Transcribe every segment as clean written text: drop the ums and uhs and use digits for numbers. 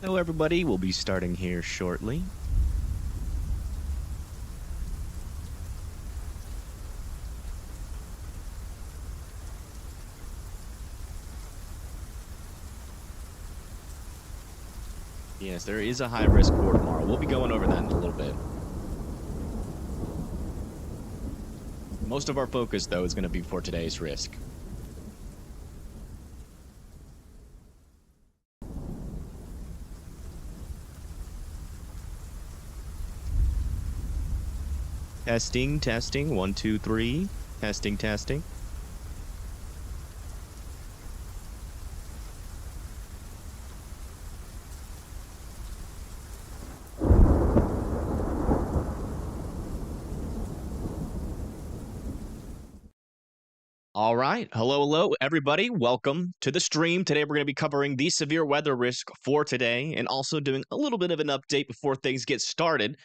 Hello, everybody. We'll be starting here shortly. Yes, there is a high-risk for tomorrow. We'll be going over that in a little bit. Most of our focus, though, is going to be for today's risk. Testing, testing. 1, 2, 3. Testing, testing. All right. Hello, everybody. Welcome to the stream. Today, we're going to be covering the severe weather risk for today and also doing a little bit of an update before things get started.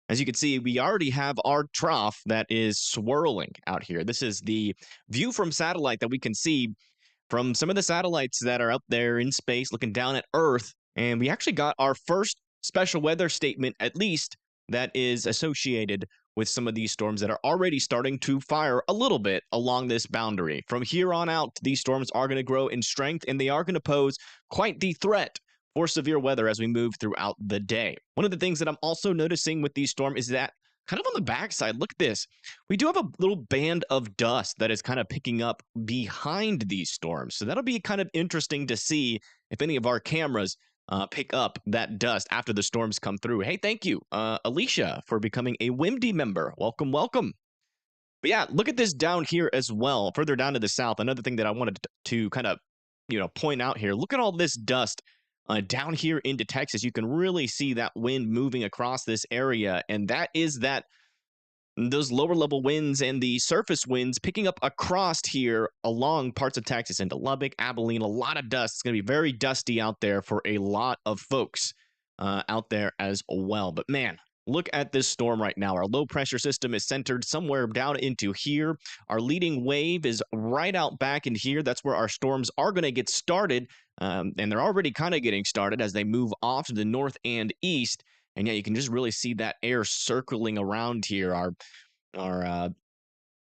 As you can see, we already have our trough that is swirling out here. This is the view from satellite that we can see from some of the satellites that are up there in space looking down at Earth. And we actually got our first special weather statement, at least, that is associated with some of these storms that are already starting to fire a little bit along this boundary. From here on out, these storms are going to grow in strength, and they are going to pose quite the threat for severe weather as we move throughout the day. One of the things that I'm also noticing with these storms is that kind of on the backside, look at this. We do have a little band of dust that is kind of picking up behind these storms. So that'll be kind of interesting to see if any of our cameras pick up that dust after the storms come through. Hey, thank you, Alicia, for becoming a WIMD member. Welcome, welcome. But yeah, look at this down here as well, further down to the south. Another thing that I wanted to kind of, point out here. Look at all this dust down here into Texas. You can really see that wind moving across this area, and that is those lower level winds and the surface winds picking up across here along parts of Texas into Lubbock, Abilene. A lot of dust. It's going to be very dusty out there for a lot of folks out there as well. But man, look at this storm right now. Our low pressure system is centered somewhere down into here. Our leading wave is right out back in here. That's where our storms are going to get started. And they're already kind of getting started as they move off to the north and east. And yeah, you can just really see that air circling around here. Our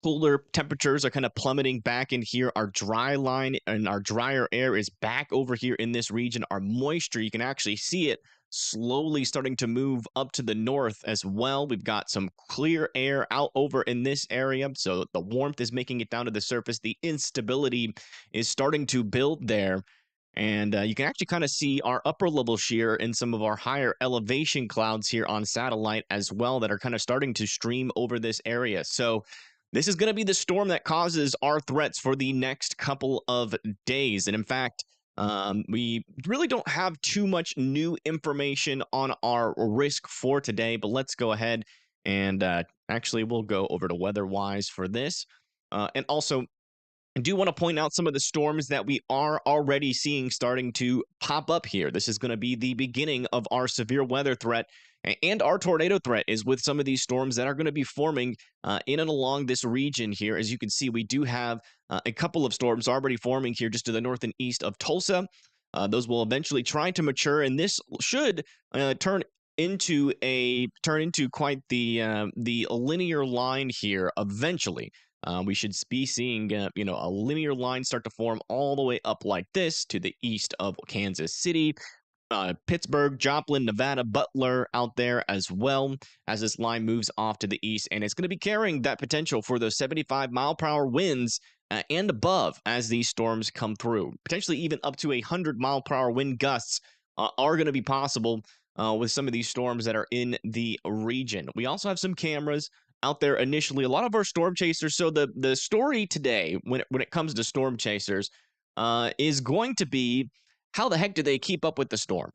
cooler temperatures are kind of plummeting back in here. Our dry line and our drier air is back over here in this region. Our moisture, you can actually see it slowly starting to move up to the north as well. We've got some clear air out over in this area. So the warmth is making it down to the surface. The instability is starting to build there. And you can actually kind of see our upper level shear in some of our higher elevation clouds here on satellite as well that are kind of starting to stream over this area. So this is going to be the storm that causes our threats for the next couple of days. And in fact, we really don't have too much new information on our risk for today, but let's go ahead and actually we'll go over to weather-wise for this. And also, I do want to point out some of the storms that we are already seeing starting to pop up here. This is going to be the beginning of our severe weather threat, and our tornado threat is with some of these storms that are going to be forming in and along this region here. As you can see, we do have a couple of storms already forming here just to the north and east of Tulsa. Those will eventually try to mature, and this should turn into quite the linear line here eventually. We should be seeing, a linear line start to form all the way up like this to the east of Kansas City, Pittsburgh, Joplin, Nevada, Butler out there as well as this line moves off to the east. And it's going to be carrying that potential for those 75-mile-per-hour winds and above as these storms come through. Potentially even up to 100-mile-per-hour wind gusts are going to be possible with some of these storms that are in the region. We also have some cameras out there initially. A lot of our storm chasers. So the story today, when it comes to storm chasers, is going to be how the heck do they keep up with the storm?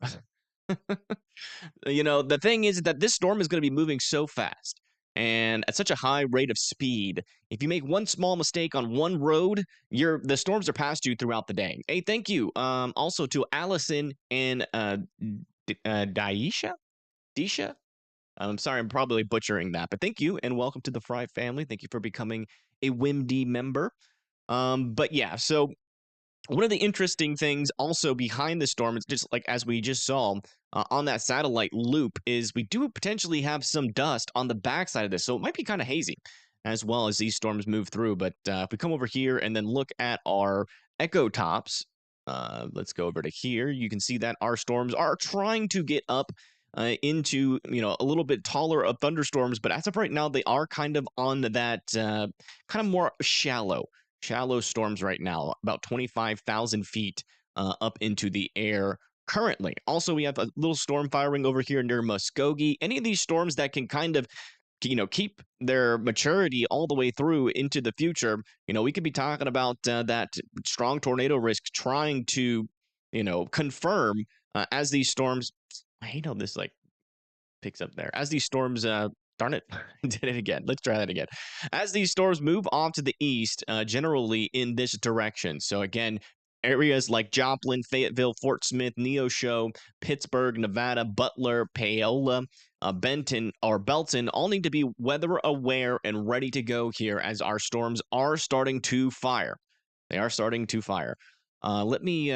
The thing is that this storm is going to be moving so fast and at such a high rate of speed. If you make one small mistake on one road, the storms are past you throughout the day. Hey, thank you. Also to Allison and Daisha. I'm sorry, I'm probably butchering that, but thank you and welcome to the Fry family. Thank you for becoming a WIMD member. But yeah, so one of the interesting things also behind the storm is just like as we just saw, on that satellite loop is we do potentially have some dust on the backside of this. So it might be kind of hazy as well as these storms move through. But if we come over here and then look at our echo tops, let's go over to here. You can see that our storms are trying to get up into a little bit taller of thunderstorms, but as of right now, they are kind of on that kind of more shallow storms right now, about 25,000 feet up into the air currently. Also, we have a little storm firing over here near Muskogee. Any of these storms that can kind of keep their maturity all the way through into the future, we could be talking about that strong tornado risk trying to confirm as these storms. I hate how this picks up there as these storms. Darn it, did it again. Let's try that again. As these storms move off to the east, generally in this direction. So again, areas like Joplin, Fayetteville, Fort Smith, Neosho, Pittsburgh, Nevada, Butler, Paola, Benton, or Belton all need to be weather aware and ready to go here as our storms are starting to fire. They are starting to fire. Let me.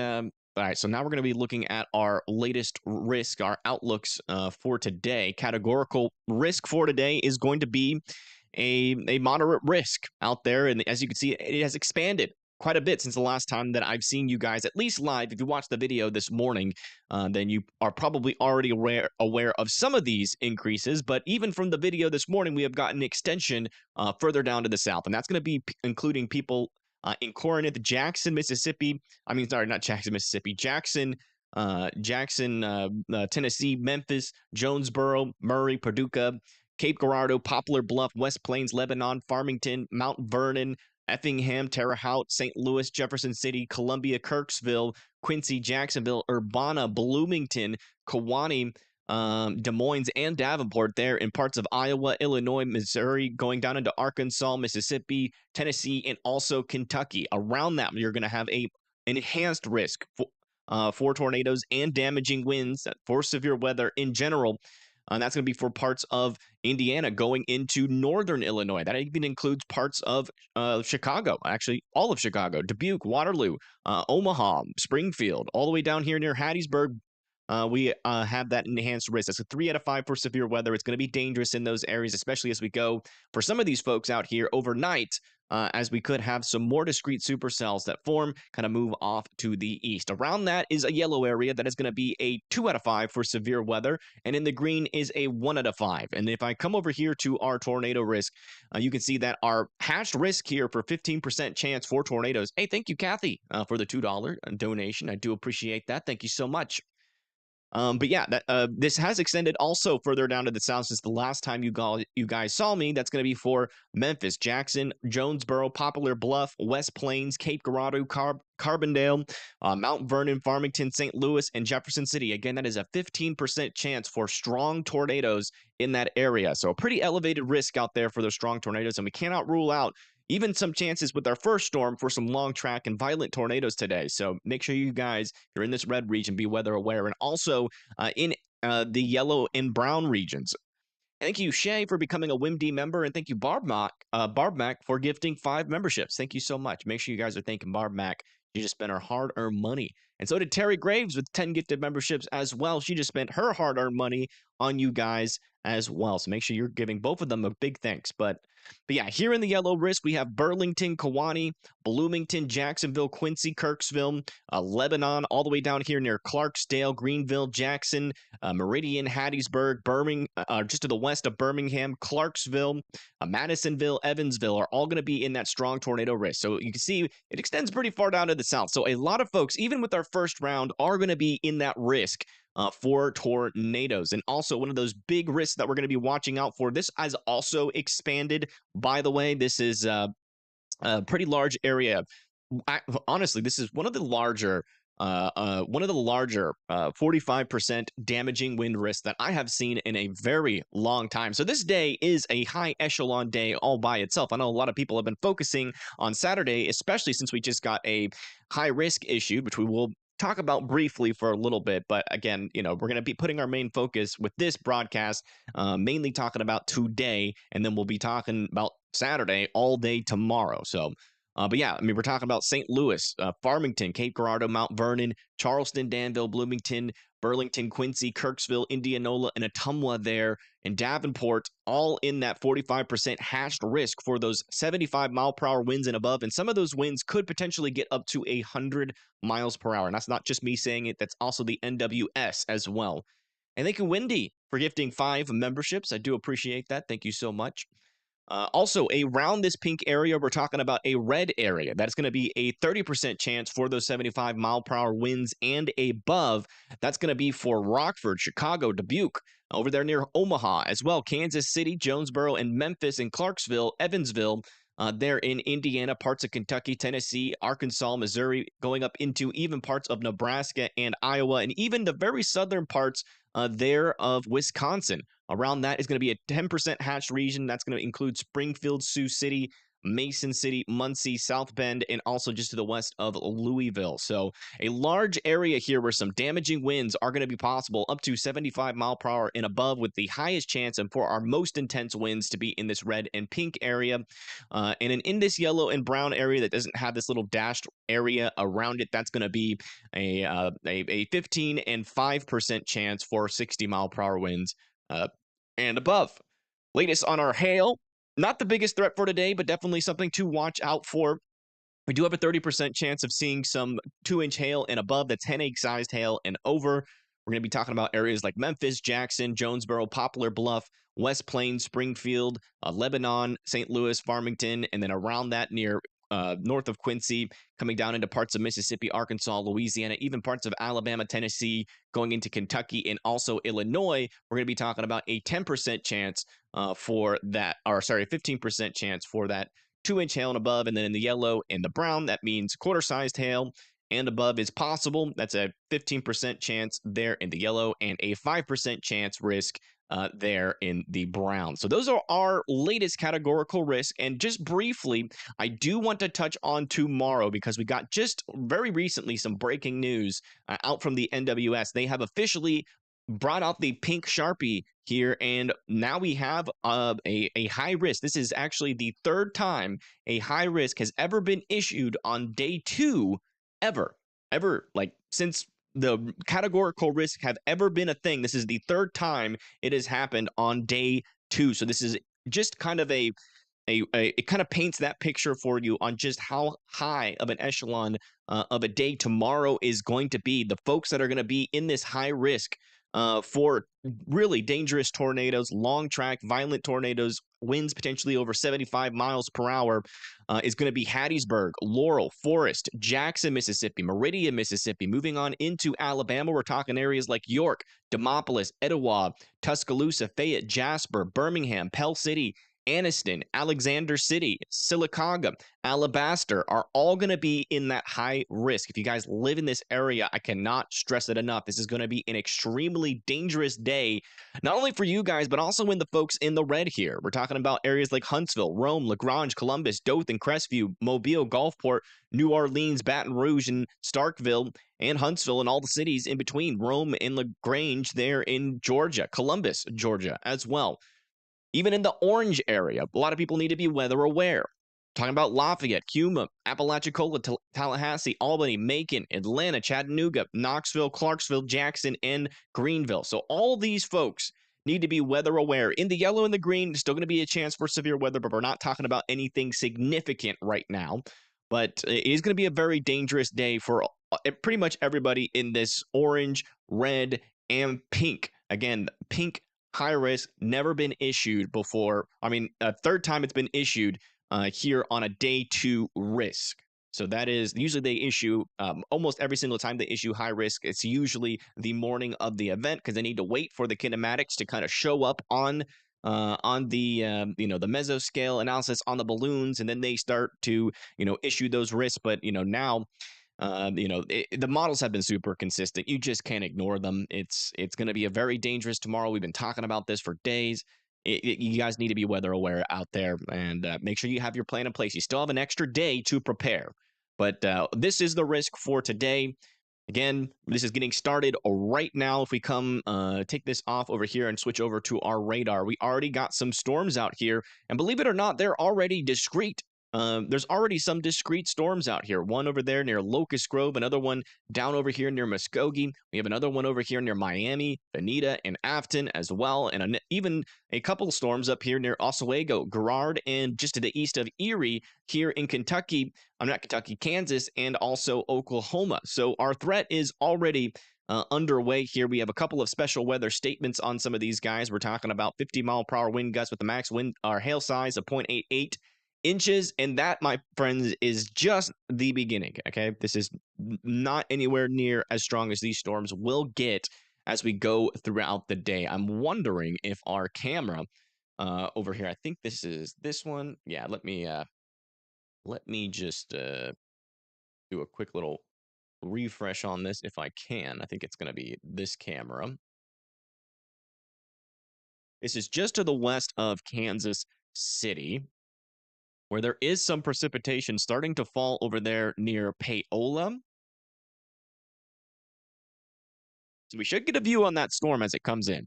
All right, so now we're going to be looking at our latest risk, our outlooks for today. Categorical risk for today is going to be a moderate risk out there. And as you can see, it has expanded quite a bit since the last time that I've seen you guys, at least live. If you watched the video this morning, then you are probably already aware of some of these increases. But even from the video this morning, we have gotten extension further down to the south. And that's going to be including people in Corinth, Jackson, Mississippi. I mean, sorry, not Jackson, Mississippi. Jackson, Tennessee, Memphis, Jonesboro, Murray, Paducah, Cape Girardeau, Poplar Bluff, West Plains, Lebanon, Farmington, Mount Vernon, Effingham, Terre Haute, St. Louis, Jefferson City, Columbia, Kirksville, Quincy, Jacksonville, Urbana, Bloomington, Kewaunee, Des Moines, and Davenport there in parts of Iowa, Illinois, Missouri, going down into Arkansas, Mississippi, Tennessee, and also Kentucky. Around that, you're going to have a enhanced risk for tornadoes and damaging winds for severe weather in general. That's going to be for parts of Indiana going into northern Illinois. That even includes parts of Chicago, actually all of Chicago, Dubuque, Waterloo, Omaha, Springfield, all the way down here near Hattiesburg. We have that enhanced risk. That's a 3 out of 5 for severe weather. It's going to be dangerous in those areas, especially as we go for some of these folks out here overnight, as we could have some more discrete supercells that form, kind of move off to the east. Around that is a yellow area that is going to be a 2 out of 5 for severe weather, and in the green is a 1 out of 5. And if I come over here to our tornado risk, you can see that our hashed risk here for 15% chance for tornadoes. Hey, thank you, Kathy, for the $2 donation. I do appreciate that. Thank you so much. But yeah, this has extended also further down to the south since the last time you guys saw me. That's going to be for Memphis, Jackson, Jonesboro, Poplar Bluff, West Plains, Cape Girardeau, Carbondale, Mount Vernon, Farmington, St. Louis, and Jefferson City. Again, that is a 15% chance for strong tornadoes in that area. So a pretty elevated risk out there for those strong tornadoes, and we cannot rule out even some chances with our first storm for some long track and violent tornadoes today. So make sure you guys, if you're in this red region, be weather aware. And also in the yellow and brown regions. Thank you, Shay, for becoming a WIMD member. And thank you, Barbmac, for gifting 5 memberships. Thank you so much. Make sure you guys are thanking Barbmac. She just spent her hard-earned money. And so did Terry Graves with 10 gifted memberships as well. She just spent her hard-earned money on you guys as well. So make sure you're giving both of them a big thanks. But yeah, here in the yellow risk, we have Burlington, Kewaunee, Bloomington, Jacksonville, Quincy, Kirksville, Lebanon, all the way down here near Clarksdale, Greenville, Jackson, Meridian, Hattiesburg, just to the west of Birmingham, Clarksville, Madisonville, Evansville are all going to be in that strong tornado risk. So you can see it extends pretty far down to the south. So a lot of folks, even with our first round, are going to be in that risk for tornadoes. And also one of those big risks that we're going to be watching out for. This has also expanded, by the way. This is a pretty large area. Honestly, this is one of the larger 45% damaging wind risks that I have seen in a very long time. So this day is a high echelon day all by itself. I know a lot of people have been focusing on Saturday, especially since we just got a high risk issued, which we will talk about briefly for a little bit. But again, we're going to be putting our main focus with this broadcast, mainly talking about today, and then we'll be talking about Saturday all day tomorrow. So But yeah, I mean, we're talking about St. Louis, Farmington, Cape Girardeau, Mount Vernon, Charleston, Danville, Bloomington, Burlington, Quincy, Kirksville, Indianola, and Ottumwa there, and Davenport, all in that 45% hashed risk for those 75-mile-per-hour winds and above. And some of those winds could potentially get up to 100 miles per hour. And that's not just me saying it, that's also the NWS as well. And thank you, Wendy, for gifting 5 memberships. I do appreciate that. Thank you so much. Also, around this pink area, we're talking about a red area. That's going to be a 30% chance for those 75-mile-per-hour winds and above. That's going to be for Rockford, Chicago, Dubuque, over there near Omaha as well. Kansas City, Jonesboro, and Memphis, and Clarksville, Evansville. There in Indiana, parts of Kentucky, Tennessee, Arkansas, Missouri, going up into even parts of Nebraska and Iowa, and even the very southern parts there of Wisconsin. Around that is going to be a 10% hatched region. That's going to include Springfield, Sioux City, Mason City, Muncie, South Bend, and also just to the west of Louisville. So a large area here where some damaging winds are going to be possible, up to 75 mile per hour and above, with the highest chance and for our most intense winds to be in this red and pink area. And in this yellow and brown area that doesn't have this little dashed area around it, that's going to be a 15 and 5% chance for 60 mile per hour winds and above. Latest on our hail. Not the biggest threat for today, but definitely something to watch out for. We do have a 30% chance of seeing some 2-inch hail and above. That's 10-acre sized hail and over. We're going to be talking about areas like Memphis, Jackson, Jonesboro, Poplar Bluff, West Plains, Springfield, Lebanon, St. Louis, Farmington, and then around that near north of Quincy, coming down into parts of Mississippi, Arkansas, Louisiana, even parts of Alabama, Tennessee, going into Kentucky, and also Illinois. We're going to be talking about a 10% chance for that, or sorry, a 15% chance for that 2-inch hail and above. And then in the yellow and the brown, that means quarter-sized hail and above is possible. That's a 15% chance there in the yellow and a 5% chance risk there in the brown. So those are our latest categorical risk. And just briefly, I do want to touch on tomorrow because we got just very recently some breaking news out from the NWS. They have officially brought out the pink Sharpie here, and now we have a high risk. This is actually the third time a high risk has ever been issued on day 2 ever, like since the categorical risk have ever been a thing. This is the third time it has happened on day 2. So this is just kind of it kind of paints that picture for you on just how high of an echelon of a day tomorrow is going to be. The folks that are going to be in this high risk for really dangerous tornadoes, long track, violent tornadoes, winds potentially over 75 miles per hour, is going to be Hattiesburg, Laurel, Forest, Jackson, Mississippi, Meridian, Mississippi. Moving on into Alabama, we're talking areas like York, Demopolis, Etowah, Tuscaloosa, Fayette, Jasper, Birmingham, Pell City, Anniston, Alexander City, Sylacauga, Alabaster are all going to be in that high risk. If you guys live in this area, I cannot stress it enough. This is going to be an extremely dangerous day, not only for you guys, but also in the folks in the red here. We're talking about areas like Huntsville, Rome, LaGrange, Columbus, Dothan, Crestview, Mobile, Gulfport, New Orleans, Baton Rouge, and Starkville, and Huntsville, and all the cities in between, Rome and LaGrange there in Georgia, Columbus, Georgia as well. Even in the orange area, a lot of people need to be weather aware. Talking about Lafayette, Cuma, Apalachicola, Tallahassee, Albany, Macon, Atlanta, Chattanooga, Knoxville, Clarksville, Jackson, and Greenville. So all these folks need to be weather aware. In the yellow and the green, there's still going to be a chance for severe weather, but we're not talking about anything significant right now. But it is going to be a very dangerous day for pretty much everybody in this orange, red, and pink. Again, pink high risk, never been issued before. I mean, a third time it's been issued here on a day 2 risk. So that is, usually they issue, almost every single time they issue high risk, it's usually the morning of the event because they need to wait for the kinematics to kind of show up on the the mesoscale analysis on the balloons, and then they start to issue those risks. But now the models have been super consistent. You just can't ignore them. It's going to be a very dangerous tomorrow. We've been talking about this for days. You guys need to be weather aware out there, and make sure you have your plan in place. You still have an extra day to prepare, but this is the risk for today. Again, this is getting started right now. If we come take this off over here and switch over to our radar, we already got some storms out here, and believe it or not, they're already discrete. There's already some discrete storms out here. One over there near Locust Grove, another one down over here near Muskogee. We have another one over here near Miami, Bonita, and Afton as well, and even a couple storms up here near Oswego, Girard, and just to the east of Erie here in Kentucky. I'm not Kentucky, Kansas, and also Oklahoma. So our threat is already underway here. We have a couple of special weather statements on some of these guys. We're talking about 50-mile-per-hour wind gusts with the max wind or hail size of 0.88 inches, and that, my friends, is just the beginning. Okay, this is not anywhere near as strong as these storms will get as we go throughout the day. I'm wondering if our camera over here, I think this is this one. Yeah, let me just do a quick little refresh on this if I can. I think it's going to be this camera. This is just to the west of Kansas City, where there is some precipitation starting to fall over there near Paola. So we should get a view on that storm as it comes in.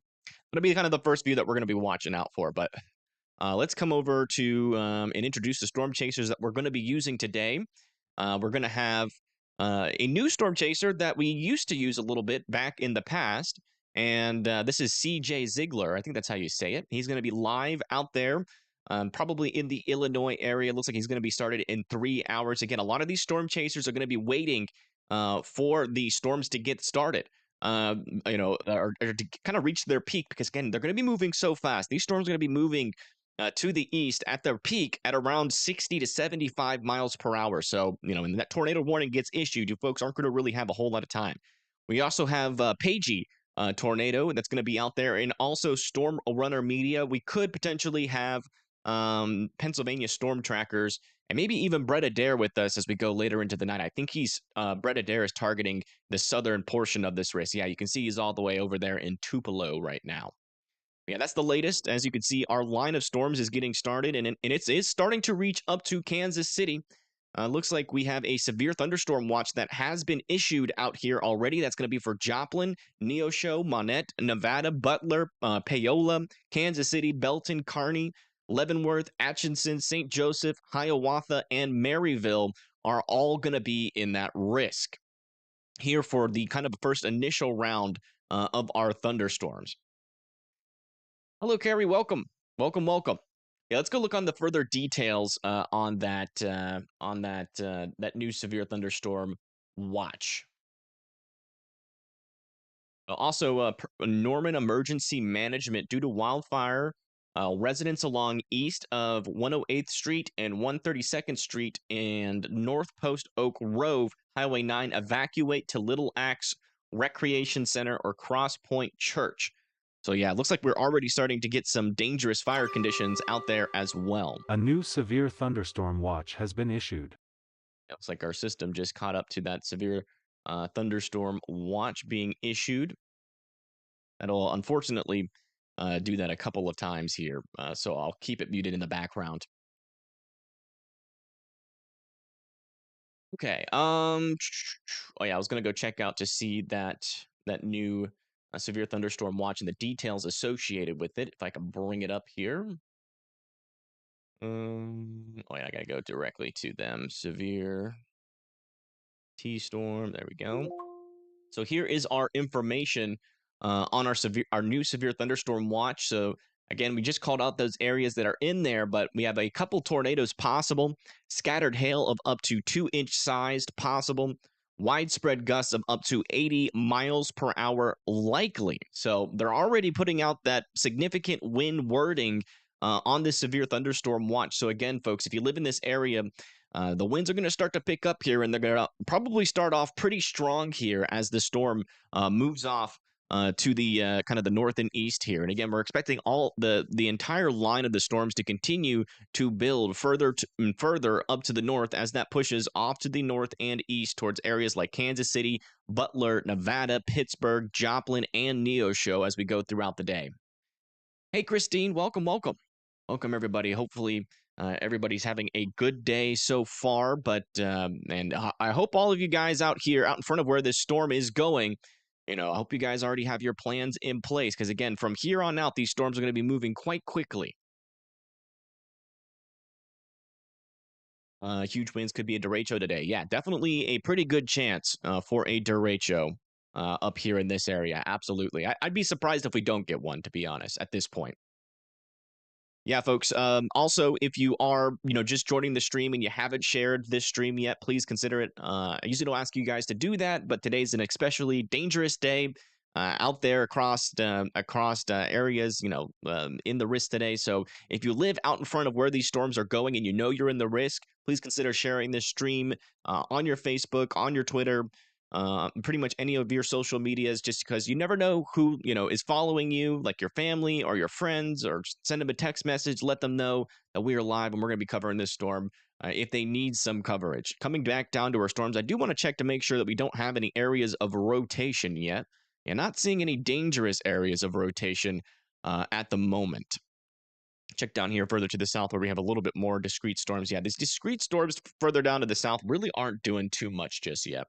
It'll be kind of the first view that we're going to be watching out for. But let's come over to and introduce the storm chasers that we're going to be using today. We're going to have a new storm chaser that we used to use a little bit back in the past. And this is CJ Ziegler. I think that's how you say it. He's going to be live out there, probably in the Illinois area. Looks like he's going to be started in 3 hours. Again, a lot of these storm chasers are going to be waiting for the storms to get started. Or to kind of reach their peak, because again, they're going to be moving so fast. These storms are going to be moving to the east at their peak at around 60 to 75 miles per hour. So, when that tornado warning gets issued, you folks aren't going to really have a whole lot of time. We also have Pagey tornado that's going to be out there, and also Storm Runner Media. We could potentially have Pennsylvania storm trackers, and maybe even Brett Adair with us as we go later into the night. I think Brett Adair is targeting the southern portion of this race. Yeah, you can see he's all the way over there in Tupelo right now. Yeah, that's the latest. As you can see, our line of storms is getting started, and it's starting to reach up to Kansas City. Looks like we have a severe thunderstorm watch that has been issued out here already. That's going to be for Joplin, Neosho, Monette, Nevada, Butler, Paola, Kansas City, Belton, Kearney, Leavenworth, Atchison, St. Joseph, Hiawatha, and Maryville are all going to be in that risk here for the kind of first initial round of our thunderstorms. Hello, Carrie. Welcome. Welcome. Yeah, let's go look on the further details on that new severe thunderstorm watch. Also, Norman Emergency Management due to wildfire. Residents along east of 108th Street and 132nd Street and North Post Oak Grove, Highway 9, evacuate to Little Axe Recreation Center or Cross Point Church. So yeah, it looks like we're already starting to get some dangerous fire conditions out there as well. A new severe thunderstorm watch has been issued. It looks like our system just caught up to that severe thunderstorm watch being issued. That'll unfortunately do that a couple of times here, so I'll keep it muted in the background. Okay. Oh yeah, I was gonna go check out to see that new severe thunderstorm watch and the details associated with it. If I can bring it up here. Oh yeah, I gotta go directly to them. Severe T-storm. There we go. So here is our information on our new severe thunderstorm watch. So again, we just called out those areas that are in there, but we have a couple tornadoes possible, scattered hail of up to 2-inch sized possible, widespread gusts of up to 80 miles per hour likely. So they're already putting out that significant wind wording on this severe thunderstorm watch. So again, folks, if you live in this area, the winds are going to start to pick up here, and they're going to probably start off pretty strong here as the storm moves off to the kind of the north and east here. And again, we're expecting all the entire line of the storms to continue to build further and further up to the north as that pushes off to the north and east towards areas like Kansas City, Butler, Nevada, Pittsburgh, Joplin, and Neosho as we go throughout the day. Hey, Christine, welcome. Welcome, everybody. Hopefully, everybody's having a good day so far. But and I hope all of you guys out here, out in front of where this storm is going, I hope you guys already have your plans in place. Because again, from here on out, these storms are going to be moving quite quickly. Huge winds could be a derecho today. Yeah, definitely a pretty good chance for a derecho up here in this area. Absolutely. I'd be surprised if we don't get one, to be honest, at this point. Yeah, folks. Also, if you are, just joining the stream and you haven't shared this stream yet, please consider it. I usually don't ask you guys to do that, but today's an especially dangerous day out there across areas, in the risk today. So if you live out in front of where these storms are going and you know you're in the risk, please consider sharing this stream on your Facebook, on your Twitter, pretty much any of your social medias, just because you never know who is following you, like your family or your friends, or send them a text message, let them know that we are live and we're going to be covering this storm if they need some coverage. Coming back down to our storms, I do want to check to make sure that we don't have any areas of rotation yet, and not seeing any dangerous areas of rotation at the moment. Check down here further to the south where we have a little bit more discrete storms. Yeah, these discrete storms further down to the south really aren't doing too much just yet.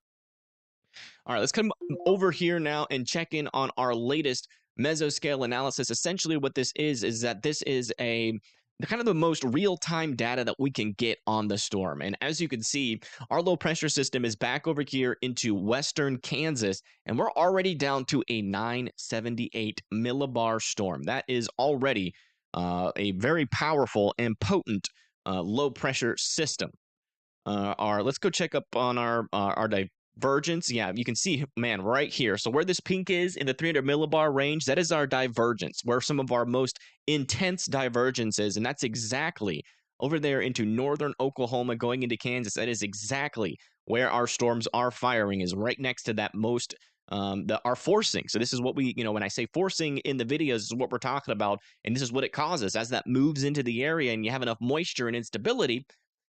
All right, let's come over here now and check in on our latest mesoscale analysis. Essentially, what this is that this is a kind of the most real-time data that we can get on the storm. And as you can see, our low pressure system is back over here into western Kansas, and we're already down to a 978 millibar storm. That is already a very powerful and potent low pressure system. Let's go check up on our divergence. Yeah, you can see, man, right here. So where this pink is in the 300 millibar range, that is our divergence, where some of our most intense divergence is, and that's exactly over there into northern Oklahoma going into Kansas. That is exactly where our storms are firing, is right next to that most our forcing. So this is what we, when I say forcing in the videos, this is what we're talking about, and this is what it causes as that moves into the area and you have enough moisture and instability.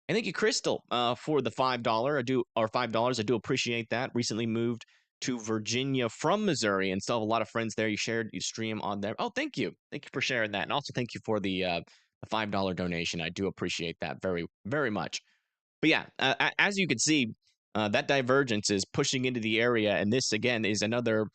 And thank you, Crystal, for the $5. $5. I do appreciate that. Recently moved to Virginia from Missouri and still have a lot of friends there. You stream on there. Oh, thank you. Thank you for sharing that. And also thank you for the $5 donation. I do appreciate that very, very much. But yeah, as you can see, that divergence is pushing into the area, and this again is another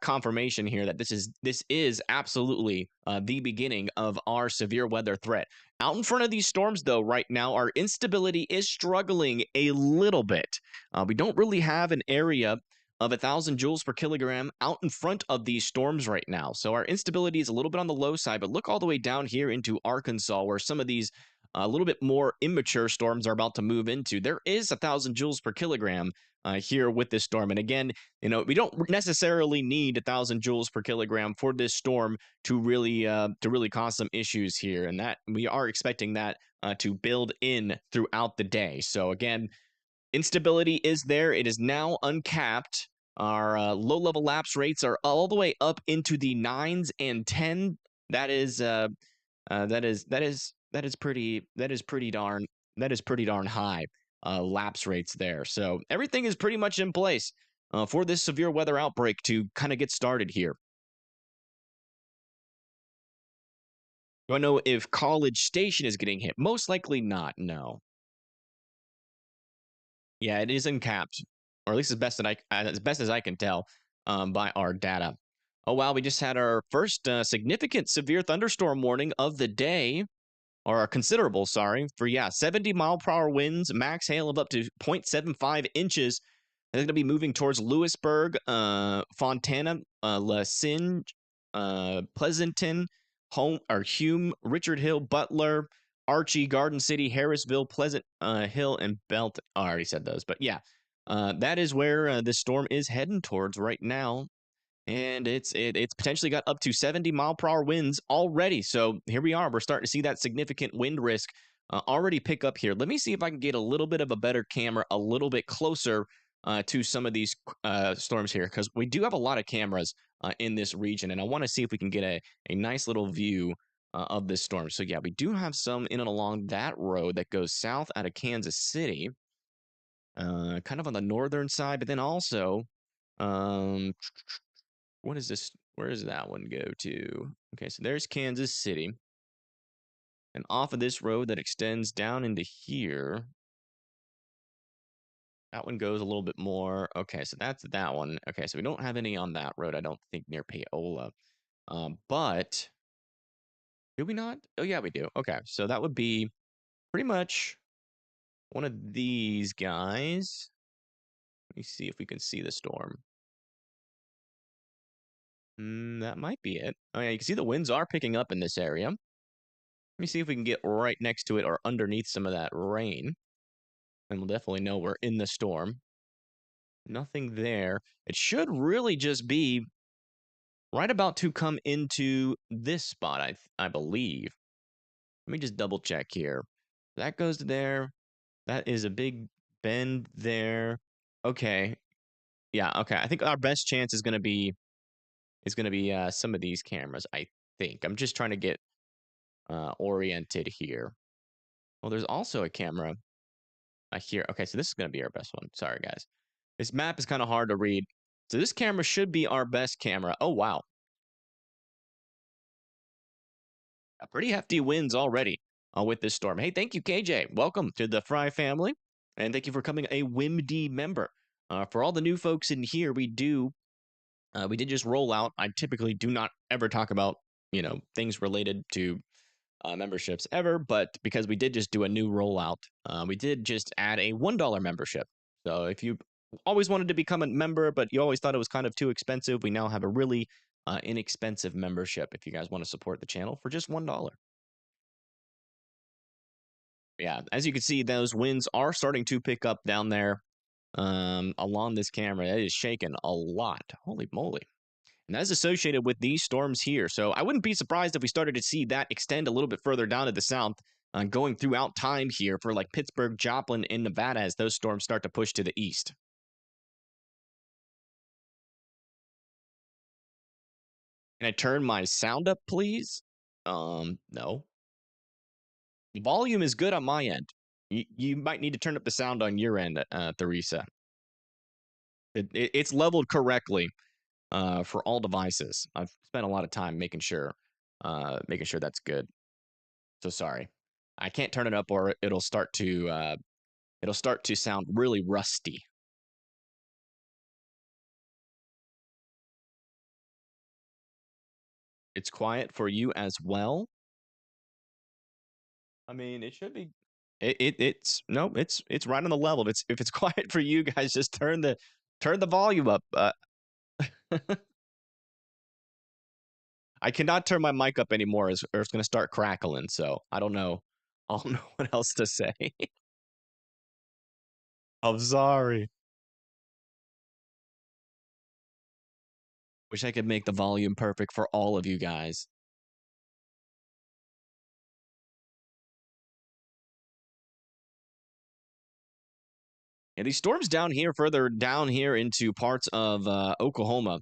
confirmation here that this is absolutely the beginning of our severe weather threat. Out in front of these storms, though, right now, our instability is struggling a little bit. We don't really have an area of 1,000 joules per kilogram out in front of these storms right now. So our instability is a little bit on the low side, but look all the way down here into Arkansas, where some of these a little bit more immature storms are about to move into. There is 1,000 joules per kilogram here with this storm. And again, we don't necessarily need 1,000 joules per kilogram for this storm to really cause some issues here. And that we are expecting that to build in throughout the day. So again, instability is there. It is now uncapped. Our low-level lapse rates are all the way up into the 9s and 10. That is pretty darn high lapse rates there. So everything is pretty much in place for this severe weather outbreak to kind of get started here. Do I know if College Station is getting hit? Most likely not. No. Yeah, it is uncapped, or at least as best as I can tell by our data. Oh wow, we just had our first significant severe thunderstorm warning of the day. Or considerable, sorry, for 70-mile-per-hour winds, max hail of up to 0.75 inches. They're going to be moving towards Lewisburg, Fontana, La Singe, Pleasanton, Hume, Richard Hill, Butler, Archie, Garden City, Harrisville, Pleasant Hill, and Belt. I already said those, but yeah, that is where this storm is heading towards right now. And it's potentially got up to 70-mile-per-hour winds already. So here we are. We're starting to see that significant wind risk already pick up here. Let me see if I can get a little bit of a better camera a little bit closer to some of these storms here, because we do have a lot of cameras in this region, and I want to see if we can get a nice little view of this storm. So yeah, we do have some in and along that road that goes south out of Kansas City, kind of on the northern side, but then also um, what is this? Where does that one go to? Okay, so there's Kansas City. And off of this road that extends down into here, that one goes a little bit more. Okay, so that's that one. Okay, so we don't have any on that road, I don't think, near Paola. But do we not? Oh, yeah, we do. Okay, so that would be pretty much One of these guys. Let me see if we can see the storm. That might be it. Oh, yeah, you can see the winds are picking up in this area. Let me see if we can get right next to it or underneath some of that rain. And we'll definitely know we're in the storm. Nothing there. It should really just be right about to come into this spot, I believe. Let me just double check here. That goes to there. That is a big bend there. Okay. Yeah, okay. I think our best chance is gonna be some of these cameras, I think. I'm just trying to get oriented here. Well, there's also a camera here. Okay, so this is gonna be our best one. Sorry, guys. This map is kind of hard to read. So this camera should be our best camera. Oh, wow. A pretty hefty winds already with this storm. Hey, thank you, KJ. Welcome to the Fry family. And thank you for becoming a WIMD member. For all the new folks in here, we did just roll out. I typically do not ever talk about, things related to memberships ever, but because we did just do a new rollout, we did just add a $1 membership. So if you always wanted to become a member, but you always thought it was kind of too expensive, we now have a really inexpensive membership if you guys want to support the channel for just $1. Yeah, as you can see, those winds are starting to pick up down there along this camera. It is shaking a lot. Holy moly. And that is associated with these storms here. So I wouldn't be surprised if we started to see that extend a little bit further down to the south, going throughout time here for like Pittsburgh, Joplin, and Nevada as those storms start to push to the east. Can I turn my sound up, please? No. The volume is good on my end. You might need to turn up the sound on your end, Theresa. It's leveled correctly for all devices. I've spent a lot of time making sure that's good. So sorry, I can't turn it up, or it'll start to sound really rusty. It's quiet for you as well. I mean, it should be. It's no, it's right on the level. If it's quiet for you guys, just turn the volume up. I cannot turn my mic up anymore, or it's gonna start crackling. So I don't know. I don't know what else to say. I'm sorry. Wish I could make the volume perfect for all of you guys. Yeah, these storms down here, further down here into parts of Oklahoma.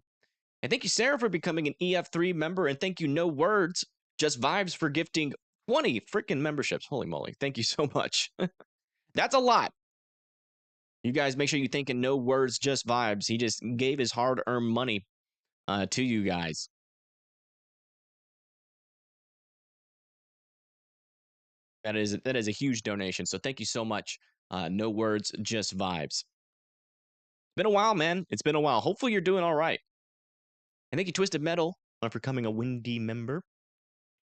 And thank you, Sarah, for becoming an EF3 member. And thank you, No Words, Just Vibes, for gifting 20 freaking memberships. Holy moly. Thank you so much. That's a lot. You guys make sure you thank No Words, Just Vibes. He just gave his hard earned money to you guys. That is a huge donation. So thank you so much. No Words, Just Vibes. Been a while, man. It's been a while. Hopefully you're doing all right. And thank you, Twisted Metal, for becoming a Windy member.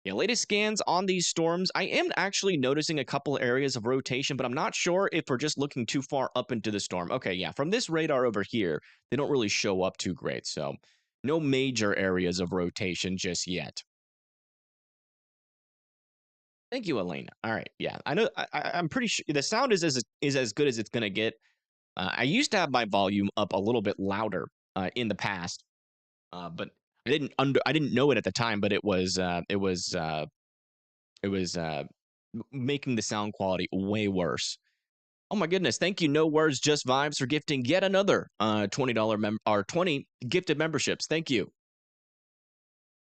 Yeah, latest scans on these storms. I am actually noticing a couple areas of rotation, but I'm not sure if we're just looking too far up into the storm. Okay, yeah, from this radar over here, they don't really show up too great. So no major areas of rotation just yet. Thank you, Elena. All right, yeah, I know. I'm pretty sure the sound is as good as it's gonna get. I used to have my volume up a little bit louder in the past, but I didn't know it at the time, but it was making the sound quality way worse. Oh my goodness! Thank you, No Words, Just Vibes, for gifting yet another $20 gifted memberships. Thank you.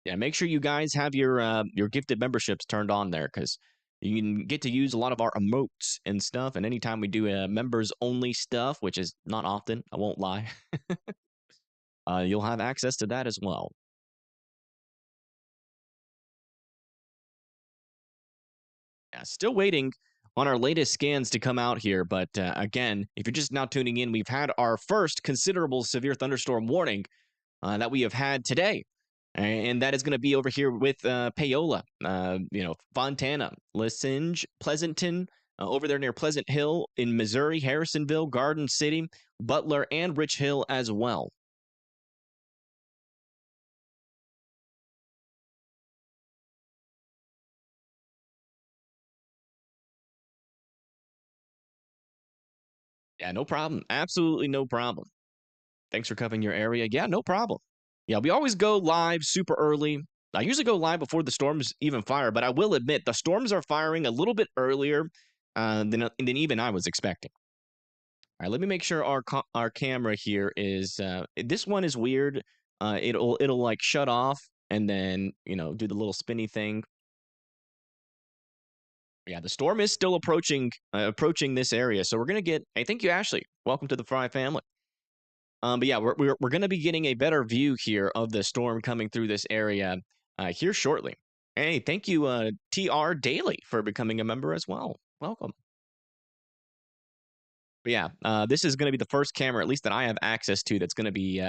Yeah, make sure you guys have your gifted memberships turned on there, because you can get to use a lot of our emotes and stuff. And anytime we do members only stuff, which is not often, I won't lie, you'll have access to that as well. Yeah, still waiting on our latest scans to come out here. But again, if you're just now tuning in, we've had our first considerable severe thunderstorm warning that we have had today. And that is going to be over here with Paola, Fontana, Lesenge, Pleasanton, over there near Pleasant Hill in Missouri, Harrisonville, Garden City, Butler, and Rich Hill as well. Yeah, no problem. Absolutely no problem. Thanks for covering your area. Yeah, no problem. Yeah, we always go live super early. I usually go live before the storms even fire, but I will admit the storms are firing a little bit earlier than even I was expecting. All right, let me make sure our camera here is this one is weird. It'll like shut off and then do the little spinny thing. Yeah, the storm is still approaching this area, so we're gonna get. Hey, thank you, Ashley. Welcome to the Fry family. But yeah, we're gonna be getting a better view here of the storm coming through this area here shortly. Hey, thank you, TR Daily, for becoming a member as well. Welcome. But yeah, this is going to be the first camera, at least that I have access to, that's going to be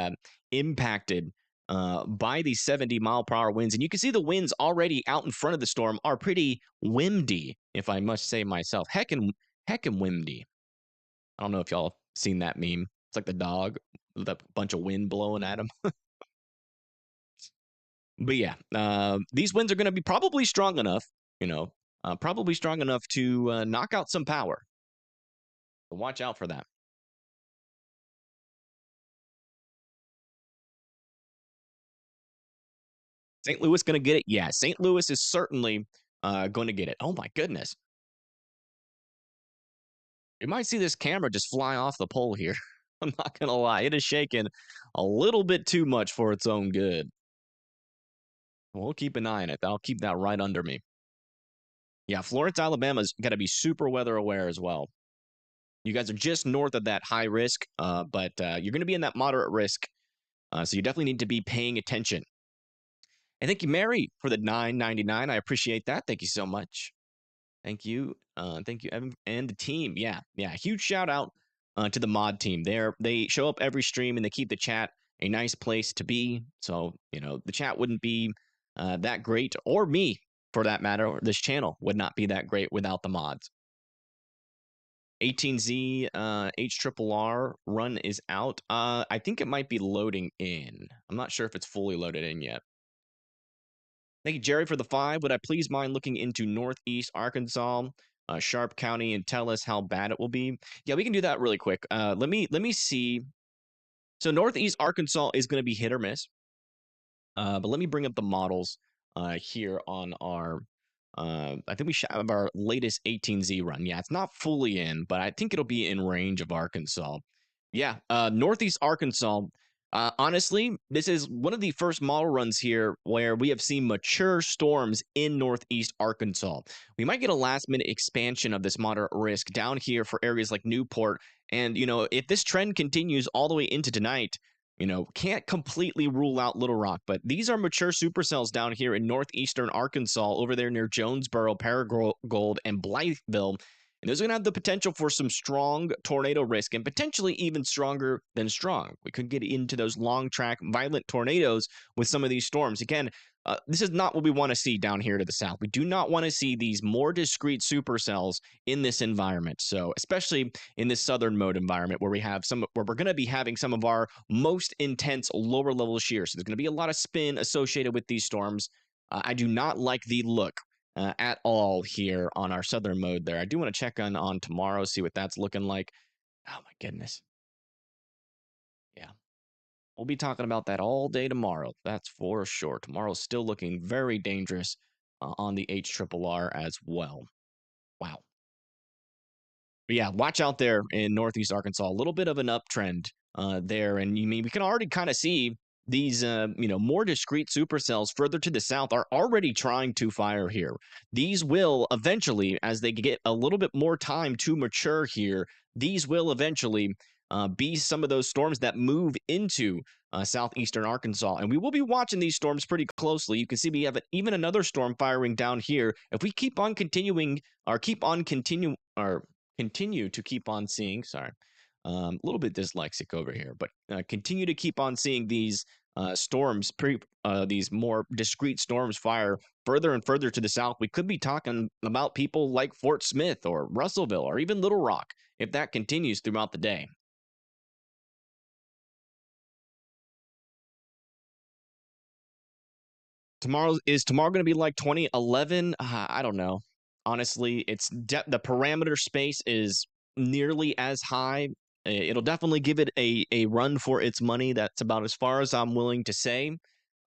impacted by these 70-mile-per-hour winds. And you can see the winds already out in front of the storm are pretty windy, if I must say myself. Heckin' windy. I don't know if y'all seen that meme. It's like the dog with a bunch of wind blowing at him. But yeah, these winds are going to be probably strong enough, probably strong enough to knock out some power. So watch out for that. St. Louis going to get it? Yeah, St. Louis is certainly going to get it. Oh my goodness. You might see this camera just fly off the pole here. I'm not going to lie. It is shaking a little bit too much for its own good. We'll keep an eye on it. I'll keep that right under me. Yeah, Florence, Alabama's got to be super weather aware as well. You guys are just north of that high risk, but you're going to be in that moderate risk. So you definitely need to be paying attention. And thank you, Mary, for the $9.99. I appreciate that. Thank you so much. Thank you. Thank you, Evan, and the team. Yeah. Huge shout out to the mod team. They show up every stream and they keep the chat a nice place to be. So, the chat wouldn't be that great, or me for that matter, or this channel would not be that great without the mods. 18Z HRRR run is out. I think it might be loading in. I'm not sure if it's fully loaded in yet. Thank you, Jerry, for the 5. Would I please mind looking into Northeast Arkansas, Sharp County, and tell us how bad it will be? Yeah, we can do that really quick. Let me see. So Northeast Arkansas is going to be hit or miss. But let me bring up the models here on our. I think we should have our latest 18Z run. Yeah, it's not fully in, but I think it'll be in range of Arkansas. Yeah, Northeast Arkansas. Honestly, this is one of the first model runs here where we have seen mature storms in Northeast Arkansas. We might get a last minute expansion of this moderate risk down here for areas like Newport. And, if this trend continues all the way into tonight, can't completely rule out Little Rock, but these are mature supercells down here in northeastern Arkansas, over there near Jonesboro, Paragould, and Blytheville. And those are going to have the potential for some strong tornado risk, and potentially even stronger than strong. We could get into those long track, violent tornadoes with some of these storms. Again, this is not what we want to see down here to the south. We do not want to see these more discrete supercells in this environment. So, especially in this southern mode environment where we're going to be having some of our most intense lower level shears. So there's going to be a lot of spin associated with these storms. I do not like the look at all here on our southern mode there. I do want to check on tomorrow, see what that's looking like. Oh my goodness. Yeah. We'll be talking about that all day tomorrow. That's for sure. Tomorrow's still looking very dangerous on the HRRR as well. Wow. But yeah, watch out there in Northeast Arkansas. A little bit of an uptrend there. And we can already kind of see these, more discrete supercells further to the south are already trying to fire here. These will eventually, as they get a little bit more time to mature here, these will eventually be some of those storms that move into southeastern Arkansas. And we will be watching these storms pretty closely. You can see we have even another storm firing down here. If we keep on continuing, or continue to keep on seeing, a little bit dyslexic over here, but continue to keep on seeing these storms, these more discrete storms fire further and further to the south, we could be talking about people like Fort Smith or Russellville or even Little Rock if that continues throughout the day. Tomorrow going to be like 2011? I don't know. Honestly, the parameter space is nearly as high. It'll definitely give it a run for its money. That's about as far as I'm willing to say.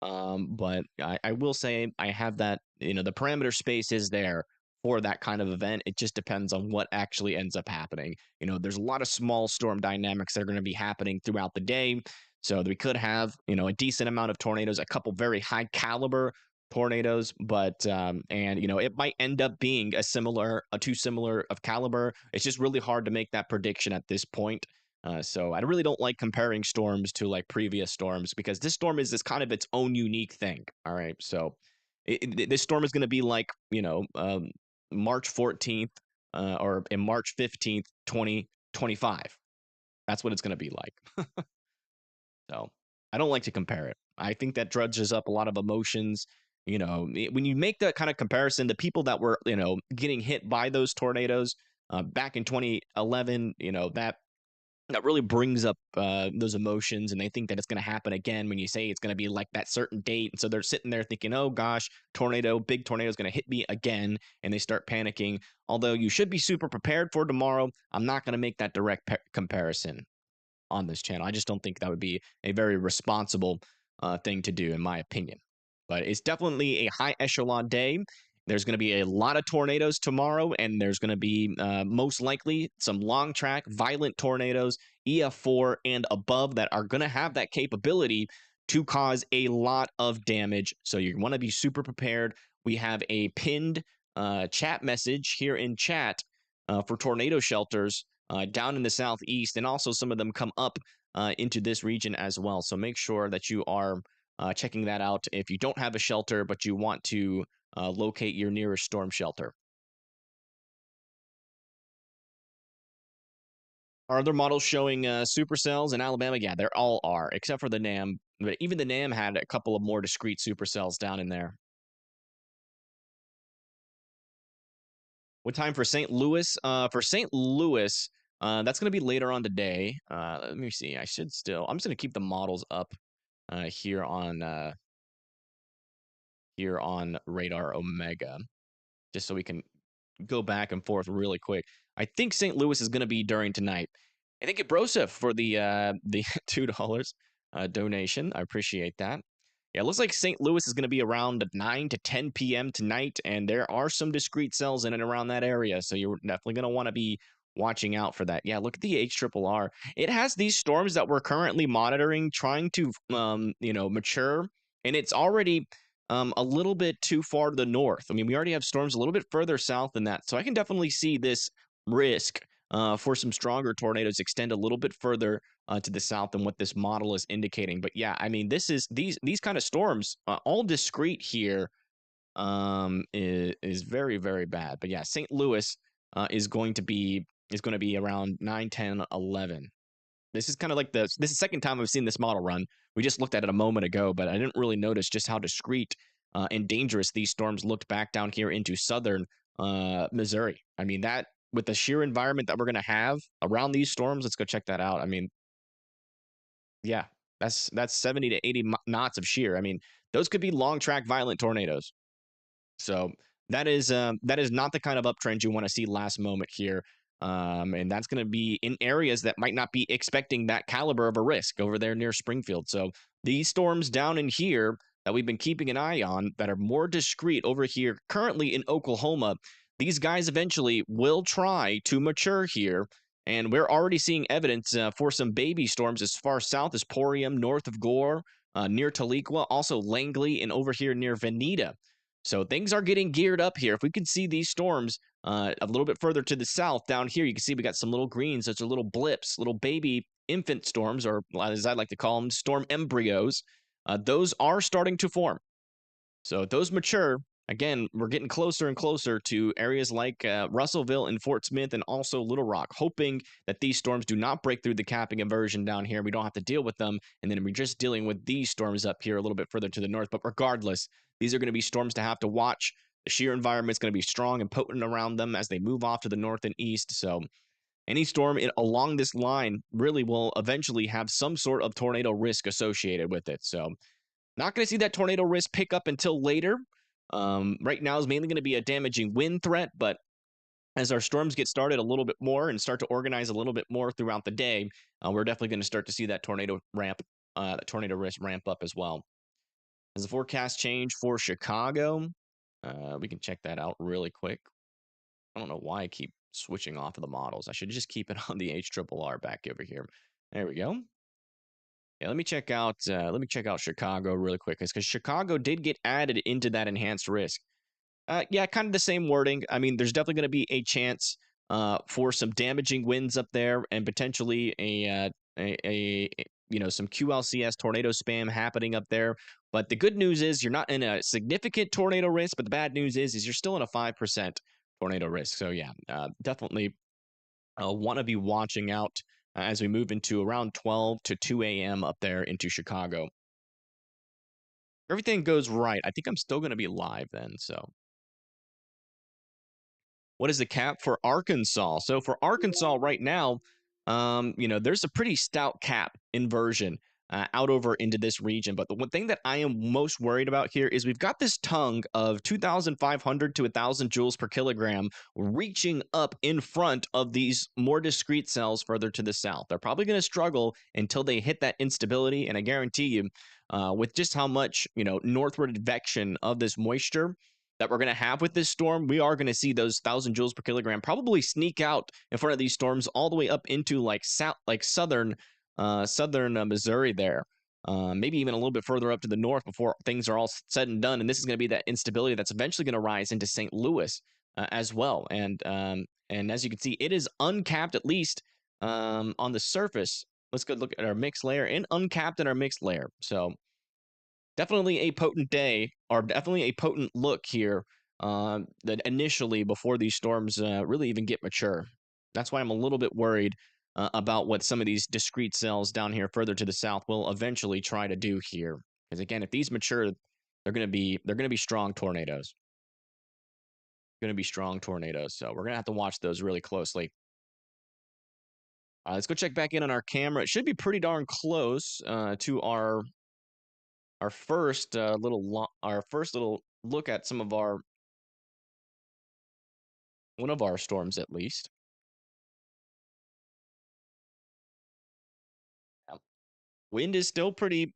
But I will say I have that, the parameter space is there for that kind of event. It just depends on what actually ends up happening. There's a lot of small storm dynamics that are going to be happening throughout the day. So we could have, a decent amount of tornadoes, a couple very high caliber tornadoes, but it might end up being a too similar of caliber. It's just really hard to make that prediction at this point. So I really don't like comparing storms to like previous storms because this storm is this kind of its own unique thing. All right, so this storm is going to be like March 14th or in March 15th, 2025. That's what it's going to be like. So I don't like to compare it. I think that drudges up a lot of emotions. When you make that kind of comparison, the people that were, getting hit by those tornadoes back in 2011, that really brings up those emotions, and they think that it's going to happen again when you say it's going to be like that certain date. And so they're sitting there thinking, oh gosh, big tornado is going to hit me again. And they start panicking. Although you should be super prepared for tomorrow, I'm not going to make that direct comparison on this channel. I just don't think that would be a very responsible thing to do, in my opinion. But it's definitely a high echelon day. There's going to be a lot of tornadoes tomorrow, and there's going to be most likely some long track, violent tornadoes, EF4 and above, that are going to have that capability to cause a lot of damage. So you want to be super prepared. We have a pinned chat message here in chat for tornado shelters down in the southeast, and also some of them come up into this region as well. So make sure that you are checking that out if you don't have a shelter, but you want to locate your nearest storm shelter. Are other models showing supercells in Alabama? Yeah, they all are, except for the NAM. But even the NAM had a couple of more discrete supercells down in there. What time for St. Louis? For St. Louis, that's going to be later on today. Let me see. I'm just going to keep the models up here on Radar Omega, just so we can go back and forth really quick. I think St. Louis is going to be during tonight. I think Broseph for the $2 donation. I appreciate that. Yeah, it looks like St. Louis is going to be around 9 to 10 p.m. tonight, and there are some discrete cells in and around that area, so you're definitely going to want to be watching out for that. Yeah, look at the HRRR. It has these storms that we're currently monitoring, trying to mature, and it's already a little bit too far to the north. I mean, we already have storms a little bit further south than that, so I can definitely see this risk for some stronger tornadoes extend a little bit further to the south than what this model is indicating. But yeah, I mean, these kind of storms, all discrete here, is very, very bad. But yeah, St. Louis is going to be around 9, 10, 11. This is kind of like this is the second time I've seen this model run. We just looked at it a moment ago, but I didn't really notice just how discrete and dangerous these storms looked back down here into southern Missouri. I mean, that with the sheer environment that we're going to have around these storms, let's go check that out. I mean, yeah, that's 70 to 80 knots of shear. I mean, those could be long track violent tornadoes. So that is not the kind of uptrend you want to see last moment here. And that's going to be in areas that might not be expecting that caliber of a risk over there near Springfield. So these storms down in here that we've been keeping an eye on that are more discreet over here currently in Oklahoma, these guys eventually will try to mature here. And we're already seeing evidence for some baby storms as far south as Porium, north of Gore, near Tahlequah, also Langley, and over here near Veneta. So things are getting geared up here. If we can see these storms a little bit further to the south down here, you can see we got some little greens. Those are little blips, little baby infant storms, or as I like to call them, storm embryos. Those are starting to form. So if those mature, again, we're getting closer and closer to areas like Russellville and Fort Smith and also Little Rock, hoping that these storms do not break through the capping inversion down here. We don't have to deal with them. And then we're just dealing with these storms up here a little bit further to the north. But regardless, these are going to be storms to have to watch. The shear environment is going to be strong and potent around them as they move off to the north and east. So any storm along this line really will eventually have some sort of tornado risk associated with it. So not going to see that tornado risk pick up until later. Right now is mainly going to be a damaging wind threat, but as our storms get started a little bit more and start to organize a little bit more throughout the day, we're definitely going to start to see that tornado risk ramp up as well. As the forecast change for Chicago, we can check that out really quick. I don't know why I keep switching off of the models. I should just keep it on the HRRR back over here. There we go. Yeah, let me check out Chicago really quick because Chicago did get added into that enhanced risk. Yeah, kind of the same wording. I mean, there's definitely going to be a chance for some damaging winds up there and potentially some QLCS tornado spam happening up there. But the good news is you're not in a significant tornado risk, but the bad news is you're still in a 5% tornado risk. So yeah, definitely want to be watching out as we move into around 12 to 2 a.m. up there into Chicago. If everything goes right, I think I'm still going to be live then. So what is the cap for Arkansas? So for Arkansas right now, there's a pretty stout cap inversion out over into this region. But the one thing that I am most worried about here is we've got this tongue of 2,500 to 1,000 joules per kilogram reaching up in front of these more discrete cells further to the south. They're probably going to struggle until they hit that instability. And I guarantee you, with just how much, northward advection of this moisture that we're going to have with this storm, we are going to see those 1,000 joules per kilogram probably sneak out in front of these storms all the way up into like southern Missouri there. Maybe even a little bit further up to the north before things are all said and done. And this is going to be that instability that's eventually going to rise into St. Louis as well. And as you can see, it is uncapped at least on the surface. Let's go look at our mixed layer and uncapped in our mixed layer. So definitely a potent day, or definitely a potent look here that initially before these storms really even get mature. That's why I'm a little bit worried about what some of these discrete cells down here further to the south will eventually try to do here. Because again, if these mature, they're going to be strong tornadoes. Going to be strong tornadoes. So we're going to have to watch those really closely. Let's go check back in on our camera. It should be pretty darn close to our first little look at some of one of our storms at least. Wind is still pretty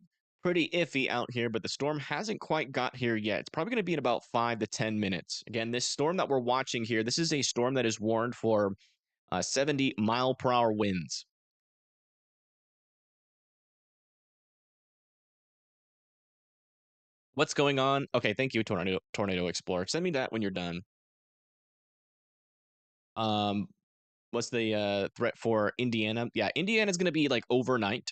iffy out here, but the storm hasn't quite got here yet. It's probably going to be in about 5 to 10 minutes. Again, this storm that we're watching here, this is a storm that is warned for 70-mile-per-hour winds. What's going on? Okay, thank you, Tornado Explorer. Send me that when you're done. What's the threat for Indiana? Yeah, Indiana's going to be like overnight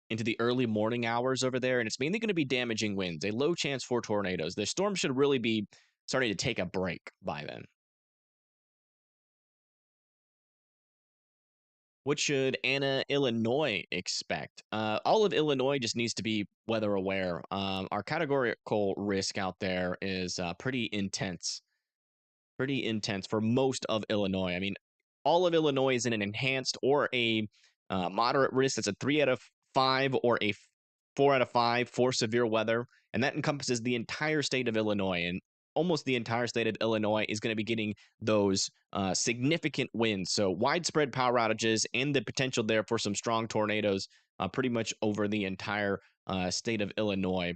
into the early morning hours over there, and it's mainly going to be damaging winds, a low chance for tornadoes. The storm should really be starting to take a break by then. What should Anna, Illinois expect? All of Illinois just needs to be weather aware. Our categorical risk out there is pretty intense for most of Illinois. I mean, all of Illinois is in an enhanced or a moderate risk. That's a 3 out of 5 or a 4 out of 5 for severe weather. And that encompasses the entire state of Illinois. And almost the entire state of Illinois is going to be getting those significant winds. So widespread power outages and the potential there for some strong tornadoes pretty much over the entire state of Illinois,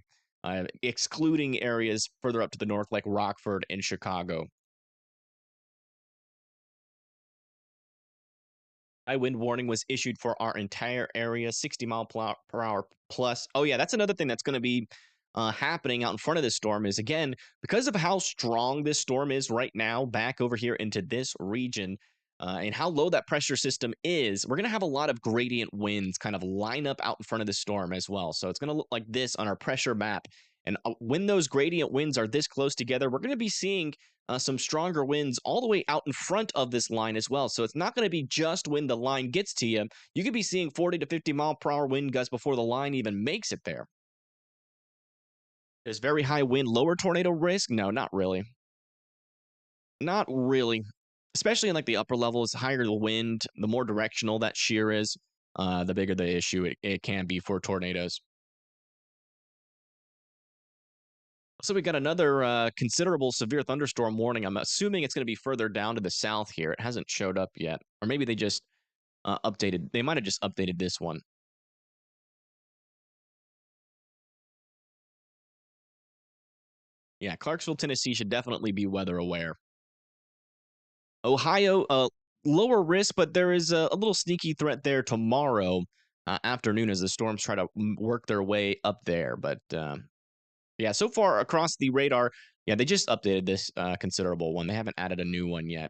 excluding areas further up to the north like Rockford and Chicago. High wind warning was issued for our entire area, 60-mile-per-hour plus. Oh yeah, that's another thing that's going to be happening out in front of this storm is, again, because of how strong this storm is right now back over here into this region and how low that pressure system is, we're going to have a lot of gradient winds kind of line up out in front of the storm as well. So it's going to look like this on our pressure map. And when those gradient winds are this close together, we're going to be seeing some stronger winds all the way out in front of this line as well. So it's not going to be just when the line gets to you. You could be seeing 40 to 50 mile per hour wind gusts before the line even makes it there. There's very high wind, lower tornado risk. No, not really. Not really. Especially in like the upper levels, higher the wind, the more directional that shear is, the bigger the issue it can be for tornadoes. So we got another considerable severe thunderstorm warning. I'm assuming it's going to be further down to the south here. It hasn't showed up yet, or maybe they just updated. They might have just updated this one. Yeah, Clarksville, Tennessee should definitely be weather aware. Ohio, lower risk, but there is a little sneaky threat there tomorrow afternoon as the storms try to work their way up there. But yeah, so far across the radar, yeah, they just updated this considerable one. They haven't added a new one yet.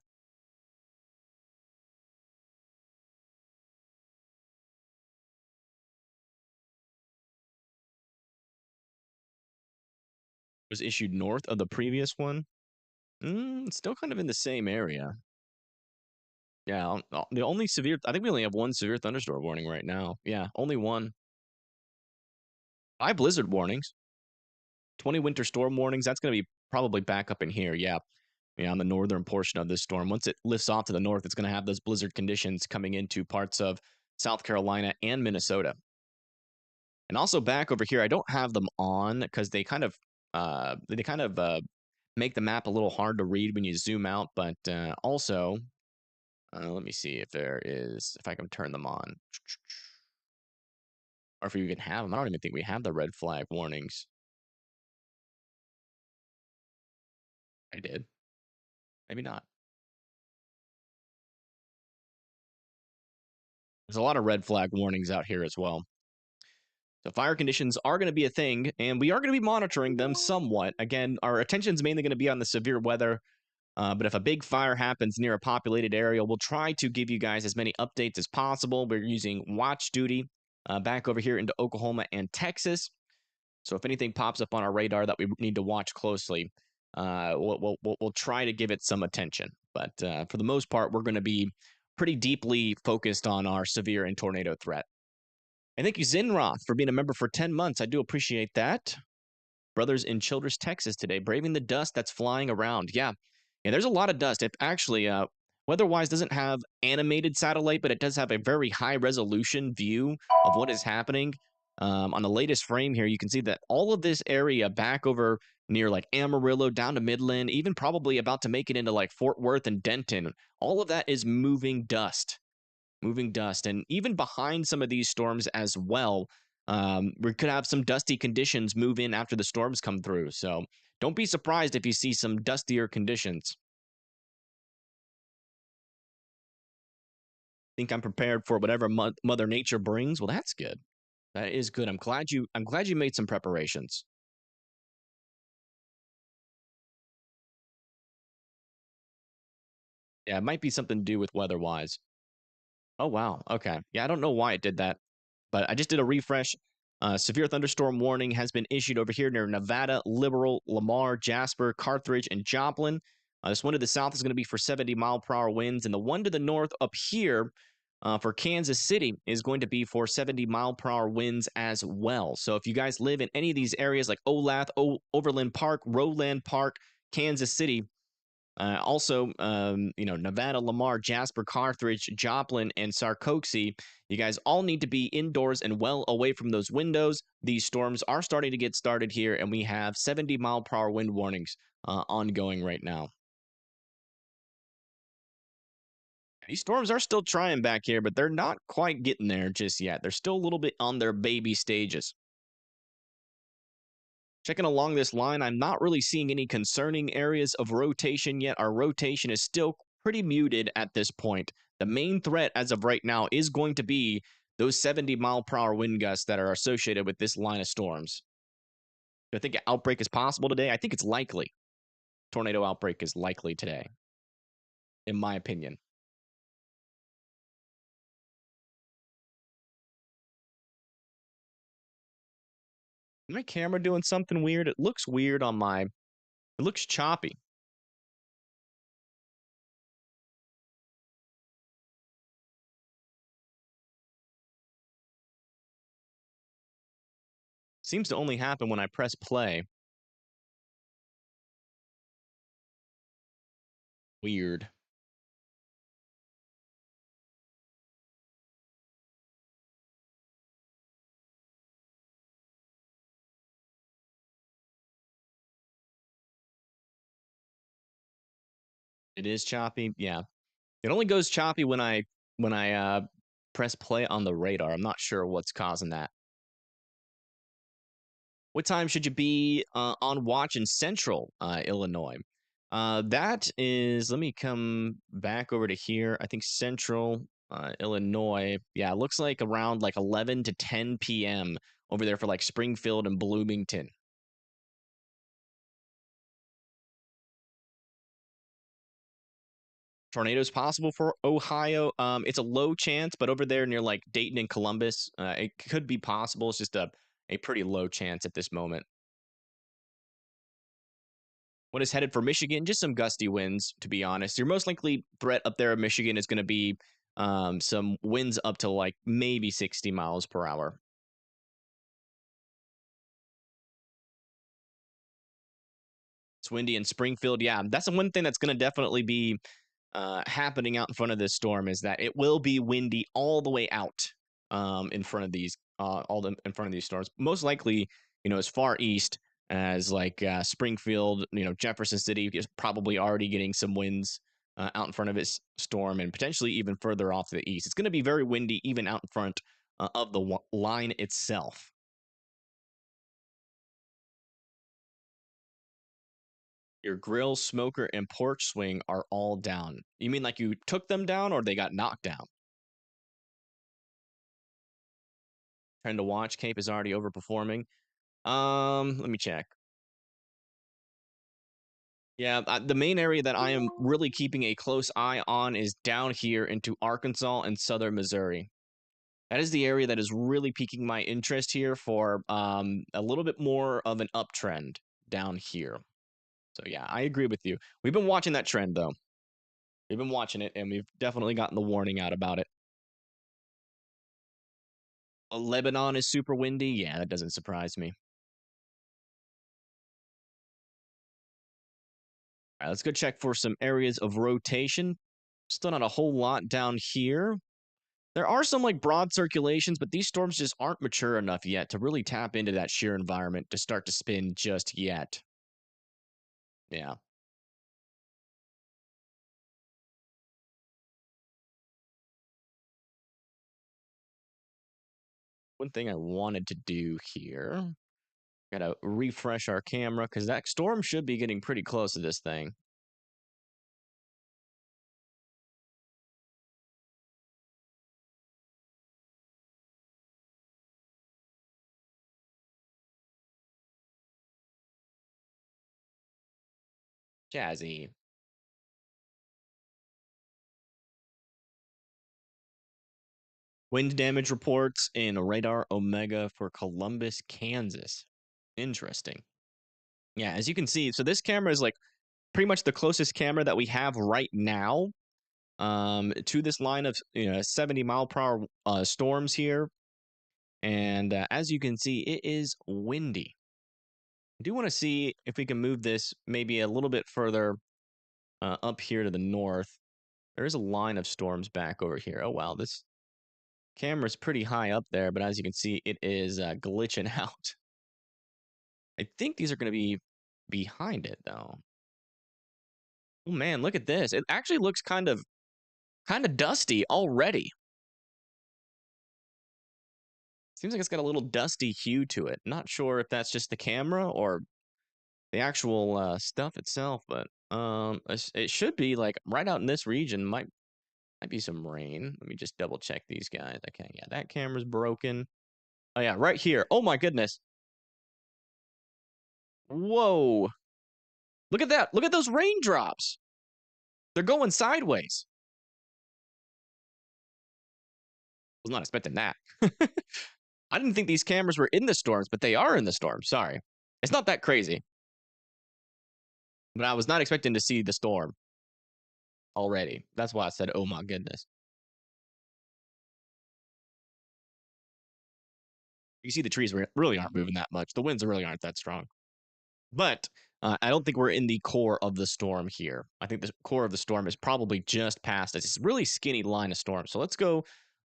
It was issued north of the previous one. Still kind of in the same area. Yeah, the only severe, I think we only have one severe thunderstorm warning right now. Yeah, only one. 5 blizzard warnings, 20 winter storm warnings. That's going to be probably back up in here. Yeah. Yeah, on the northern portion of this storm. Once it lifts off to the north, it's going to have those blizzard conditions coming into parts of South Carolina and Minnesota. And also back over here, I don't have them on because they kind of make the map a little hard to read when you zoom out. But also, let me see if I can turn them on, or if we even have them. I don't even think we have the red flag warnings. I did, maybe not. There's a lot of red flag warnings out here as well. So fire conditions are going to be a thing, and we are going to be monitoring them somewhat. Again, our attention is mainly going to be on the severe weather. But if a big fire happens near a populated area, we'll try to give you guys as many updates as possible. We're using watch duty back over here into Oklahoma and Texas. So if anything pops up on our radar that we need to watch closely, we'll try to give it some attention. But for the most part, we're going to be pretty deeply focused on our severe and tornado threat. And thank you, Zinroth, for being a member for 10 months. I do appreciate that. Brothers in Childress, Texas today, braving the dust that's flying around. Yeah. Yeah, there's a lot of dust. It actually, weather-wise, doesn't have animated satellite, but it does have a very high-resolution view of what is happening. On the latest frame here, you can see that all of this area back over near like Amarillo, down to Midland, even probably about to make it into like Fort Worth and Denton, all of that is moving dust. Moving dust. And even behind some of these storms as well, we could have some dusty conditions move in after the storms come through. So don't be surprised if you see some dustier conditions. Think I'm prepared for whatever Mother Nature brings? Well, that's good. That is good. I'm glad you made some preparations. Yeah, it might be something to do with weather-wise. Oh, wow. Okay. Yeah, I don't know why it did that, but I just did a refresh. Severe thunderstorm warning has been issued over here near Nevada, Liberal, Lamar, Jasper, Carthage, and Joplin. This one to the south is going to be for 70 mile per hour winds, and the one to the north up here for Kansas City is going to be for 70 mile per hour winds as well. So if you guys live in any of these areas like Olathe, Overland Park, Roland Park, Kansas City, also, Nevada, Lamar, Jasper, Carthage, Joplin, and Sarcoxie. You guys all need to be indoors and well away from those windows. These storms are starting to get started here, and we have 70 mile per hour wind warnings ongoing right now. These storms are still trying back here, but they're not quite getting there just yet. They're still a little bit on their baby stages. Checking along this line, I'm not really seeing any concerning areas of rotation yet. Our rotation is still pretty muted at this point. The main threat as of right now is going to be those 70 mile per hour wind gusts that are associated with this line of storms. Do I think an outbreak is possible today? I think it's likely. Tornado outbreak is likely today, in my opinion. My camera doing something weird? It looks weird on my. It looks choppy. Seems to only happen when I press play. Weird. It is choppy. Yeah. It only goes choppy when I press play on the radar. I'm not sure what's causing that. What time should you be on watch in Central Illinois? That is. Let me come back over to here. I think Central Illinois. Yeah, it looks like around like 11 to 10 p.m. over there for like Springfield and Bloomington. Tornadoes possible for Ohio. It's a low chance, but over there near like Dayton and Columbus, it could be possible. It's just a pretty low chance at this moment. What is headed for Michigan? Just some gusty winds, to be honest. Your most likely threat up there in Michigan is going to be some winds up to like maybe 60 miles per hour. It's windy in Springfield. Yeah, that's the one thing that's going to definitely be happening out in front of this storm is that it will be windy all the way out in front of these in front of these storms. Most likely, as far east as like Springfield, Jefferson City is probably already getting some winds out in front of its storm, and potentially even further off to the east. It's going to be very windy even out in front of the line itself. Your grill, smoker, and porch swing are all down. You mean like you took them down or they got knocked down? Trying to watch. Cape is already overperforming. Let me check. Yeah, the main area that I am really keeping a close eye on is down here into Arkansas and southern Missouri. That is the area that is really piquing my interest here for a little bit more of an uptrend down here. So yeah, I agree with you. We've been watching that trend though. We've been watching it, and we've definitely gotten the warning out about it. Lebanon is super windy. Yeah, that doesn't surprise me. All right, let's go check for some areas of rotation. Still not a whole lot down here. There are some like broad circulations, but these storms just aren't mature enough yet to really tap into that shear environment to start to spin just yet. Yeah. One thing I wanted to do here, gotta refresh our camera because that storm should be getting pretty close to this thing. Jazzy. Wind damage reports in radar Omega for Columbus, Kansas. Interesting. Yeah, as you can see, so this camera is like pretty much the closest camera that we have right now to this line of 70-mile-per-hour storms here. And as you can see, it is windy. I do want to see if we can move this maybe a little bit further up here to the north. There is a line of storms back over here. Oh, wow. This camera's pretty high up there, but as you can see, it is glitching out. I think these are going to be behind it, though. Oh, man, look at this. It actually looks kind of dusty already. Seems like it's got a little dusty hue to it. Not sure if that's just the camera or the actual stuff itself, but it should be like right out in this region. Might be some rain. Let me just double check these guys. Okay, yeah, that camera's broken. Oh yeah, right here. Oh my goodness. Whoa. Look at that. Look at those raindrops. They're going sideways. Was not expecting that. I didn't think these cameras were in the storms, but they are in the storm. Sorry. It's not that crazy. But I was not expecting to see the storm already. That's why I said, oh my goodness. You see the trees really aren't moving that much. The winds really aren't that strong. But I don't think we're in the core of the storm here. I think the core of the storm is probably just past us. It's a really skinny line of storm. So let's go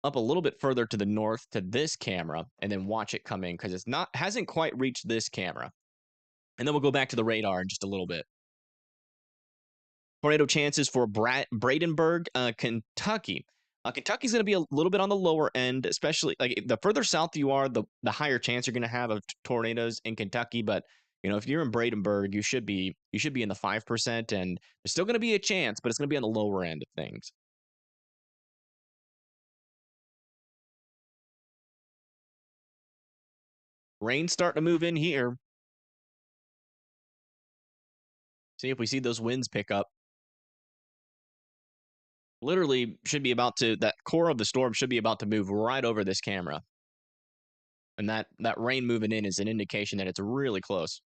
up a little bit further to the north to this camera and then watch it come in because it's not hasn't quite reached this camera. And then we'll go back to the radar in just a little bit. Tornado chances for Bradenburg, Kentucky. Kentucky's going to be a little bit on the lower end, especially like the further south you are, the higher chance you're going to have of tornadoes in Kentucky. But if you're in Bradenburg, you should be in the 5%, and there's still going to be a chance, but it's going to be on the lower end of things. Rain's starting to move in here. See if we see those winds pick up. Literally should be about to, that core of the storm should be about to move right over this camera. And that rain moving in is an indication that it's really close.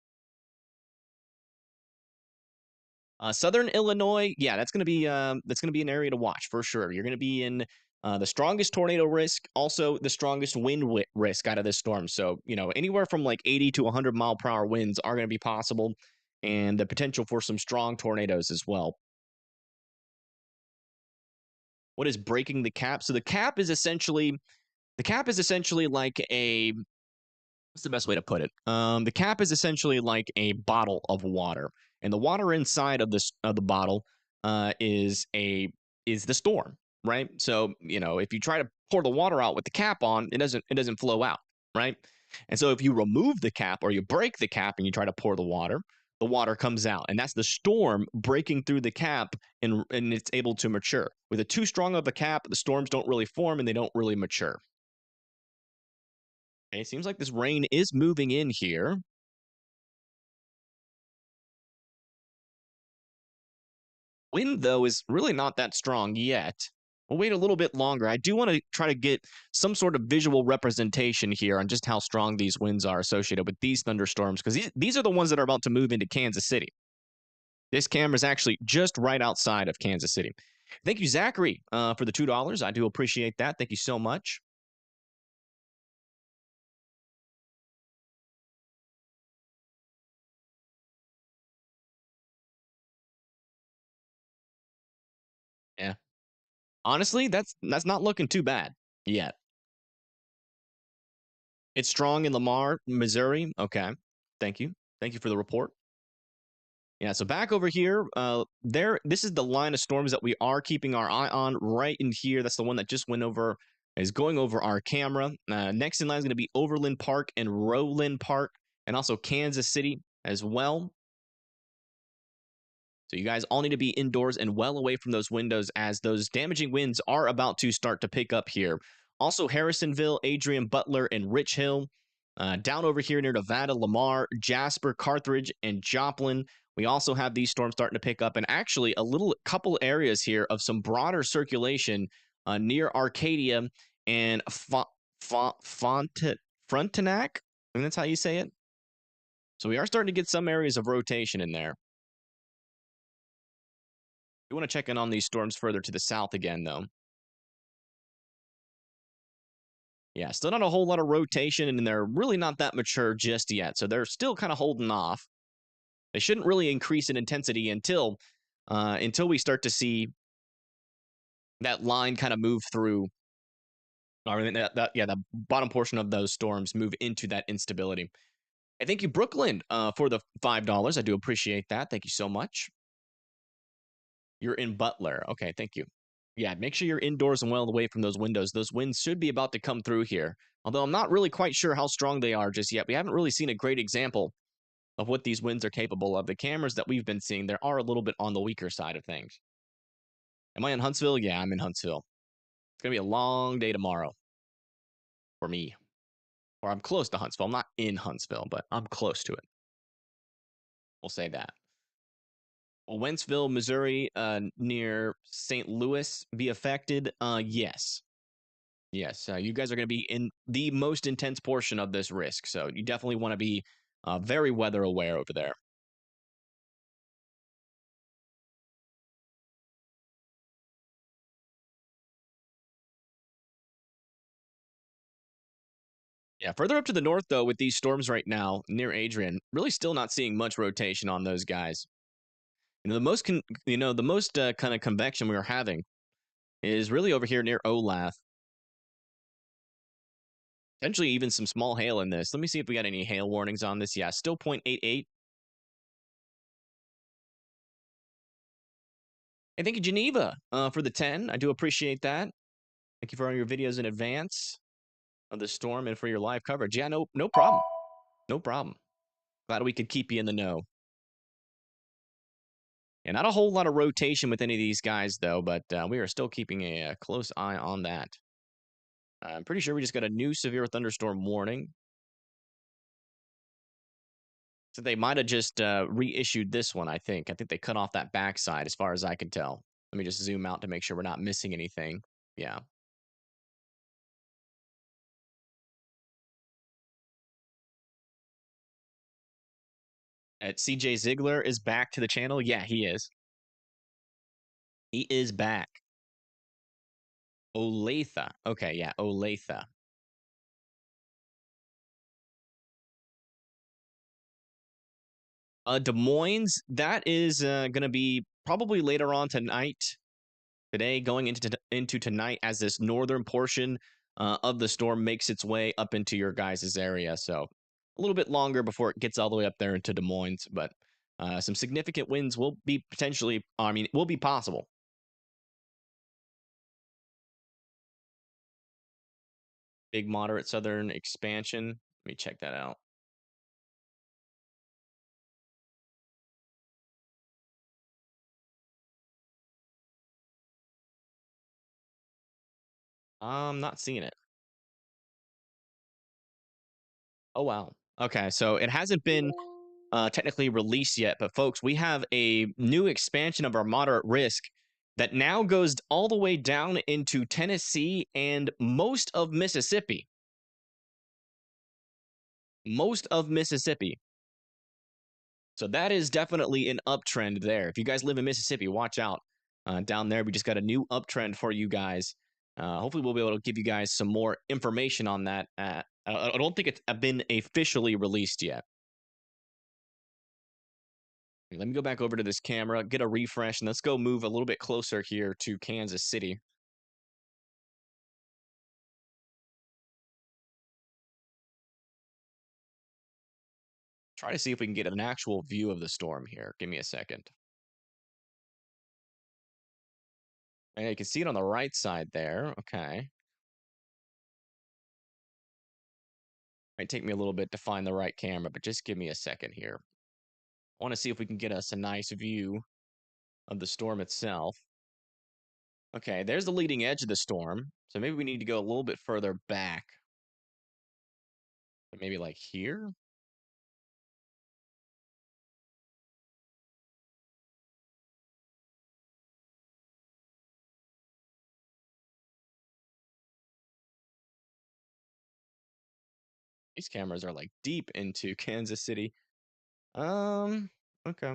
Southern Illinois, yeah, that's gonna be an area to watch for sure. You're gonna be in the strongest tornado risk, also the strongest wind risk out of this storm. So anywhere from like 80 to 100-mile-per-hour winds are gonna be possible, and the potential for some strong tornadoes as well. What is breaking the cap? So the cap is essentially like a, what's the best way to put it? The cap is essentially like a bottle of water, and the water inside of the bottle is the storm, right? So if you try to pour the water out with the cap on, it doesn't flow out, right? And so if you remove the cap or you break the cap and you try to pour the water comes out, and that's the storm breaking through the cap, and it's able to mature. With a too strong of a cap, the storms don't really form and they don't really mature. Okay, seems like this rain is moving in here. Wind, though, is really not that strong yet. We'll wait a little bit longer. I do want to try to get some sort of visual representation here on just how strong these winds are associated with these thunderstorms, because these are the ones that are about to move into Kansas City. This camera is actually just right outside of Kansas City. Thank you, Zachary, for the $2. I do appreciate that. Thank you so much. Yeah. Honestly, that's not looking too bad yet. It's strong in Lamar, Missouri. Okay. Thank you. Thank you for the report. Yeah, so back over here, this is the line of storms that we are keeping our eye on right in here. That's the one that just is going over our camera. Next in line is going to be Overland Park and Rowland Park, and also Kansas City as well. So you guys all need to be indoors and well away from those windows, as those damaging winds are about to start to pick up here. Also, Harrisonville, Adrian, Butler, and Rich Hill. Down over here near Nevada, Lamar, Jasper, Carthage, and Joplin. We also have these storms starting to pick up, and actually a couple areas here of some broader circulation near Arcadia and Frontenac. I think that's how you say it. So we are starting to get some areas of rotation in there. We want to check in on these storms further to the south again, though. Yeah, still not a whole lot of rotation, and they're really not that mature just yet. So they're still kind of holding off. They shouldn't really increase in intensity until we start to see that line kind of move through. Or the bottom portion of those storms move into that instability. I thank you, Brooklyn, for the $5. I do appreciate that. Thank you so much. You're in Butler. Okay, thank you. Yeah, make sure you're indoors and well away from those windows. Those winds should be about to come through here. Although I'm not really quite sure how strong they are just yet. We haven't really seen a great example of what these winds are capable of. The cameras that we've been seeing, there are a little bit on the weaker side of things. Am I in Huntsville? Yeah, I'm in Huntsville. It's going to be a long day tomorrow for me. Or I'm close to Huntsville. I'm not in Huntsville, but I'm close to it. We'll say that. Will Wentzville, Missouri, near St. Louis be affected? Yes. Yes, you guys are going to be in the most intense portion of this risk, so you definitely want to be very weather aware over there. Yeah, further up to the north, though, with these storms right now near Adrian, really still not seeing much rotation on those guys. The most kind of convection we are having is really over here near Olath. Potentially even some small hail in this. Let me see if we got any hail warnings on this. Yeah, still 0.88. Hey, thank you, Geneva, for the 10. I do appreciate that. Thank you for all your videos in advance of the storm and for your live coverage. Yeah, no problem. No problem. Glad we could keep you in the know. And not a whole lot of rotation with any of these guys, though, but we are still keeping a close eye on that. I'm pretty sure we just got a new severe thunderstorm warning. So they might have just reissued this one, I think. I think they cut off that backside as far as I can tell. Let me just zoom out to make sure we're not missing anything. Yeah. CJ Ziegler is back to the channel. Yeah, he is. He is back. Olathe. Okay, yeah, Olathe. Des Moines, that is going to be probably later on tonight. Today, going into tonight, as this northern portion of the storm makes its way up into your guys' area. So a little bit longer before it gets all the way up there into Des Moines, but some significant winds will be potentially, I mean, will be possible. Big moderate southern expansion. Let me check that out. I'm not seeing it. Oh, wow. Okay, so it hasn't been technically released yet, but folks, we have a new expansion of our moderate risk that now goes all the way down into Tennessee and most of Mississippi. Most of Mississippi. So that is definitely an uptrend there. If you guys live in Mississippi, watch out down there. We just got a new uptrend for you guys. Hopefully, we'll be able to give you guys some more information on that. I don't think it's been officially released yet. Let me go back over to this camera, get a refresh, and let's go move a little bit closer here to Kansas City. Try to see if we can get an actual view of the storm here. Give me a second. And you can see it on the right side there. Okay. Might take me a little bit to find the right camera, but just give me a second here. I want to see if we can get us a nice view of the storm itself. Okay, there's the leading edge of the storm. So maybe we need to go a little bit further back. Maybe like here? These cameras are like deep into Kansas City. Okay.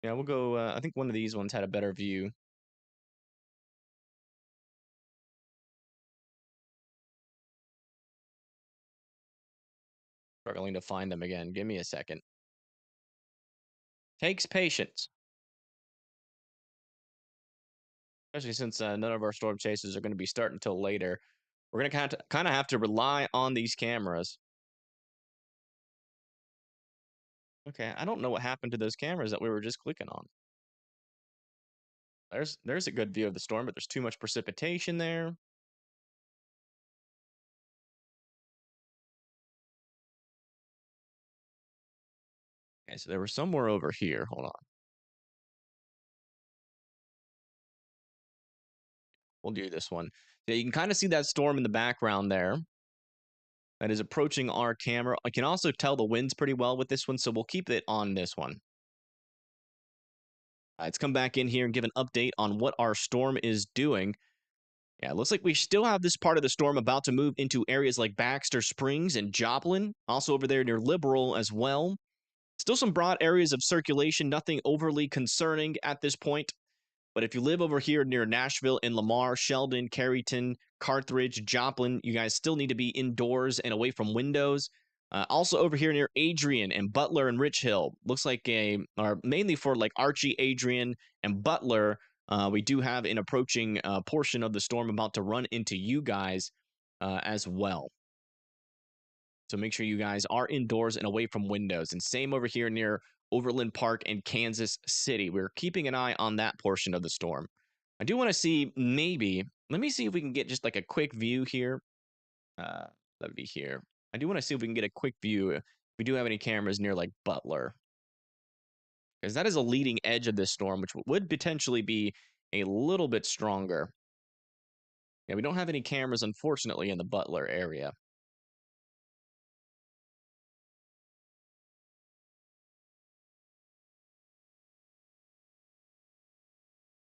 Yeah, we'll go. I think one of these ones had a better view. Struggling to find them again. Give me a second. Takes patience. Especially since none of our storm chases are going to be starting until later. We're going to kind of have to rely on these cameras. Okay, I don't know what happened to those cameras that we were just clicking on. There's a good view of the storm, but there's too much precipitation there. Okay, so they were somewhere over here. Hold on. We'll do this one. So you can kind of see that storm in the background there. That is approaching our camera. I can also tell the winds pretty well with this one, so we'll keep it on this one. Let's come back in here and give an update on what our storm is doing. Yeah, it looks like we still have this part of the storm about to move into areas like Baxter Springs and Joplin, also over there near Liberal as well. Still some broad areas of circulation, nothing overly concerning at this point. But if you live over here near Nashville and Lamar, Sheldon, Carrollton, Carthage, Joplin, you guys still need to be indoors and away from windows. Also over here near Adrian and Butler and Rich Hill, looks like or mainly for like Archie, Adrian, and Butler. We do have an approaching portion of the storm about to run into you guys as well. So make sure you guys are indoors and away from windows. And same over here near Overland Park and Kansas City. We're keeping an eye on that portion of the storm. I do want to see maybe, let me see if we can get just like a quick view here. That would be here. I do want to see if we can get a quick view if we do have any cameras near like Butler. Because that is a leading edge of this storm, which would potentially be a little bit stronger. Yeah, we don't have any cameras, unfortunately, in the Butler area.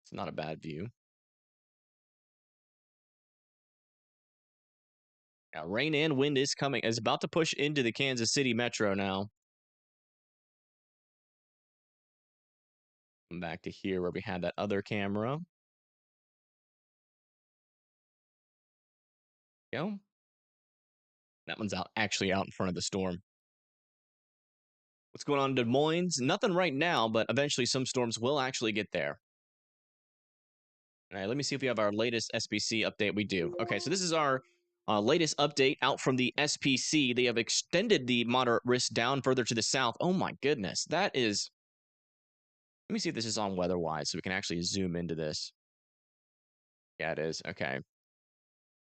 It's not a bad view. Yeah, rain and wind is coming. It's about to push into the Kansas City metro now. Come back to here where we had that other camera. Go. That one's actually out in front of the storm. What's going on in Des Moines? Nothing right now, but eventually some storms will actually get there. All right, let me see if we have our latest SPC update. We do. Okay, so this is our latest update out from the SPC. They have extended the moderate risk down further to the south. Oh my goodness, that is. Let me see if this is on weather-wise so we can actually zoom into this. Yeah, it is. Okay.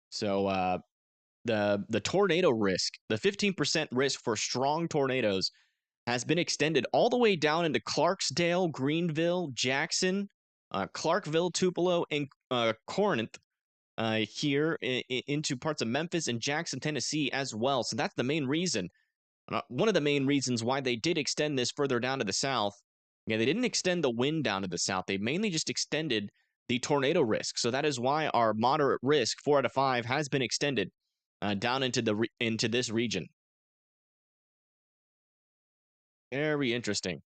So the tornado risk, the 15% risk for strong tornadoes has been extended all the way down into Clarksdale, Greenville, Jackson, Clarkville, Tupelo, and Corinth here into parts of Memphis and Jackson, Tennessee as well. So that's the main reason. One of the main reasons why they did extend this further down to the south. Yeah, they didn't extend the wind down to the south. They mainly just extended the tornado risk. So that is why our moderate risk 4 out of 5 has been extended down into this region. Very interesting.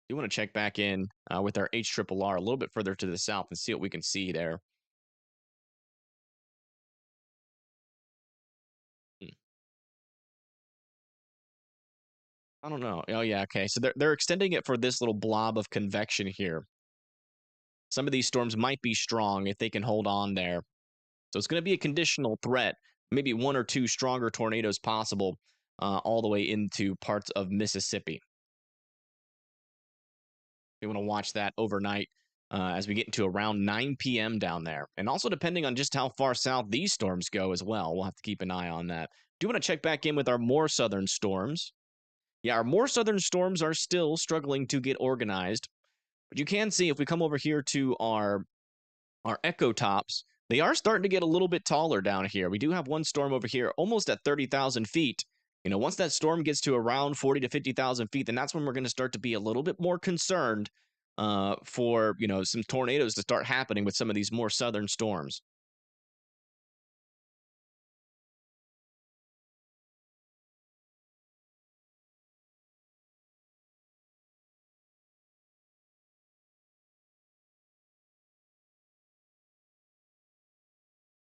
You want to check back in with our HRRR a little bit further to the south and see what we can see there. Hmm. I don't know. Oh yeah, okay. So they're extending it for this little blob of convection here. Some of these storms might be strong if they can hold on there. So it's going to be a conditional threat. Maybe 1 or 2 stronger tornadoes possible all the way into parts of Mississippi. We want to watch that overnight as we get into around 9 p.m. down there. And also depending on just how far south these storms go as well. We'll have to keep an eye on that. Do want to check back in with our more southern storms. Yeah, our more southern storms are still struggling to get organized. But you can see if we come over here to our echo tops, they are starting to get a little bit taller down here. We do have one storm over here almost at 30,000 feet. You know, once that storm gets to around 40 to 50,000 feet, then that's when we're going to start to be a little bit more concerned for, you know, some tornadoes to start happening with some of these more southern storms.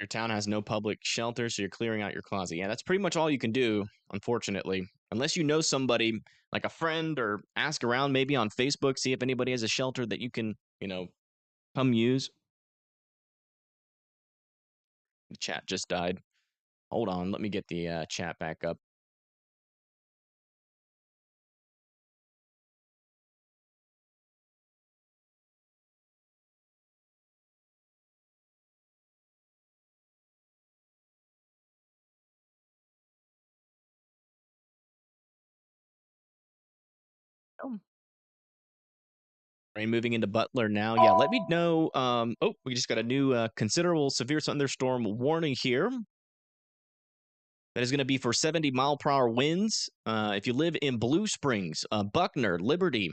Your town has no public shelter, so you're clearing out your closet. Yeah, that's pretty much all you can do, unfortunately. Unless you know somebody, like a friend, or ask around maybe on Facebook, see if anybody has a shelter that you can, you know, come use. The chat just died. Hold on, let me get the chat back up. Oh. Rain moving into Butler now. Yeah, let me know. Oh, we just got a new considerable severe thunderstorm warning here. That is going to be for 70-mile-per-hour winds. If you live in Blue Springs, Buckner, Liberty,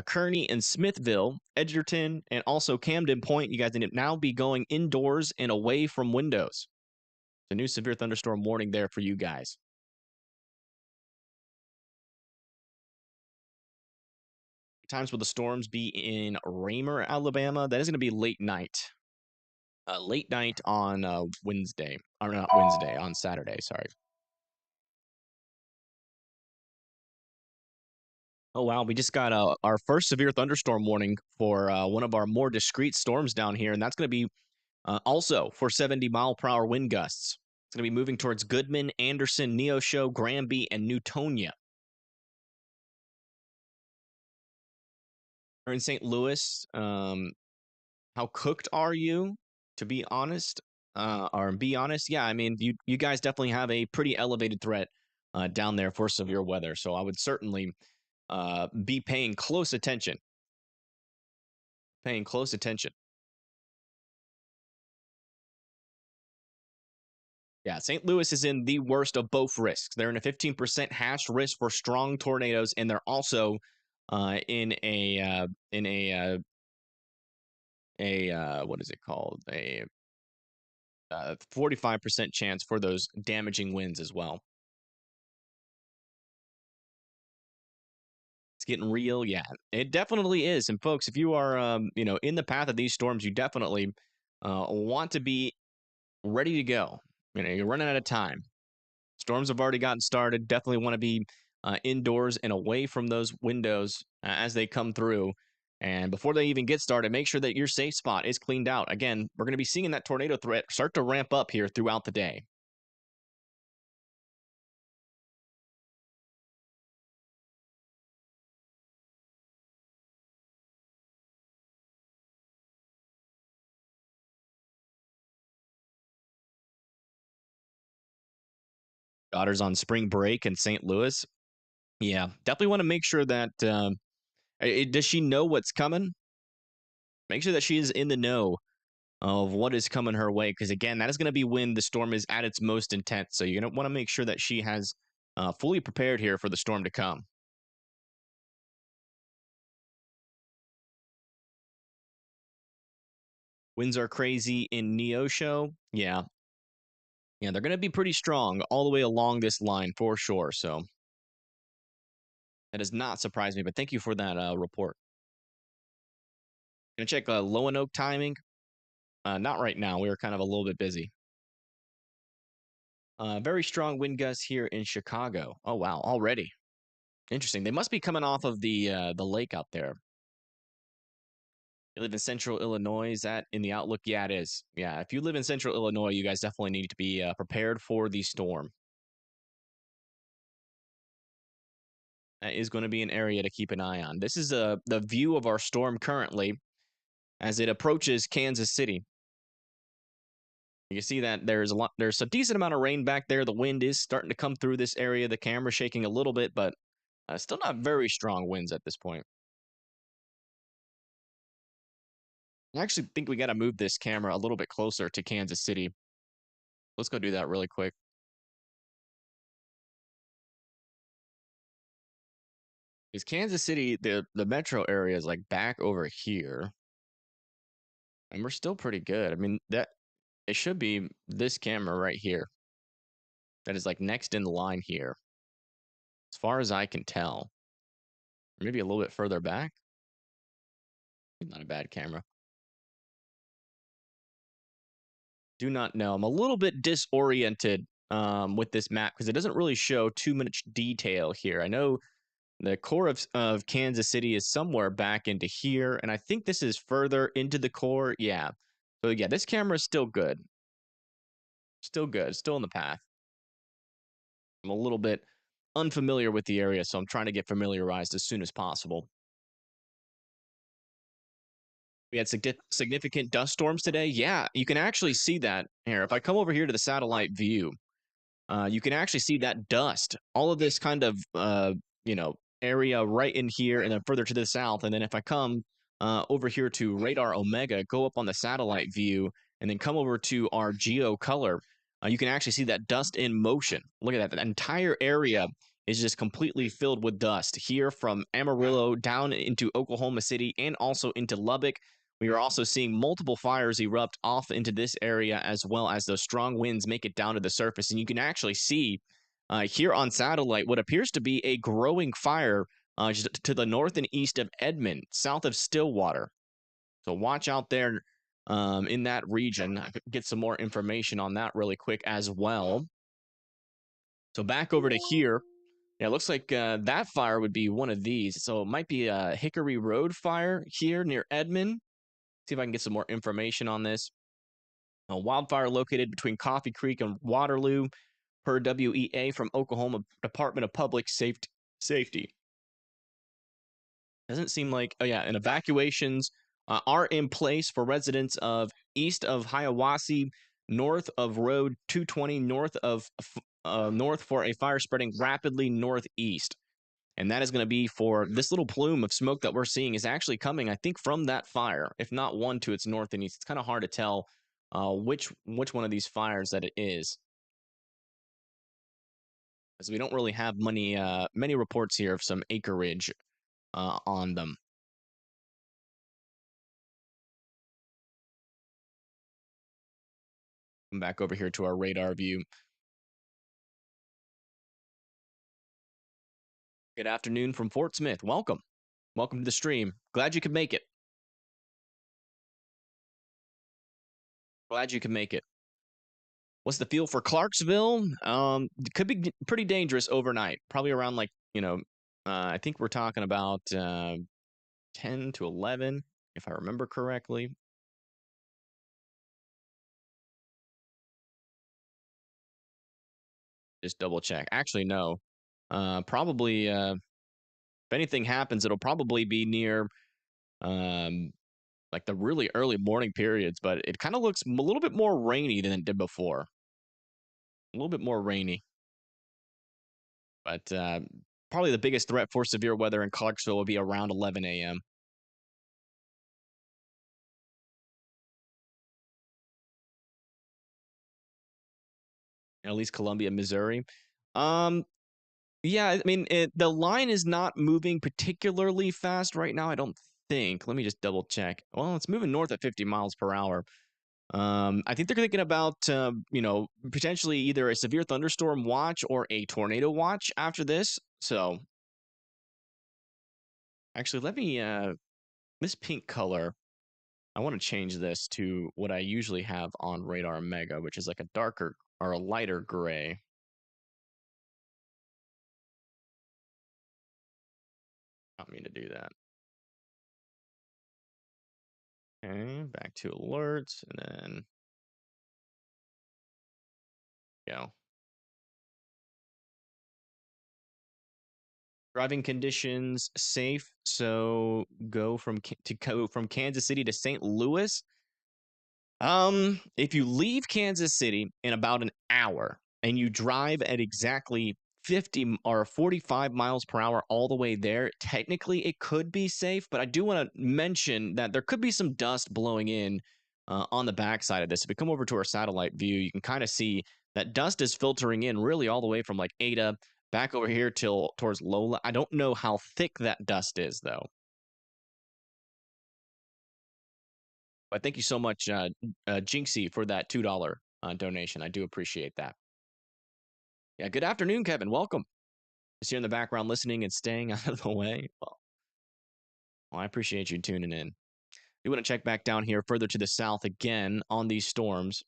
Kearney and Smithville, Edgerton, and also Camden Point. You guys need to now be going indoors and away from windows. The new severe thunderstorm warning there for you guys. Times will the storms be in Raymer, Alabama? That is going to be late night. Late night on Wednesday. Or not Wednesday, on Saturday, sorry. Oh, wow. We just got our first severe thunderstorm warning for one of our more discrete storms down here. And that's going to be also for 70-mile-per-hour wind gusts. It's going to be moving towards Goodman, Anderson, Neosho, Granby, and Newtonia. We're in St. Louis. How cooked are you? To be honest, yeah. I mean, you guys definitely have a pretty elevated threat down there for severe weather. So I would certainly be paying close attention. Paying close attention. Yeah, St. Louis is in the worst of both risks. They're in a 15% hash risk for strong tornadoes, and they're also in a what is it called? A 45% chance for those damaging winds as well. It's getting real. Yeah, it definitely is. And folks, if you are, in the path of these storms, you definitely want to be ready to go. You're running out of time. Storms have already gotten started. Definitely want to be indoors and away from those windows as they come through. And before they even get started, make sure that your safe spot is cleaned out. Again, we're going to be seeing that tornado threat start to ramp up here throughout the day. Daughter's on spring break in St. Louis. Yeah, definitely want to make sure that does she know what's coming? Make sure that she is in the know of what is coming her way, because again, that is going to be when the storm is at its most intense. So you're going to want to make sure that she has fully prepared here for the storm to come. Winds are crazy in Neosho. Yeah, they're going to be pretty strong all the way along this line for sure. So that does not surprise me. But thank you for that report. Gonna check Loanoke timing. Not right now. We were kind of a little bit busy. Very strong wind gusts here in Chicago. Oh wow, already. Interesting. They must be coming off of the lake out there. You live in Central Illinois. Is that in the outlook? Yeah, it is. Yeah, if you live in Central Illinois, you guys definitely need to be prepared for the storm. That is going to be an area to keep an eye on. This is the view of our storm currently as it approaches Kansas City. You can see that there's a decent amount of rain back there. The wind is starting to come through this area. The camera's shaking a little bit, but still not very strong winds at this point. I actually think we got to move this camera a little bit closer to Kansas City. Let's go do that really quick. Because Kansas City, the metro area is like back over here. And we're still pretty good. I mean, it should be this camera right here. That is like next in the line here. As far as I can tell. Maybe a little bit further back. Not a bad camera. Do not know. I'm a little bit disoriented with this map because it doesn't really show too much detail here. I know the core of Kansas City is somewhere back into here, and I think this is further into the core. Yeah. So yeah, this camera is still good. Still good. Still in the path. I'm a little bit unfamiliar with the area, so I'm trying to get familiarized as soon as possible. We had significant dust storms today. Yeah, you can actually see that here. If I come over here to the satellite view, you can actually see that dust. All of this kind of area right in here, and then further to the south. And then if I come over here to Radar Omega, go up on the satellite view, and then come over to our geo color, you can actually see that dust in motion. Look at that. That entire area is just completely filled with dust here from Amarillo down into Oklahoma City and also into Lubbock. We are also seeing multiple fires erupt off into this area, as well as those strong winds make it down to the surface. And you can actually see here on satellite what appears to be a growing fire just to the north and east of Edmond, south of Stillwater. So watch out there in that region. I could get some more information on that really quick as well. So back over to here. Yeah, it looks like that fire would be one of these. So it might be a Hickory Road fire here near Edmond. See if I can get some more information on this. A wildfire located between Coffee Creek and Waterloo, per WEA from Oklahoma Department of Public Safety. Doesn't seem like, oh yeah, and evacuations are in place for residents of east of Hiawassee, north of Road 220, north for a fire spreading rapidly northeast. And that is going to be for this little plume of smoke that we're seeing is actually coming, I think, from that fire, if not one to its north and east. It's kind of hard to tell which one of these fires that it is, because we don't really have many reports here of some acreage on them. Come back over here to our radar view. Good afternoon from Fort Smith. Welcome. Welcome to the stream. Glad you could make it. Glad you could make it. What's the feel for Clarksville? It could be pretty dangerous overnight. Probably around like, I think we're talking about 10 to 11, if I remember correctly. Just double check. Actually, no. Probably, if anything happens, it'll probably be near like the really early morning periods, but it kind of looks a little bit more rainy than it did before. A little bit more rainy. But probably the biggest threat for severe weather in Clarksville will be around 11 a.m. At least Columbia, Missouri. Yeah, I mean, the line is not moving particularly fast right now, I don't think. Let me just double check. Well, it's moving north at 50 miles per hour. I think they're thinking about, potentially either a severe thunderstorm watch or a tornado watch after this. So, actually, let me, this pink color, I want to change this to what I usually have on Radar Mega, which is like a darker or a lighter gray. I don't mean to do that. Okay, back to alerts, and then go. Driving conditions safe, so go from Kansas City to St. Louis. If you leave Kansas City in about an hour and you drive at exactly 50 or 45 miles per hour all the way there, technically it could be safe, but I do want to mention that there could be some dust blowing in on the backside of this. If we come over to our satellite view, you can kind of see that dust is filtering in really all the way from like Ada back over here towards Lola. I don't know how thick that dust is though. But thank you so much, Jinxie, for that $2 donation. I do appreciate that. Yeah, good afternoon, Kevin. Welcome. Just here in the background listening and staying out of the way. Well, I appreciate you tuning in. We want to check back down here further to the south again on these storms.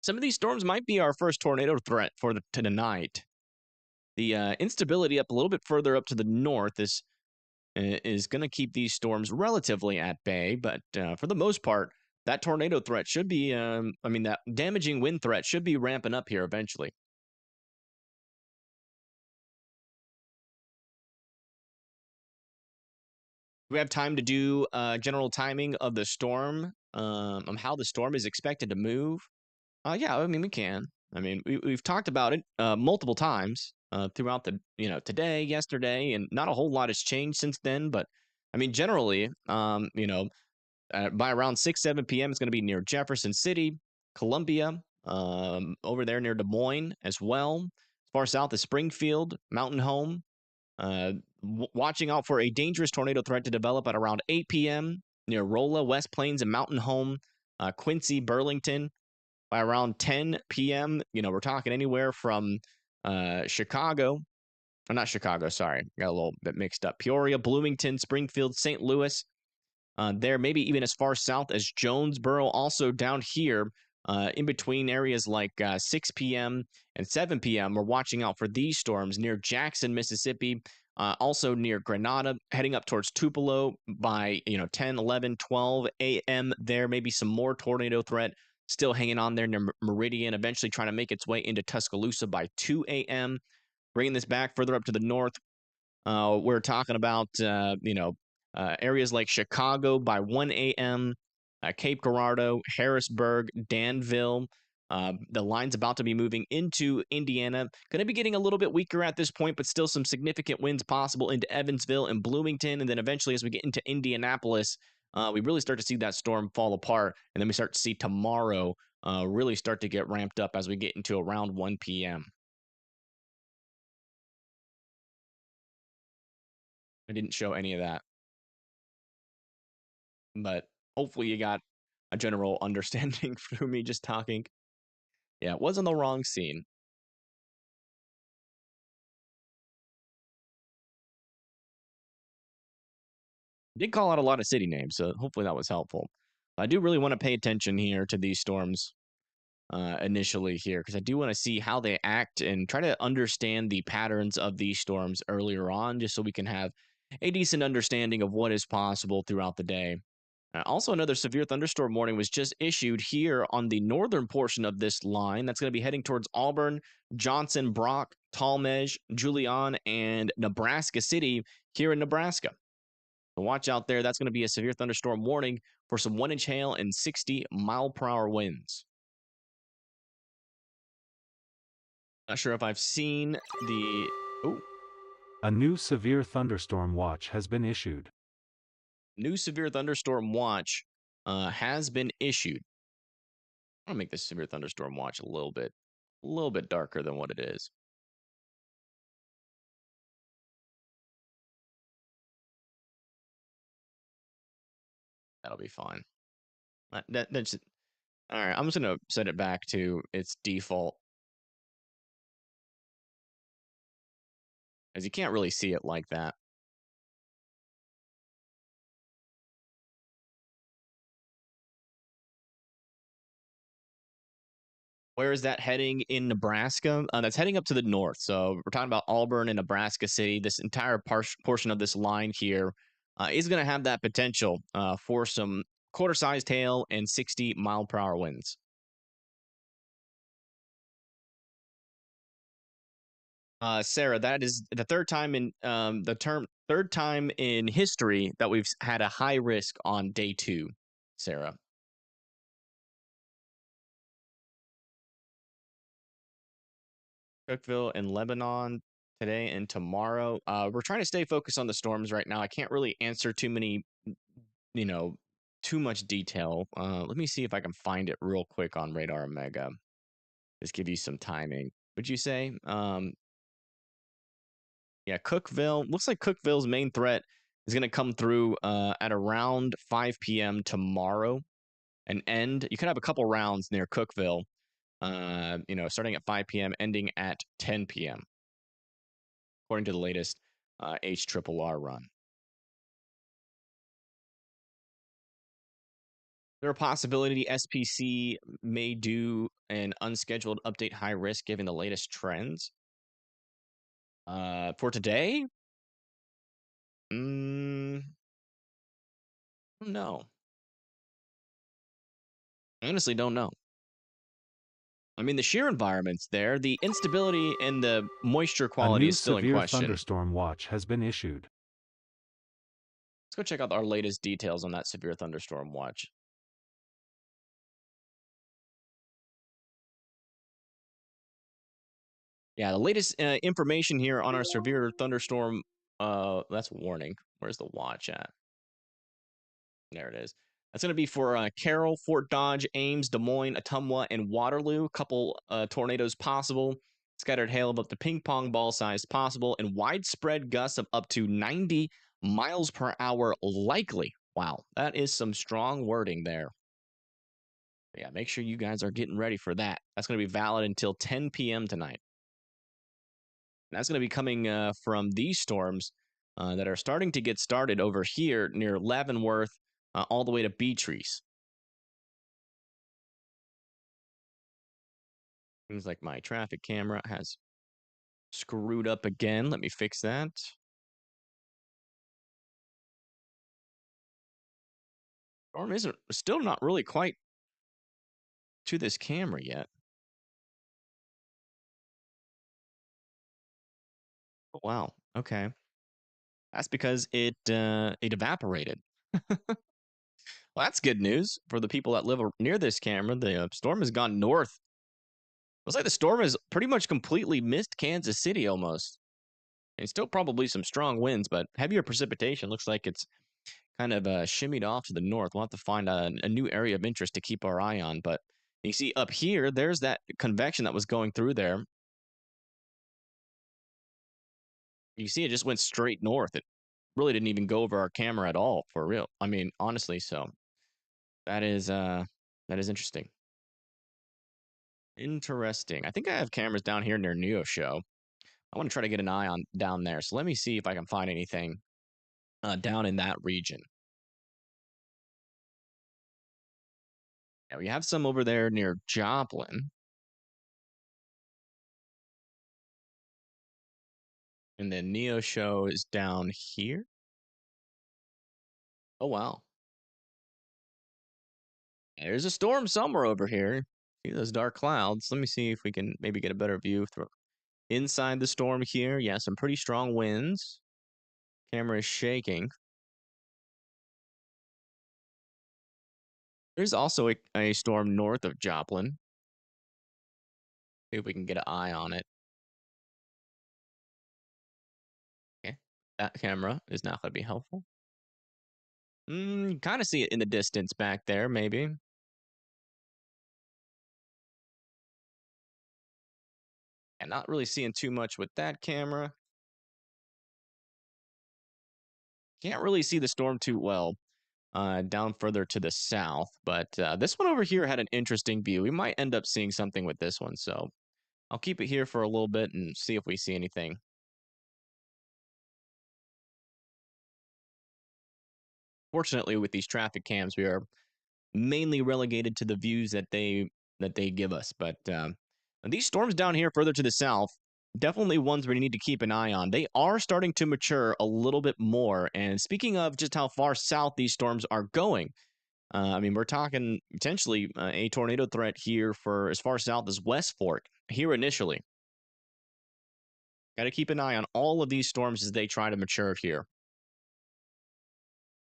Some of these storms might be our first tornado threat for tonight. The instability up a little bit further up to the north is going to keep these storms relatively at bay, but for the most part, that tornado threat should be, that damaging wind threat should be ramping up here eventually. We have time to do general timing of the storm, how the storm is expected to move. Yeah, I mean, we can. I mean, we've talked about it multiple times throughout the, today, yesterday, and not a whole lot has changed since then. But I mean, generally, by around 6, 7 p.m., it's going to be near Jefferson City, Columbia, over there near Des Moines as well. As Far south is Springfield, Mountain Home. Watching out for a dangerous tornado threat to develop at around 8 p.m. near Rolla, West Plains, and Mountain Home, Quincy, Burlington. By around 10 p.m., we're talking anywhere from Chicago, or not Chicago, sorry, got a little bit mixed up. Peoria, Bloomington, Springfield, St. Louis, there, maybe even as far south as Jonesboro, also down here in between areas like 6 p.m. and 7 p.m. We're watching out for these storms near Jackson, Mississippi, also near Grenada, heading up towards Tupelo by 10, 11, 12 a.m. There, maybe some more tornado threat still hanging on there near Meridian, eventually trying to make its way into Tuscaloosa by 2 a.m. Bringing this back further up to the north, we're talking about, areas like Chicago by 1 a.m., Cape Girardeau, Harrisburg, Danville. The line's about to be moving into Indiana. Going to be getting a little bit weaker at this point, but still some significant winds possible into Evansville and Bloomington. And then eventually, as we get into Indianapolis, we really start to see that storm fall apart. And then we start to see tomorrow really start to get ramped up as we get into around 1 p.m. I didn't show any of that, but hopefully you got a general understanding through me just talking. Yeah, it was on the wrong scene. Did call out a lot of city names, so hopefully that was helpful. I do really want to pay attention here to these storms initially here, because I do want to see how they act and try to understand the patterns of these storms earlier on, just so we can have a decent understanding of what is possible throughout the day. Also, another severe thunderstorm warning was just issued here on the northern portion of this line. That's going to be heading towards Auburn, Johnson, Brock, Tallmadge, Julian, and Nebraska City here in Nebraska. So watch out there. That's going to be a severe thunderstorm warning for some 1-inch hail and 60-mile-per-hour winds. Not sure if I've seen the... Oh. A new severe thunderstorm watch has been issued. New severe thunderstorm watch has been issued. I'm going to make this severe thunderstorm watch a little bit darker than what it is. That'll be fine. That's all right. I'm just gonna set it back to its default, as you can't really see it like that. Where is that heading in Nebraska? That's heading up to the north. So we're talking about Auburn and Nebraska City. This entire portion of this line here is going to have that potential for some quarter-sized hail and 60-mile-per-hour winds. Sarah, that is the third time in history that we've had a high risk on day 2, Sarah. Cookeville and Lebanon today and tomorrow. We're trying to stay focused on the storms right now. I can't really answer too much detail. Let me see if I can find it real quick on Radar Omega. Just give you some timing. Would you say? Yeah, Cookeville. Looks like Cookeville's main threat is going to come through at around 5 p.m. tomorrow and end. You could have a couple rounds near Cookeville, starting at 5 p.m., ending at 10 p.m., according to the latest HRRR run. There a possibility SPC may do an unscheduled update high risk given the latest trends? For today? No. I honestly don't know. I mean, the shear environment's there. The instability and the moisture quality is still in question. A new severe thunderstorm watch has been issued. Let's go check out our latest details on that severe thunderstorm watch. Yeah, the latest information here on our severe thunderstorm, that's warning. Where's the watch at? There it is. That's going to be for Carroll, Fort Dodge, Ames, Des Moines, Ottumwa, and Waterloo. A couple tornadoes possible Scattered hail of up to ping pong ball size possible, and widespread gusts of up to 90 miles per hour likely. Wow, that is some strong wording there. Yeah, make sure you guys are getting ready for that. That's going to be valid until 10 p.m. tonight. And that's going to be coming from these storms that are starting to get started over here near Leavenworth, all the way to Beatrice. Seems like my traffic camera has screwed up again. Let me fix that. Storm isn't still not really quite to this camera yet. Oh, wow. Okay. That's because it evaporated. Well, that's good news for the people that live near this camera. The storm has gone north. Looks like the storm has pretty much completely missed Kansas City almost. And still probably some strong winds, but heavier precipitation. Looks like it's kind of shimmied off to the north. We'll have to find a new area of interest to keep our eye on. But you see up here, there's that convection that was going through there. You see it just went straight north. It really didn't even go over our camera at all, for real. I mean, honestly, so that is interesting. Interesting. I think I have cameras down here near Neo Show. I want to try to get an eye on down there. So let me see if I can find anything down in that region. Yeah, we have some over there near Joplin. And then Neo Show is down here. Oh, wow. There's a storm somewhere over here. See those dark clouds. Let me see if we can maybe get a better view through inside the storm here. Yeah, some pretty strong winds. Camera is shaking. There's also a storm north of Joplin. See if we can get an eye on it. Okay. That camera is not going to be helpful. Kind of see it in the distance back there, maybe. And not really seeing too much with that camera. Can't really see the storm too well down further to the south. But this one over here had an interesting view. We might end up seeing something with this one. So I'll keep it here for a little bit and see if we see anything. Fortunately, with these traffic cams, we are mainly relegated to the views that they give us. But these storms down here further to the south, definitely ones we need to keep an eye on. They are starting to mature a little bit more. And speaking of just how far south these storms are going, I mean, we're talking potentially a tornado threat here for as far south as West Fork here initially. Got to keep an eye on all of these storms as they try to mature here.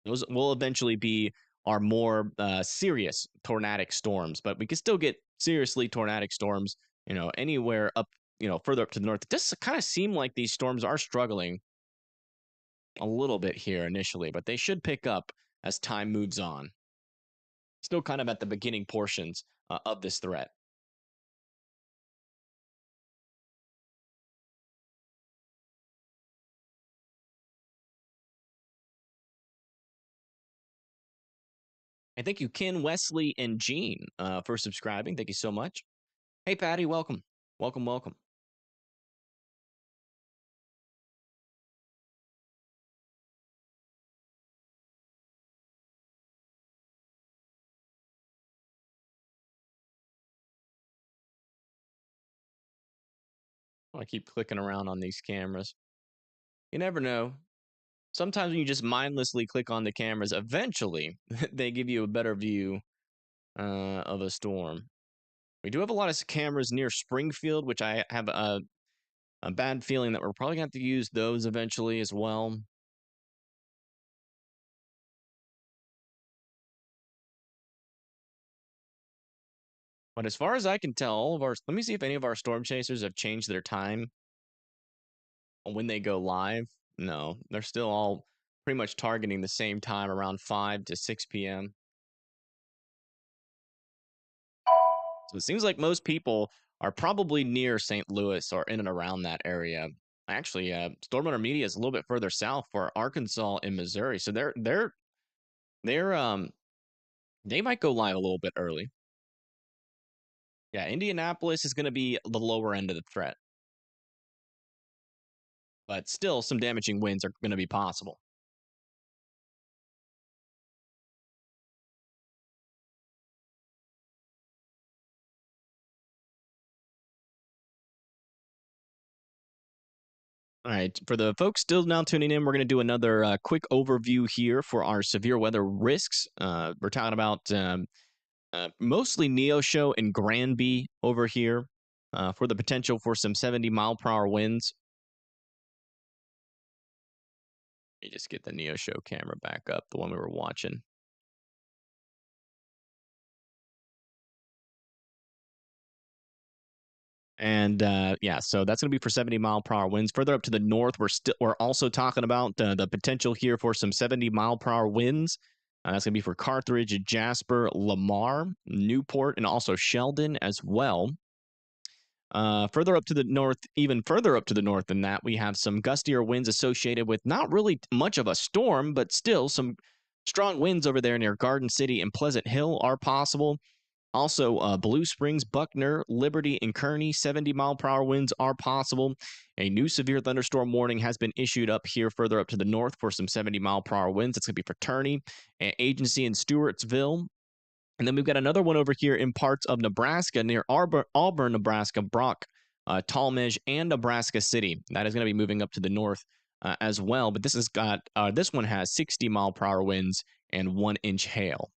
Those will eventually be our more serious tornadic storms, but we can still get seriously tornadic storms, anywhere up, further up to the north. It does kind of seem like these storms are struggling a little bit here initially, but they should pick up as time moves on. Still kind of at the beginning portions of this threat. And thank you, Ken, Wesley, and Gene, for subscribing. Thank you so much. Hey, Patty, welcome. Welcome, welcome. I keep clicking around on these cameras. You never know. Sometimes when you just mindlessly click on the cameras, eventually they give you a better view of a storm. We do have a lot of cameras near Springfield, which I have a bad feeling that we're probably going to have to use those eventually as well. But as far as I can tell, let me see if any of our storm chasers have changed their time when they go live. No, they're still all pretty much targeting the same time, around 5 to 6 p.m. So it seems like most people are probably near St. Louis or in and around that area. Actually, storm runner media is a little bit further south for Arkansas and Missouri, so they're they might go live a little bit early. Yeah, Indianapolis is going to be the lower end of the threat, but still, some damaging winds are going to be possible. All right, for the folks still now tuning in, we're going to do another quick overview here for our severe weather risks. We're talking about mostly Neosho and Granby over here for the potential for some 70-mile-per-hour winds. Let me just get the Neosho camera back up, the one we were watching. And yeah, so that's going to be for 70-mile-per-hour winds. Further up to the north, we're also talking about the potential here for some 70-mile-per-hour winds. That's going to be for Carthage, Jasper, Lamar, Newport, and also Sheldon as well. Further up to the north, even further up to the north than that, we have some gustier winds associated with not really much of a storm, but still some strong winds over there near Garden City and Pleasant Hill are possible. Also, Blue Springs, Buckner, Liberty, and Kearney, 70-mile-per-hour winds are possible. A new severe thunderstorm warning has been issued up here further up to the north for some 70-mile-per-hour winds. It's going to be for Turney, Agency, and Stewartsville. And then we've got another one over here in parts of Nebraska near Auburn, Nebraska, Brock, Tallmadge, and Nebraska City. That is going to be moving up to the north as well. But this one has 60-mile-per-hour winds and 1-inch hail.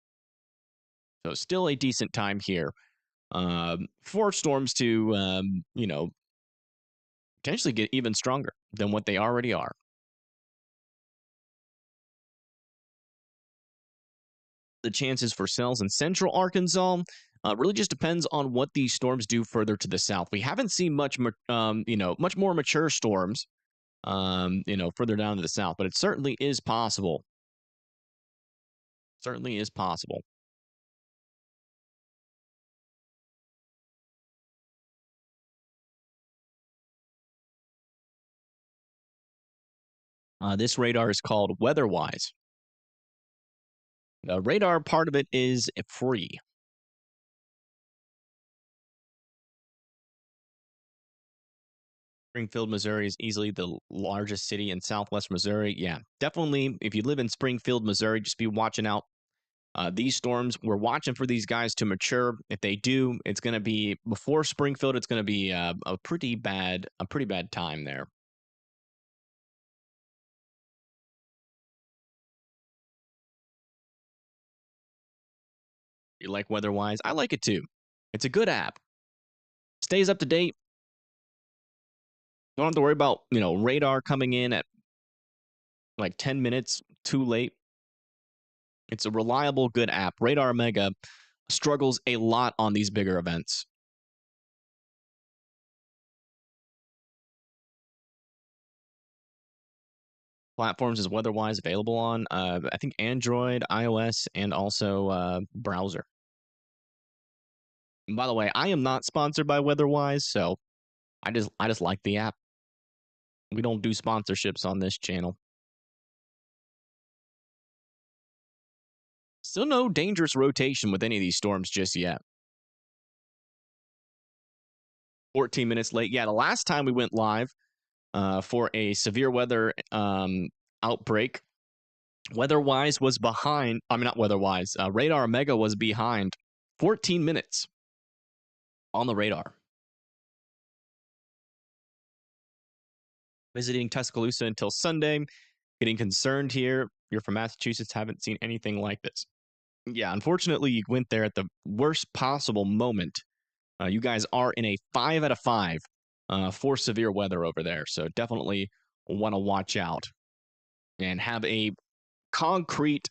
So still a decent time here for storms to, potentially get even stronger than what they already are. The chances for cells in central Arkansas really just depends on what these storms do further to the south. We haven't seen much more mature storms, further down to the south, but it certainly is possible. Certainly is possible. This radar is called WeatherWise. The radar part of it is free. Springfield, Missouri is easily the largest city in Southwest Missouri. Yeah, definitely. If you live in Springfield, Missouri, just be watching out. These storms, we're watching for these guys to mature. If they do, it's going to be before Springfield. It's going to be a pretty bad time there. You like WeatherWise? I like it too. It's a good app. Stays up to date. Don't have to worry about radar coming in at like 10 minutes too late. It's a reliable, good app. Radar Mega struggles a lot on these bigger events. Platforms is WeatherWise available on, I think, Android, iOS, and also browser. And by the way, I am not sponsored by WeatherWise, so I just like the app. We don't do sponsorships on this channel. Still no dangerous rotation with any of these storms just yet. 14 minutes late. Yeah, the last time we went live for a severe weather outbreak, WeatherWise was behind. I mean, not WeatherWise. Radar Mega was behind 14 minutes on the radar. Visiting Tuscaloosa until Sunday. Getting concerned here. You're from Massachusetts, haven't seen anything like this. Yeah, unfortunately, you went there at the worst possible moment. You guys are in a 5 out of 5 for severe weather over there. So definitely want to watch out and have a concrete,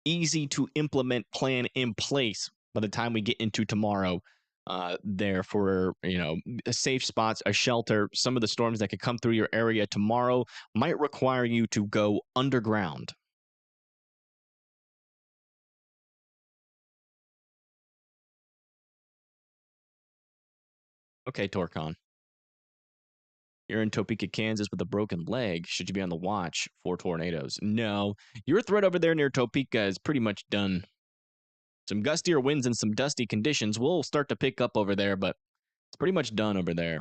easy to implement plan in place by the time we get into tomorrow. There for safe spots, a shelter. Some of the storms that could come through your area tomorrow might require you to go underground. Okay, Torcon. You're in Topeka, Kansas with a broken leg. Should you be on the watch for tornadoes? No. Your threat over there near Topeka is pretty much done. Some gustier winds and some dusty conditions will start to pick up over there, but it's pretty much done over there.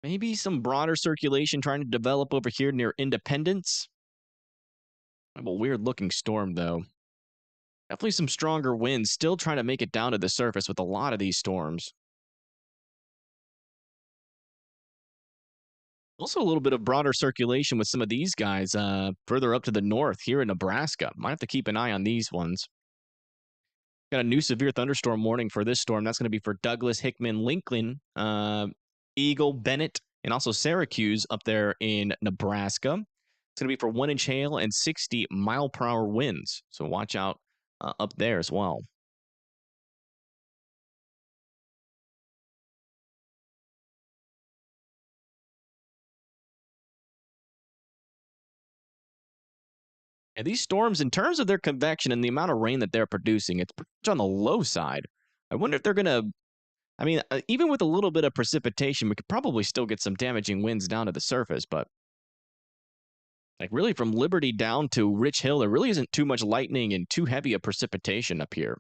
Maybe some broader circulation trying to develop over here near Independence. Kind of a weird looking storm, though. Definitely some stronger winds still trying to make it down to the surface with a lot of these storms. Also, a little bit of broader circulation with some of these guys further up to the north here in Nebraska. Might have to keep an eye on these ones. Got a new severe thunderstorm warning for this storm. That's going to be for Douglas, Hickman, Lincoln, Eagle, Bennett, and also Syracuse up there in Nebraska. It's going to be for 1 inch hail and 60-mile-per-hour winds. So watch out up there as well. And these storms, in terms of their convection and the amount of rain that they're producing, it's pretty much on the low side. I wonder if they're going to. I mean, even with a little bit of precipitation, we could probably still get some damaging winds down to the surface. But like really, from Liberty down to Rich Hill, there really isn't too much lightning and too heavy a precipitation up here.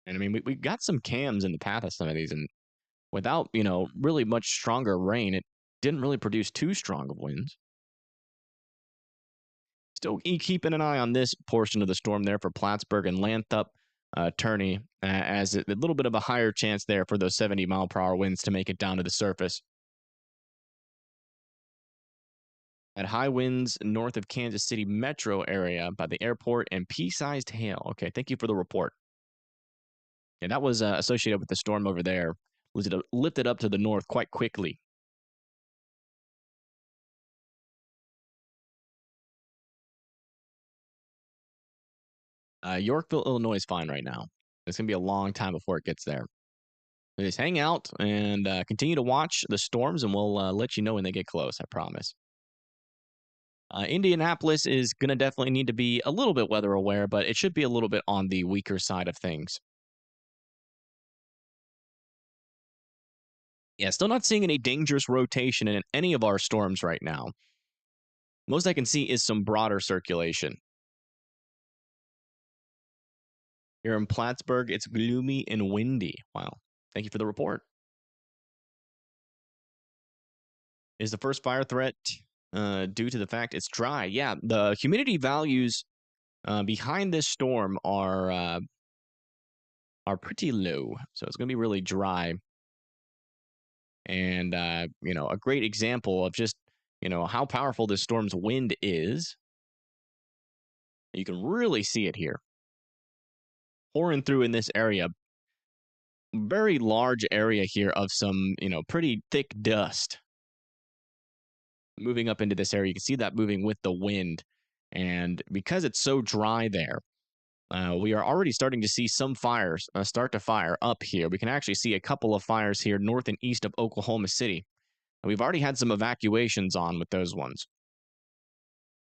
And I mean, we got some cams in the path of some of these, and without really much stronger rain, it didn't really produce too strong of winds. Still keeping an eye on this portion of the storm there for Plattsburgh and Lathrop, Turney, as a little bit of a higher chance there for those 70-mile-per-hour winds to make it down to the surface. At high winds north of Kansas City metro area by the airport and pea-sized hail. Okay, thank you for the report. And that was associated with the storm over there. Lifted up to the north quite quickly. Yorkville, Illinois is fine right now. It's going to be a long time before it gets there. So just hang out and continue to watch the storms, and we'll let you know when they get close, I promise. Indianapolis is going to definitely need to be a little bit weather aware, but it should be a little bit on the weaker side of things. Yeah, still not seeing any dangerous rotation in any of our storms right now. Most I can see is some broader circulation. Here in Plattsburgh, it's gloomy and windy. Wow. Thank you for the report. Is the first fire threat due to the fact it's dry? Yeah, the humidity values behind this storm are pretty low, so it's going to be really dry. And a great example of just how powerful this storm's wind is. You can really see it here, pouring through in this area. Very large area here of some pretty thick dust moving up into this area. You can see that moving with the wind. And because it's so dry there, we are already starting to see some fires start to fire up here. We can actually see a couple of fires here north and east of Oklahoma City. And we've already had some evacuations on with those ones.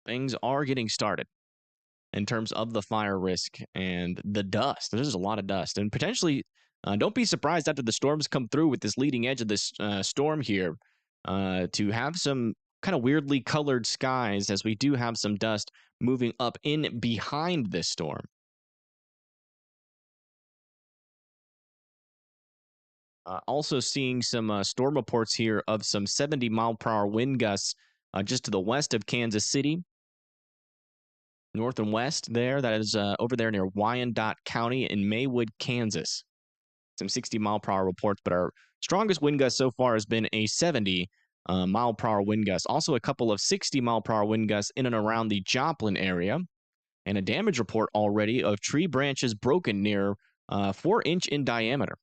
Things are getting started in terms of the fire risk and the dust. There's a lot of dust. And potentially, don't be surprised after the storms come through with this leading edge of this storm here to have some kind of weirdly colored skies, as we do have some dust moving up in behind this storm. Also seeing some storm reports here of some 70-mile-per-hour wind gusts just to the west of Kansas City. North and west there. That is over there near Wyandotte County in Maywood, Kansas. Some 60-mile-per-hour reports, but our strongest wind gust so far has been a 70-mile-per-hour wind gust. Also a couple of 60-mile-per-hour wind gusts in and around the Joplin area. And a damage report already of tree branches broken near 4-inch in diameter.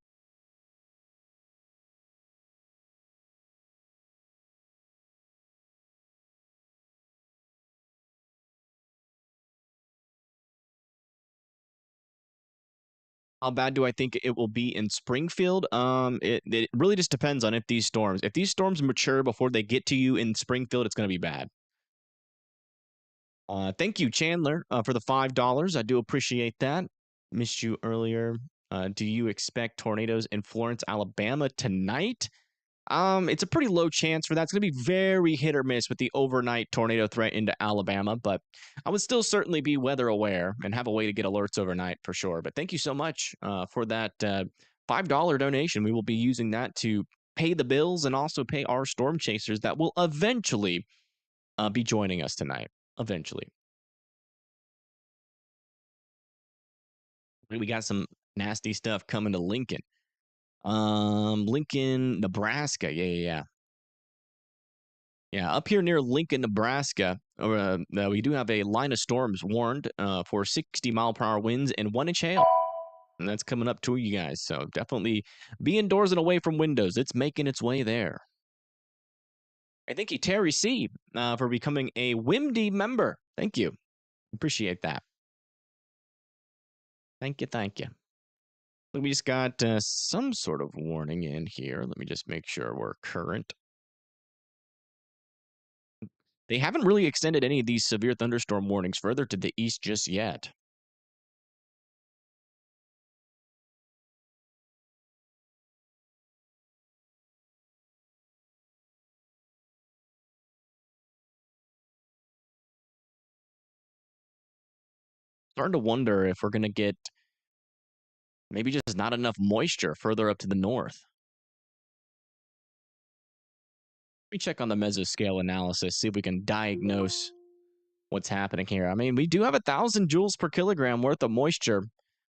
How bad do I think it will be in Springfield? It really just depends on if these storms mature before they get to you in Springfield, it's going to be bad. Thank you, Chandler, for the $5. I do appreciate that. Missed you earlier. Do you expect tornadoes in Florence, Alabama tonight? It's a pretty low chance for that. It's going to be very hit or miss with the overnight tornado threat into Alabama, but I would still certainly be weather aware and have a way to get alerts overnight for sure. But thank you so much for that $5 donation. We will be using that to pay the bills and also pay our storm chasers that will eventually be joining us tonight. Eventually. We got some nasty stuff coming to Lincoln. Lincoln, Nebraska. Yeah. Yeah, up here near Lincoln, Nebraska, we do have a line of storms warned for 60-mile-per-hour winds and 1-inch hail. And that's coming up to you guys. So definitely be indoors and away from windows. It's making its way there. And thank you, Terry C., for becoming a WIMD member. Thank you. Appreciate that. Thank you. Thank you. We just got some sort of warning in here. Let me just make sure we're current. They haven't really extended any of these severe thunderstorm warnings further to the east just yet. Starting to wonder if we're going to get maybe just not enough moisture further up to the north. Let me check on the mesoscale analysis, see if we can diagnose what's happening here. I mean, we do have 1,000 joules per kilogram worth of moisture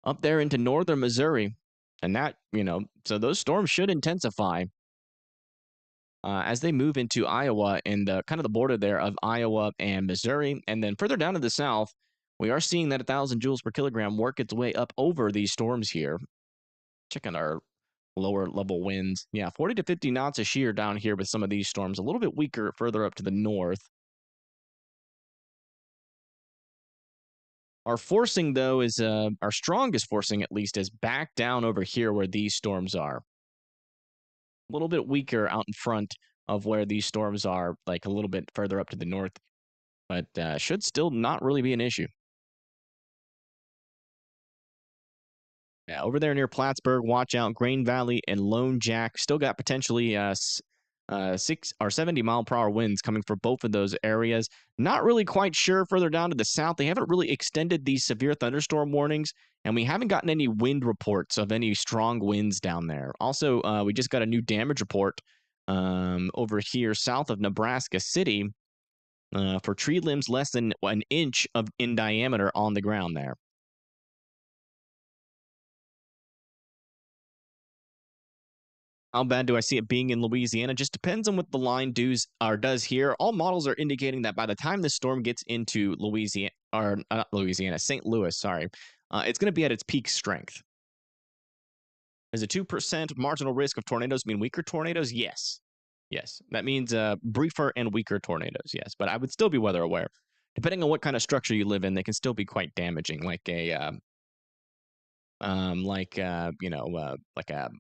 up there into northern Missouri. And that, so those storms should intensify as they move into Iowa and the kind of the border there of Iowa and Missouri. And then further down to the south, we are seeing that 1,000 joules per kilogram work its way up over these storms here. Checking our lower level winds. Yeah, 40 to 50 knots a shear down here with some of these storms. A little bit weaker further up to the north. Our forcing, though, is our strongest forcing, at least, is back down over here where these storms are. A little bit weaker out in front of where these storms are, like a little bit further up to the north, but should still not really be an issue. Yeah, over there near Plattsburgh, watch out. Grain Valley and Lone Jack still got potentially 6 or 70-mile-per-hour winds coming for both of those areas. Not really quite sure further down to the south. They haven't really extended these severe thunderstorm warnings, and we haven't gotten any wind reports of any strong winds down there. Also, we just got a new damage report over here south of Nebraska City for tree limbs less than an inch in diameter on the ground there. How bad do I see it being in Louisiana? Just depends on what the line does here. All models are indicating that by the time this storm gets into Louisiana, or not Louisiana, St. Louis, sorry, it's going to be at its peak strength. Is a 2% marginal risk of tornadoes mean weaker tornadoes? Yes. Yes. That means briefer and weaker tornadoes, yes. But I would still be weather aware. Depending on what kind of structure you live in, they can still be quite damaging, like a like a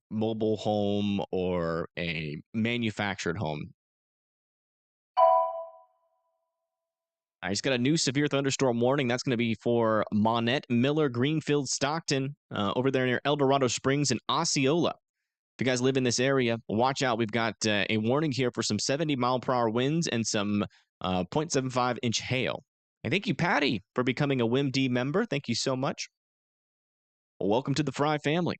mobile home or a manufactured home. I just got a new severe thunderstorm warning. That's going to be for Monette, Miller, Greenfield, Stockton, over there near El Dorado Springs and Osceola. If you guys live in this area, watch out. We've got a warning here for some 70-mile-per-hour winds and some 0.75-inch hail. And thank you, Patty, for becoming a WIMD member. Thank you so much. Well, welcome to the Fry family.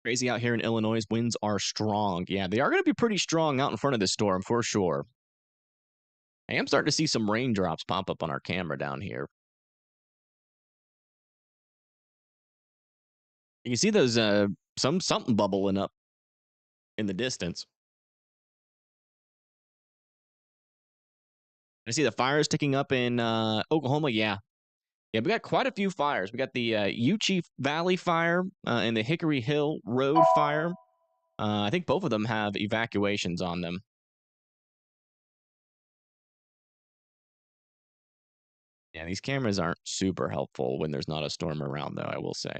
Crazy out here in Illinois. Winds are strong. Yeah, they are going to be pretty strong out in front of this storm for sure. I am starting to see some raindrops pop up on our camera down here. You can see those something bubbling up in the distance. I see the fires ticking up in Oklahoma. Yeah, we got quite a few fires. We got the Uchee Valley fire and the Hickory Hill Road fire. I think both of them have evacuations on them. Yeah, these cameras aren't super helpful when there's not a storm around, though, I will say.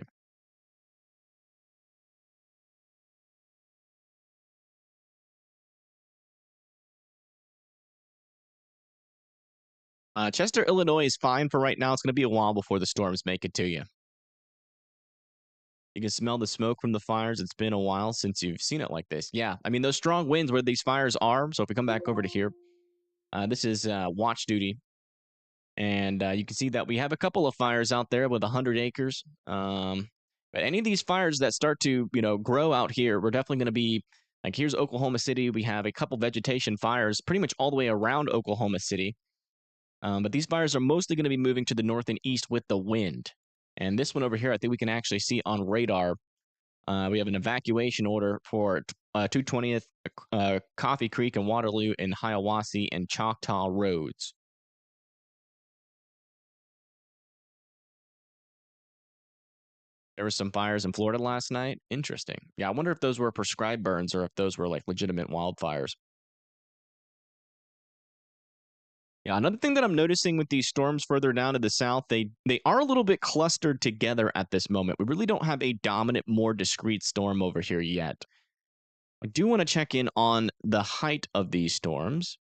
Chester, Illinois is fine for right now. It's going to be a while before the storms make it to you. You can smell the smoke from the fires. It's been a while since you've seen it like this. Yeah, I mean, those strong winds where these fires are. So if we come back over to here, this is watch duty. And you can see that we have a couple of fires out there with 100 acres. But any of these fires that start to, grow out here, we're definitely going to be like, here's Oklahoma City. We have a couple vegetation fires pretty much all the way around Oklahoma City. But these fires are mostly going to be moving to the north and east with the wind. And this one over here, I think we can actually see on radar. We have an evacuation order for 220th Coffee Creek and Waterloo and Hiawassee and Choctaw roads. There were some fires in Florida last night. Interesting. Yeah, I wonder if those were prescribed burns or if those were like legitimate wildfires. Yeah, another thing that I'm noticing with these storms further down to the south, they are a little bit clustered together at this moment. We really don't have a dominant, more discrete storm over here yet. I do want to check in on the height of these storms.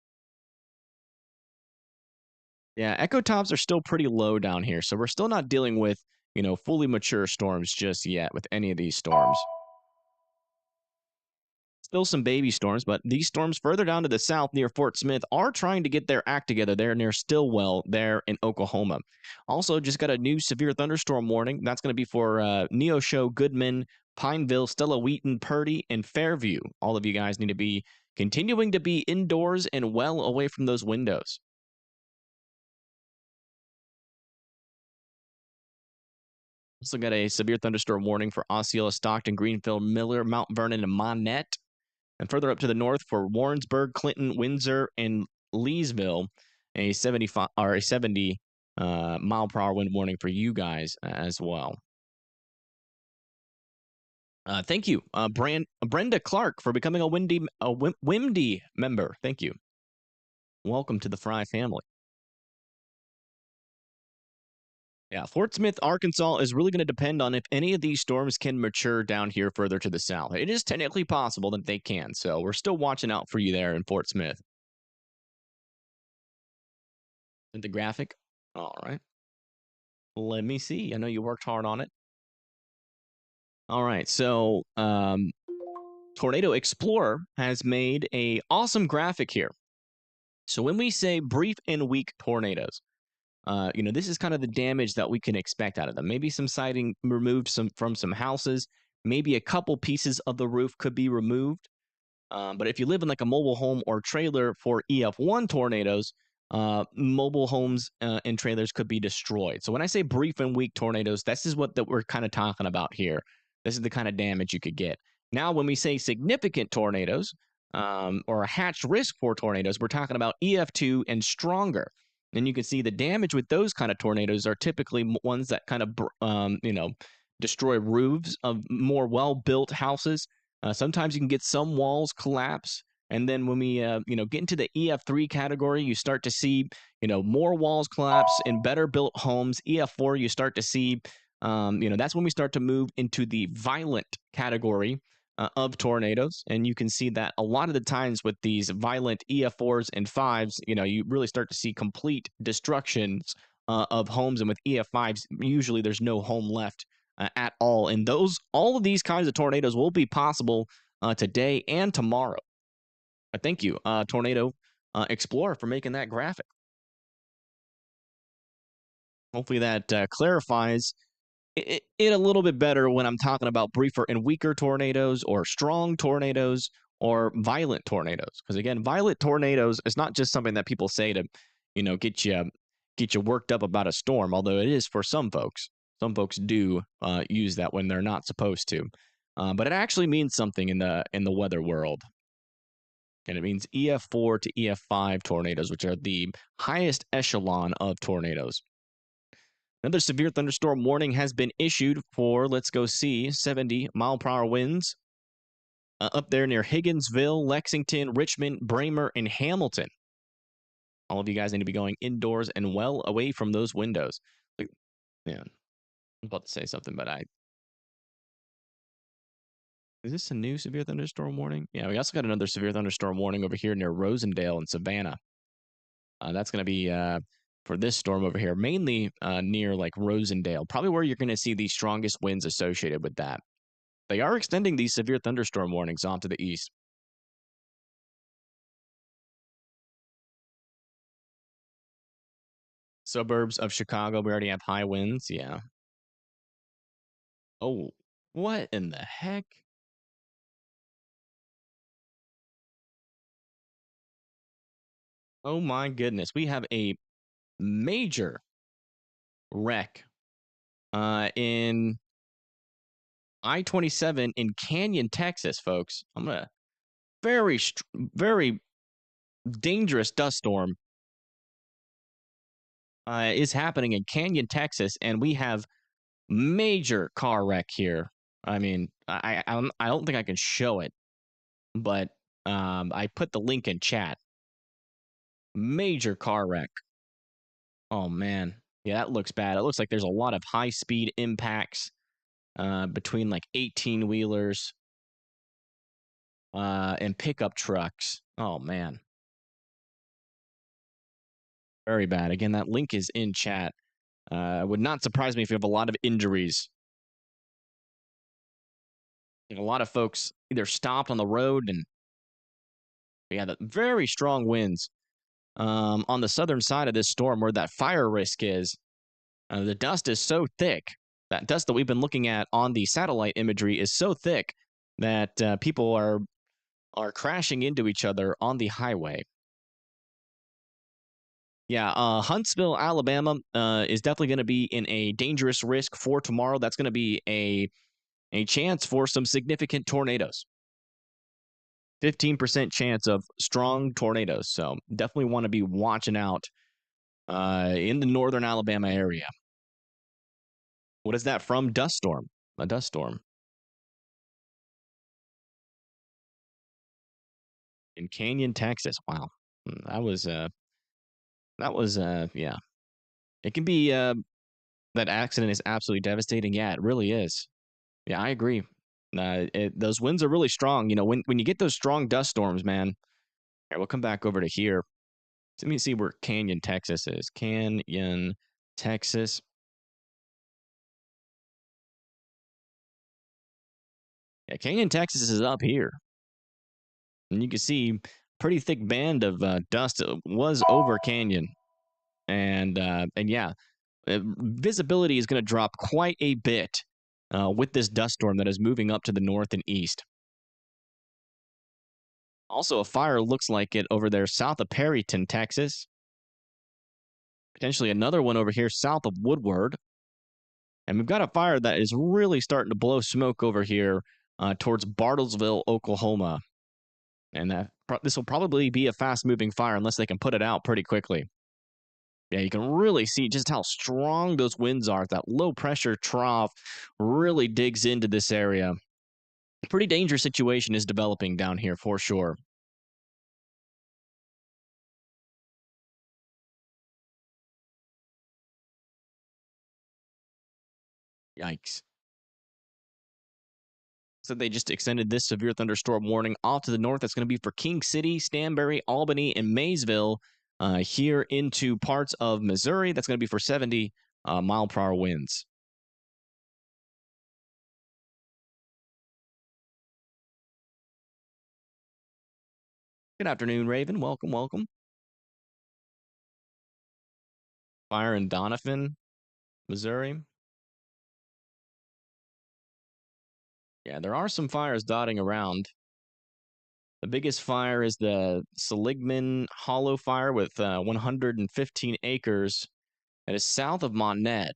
Yeah, echo tops are still pretty low down here, so we're still not dealing with, fully mature storms just yet with any of these storms. Still some baby storms, but these storms further down to the south near Fort Smith are trying to get their act together. They're near Stillwell there in Oklahoma. Also, just got a new severe thunderstorm warning. That's going to be for Neosho, Goodman, Pineville, Stella Wheaton, Purdy, and Fairview. All of you guys need to be continuing to be indoors and well away from those windows. Also got a severe thunderstorm warning for Osceola, Stockton, Greenfield, Miller, Mount Vernon, and Monette. And further up to the north for Warrensburg, Clinton, Windsor, and Leesville, a 75 or a 70 mile per hour wind warning for you guys as well. Thank you, Brenda Clark, for becoming a WIMD member. Thank you. Welcome to the Fry family. Yeah, Fort Smith, Arkansas is really going to depend on if any of these storms can mature down here further to the south. It is technically possible that they can, so we're still watching out for you there in Fort Smith. The graphic? All right. Let me see. I know you worked hard on it. All right. So, Tornado Explorer has made a awesome graphic here. So when we say brief and weak tornadoes, this is kind of the damage that we can expect out of them. Maybe some siding removed from some houses. Maybe a couple pieces of the roof could be removed. But if you live in like a mobile home or trailer for EF1 tornadoes, mobile homes and trailers could be destroyed. So when I say brief and weak tornadoes, this is what that we're kind of talking about here. This is the kind of damage you could get. Now, when we say significant tornadoes or hatched risk for tornadoes, we're talking about EF2 and stronger. And you can see the damage with those kind of tornadoes are typically ones that kind of, destroy roofs of more well-built houses. Sometimes you can get some walls collapse. And then when we, get into the EF3 category, you start to see, more walls collapse in better built homes. EF4, you start to see, that's when we start to move into the violent category of tornadoes. And you can see that a lot of the times with these violent EF4s and 5s, you really start to see complete destructions of homes. And with EF5s, usually there's no home left at all. And all of these kinds of tornadoes will be possible today and tomorrow. Thank you, Tornado Explorer, for making that graphic. Hopefully that clarifies it a little bit better when I'm talking about briefer and weaker tornadoes or strong tornadoes or violent tornadoes. Because again, violent tornadoes is not just something that people say to, get you worked up about a storm, although it is for some folks. Some folks do use that when they're not supposed to. But it actually means something in the weather world. And it means EF4 to EF5 tornadoes, which are the highest echelon of tornadoes. Another severe thunderstorm warning has been issued for, let's go see, 70 mile per hour winds up there near Higginsville, Lexington, Richmond, Bramer, and Hamilton. All of you guys need to be going indoors and well away from those windows. Yeah, I'm about to say something, but is this a new severe thunderstorm warning? Yeah, we also got another severe thunderstorm warning over here near Rosendale and Savannah. That's going to be for this storm over here, mainly near like Rosendale, probably where you're going to see the strongest winds associated with that. They are extending these severe thunderstorm warnings off to the east. Suburbs of Chicago, we already have high winds. Yeah. Oh, what in the heck? Oh my goodness. We have a major wreck in I-27 in Canyon, Texas, folks. I'm going to very dangerous dust storm is happening in Canyon, Texas, and we have major car wreck here. I mean, I don't think I can show it, but I put the link in chat. Major car wreck. Oh man, yeah, that looks bad. It looks like there's a lot of high speed impacts between like 18 wheelers and pickup trucks. Oh man, very bad. Again, that link is in chat. Would not surprise me if you have a lot of injuries. A lot of folks either stopped on the road and yeah, the very strong winds on the southern side of this storm where that fire risk is. The dust is so thick. That dust that we've been looking at on the satellite imagery is so thick that people are crashing into each other on the highway. Yeah, Huntsville, Alabama is definitely going to be in a dangerous risk for tomorrow. That's going to be a chance for some significant tornadoes. 15% chance of strong tornadoes. So definitely want to be watching out in the northern Alabama area. What is that from? Dust storm. A dust storm. In Canyon, Texas. Wow. That was yeah. It can be that accident is absolutely devastating. Yeah, it really is. Yeah, I agree. Those winds are really strong. You know, when you get those strong dust storms, man. All right, we'll come back over to here. Let me see where Canyon, Texas is. Canyon, Texas. Yeah, Canyon, Texas is up here. And you can see pretty thick band of dust was over Canyon. And yeah, visibility is going to drop quite a bit with this dust storm that is moving up to the north and east. Also, a fire looks like it over there south of Perryton, Texas. Potentially another one over here south of Woodward. And we've got a fire that is really starting to blow smoke over here towards Bartlesville, Oklahoma. And this will probably be a fast-moving fire unless they can put it out pretty quickly. Yeah, you can really see just how strong those winds are. That low-pressure trough really digs into this area. Pretty dangerous situation is developing down here for sure. Yikes. So they just extended this severe thunderstorm warning off to the north. That's going to be for King City, Stanberry, Albany, and Maysville here into parts of Missouri. That's going to be for 70 mile per hour winds. Good afternoon, Raven. Welcome, welcome. Fire in Doniphan, Missouri. Yeah, there are some fires dotting around. The biggest fire is the Seligman Hollow Fire with 115 acres. That is south of Monette.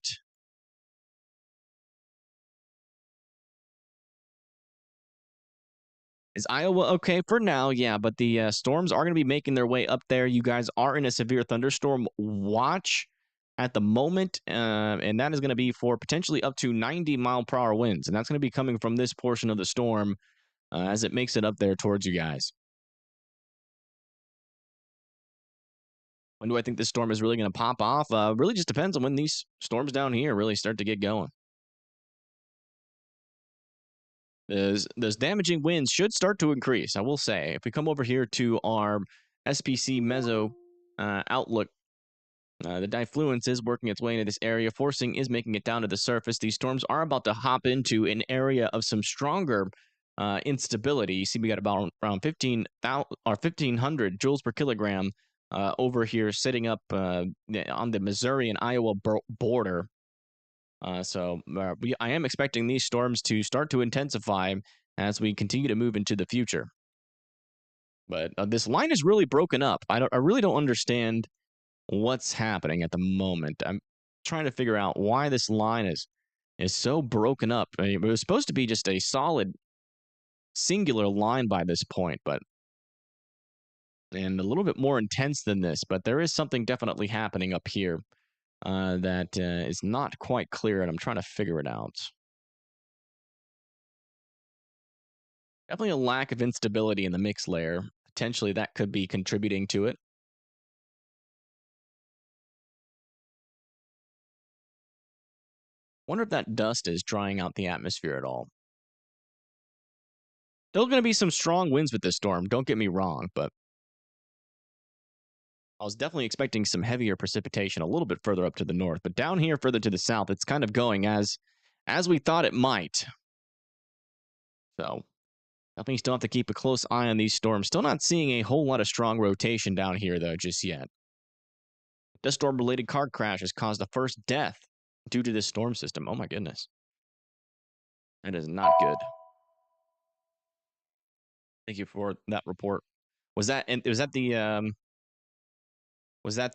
Is Iowa okay for now? Yeah, but the storms are going to be making their way up there. You guys are in a severe thunderstorm watch at the moment, and that is going to be for potentially up to 90 mile per hour winds, and that's going to be coming from this portion of the storm as it makes it up there towards you guys. When do I think this storm is really going to pop off? Really just depends on when these storms down here really start to get going. Those damaging winds should start to increase, I will say. If we come over here to our SPC Meso outlook The diffluence is working its way into this area. Forcing is making it down to the surface. These storms are about to hop into an area of some stronger instability. You see, we got about around 15,000 or 1,500 joules per kilogram over here, sitting up on the Missouri and Iowa border. I am expecting these storms to start to intensify as we continue to move into the future. But this line is really broken up. I really don't understand what's happening at the moment. I'm trying to figure out why this line is so broken up. I mean, it was supposed to be just a solid singular line by this point, and a little bit more intense than this. But there is something definitely happening up here that is not quite clear, and I'm trying to figure it out. Definitely a lack of instability in the mix layer. Potentially that could be contributing to it. Wonder if that dust is drying out the atmosphere at all. Still going to be some strong winds with this storm, don't get me wrong, but I was definitely expecting some heavier precipitation a little bit further up to the north, but down here further to the south, it's kind of going as we thought it might. So definitely still have to keep a close eye on these storms. Still not seeing a whole lot of strong rotation down here, though, just yet. Dust storm-related car crash has caused the first death due to this storm system. Oh my goodness. That is not good. Thank you for that report. Was that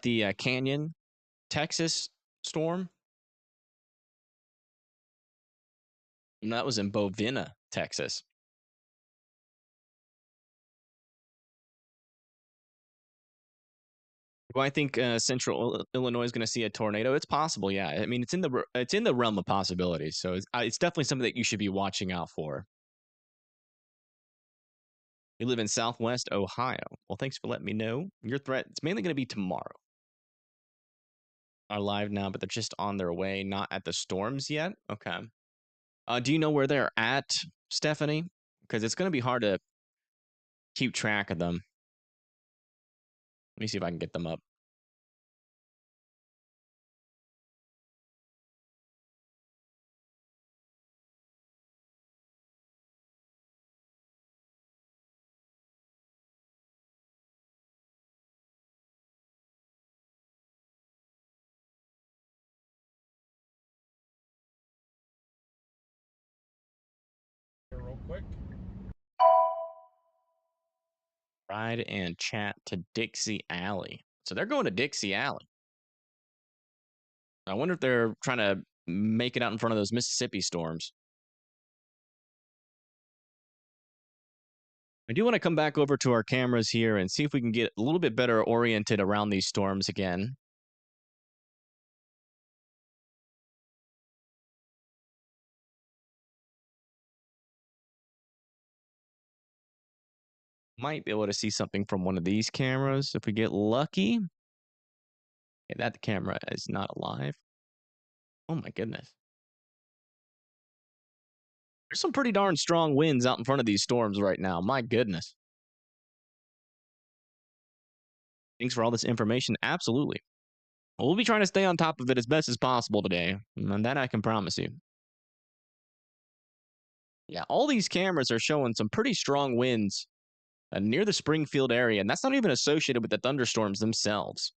the Canyon, Texas storm? No, that was in Bovina, Texas. Do I think Central Illinois is going to see a tornado? It's possible, yeah. I mean, it's in the realm of possibilities. So it's definitely something that you should be watching out for. You live in Southwest Ohio. Well, thanks for letting me know. Your threat, it's mainly going to be tomorrow. Are live now, but they're just on their way, not at the storms yet. Okay. Do you know where they're at, Stephanie? Because it's going to be hard to keep track of them. Let me see if I can get them up. Real quick. Ride and chat to Dixie Alley. So they're going to Dixie Alley. I wonder if they're trying to make it out in front of those Mississippi storms. I do want to come back over to our cameras here and see if we can get a little bit better oriented around these storms again. Might be able to see something from one of these cameras if we get lucky. Okay, that camera is not alive. Oh my goodness. There's some pretty darn strong winds out in front of these storms right now. My goodness. Thanks for all this information. Absolutely. Well, we'll be trying to stay on top of it as best as possible today. And that I can promise you. Yeah, all these cameras are showing some pretty strong winds near the Springfield area. And that's not even associated with the thunderstorms themselves.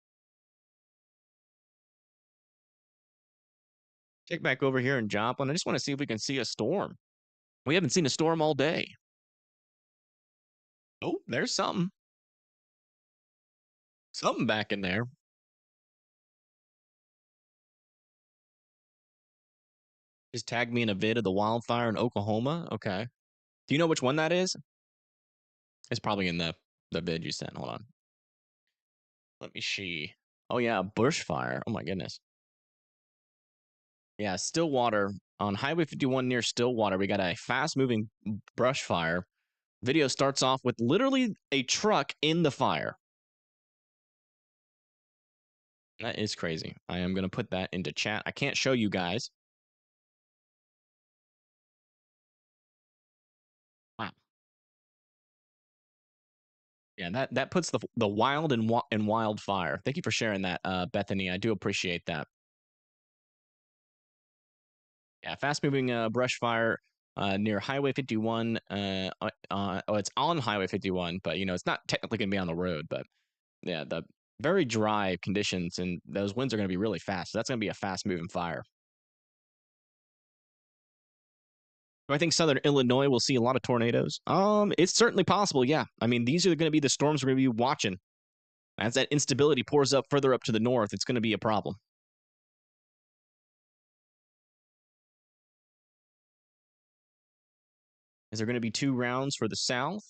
Check back over here in Joplin. I just want to see if we can see a storm. We haven't seen a storm all day. Oh, there's something. Something back in there. Just tag me in a vid of the wildfire in Oklahoma. Okay. Do you know which one that is? It's probably in the vid you sent. Hold on. Let me see. Oh yeah, bushfire. Oh my goodness. Yeah, Stillwater on Highway 51 near Stillwater. We got a fast-moving brush fire. Video starts off with literally a truck in the fire. That is crazy. I am going to put that into chat. I can't show you guys. Wow. Yeah, that puts the wild in wildfire. Thank you for sharing that, Bethany. I do appreciate that. Yeah, fast moving brush fire near Highway 51. Oh, it's on Highway 51, but it's not technically going to be on the road. But yeah, the very dry conditions and those winds are going to be really fast. So that's going to be a fast moving fire. Do I think Southern Illinois will see a lot of tornadoes? It's certainly possible. Yeah, I mean these are going to be the storms we're going to be watching. As that instability pours up further up to the north, it's going to be a problem. Is there going to be 2 rounds for the south?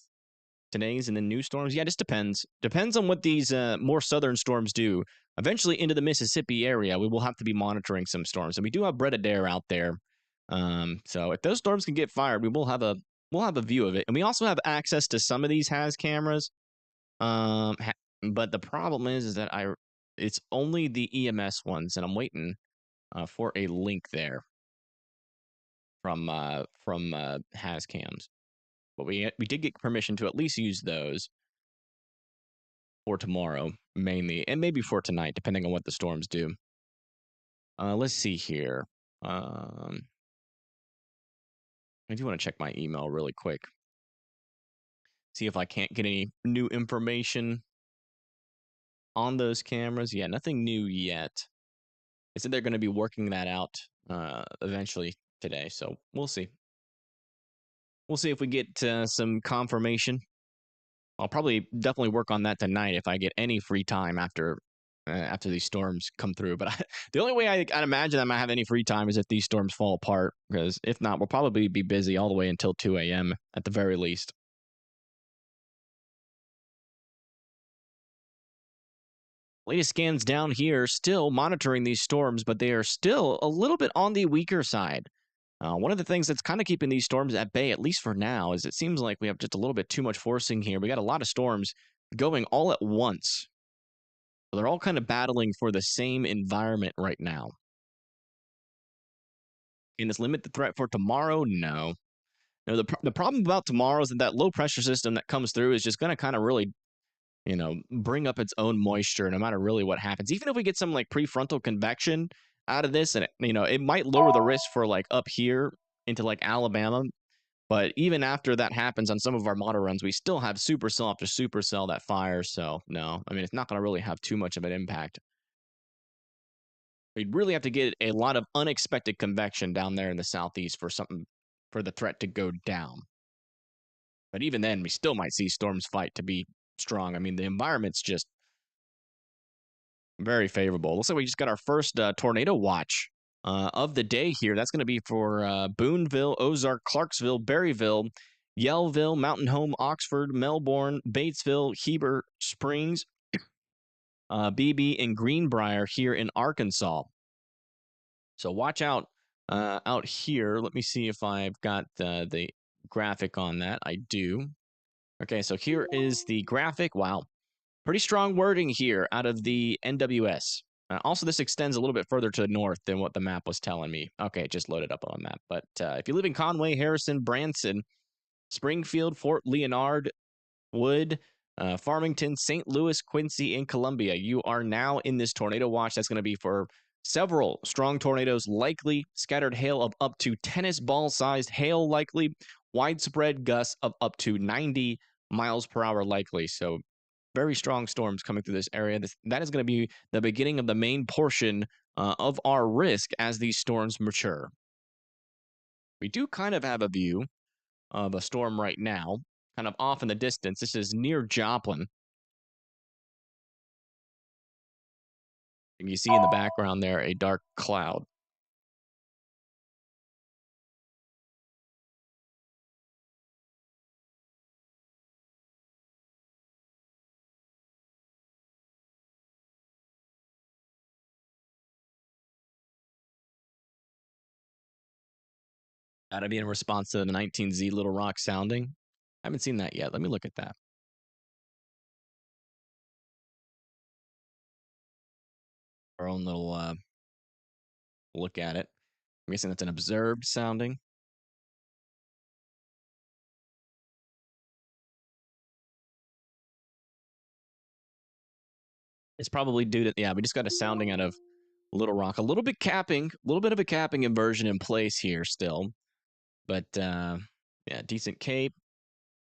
Today's and then new storms? Yeah, it just depends. Depends on what these more southern storms do. Eventually into the Mississippi area, we will have to be monitoring some storms. And we do have Brett Adair out there. So if those storms can get fired, we'll have a view of it. And we also have access to some of these has cameras. But the problem is that it's only the EMS ones, and I'm waiting for a link there from has cams. But we did get permission to at least use those for tomorrow mainly, and maybe for tonight, depending on what the storms do. Let's see here. I do want to check my email really quick. See if I can't get any new information on those cameras. Yeah, nothing new yet. They said they're going to be working that out eventually today, so we'll see. We'll see if we get some confirmation. I'll probably definitely work on that tonight if I get any free time after these storms come through. But the only way I'd imagine I might have any free time is if these storms fall apart. Because if not, we'll probably be busy all the way until 2 a.m. at the very least. Latest scans down here still monitoring these storms, but they are still a little bit on the weaker side. One of the things that's kind of keeping these storms at bay, at least for now, is it seems like we have just a little bit too much forcing here. We got a lot of storms going all at once. So they're all kind of battling for the same environment right now. Can this limit the threat for tomorrow? No. No, the problem about tomorrow is that low pressure system that comes through is just going to kind of really, bring up its own moisture no matter really what happens. Even if we get some like prefrontal convection out of this, and it might lower the risk for like up here into like Alabama. But even after that happens on some of our model runs, we still have supercell after supercell that fires. So no, I mean it's not going to really have too much of an impact. We'd really have to get a lot of unexpected convection down there in the southeast for the threat to go down. But even then, we still might see storms fight to be strong. I mean, the environment's just very favorable. Looks like we just got our first tornado watch of the day here. That's going to be for Boonville, Ozark, Clarksville, Berryville, Yellville, Mountain Home, Oxford, Melbourne, Batesville, Heber Springs, BB, and Greenbrier here in Arkansas. So watch out out here. Let me see if I've got the graphic on that. I do. Okay, so here is the graphic. Wow. Pretty strong wording here out of the NWS. Also, this extends a little bit further to the north than what the map was telling me. Okay, it just loaded up on a map. But if you live in Conway, Harrison, Branson, Springfield, Fort Leonard, Wood, Farmington, St. Louis, Quincy, and Columbia, you are now in this tornado watch. That's going to be for several strong tornadoes, likely scattered hail of up to tennis ball sized hail, likely widespread gusts of up to 90 miles per hour, likely. So very strong storms coming through this area. That is going to be the beginning of the main portion of our risk as these storms mature. We do kind of have a view of a storm right now, kind of off in the distance. This is near Joplin. And you see in the background there a dark cloud. That'd be in response to the 19Z Little Rock sounding. I haven't seen that yet. Let me look at that. Our own little look at it. I'm guessing that's an observed sounding. It's probably due to, yeah, we just got a sounding out of Little Rock. A little bit capping, a little bit of a capping inversion in place here still. But yeah, decent cape.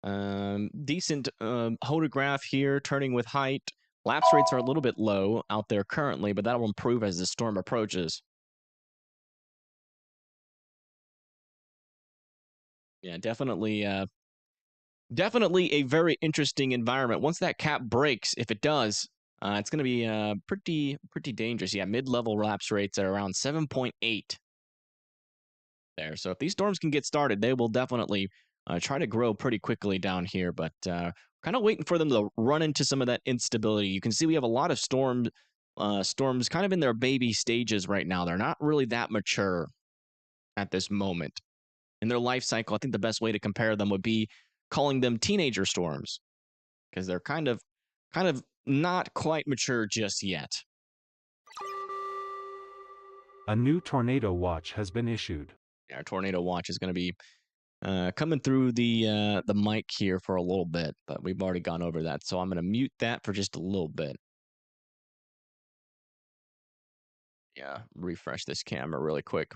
Decent hodograph here, turning with height. Lapse rates are a little bit low out there currently, but that will improve as the storm approaches. Yeah, definitely a very interesting environment. Once that cap breaks, if it does, it's going to be pretty dangerous. Yeah, mid-level lapse rates are around 7.8 there. So if these storms can get started, they will definitely try to grow pretty quickly down here. But kind of waiting for them to run into some of that instability. You can see we have a lot of storms kind of in their baby stages right now. They're not really that mature at this moment in their life cycle. I think the best way to compare them would be calling them teenager storms because they're kind of not quite mature just yet. A new tornado watch has been issued. Our tornado watch is going to be coming through the mic here for a little bit, but we've already gone over that, so I'm going to mute that for just a little bit. Yeah, refresh this camera really quick.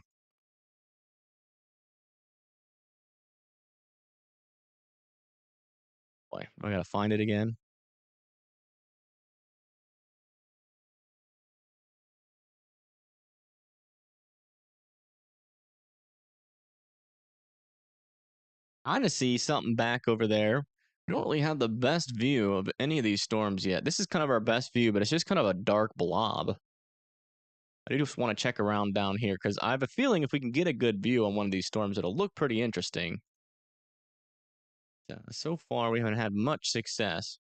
Boy, I gotta find it again. I to see something back over there. We don't really have the best view of any of these storms yet. This is kind of our best view, but it's just kind of a dark blob. I do just want to check around down here because I have a feeling if we can get a good view on one of these storms, it'll look pretty interesting. So far, we haven't had much success.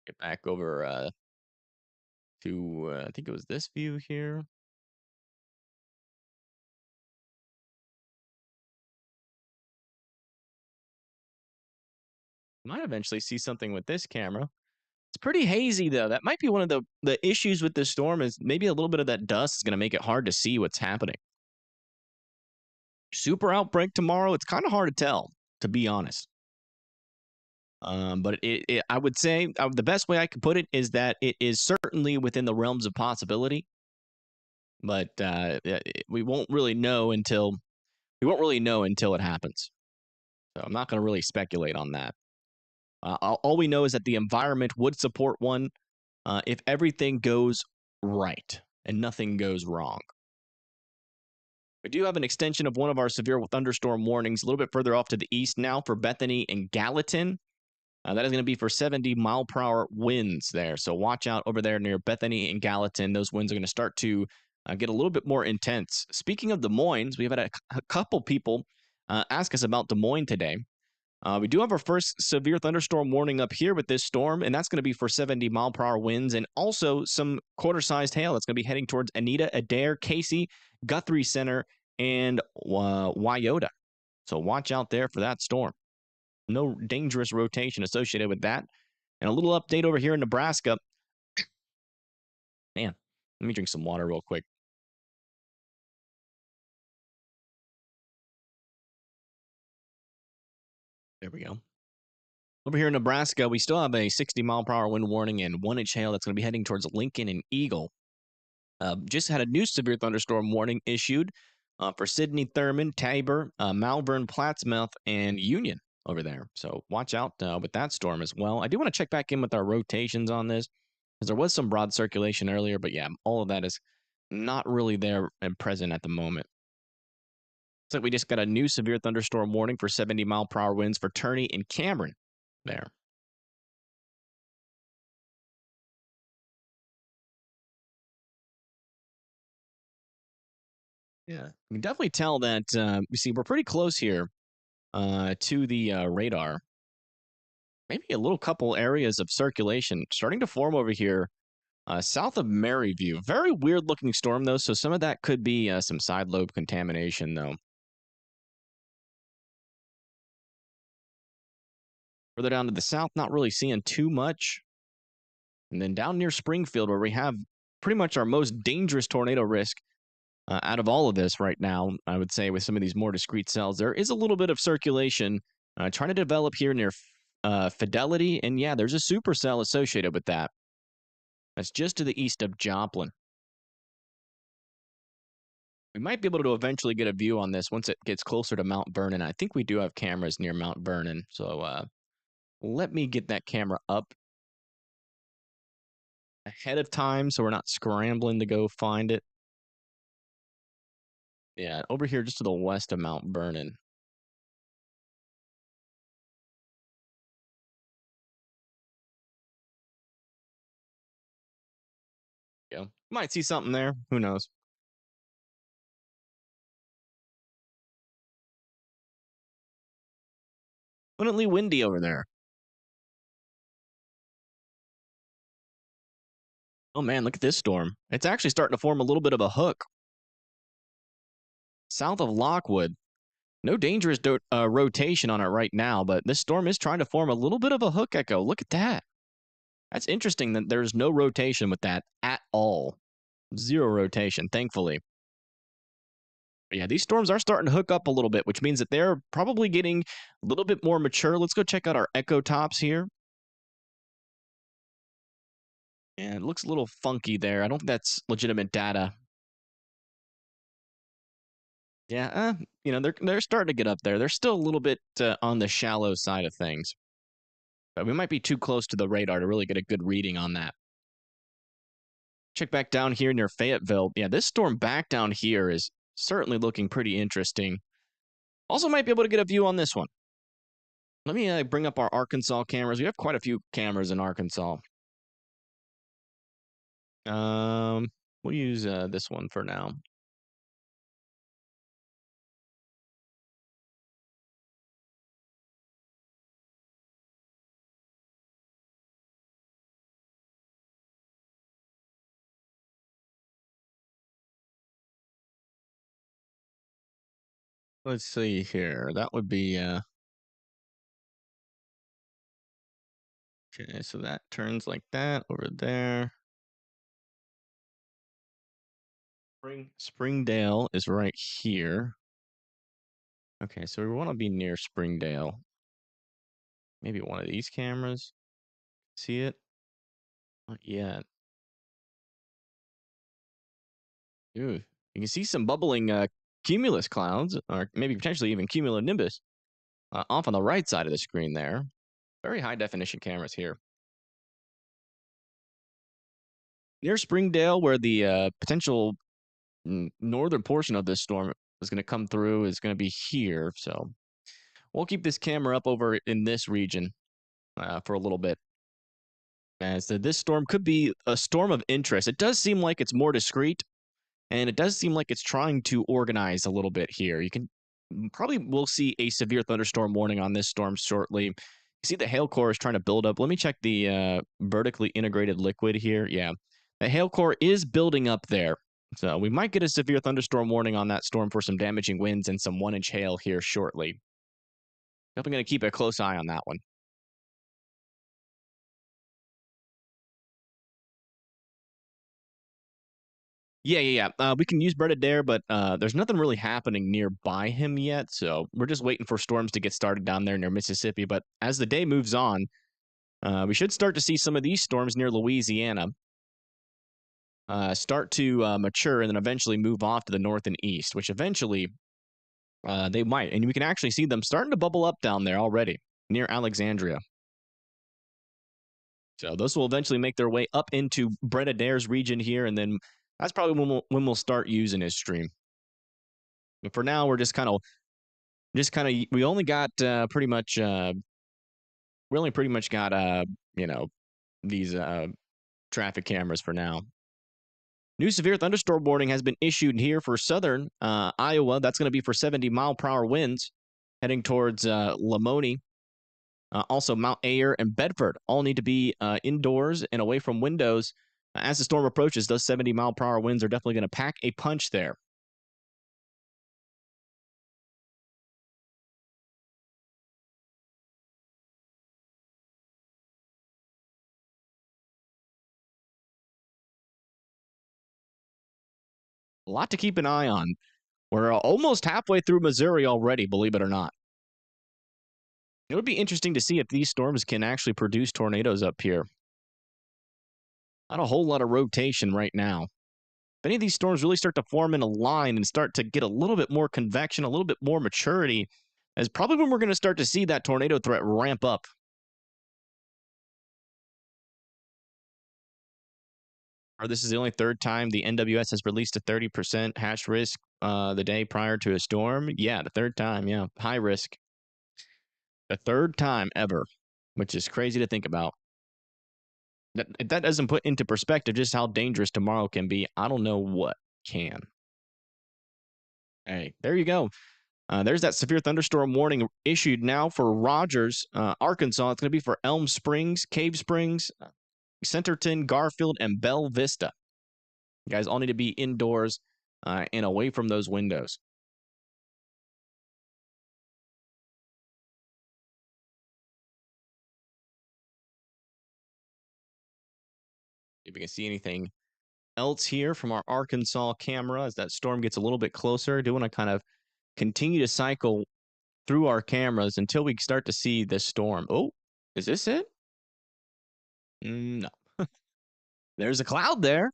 Get back over to, I think it was this view here. Might eventually see something with this camera. It's pretty hazy though. That might be one of the issues with this storm is maybe a little bit of that dust is going to make it hard to see what's happening. Super outbreak tomorrow. It's kind of hard to tell, to be honest. But I would say the best way I could put it is that it is certainly within the realms of possibility. But we won't really know until it happens. So I'm not going to really speculate on that. All we know is that the environment would support one if everything goes right and nothing goes wrong. We do have an extension of one of our severe thunderstorm warnings a little bit further off to the east now for Bethany and Gallatin. That is going to be for 70-mile-per-hour winds there. So watch out over there near Bethany and Gallatin. Those winds are going to start to get a little bit more intense. Speaking of Des Moines, we've had a couple people ask us about Des Moines today. We do have our first severe thunderstorm warning up here with this storm, and that's going to be for 70-mile-per-hour winds and also some quarter-sized hail that's going to be heading towards Anita, Adair, Casey, Guthrie Center, and Wyoda. So watch out there for that storm. No dangerous rotation associated with that. And a little update over here in Nebraska. Man, let me drink some water real quick. There we go. Over here in Nebraska, we still have a 60-mile-per-hour wind warning and 1-inch hail that's going to be heading towards Lincoln and Eagle. Just had a new severe thunderstorm warning issued for Sidney, Thurman, Tabor, Malvern, Plattsmouth, and Union over there. So watch out with that storm as well. I do want to check back in with our rotations on this because there was some broad circulation earlier, but yeah, all of that is not really there and present at the moment. Looks like we just got a new severe thunderstorm warning for 70-mile-per-hour winds for Turney and Cameron there. Yeah, you can definitely tell that you see we're pretty close here to the radar. Maybe a little couple areas of circulation starting to form over here south of Maryview. Very weird looking storm though, so some of that could be some side lobe contamination though. Further down to the south, not really seeing too much. And then down near Springfield, where we have pretty much our most dangerous tornado risk, Out of all of this right now, I would say with some of these more discrete cells, there is a little bit of circulation trying to develop here near Fidelity. And yeah, there's a supercell associated with that. That's just to the east of Joplin. We might be able to eventually get a view on this once it gets closer to Mount Vernon. I think we do have cameras near Mount Vernon. So let me get that camera up ahead of time so we're not scrambling to go find it. Yeah, over here just to the west of Mount Vernon. Yeah, might see something there. Who knows? Abundantly windy over there. Oh man, look at this storm. It's actually starting to form a little bit of a hook south of Lockwood. No dangerous rotation on it right now, but this storm is trying to form a little bit of a hook echo. Look at that. That's interesting that there's no rotation with that at all. Zero rotation, thankfully. But yeah, these storms are starting to hook up a little bit, which means that they're probably getting a little bit more mature. Let's go check out our echo tops here. Yeah, it looks a little funky there. I don't think that's legitimate data. Yeah, they're starting to get up there. They're still a little bit on the shallow side of things. But we might be too close to the radar to really get a good reading on that. Check back down here near Fayetteville. Yeah, this storm back down here is certainly looking pretty interesting. Also might be able to get a view on this one. Let me bring up our Arkansas cameras. We have quite a few cameras in Arkansas. Um, we'll use this one for now. Let's see here. That would be okay. So that turns like that over there. Springdale is right here. Okay, so we want to be near Springdale. Maybe one of these cameras. See it? Not yet. Ooh, you can see some bubbling cumulus clouds, or maybe potentially even cumulonimbus, off on the right side of the screen there. Very high definition cameras here. Near Springdale, where the potential northern portion of this storm is going to come through, is going to be here. So we'll keep this camera up over in this region for a little bit. As this storm could be a storm of interest. It does seem like it's more discreet, and it does seem like it's trying to organize a little bit here. You can probably will see a severe thunderstorm warning on this storm shortly. You see the hail core is trying to build up. Let me check the vertically integrated liquid here. Yeah, the hail core is building up there. So we might get a severe thunderstorm warning on that storm for some damaging winds and some 1-inch hail here shortly. Definitely going to keep a close eye on that one. Yeah. We can use Brett Adair, but there's nothing really happening nearby him yet. So we're just waiting for storms to get started down there near Mississippi. But as the day moves on, we should start to see some of these storms near Louisiana start to mature and then eventually move off to the north and east, which eventually they might. And we can actually see them starting to bubble up down there already near Alexandria. So those will eventually make their way up into Brett Adair's region here, and then that's probably when we'll start using his stream. But for now, we're we only got pretty much we only pretty much got these traffic cameras for now. New severe thunderstorm warning has been issued here for southern Iowa. That's going to be for 70-mile-per-hour winds heading towards Lamoni. Also, Mount Ayer and Bedford all need to be indoors and away from windows. As the storm approaches, those 70-mile-per-hour winds are definitely going to pack a punch there. A lot to keep an eye on. We're almost halfway through Missouri already, believe it or not. It would be interesting to see if these storms can actually produce tornadoes up here. Not a whole lot of rotation right now. If any of these storms really start to form in a line and start to get a little bit more convection, a little bit more maturity, is probably when we're going to start to see that tornado threat ramp up. Or this is the only third time the NWS has released a 30% hash risk the day prior to a storm. Yeah, the third time. Yeah, high risk. The third time ever, which is crazy to think about. That doesn't put into perspective just how dangerous tomorrow can be. I don't know what can. Hey, there you go. There's that severe thunderstorm warning issued now for Rogers, Arkansas. It's going to be for Elm Springs, Cave Springs, Centerton, Garfield, and Bell Vista. You guys all need to be indoors and away from those windows. If you can see anything else here from our Arkansas camera as that storm gets a little bit closer, I do want to kind of continue to cycle through our cameras until we start to see this storm. Oh, is this it? No. There's a cloud there.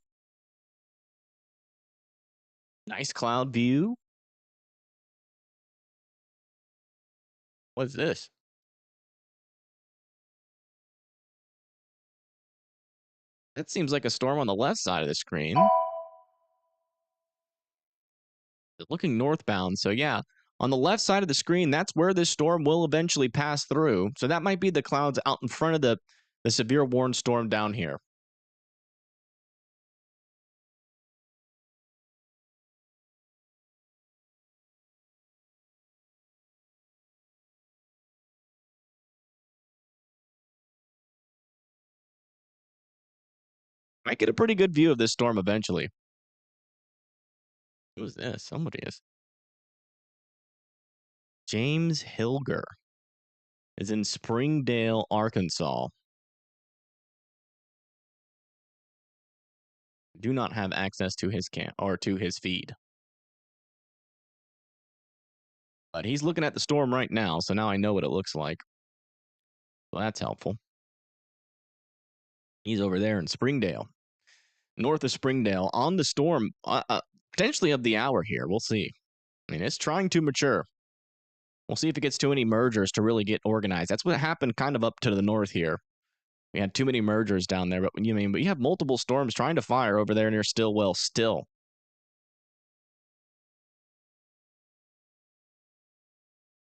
Nice cloud view. What's this? That seems like a storm on the left side of the screen. Looking northbound. So yeah, on the left side of the screen, that's where this storm will eventually pass through. So that might be the clouds out in front of the severe warned storm down here. Might get a pretty good view of this storm eventually. Who is this? Somebody is. James Hilger is in Springdale, Arkansas. Do not have access to his or to his feed. But he's looking at the storm right now, so now I know what it looks like. Well, that's helpful. He's over there in Springdale, north of Springdale, on the storm, potentially of the hour here. We'll see. I mean, it's trying to mature. We'll see if it gets too many mergers to really get organized. That's what happened kind of up to the north here. We had too many mergers down there, but you have multiple storms trying to fire over there near Stillwell still.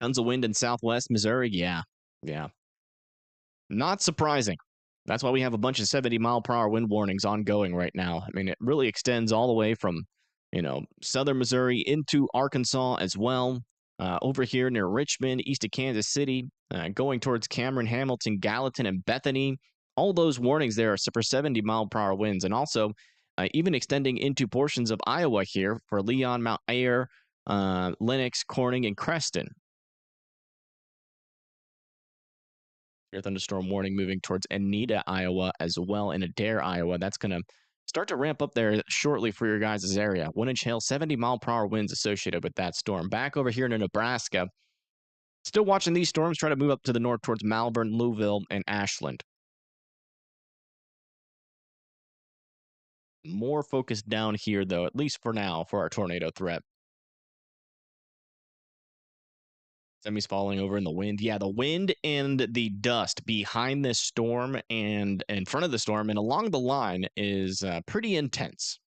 Tons of wind in southwest Missouri. Yeah. Not surprising. That's why we have a bunch of 70-mile-per-hour wind warnings ongoing right now. I mean, it really extends all the way from, southern Missouri into Arkansas as well. Over here near Richmond, east of Kansas City, going towards Cameron, Hamilton, Gallatin, and Bethany. All those warnings there are for 70-mile-per-hour winds, and also even extending into portions of Iowa here for Leon, Mount Ayr, Lenox, Corning, and Creston. Thunderstorm warning moving towards Anita, Iowa, as well, and Adair, Iowa. That's going to start to ramp up there shortly for your guys' area. 1-inch hail, 70-mile-per-hour winds associated with that storm. Back over here in Nebraska, still watching these storms try to move up to the north towards Malvern, Louisville, and Ashland. More focused down here, though, at least for now, for our tornado threat. Semis falling over in the wind. Yeah, the wind and the dust behind this storm and in front of the storm and along the line is pretty intense.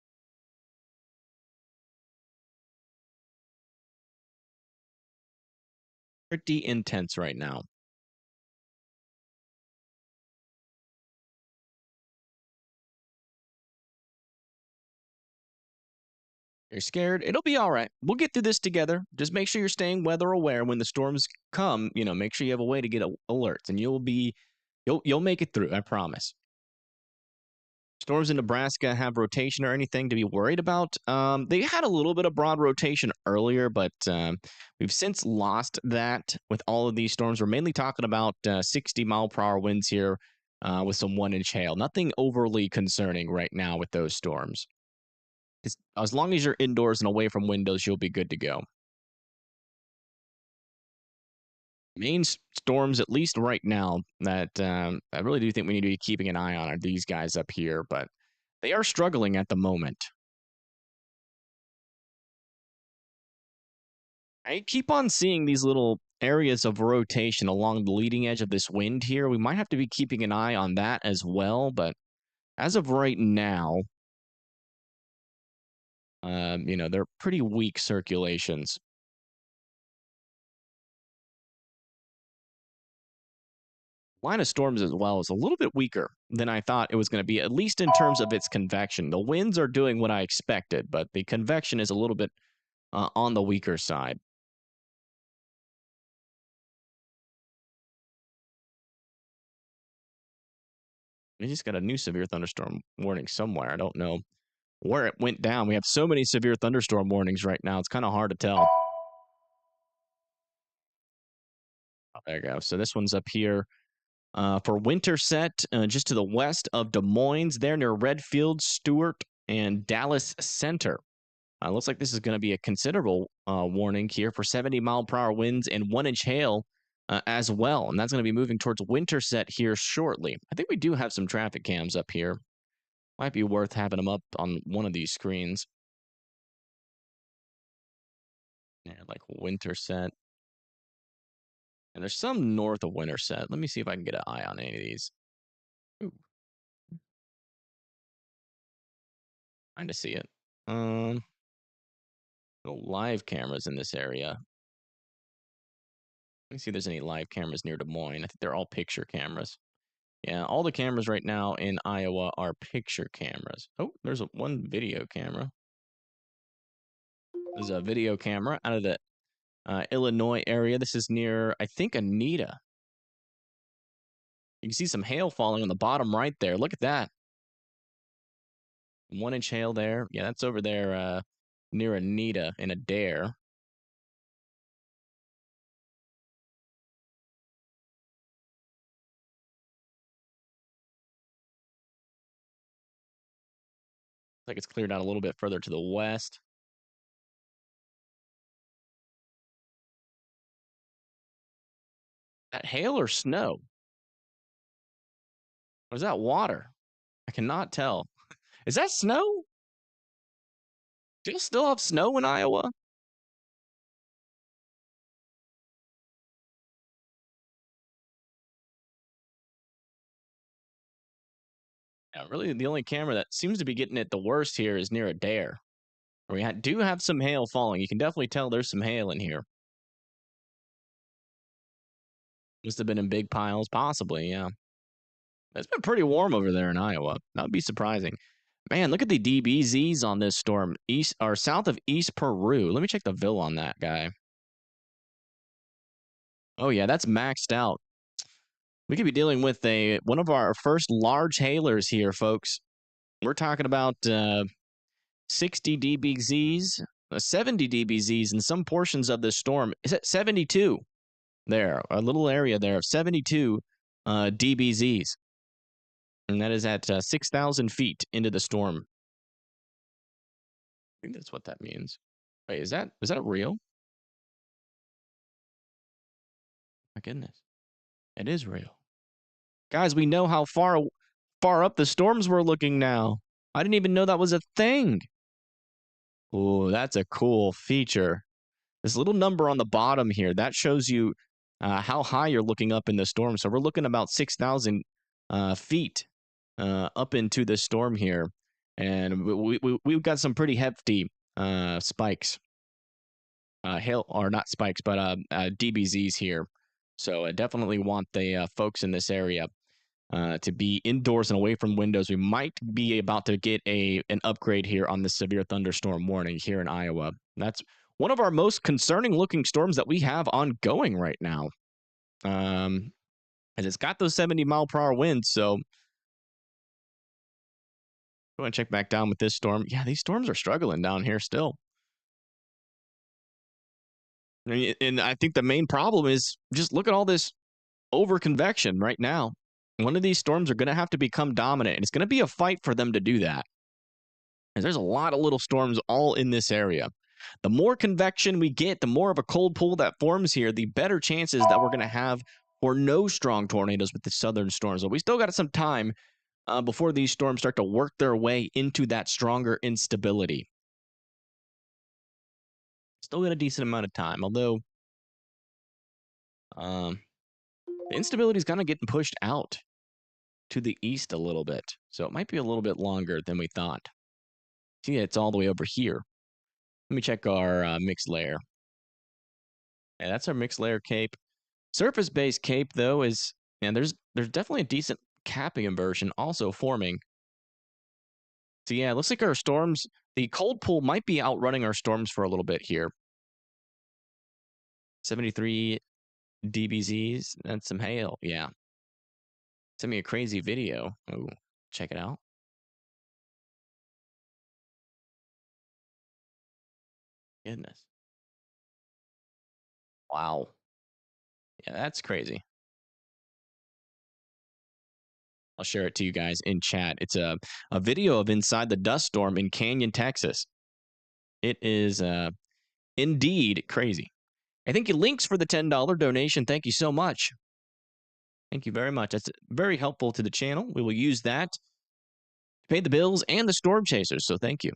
Pretty intense right now. You're scared? It'll be all right. We'll get through this together. Just make sure you're staying weather aware when the storms come. Make sure you have a way to get alerts, and you'll make it through. I promise. Storms in Nebraska have rotation or anything to be worried about? They had a little bit of broad rotation earlier, but we've since lost that with all of these storms. We're mainly talking about 60-mile-per-hour winds here with some 1-inch hail. Nothing overly concerning right now with those storms. As long as you're indoors and away from windows, you'll be good to go. Main storms, at least right now, that I really do think we need to be keeping an eye on are these guys up here, but they are struggling at the moment. I keep on seeing these little areas of rotation along the leading edge of this wind here. We might have to be keeping an eye on that as well, but as of right now, they're pretty weak circulations. Line of storms as well is a little bit weaker than I thought it was going to be, at least in terms of its convection. The winds are doing what I expected, but the convection is a little bit on the weaker side. We just got a new severe thunderstorm warning somewhere. I don't know where it went down. We have so many severe thunderstorm warnings right now. It's kind of hard to tell. Oh, there you go. So this one's up here for Winterset, just to the west of Des Moines, there near Redfield, Stewart, and Dallas Center. Looks like this is going to be a considerable warning here for 70-mile-per-hour winds and 1-inch hail as well. And that's going to be moving towards Winterset here shortly. I think we do have some traffic cams up here. Might be worth having them up on one of these screens. Yeah, like Winterset. And there's some north of Winterset. Let me see if I can get an eye on any of these. Ooh. Trying to see it. No live cameras in this area. Let me see if there's any live cameras near Des Moines. I think they're all picture cameras. Yeah, all the cameras right now in Iowa are picture cameras. Oh, there's one video camera. There's a video camera out of the Illinois area. This is near, I think, Anita. You can see some hail falling on the bottom right there. Look at that. 1-inch hail there. Yeah, that's over there near Anita in Adair. Like it's cleared out a little bit further to the west. That hail or snow? Or is that water? I cannot tell. Is that snow? Do you still have snow in Iowa? Yeah, really, the only camera that seems to be getting it the worst here is near Adair. We do have some hail falling. You can definitely tell there's some hail in here. Must have been in big piles, possibly, yeah. It's been pretty warm over there in Iowa. That would be surprising. Man, look at the DBZs on this storm. East or south of East Peru. Let me check the VIL on that guy. Oh, yeah, that's maxed out. We could be dealing with one of our first large hailers here, folks. We're talking about 60 dBZs, 70 dBZs in some portions of this storm. Is it 72? There, a little area there of 72 dBZs. And that is at 6,000 feet into the storm. I think that's what that means. Wait, is that real? My goodness. It is real. Guys, we know how far up the storms we're looking now. I didn't even know that was a thing. Oh, that's a cool feature. This little number on the bottom here, that shows you how high you're looking up in the storm. So we're looking about 6,000 feet up into the storm here. And we've got some pretty hefty spikes. Hail, or not spikes, but DBZs here. So I definitely want the folks in this area to be indoors and away from windows. We might be about to get an upgrade here on the severe thunderstorm warning here in Iowa. That's one of our most concerning looking storms that we have ongoing right now. As it's got those 70-mile-per-hour winds, so I want to check back down with this storm. Yeah, these storms are struggling down here still. And I think the main problem is just look at all this over convection right now. One of these storms are going to have to become dominant, and it's going to be a fight for them to do that. because there's a lot of little storms all in this area. The more convection we get, the more of a cold pool that forms here, the better chances that we're going to have for no strong tornadoes with the southern storms. But we still got some time before these storms start to work their way into that stronger instability. Still got a decent amount of time, although the instability is kind of getting pushed out to the east a little bit. So it might be a little bit longer than we thought. See, it's all the way over here. Let me check our mixed layer. Yeah, that's our mixed layer cape. Surface-based cape, though, is, and there's definitely a decent capping inversion also forming. So yeah, it looks like our storms, the cold pool might be outrunning our storms for a little bit here. 73 dBZs, and some hail. Yeah. Send me a crazy video. Oh, check it out. Goodness. Wow. Yeah, that's crazy. I'll share it to you guys in chat. It's a video of inside the dust storm in Canyon, Texas. It is indeed crazy. I thank you, Links, for the $10 donation. Thank you so much. Thank you very much. That's very helpful to the channel. We will use that to pay the bills and the storm chasers, so thank you.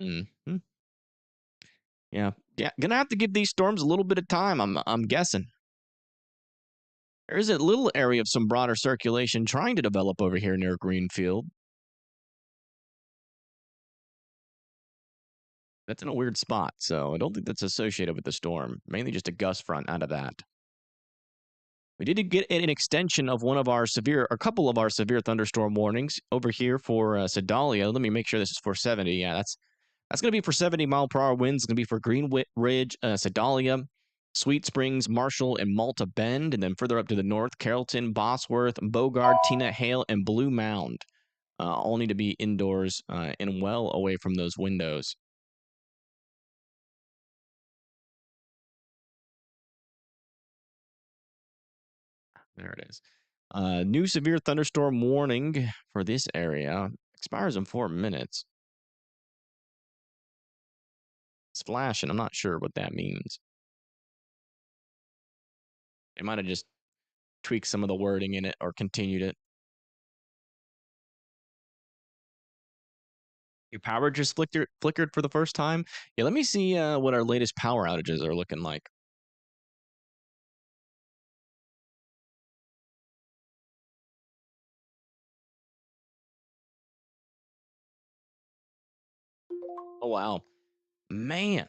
Mm-hmm. Yeah, gonna have to give these storms a little bit of time, I'm guessing. There is a little area of some broader circulation trying to develop over here near Greenfield. That's in a weird spot, so I don't think that's associated with the storm. Mainly just a gust front out of that. We did get an extension of a couple of our severe thunderstorm warnings over here for Sedalia. Let me make sure this is for 70. Yeah, that's going to be for 70-mile-per-hour winds. It's going to be for Green Ridge, Sedalia, Sweet Springs, Marshall, and Malta Bend. And then further up to the north, Carrollton, Bosworth, Bogard, Tina Hale, and Blue Mound. All need to be indoors and well away from those windows. There it is. New severe thunderstorm warning for this area expires in 4 minutes. It's flashing. I'm not sure what that means. They might have just tweaked some of the wording in it or continued it. Your power just flickered for the first time. Yeah, let me see what our latest power outages are looking like. Oh, wow. Man.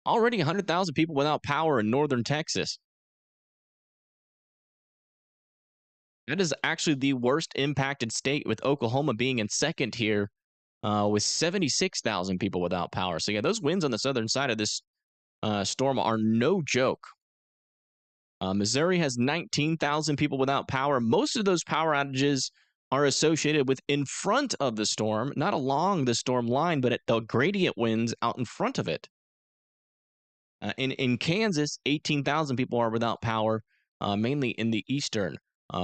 Already 100,000 people without power in northern Texas. That is actually the worst impacted state, with Oklahoma being in second here with 76,000 people without power. So, yeah, those winds on the southern side of this storm are no joke. Missouri has 19,000 people without power. Most of those power outages are associated with in front of the storm, not along the storm line, but at the gradient winds out in front of it. In Kansas, 18,000 people are without power, mainly in the eastern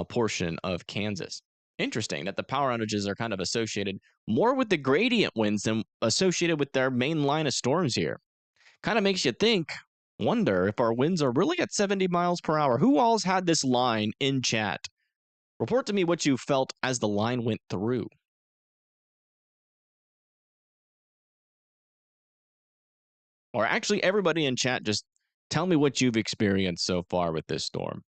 portion of Kansas. Interesting that the power outages are kind of associated more with the gradient winds than associated with their main line of storms here. Kind of makes you wonder if our winds are really at 70 miles per hour. Who all's had this line in chat? Report to me what you felt as the line went through. Or actually, everybody in chat, just tell me what you've experienced so far with this storm.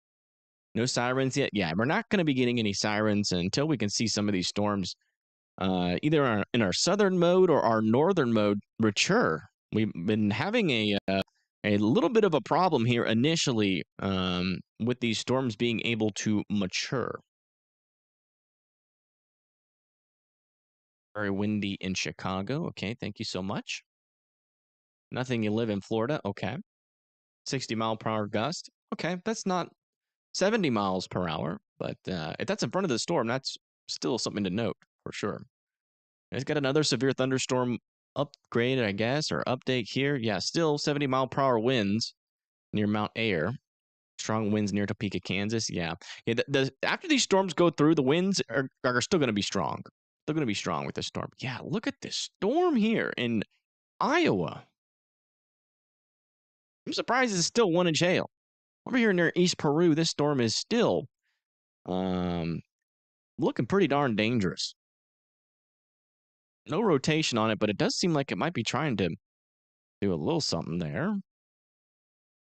No sirens yet? Yeah, we're not going to be getting any sirens until we can see some of these storms either in our southern mode or our northern mode mature. We've been having a little bit of a problem here initially with these storms being able to mature. Very windy in Chicago. Okay, thank you so much. Nothing, you live in Florida. Okay. 60-mile-per-hour gust. Okay, that's not 70 miles per hour, but if that's in front of the storm, that's still something to note for sure. It's got another severe thunderstorm upgrade, I guess, or update here. Yeah, still 70-mile-per-hour winds near Mount Ayer. Strong winds near Topeka, Kansas. Yeah. Yeah. After these storms go through, the winds are still going to be strong. They're going to be strong with this storm. Yeah. Look at this storm here in Iowa. I'm surprised it's still 1-inch hail. Over here near East Peru, this storm is still looking pretty darn dangerous. No rotation on it, but it does seem like it might be trying to do a little something there.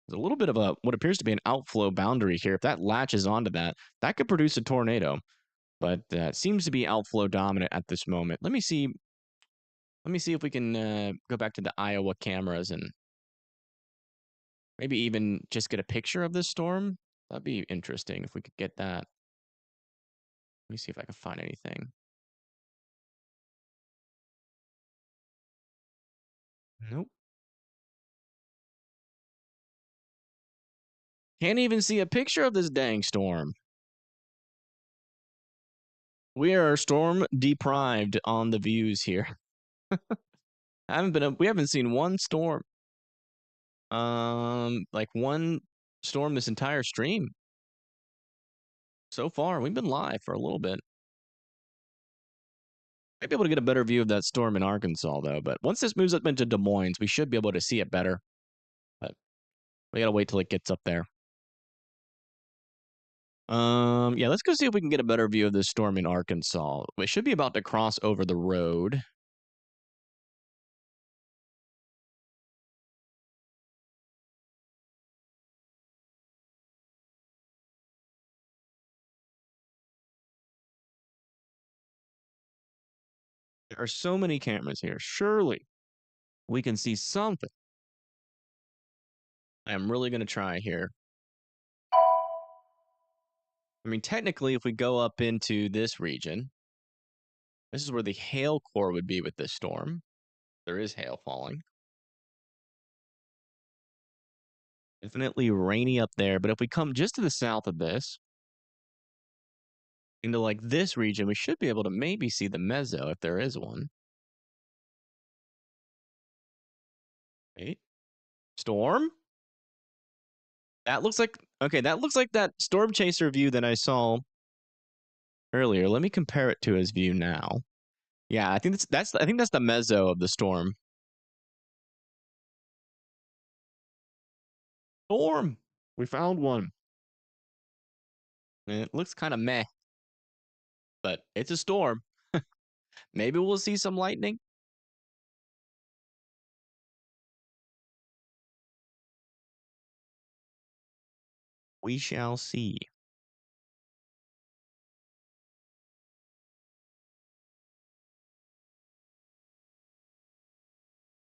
There's a little bit of what appears to be an outflow boundary here. If that latches onto that, that could produce a tornado. But it seems to be outflow dominant at this moment. Let me see. Let me see if we can go back to the Iowa cameras and maybe even just get a picture of this storm. That'd be interesting if we could get that. Let me see if I can find anything. Nope. Can't even see a picture of this dang storm. We are storm deprived on the views here. We haven't seen one storm. Like one storm this entire stream. So far, we've been live for a little bit. Might be able to get a better view of that storm in Arkansas, though. But once this moves up into Des Moines, we should be able to see it better. But we gotta wait till it gets up there. Yeah, let's go see if we can get a better view of this storm in Arkansas. It should be about to cross over the road. There are so many cameras here. Surely we can see something. I'm really gonna try here. I mean, technically, if we go up into this region, this is where the hail core would be with this storm. There is hail falling. Definitely rainy up there, but if we come just to the south of this, into like this region, we should be able to maybe see the meso if there is one. Wait. Storm? That looks like, okay, that looks like that storm chaser view that I saw earlier. Let me compare it to his view now. Yeah, I think that's I think that's the meso of the storm. Storm. We found one. And it looks kind of meh, but it's a storm. Maybe we'll see some lightning. We shall see.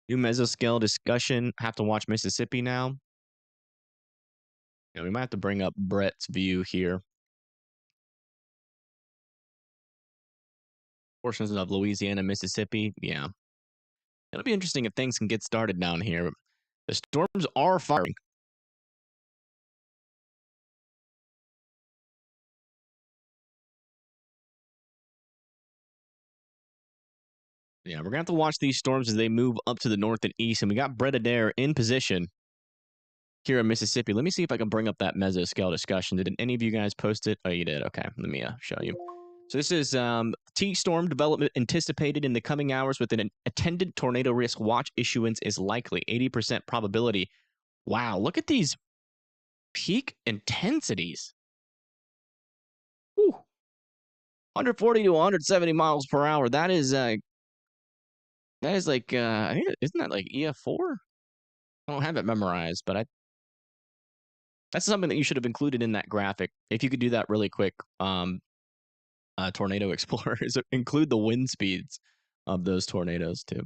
New mesoscale discussion. Have to watch Mississippi now. We might have to bring up Brett's view here. Portions of Louisiana, Mississippi. Yeah. It'll be interesting if things can get started down here. The storms are firing. Yeah, we're going to have to watch these storms as they move up to the north and east. And we got Brett Adair in position here in Mississippi. Let me see if I can bring up that mesoscale discussion. Did any of you guys post it? Oh, you did. Okay, let me show you. So this is T-storm development anticipated in the coming hours with an attendant tornado risk watch issuance is likely. 80% probability. Wow, look at these peak intensities. Whew. 140 to 170 miles per hour. That is like, I think, isn't that like EF4? I don't have it memorized, but that's something that you should have included in that graphic. If you could do that really quick, Tornado Explorer is include the wind speeds of those tornadoes too.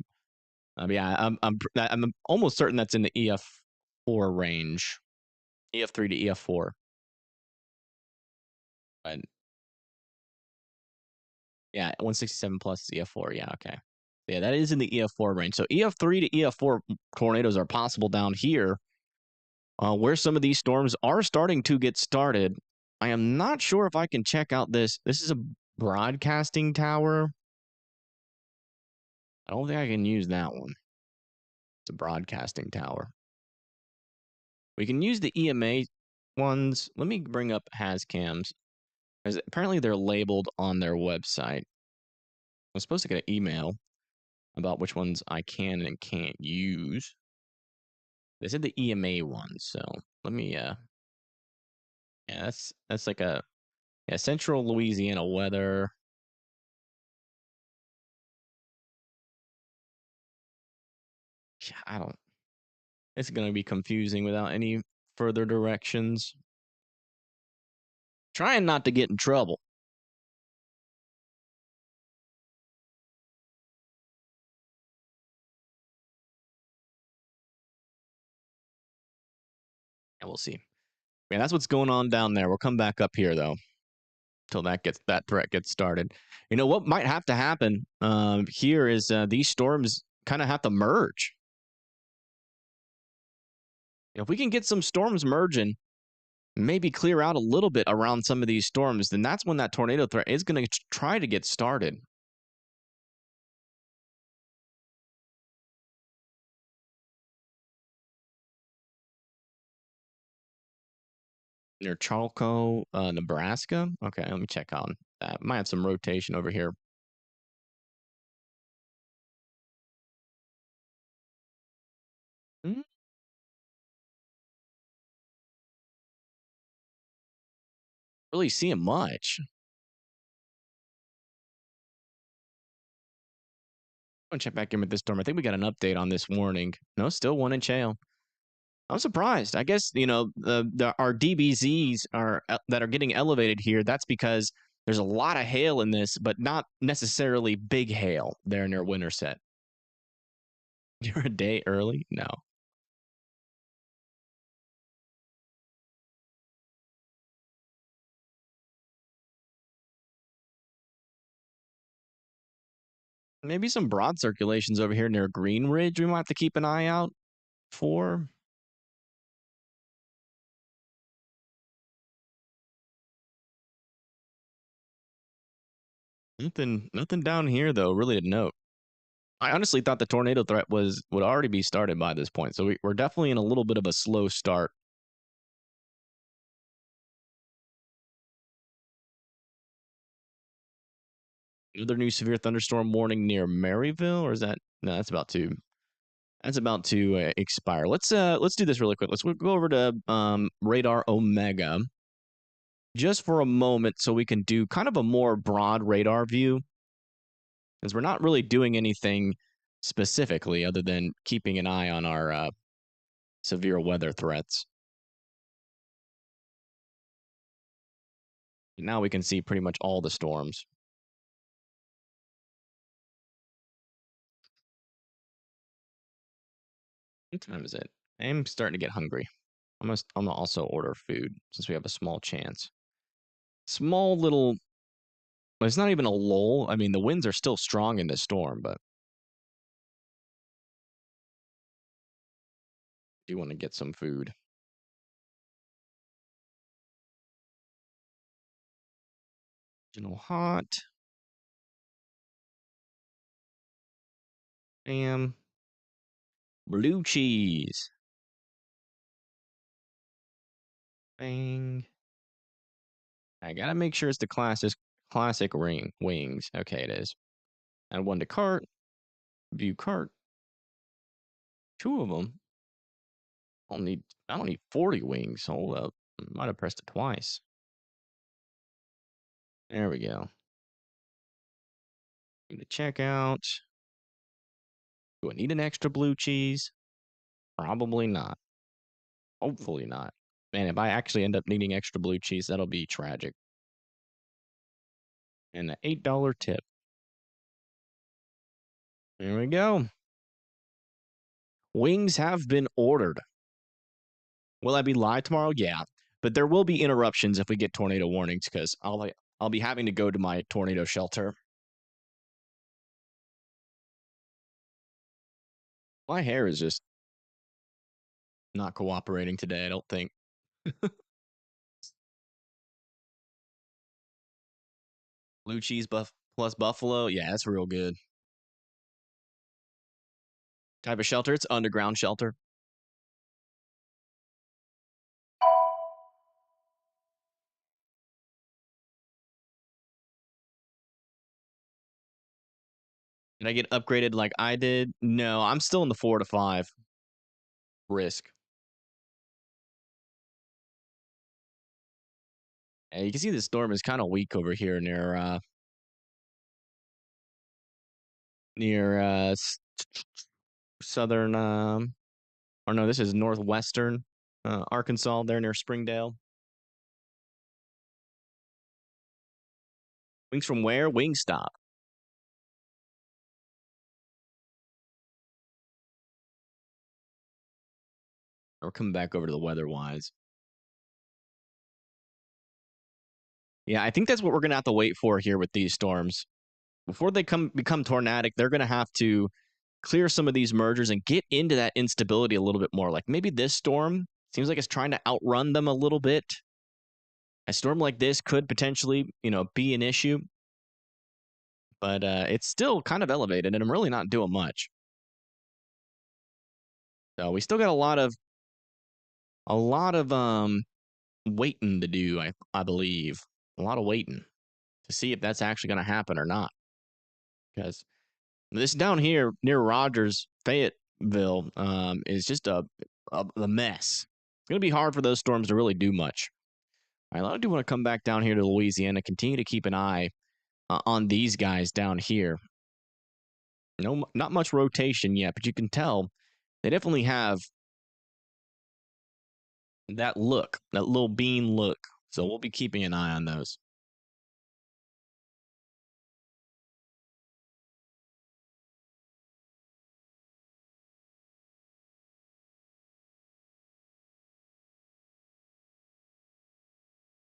Yeah, I'm almost certain that's in the EF4 range, EF3 to EF4. But yeah, 167 plus is EF4. Yeah, okay. Yeah, that is in the EF4 range. So EF3 to EF4 tornadoes are possible down here, where some of these storms are starting to get started. I am not sure if I can check out this. This is a broadcasting tower. I don't think I can use that one. It's a broadcasting tower. We can use the EMA ones. Let me bring up Hascams, because apparently they're labeled on their website. I'm supposed to get an email about which ones I can and can't use. They said the EMA ones, so let me yeah, that's like a central Louisiana weather. Yeah, I don't, it's gonna be confusing without any further directions. Trying not to get in trouble. And we'll see. Man, that's what's going on down there. We'll come back up here though, till that threat gets started. You know what might have to happen here is these storms kind of have to merge. If we can get some storms merging, maybe clear out a little bit around some of these storms, then that's when that tornado threat is going to try to get started. Near Chalco, Nebraska. Okay, let me check on that. Might have some rotation over here. Mm, really seeing much. I'm gonna check back in with this storm. I think we got an update on this warning. No, still one inch hail. I'm surprised. I guess our DBZs are that are getting elevated here. That's because there's a lot of hail in this, but not necessarily big hail there near Winterset. You're a day early? No. Maybe some broad circulations over here near Green Ridge. We might have to keep an eye out for. Nothing down here though, really to note. I honestly thought the tornado threat would already be started by this point, so we're definitely in a little bit of a slow start. Another new severe thunderstorm warning near Maryville, or is that no? That's about to expire. Let's do this really quick. Let's go over to radar Omega just for a moment, so we can do kind of a more broad radar view, because we're not really doing anything specifically other than keeping an eye on our severe weather threats. Now we can see pretty much all the storms. What time is it? I'm starting to get hungry. I'm gonna also order food since we have a small chance. Small little. Well, it's not even a lull. I mean, the winds are still strong in this storm, but I do want to get some food. Original hot. Bam. Blue cheese. Bang. I gotta make sure it's the classic ring wings. Okay, it is. Add one to cart. View cart. Two of them. I don't need 40 wings. Hold up. Might have pressed it twice. There we go. Need to check out. Do I need an extra blue cheese? Probably not. Hopefully not. Man, if I actually end up needing extra blue cheese, that'll be tragic. And the $8 tip. There we go. Wings have been ordered. Will I be live tomorrow? Yeah. But there will be interruptions if we get tornado warnings, because I'll be having to go to my tornado shelter. My hair is just not cooperating today, I don't think. Blue cheese plus buffalo. Yeah, that's real good. Type of shelter? It's underground shelter. Did I get upgraded like I did? No, I'm still in the 4 to 5 risk. And you can see the storm is kind of weak over here near southern or no, this is northwestern Arkansas there near Springdale. Wings from where? Wingstop. We're coming back over to the weather wise. Yeah, I think that's what we're gonna have to wait for here with these storms. Before they become tornadic, they're gonna have to clear some of these mergers and get into that instability a little bit more. Like maybe this storm seems like it's trying to outrun them a little bit. A storm like this could potentially, be an issue, but it's still kind of elevated, and I'm really not doing much. So we still got a lot of waiting to do. I believe a lot of waiting to see if that's actually going to happen or not. Because this down here near Rogers, Fayetteville, is just a mess. It's going to be hard for those storms to really do much. All right, I do want to come back down here to Louisiana, continue to keep an eye on these guys down here. No, not much rotation yet, but you can tell they definitely have that look, that little bean look. So we'll be keeping an eye on those.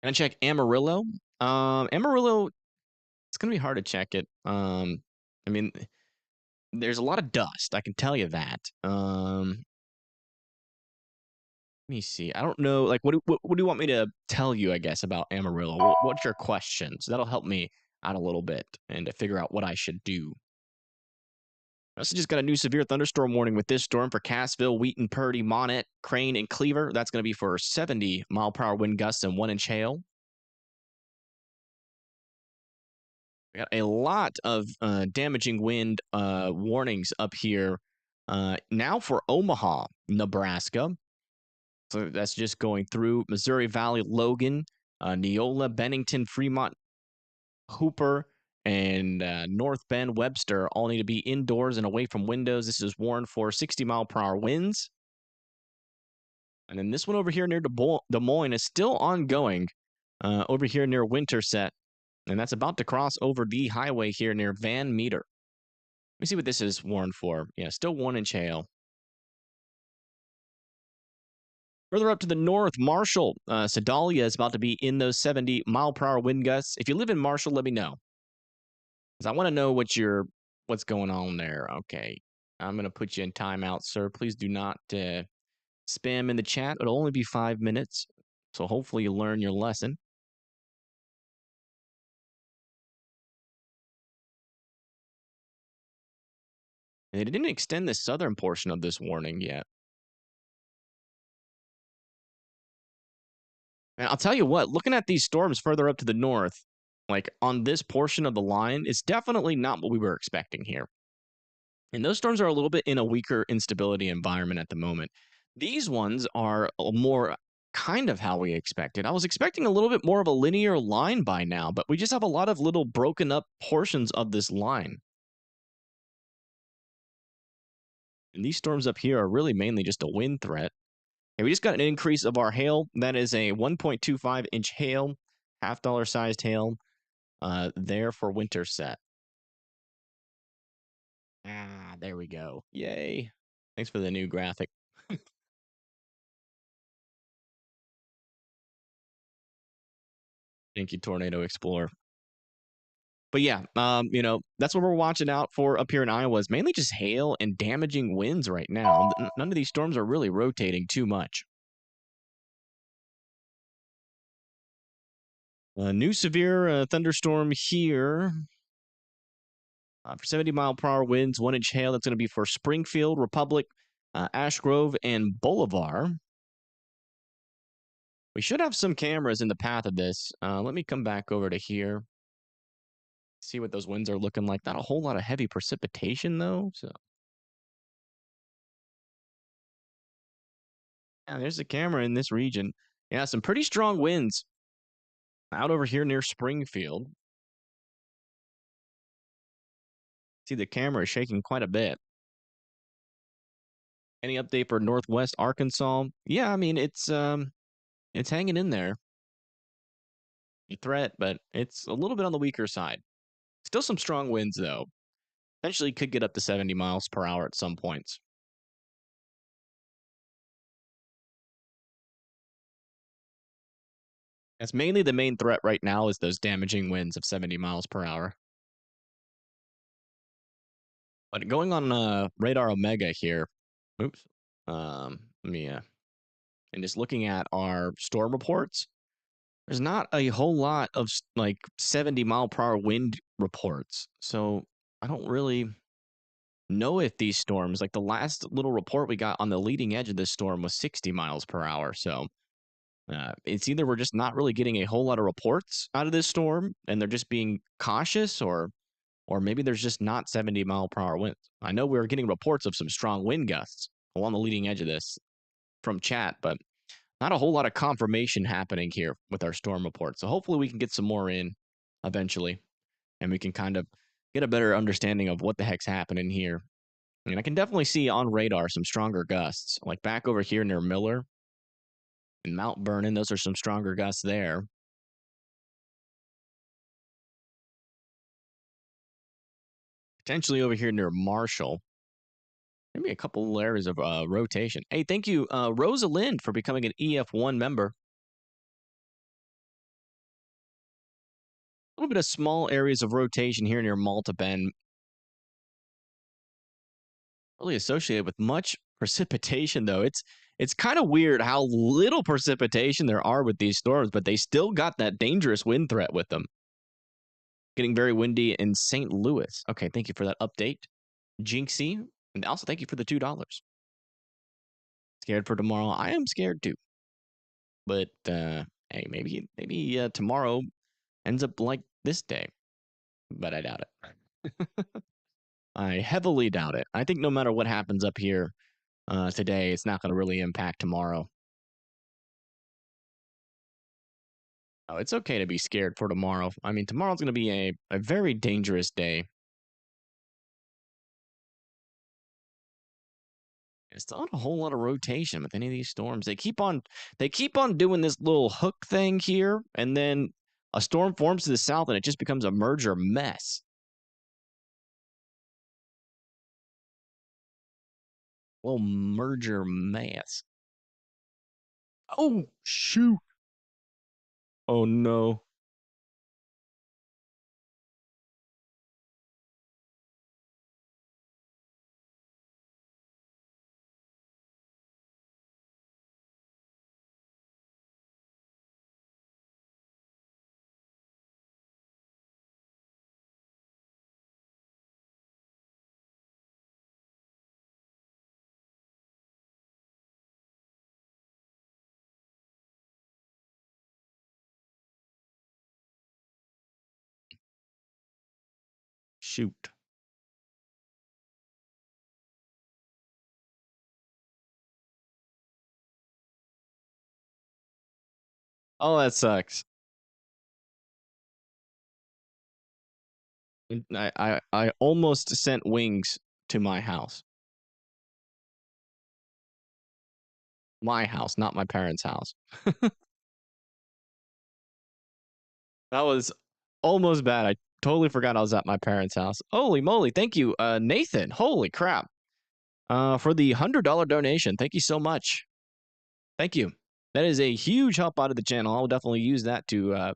Gonna check Amarillo. Amarillo, it's gonna be hard to check it. I mean, there's a lot of dust. I can tell you that. Let me see. I don't know. Like, what do you want me to tell you? I guess about Amarillo. What's your questions? That'll help me out a little bit and to figure out what I should do. I also just got a new severe thunderstorm warning with this storm for Cassville, Wheaton, Purdy, Monette, Crane, and Cleaver. That's going to be for 70-mile-per-hour wind gusts and 1-inch hail. We got a lot of damaging wind warnings up here now for Omaha, Nebraska. So that's just going through Missouri Valley, Logan, Neola, Bennington, Fremont, Hooper, and North Bend, Webster all need to be indoors and away from windows. This is warned for 60-mile-per-hour winds. And then this one over here near Des Moines is still ongoing over here near Winterset. And that's about to cross over the highway here near Van Meter. Let me see what this is warned for. Yeah, still 1-inch hail. Further up to the north, Marshall, Sedalia is about to be in those 70-mile-per-hour wind gusts. If you live in Marshall, let me know, because I want to know what's going on there. Okay, I'm gonna put you in timeout, sir. Please do not spam in the chat. It'll only be 5 minutes, so hopefully you learn your lesson. And they didn't extend the southern portion of this warning yet. And I'll tell you what, looking at these storms further up to the north, like on this portion of the line, it's definitely not what we were expecting here. And those storms are a little bit in a weaker instability environment at the moment. These ones are more kind of how we expected. I was expecting a little bit more of a linear line by now, but we just have a lot of little broken up portions of this line. And these storms up here are really mainly just a wind threat. And we just got an increase of our hail. That is a 1.25-inch hail, $half sized hail there for Winterset. There we go. Yay. Thanks for the new graphic. Thank you, Tornado Explorer. But yeah, that's what we're watching out for up here in Iowa is mainly just hail and damaging winds right now. None of these storms are really rotating too much. A new severe thunderstorm here for 70-mile-per-hour winds, 1-inch hail. That's going to be for Springfield, Republic, Ash Grove, and Bolivar. We should have some cameras in the path of this. Let me come back over to here. See what those winds are looking like. Not a whole lot of heavy precipitation though. So yeah, there's the camera in this region. Yeah, some pretty strong winds out over here near Springfield. See the camera is shaking quite a bit. Any update for Northwest Arkansas? Yeah, I mean it's hanging in there. A threat, but it's a little bit on the weaker side. Still some strong winds though. Eventually could get up to 70 miles per hour at some points. That's mainly the main threat right now is those damaging winds of 70 miles per hour. But going on radar Omega here. Oops. Let me and just looking at our storm reports, there's not a whole lot of like 70 mile per hour wind reports. So I don't really know if these storms, like the last little report we got on the leading edge of this storm was 60 miles per hour. So it's either we're just not really getting a whole lot of reports out of this storm and they're just being cautious, or maybe there's just not 70 mile per hour winds. I know we were getting reports of some strong wind gusts along the leading edge of this from chat, but not a whole lot of confirmation happening here with our storm report. So hopefully we can get some more in eventually and we can kind of get a better understanding of what the heck's happening here. And I can definitely see on radar some stronger gusts, like back over here near Miller and Mount Vernon. Those are some stronger gusts there. Potentially over here near Marshall. Maybe a couple areas of rotation. Hey, thank you, Rosalind, for becoming an EF1 member. A little bit of small areas of rotation here near Malta Bend, really associated with much precipitation, though. It's kind of weird how little precipitation there are with these storms, but they still got that dangerous wind threat with them. Getting very windy in St. Louis. Okay, thank you for that update, Jinxie. And also thank you for the $2. Scared for tomorrow? I am scared too. But hey, maybe tomorrow ends up like this day. But I doubt it. I heavily doubt it. I think no matter what happens up here today, it's not going to really impact tomorrow. Oh, it's okay to be scared for tomorrow. I mean, tomorrow's going to be a very dangerous day. It's not a whole lot of rotation with any of these storms. They keep on doing this little hook thing here, and then a storm forms to the south, and it just becomes a merger mess. Well, merger mess. Oh shoot! Oh no! Shoot! Oh, that sucks. I almost sent wings to my house. My house, not my parents' house. That was almost bad. I totally forgot I was at my parents' house. Holy moly! Thank you, Nathan. Holy crap! For the $100 donation. Thank you so much. Thank you. That is a huge help out of the channel. I'll definitely use that to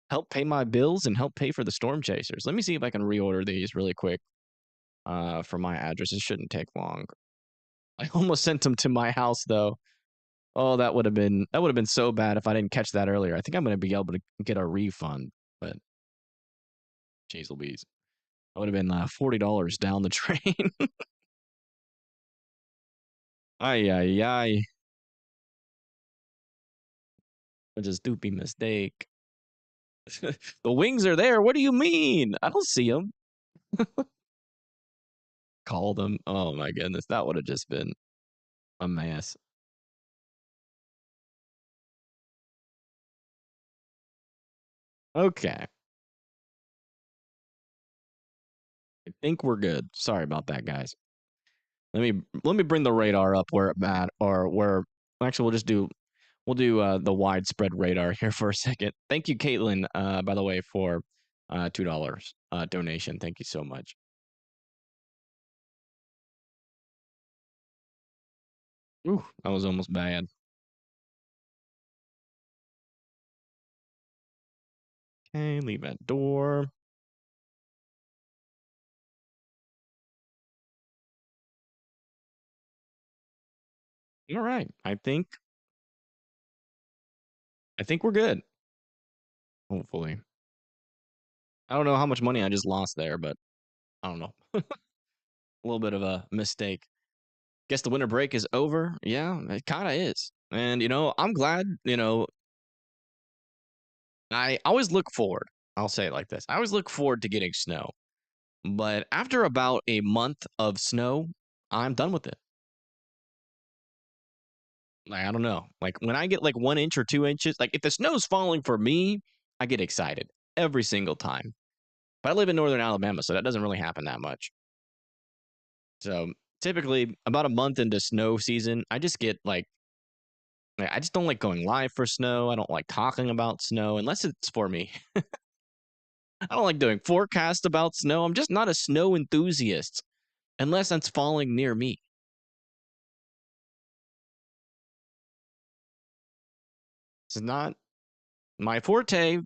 help pay my bills and help pay for the storm chasers. Let me see if I can reorder these really quick for my address. It shouldn't take long. I almost sent them to my house though. Oh, that would have been so bad if I didn't catch that earlier. I think I'm gonna be able to get a refund, but jeez Louise, that would have been $40 down the drain. Ay ay ay. Such a stupid mistake. The wings are there. What do you mean? I don't see them. Call them. Oh my goodness, that would have just been a mess. Okay, I think we're good. Sorry about that, guys. Let me bring the radar up where it at, or where. Actually, we'll do the widespread radar here for a second. Thank you, Caitlin. By the way, for $2 donation. Thank you so much. Ooh, that was almost bad. Okay, leave that door. All right, I think we're good. Hopefully, I don't know how much money I just lost there, but I don't know. A little bit of a mistake. Guess the winter break is over. Yeah, it kind of is. And I'm glad. I always look forward. I'll say it like this: I always look forward to getting snow. But after about a month of snow, I'm done with it. Like, I don't know. Like when I get like 1 inch or 2 inches, like if the snow's falling for me, I get excited every single time. But I live in northern Alabama, so that doesn't really happen that much. So typically, about a month into snow season, I just get like, I just don't like going live for snow. I don't like talking about snow unless it's for me. I don't like doing forecasts about snow. I'm just not a snow enthusiast unless it's falling near me. It's not my forte.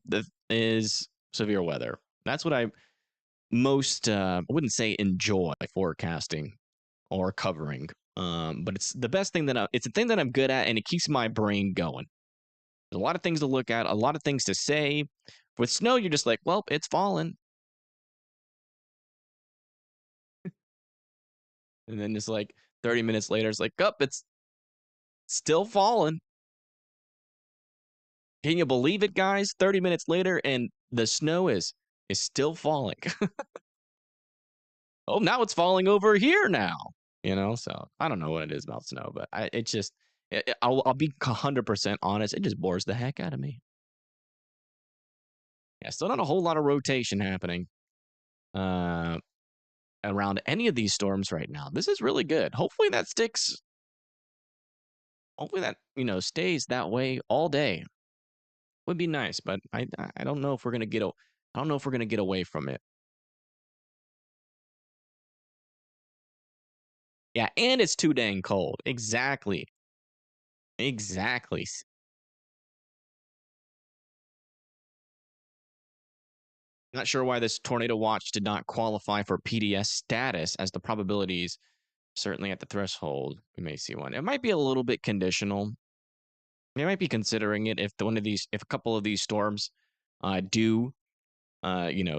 Is severe weather. That's what I most I wouldn't say enjoy forecasting or covering. But it's the best thing it's a thing that I'm good at, and it keeps my brain going. There's a lot of things to look at, a lot of things to say. With snow, you're just like, well, it's falling, and then it's like 30 minutes later, it's like, up, it's still falling. Can you believe it, guys? 30 minutes later, and the snow is still falling. Oh, now it's falling over here now. So I don't know what it is about snow, but it just I'll be 100% honest. It just bores the heck out of me. Yeah, still not a whole lot of rotation happening uh, around any of these storms right now. This is really good. Hopefully that sticks. Hopefully that stays that way all day. Would be nice, but I don't know if we're gonna I don't know if we're gonna get away from it. Yeah, and it's too dang cold. Exactly. Exactly. Not sure why this tornado watch did not qualify for PDS status, as the probabilities certainly at the threshold. We may see one. It might be a little bit conditional. They might be considering it if a couple of these storms do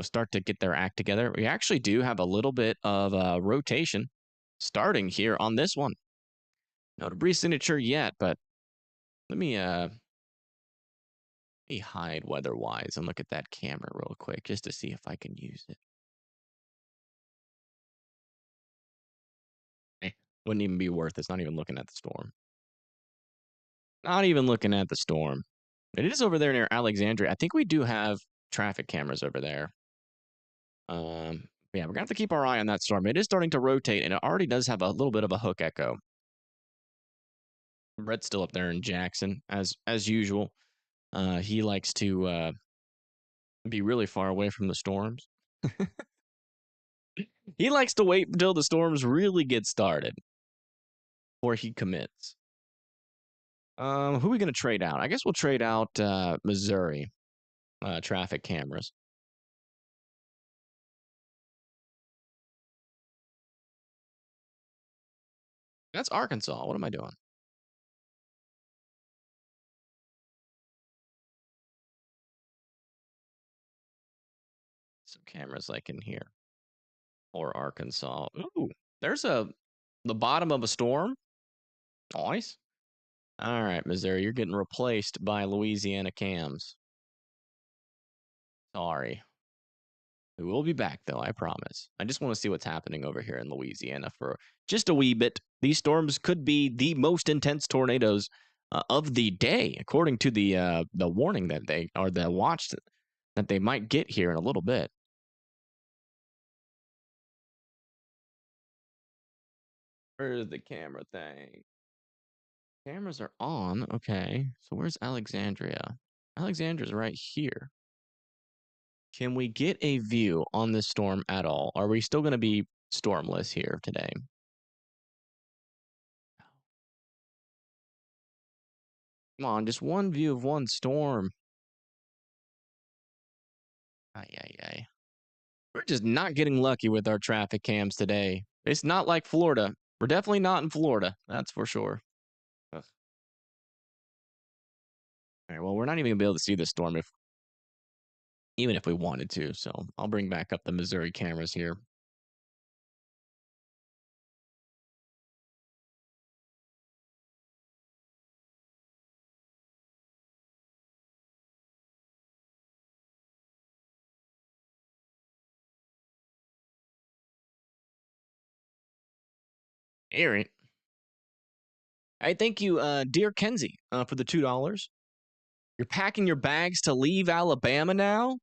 start to get their act together. We actually do have a little bit of rotation starting here on this one. No debris signature yet, but let me hide weather-wise and look at that camera real quick just to see if I can use it. Eh, wouldn't even be worth it. It's not even looking at the storm. Not even looking at the storm. It is over there near Alexandria. I think we do have traffic cameras over there. Yeah, we're gonna have to keep our eye on that storm. It is starting to rotate, and it already does have a little bit of a hook echo. Red's still up there in Jackson, as usual. He likes to be really far away from the storms. He likes to wait until the storms really get started before he commits. Who are we gonna trade out? I guess we'll trade out Missouri traffic cameras. That's Arkansas. What am I doing? Some cameras like in here or Arkansas. Ooh, there's the bottom of a storm. Nice. All right, Missouri, you're getting replaced by Louisiana cams. Sorry. We will be back, though, I promise. I just want to see what's happening over here in Louisiana for just a wee bit. These storms could be the most intense tornadoes of the day, according to the warning that they or the watch that they might get here in a little bit. Where's the camera thing? Cameras are on. Okay, so where's Alexandria? Alexandria's right here. Can we get a view on this storm at all? Are we still going to be stormless here today? Come on, just one view of one storm. Ay, ay, ay. We're just not getting lucky with our traffic cams today. It's not like Florida. We're definitely not in Florida. That's for sure. Ugh. All right, well, we're not even going to be able to see this storm even if we wanted to. So I'll bring back up the Missouri cameras here. Aaron. I thank you, dear Kenzie, for the $2. You're packing your bags to leave Alabama now?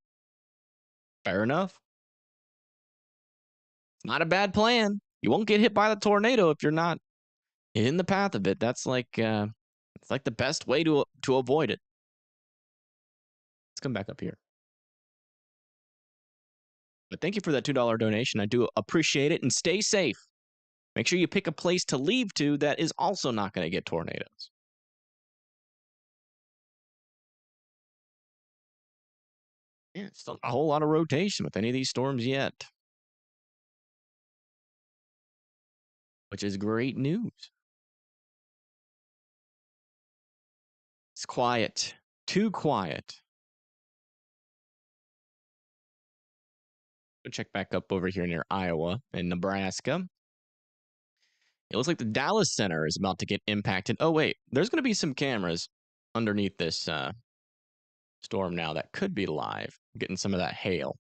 Fair enough. It's not a bad plan. You won't get hit by the tornado if you're not in the path of it. That's like it's like the best way to avoid it. Let's come back up here. But thank you for that $2 donation. I do appreciate it, and stay safe. Make sure you pick a place to leave to that is also not going to get tornadoes. Yeah, still a whole lot of rotation with any of these storms yet, which is great news. It's quiet, too quiet. Go check back up over here near Iowa and Nebraska. It looks like the Dallas Center is about to get impacted. Oh, wait, there's going to be some cameras underneath this storm now that could be live, getting some of that hail.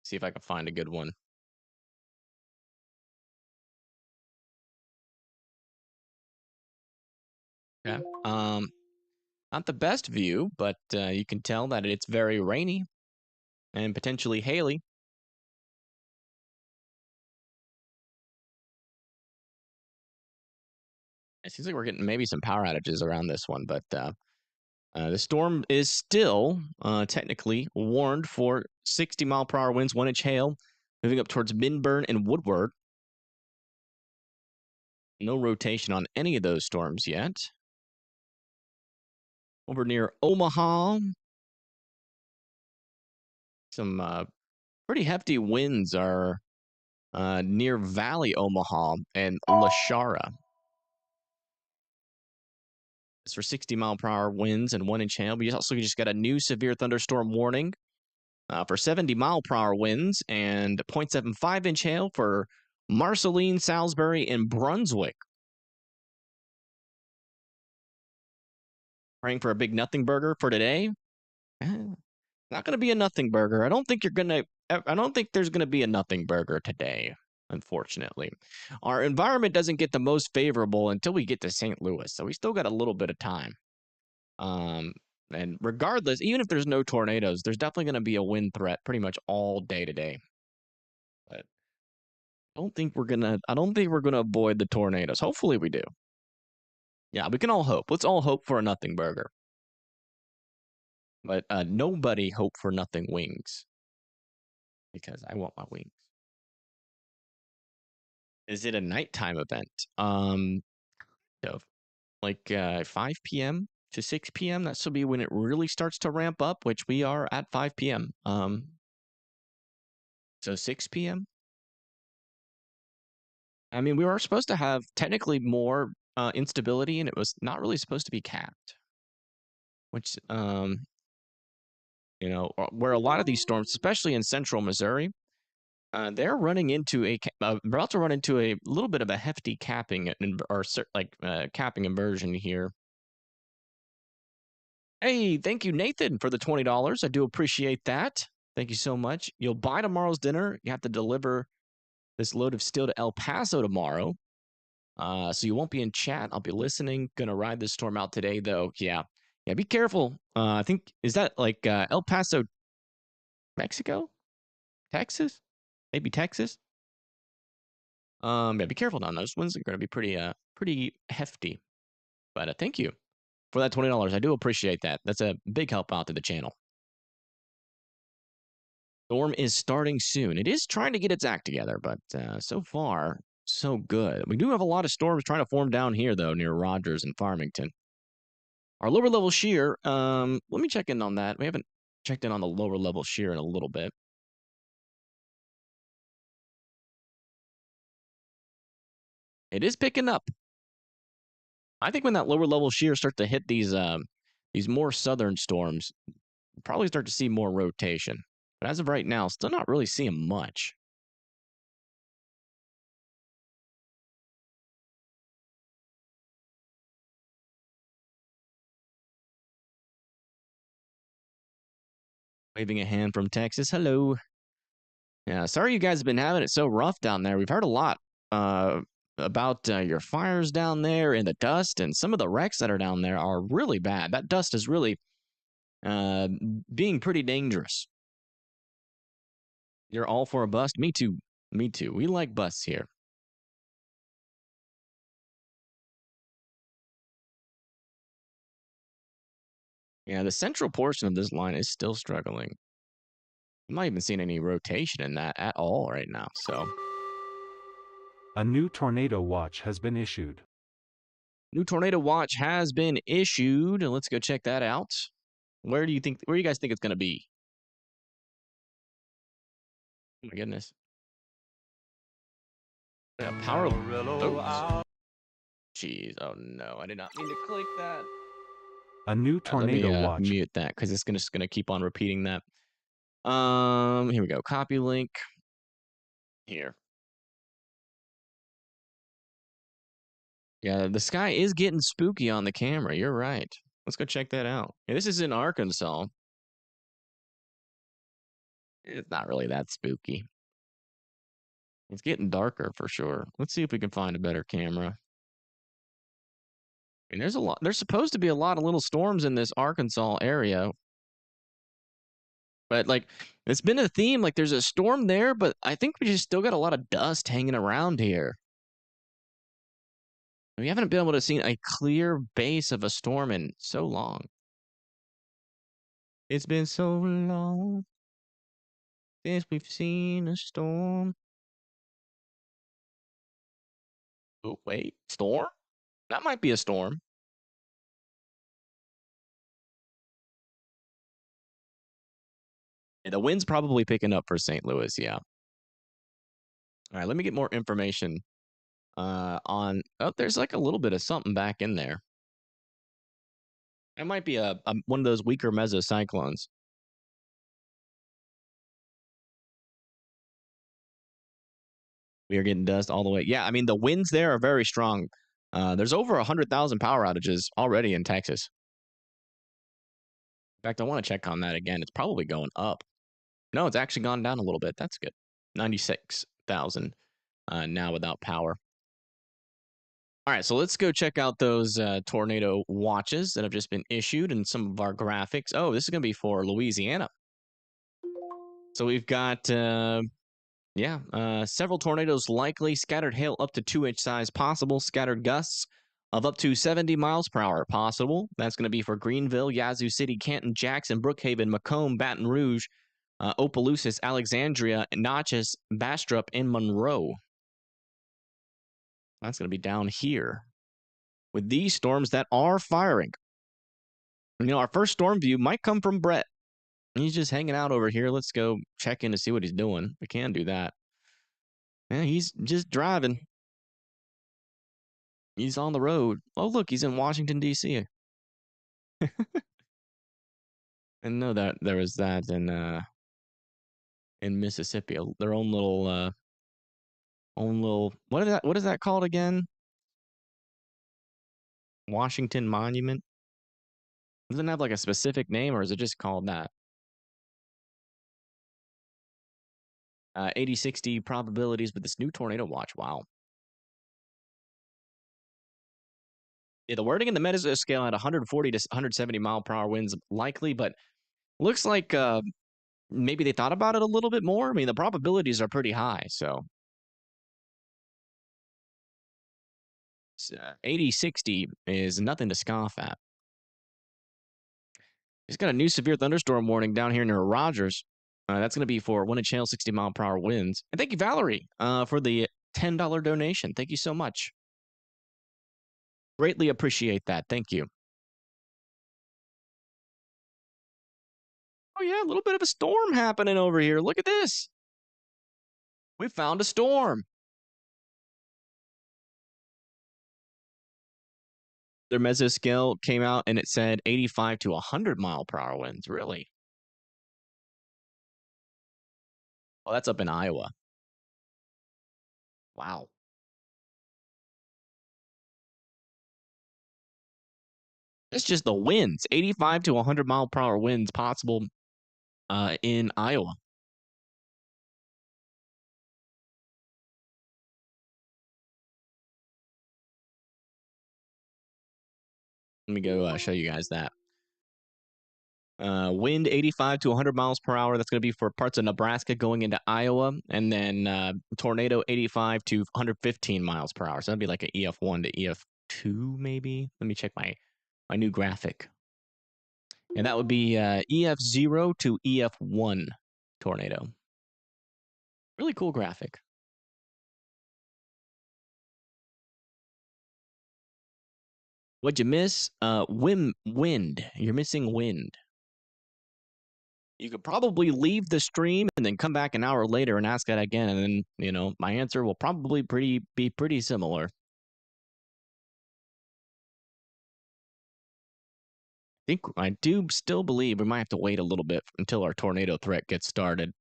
See if I can find a good one. Okay. Not the best view, but you can tell that it's very rainy and potentially haily. It seems like we're getting maybe some power outages around this one, but the storm is still technically warned for 60-mile-per-hour winds, 1-inch hail, moving up towards Minburn and Woodward. No rotation on any of those storms yet. Over near Omaha, some pretty hefty winds are near Valley Omaha and Lashara. It's for 60-mile-per-hour winds and 1-inch hail. We also just got a new severe thunderstorm warning for 70-mile-per-hour winds and 0.75-inch hail for Marceline, Salisbury, and Brunswick. Praying for a big nothing burger for today. Not going to be a nothing burger. I don't think there's going to be a nothing burger today, unfortunately. Our environment doesn't get the most favorable until we get to St. Louis, so we still got a little bit of time. And regardless, even if there's no tornadoes, there's definitely going to be a wind threat pretty much all day today. But I don't think we're gonna avoid the tornadoes. Hopefully we do. Yeah, we can all hope. Let's all hope for a nothing burger. But nobody hope for nothing wings. Because I want my wings. Is it a nighttime event? So like 5 p.m. to 6 p.m. That should be when it really starts to ramp up, which we are at 5 p.m. So 6 p.m. I mean, we were supposed to have technically more instability, and it was not really supposed to be capped. Which, where a lot of these storms, especially in central Missouri, They're running into about to run into a little bit of a hefty capping or capping inversion here. Hey, thank you, Nathan, for the $20. I do appreciate that. Thank you so much. You'll buy tomorrow's dinner. You have to deliver this load of steel to El Paso tomorrow. So you won't be in chat. I'll be listening. Gonna ride this storm out today, though. Yeah. Yeah, be careful. I think, is that like El Paso, Mexico? Texas? Maybe Texas? Yeah, be careful down there. Those winds are gonna be pretty hefty. But thank you for that $20. I do appreciate that. That's a big help out to the channel. Storm is starting soon. It is trying to get its act together, but so far, so good. We do have a lot of storms trying to form down here, though, near Rogers and Farmington. Our lower level shear, let me check in on that. We haven't checked in on the lower level shear in a little bit. It is picking up. I think when that lower level shear starts to hit these more southern storms, we'll probably start to see more rotation. But as of right now, still not really seeing much. Waving a hand from Texas. Hello. Yeah, sorry you guys have been having it so rough down there. We've heard a lot about your fires down there and the dust, and some of the wrecks that are down there are really bad. That dust is really being pretty dangerous. You're all for a bust? Me too. Me too. We like busts here. Yeah, the central portion of this line is still struggling. I'm not even seeing any rotation in that at all right now, so. A new tornado watch has been issued. New tornado watch has been issued. Let's go check that out. Where do you guys think it's going to be? Oh my goodness. Yeah, power. Oops. Jeez. Oh no, I did not mean to click that. A new tornado Let me watch. mute that because it's just gonna keep on repeating that. Here we go. Copy link. Here. Yeah, the sky is getting spooky on the camera. You're right. Let's go check that out. Yeah, this is in Arkansas. It's not really that spooky. It's getting darker for sure. Let's see if we can find a better camera. And there's supposed to be a lot of little storms in this Arkansas area. But like, it's been a theme. Like, there's a storm there, but I think we just still got a lot of dust hanging around here. We haven't been able to see a clear base of a storm in so long. It's been so long since we've seen a storm. Oh, wait, storm? That might be a storm. The wind's probably picking up for St. Louis, yeah. All right, let me get more information on. Oh, there's like a little bit of something back in there. It might be one of those weaker mesocyclones. We are getting dust all the way. Yeah, I mean, the winds there are very strong. There's over 100,000 power outages already in Texas. In fact, I want to check on that again. It's probably going up. No, it's actually gone down a little bit. That's good. 96,000 now without power. All right, so let's go check out those tornado watches that have just been issued and some of our graphics. Oh, this is going to be for Louisiana. So we've got, several tornadoes likely, scattered hail up to 2-inch size possible, scattered gusts of up to 70 miles per hour possible. That's going to be for Greenville, Yazoo City, Canton, Jackson, Brookhaven, Macomb, Baton Rouge, Opelousas, Alexandria, Natchez, Bastrop, and Monroe. That's going to be down here with these storms that are firing. You know, our first storm view might come from Brett. He's just hanging out over here. Let's go check in to see what he's doing. We can do that. Yeah, he's just driving. He's on the road. Oh, look, he's in Washington, D.C. I know that there was that in Mississippi, their own little what is that called again? Washington Monument? Doesn't it have like a specific name, or is it just called that? 80-60 probabilities with this new tornado watch. Wow. Yeah, the wording in the Mesoscale had 140 to 170 mile per hour winds likely, but looks like maybe they thought about it a little bit more. I mean, the probabilities are pretty high, so 80-60 is nothing to scoff at. It's got a new severe thunderstorm warning down here near Rogers. That's going to be for wind and channel 60 mile per hour winds. And thank you, Valerie, for the $10 donation. Thank you so much. Greatly appreciate that. Thank you. Oh, yeah, a little bit of a storm happening over here. Look at this. We found a storm. Their mesoscale came out and it said 85 to 100 mile per hour winds. Really? Oh, that's up in Iowa. Wow. It's just the winds. 85 to 100 mile per hour winds possible in Iowa. Let me go show you guys that. Wind 85 to 100 miles per hour. That's going to be for parts of Nebraska going into Iowa. And then tornado 85 to 115 miles per hour. So that'd be like an EF1 to EF2, maybe. Let me check my new graphic. And that would be EF0 to EF1 tornado. Really cool graphic. What'd you miss? Wind. You're missing wind. You could probably leave the stream and then come back an hour later and ask that again, and then my answer will probably be pretty similar. I do still believe we might have to wait a little bit until our tornado threat gets started,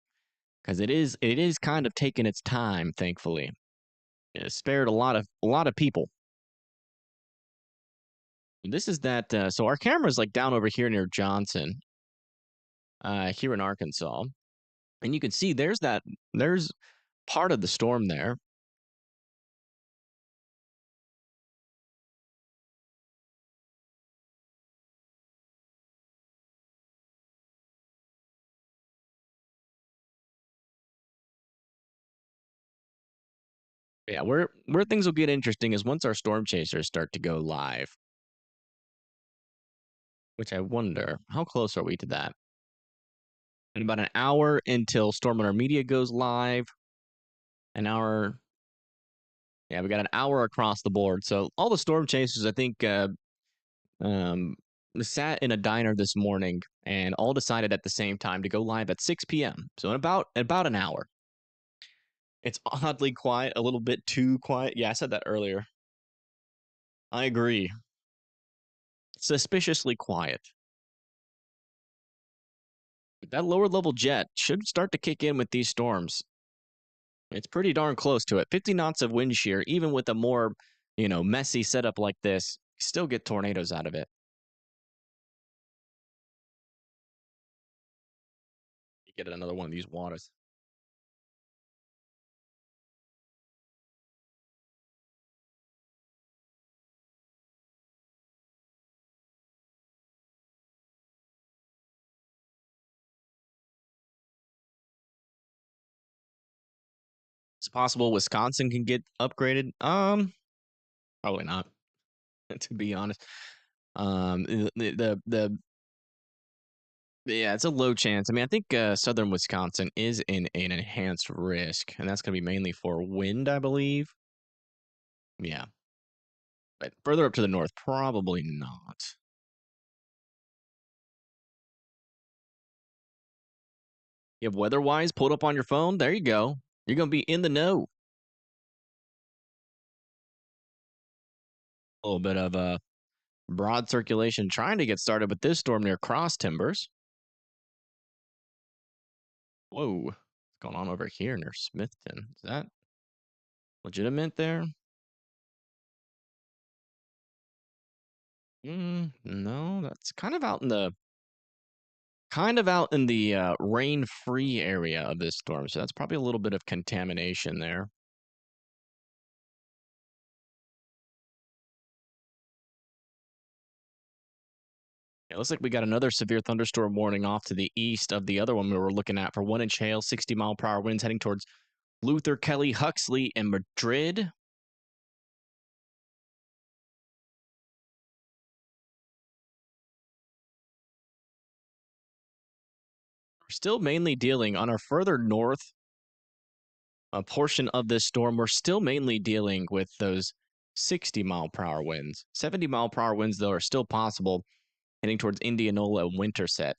because it is kind of taking its time. Thankfully, it spared a lot of people. This is that. So our camera's like down over here near Johnson, here in Arkansas, and you can see there's part of the storm there. Yeah, where things will get interesting is once our storm chasers start to go live. Which I wonder, how close are we to that? In about an hour until Storm Runner Media goes live. An hour. Yeah, we got an hour across the board. So all the storm chasers, I think, sat in a diner this morning and all decided at the same time to go live at 6 p.m. So in about an hour. It's oddly quiet, a little bit too quiet. Yeah, I said that earlier. I agree. Suspiciously quiet. That lower level jet should start to kick in with these storms. It's pretty darn close to it. 50 knots of wind shear, even with a more, messy setup like this, still get tornadoes out of it. You get another one of these waters. It's possible Wisconsin can get upgraded. Probably not, to be honest. Yeah, it's a low chance. I mean, I think southern Wisconsin is in an enhanced risk, and that's going to be mainly for wind, I believe. Yeah. But further up to the north, probably not. You have weather-wise pulled up on your phone? There you go. You're going to be in the know. A little bit of broad circulation trying to get started with this storm near Cross Timbers. Whoa. going on over here near Smithton? Is that legitimate there? No, that's kind of out in the rain-free area of this storm. So that's probably a little bit of contamination there. It looks like we got another severe thunderstorm warning off to the east of the other one we were looking at for 1-inch hail, 60-mile-per-hour winds heading towards Luther, Kelly, Huxley, and Madrid. We're still mainly dealing on our further north portion of this storm. We're still mainly dealing with those 60-mile-per-hour winds. 70-mile-per-hour winds, though, are still possible heading towards Indianola and Winterset.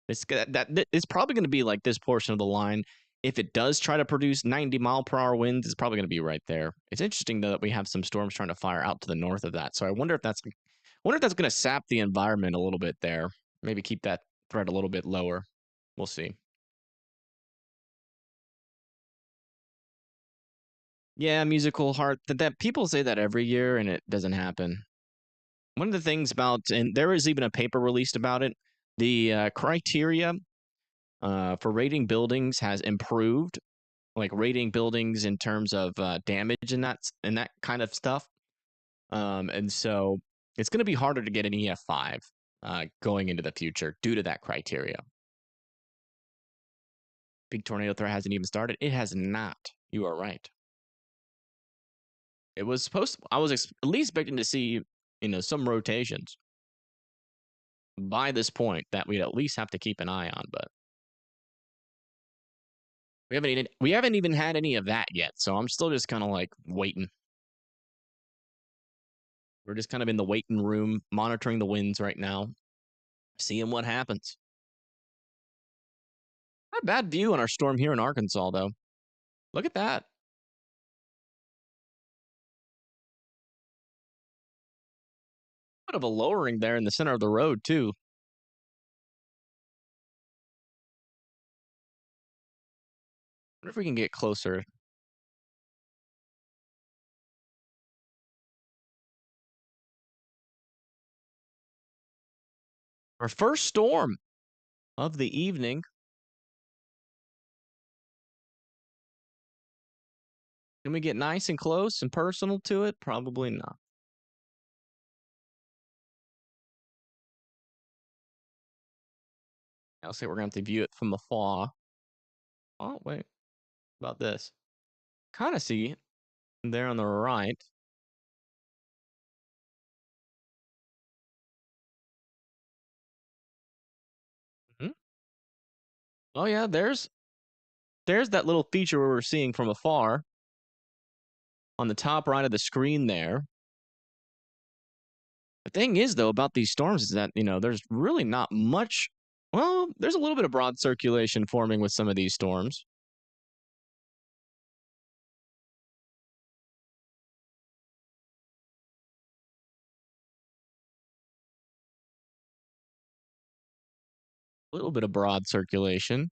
It's probably going to be like this portion of the line. If it does try to produce 90-mile-per-hour winds, it's probably going to be right there. It's interesting though that we have some storms trying to fire out to the north of that. So I wonder if that's going to sap the environment a little bit there. Maybe keep that threat a little bit lower. We'll see. Yeah, musical heart. That people say that every year and it doesn't happen. One of the things about, and there is even a paper released about it, the criteria for rating buildings has improved, like rating buildings in terms of damage and that kind of stuff. And so it's going to be harder to get an EF5 going into the future due to that criteria. Big tornado threat hasn't even started. It has not. You are right. It was supposed to, I was at least expecting to see, some rotations by this point that we'd at least have to keep an eye on, but we haven't even had any of that yet. So I'm still just kind of like waiting. We're just kind of in the waiting room, monitoring the winds right now, seeing what happens. Not a bad view on our storm here in Arkansas, though. Look at that. Bit of a lowering there in the center of the road, too. Wonder if we can get closer. Our first storm of the evening. Can we get nice and close and personal to it? Probably not. I'll say we're going to have to view it from afar. Oh, wait. About this. Kind of see there on the right. Hmm? Oh, yeah. There's that little feature we were seeing from afar on the top right of the screen there. The thing is, though, about these storms is that, there's really not much. Well, there's a little bit of broad circulation forming with some of these storms. A little bit of broad circulation.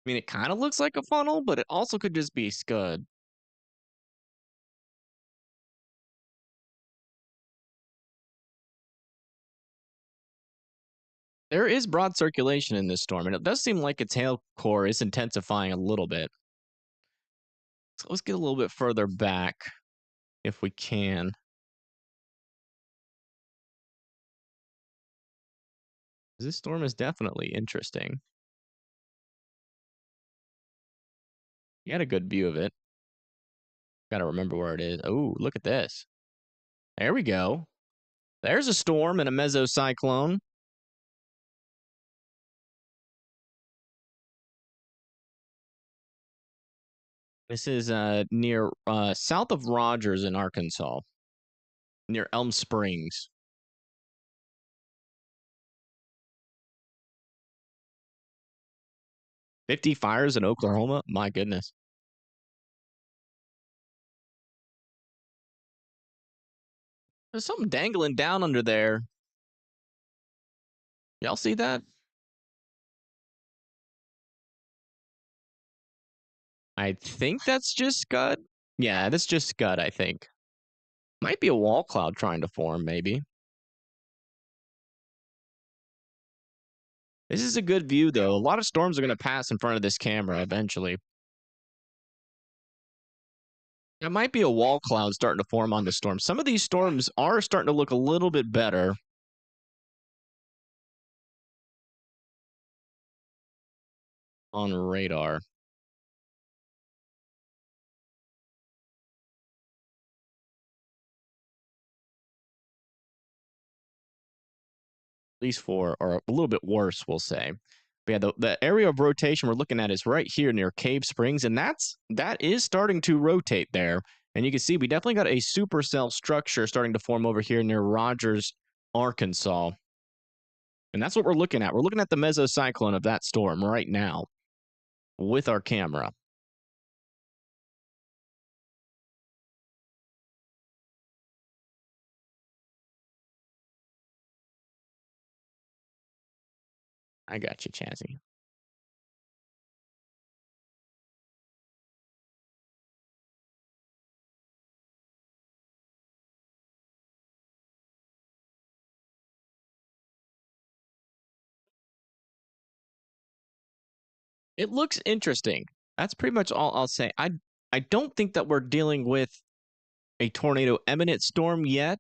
I mean, it kind of looks like a funnel, but it also could just be scud. There is broad circulation in this storm, and it does seem like its hail core is intensifying a little bit. So let's get a little bit further back if we can. This storm is definitely interesting. You had a good view of it. Got to remember where it is. Oh, look at this. There we go. There's a storm and a mesocyclone. This is near south of Rogers in Arkansas, near Elm Springs. 50 fires in Oklahoma? My goodness. There's something dangling down under there. Y'all see that? I think that's just Scud. Yeah, that's just Scud, I think. Might be a wall cloud trying to form, maybe. This is a good view, though. A lot of storms are going to pass in front of this camera eventually. It might be a wall cloud starting to form on the storm. Some of these storms are starting to look a little bit better on radar. Least for, or a little bit worse, we'll say. But yeah, the area of rotation we're looking at is right here near Cave Springs, and that is starting to rotate there. And you can see we definitely got a supercell structure starting to form over here near Rogers, Arkansas. And that's what we're looking at. We're looking at the mesocyclone of that storm right now with our camera. I got you, Chazzy. It looks interesting. That's pretty much all I'll say. I don't think that we're dealing with a tornado imminent storm yet,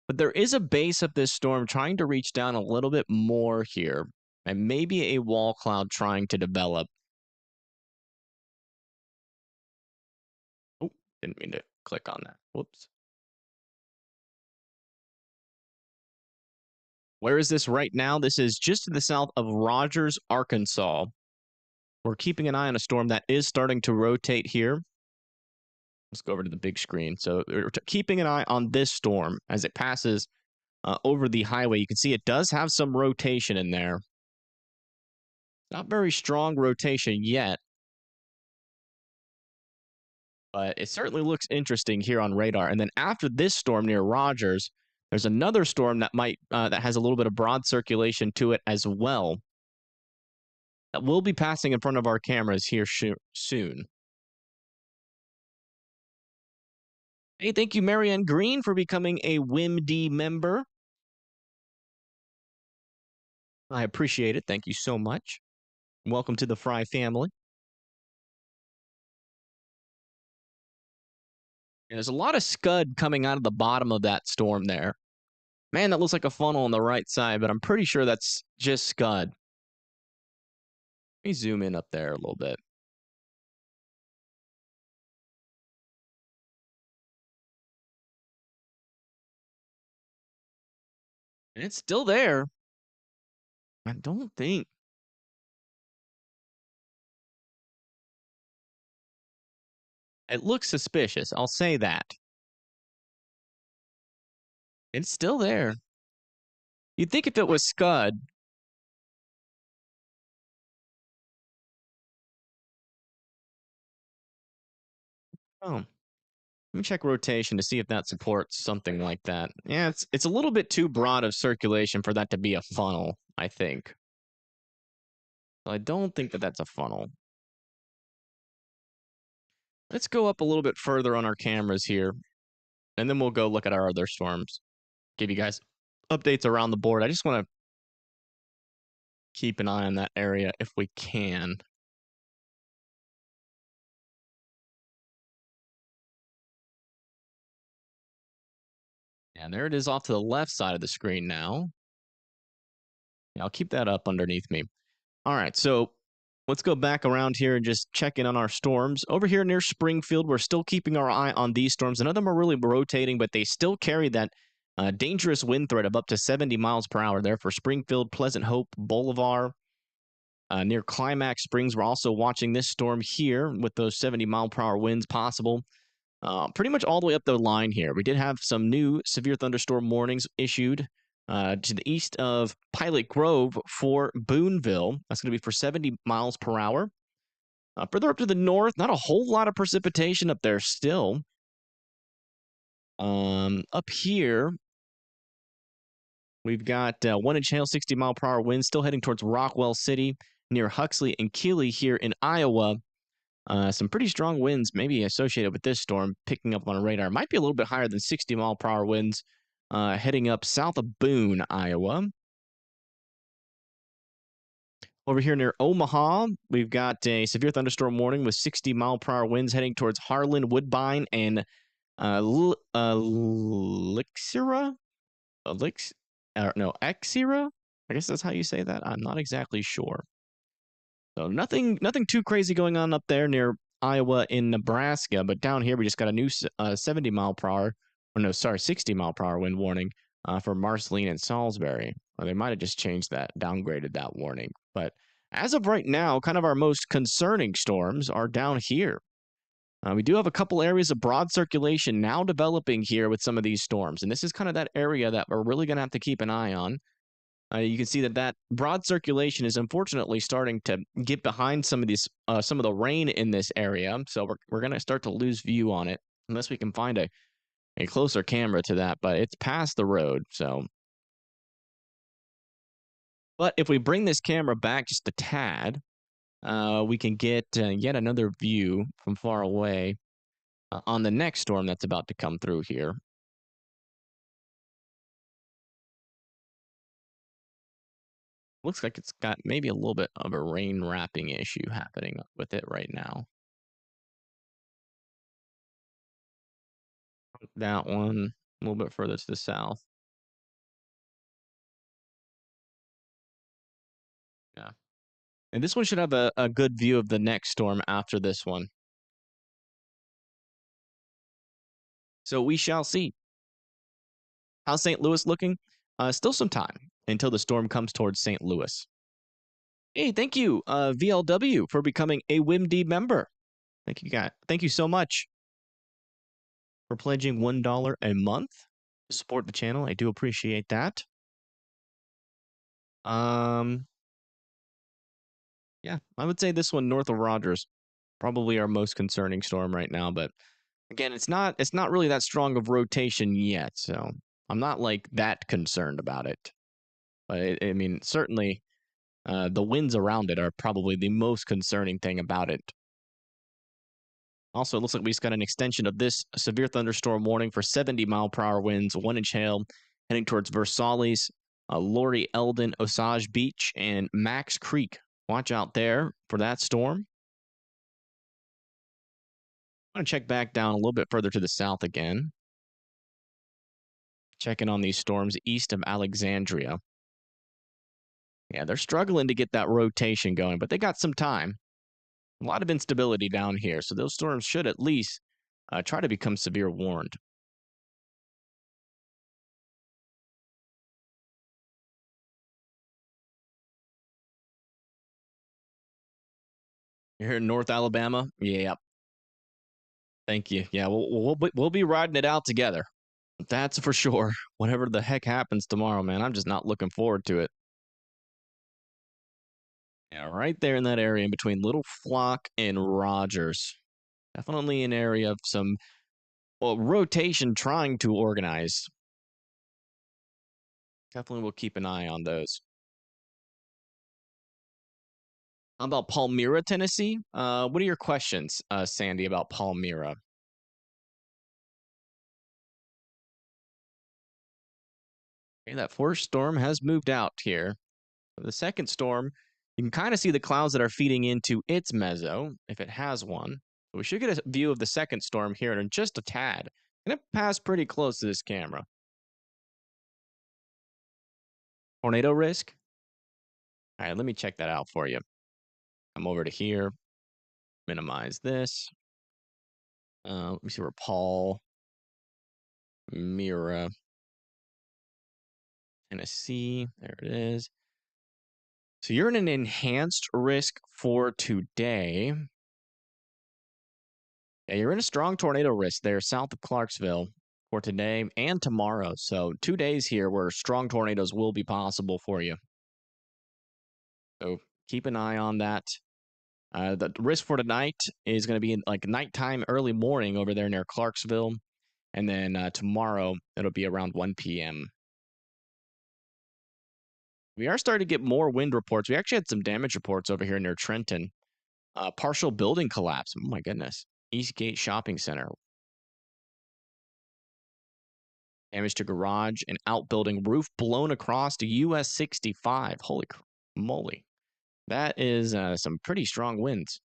but there is a base of this storm trying to reach down a little bit more here, and maybe a wall cloud trying to develop. Oh, didn't mean to click on that. Whoops. Where is this right now? This is just to the south of Rogers, Arkansas. We're keeping an eye on a storm that is starting to rotate here. Let's go over to the big screen. So we're keeping an eye on this storm as it passes over the highway. You can see it does have some rotation in there. Not very strong rotation yet, but it certainly looks interesting here on radar. And then after this storm near Rogers, there's another storm that might that has a little bit of broad circulation to it as well. That will be passing in front of our cameras here soon. Hey, thank you, Marianne Green, for becoming a WIMD member. I appreciate it. Thank you so much. Welcome to the Fry family. And there's a lot of scud coming out of the bottom of that storm there. Man, that looks like a funnel on the right side, but I'm pretty sure that's just scud. Let me zoom in up there a little bit. And it's still there. I don't think. It looks suspicious. I'll say that. It's still there. You'd think if it was scud. Oh, let me check rotation to see if that supports something like that. Yeah, it's a little bit too broad of circulation for that to be a funnel, I think. I don't think that that's a funnel. Let's go up a little bit further on our cameras here, and then we'll go look at our other storms. Give you guys updates around the board. I just want to keep an eye on that area if we can. And there it is off to the left side of the screen now. Yeah, I'll keep that up underneath me. All right, so let's go back around here and just check in on our storms. Over here near Springfield, we're still keeping our eye on these storms. None of them are really rotating, but they still carry that dangerous wind threat of up to 70 miles per hour there for Springfield, Pleasant Hope, Bolivar. Near Climax Springs, we're also watching this storm here with those 70-mile-per-hour winds possible. Pretty much all the way up the line here. We did have some new severe thunderstorm warnings issued to the east of Pilot Grove for Boonville. That's going to be for 70 miles per hour. Further up to the north, not a whole lot of precipitation up there still. Up here, We've got 1-inch hail, 60-mile-per-hour winds still heading towards Rockwell City near Huxley and Keeley here in Iowa. Some pretty strong winds maybe associated with this storm picking up on radar. Might be a little bit higher than 60-mile-per-hour winds heading up south of Boone, Iowa. Over here near Omaha, we've got a severe thunderstorm warning with 60-mile-per-hour winds heading towards Harlan, Woodbine, and Elixira? Exira? I guess that's how you say that. I'm not exactly sure. So nothing too crazy going on up there near Iowa in Nebraska, but down here we just got a new 70 mile per hour, or no, sorry, 60 mile per hour wind warning for Marceline and Salisbury. Or they might have just changed that, downgraded that warning. But as of right now, kind of our most concerning storms are down here. We do have a couple areas of broad circulation now developing here with some of these storms, and this is kind of that area that we're really going to have to keep an eye on. You can see that broad circulation is unfortunately starting to get behind some of the rain in this area. So we're going to start to lose view on it unless we can find a closer camera to that. But it's past the road. So, but if we bring this camera back just a tad, we can get yet another view from far away on the next storm that's about to come through here. Looks like it's got maybe a little bit of a rain wrapping issue happening with it right now. That one a little bit further to the south. Yeah. And this one should have a good view of the next storm after this one. So we shall see. How's St. Louis looking? Still some time until the storm comes towards St. Louis. Hey, thank you, VLW, for becoming a WIMD member. Thank you, guys. Thank you so much for pledging $1 a month to support the channel. I do appreciate that. Yeah, I would say this one north of Rogers, probably our most concerning storm right now. But again, it's not really that strong of rotation yet, so I'm not like that concerned about it. But I mean, certainly the winds around it are probably the most concerning thing about it. Also, it looks like we just got an extension of this severe thunderstorm warning for 70-mile-per-hour winds, 1-inch hail heading towards Versailles, Laurie, Eldon, Osage Beach, and Max Creek. Watch out there for that storm. I'm going to check back down a little bit further to the south again. Checking on these storms east of Alexandria. Yeah, they're struggling to get that rotation going, but they got some time. A lot of instability down here, so those storms should at least try to become severe warned. You're here in North Alabama? Yeah. Thank you. Yeah, we'll be riding it out together. That's for sure. Whatever the heck happens tomorrow, man, I'm just not looking forward to it. Yeah, right there in that area in between Little Flock and Rogers. Definitely an area of some rotation trying to organize. Definitely will keep an eye on those. How about Palmyra, Tennessee? What are your questions, Sandy, about Palmyra? Okay, that first storm has moved out here. The second storm, you can kind of see the clouds that are feeding into its meso, if it has one. So we should get a view of the second storm here in just a tad. And it passed pretty close to this camera. Tornado risk? All right, let me check that out for you. Come over to here. Minimize this. Let me see where Palmyra, Tennessee. There it is. So you're in an enhanced risk for today. Yeah, you're in a strong tornado risk there south of Clarksville for today and tomorrow. So 2 days here where strong tornadoes will be possible for you. So keep an eye on that. The risk for tonight is going to be like nighttime, early morning over there near Clarksville. And then tomorrow, it'll be around 1 p.m. We are starting to get more wind reports. We actually had some damage reports over here near Trenton. Partial building collapse. Oh my goodness. Eastgate Shopping Center. Damage to garage and outbuilding. Roof blown across to US 65. Holy moly. That is some pretty strong winds.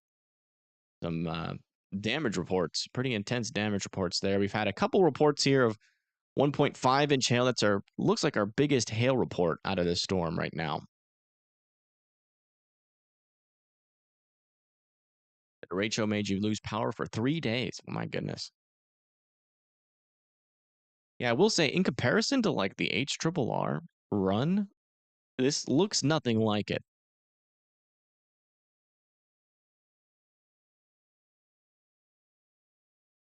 Some damage reports. Pretty intense damage reports there. We've had a couple reports here of 1.5-inch hail. That's our looks like our biggest hail report out of this storm right now. The derecho made you lose power for 3 days. Oh my goodness. Yeah, I will say in comparison to like the HRRR run, this looks nothing like it.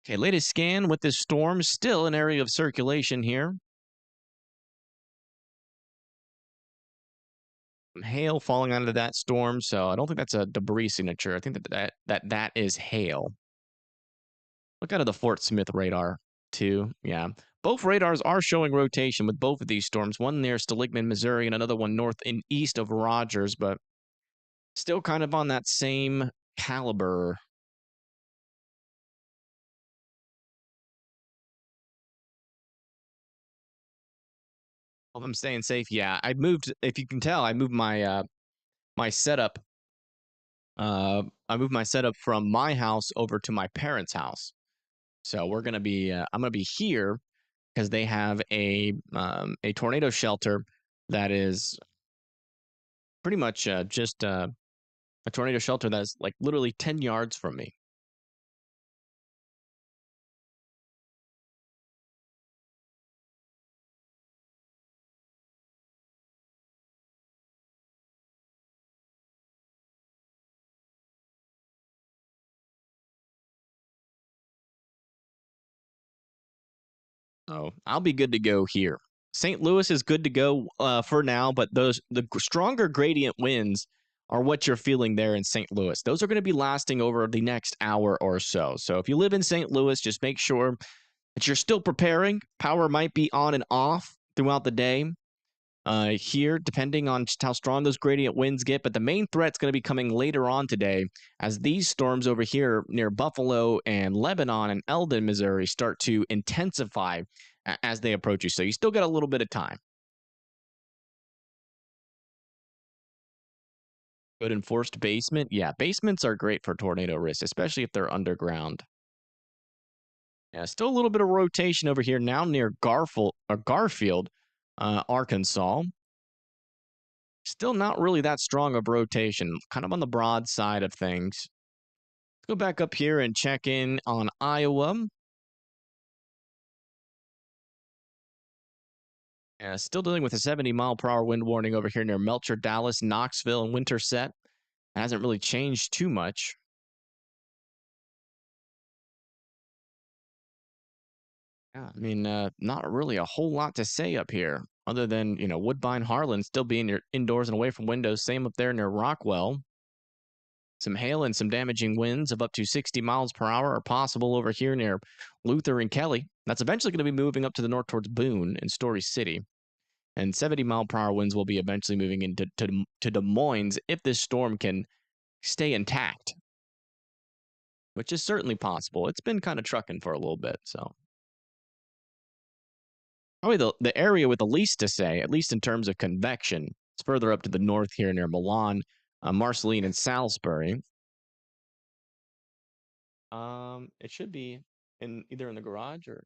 Okay, latest scan with this storm, still an area of circulation here. Some hail falling onto that storm, so I don't think that's a debris signature. I think that is hail. Look out of the Fort Smith radar, too. Yeah. Both radars are showing rotation with both of these storms, one near Seligman, Missouri, and another one north and east of Rogers, but still kind of on that same caliber. Hope I'm staying safe. Yeah, I moved. If you can tell, I moved my setup. I moved my setup from my house over to my parents' house. So we're gonna be. I'm gonna be here because they have a tornado shelter that is pretty much just a tornado shelter that's like literally 10 yards from me. So I'll be good to go here. St. Louis is good to go for now, but the stronger gradient winds are what you're feeling there in St. Louis. Those are going to be lasting over the next hour or so. So if you live in St. Louis, just make sure that you're still preparing. Power might be on and off throughout the day. Here, depending on just how strong those gradient winds get. But the main threat's going to be coming later on today as these storms over here near Buffalo and Lebanon and Eldon, Missouri, start to intensify as they approach you. So you still got a little bit of time. Good enforced basement. Yeah, basements are great for tornado risk, especially if they're underground. Yeah, still a little bit of rotation over here now near Garfield, Arkansas. Still not really that strong of rotation, kind of on the broad side of things. Let's go back up here and check in on Iowa. Still dealing with a 70-mile-per-hour wind warning over here near Melcher, Dallas, Knoxville, and Winterset. Hasn't really changed too much. Yeah, I mean, not really a whole lot to say up here, other than Woodbine, Harlan still being indoors and away from windows. Same up there near Rockwell. Some hail and some damaging winds of up to 60 miles per hour are possible over here near Luther and Kelly. That's eventually going to be moving up to the north towards Boone and Story City. And 70-mile-per-hour winds will be eventually moving into to Des Moines if this storm can stay intact, which is certainly possible. It's been kind of trucking for a little bit, so probably the area with the least to say, at least in terms of convection, is further up to the north here near Milan, Marceline, and Salisbury. It should be in either in the garage or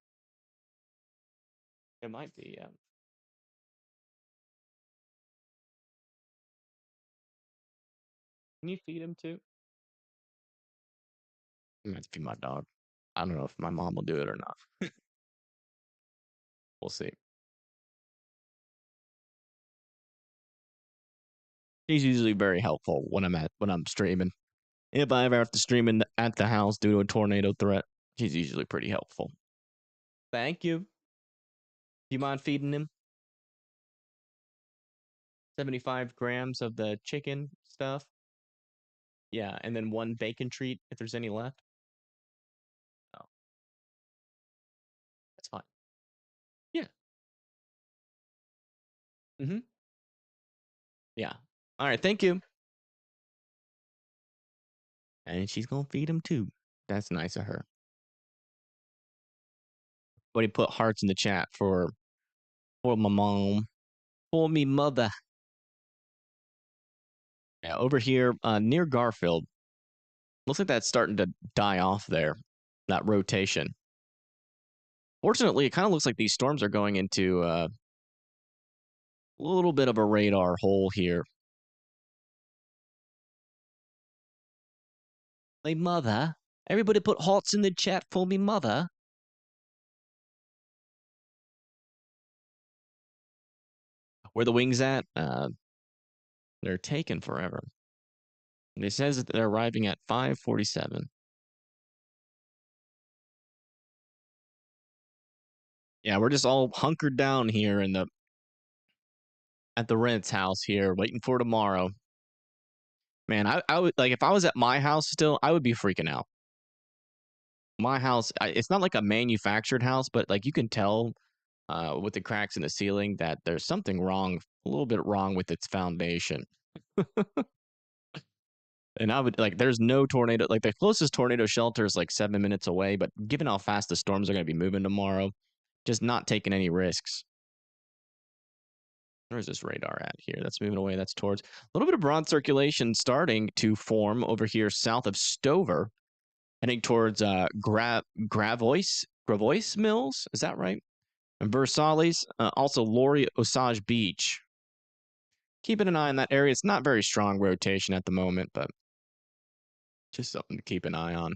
it might be. Yeah. Can you feed him too? I'm gonna have to feed my dog. I don't know if my mom will do it or not. We'll see. She's usually very helpful when I'm streaming. If I ever have to stream at the house due to a tornado threat, she's usually pretty helpful. Thank you. Do you mind feeding him? 75 grams of the chicken stuff. Yeah, and then one bacon treat if there's any left. Oh, that's fine. Yeah. Mm-hmm. Yeah. All right. Thank you. And she's gonna feed him too. That's nice of her. But he put hearts in the chat for my mom, for me mother. Yeah, over here near Garfield. Looks like that's starting to die off there. That rotation. Fortunately, it kind of looks like these storms are going into a little bit of a radar hole here. My mother. Everybody put hearts in the chat for me mother. Where the wings at? They're taking forever. It says that they're arriving at 5:47. Yeah, we're just all hunkered down here in the at the Rent's house here, waiting for tomorrow. Man, I would like if I was at my house still, I would be freaking out. My house, it's not like a manufactured house, but like you can tell with the cracks in the ceiling that there's something wrong, a little bit wrong with its foundation. And I would like, there's no tornado. Like the closest tornado shelter is like 7 minutes away. But given how fast the storms are going to be moving tomorrow, just not taking any risks. Where's this radar at here? That's moving away. That's towards a little bit of broad circulation starting to form over here south of Stover, heading towards Gravois Mills. Is that right? And Versailles, also Laurie Osage Beach. Keeping an eye on that area. It's not very strong rotation at the moment, but just something to keep an eye on.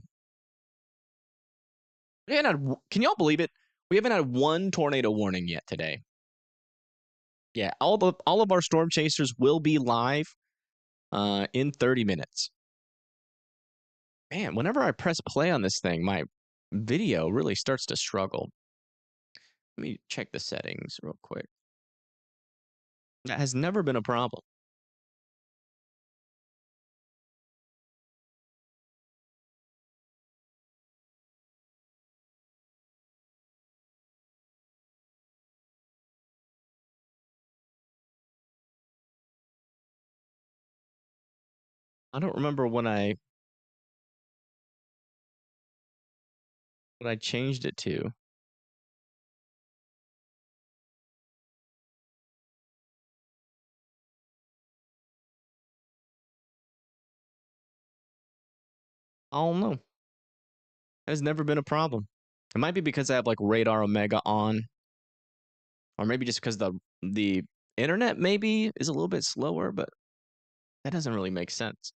Can y'all believe it? We haven't had one tornado warning yet today. Yeah, all of our storm chasers will be live in 30 minutes. Man, whenever I press play on this thing, my video really starts to struggle. Let me check the settings real quick. That has never been a problem. I don't remember what I changed it to. I don't know. It has never been a problem. It might be because I have like Radar Omega on, or maybe just because the internet maybe is a little bit slower, but that doesn't really make sense.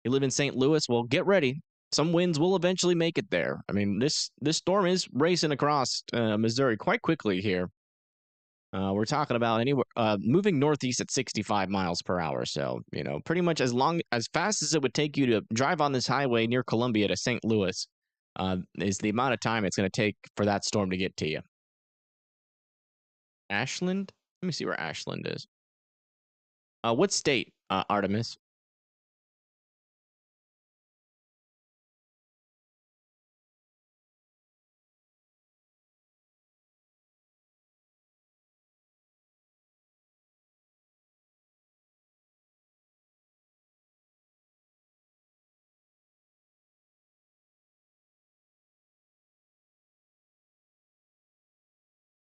You live in St. Louis, well, get ready. Some winds will eventually make it there. I mean, this storm is racing across Missouri quite quickly here. We're talking about anywhere moving northeast at 65 miles per hour. So, pretty much as fast as it would take you to drive on this highway near Columbia to St. Louis, is the amount of time it's going to take for that storm to get to you. Ashland? Let me see where Ashland is. What state, Artemis?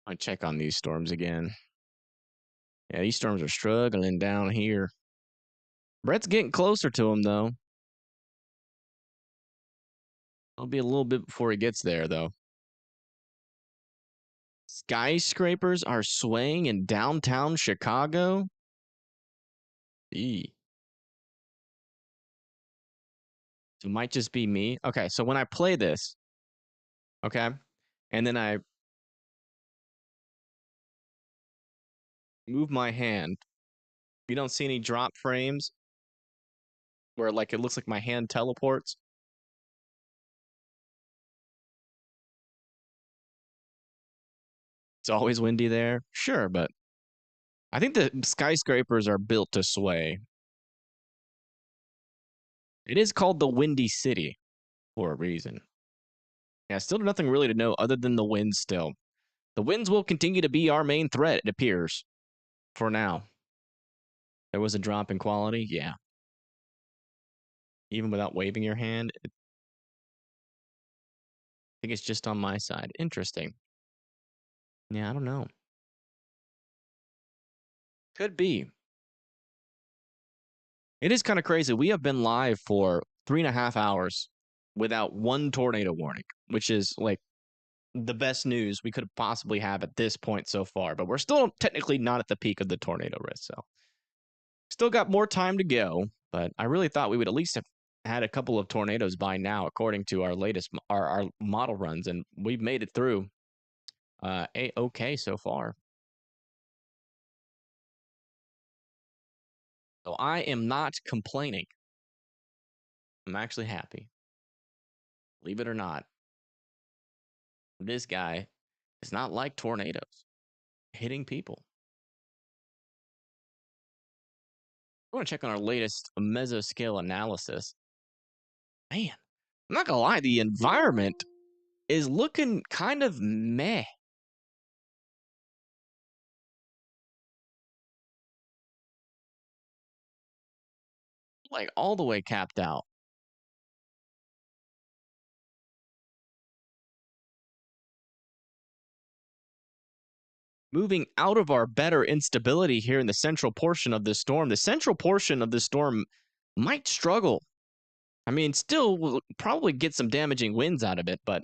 I check on these storms again. Yeah, these storms are struggling down here. Brett's getting closer to him, though. It'll be a little bit before he gets there, though. Skyscrapers are swaying in downtown Chicago. Eee. It might just be me. Okay, so when I play this, okay, and then I move my hand, you don't see any drop frames where like it looks like my hand teleports. It's always windy there. Sure, but I think the skyscrapers are built to sway. It is called the Windy City for a reason. Yeah, still nothing really to know other than the winds still. The winds will continue to be our main threat, it appears. for now. There was a drop in quality, yeah. Even without waving your hand, I think it's just on my side. Interesting. Yeah, I don't know. Could be. It is kind of crazy. We have been live for 3.5 hours without one tornado warning, which is like the best news we could possibly have at this point so far. But we're still technically not at the peak of the tornado risk. So still got more time to go. But I really thought we would at least have had a couple of tornadoes by now, according to our latest our model runs, and we've made it through okay so far. So I am not complaining. I'm actually happy. Believe it or not, this guy does not like tornadoes hitting people. I want to check on our latest mesoscale analysis. Man, I'm not gonna lie, the environment is looking kind of meh. Like all the way capped out. Moving out of our better instability here in the central portion of this storm. The central portion of this storm might struggle. I mean, still will probably get some damaging winds out of it, but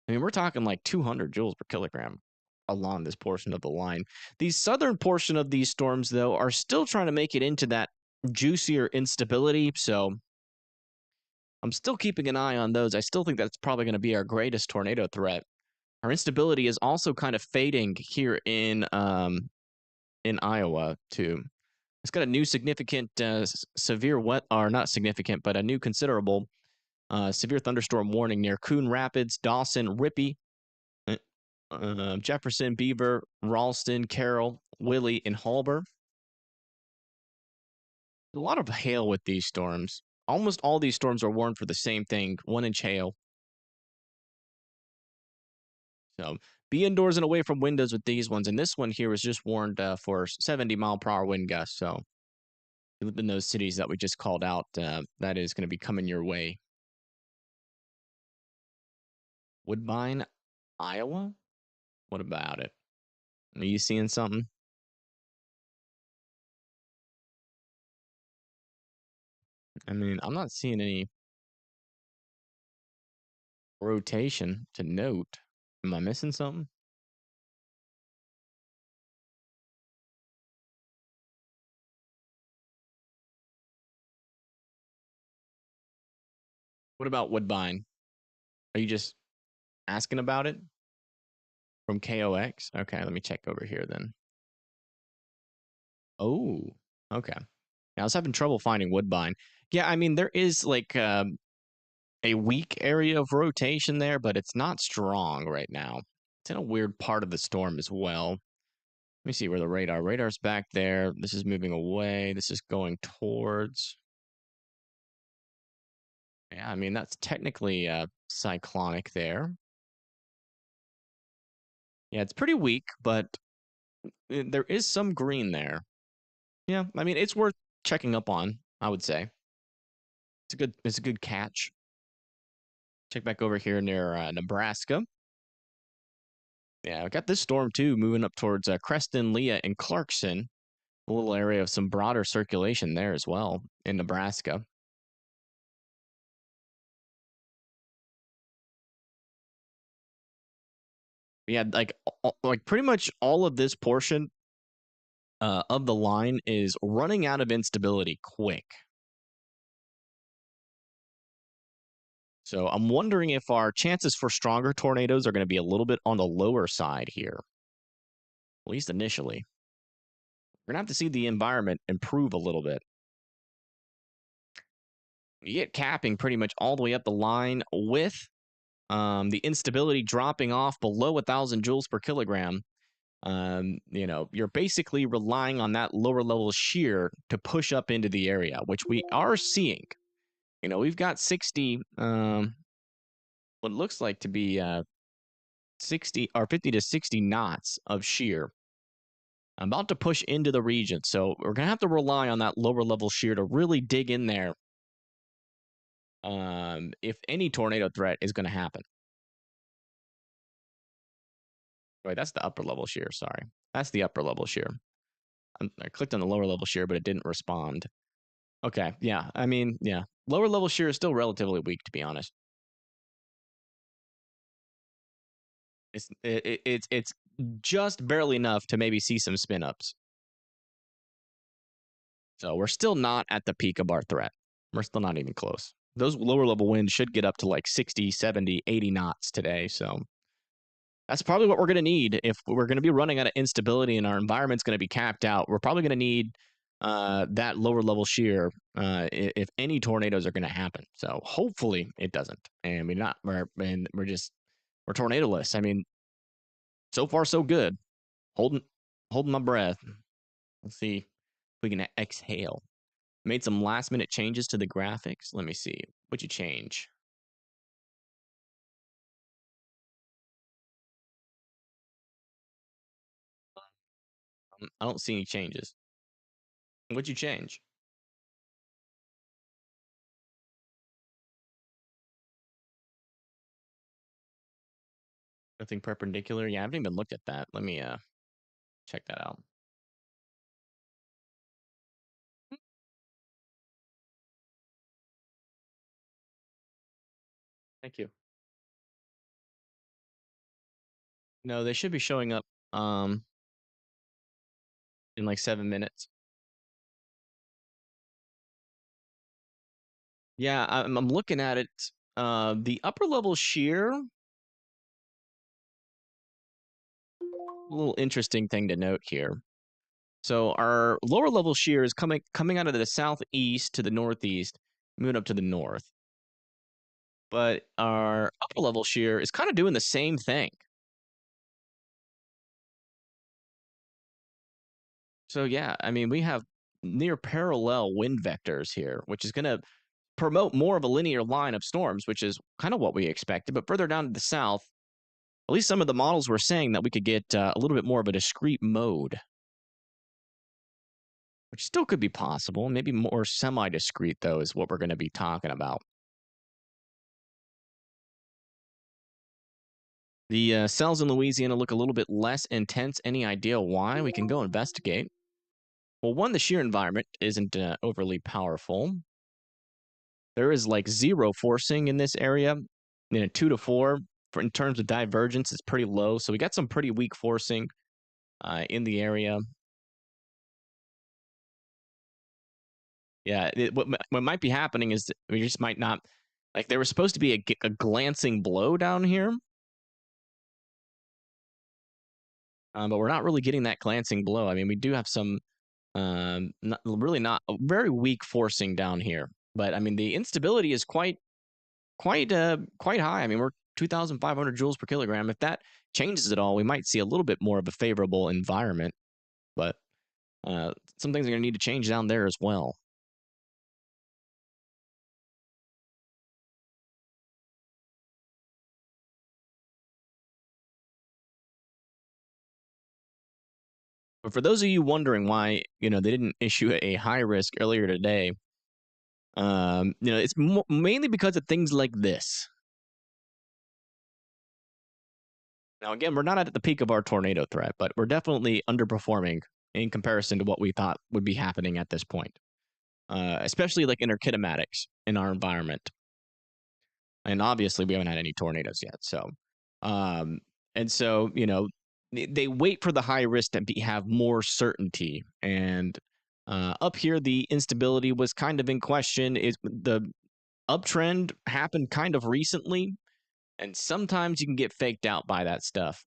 I mean, we're talking like 200 joules per kilogram along this portion of the line. The southern portion of these storms, though, are still trying to make it into that juicier instability. So I'm still keeping an eye on those. I still think that's probably going to be our greatest tornado threat. Our instability is also kind of fading here in Iowa too. It's got a new significant severe wet, or not significant, but a new considerable severe thunderstorm warning near Coon Rapids, Dawson, Rippey, Jefferson, Beaver, Ralston, Carroll, Willie, and Halber. A lot of hail with these storms. Almost all these storms are warned for the same thing: 1-inch hail. So be indoors and away from windows with these ones. And this one here was just warned for 70-mile-per-hour wind gusts. So you live in those cities that we just called out, that is going to be coming your way. Woodbine, Iowa? What about it? Are you seeing something? I mean, I'm not seeing any rotation to note. Am I missing something? What about Woodbine? Are you just asking about it from KOX? Okay, let me check over here then. Oh, okay. Yeah, I was having trouble finding Woodbine. Yeah, I mean, there is like a weak area of rotation there, but it's not strong right now. It's in a weird part of the storm as well. Let me see where the radar's back there. This is moving away. This is going towards. Yeah, I mean, that's technically cyclonic there. Yeah, it's pretty weak, but there is some green there. Yeah, I mean, it's worth checking up on, I would say. It's a good catch. Check back over here near Nebraska. Yeah, I got this storm too, moving up towards Creston, Leah, and Clarkson. A little area of some broader circulation there as well in Nebraska. Yeah, like pretty much all of this portion of the line is running out of instability quick. So I'm wondering if our chances for stronger tornadoes are going to be a little bit on the lower side here, at least initially. We're going to have to see the environment improve a little bit. You get capping pretty much all the way up the line with the instability dropping off below 1,000 joules per kilogram. You're basically relying on that lower level shear to push up into the area, which we are seeing. We've got 60, what looks like to be 60 or 50 to 60 knots of shear I'm about to push into the region, so we're gonna have to rely on that lower level shear to really dig in there. If any tornado threat is gonna happen. Wait, that's the upper level shear. Sorry, that's the upper level shear. I clicked on the lower level shear, but it didn't respond. Okay, yeah. I mean, yeah, lower level shear is still relatively weak, to be honest. It's just barely enough to maybe see some spin ups. So we're still not at the peak of our threat. We're still not even close. Those lower level winds should get up to like 60, 70, 80 knots today. So that's probably what we're going to need if we're going to be running out of instability and our environment's going to be capped out. We're probably going to need that lower level shear if any tornadoes are going to happen. So hopefully it doesn't. And we're tornadoless. I mean, so far so good. Holding my breath. Let's see if we can exhale. Made some last minute changes to the graphics. Let me see. What'd you change? I don't see any changes. What'd you change? Nothing perpendicular. Yeah, I haven't even looked at that. Let me check that out. Thank you. No, they should be showing up in like 7 minutes. Yeah, I'm looking at it. The upper level shear, a little interesting thing to note here. So our lower level shear is coming out of the southeast to the northeast, moving up to the north. But our upper level shear is kind of doing the same thing. So yeah, I mean, we have near parallel wind vectors here, which is going to promote more of a linear line of storms, which is kind of what we expected. But further down to the south, at least some of the models were saying that we could get a little bit more of a discrete mode, which still could be possible. Maybe more semi-discrete, though, is what we're going to be talking about. The cells in Louisiana look a little bit less intense. Any idea why? We can go investigate. Well, one, the shear environment isn't overly powerful. There is like zero forcing in this area. In a 2 to 4, in terms of divergence, it's pretty low. So we got some pretty weak forcing in the area. Yeah, what might be happening is that we just might not, like, there was supposed to be a glancing blow down here, but we're not really getting that glancing blow. I mean, we do have some not very weak forcing down here, but I mean the instability is quite high. I mean, we're 2,500 joules per kilogram. If that changes at all, we might see a little bit more of a favorable environment, but some things are going to need to change down there as well. But for those of you wondering why, they didn't issue a high risk earlier today, it's mainly because of things like this. Now, again, we're not at the peak of our tornado threat, but we're definitely underperforming in comparison to what we thought would be happening at this point, especially like interkinematics in our environment. And obviously, we haven't had any tornadoes yet. So, um, and so, they wait for the high risk to have more certainty. And up here, the instability was kind of in question. Is the uptrend happened kind of recently, and sometimes you can get faked out by that stuff.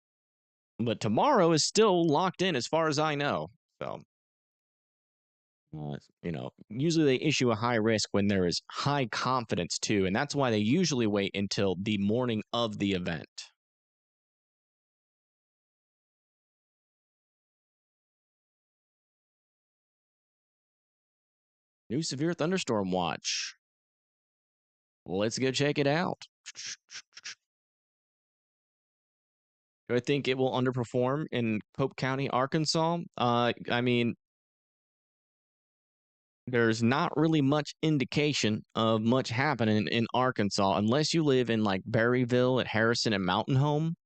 But tomorrow is still locked in, as far as I know. So, usually they issue a high risk when there is high confidence too, and that's why they usually wait until the morning of the event. New severe thunderstorm watch. Let's go check it out. Do I think it will underperform in Pope County, Arkansas? I mean, there's not really much indication of much happening in Arkansas unless you live in like Berryville at Harrison and Mountain Home.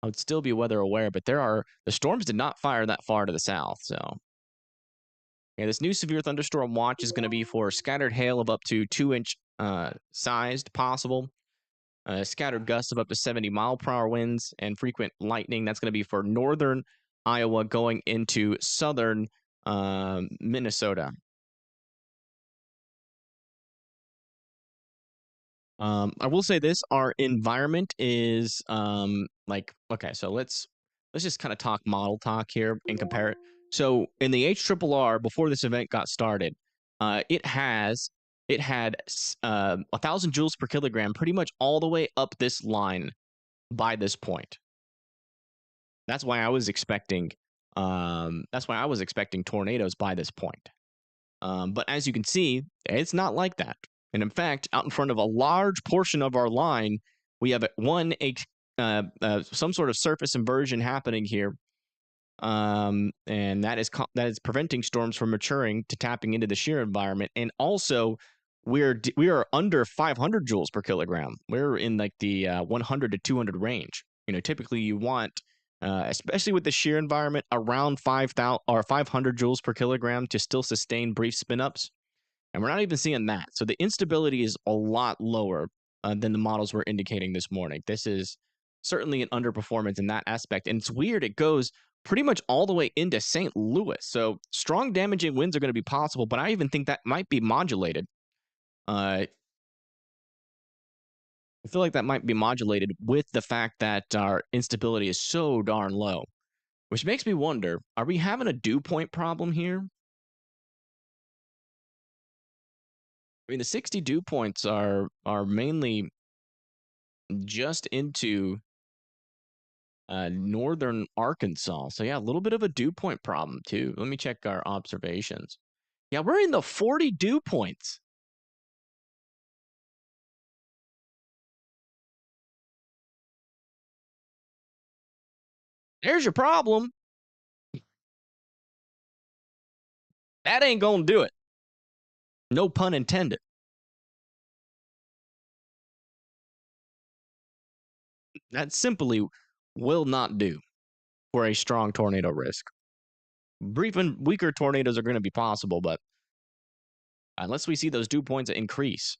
I would still be weather aware, but the storms did not fire that far to the south. So, yeah, this new severe thunderstorm watch is going to be for scattered hail of up to 2-inch sized possible, scattered gusts of up to 70-mile-per-hour winds, and frequent lightning. That's going to be for northern Iowa going into southern Minnesota. I will say this: our environment is like okay. So let's just kind of talk model talk here and compare it. So in the HRRR before this event got started, it had 1,000 joules per kilogram pretty much all the way up this line by this point. That's why I was expecting tornadoes by this point. But as you can see, it's not like that. And in fact, out in front of a large portion of our line, we have some sort of surface inversion happening here, and that is preventing storms from maturing to tapping into the shear environment. And also, we are under 500 joules per kilogram. We're in like the 100 to 200 range. Typically you want, especially with the shear environment, around 5,000 or 500 joules per kilogram to still sustain brief spin ups. And we're not even seeing that. So the instability is a lot lower than the models were indicating this morning. This is certainly an underperformance in that aspect. And it's weird. It goes pretty much all the way into St. Louis. So strong damaging winds are going to be possible, but I even think that might be modulated. I feel like that might be modulated with the fact that our instability is so darn low, which makes me wonder, are we having a dew point problem here? I mean, the 60 dew points are mainly just into northern Arkansas. So yeah, a little bit of a dew point problem too. Let me check our observations. Yeah, we're in the 40 dew points. There's your problem. That ain't gonna do it. No pun intended. That simply will not do for a strong tornado risk. Brief and weaker tornadoes are going to be possible, but unless we see those dew points increase,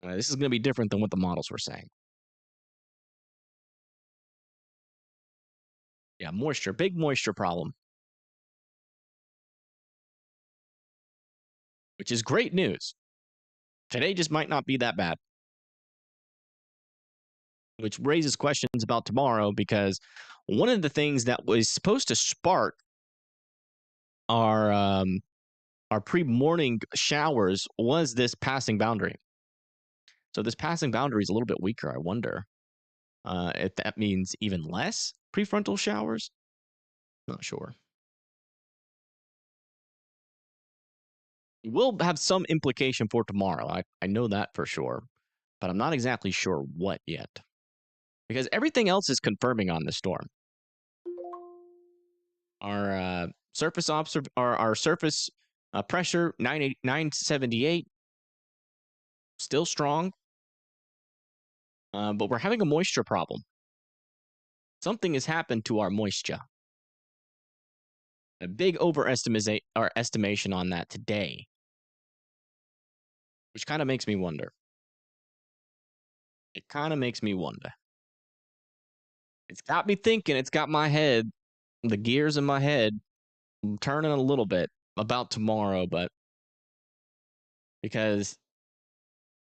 this is going to be different than what the models were saying. Yeah, moisture, big moisture problem, which is great news. Today just might not be that bad, which raises questions about tomorrow because one of the things that was supposed to spark our pre-morning showers was this passing boundary. So this passing boundary is a little bit weaker. I wonder if that means even less prefrontal showers. Not sure. Will have some implication for tomorrow. I know that for sure, but I'm not exactly sure what yet because everything else is confirming on the storm. Our surface pressure 978 still strong, but we're having a moisture problem. Something has happened to our moisture. A big estimation on that today, which kind of makes me wonder. It kind of makes me wonder. It's got me thinking. It's got my head, the gears in my head, turning a little bit about tomorrow, but because,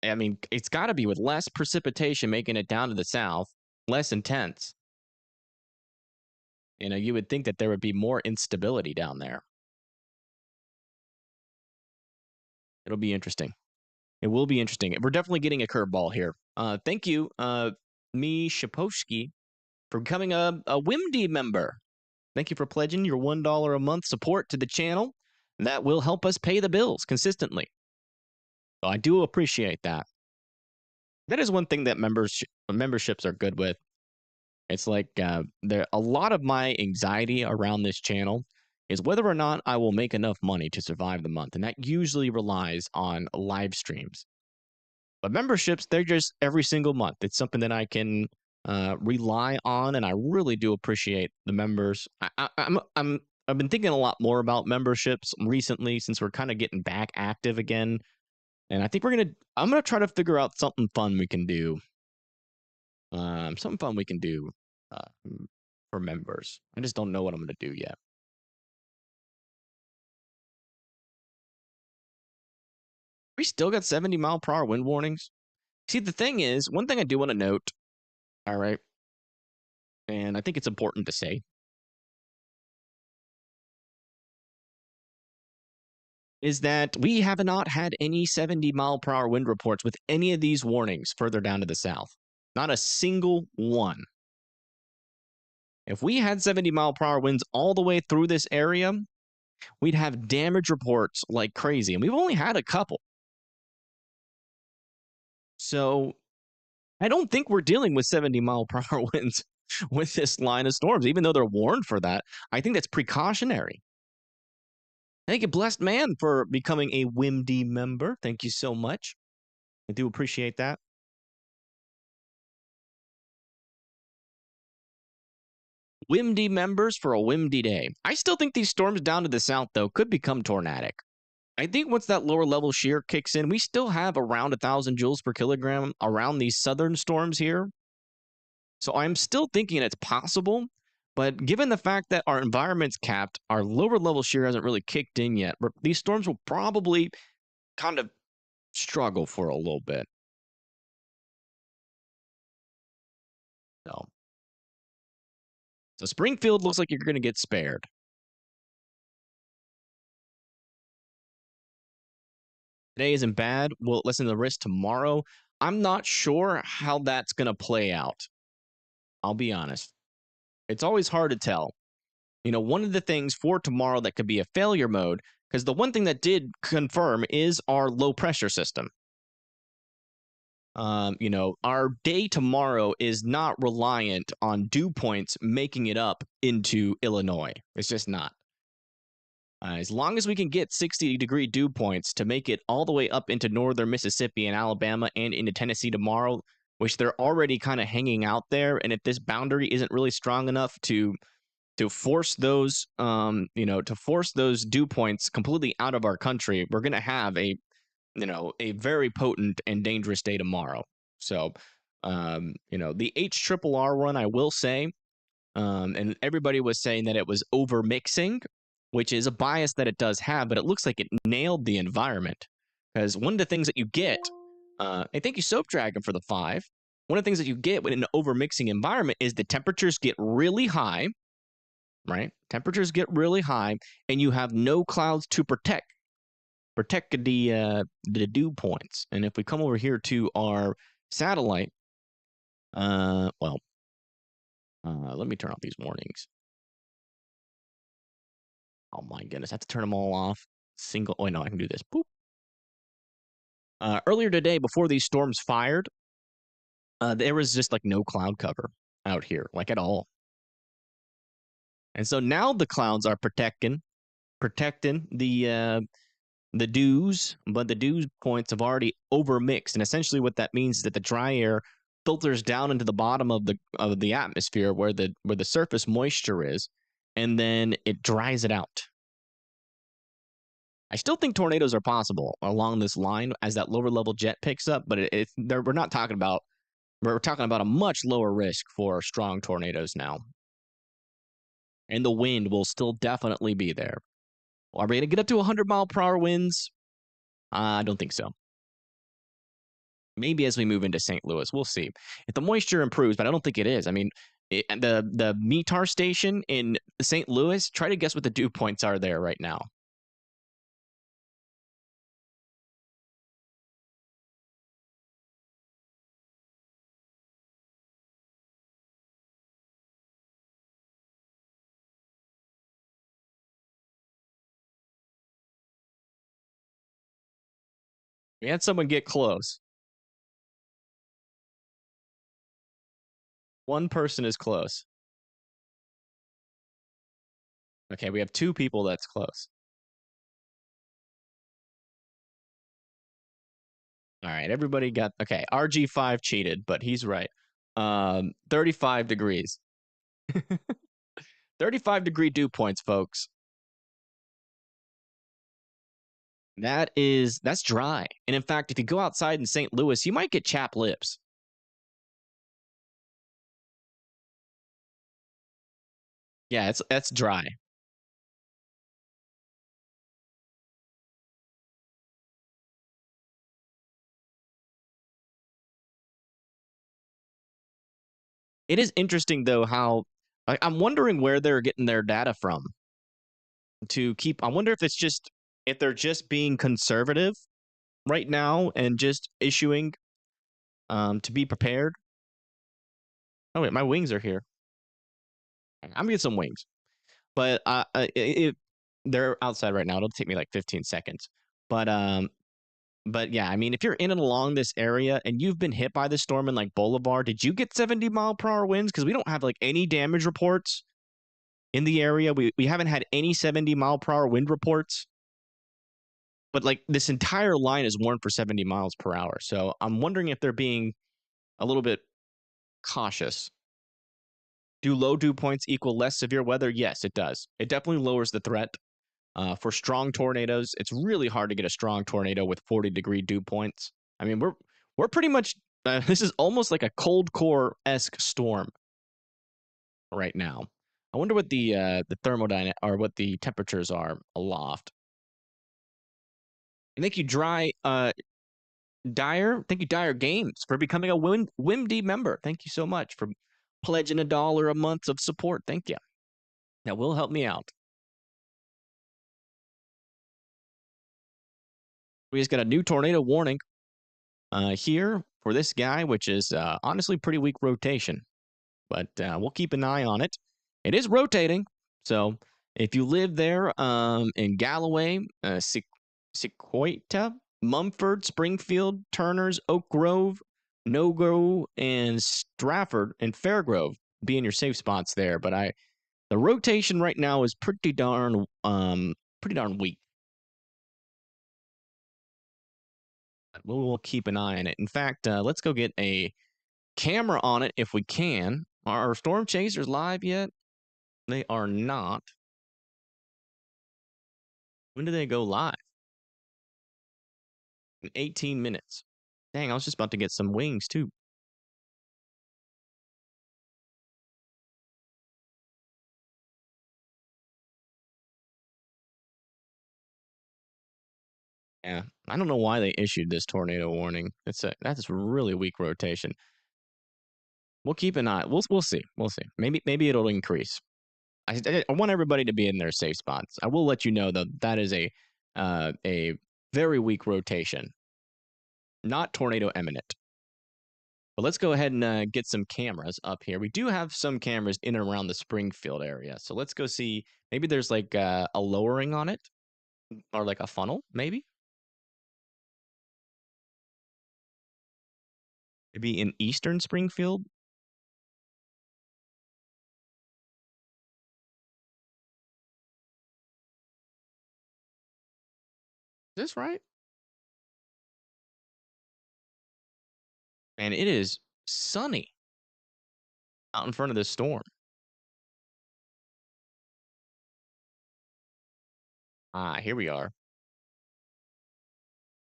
I mean, it's got to be with less precipitation making it down to the south, less intense. You would think that there would be more instability down there. It'll be interesting. It will be interesting. We're definitely getting a curveball here. Thank you, me Shaposhki, for becoming a WIMD member. Thank you for pledging your $1 a month support to the channel. That will help us pay the bills consistently. So I do appreciate that. That is one thing that memberships are good with. It's like there a lot of my anxiety around this channel is whether or not I will make enough money to survive the month, and that usually relies on live streams. But memberships, they're just every single month. It's something that I can rely on, and I really do appreciate the members. I've been thinking a lot more about memberships recently since we're kind of getting back active again, and I think I'm gonna try to figure out something fun we can do. Something fun we can do for members. I just don't know what I'm gonna do yet. We still got 70-mile-per-hour wind warnings. See, the thing is, one thing I do want to note. All right, and I think it's important to say is that we have not had any 70-mile-per-hour wind reports with any of these warnings further down to the south. Not a single one. If we had 70-mile-per-hour winds all the way through this area, we'd have damage reports like crazy. And we've only had a couple. So I don't think we're dealing with 70-mile-per-hour winds with this line of storms, even though they're warned for that. I think that's precautionary. Thank you, Blessed Man, for becoming a WIMD member. Thank you so much. I do appreciate that. WIMD members for a WIMD day. I still think these storms down to the south, though, could become tornadic. I think once that lower level shear kicks in, we still have around 1,000 joules per kilogram around these southern storms here. So I'm still thinking it's possible. But given the fact that our environment's capped, our lower level shear hasn't really kicked in yet, these storms will probably kind of struggle for a little bit. So, so Springfield looks like you're going to get spared. Today isn't bad. We'll listen to the risk tomorrow. I'm not sure how that's going to play out. I'll be honest. It's always hard to tell. You know, one of the things for tomorrow that could be a failure mode, because the one thing that did confirm is our low pressure system. Our day tomorrow is not reliant on dew points making it up into Illinois. It's just not. As long as we can get 60-degree dew points to make it all the way up into northern Mississippi and Alabama and into Tennessee tomorrow, which they're already kind of hanging out there, and if this boundary isn't really strong enough to force those dew points completely out of our country, we're going to have a very potent and dangerous day tomorrow. So, the HRRR run, I will say, and everybody was saying that it was over mixing, which is a bias that it does have, but it looks like it nailed the environment. Because one of the things that you get, and thank you, Soap Dragon, for the 5. One of the things that you get in an over mixing environment is the temperatures get really high, right? Temperatures get really high, and you have no clouds to protect the dew points. And if we come over here to our satellite, let me turn off these warnings. Oh my goodness, I have to turn them all off. Oh no, I can do this. Boop. Earlier today, before these storms fired, there was just like no cloud cover out here, like at all. And so now the clouds are protecting the dews, but the dew points have already overmixed. And essentially what that means is that the dry air filters down into the bottom of the atmosphere where the surface moisture is, and then it dries it out. I still think tornadoes are possible along this line as that lower level jet picks up, but we're talking about a much lower risk for strong tornadoes now. And the wind will still definitely be there. Are we going to get up to 100-mile-per-hour winds? I don't think so. Maybe as we move into St. Louis, we'll see. If the moisture improves, but I don't think it is. I mean, the METAR station in St. Louis, try to guess what the dew points are there right now. We had someone get close. One person is close. Okay, we have two people that's close. All right, everybody got okay. RG5 cheated, but he's right. 35 degrees. 35-degree dew points, folks. That's dry. And in fact, if you go outside in St. Louis, you might get chapped lips. Yeah, that's dry. It is interesting though how I'm wondering where they're getting their data from to keep. I wonder if they're just being conservative right now and just issuing to be prepared. Oh wait, my wings are here. I'm gonna get some wings, but they're outside right now. It'll take me like 15 seconds. But but yeah, I mean, if you're in and along this area and you've been hit by the storm in like Bolivar, did you get 70-mile-per-hour winds? Because we don't have like any damage reports in the area. We haven't had any 70-mile-per-hour wind reports. But like this entire line is warned for 70 miles per hour. So I'm wondering if they're being a little bit cautious. Do low dew points equal less severe weather? Yes, it does. It definitely lowers the threat. For strong tornadoes, it's really hard to get a strong tornado with 40-degree dew points. I mean, we're pretty much this is almost like a cold core esque storm right now. I wonder what the thermodynamic or what the temperatures are aloft. And thank you, Dyer. Thank you, Dyer Games, for becoming a WIMD member. Thank you so much for pledging $1 a month of support. Thank you. That will help me out. We just got a new tornado warning here for this guy, which is honestly pretty weak rotation, but we'll keep an eye on it. It is rotating, so if you live there in Galloway, Sequoia, Mumford, Springfield, Turners, Oak Grove, Nogo, and Stratford and Fairgrove, be in your safe spots there. But the rotation right now is pretty darn weak. We'll keep an eye on it. In fact, let's go get a camera on it if we can. Are storm chasers live yet? They are not. When do they go live? In 18 minutes. Dang, I was just about to get some wings too. Yeah, I don't know why they issued this tornado warning. That's really weak rotation. We'll keep an eye. We'll see. We'll see. Maybe it'll increase. I want everybody to be in their safe spots. I will let you know though that is a very weak rotation, not tornado imminent. But let's go ahead and get some cameras up here. We do have some cameras in and around the Springfield area, so let's go see. Maybe there's like a lowering on it, or like a funnel, maybe. Maybe in eastern Springfield. Is this right? And it is sunny out in front of this storm. Ah, here we are.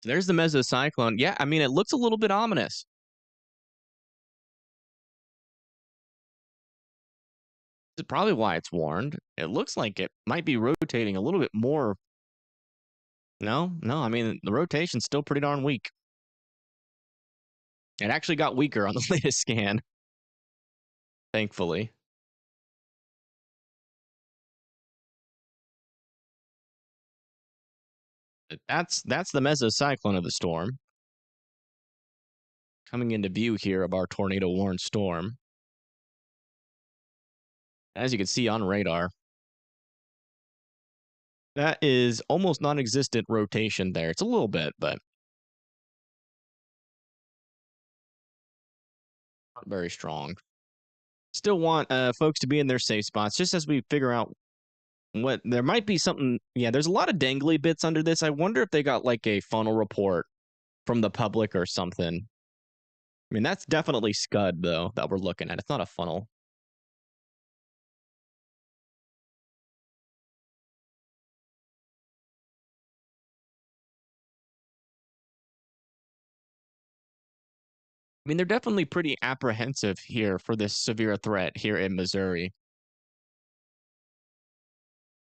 So there's the mesocyclone. Yeah, I mean, it looks a little bit ominous. This is probably why it's warned. It looks like it might be rotating a little bit more. No, I mean, the rotation's still pretty darn weak. It actually got weaker on the latest scan, thankfully. That's the mesocyclone of the storm. Coming into view here of our tornado warned storm. As you can see on radar, that is almost non-existent rotation there. It's a little bit, but not very strong. Still want folks to be in their safe spots just as we figure out what there might be something. Yeah, there's a lot of dangly bits under this. I wonder if they got like a funnel report from the public or something. I mean, that's definitely Scud, though, that we're looking at. It's not a funnel. I mean, they're definitely pretty apprehensive here for this severe threat here in Missouri.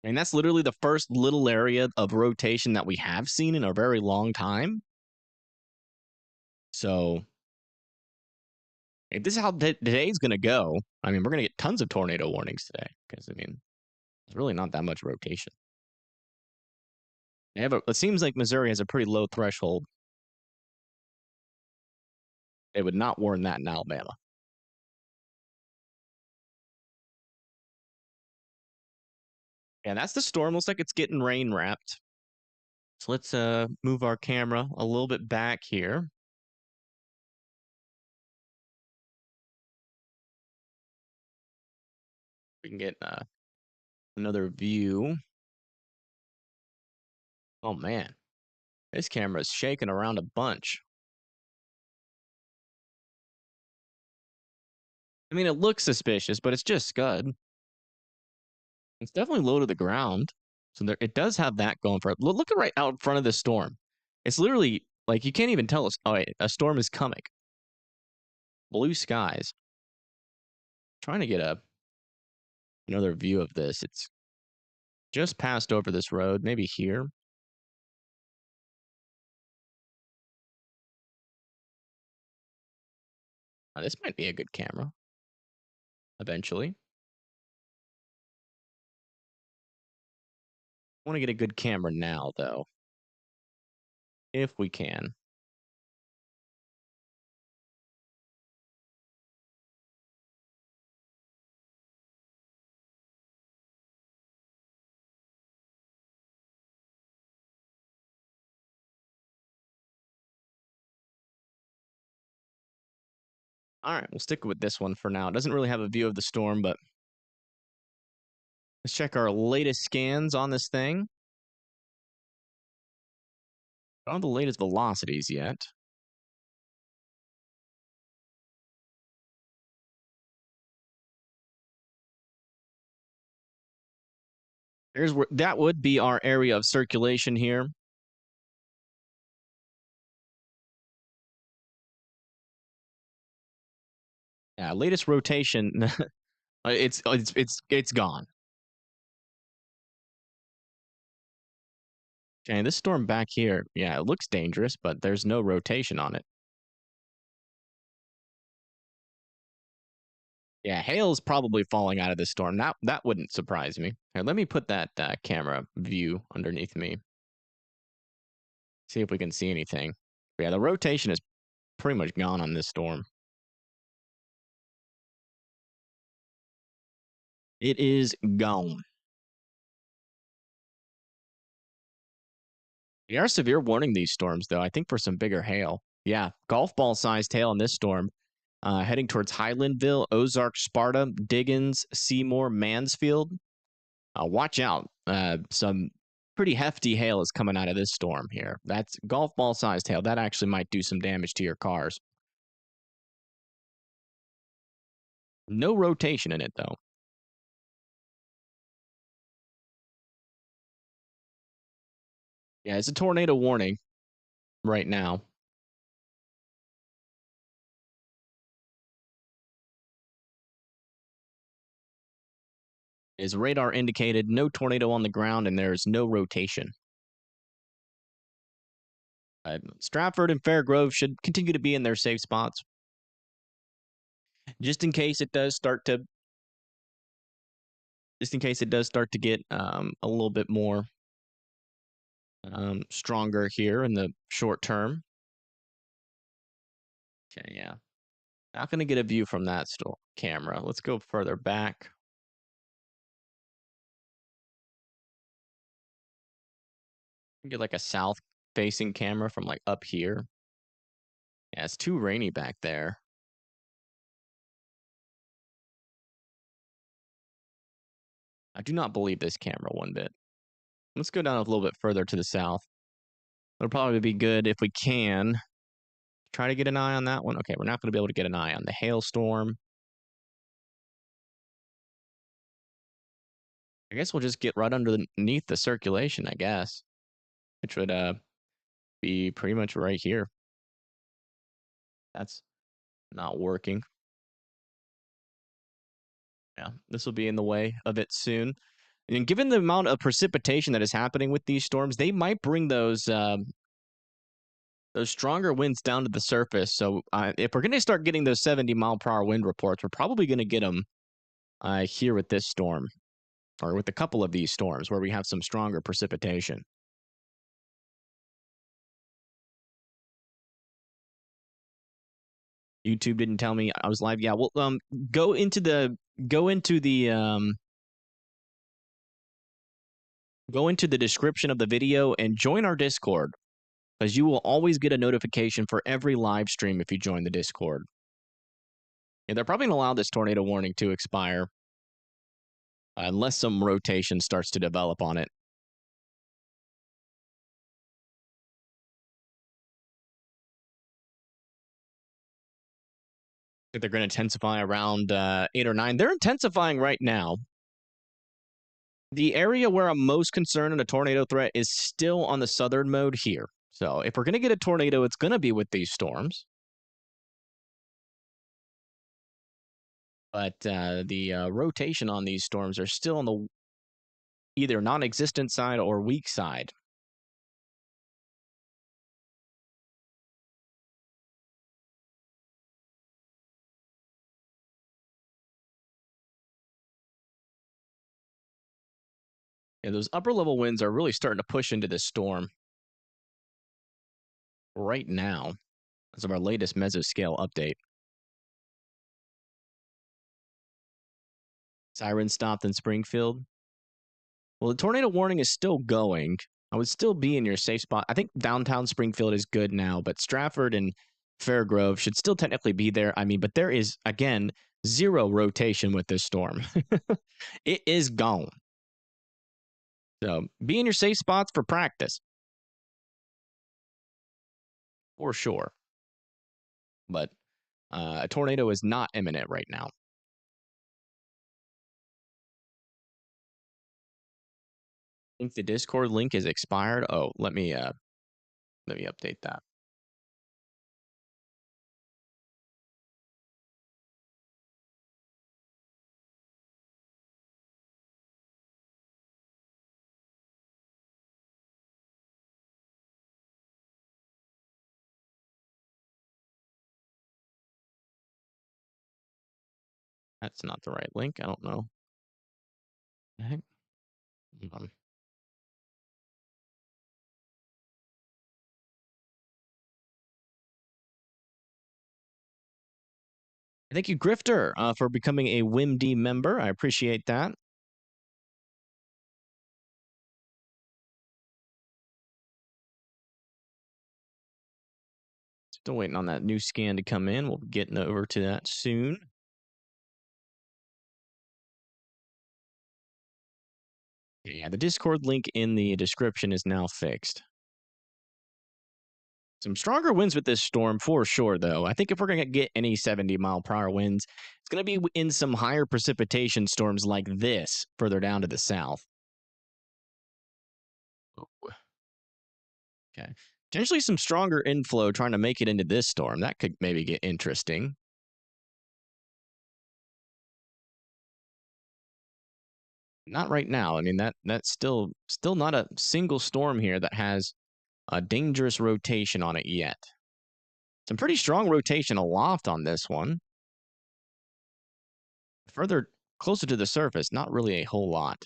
And that's literally the first little area of rotation that we have seen in a very long time. So, if this is how today's going to go, I mean, we're going to get tons of tornado warnings today because, I mean, there's really not that much rotation. It seems like Missouri has a pretty low threshold. They would not warn that in Alabama. And that's the storm. Looks like it's getting rain wrapped. So let's move our camera a little bit back here. We can get another view. Oh man, this camera is shaking around a bunch. I mean, it looks suspicious, but it's just Scud. It's definitely low to the ground. So there, it does have that going for it. Look at right out in front of the storm. It's literally like you can't even tell us. Oh, wait, a storm is coming. Blue skies. Trying to get another view of this. It's just passed over this road, maybe here. This might be a good camera eventually. I want to get a good camera now, though, if we can. All right, we'll stick with this one for now. It doesn't really have a view of the storm, but let's check our latest scans on this thing. Don't have the latest velocities yet. Here's where that would be our area of circulation here. Yeah, latest rotation. It's gone. Okay, this storm back here, yeah, it looks dangerous, but there's no rotation on it. Yeah, hail's probably falling out of this storm. That wouldn't surprise me. Here, let me put that camera view underneath me. See if we can see anything. But yeah, the rotation is pretty much gone on this storm. It is gone. We are severe warning these storms, though. I think for some bigger hail. Yeah, golf ball sized hail in this storm. Heading towards Highlandville, Ozark, Sparta, Diggins, Seymour, Mansfield. Watch out. Some pretty hefty hail is coming out of this storm here. That's golf ball sized hail. That actually might do some damage to your cars. No rotation in it, though. Yeah, it's a tornado warning right now. Is radar indicated no tornado on the ground and there's no rotation. Stratford and Fairgrove should continue to be in their safe spots. Just in case it does start to get a little bit more stronger here in the short term. Okay, yeah. Not going to get a view from that still camera. Let's go further back. Get like a south facing camera from like up here. Yeah, it's too rainy back there. I do not believe this camera one bit. Let's go down a little bit further to the south. It'll probably be good if we can try to get an eye on that one. Okay, we're not going to be able to get an eye on the hailstorm. I guess we'll just get right underneath the circulation, I guess, which would be pretty much right here. That's not working. Yeah, this will be in the way of it soon. And given the amount of precipitation that is happening with these storms, they might bring those stronger winds down to the surface. So if we're going to start getting those 70-mile-per-hour wind reports, we're probably going to get them here with this storm, or with a couple of these storms where we have some stronger precipitation. YouTube didn't tell me I was live. Yeah, well, go into the description of the video and join our Discord, because you will always get a notification for every live stream if you join the Discord. Yeah, they're probably going to allow this tornado warning to expire unless some rotation starts to develop on it. They're going to intensify around 8 or 9. They're intensifying right now. The area where I'm most concerned in a tornado threat is still on the southern mode here. So if we're going to get a tornado, it's going to be with these storms. But the rotation on these storms are still on the either non-existent side or weak side. Yeah, those upper level winds are really starting to push into this storm right now as of our latest mesoscale update. Siren stopped in Springfield. Well, the tornado warning is still going. I would still be in your safe spot. I think downtown Springfield is good now, but Stratford and Fairgrove should still technically be there. I mean, but there is, again, zero rotation with this storm. It is gone. So be in your safe spots for practice. For sure. But a tornado is not imminent right now. I think the Discord link is expired. Oh, let me update that. That's not the right link. I don't know. Heck? Thank you, Grifter, for becoming a WIMD member. I appreciate that. Still waiting on that new scan to come in. We'll be getting over to that soon. Yeah, the Discord link in the description is now fixed. Some stronger winds with this storm for sure, though. I think if we're going to get any 70-mile-per-hour winds, it's going to be in some higher precipitation storms like this further down to the south. Okay. Potentially some stronger inflow trying to make it into this storm. That could maybe get interesting. Not right now. I mean, that's still not a single storm here that has a dangerous rotation on it yet. Some pretty strong rotation aloft on this one. Further closer to the surface, not really a whole lot.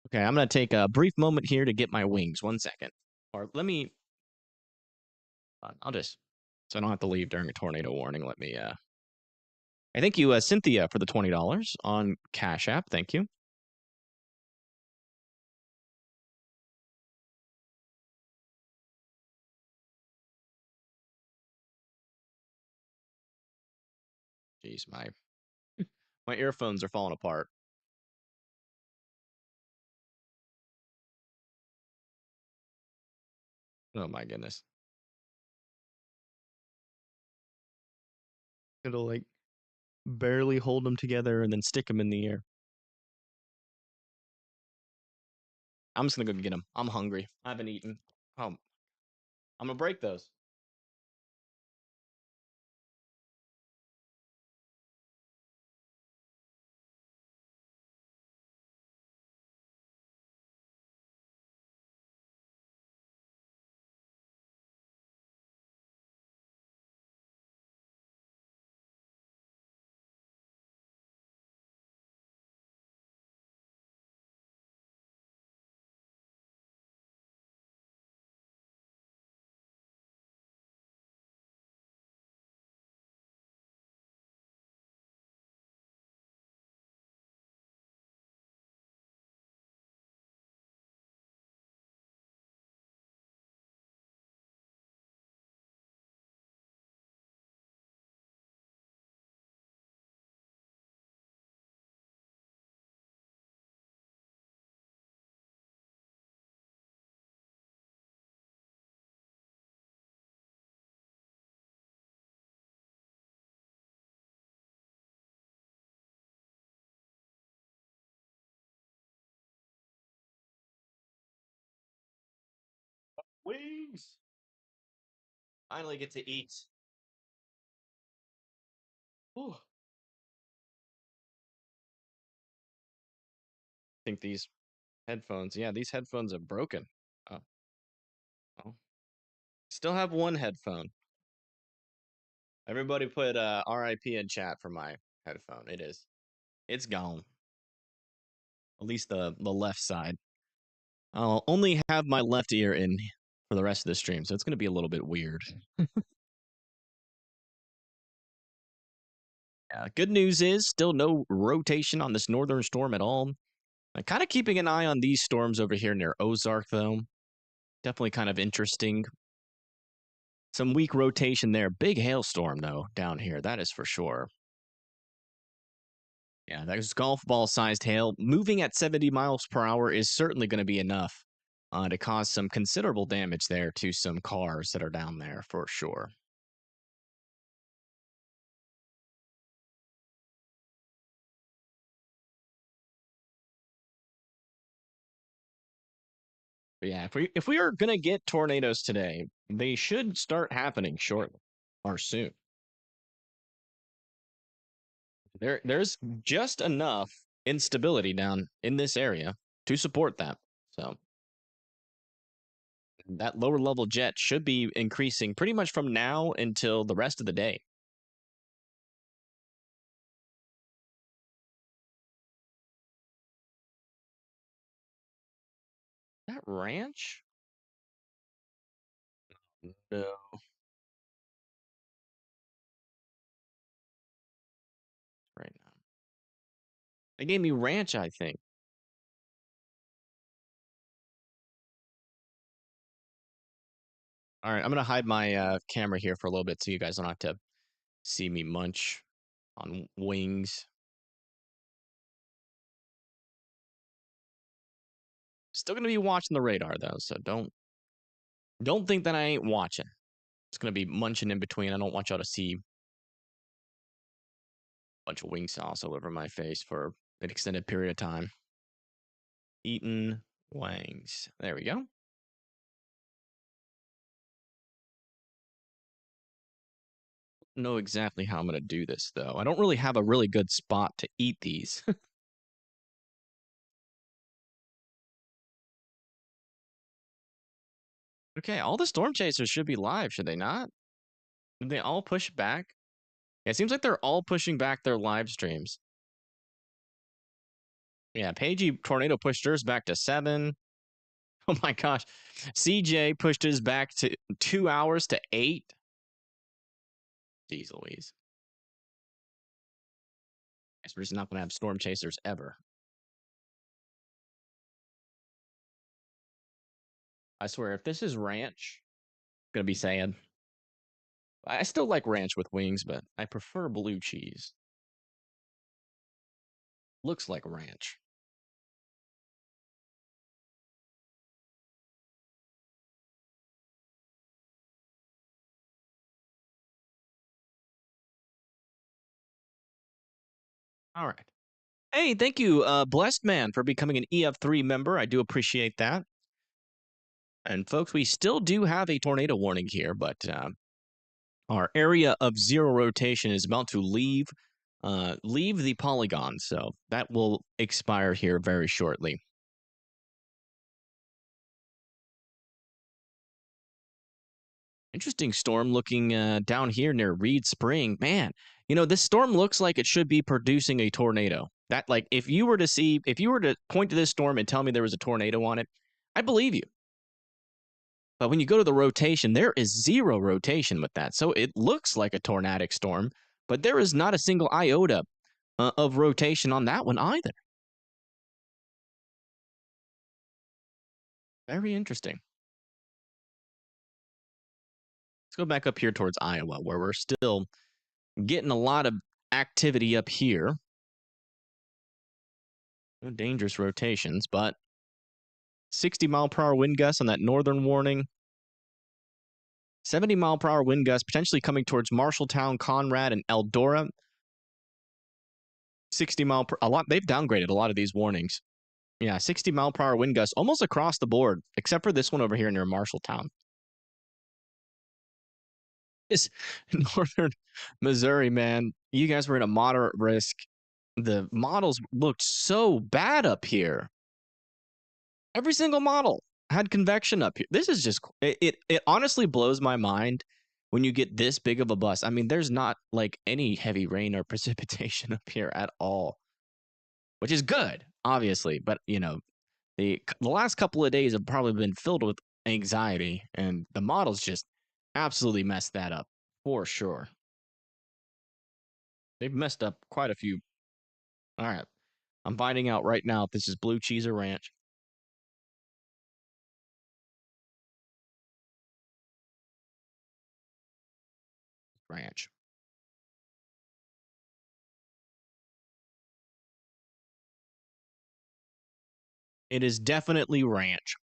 Okay, I'm going to take a brief moment here to get my wings. 1 second. Or let me... I'll just... So I don't have to leave during a tornado warning. Let me... I thank you, Cynthia, for the $20 on Cash App. Thank you. Jeez, my earphones are falling apart. Oh my goodness. It'll like barely hold them together and then stick them in the air. I'm just gonna go get them. I'm hungry. I haven't eaten. Oh, I'm gonna break those. Wings. Finally get to eat. Ooh. I think these headphones. Yeah, these headphones are broken. Oh, well. Still have one headphone. Everybody put RIP in chat for my headphone. It's gone. At least the left side. I'll only have my left ear in for the rest of the stream, so it's gonna be a little bit weird. Yeah, good news is still no rotation on this northern storm at all. I'm kind of keeping an eye on these storms over here near Ozark, though. Definitely kind of interesting. Some weak rotation there. Big hailstorm, though, down here. That is for sure. Yeah, that golf ball sized hail. Moving at 70 miles per hour is certainly going to be enough to cause some considerable damage there to some cars that are down there for sure. But yeah, if we are gonna get tornadoes today, they should start happening shortly or soon. There's just enough instability down in this area to support that. So that lower level jet should be increasing pretty much from now until the rest of the day. That ranch? No. Right now. They gave me ranch, I think. All right, I'm gonna hide my camera here for a little bit so you guys don't have to see me munch on wings. Still gonna be watching the radar though, so don't think that I ain't watching. It's gonna be munching in between. I don't want y'all to see a bunch of wing sauce all over my face for an extended period of time. Eating wangs. There we go. Know exactly how I'm gonna do this though. I don't really have a really good spot to eat these. Okay, all the storm chasers should be live, should they not? Did they all push back? Yeah, it seems like they're all pushing back their live streams. Yeah, Pagey Tornado pushed hers back to 7. Oh my gosh. CJ pushed his back to 2 hours to 8. Jeez Louise. Guess we're just not going to have storm chasers ever. I swear, if this is ranch, I'm going to be sad. I still like ranch with wings, but I prefer blue cheese. Looks like ranch. All right. Hey, thank you, Blessed Man, for becoming an EF3 member. I do appreciate that. And folks, we still do have a tornado warning here, but our area of zero rotation is about to leave the polygon, so that will expire here very shortly. Interesting storm looking down here near Reed Spring. Man, this storm looks like it should be producing a tornado. That, like, if you were to point to this storm and tell me there was a tornado on it, I believe you. But when you go to the rotation, there is zero rotation with that. So it looks like a tornadic storm, but there is not a single iota of rotation on that one either. Very interesting. Let's go back up here towards Iowa, where we're still getting a lot of activity up here. No dangerous rotations, but 60-mile-per-hour wind gusts on that northern warning. 70-mile-per-hour wind gusts potentially coming towards Marshalltown, Conrad, and Eldora. 60 mile per a lot. They've downgraded a lot of these warnings. Yeah, 60-mile-per-hour wind gusts almost across the board, except for this one over here near Marshalltown. This northern Missouri, man, you guys were in a moderate risk. The models looked so bad up here. Every single model had convection up here. This is just it honestly blows my mind when you get this big of a bust. I mean, there's not like any heavy rain or precipitation up here at all, which is good, obviously. But the last couple of days have probably been filled with anxiety, and the models just absolutely messed that up for sure. They've messed up quite a few. All right, I'm finding out right now if this is blue cheese or ranch. Ranch. It is definitely ranch.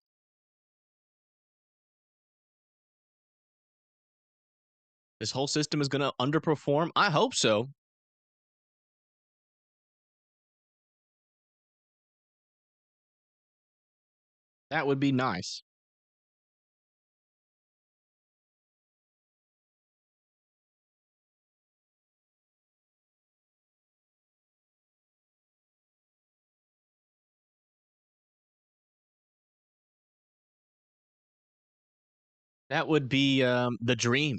This whole system is going to underperform. I hope so. That would be nice. That would be the dream.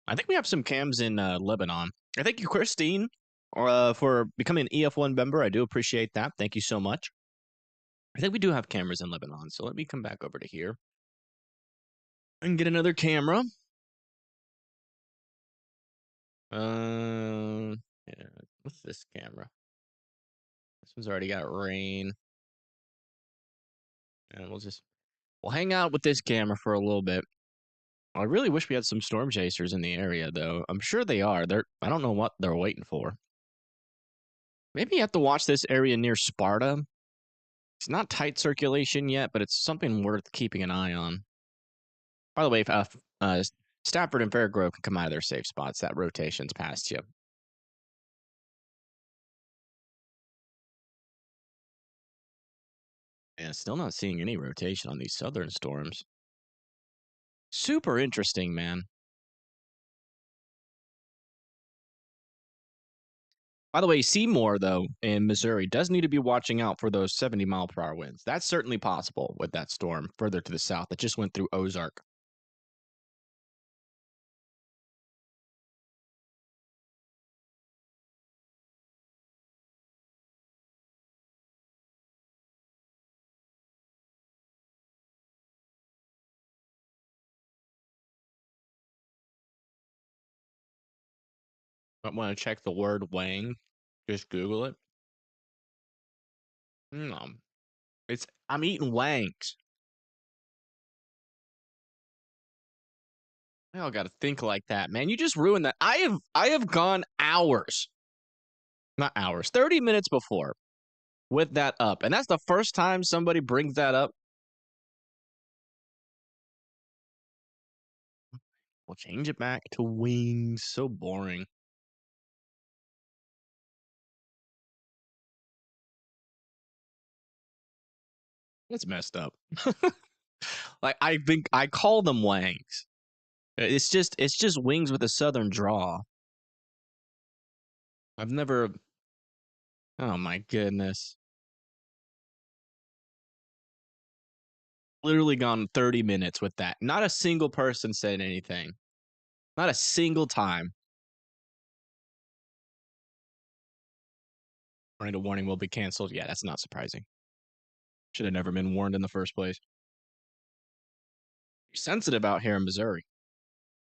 I think we have some cams in Lebanon. I thank you, Christine, for becoming an EF1 member. I do appreciate that. Thank you so much. I think we do have cameras in Lebanon, so let me come back over to here and get another camera. Yeah, what's this camera? This one's already got rain, and we'll hang out with this camera for a little bit. I really wish we had some storm chasers in the area, though. I'm sure they are. I don't know what they're waiting for. Maybe you have to watch this area near Sparta. It's not tight circulation yet, but it's something worth keeping an eye on. By the way, if, Stafford and Fairgrove can come out of their safe spots. That rotation's past you. And still not seeing any rotation on these southern storms. Super interesting, man. By the way, Seymour, though, in Missouri, does need to be watching out for those 70-mile-per-hour winds. That's certainly possible with that storm further to the south that just went through Ozark. But want to check the word Wang, just Google it. Mm, I'm eating Wangs. I all got to think like that, man. You just ruined that. I have gone hours, not hours, 30 minutes before with that up. And that's the first time somebody brings that up. We'll change it back to wings. So boring. It's messed up. Like I call them wangs. It's just wings with a southern draw. I've never. Oh my goodness. Literally gone 30 minutes with that. Not a single person said anything. Not a single time. Tornado warning will be canceled. Yeah, that's not surprising. Should have never been warned in the first place. Sensitive out here in Missouri,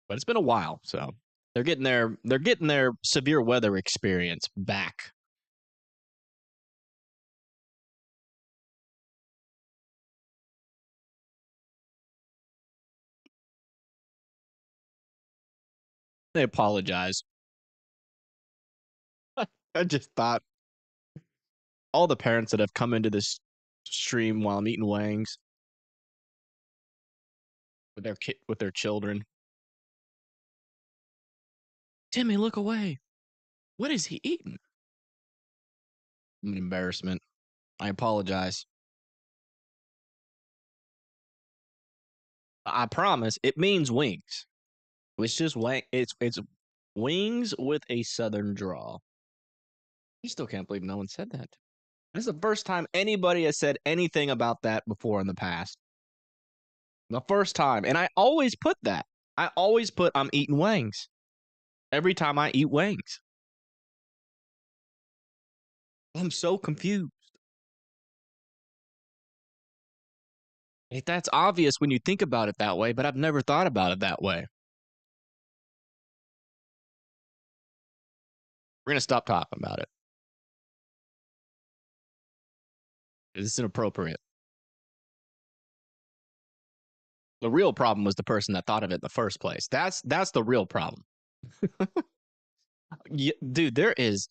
but it's been a while, so they're getting their severe weather experience back. They apologize. I just thought all the parents that have come into this stream while I'm eating wangs with their children. Timmy, look away. What is he eating? An embarrassment. I apologize. I promise it means wings. It's just wang. It's wings with a southern draw. I still can't believe no one said that. This is the first time anybody has said anything about that before in the past. The first time. And I always put that. I always put I'm eating wings. Every time I eat wings. I'm so confused. Like, that's obvious when you think about it that way, but I've never thought about it that way. We're going to stop talking about it. It's inappropriate. The real problem was the person that thought of it in the first place. That's the real problem. Yeah, dude, there's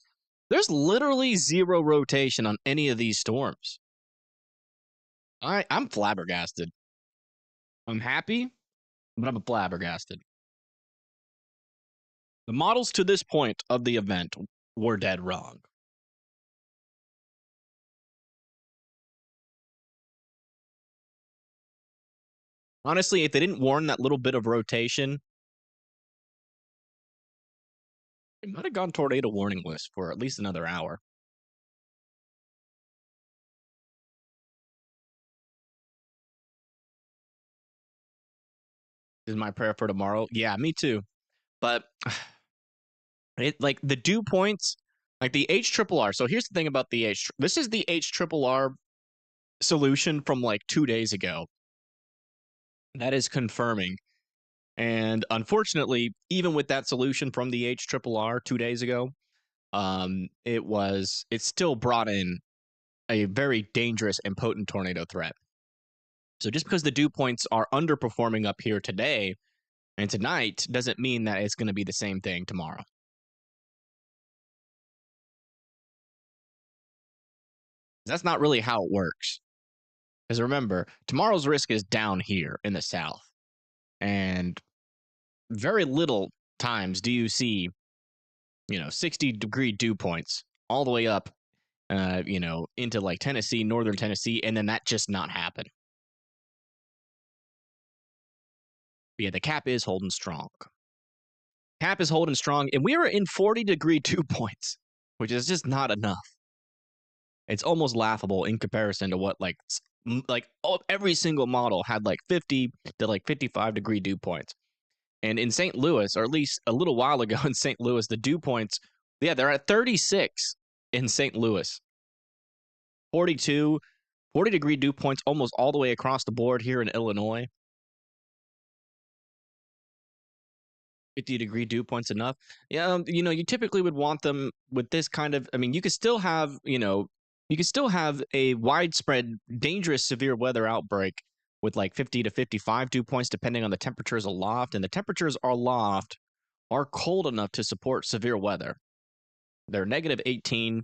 literally zero rotation on any of these storms. I'm flabbergasted. I'm happy, but I'm flabbergasted. The models to this point of the event were dead wrong. Honestly, if they didn't warn that little bit of rotation, it might have gone tornado warning list for at least another hour. Is my prayer for tomorrow? Yeah, me too. But it like the dew points, like the H triple R. So here's the thing about the H. This is the H triple R solution from like 2 days ago. That is confirming. And unfortunately, even with that solution from the H triple R 2 days ago, it still brought in a very dangerous and potent tornado threat. So just because the dew points are underperforming up here today and tonight doesn't mean that it's going to be the same thing tomorrow. That's not really how it works. Because remember, tomorrow's risk is down here in the south. And very little times do you see, 60-degree dew points all the way up, into like Tennessee, northern Tennessee, and then that just not happen. But yeah, the cap is holding strong. Cap is holding strong, and we are in 40-degree dew points, which is just not enough. It's almost laughable in comparison to what every single model had like 50 to like 55-degree dew points. And in St. Louis, or at least a little while ago in St. Louis, the dew points, yeah, they're at 36 in St. Louis. 42, 40-degree dew points almost all the way across the board here in Illinois. 50-degree dew points enough. Yeah, you typically would want them with this kind of, I mean, you could still have, a widespread, dangerous, severe weather outbreak with like 50 to 55 dew points, depending on the temperatures aloft. And the temperatures aloft are cold enough to support severe weather. They're negative 18,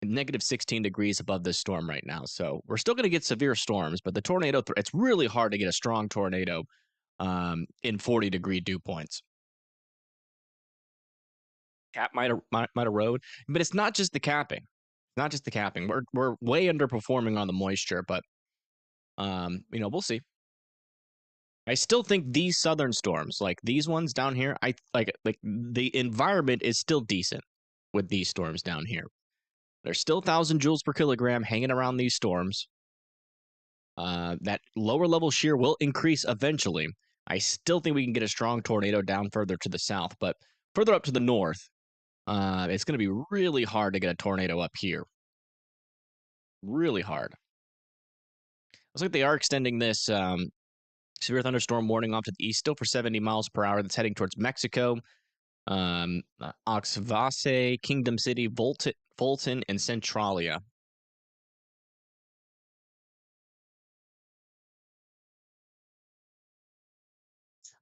negative 16 degrees above this storm right now. So we're still going to get severe storms, but the tornado, it's really hard to get a strong tornado in 40-degree dew points. Cap might erode, but it's not just the capping. It's not just the capping. We're way underperforming on the moisture, but we'll see. I still think these southern storms, like these ones down here, I like the environment is still decent with these storms down here. There's still 1,000 joules per kilogram hanging around these storms. That lower level shear will increase eventually. I still think we can get a strong tornado down further to the south, but further up to the north, it's going to be really hard to get a tornado up here. Really hard. Looks like they are extending this severe thunderstorm warning off to the east, still for 70 miles per hour. That's heading towards Mexico. Oxvase, Kingdom City, Fulton, and Centralia.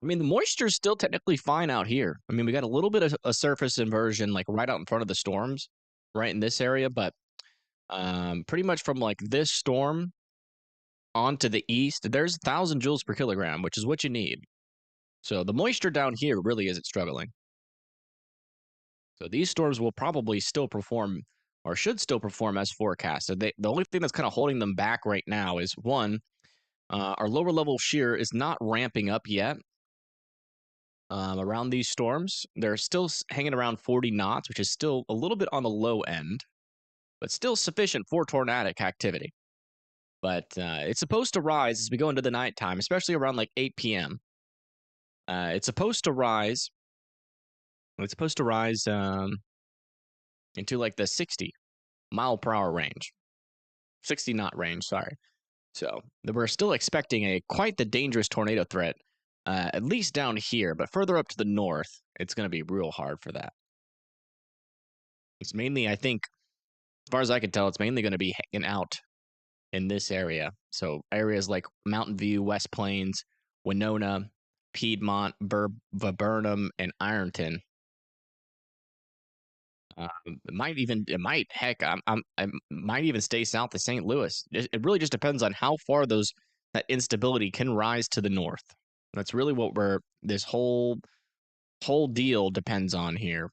I mean, the moisture is still technically fine out here. I mean, we got a little bit of a surface inversion, like right out in front of the storms, right in this area, but pretty much from like this storm on to the east, there's 1,000 joules per kilogram, which is what you need. So the moisture down here really isn't struggling. So these storms will probably still perform, or should still perform as forecasted. The only thing that's kind of holding them back right now is one, our lower level shear is not ramping up yet. Around these storms, they're still hanging around 40 knots, which is still a little bit on the low end, but still sufficient for tornadic activity. But it's supposed to rise as we go into the nighttime, especially around like 8 p.m. It's supposed to rise. It's supposed to rise into like the 60 mile per hour range, 60 knot range. Sorry. So we're still expecting quite the dangerous tornado threat, at least down here, but further up to the north, it's going to be real hard for that. It's mainly, I think, as far as I can tell, it's mainly going to be hanging out in this area. So areas like Mountain View, West Plains, Winona, Piedmont, Viburnum, and Ironton. It might even stay south of St. Louis. It really just depends on how far that instability can rise to the north. That's really what this whole deal depends on here.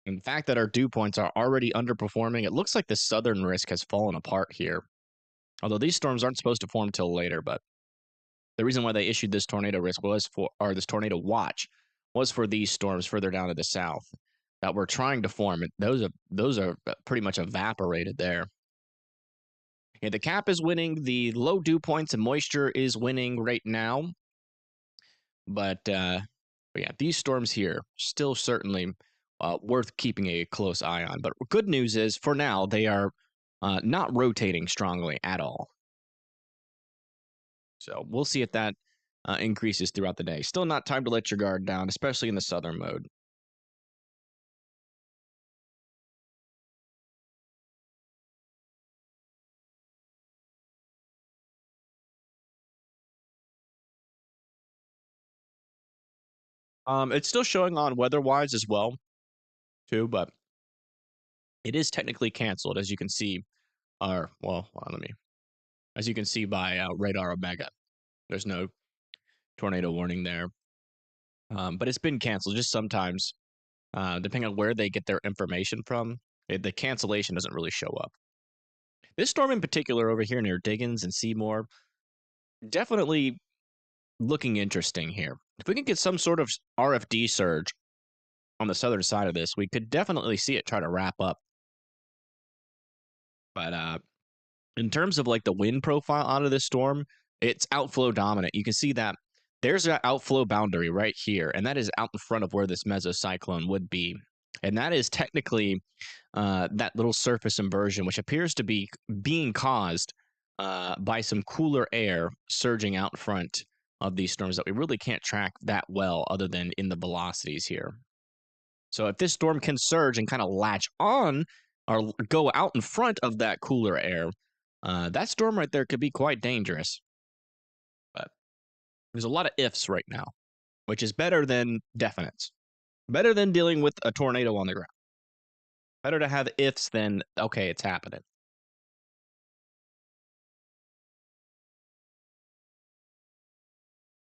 And the fact that our dew points are already underperforming, it looks like the southern risk has fallen apart here. Although these storms aren't supposed to form till later, but the reason why they issued this tornado risk this tornado watch was for these storms further down to the south that were trying to form. Those are pretty much evaporated there. Yeah, the cap is winning. The low dew points and moisture is winning right now. But yeah, these storms here still certainly worth keeping a close eye on. But good news is, for now, they are not rotating strongly at all. So we'll see if that increases throughout the day. Still not time to let your guard down, especially in the southern mode. It's still showing on weather-wise as well, too, but it is technically canceled, as you can see. As you can see by Radar Omega, there's no tornado warning there. But it's been canceled. Just sometimes, depending on where they get their information from, the cancellation doesn't really show up. This storm in particular over here near Diggins and Seymour, definitely looking interesting here. If we can get some sort of RFD surge on the southern side of this, we could definitely see it try to wrap up. But in terms of like the wind profile out of this storm, it's outflow dominant. You can see that there's an outflow boundary right here, and that is out in front of where this mesocyclone would be. And that is technically that little surface inversion, which appears to be being caused by some cooler air surging out in front of these storms that we really can't track that well other than in the velocities here. So if this storm can surge and kind of latch on or go out in front of that cooler air, That storm right there could be quite dangerous. But there's a lot of ifs right now, which is better than definites. Better than dealing with a tornado on the ground. Better to have ifs than, okay, it's happening.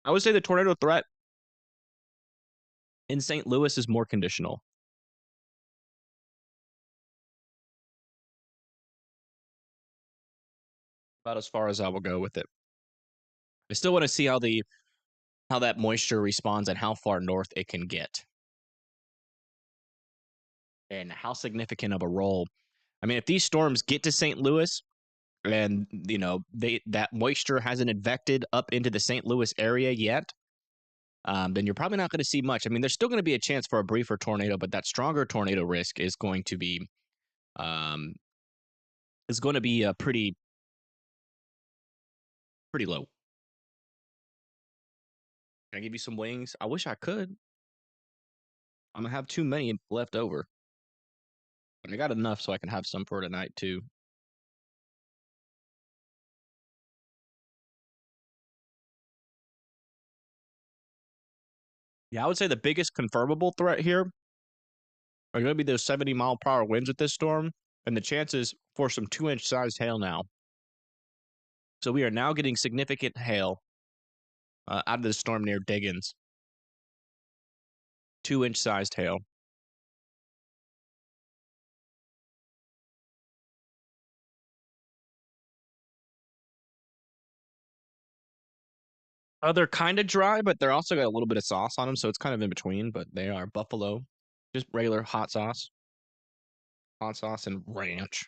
I would say the tornado threat in St. Louis is more conditional. About as far as I will go with it. I still want to see how that moisture responds and how far north it can get. And how significant of a role. I mean, if these storms get to St. Louis and that moisture hasn't advected up into the St. Louis area yet, then you're probably not going to see much. I mean, there's still going to be a chance for a briefer tornado, but that stronger tornado risk um, is going to be pretty low. Can I give you some wings? I wish I could. I'm gonna have too many left over, but I got enough so I can have some for tonight too. Yeah, I would say the biggest confirmable threat here are going to be those 70-mile-per-hour winds with this storm, and the chances for some 2-inch sized hail now. So we are now getting significant hail out of the storm near Diggins. 2-inch sized hail. They're kind of dry, but they're also got a little bit of sauce on them, so it's kind of in between. But they are buffalo, just regular hot sauce and ranch.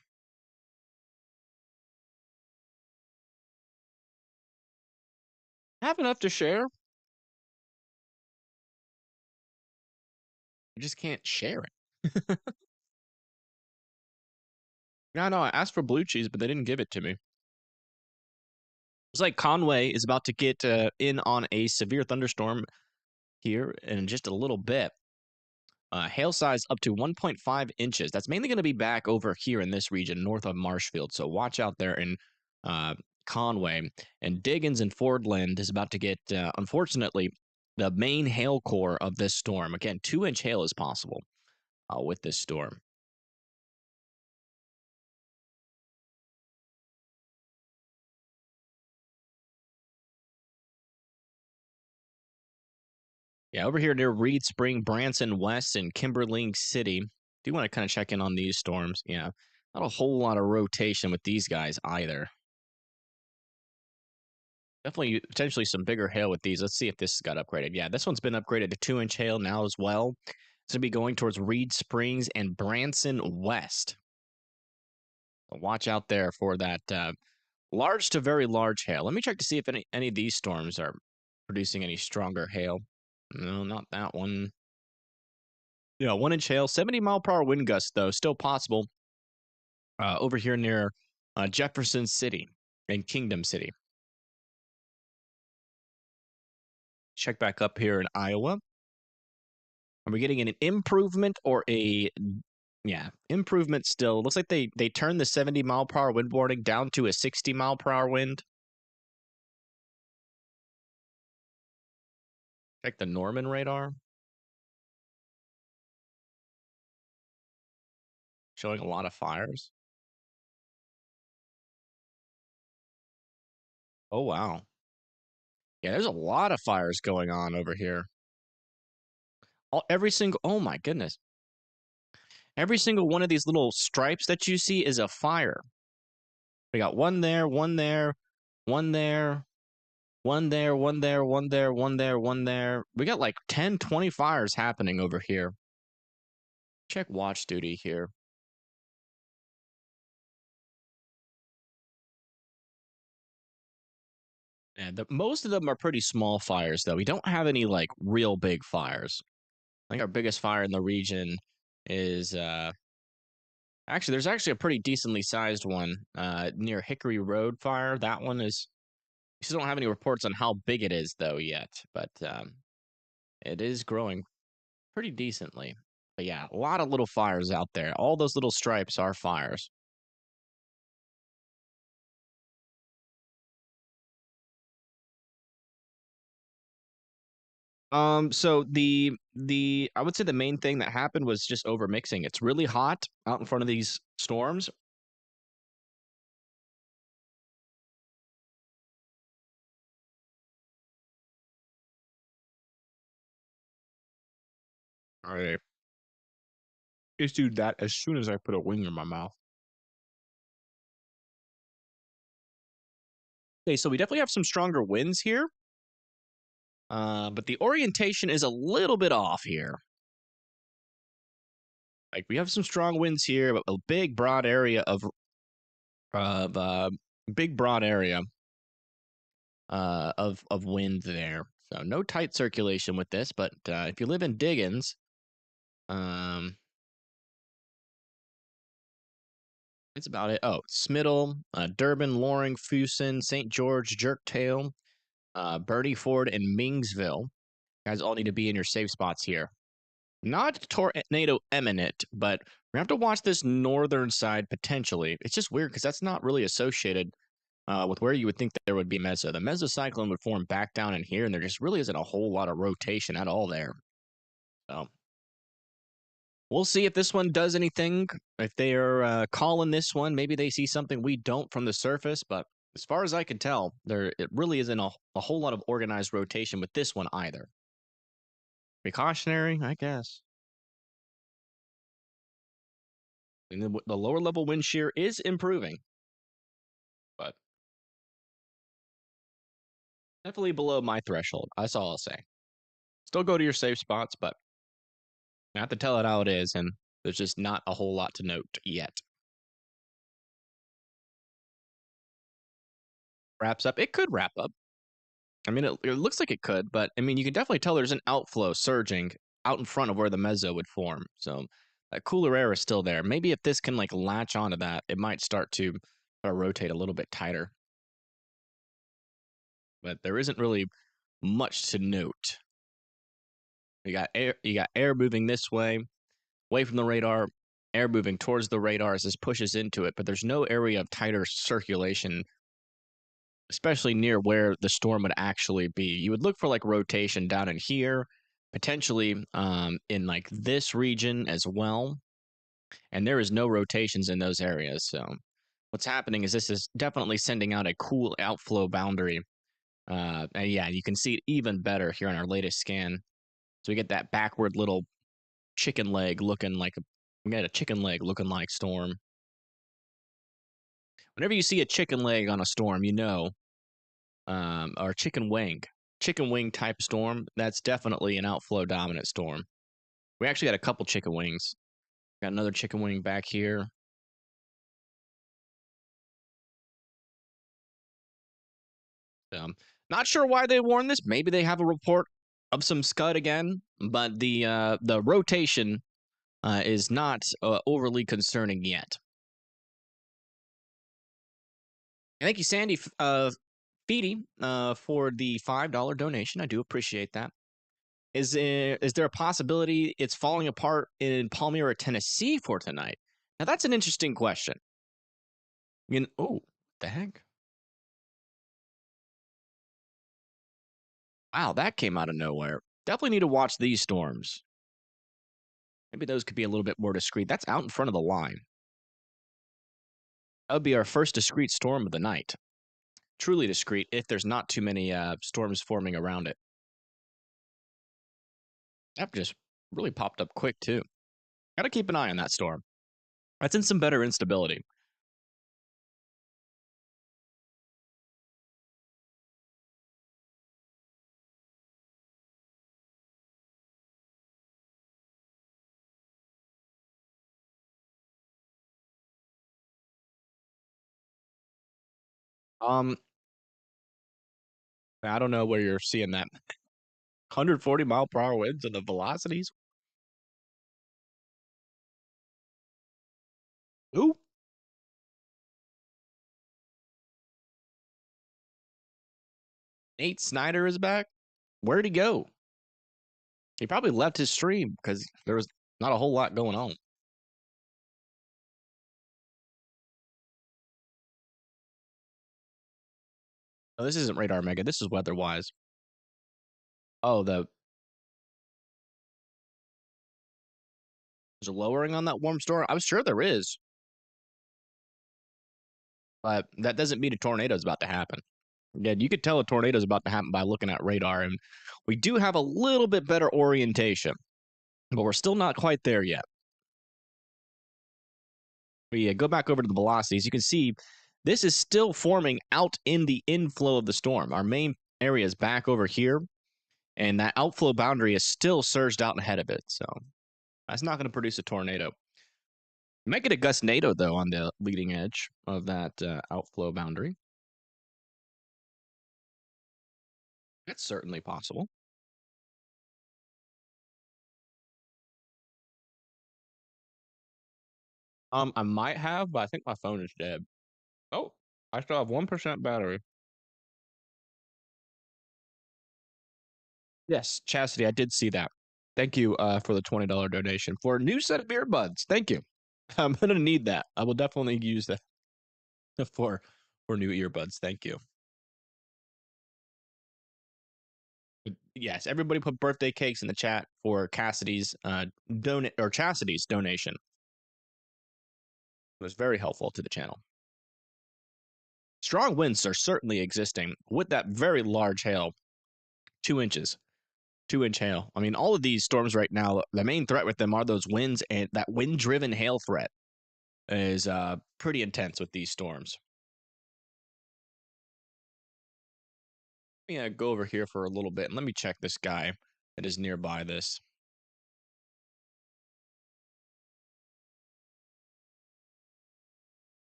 Have enough to share. You just can't share it. Yeah, no, I asked for blue cheese, but they didn't give it to me. It's like Conway is about to get in on a severe thunderstorm here in just a little bit. Hail size up to 1.5 inches. That's mainly going to be back over here in this region, north of Marshfield. So watch out there in uh, Conway. And Diggins and Fordland is about to get, unfortunately, the main hail core of this storm. Again, 2-inch hail is possible with this storm. Yeah, over here near Reed Spring, Branson West, and Kimberling City. Do you want to kind of check in on these storms? Yeah, not a whole lot of rotation with these guys either. Definitely potentially some bigger hail with these. Let's see if this got upgraded. Yeah, this one's been upgraded to 2-inch hail now as well. It's going to be going towards Reed Springs and Branson West. So watch out there for that large to very large hail. Let me check to see if any of these storms are producing any stronger hail. No, not that one. Yeah, 1-inch hail, 70-mile-per-hour wind gusts, though, still possible over here near Jefferson City and Kingdom City. Check back up here in Iowa. Are we getting an improvement or improvement still? Looks like they turned the 70-mile-per-hour wind warning down to a 60-mile-per-hour wind. Check the Norman radar. Showing a lot of fires. Oh, wow. Yeah, there's a lot of fires going on over here. Oh my goodness. Every single one of these little stripes that you see is a fire. We got one there, one there, one there, one there, one there, one there, one there, one there. We got like 10, 20 fires happening over here. Check watch duty here. And most of them are pretty small fires, though. We don't have any like real big fires. I think our biggest fire in the region is actually there's actually a pretty decently sized one near Hickory Road fire. That one is we still don't have any reports on how big it is though yet, but it is growing pretty decently. But yeah, a lot of little fires out there. All those little stripes are fires. So the I would say the main thing that happened was just overmixing. It's really hot out in front of these storms. All right. Just do that as soon as I put a wing in my mouth. Okay, so we definitely have some stronger winds here. But the orientation is a little bit off here. Like we have some strong winds here, but a big broad area of big broad area of wind there. So no tight circulation with this, but if you live in Diggins, um, it's about it. Oh, Smiddle, Durban, Loring, Fusen, St. George, Jerktail, Bertie Ford, and Mingsville. You guys all need to be in your safe spots here. Not tornado imminent, but we have to watch this northern side potentially. It's just weird because that's not really associated with where you would think that there would be meso. The mesocyclone would form back down in here, and there just really isn't a whole lot of rotation at all there. So we'll see if this one does anything. If they are calling this one, maybe they see something we don't from the surface. But as far as I can tell, there it really isn't a whole lot of organized rotation with this one either. Precautionary, I guess. And the lower level wind shear is improving, but definitely below my threshold. That's all I'll say. Still go to your safe spots, but I have to tell it how it is, and there's just not a whole lot to note yet. Wraps up. It could wrap up. I mean, it looks like it could, but I mean, you can definitely tell there's an outflow surging out in front of where the meso would form. So that cooler air is still there. Maybe if this can like latch onto that, it might start to rotate a little bit tighter. But there isn't really much to note. You got air moving this way, away from the radar, air moving towards the radar as this pushes into it, but there's no area of tighter circulation, especially near where the storm would actually be. You would look for like rotation down in here, potentially in like this region as well. And there is no rotations in those areas. So what's happening is this is definitely sending out a cool outflow boundary. And yeah, you can see it even better here on our latest scan. So we get that backward little chicken leg looking like we got a chicken leg looking like storm. Whenever you see a chicken leg on a storm, you know, or chicken wing type storm, that's definitely an outflow dominant storm. We actually got a couple chicken wings. Got another chicken wing back here. Not sure why they warned this. Maybe they have a report of some scud again, but the rotation is not overly concerning yet. Thank you, Sandy Feedy, for the $5 donation. I do appreciate that. Is there a possibility it's falling apart in Palmyra, Tennessee for tonight? Now that's an interesting question. Oh, the heck! Wow, that came out of nowhere. Definitely need to watch these storms. Maybe those could be a little bit more discreet. That's out in front of the line. That would be our first discrete storm of the night. Truly discreet if there's not too many storms forming around it. That just really popped up quick too. Got to keep an eye on that storm. That's in some better instability. Um, I don't know where you're seeing that 140-mile-per-hour winds and the velocities. Ooh, Nate Snyder is back. Where'd he go? He probably left his stream because there was not a whole lot going on. Oh, this isn't Radar Mega. This is WeatherWise. Oh, There's a lowering on that warm storm. I'm sure there is, but that doesn't mean a tornado is about to happen. Yeah, you could tell a tornado is about to happen by looking at radar, and we do have a little bit better orientation, but we're still not quite there yet. But yeah, go back over to the velocities. You can see this is still forming out in the inflow of the storm. Our main area is back over here, and that outflow boundary is still surged out ahead of it. So that's not going to produce a tornado. Might get a gustnado, though, on the leading edge of that outflow boundary. That's certainly possible. I might have, but I think my phone is dead. Oh, I still have 1% battery. Yes, Chastity, I did see that. Thank you for the $20 donation for a new set of earbuds. Thank you. I'm gonna need that. I will definitely use that for new earbuds. Thank you. Yes, everybody put birthday cakes in the chat for Cassidy's Chastity's donation. It was very helpful to the channel. Strong winds are certainly existing with that very large hail, 2 inches. 2 inch hail. I mean, all of these storms right now, the main threat with them are those winds, and that wind driven hail threat is pretty intense with these storms. Let me go over here for a little bit and let me check this guy that is nearby this.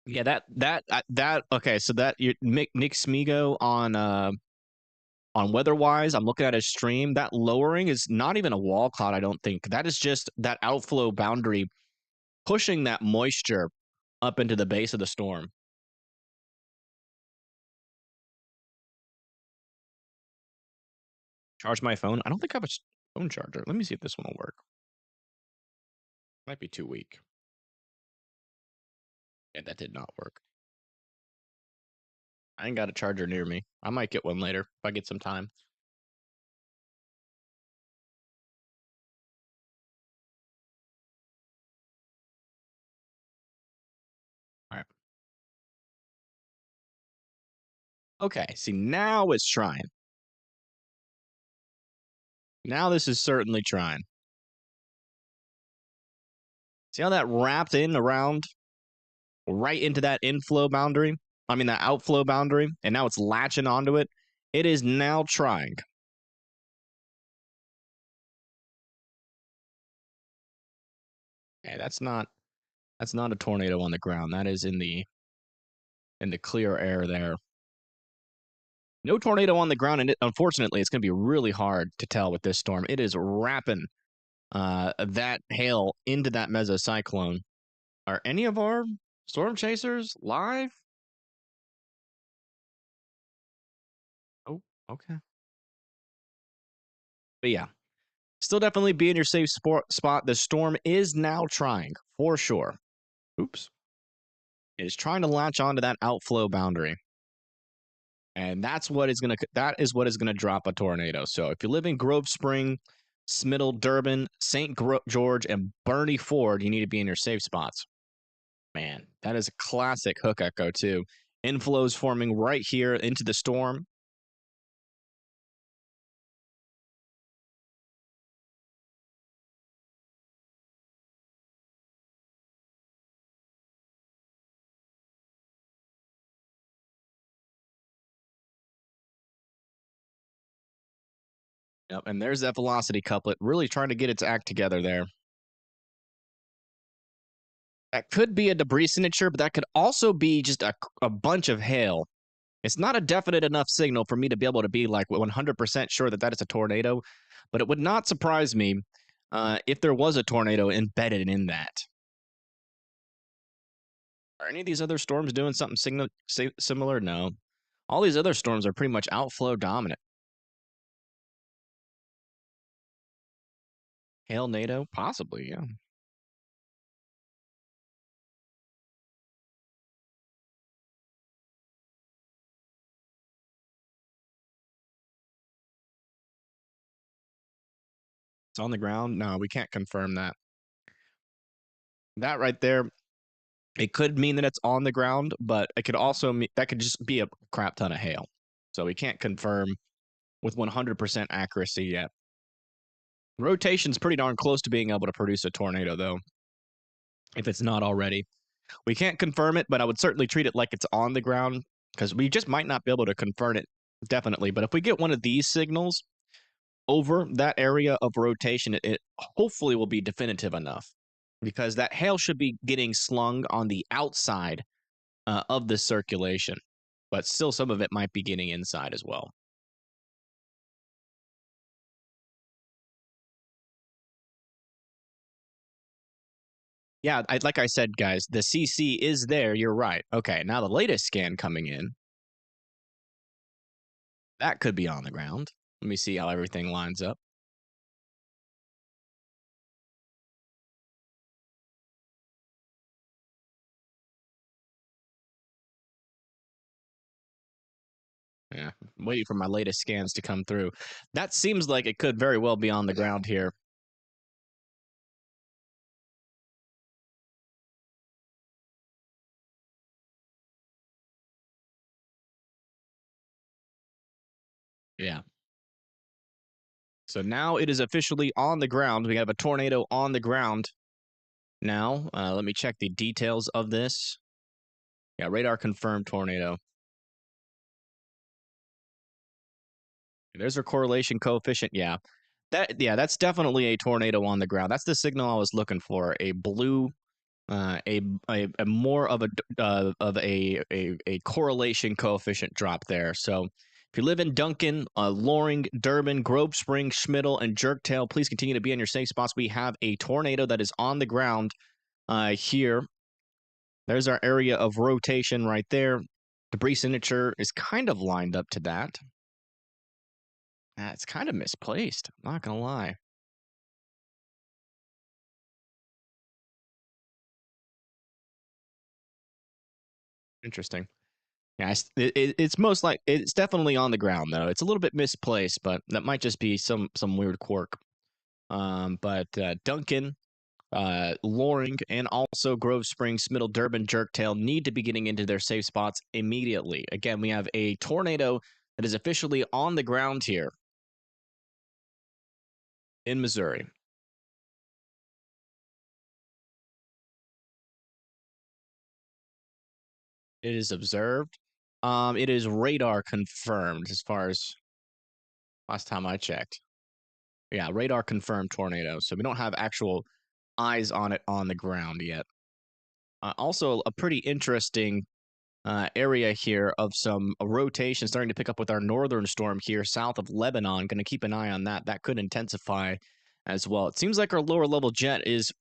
Yeah, that okay. So that Nick Smigo on weatherwise, I'm looking at his stream. That lowering is not even a wall cloud. I don't think that is just that outflow boundary pushing that moisture up into the base of the storm. Charge my phone. I don't think I have a phone charger. Let me see if this one will work. Might be too weak. Yeah, that did not work. I ain't got a charger near me. I might get one later if I get some time. All right. Okay. See, now it's trying. Now this is certainly trying. See how that wrapped in around right into that inflow boundary? I mean, that outflow boundary, and now it's latching onto it. It is now trying. Okay, that's not a tornado on the ground. That is in the clear air there. No tornado on the ground, and unfortunately, it's going to be really hard to tell with this storm. It is wrapping that hail into that mesocyclone. Are any of our storm chasers live? Oh, okay. But yeah, still definitely be in your safe spot. The storm is now trying, for sure. Oops. It is trying to latch onto that outflow boundary. And that is what is gonna drop a tornado. So if you live in Grove Spring, Smiddle, Durbin, St. George, and Bernie Ford, you need to be in your safe spots. Man, that is a classic hook echo too. Inflows forming right here into the storm. Yep, and there's that velocity couplet really trying to get its act together there. That could be a debris signature, but that could also be just a bunch of hail. It's not a definite enough signal for me to be able to be like 100% sure that that is a tornado, but it would not surprise me if there was a tornado embedded in that. Are any of these other storms doing something similar? No. All these other storms are pretty much outflow dominant. Hail NATO? Possibly, yeah. It's on the ground? No, we can't confirm that. That right there, it could mean that it's on the ground, but it could also mean that could just be a crap ton of hail. So we can't confirm with 100% accuracy yet. Rotation's pretty darn close to being able to produce a tornado, though, if it's not already. We can't confirm it, but I would certainly treat it like it's on the ground because we just might not be able to confirm it definitely. But if we get one of these signals over that area of rotation, it hopefully will be definitive enough because that hail should be getting slung on the outside of the circulation, but still some of it might be getting inside as well. Yeah, like I said, guys, the CC is there. You're right. Okay, now the latest scan coming in, that could be on the ground. Let me see how everything lines up. Yeah, I'm waiting for my latest scans to come through. That seems like it could very well be on the ground here. Yeah. So now it is officially on the ground. We have a tornado on the ground now. Let me check the details of this. Yeah, radar confirmed tornado. There's our correlation coefficient. Yeah. That's definitely a tornado on the ground. That's the signal I was looking for. A blue a more of a correlation coefficient drop there. So if you live in Duncan, Loring, Durbin, Grove Spring, Schmidl, and Jerktail, please continue to be in your safe spots. We have a tornado that is on the ground here. There's our area of rotation right there. Debris signature is kind of lined up to that. It's kind of misplaced. I'm not gonna lie. Interesting. Yeah, it's most like it's definitely on the ground though. It's a little bit misplaced, but that might just be some weird quirk. But Duncan, Loring, and also Grove Springs, Middle Durban, Jerktail need to be getting into their safe spots immediately. Again, we have a tornado that is officially on the ground here in Missouri. It is observed. It is radar confirmed as far as last time I checked. Yeah, radar confirmed tornado. So we don't have actual eyes on it on the ground yet. Also, a pretty interesting area here of some rotation starting to pick up with our northern storm here south of Lebanon. Going to keep an eye on that. That could intensify as well. It seems like our lower level jet is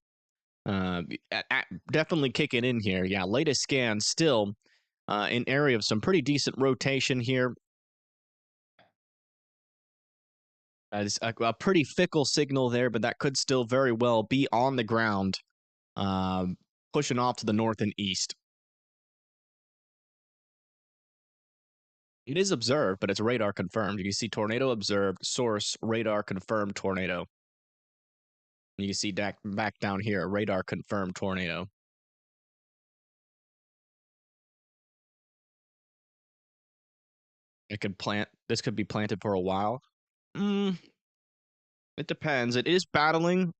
definitely kicking in here. Yeah, latest scan still an area of some pretty decent rotation here. It's a pretty fickle signal there, but that could still very well be on the ground, um, pushing off to the north and east. It is observed, but it's radar confirmed. You can see tornado observed, source radar confirmed tornado. You can see back down here, radar confirmed tornado. It could plant. This could be planted for a while. Mm, it depends. It is battling.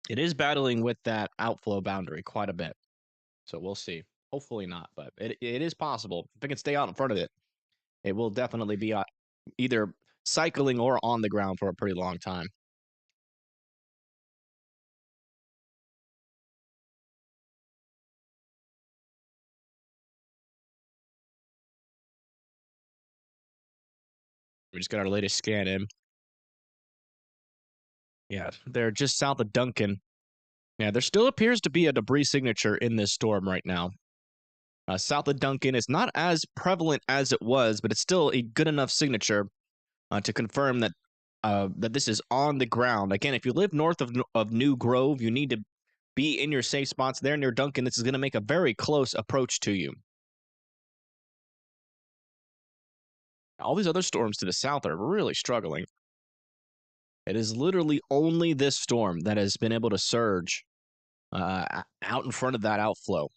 It is battling with that outflow boundary quite a bit. So we'll see. Hopefully not, but it is possible. If it can stay out in front of it, it will definitely be either cycling or on the ground for a pretty long time. We just got our latest scan in. Yeah, they're just south of Duncan. Yeah, there still appears to be a debris signature in this storm right now. South of Duncan is not as prevalent as it was, but it's still a good enough signature to confirm that that this is on the ground. Again, if you live north of New Grove, you need to be in your safe spots there near Duncan. This is going to make a very close approach to you. All these other storms to the south are really struggling. It is literally only this storm that has been able to surge out in front of that outflow.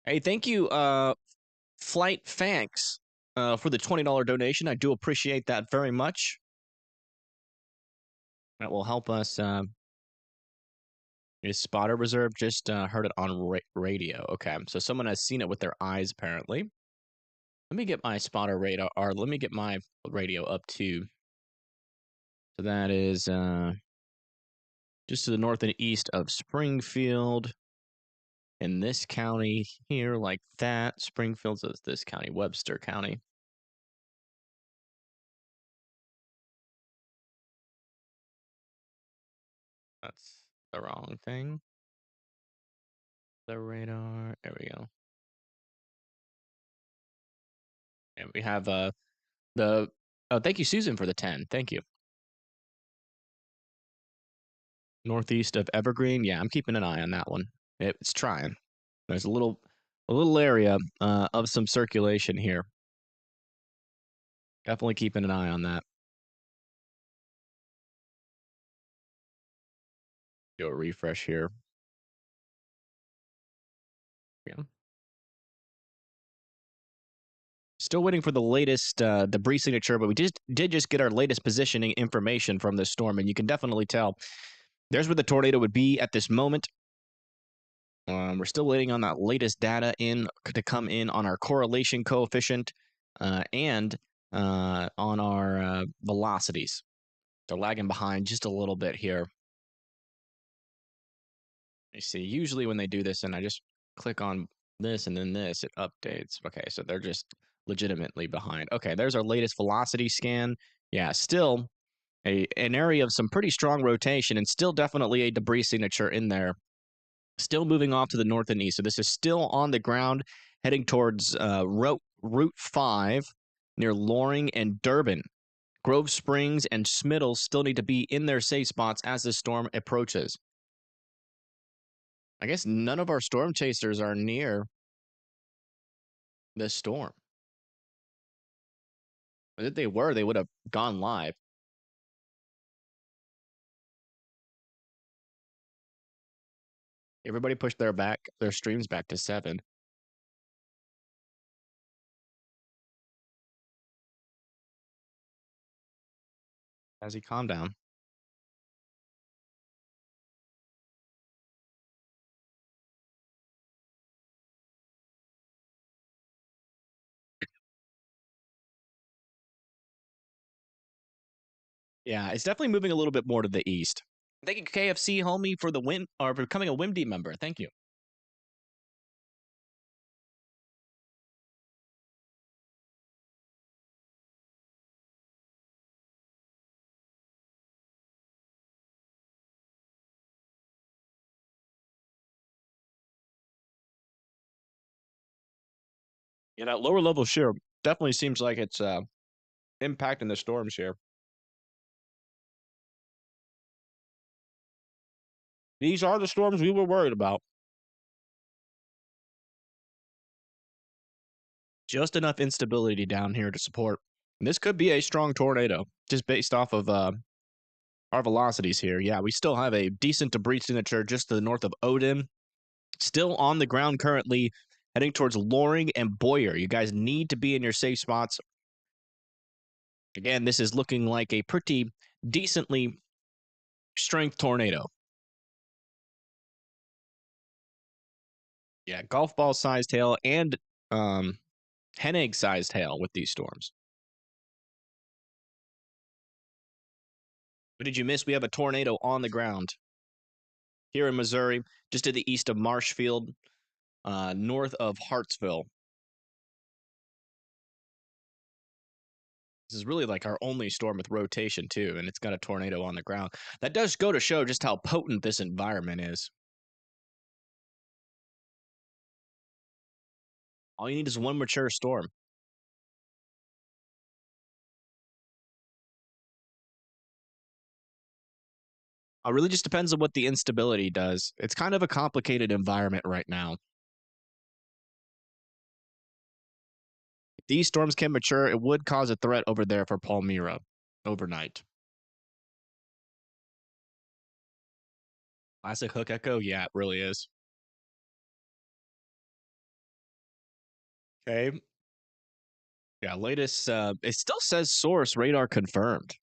Hey, thank you, Flight Fanks, for the $20 donation. I do appreciate that very much. That will help us. Is spotter reserve? Just heard it on radio. Okay, so someone has seen it with their eyes, apparently. Let me get my spotter radar, or let me get my radio up too. So that is just to the north and east of Springfield. In this county here, like that. Springfield's this county, Webster County. That's the wrong thing. The radar. There we go. And we have the. Oh, thank you, Susan, for the 10. Thank you. Northeast of Evergreen. Yeah, I'm keeping an eye on that one. It's trying. There's a little area of some circulation here. Definitely keeping an eye on that. Do a refresh here. Yeah. Still waiting for the latest debris signature, but we did just get our latest positioning information from this storm, and you can definitely tell there's where the tornado would be at this moment. We're still waiting on that latest data to come in on our correlation coefficient and on our velocities. They're lagging behind just a little bit here. You see, usually when they do this, and I just click on this and then this, it updates. Okay, so they're just legitimately behind. Okay, there's our latest velocity scan. Yeah, still an area of some pretty strong rotation and still definitely a debris signature in there. Still moving off to the north and east. So this is still on the ground heading towards Route 5 near Loring and Durbin. Grove Springs and Smittles still need to be in their safe spots as the storm approaches. I guess none of our storm chasers are near this storm. But if they were, they would have gone live. Everybody pushed their streams back to 7. As he calmed down. Yeah, it's definitely moving a little bit more to the east. Thank you, KFC homie, for the win or for becoming a WIMD member. Thank you. Yeah, that lower level shear definitely seems like it's impacting the storms here. These are the storms we were worried about. Just enough instability down here to support. And this could be a strong tornado, just based off of our velocities here. Yeah, we still have a decent debris signature just to the north of Odin. Still on the ground currently, heading towards Loring and Boyer. You guys need to be in your safe spots. Again, this is looking like a pretty decently strength tornado. Yeah, golf ball sized hail and hen egg sized hail with these storms. What did you miss? We have a tornado on the ground here in Missouri, just to the east of Marshfield, north of Hartsville. This is really like our only storm with rotation, too, and it's got a tornado on the ground. That does go to show just how potent this environment is. All you need is one mature storm. It really just depends on what the instability does. It's kind of a complicated environment right now. If these storms can mature, it would cause a threat over there for Palmyra overnight. Classic hook echo. Yeah, it really is. Okay. Yeah, latest. It still says source radar confirmed,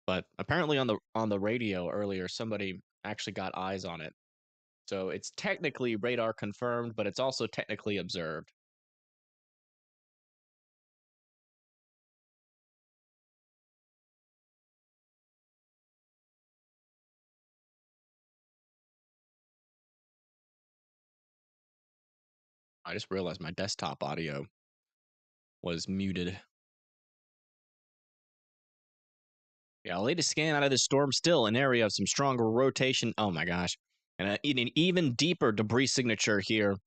but apparently on the radio earlier, somebody actually got eyes on it. So it's technically radar confirmed, but it's also technically observed. I just realized my desktop audio was muted. Yeah, latest scan out of this storm still an area of some stronger rotation. Oh my gosh. And an even deeper debris signature here.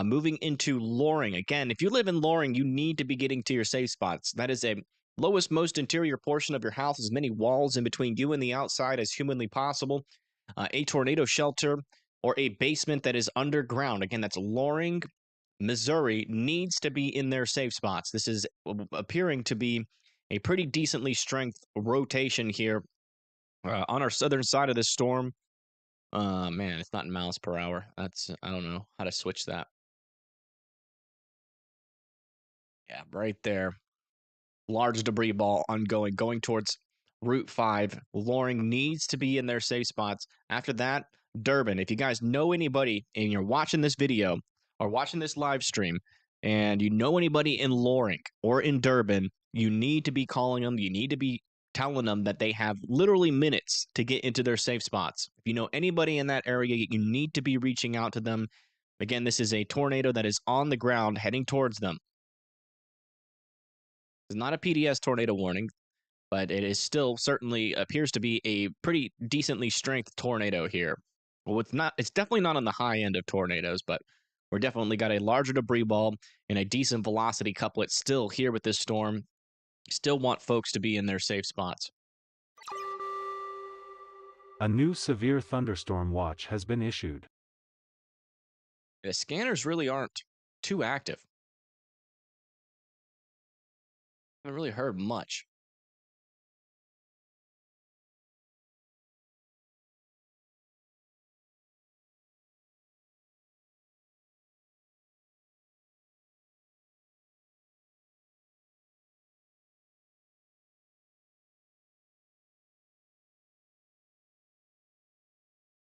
Moving into Loring. Again, if you live in Loring, you need to be getting to your safe spots. That is a lowest, most interior portion of your house, as many walls in between you and the outside as humanly possible. A tornado shelter or a basement that is underground. Again, that's Loring, Missouri, needs to be in their safe spots. This is appearing to be a pretty decently strength rotation here on our southern side of this storm. Man, it's not in miles per hour. That's I don't know how to switch that. Yeah, right there. Large debris ball ongoing, going towards Route 5. Loring needs to be in their safe spots. After that, Durbin. If you guys know anybody and you're watching this video or watching this live stream and you know anybody in Loring or in Durbin, you need to be calling them. You need to be telling them that they have literally minutes to get into their safe spots. If you know anybody in that area, you need to be reaching out to them. Again, this is a tornado that is on the ground heading towards them. It's not a PDS tornado warning, but it is still certainly appears to be a pretty decently strength tornado here. Well, it's definitely not on the high end of tornadoes, but we're definitely got a larger debris ball and a decent velocity couplet still here with this storm. Still want folks to be in their safe spots. A new severe thunderstorm watch has been issued. The scanners really aren't too active. I haven't really heard much.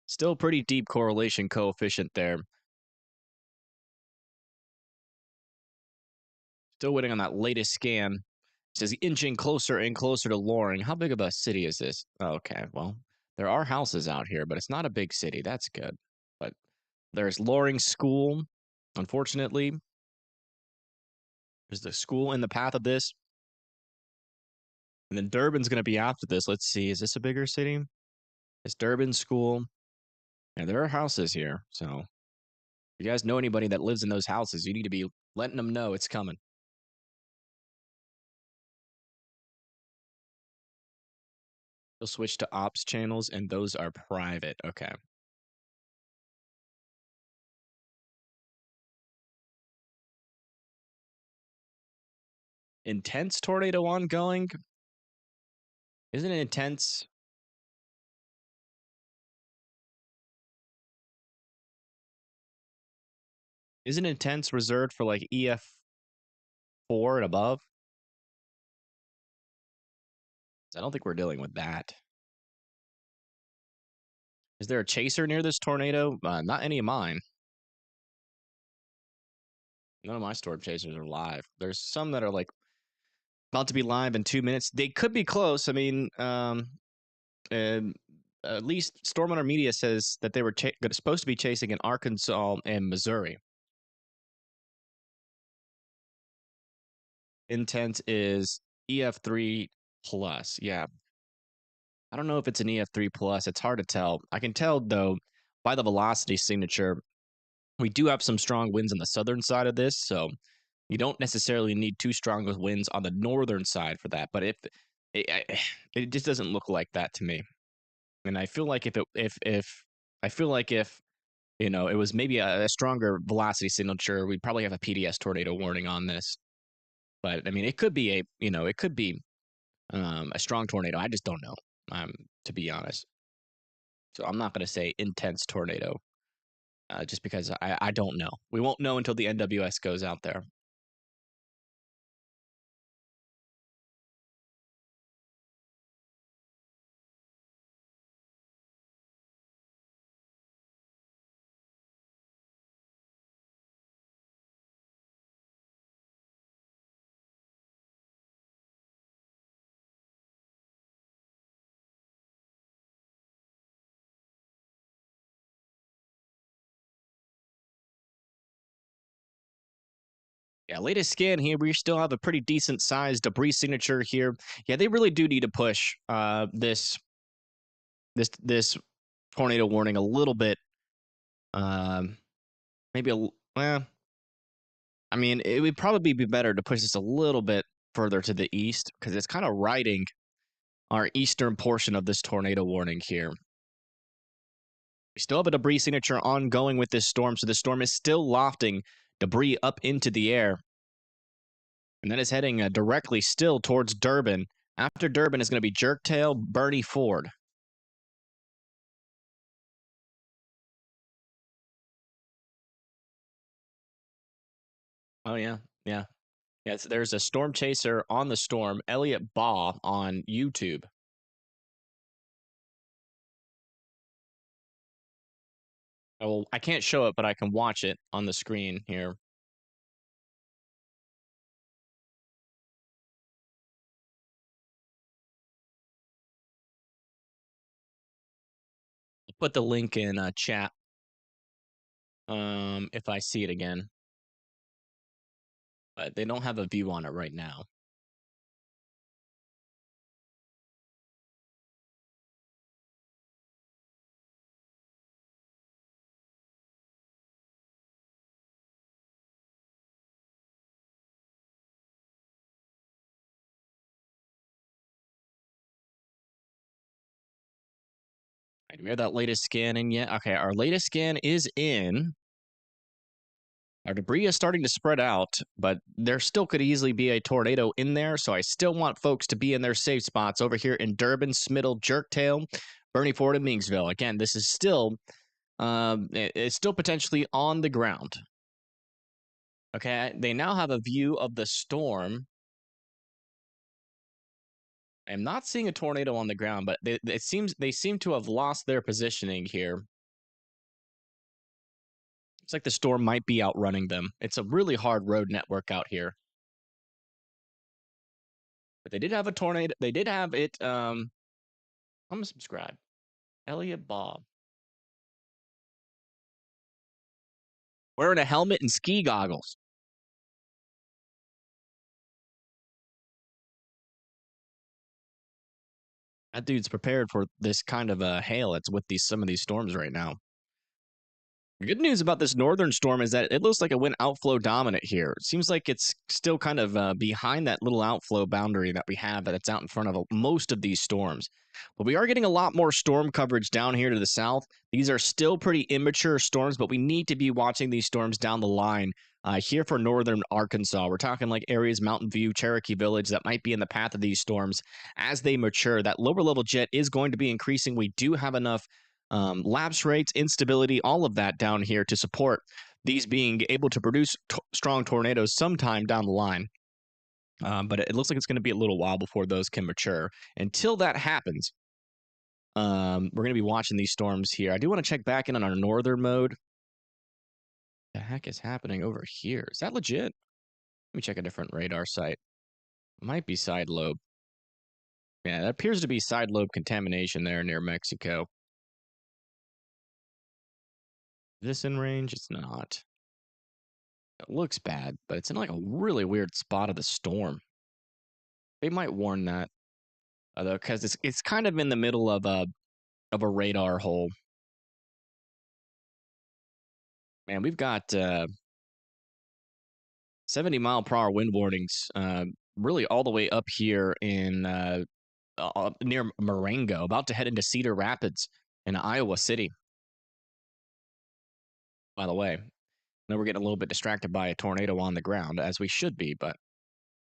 Still pretty deep correlation coefficient there. Still waiting on that latest scan. It says inching closer and closer to Loring. How big of a city is this? Okay, well, there are houses out here, but it's not a big city. That's good. But there's Loring School. Unfortunately, there's the school in the path of this. And then Durbin's going to be after this. Let's see. Is this a bigger city? It's Durbin School. Yeah, there are houses here. So if you guys know anybody that lives in those houses, you need to be letting them know it's coming. They'll switch to ops channels, and those are private. Okay. Intense tornado ongoing. Isn't it intense? Isn't intense reserved for like EF4 and above? I don't think we're dealing with that. Is there a chaser near this tornado? Not any of mine. None of my storm chasers are live. There's some that are like about to be live in 2 minutes. They could be close. I mean, at least Storm Hunter Media says that they were supposed to be chasing in Arkansas and Missouri. Intent is EF3 plus. Yeah. I don't know if it's an EF3 plus. It's hard to tell. I can tell, though, by the velocity signature, we do have some strong winds on the southern side of this. So you don't necessarily need too strong of winds on the northern side for that. But if it just doesn't look like that to me. And I feel like if it was maybe a stronger velocity signature, we'd probably have a PDS tornado warning on this. But I mean, it could be a strong tornado. I just don't know. To be honest. So I'm not going to say intense tornado, just because I don't know. We won't know until the NWS goes out there. Yeah, latest scan here, we still have a pretty decent sized debris signature here. Yeah, they really do need to push this tornado warning a little bit. Um, maybe well, I mean, it would probably be better to push this a little bit further to the east because it's kind of riding our eastern portion of this tornado warning here. We still have a debris signature ongoing with this storm, so the storm is still lofting debris up into the air. And that is heading directly still towards Durban. After Durban is going to be Jerktail, Bernie Ford. Oh, yeah. Yeah. Yes, there's a storm chaser on the storm, Elliot Baugh on YouTube. Oh, I can't show it, but I can watch it on the screen here. I'll put the link in chat if I see it again. But they don't have a view on it right now. Do we have that latest scan in yet? Okay, our latest scan is in. Our debris is starting to spread out, but there still could easily be a tornado in there. So I still want folks to be in their safe spots over here in Durban, Smiddle, Jerktail, Bernie Ford, and Mingsville. Again, this is still it's still potentially on the ground. Okay, they now have a view of the storm. I'm not seeing a tornado on the ground, but they seem to have lost their positioning here. It's like the storm might be outrunning them. It's a really hard road network out here. But they did have a tornado. They did have it. I'm gonna subscribe. Elliot Bob. Wearing a helmet and ski goggles. That dude's prepared for this kind of hail that's with some of these storms right now. The good news about this northern storm is that it looks like it went outflow dominant here. It seems like it's still kind of behind that little outflow boundary that we have that's out in front of most of these storms. But we are getting a lot more storm coverage down here to the south. These are still pretty immature storms, but we need to be watching these storms down the line. Here for northern Arkansas, we're talking like areas Mountain View, Cherokee Village that might be in the path of these storms as they mature. That lower level jet is going to be increasing. We do have enough lapse rates, instability, all of that down here to support these being able to produce strong tornadoes sometime down the line. But it looks like it's going to be a little while before those can mature. Until that happens, we're going to be watching these storms here. I do want to check back in on our northern mode. The heck is happening over here? Is that legit? Let me check a different radar site. Might be side lobe. Yeah, that appears to be side lobe contamination there near Mexico. This in range? It's not. It looks bad, but it's in like a really weird spot of the storm. They might warn that, though, because it's kind of in the middle of a radar hole. Man, we've got 70-mile-per-hour wind warnings, really all the way up here in near Marengo, about to head into Cedar Rapids in Iowa City. By the way, now we're getting a little bit distracted by a tornado on the ground, as we should be, but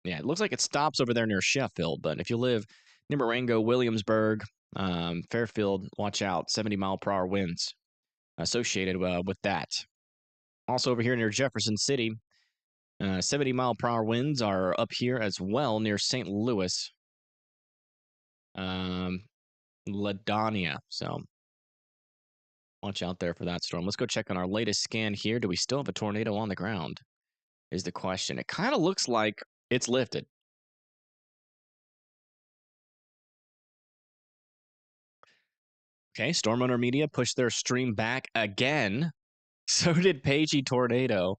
yeah, it looks like it stops over there near Sheffield. But if you live near Marengo, Williamsburg, Fairfield, watch out. 70-mile-per-hour winds associated with that. Also over here near Jefferson City, 70-mile-per-hour winds are up here as well near St. Louis. Ladonia. So watch out there for that storm. Let's go check on our latest scan here. Do we still have a tornado on the ground? Is the question. It kind of looks like it's lifted. Okay, Storm Owner Media pushed their stream back again. So did Pagey Tornado.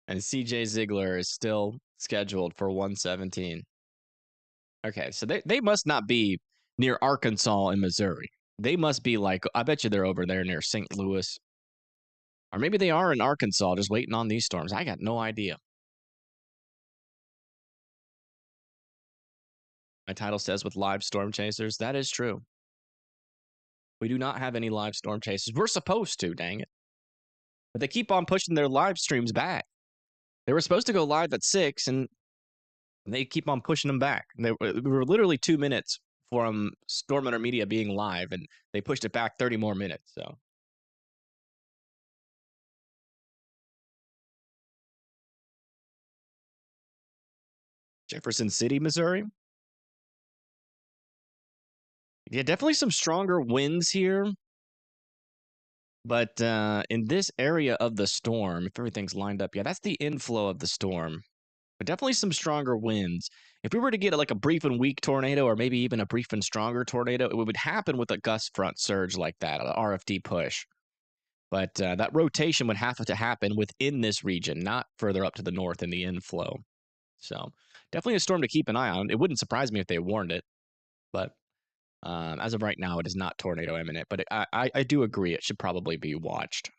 And CJ Ziegler is still scheduled for 117. Okay, so they must not be near Arkansas and Missouri. They must be like, I bet you they're over there near St. Louis. Or maybe they are in Arkansas just waiting on these storms. I got no idea. My title says with live storm chasers. That is true. We do not have any live storm chasers. We're supposed to, dang it. But they keep on pushing their live streams back. They were supposed to go live at 6, and they keep on pushing them back. We were literally 2 minutes from Storm Owner Media being live, and they pushed it back 30 more minutes. So Jefferson City, Missouri. Yeah, definitely some stronger winds here. But in this area of the storm, if everything's lined up, yeah, that's the inflow of the storm. But definitely some stronger winds. If we were to get like a brief and weak tornado, or maybe even a brief and stronger tornado, it would happen with a gust front surge like that, an RFD push. But that rotation would have to happen within this region, not further up to the north in the inflow. So definitely a storm to keep an eye on. It wouldn't surprise me if they warned it. But as of right now, it is not tornado imminent. But I do agree it should probably be watched.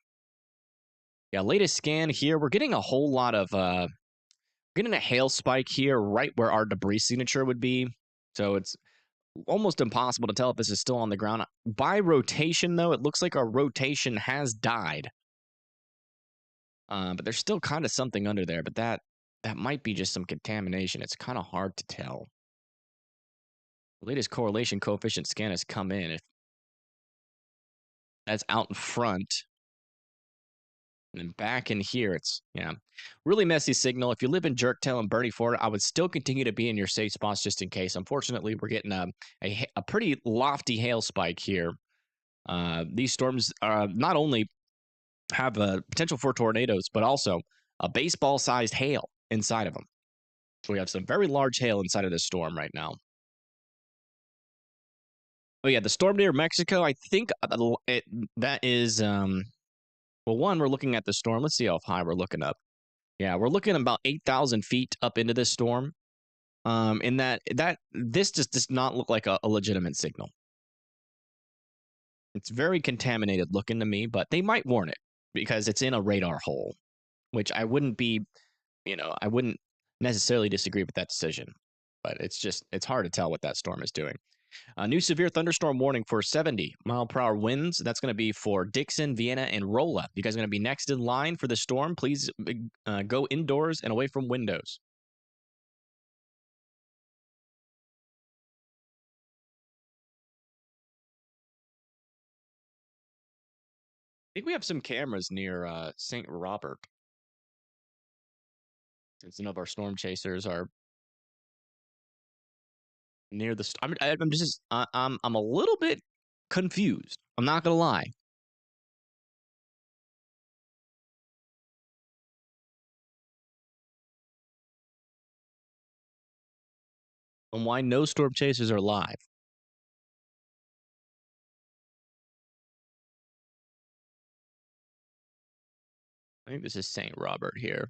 Yeah, latest scan here. We're getting a whole lot of getting a hail spike here right where our debris signature would be. So it's almost impossible to tell if this is still on the ground. By rotation, though, it looks like our rotation has died. But there's still kind of something under there. But that might be just some contamination. It's kind of hard to tell. The latest correlation coefficient scan has come in. If that's out in front. And then back in here, it's, really messy signal. If you live in Jerktail and Bernie Ford, I would still continue to be in your safe spots just in case. Unfortunately, we're getting a pretty lofty hail spike here. These storms not only have a potential for tornadoes, but also a baseball-sized hail inside of them. So we have some very large hail inside of this storm right now. Oh yeah, the storm near Mexico, I think that is... Well, one, we're looking at the storm. Let's see how high we're looking up. Yeah, we're looking about 8,000 feet up into this storm. In that this just does not look like a legitimate signal. It's very contaminated looking to me, but they might warn it because it's in a radar hole, which I wouldn't be, I wouldn't necessarily disagree with that decision. But it's hard to tell what that storm is doing. A new severe thunderstorm warning for 70-mile-per-hour winds. That's going to be for Dixon, Vienna, and Rolla. You guys are going to be next in line for the storm. Please go indoors and away from windows. I think we have some cameras near St. Robert. Since none of our storm chasers are near the. I'm a little bit confused. I'm not gonna lie. On why no storm chasers are live. I think this is St. Robert here.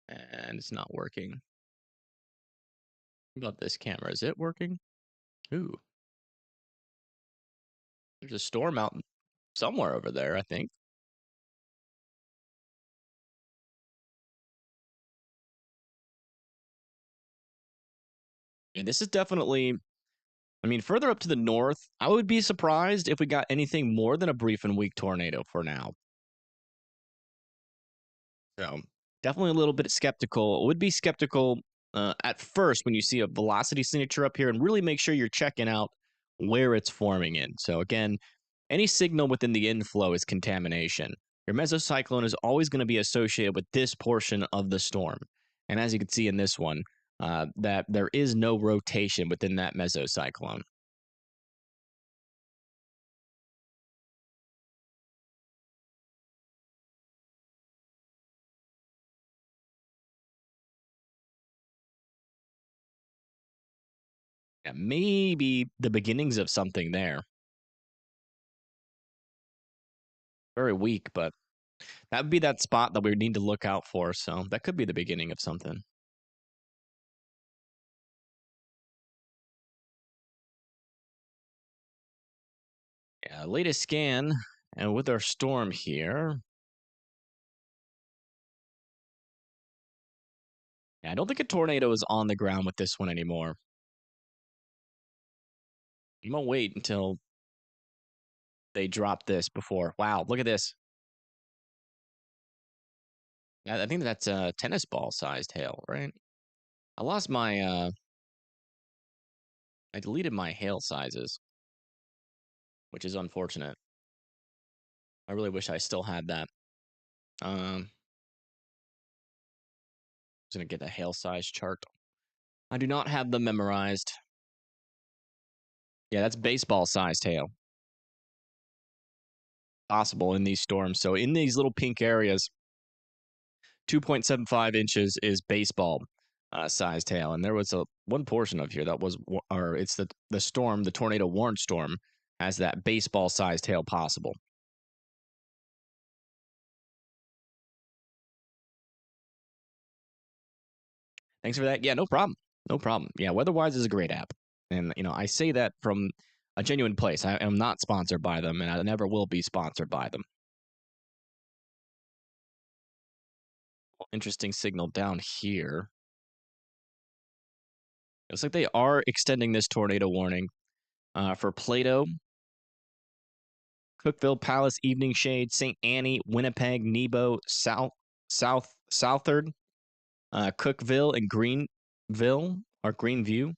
And it's not working. What about this camera? Is it working? Ooh. There's a storm out somewhere over there, I think. And this is definitely, further up to the north, I would be surprised if we got anything more than a brief and weak tornado for now. So definitely a little bit skeptical. Would be skeptical at first when you see a velocity signature up here, and really make sure you're checking out where it's forming in. So again, any signal within the inflow is contamination. Your mesocyclone is always going to be associated with this portion of the storm. And as you can see in this one, that there is no rotation within that mesocyclone. Yeah, maybe the beginnings of something there. Very weak, but that would be that spot that we need to look out for. So that could be the beginning of something. Yeah, latest scan, and with our storm here, yeah, I don't think a tornado is on the ground with this one anymore. I'm gonna wait until they drop this before. Wow, look at this. I think that's a tennis ball sized hail, right? I lost my I deleted my hail sizes, which is unfortunate. I really wish I still had that. I'm just gonna get a hail size chart. I do not have them memorized. Yeah, that's baseball sized hail. Possible in these storms. So in these little pink areas, 2.75 inches is baseball sized hail, and there was a one portion of here that was, or it's the storm, the tornado warned storm, has that baseball sized hail possible. Thanks for that. Yeah, no problem. No problem. Yeah, WeatherWise is a great app, and I say that from a genuine place. I am not sponsored by them, and I never will be sponsored by them. Interesting signal down here. It looks like they are extending this tornado warning for Plato, Cookville, Palace, Evening Shade, St. Annie, Winnipeg, Nebo, Southard, Cookville, and Greenville or Greenview.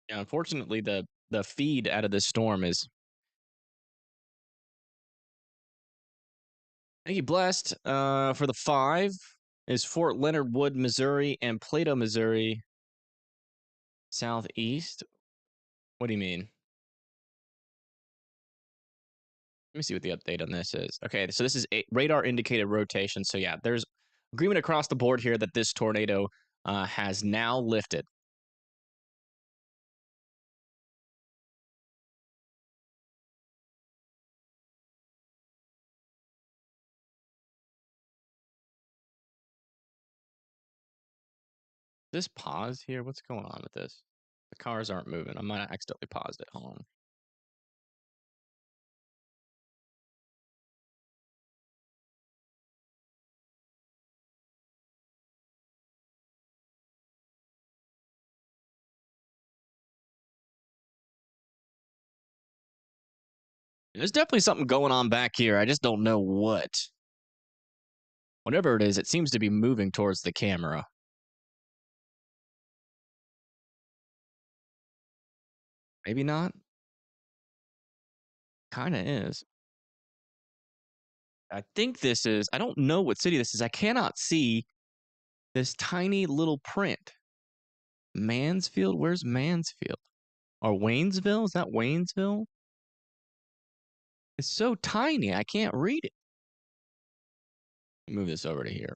Yeah, unfortunately, the feed out of this storm is. Thank you, blessed. For the 5 is Fort Leonard Wood, Missouri, and Plato, Missouri, southeast. What do you mean? Let me see what the update on this is. Okay, so this is a radar indicated rotation. So yeah, there's agreement across the board here that this tornado has now lifted. This pause here? What's going on with this? The cars aren't moving. I might have accidentally paused it. Hold on. There's definitely something going on back here. I just don't know what. Whatever it is, it seems to be moving towards the camera. Maybe not. Kind of is. I think this is. I don't know what city this is. I cannot see this tiny little print. Mansfield? Where's Mansfield? Or Waynesville? Is that Waynesville? It's so tiny. I can't read it. Move this over to here.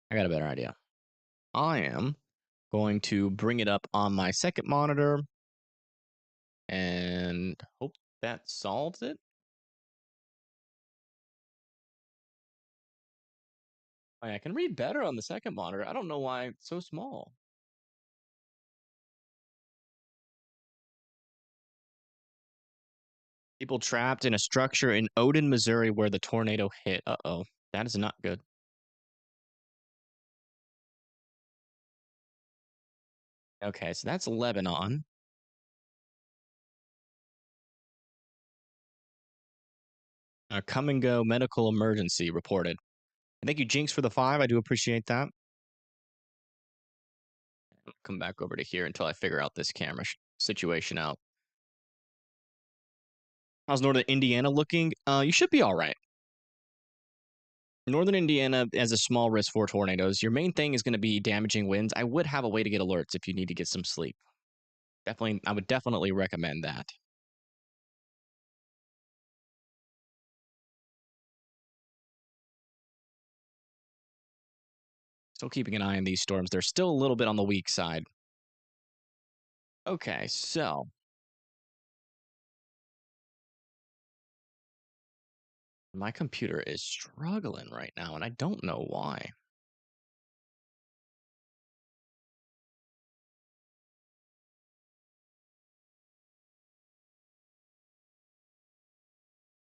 I got a better idea. I am going to bring it up on my second monitor and hope that solves it. I can read better on the second monitor. I don't know why it's so small. People trapped in a structure in Odin, Missouri, where the tornado hit. Uh-oh. That is not good. Okay, so that's Lebanon. A come and go medical emergency reported. And thank you, Jinx, for the 5. I do appreciate that. Come back over to here until I figure out this camera situation out. How's Northern Indiana looking? You should be all right. Northern Indiana has a small risk for tornadoes. Your main thing is going to be damaging winds. I would have a way to get alerts if you need to get some sleep. Definitely, I would definitely recommend that. Still keeping an eye on these storms. They're still a little bit on the weak side. Okay, so my computer is struggling right now, and I don't know why.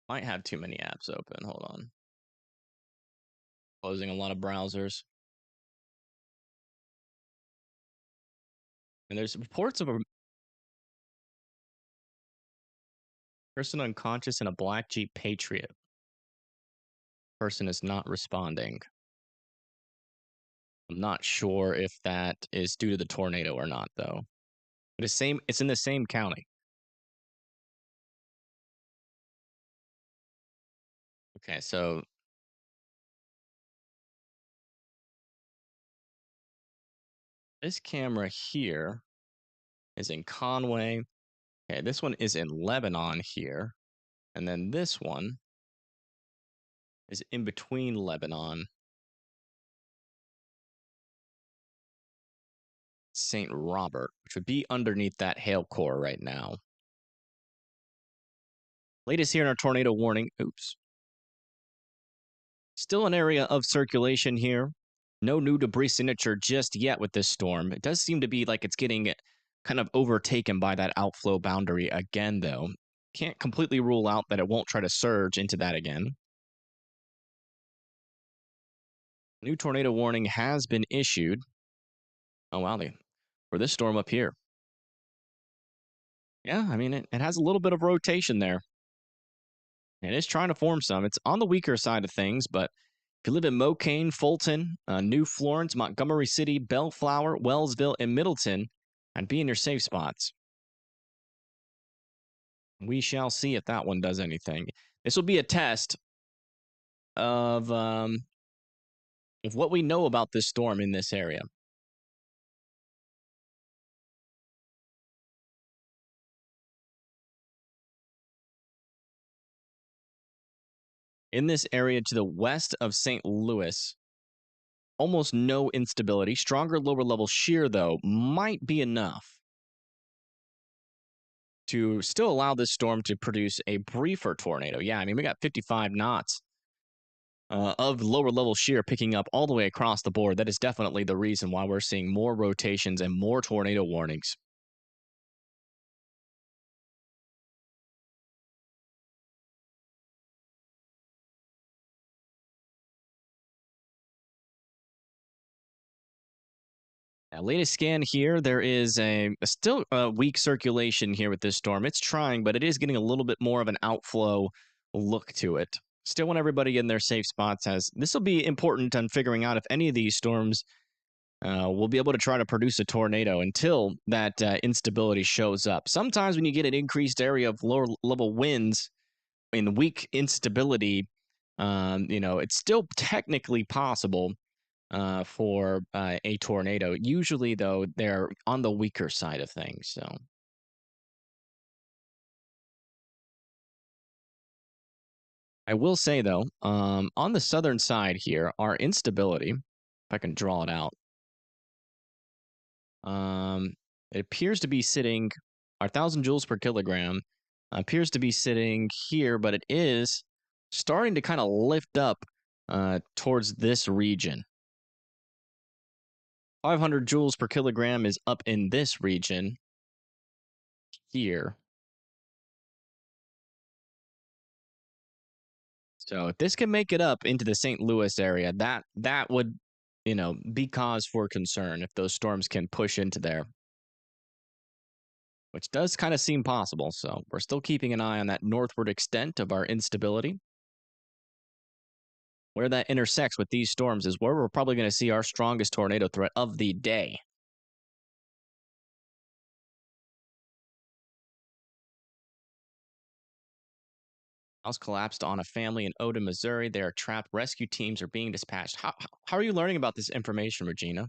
Might have too many apps open. Hold on. Closing a lot of browsers. And there's reports of a person unconscious in a black Jeep Patriot. Person is not responding. I'm not sure if that is due to the tornado or not, though. But it's in the same county. Okay, so this camera here is in Conway. Okay, this one is in Lebanon here. And then this one is in between Lebanon, St. Robert, which would be underneath that hail core right now. Latest here in our tornado warning. Oops. Still an area of circulation here. No new debris signature just yet with this storm. It does seem to be like it's getting kind of overtaken by that outflow boundary again, though. Can't completely rule out that it won't try to surge into that again. New tornado warning has been issued. Oh, wow. For this storm up here. Yeah, I mean, it has a little bit of rotation there. It is trying to form some. It's on the weaker side of things, but if you live in Mocaine, Fulton, New Florence, Montgomery City, Bellflower, Wellsville, and Middleton, I'd be in your safe spots. We shall see if that one does anything. This will be a test of what we know about this storm in this area. In this area to the west of St. Louis, almost no instability. Stronger lower level shear, though, might be enough to still allow this storm to produce a briefer tornado. Yeah, I mean, we got 55 knots of lower level shear picking up all the way across the board. That is definitely the reason why we're seeing more rotations and more tornado warnings. Latest scan here, there is a still a weak circulation here with this storm. It's trying, but it is getting a little bit more of an outflow look to it. Still want everybody in their safe spots, as this will be important on figuring out if any of these storms will be able to try to produce a tornado until that instability shows up. Sometimes when you get an increased area of lower level winds in weak instability, it's still technically possible for a tornado. Usually, though, they're on the weaker side of things. So I will say, though, on the southern side here, our instability, if I can draw it out, it appears to be sitting, our 1,000 joules per kilogram appears to be sitting here, but it is starting to kind of lift up towards this region. 500 joules per kilogram is up in this region here. So if this can make it up into the St. Louis area, that would, be cause for concern if those storms can push into there. which does kind of seem possible. So we're still keeping an eye on that northward extent of our instability. Where that intersects with these storms is where we're probably going to see our strongest tornado threat of the day. House collapsed on a family in Odin, Missouri. They are trapped. Rescue teams are being dispatched. How are you learning about this information, Regina?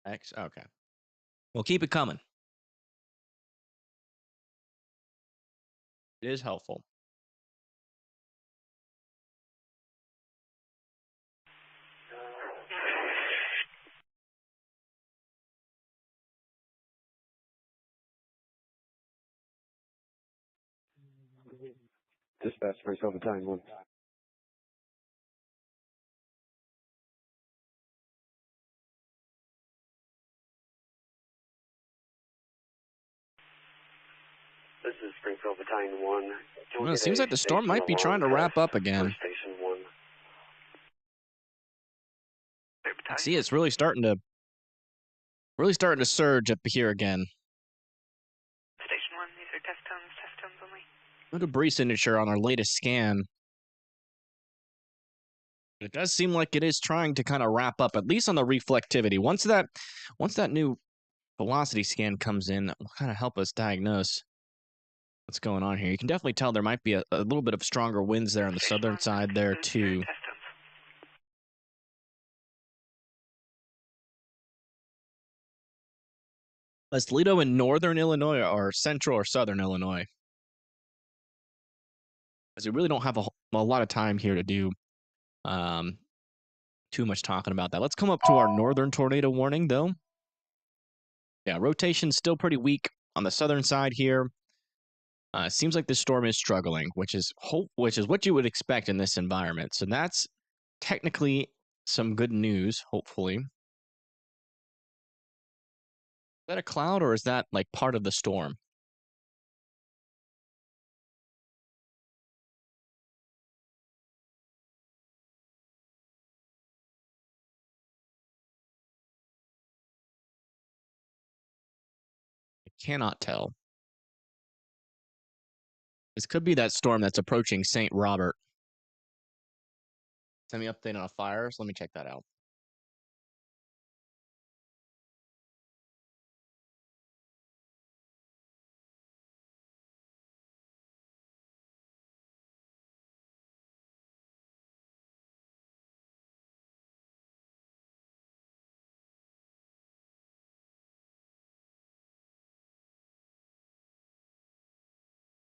X. Okay. Well, keep it coming. It is helpful. Dispatch for Battalion 1. This is Springfield Battalion 1. Well, it seems like the storm might be trying to wrap up again. Station 1. See, it's really starting to surge up here again. Station 1, these are test tones only. No debris signature on our latest scan. It does seem like it is trying to kind of wrap up, at least on the reflectivity. Once that new velocity scan comes in, that will kind of help us diagnose what's going on here. You can definitely tell there might be a little bit of stronger winds there on the southern side there too. Is Toledo in northern Illinois or central or southern Illinois? Because we really don't have a lot of time here to do too much talking about that. Let's come up to our northern tornado warning, though. Yeah, rotation's still pretty weak on the southern side here. Seems like this storm is struggling, which is what you would expect in this environment. So that's technically some good news, hopefully. Is that a cloud or is that like part of the storm? I cannot tell. This could be that storm that's approaching St. Robert. Send me update on a fire. So let me check that out.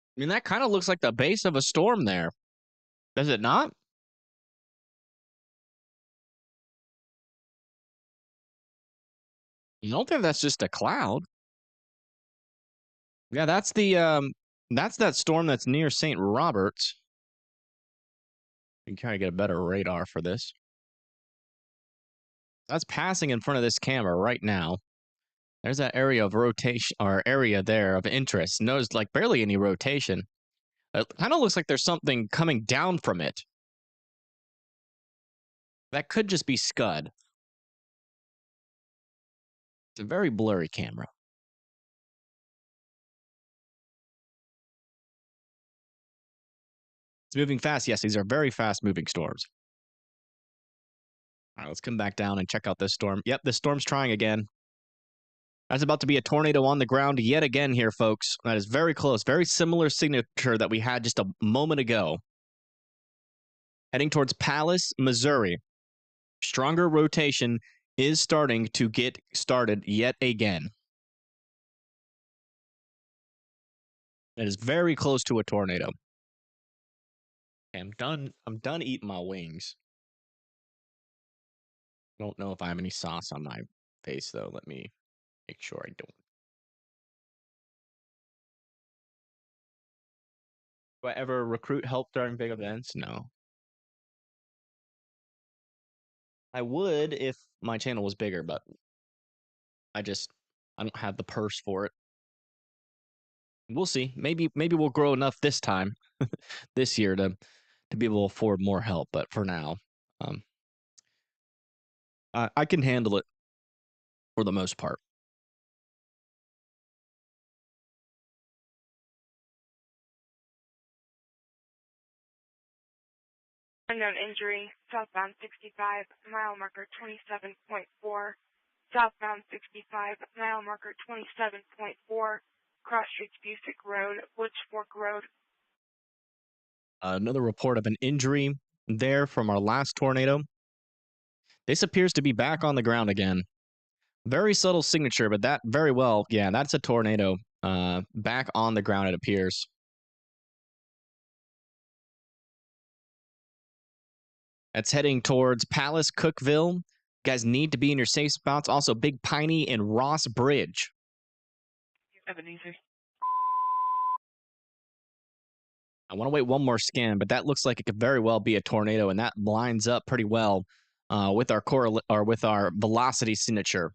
I mean, that kind of looks like the base of a storm there. Does it not? You don't think that's just a cloud? Yeah, that's that storm that's near St. Roberts. You can kind of get a better radar for this. That's passing in front of this camera right now. There's that area of rotation or area there of interest. Notice like barely any rotation. It kind of looks like there's something coming down from it. That could just be Scud. It's a very blurry camera. It's moving fast. Yes, these are very fast moving storms. All right, let's come back down and check out this storm. Yep, this storm's trying again. That's about to be a tornado on the ground yet again here, folks. That is very close. Very similar signature that we had just a moment ago. Heading towards Palace, Missouri. Stronger rotation is starting to get started yet again. It is very close to a tornado. Okay, I'm done eating my wings. I don't know if I have any sauce on my face, though. Let me make sure I don't. Do I ever recruit help during big events? No. I would if my channel was bigger, but I just I don't have the purse for it. We'll see. Maybe we'll grow enough this time, this year to be able to afford more help. But for now, um, I can handle it for the most part. Unknown injury, southbound 65, mile marker 27.4. Southbound 65, mile marker 27.4. Cross Streets Busick Road, Woods Fork Road. Another report of an injury there from our last tornado. This appears to be back on the ground again. Very subtle signature, but that very well, yeah, that's a tornado. Back on the ground, it appears. That's heading towards Palace, Cookville. You guys need to be in your safe spots. Also, Big Piney and Ross Bridge. Ebenezer. I want to wait one more scan, but that looks like it could very well be a tornado, and that lines up pretty well with our velocity signature.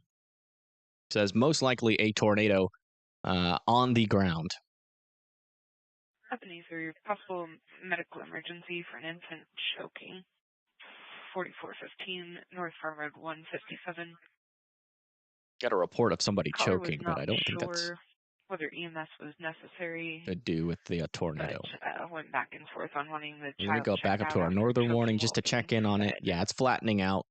It says most likely a tornado on the ground. Ebenezer, possible medical emergency for an infant choking. 4415 North Farm Road 157. Got a report of somebody Caller was choking, but not I don't think that's sure whether EMS was necessary, to do with the tornado. but went back and forth on wanting the We're going to child go checked back up out to our after northern choking warning while just to being check in on it. fed. Yeah, it's flattening out.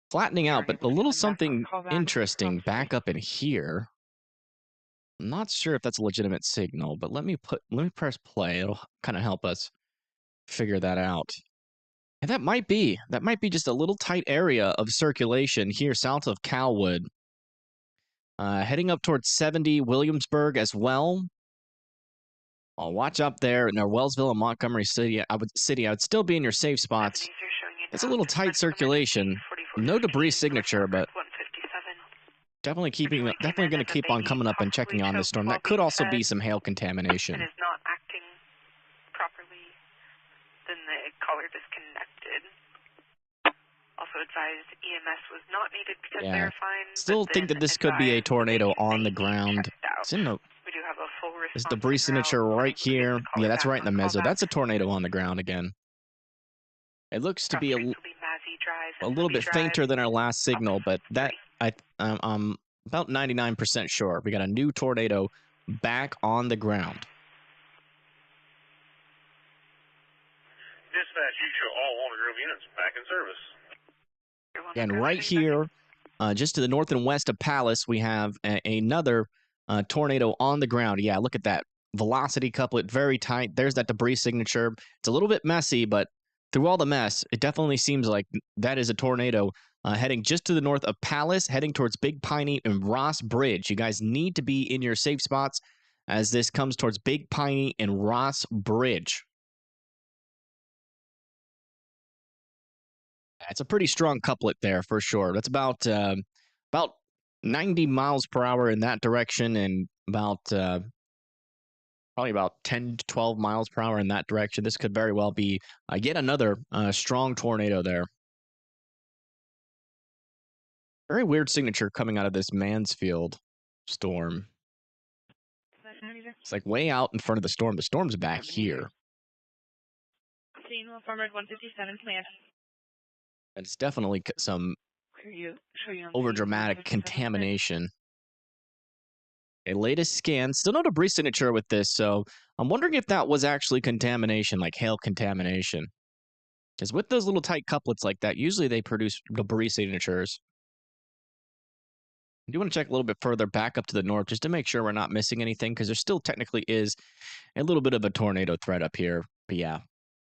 Flattening We out, aren't but a able to little send back on something callback, interesting obviously. back up in here. I'm not sure if that's a legitimate signal, but let me press play. It'll kind of help us figure that out. And that might be just a little tight area of circulation here south of Calwood. Heading up towards 70 Williamsburg as well. I'll watch up there near Wellsville and Montgomery City. I would still be in your safe spots. Ebenezer showing you It's a now little to tight medical emergency, circulation. 4415 No debris North signature, Farm Road but 157. definitely going to keep on coming up and checking on this storm. That could also be some hail And contamination. is not acting properly, then the caller disconnected. Also advised EMS was not needed because Yeah. they're fine. Still think that this could be a tornado on the ground. It's in the We do have a full This response debris signature right here. Yeah, that's right in the meso. That's a tornado on the ground again. It looks to be a little bit fainter than our last signal, but that I'm about 99% sure. We got a new tornado back on the ground. Dispatch, you show all Walnut Grove units back in service. And right here, just to the north and west of Palace, we have another tornado on the ground. Yeah, look at that. Velocity couplet, very tight. There's that debris signature. It's a little bit messy, but through all the mess, it definitely seems like that is a tornado heading just to the north of Palace, heading towards Big Piney and Ross Bridge. You guys need to be in your safe spots as this comes towards Big Piney and Ross Bridge. It's a pretty strong couplet there for sure. That's about 90 miles per hour in that direction, and probably about 10 to 12 miles per hour in that direction. This could very well be yet another strong tornado there. Very weird signature coming out of this Mansfield storm. It's like way out in front of the storm. The storm's back here. Scene Farm Road 157, command. And it's definitely some overdramatic contamination. A latest scan, still no debris signature with this, so I'm wondering if that was actually contamination, like hail contamination. Because with those little tight couplets like that, usually they produce debris signatures. I do want to check a little bit further back up to the north just to make sure we're not missing anything, because there still technically is a little bit of a tornado threat up here. But yeah,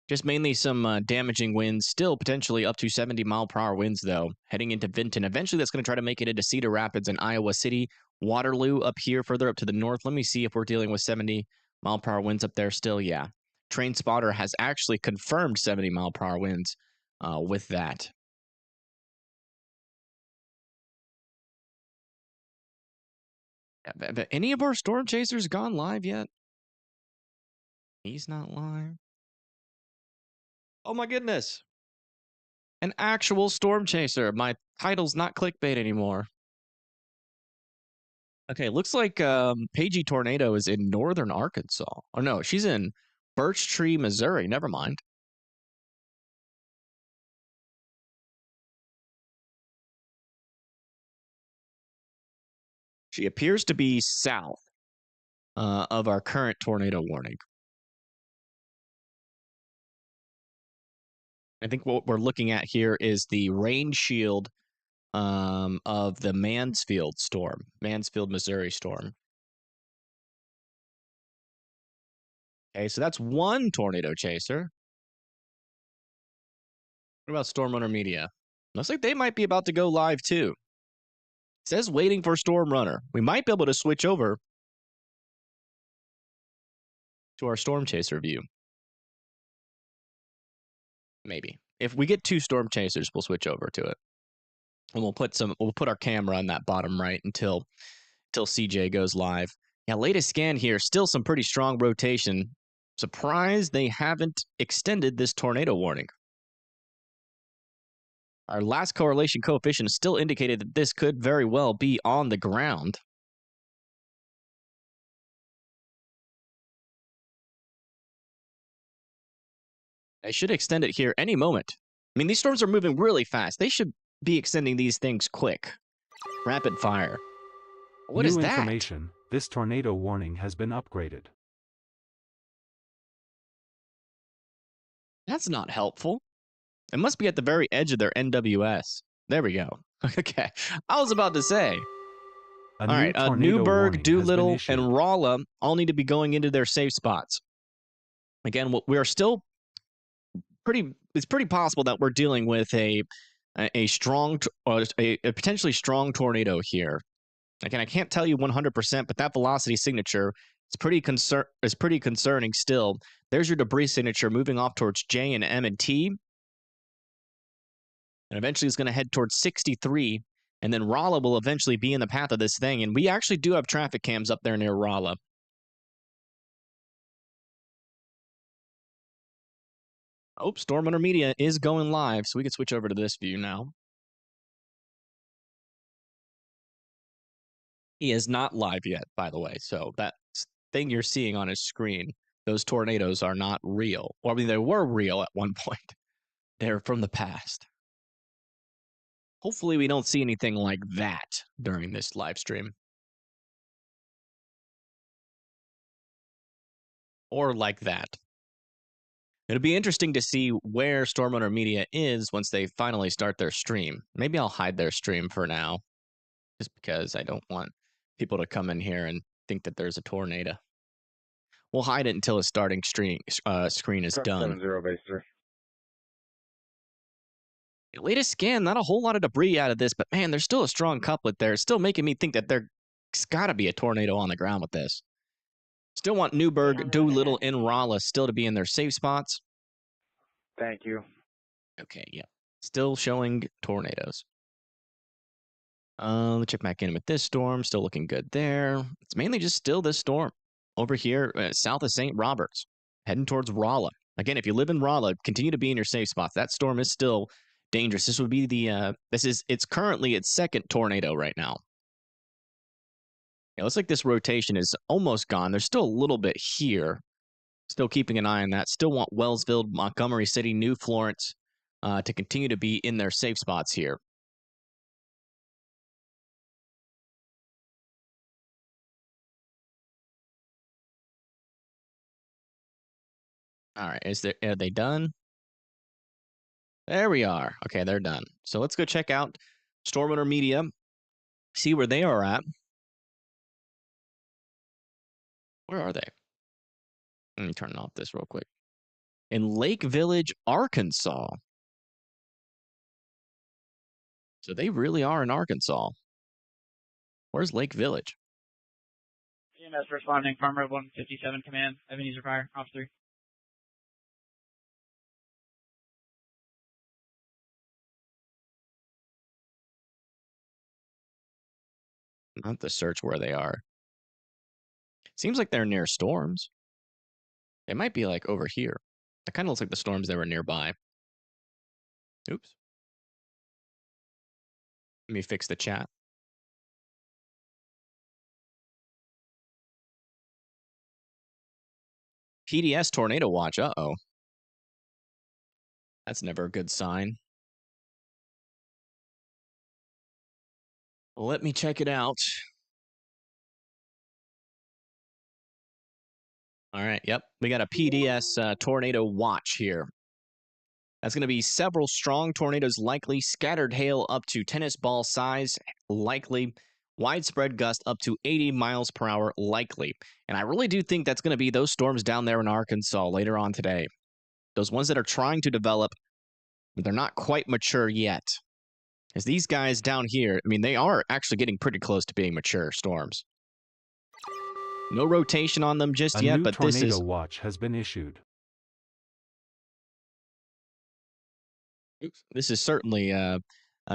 just mainly some damaging winds, still potentially up to 70 mile per hour winds, though, heading into Vinton. Eventually, that's going to try to make it into Cedar Rapids and Iowa City. Waterloo up here, further up to the north. Let me see if we're dealing with 70 mile per hour winds up there still. Yeah. Train Spotter has actually confirmed 70 mile per hour winds with that. Have any of our storm chasers gone live yet? He's not live. Oh my goodness. An actual storm chaser. My title's not clickbait anymore. Okay, looks like Paigey Tornado is in northern Arkansas. Oh no, she's in Birch Tree, Missouri. Never mind. She appears to be south of our current tornado warning. I think what we're looking at here is the rain shield of the Mansfield storm, Mansfield, Missouri storm. Okay, so that's one tornado chaser. What about Storm Runner Media? Looks like they might be about to go live too. It says waiting for Storm Runner. We might be able to switch over to our Storm Chaser view. Maybe. If we get two Storm Chasers, we'll switch over to it. And we'll put our camera on that bottom right until CJ goes live. Yeah, latest scan here, still some pretty strong rotation. Surprised they haven't extended this tornado warning. Our last correlation coefficient still indicated that this could very well be on the ground. They should extend it here any moment. I mean, these storms are moving really fast. They should be extending these things quick. Rapid fire. What is New that? information, this tornado warning has been upgraded. That's not helpful. It must be at the very edge of their NWS. There we go. Okay. I was about to say. A All new right. tornado Newburgh, warning has been Doolittle, issued. and Rolla all need to be going into their safe spots. Again, we are still it's pretty possible that we're dealing with a strong, a potentially strong tornado here. Again, I can't tell you 100%, but that velocity signature is pretty concerning still. There's your debris signature moving off towards J and M and T. And eventually it's going to head towards 63. And then Rolla will eventually be in the path of this thing. And we actually do have traffic cams up there near Rolla. Oh, Storm Runner Media is going live, so we can switch over to this view now. He is not live yet, by the way. So that thing you're seeing on his screen, those tornadoes are not real. Or I mean, they were real at one point. They're from the past. Hopefully we don't see anything like that during this live stream. Or like that. It'll be interesting to see where Storm Runner Media is once they finally start their stream. Maybe I'll hide their stream for now, just because I don't want people to come in here and think that there's a tornado. We'll hide it until the starting screen is done. 70 base 3. Latest scan, not a whole lot of debris out of this, but man, there's still a strong couplet there. It's still making me think that there's got to be a tornado on the ground with this. Still want Newburgh, Doolittle, and Rolla still to be in their safe spots. Thank you. Okay, yeah. Still showing tornadoes. Let's check back in with this storm. Still looking good there. It's mainly just still this storm over here south of St. Roberts, heading towards Rolla. Again, if you live in Rolla, continue to be in your safe spots. That storm is still dangerous. This would be the it's currently its second tornado right now. It looks like this rotation is almost gone. There's still a little bit here. Still keeping an eye on that. Still want Wellsville, Montgomery City, New Florence to continue to be in their safe spots here. All right, are they done? There we are. Okay, they're done. So let's go check out Storm Runner Media, see where they are at. Where are they? Let me turn off this real quick. In Lake Village, Arkansas. So they really are in Arkansas. Where's Lake Village? EMS responding, Farm Road 157 command, Evan user fire, off 3. Not the search where they are. Seems like they're near storms. They might be like over here. It kind of looks like the storms that were nearby. Oops. Let me fix the chat. PDS tornado watch. Uh-oh. That's never a good sign. Let me check it out. All right, yep. We got a PDS tornado watch here. That's going to be several strong tornadoes likely, scattered hail up to tennis ball size likely, widespread gust up to 80 miles per hour likely. And I really do think that's going to be those storms down there in Arkansas later on today. Those ones that are trying to develop, but they're not quite mature yet. As these guys down here, I mean, they are actually getting pretty close to being mature storms. No rotation on them just A yet, new but this tornado is watch has been issued. certainly a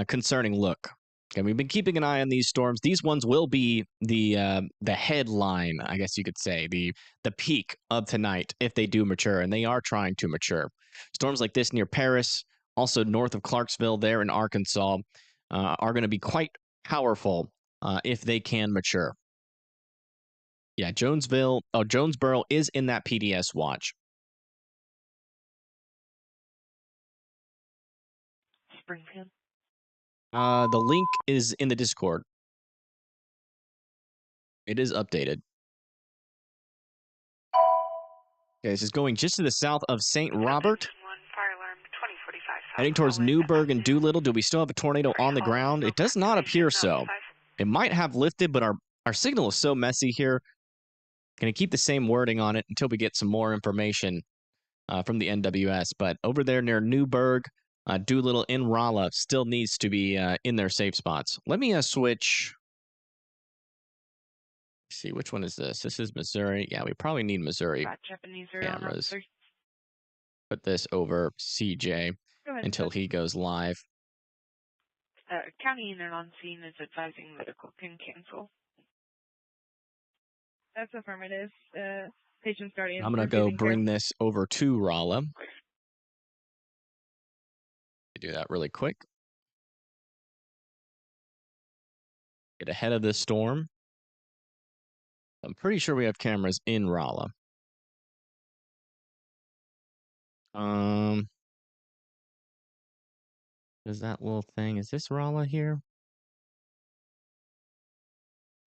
concerning look. Okay, we've been keeping an eye on these storms. These ones will be the headline, I guess you could say, the peak of tonight if they do mature, and they are trying to mature. Storms like this near Paris, also north of Clarksville, there in Arkansas, are going to be quite powerful if they can mature. Yeah, Jonesboro is in that PDS watch. Springfield. The link is in the Discord. It is updated. Okay, this is going just to the south of St. Robert. Heading towards Newburgh and Doolittle. Do we still have a tornado on the ground? It does not appear so. It might have lifted, but our signal is so messy here. Going to keep the same wording on it until we get some more information from the NWS. But over there near Newburgh, Doolittle in Rolla still needs to be in their safe spots. Let me switch. Let's see, which one is this? This is Missouri. Yeah, we probably need Missouri cameras. Put this over CJ until he goes live. County Unit on scene is advising medical can cancel. That's affirmative. Patient's guardian. I'm going to go bring this over to Rolla. Do that really quick. Get ahead of this storm. I'm pretty sure we have cameras in Rolla. Is that little thing? Is this Rolla here?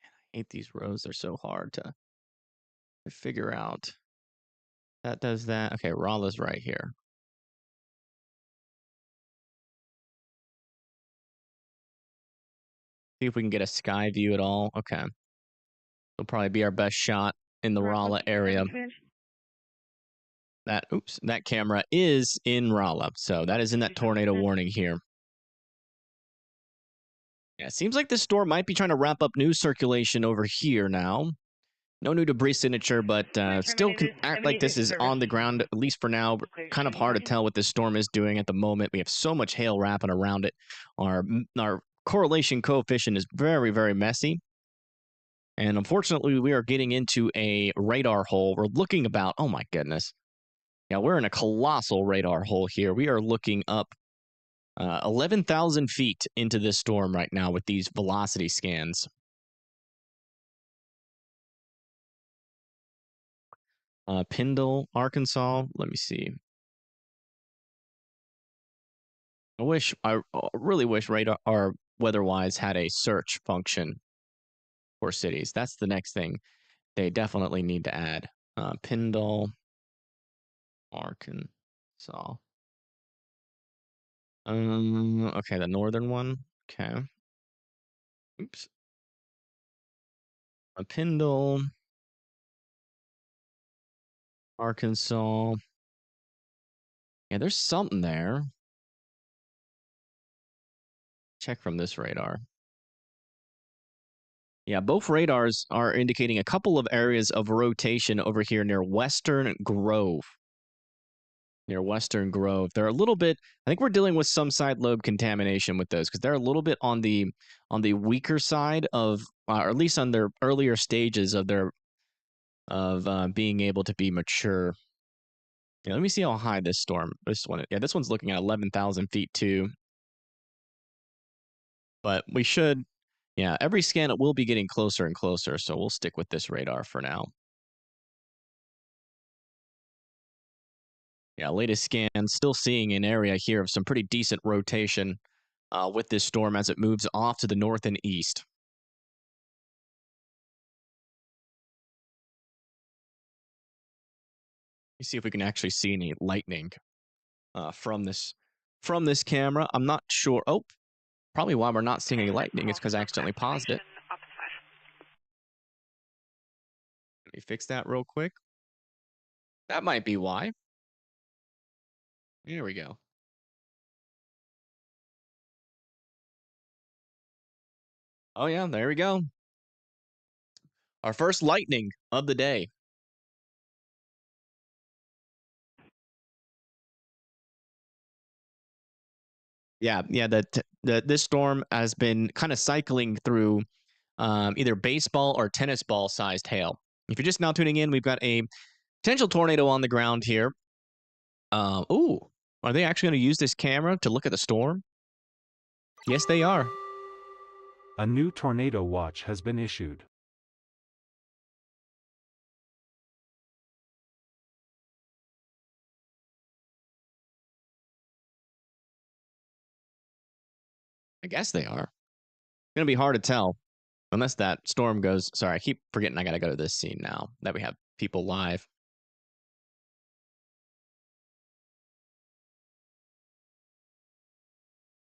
Man, I hate these rows. They're so hard to figure out. That does that. Okay, Rolla's right here. See if we can get a sky view at all. Okay. It'll probably be our best shot in the Rolla area. That camera is in Rolla. So that is in that tornado warning here. Yeah, it seems like this storm might be trying to wrap up news circulation over here now. No new debris signature, but still can act like this is on the ground, at least for now. Kind of hard to tell what this storm is doing at the moment. We have so much hail wrapping around it. Our correlation coefficient is very, very messy. And unfortunately, we are getting into a radar hole. We're looking about, oh my goodness. Yeah, we're in a colossal radar hole here. We are looking up 11,000 feet into this storm right now with these velocity scans. Pindle, Arkansas. Let me see. I really wish radar or WeatherWise had a search function for cities. That's the next thing they definitely need to add. Pindle, Arkansas. Okay, the northern one. Okay. Oops. Pindle, Arkansas. Yeah, there's something there. Check from this radar. Yeah, both radars are indicating a couple of areas of rotation over here near Western Grove. They're a little bit, I think we're dealing with some side lobe contamination with those because they're a little bit on the weaker side of, or at least on their earlier stages of being able to be mature. Yeah, let me see how high this one's looking at 11,000 feet too. But we should, every scan it will be getting closer and closer, so we'll stick with this radar for now. Yeah, latest scan, still seeing an area here of some pretty decent rotation with this storm as it moves off to the north and east. Let me see if we can actually see any lightning from this camera. I'm not sure. Oh, probably why we're not seeing any lightning is because I accidentally paused it. Let me fix that real quick. That might be why. Here we go. Oh yeah, there we go. Our first lightning of the day. Yeah, this storm has been kind of cycling through either baseball or tennis ball sized hail. If you're just now tuning in, we've got a potential tornado on the ground here. Ooh, are they actually going to use this camera to look at the storm? Yes, they are. A new tornado watch has been issued. I guess they are. It's going to be hard to tell unless that storm goes. Sorry, I keep forgetting I got to go to this scene now that we have people live.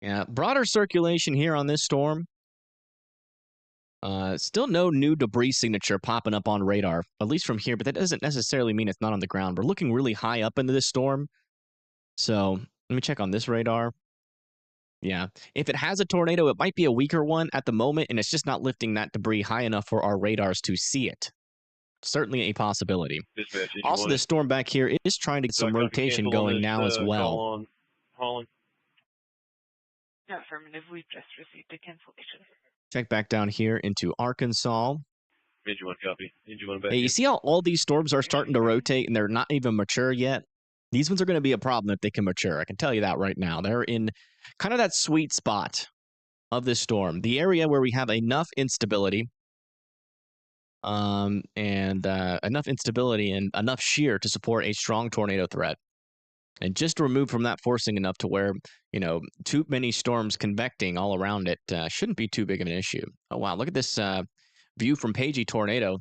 Yeah, broader circulation here on this storm. Still no new debris signature popping up on radar, at least from here, but that doesn't necessarily mean it's not on the ground. We're looking really high up into this storm. So let me check on this radar. Yeah, if it has a tornado, it might be a weaker one at the moment, and it's just not lifting that debris high enough for our radars to see it. Certainly a possibility. Dispatch, Also, this storm back here is trying to get some rotation going now as well. On Holland. Affirmative. We've just received a cancellation. Check back down here into Arkansas. Engine 1 copy. Engine 1 back. Hey, you see how all these storms are starting to rotate and they're not even mature yet? These ones are going to be a problem if they can mature. I can tell you that right now. They're in kind of that sweet spot of this storm, the area where we have enough instability, and enough shear to support a strong tornado threat. And just removed from that forcing enough to where, too many storms convecting all around it shouldn't be too big of an issue. Oh, wow. Look at this view from Pagey Tornado.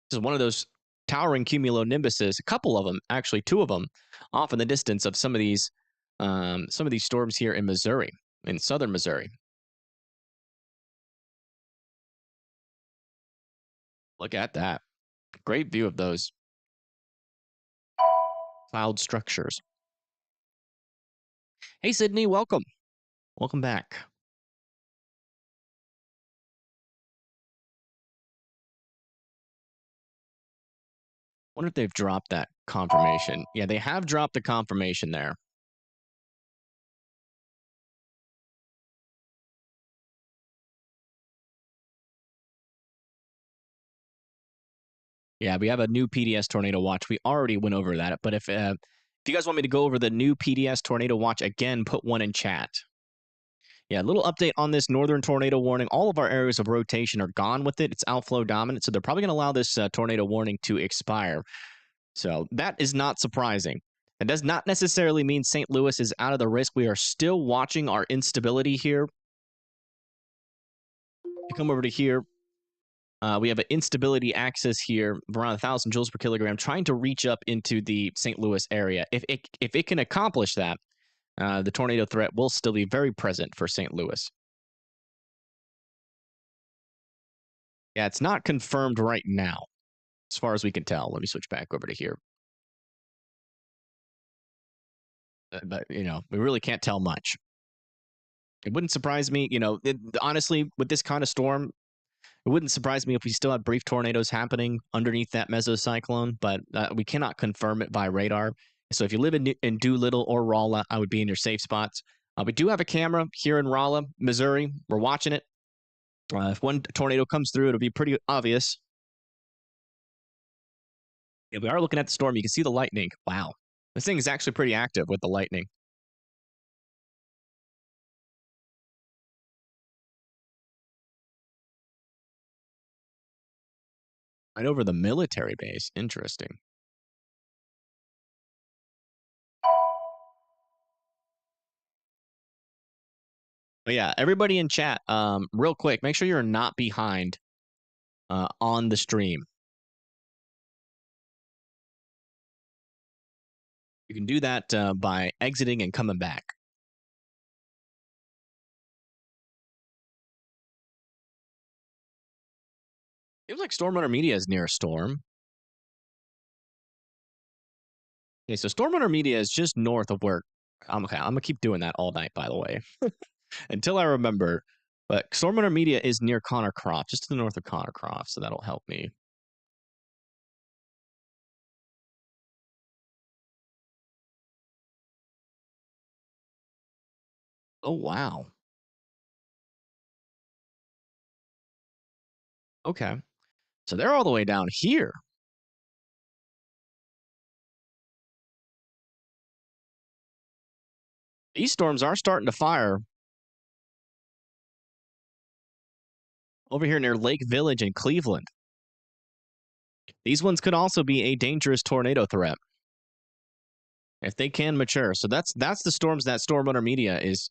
This is one of those towering cumulonimbuses, a couple of them, actually, two of them, off in the distance of some of these storms here in Missouri, in southern Missouri. Look at that. Great view of those cloud structures. Hey, Sydney, welcome. Welcome back. Wonder if they've dropped that confirmation. Yeah, they have dropped the confirmation there. Yeah, we have a new PDS tornado watch. We already went over that, but if you guys want me to go over the new PDS tornado watch again, put one in chat. Yeah, a little update on this northern tornado warning. All of our areas of rotation are gone with it. It's outflow dominant, so they're probably going to allow this tornado warning to expire. So that is not surprising. That does not necessarily mean St. Louis is out of the risk. We are still watching our instability here. You come over to here. We have an instability axis here of around 1,000 joules per kilogram, trying to reach up into the St. Louis area. If it can accomplish that, the tornado threat will still be very present for St. Louis. Yeah, it's not confirmed right now, as far as we can tell. Let me switch back over to here. But, we really can't tell much. It wouldn't surprise me, honestly, with this kind of storm, it wouldn't surprise me if we still have brief tornadoes happening underneath that mesocyclone, but we cannot confirm it by radar. So if you live in Doolittle or Rolla, I would be in your safe spots. We do have a camera here in Rolla, Missouri. We're watching it. If one tornado comes through, it'll be pretty obvious. Yeah, we are looking at the storm. You can see the lightning. Wow. This thing is actually pretty active with the lightning. Right over the military base. Interesting. But yeah, everybody in chat, real quick, make sure you're not behind on the stream. You can do that by exiting and coming back. Seems like Storm Runner Media is near a storm. Okay, so Storm Runner Media is just north of where. Okay, I'm gonna keep doing that all night, by the way, until I remember. But Storm Runner Media is near Connor Croft, just to the north of Connor Croft, so that'll help me. Oh wow. Okay, so they're all the way down here. These storms are starting to fire over here near Lake Village in Cleveland. These ones could also be a dangerous tornado threat if they can mature. So that's the storms that Storm Runner Media is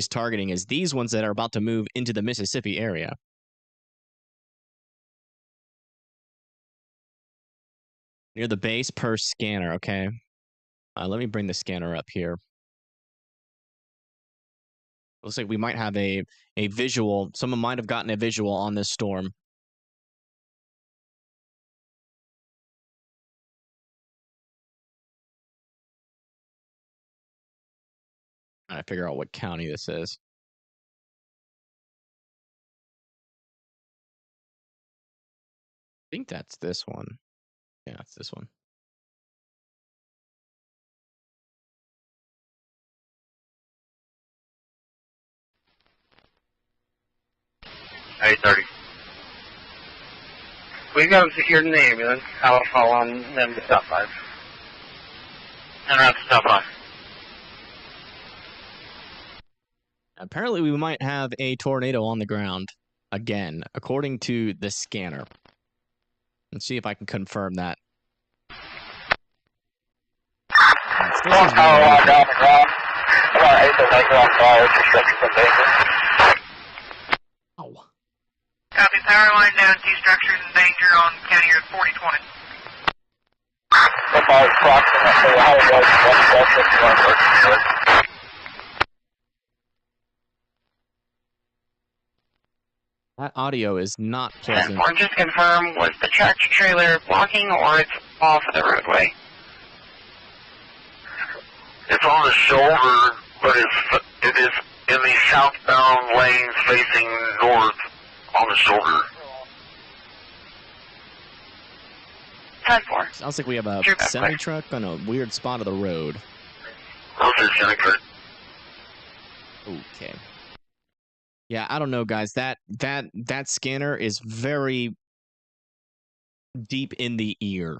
targeting, is these ones that are about to move into the Mississippi area. Near the base per scanner, okay. Let me bring the scanner up here. Looks like we might have a visual. Someone might have gotten a visual on this storm. Trying to figure out what county this is. I think that's this one. Yeah, it's this one. Hey, 30. We got them secured in the ambulance. I'll call on them to stop 5. And around to stop 5. Apparently, we might have a tornado on the ground again, according to the scanner. Let's see if I can confirm that. Still says power line down the ground. About 8 to 9 ground fire, construction from danger. Oh. Copy, power line down, 2 structures in danger on county road 4020. About approximately 100 yards from 1 That audio is not pleasant. Or just confirm, was the tractor trailer blocking or it's off of the roadway? It's on the shoulder, but it is in the southbound lanes facing north on the shoulder. 10-4. Sounds like we have a semi-truck on a weird spot of the road. Roger, Jennifer. Okay. Yeah, I don't know, guys. That scanner is very deep in the ear.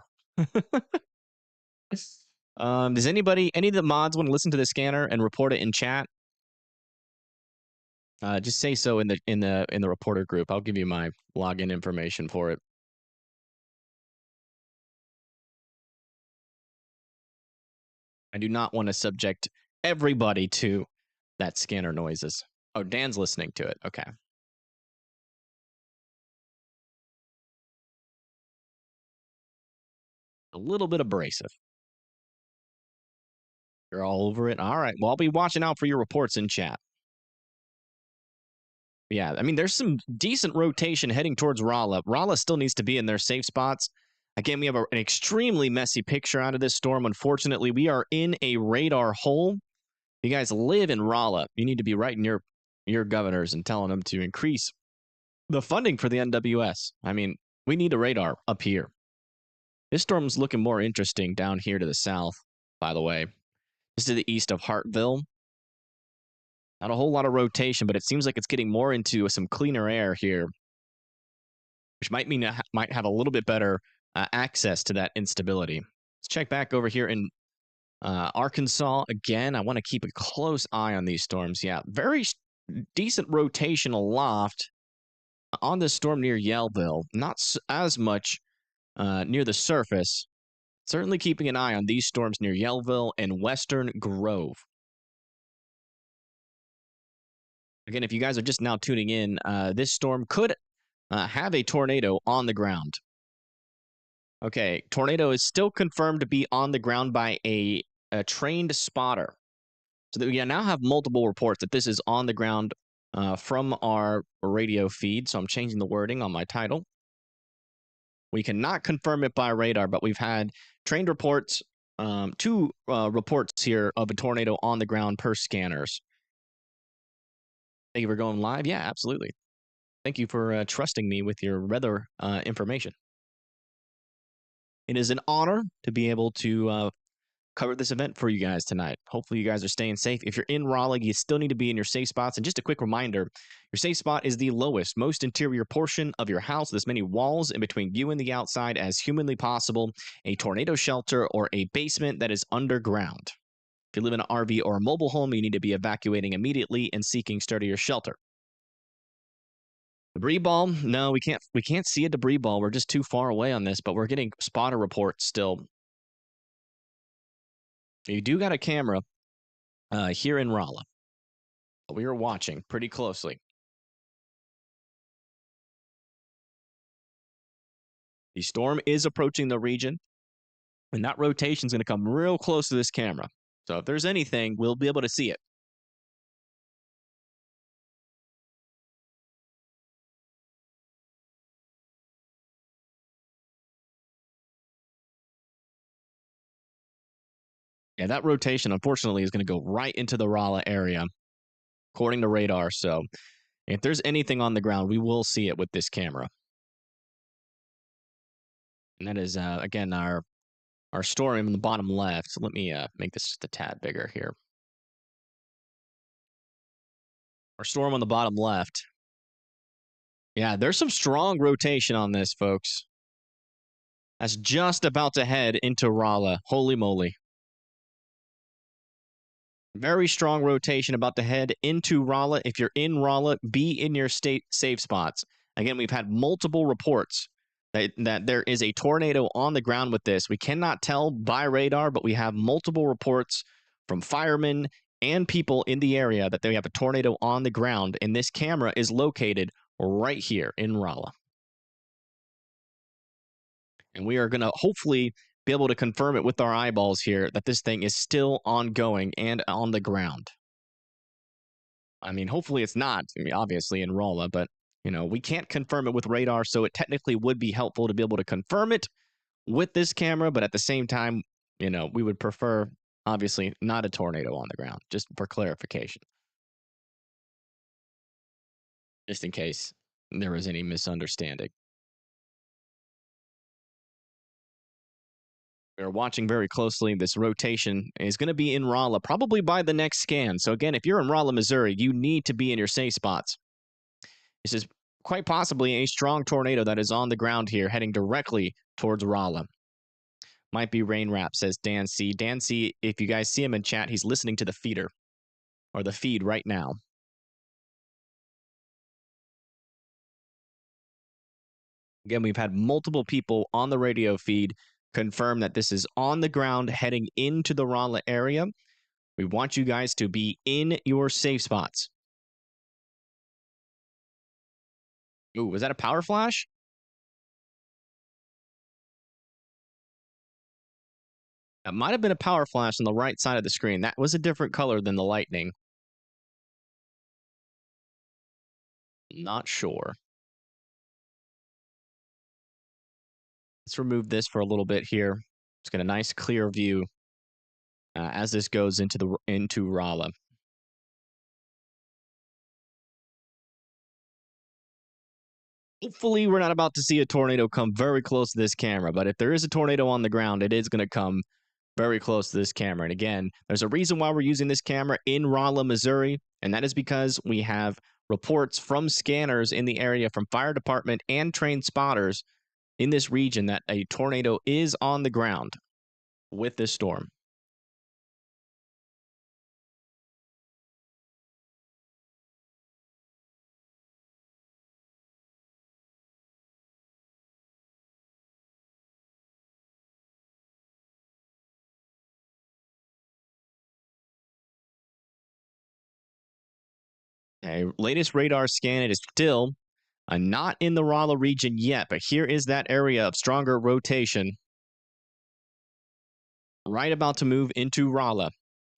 Does any of the mods want to listen to the scanner and report it in chat? Just say so in the reporter group. I'll give you my login information for it. I do not want to subject everybody to that scanner noises. Oh, Dan's listening to it. Okay. A little bit abrasive. You're all over it. All right. Well, I'll be watching out for your reports in chat. Yeah, I mean, there's some decent rotation heading towards Rolla. Rolla still needs to be in their safe spots. Again, we have an extremely messy picture out of this storm. Unfortunately, we are in a radar hole. If you guys live in Rolla, you need to be writing your governors and telling them to increase the funding for the NWS. I mean, we need a radar up here. This storm's looking more interesting down here to the south, by the way. Just to the east of Hartville. Not a whole lot of rotation, but it seems like it's getting more into some cleaner air here, which might mean might have a little bit better access to that instability. Let's check back over here in Arkansas. Again, I want to keep a close eye on these storms. Yeah, very decent rotation aloft on this storm near Yellville. Not as much near the surface. Certainly keeping an eye on these storms near Yellville and Western Grove. Again, if you guys are just now tuning in, this storm could have a tornado on the ground. Okay, tornado is still confirmed to be on the ground by a trained spotter. So that we now have multiple reports that this is on the ground from our radio feed. So I'm changing the wording on my title. We cannot confirm it by radar, but we've had trained reports, two reports here of a tornado on the ground per scanners. Thank you for going live. Yeah, absolutely. Thank you for trusting me with your weather information. It is an honor to be able to cover this event for you guys tonight. Hopefully you guys are staying safe. If you're in Raleigh, you still need to be in your safe spots. And just a quick reminder, your safe spot is the lowest, most interior portion of your house with as many walls in between you and the outside as humanly possible, a tornado shelter, or a basement that is underground. If you live in an RV or a mobile home, you need to be evacuating immediately and seeking sturdier shelter. Debris ball? No, we can't see a debris ball. We're just too far away on this, but we're getting spotter reports still. You do got a camera here in Raleigh. We are watching pretty closely. The storm is approaching the region, and that rotation is going to come real close to this camera. So if there's anything, we'll be able to see it. Yeah, that rotation, unfortunately, is going to go right into the Raleigh area, according to radar. So if there's anything on the ground, we will see it with this camera. And that is, again, our storm in the bottom left. So let me make this just a tad bigger here. Our storm on the bottom left. Yeah, there's some strong rotation on this, folks. That's just about to head into Raleigh. Holy moly. Very strong rotation about to head into Raleigh. If you're in Raleigh, be in your state safe spots. Again, we've had multiple reports that there is a tornado on the ground with this. We cannot tell by radar, but we have multiple reports from firemen and people in the area that they have a tornado on the ground, and this camera is located right here in Raleigh. And we are going to hopefully be able to confirm it with our eyeballs here that this thing is still ongoing and on the ground. I mean, hopefully it's not, I mean, obviously in Raleigh, but, we can't confirm it with radar, so it technically would be helpful to be able to confirm it with this camera, but at the same time, we would prefer, obviously, not a tornado on the ground, just for clarification. Just in case there was any misunderstanding. We're watching very closely. This rotation is going to be in Raleigh, probably by the next scan. So again, if you're in Raleigh, Missouri, you need to be in your safe spots. This is quite possibly a strong tornado that is on the ground here, heading directly towards Raleigh. Might be rain wrap, says Dan C. Dan C., if you guys see him in chat, he's listening to the feeder, or the feed right now. Again, we've had multiple people on the radio feed confirm that this is on the ground heading into the Raleigh area. We want you guys to be in your safe spots. Ooh, was that a power flash? That might have been a power flash on the right side of the screen. That was a different color than the lightning. Not sure. Let's remove this for a little bit here. Let's get a nice clear view as this goes into Raleigh. Hopefully, we're not about to see a tornado come very close to this camera, but if there is a tornado on the ground, it is going to come very close to this camera. And again, there's a reason why we're using this camera in Raleigh, Missouri, and that is because we have reports from scanners in the area from fire department and trained spotters in this region that a tornado is on the ground with this storm. Okay, latest radar scan, it is still not in the Rolla region yet, but here is that area of stronger rotation. Right about to move into Rolla.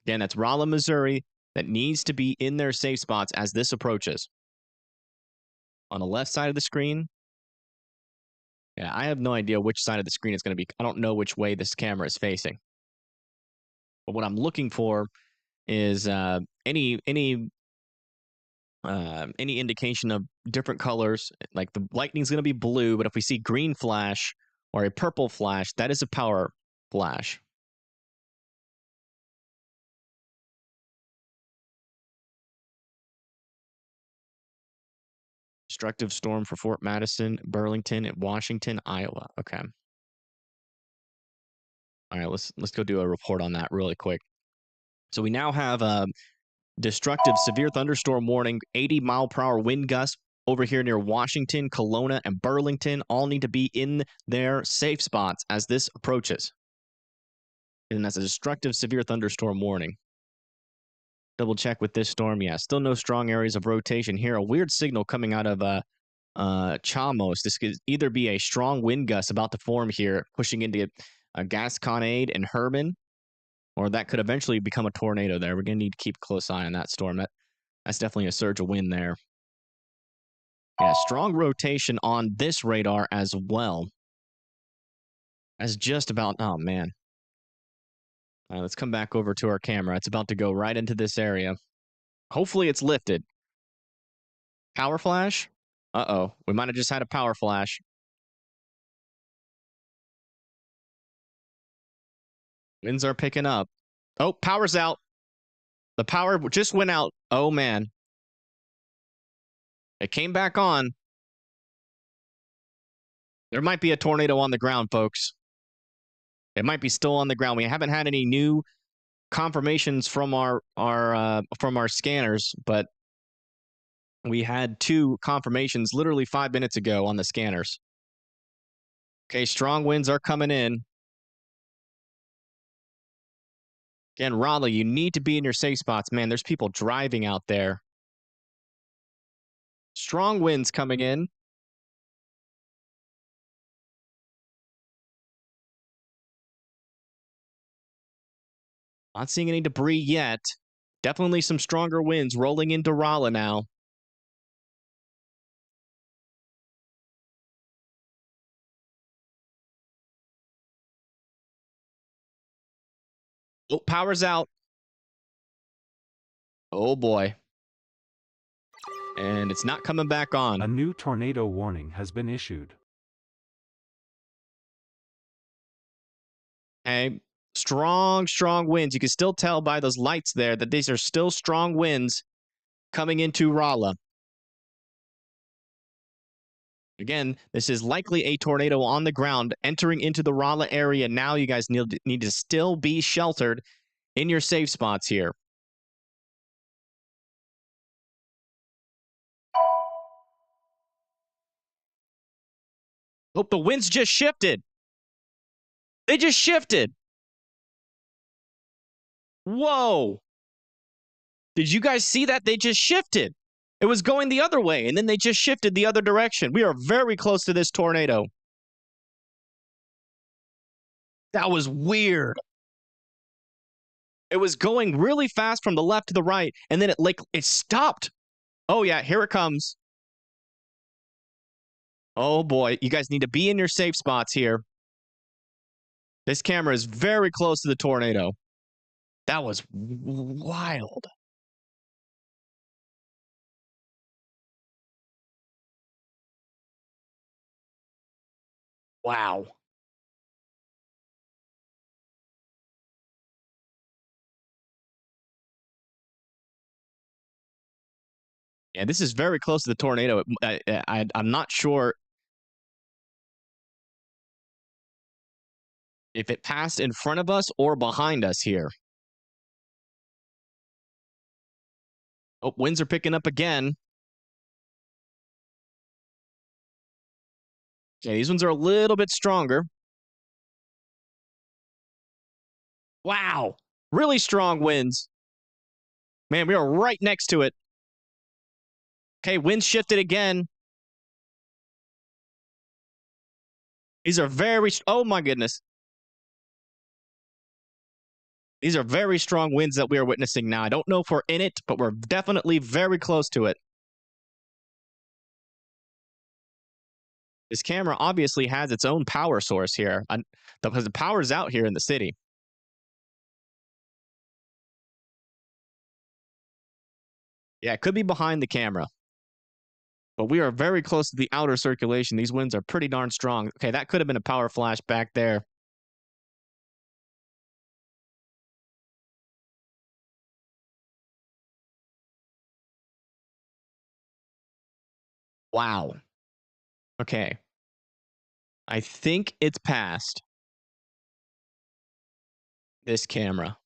Again, that's Rolla, Missouri, that needs to be in their safe spots as this approaches. On the left side of the screen, yeah, I have no idea which side of the screen it's going to be. I don't know which way this camera is facing. But what I'm looking for is any indication of different colors. Like the lightning's going to be blue, but if we see green flash or a purple flash, that is a power flash. Destructive storm for Fort Madison, Burlington, and Washington, Iowa. Okay. All right, let's go do a report on that really quick. So we now have a destructive severe thunderstorm warning, 80-mile-per-hour wind gusts over here near Washington, Kelowna, and Burlington. All need to be in their safe spots as this approaches. And that's a destructive severe thunderstorm warning. Double check with this storm. Yeah, still no strong areas of rotation here. A weird signal coming out of Chamos. This could either be a strong wind gust about to form here, pushing into Gasconade and Herman, or that could eventually become a tornado there. We're going to need to keep a close eye on that storm. That's definitely a surge of wind there. Yeah, strong rotation on this radar as well. As just about, oh man. Let's come back over to our camera. It's about to go right into this area. Hopefully it's lifted. Power flash? Uh-oh. We might have just had a power flash. Winds are picking up. Oh, power's out. The power just went out. Oh, man. It came back on. There might be a tornado on the ground, folks. It might be still on the ground. We haven't had any new confirmations from our scanners, but we had 2 confirmations literally 5 minutes ago on the scanners. Okay, strong winds are coming in. Again, Raleigh, you need to be in your safe spots. Man, there's people driving out there. Strong winds coming in. Not seeing any debris yet. Definitely some stronger winds rolling into Rolla now. Oh, power's out. Oh, boy. And it's not coming back on. A new tornado warning has been issued. Okay. Strong winds. You can still tell by those lights there that these are still strong winds coming into Rolla. Again, this is likely a tornado on the ground entering into the Rolla area. Now you guys need to still be sheltered in your safe spots here. Oh, the winds just shifted. They just shifted. Whoa. Did you guys see that? They just shifted. It was going the other way, and then they just shifted the other direction. We are very close to this tornado. That was weird. It was going really fast from the left to the right, and then it stopped. Oh, yeah, here it comes. Oh, boy. You guys need to be in your safe spots here. This camera is very close to the tornado. That was wild. Wow. Yeah, this is very close to the tornado. I'm not sure if it passed in front of us or behind us here. Oh, winds are picking up again. Okay, these ones are a little bit stronger. Wow. Really strong winds. Man, we are right next to it. Okay, wind shifted again. These are very, oh my goodness. These are very strong winds that we are witnessing now. I don't know if we're in it, but we're definitely very close to it. This camera obviously has its own power source here, because the power's out here in the city. Yeah, it could be behind the camera. But we are very close to the outer circulation. These winds are pretty darn strong. Okay, that could have been a power flash back there. Wow. Okay. I think it's past this camera.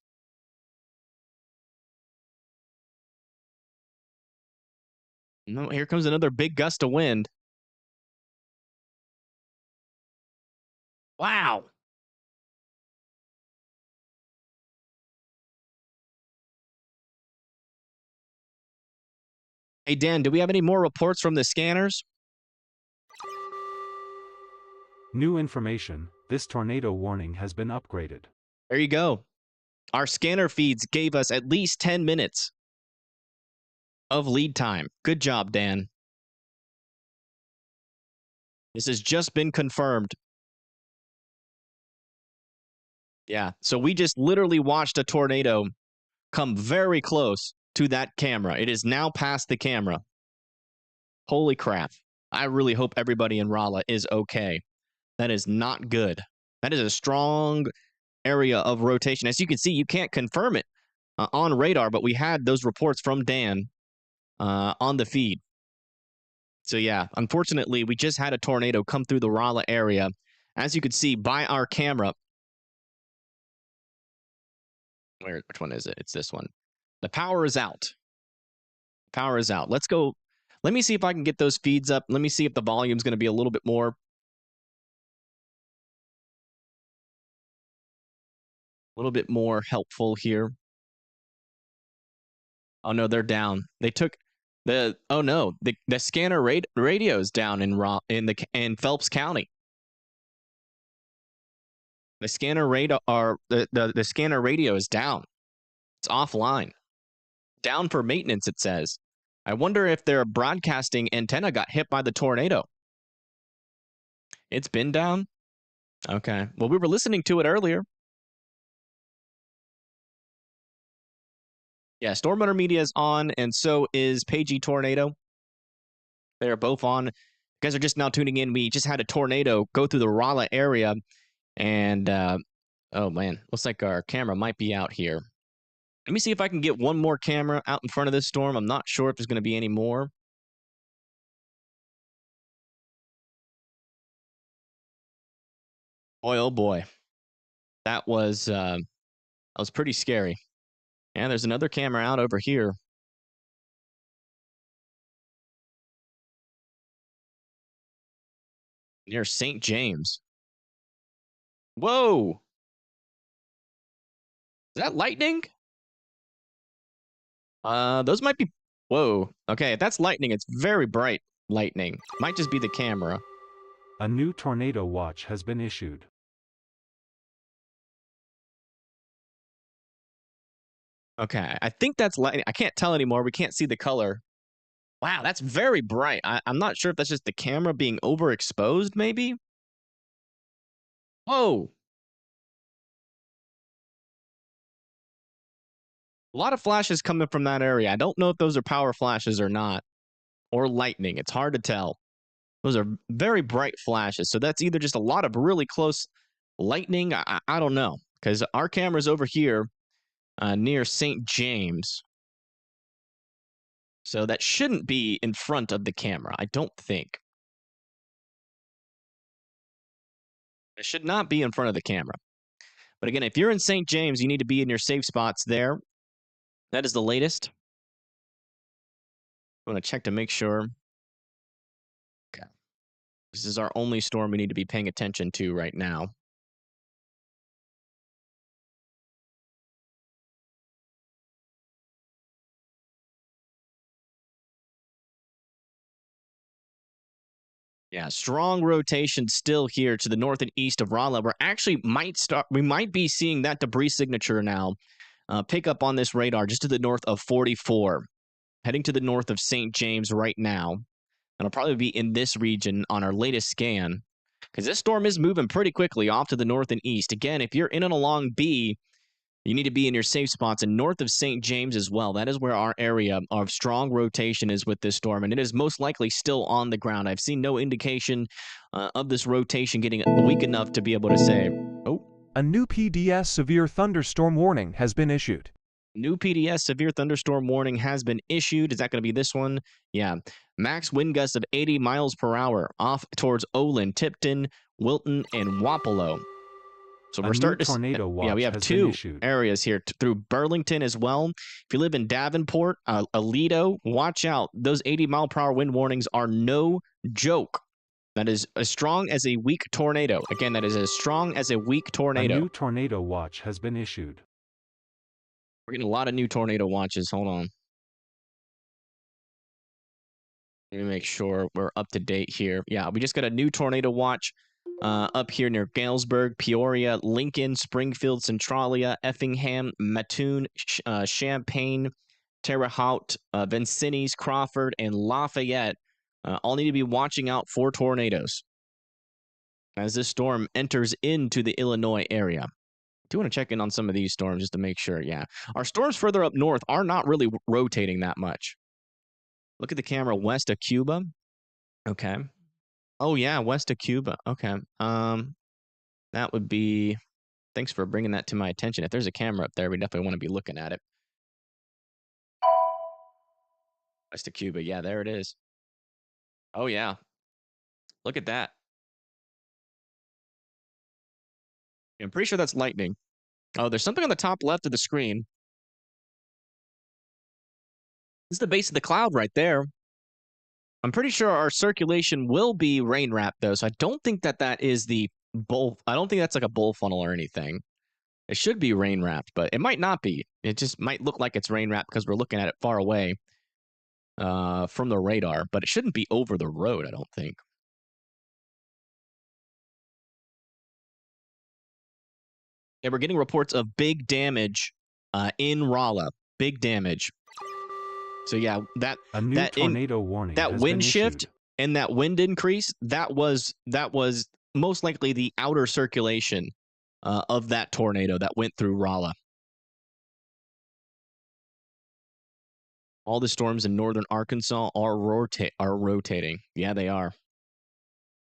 No, here comes another big gust of wind. Wow. Hey, Dan, do we have any more reports from the scanners? New information, this tornado warning has been upgraded. There you go. Our scanner feeds gave us at least 10 minutes of lead time. Good job, Dan. This has just been confirmed. Yeah, so we just literally watched a tornado come very close to that camera. It is now past the camera. Holy crap. I really hope everybody in Raleigh is okay. That is not good. That is a strong area of rotation. As you can see, you can't confirm it on radar, but we had those reports from Dan on the feed. So yeah, unfortunately, we just had a tornado come through the Raleigh area. As you can see by our camera. Which one is it? It's this one. The power is out. Power is out. Let's go. Let me see if I can get those feeds up. Let me see if the volume's going to be a little bit more. A little bit more helpful here. Oh no, they're down. They took the oh no, the scanner radio is down in Phelps County. The scanner radar the scanner radio is down. It's offline. Down for maintenance, it says. I wonder if their broadcasting antenna got hit by the tornado. It's been down? Okay. Well, we were listening to it earlier. Yeah, Storm Runner Media is on, and so is Pagey Tornado. They are both on. You guys are just now tuning in. We just had a tornado go through the Raleigh area, and oh man, looks like our camera might be out here. Let me see if I can get one more camera out in front of this storm. I'm not sure if there's going to be any more. Boy, oh boy. That was pretty scary. And there's another camera out over here. Near St. James. Whoa! Is that lightning? Those might be... Whoa. Okay, if that's lightning, it's very bright lightning. Might just be the camera. A new tornado watch has been issued. Okay, I think that's lightning. I can't tell anymore. We can't see the color. Wow, that's very bright. I'm not sure if that's just the camera being overexposed, maybe? Whoa! A lot of flashes coming from that area. I don't know if those are power flashes or not. Or lightning. It's hard to tell. Those are very bright flashes. So that's either just a lot of really close lightning. I don't know. Because our camera's over here near St. James. So that shouldn't be in front of the camera. I don't think. It should not be in front of the camera. But again, if you're in St. James, you need to be in your safe spots there. That is the latest. I want to check to make sure. Okay. This is our only storm we need to be paying attention to right now. Yeah, strong rotation still here to the north and east of Rolla. We might be seeing that debris signature now pick up on this radar just to the north of 44, heading to the north of St. James right now. It'll probably be in this region on our latest scan because this storm is moving pretty quickly off to the north and east. Again, if you're in and along B, you need to be in your safe spots and north of St. James as well. That is where our area of strong rotation is with this storm, and it is most likely still on the ground. I've seen no indication of this rotation getting weak enough to be able to say, oh. A new PDS severe thunderstorm warning has been issued. New PDS severe thunderstorm warning has been issued. Is that going to be this one? Yeah. Max wind gusts of 80 miles per hour off towards Olin, Tipton, Wilton, and Wapello. So we're starting to tornado watch. Yeah, we have two areas here through Burlington as well. If you live in Davenport, Aledo, watch out. Those 80-mile-per-hour wind warnings are no joke. That is as strong as a weak tornado. Again, that is as strong as a weak tornado. A new tornado watch has been issued. We're getting a lot of new tornado watches. Hold on. Let me make sure we're up to date here. Yeah, we just got a new tornado watch up here near Galesburg, Peoria, Lincoln, Springfield, Centralia, Effingham, Mattoon, Champaign, Terre Haute, Vincennes, Crawford, and Lafayette. All need to be watching out for tornadoes as this storm enters into the Illinois area. I do want to check in on some of these storms just to make sure. Yeah, our storms further up north are not really rotating that much. Look at the camera west of Cuba. Okay. Oh, yeah, west of Cuba. Okay. That would be... Thanks for bringing that to my attention. If there's a camera up there, we definitely want to be looking at it. West of Cuba. Yeah, there it is. Oh, yeah. Look at that. I'm pretty sure that's lightning. Oh, there's something on the top left of the screen. This is the base of the cloud right there. I'm pretty sure our circulation will be rain wrapped, though, so I don't think that is the bowl. I don't think that's like a bowl funnel or anything. It should be rain wrapped, but it might not be. It just might look like it's rain wrapped because we're looking at it far away from the radar, but it shouldn't be over the road, I don't think. Yeah, we're getting reports of big damage in Rolla. Big damage. So yeah, that tornado warning. That wind shift and that wind increase, that was most likely the outer circulation of that tornado that went through Rolla. All the storms in northern Arkansas are rotating. Yeah, they are.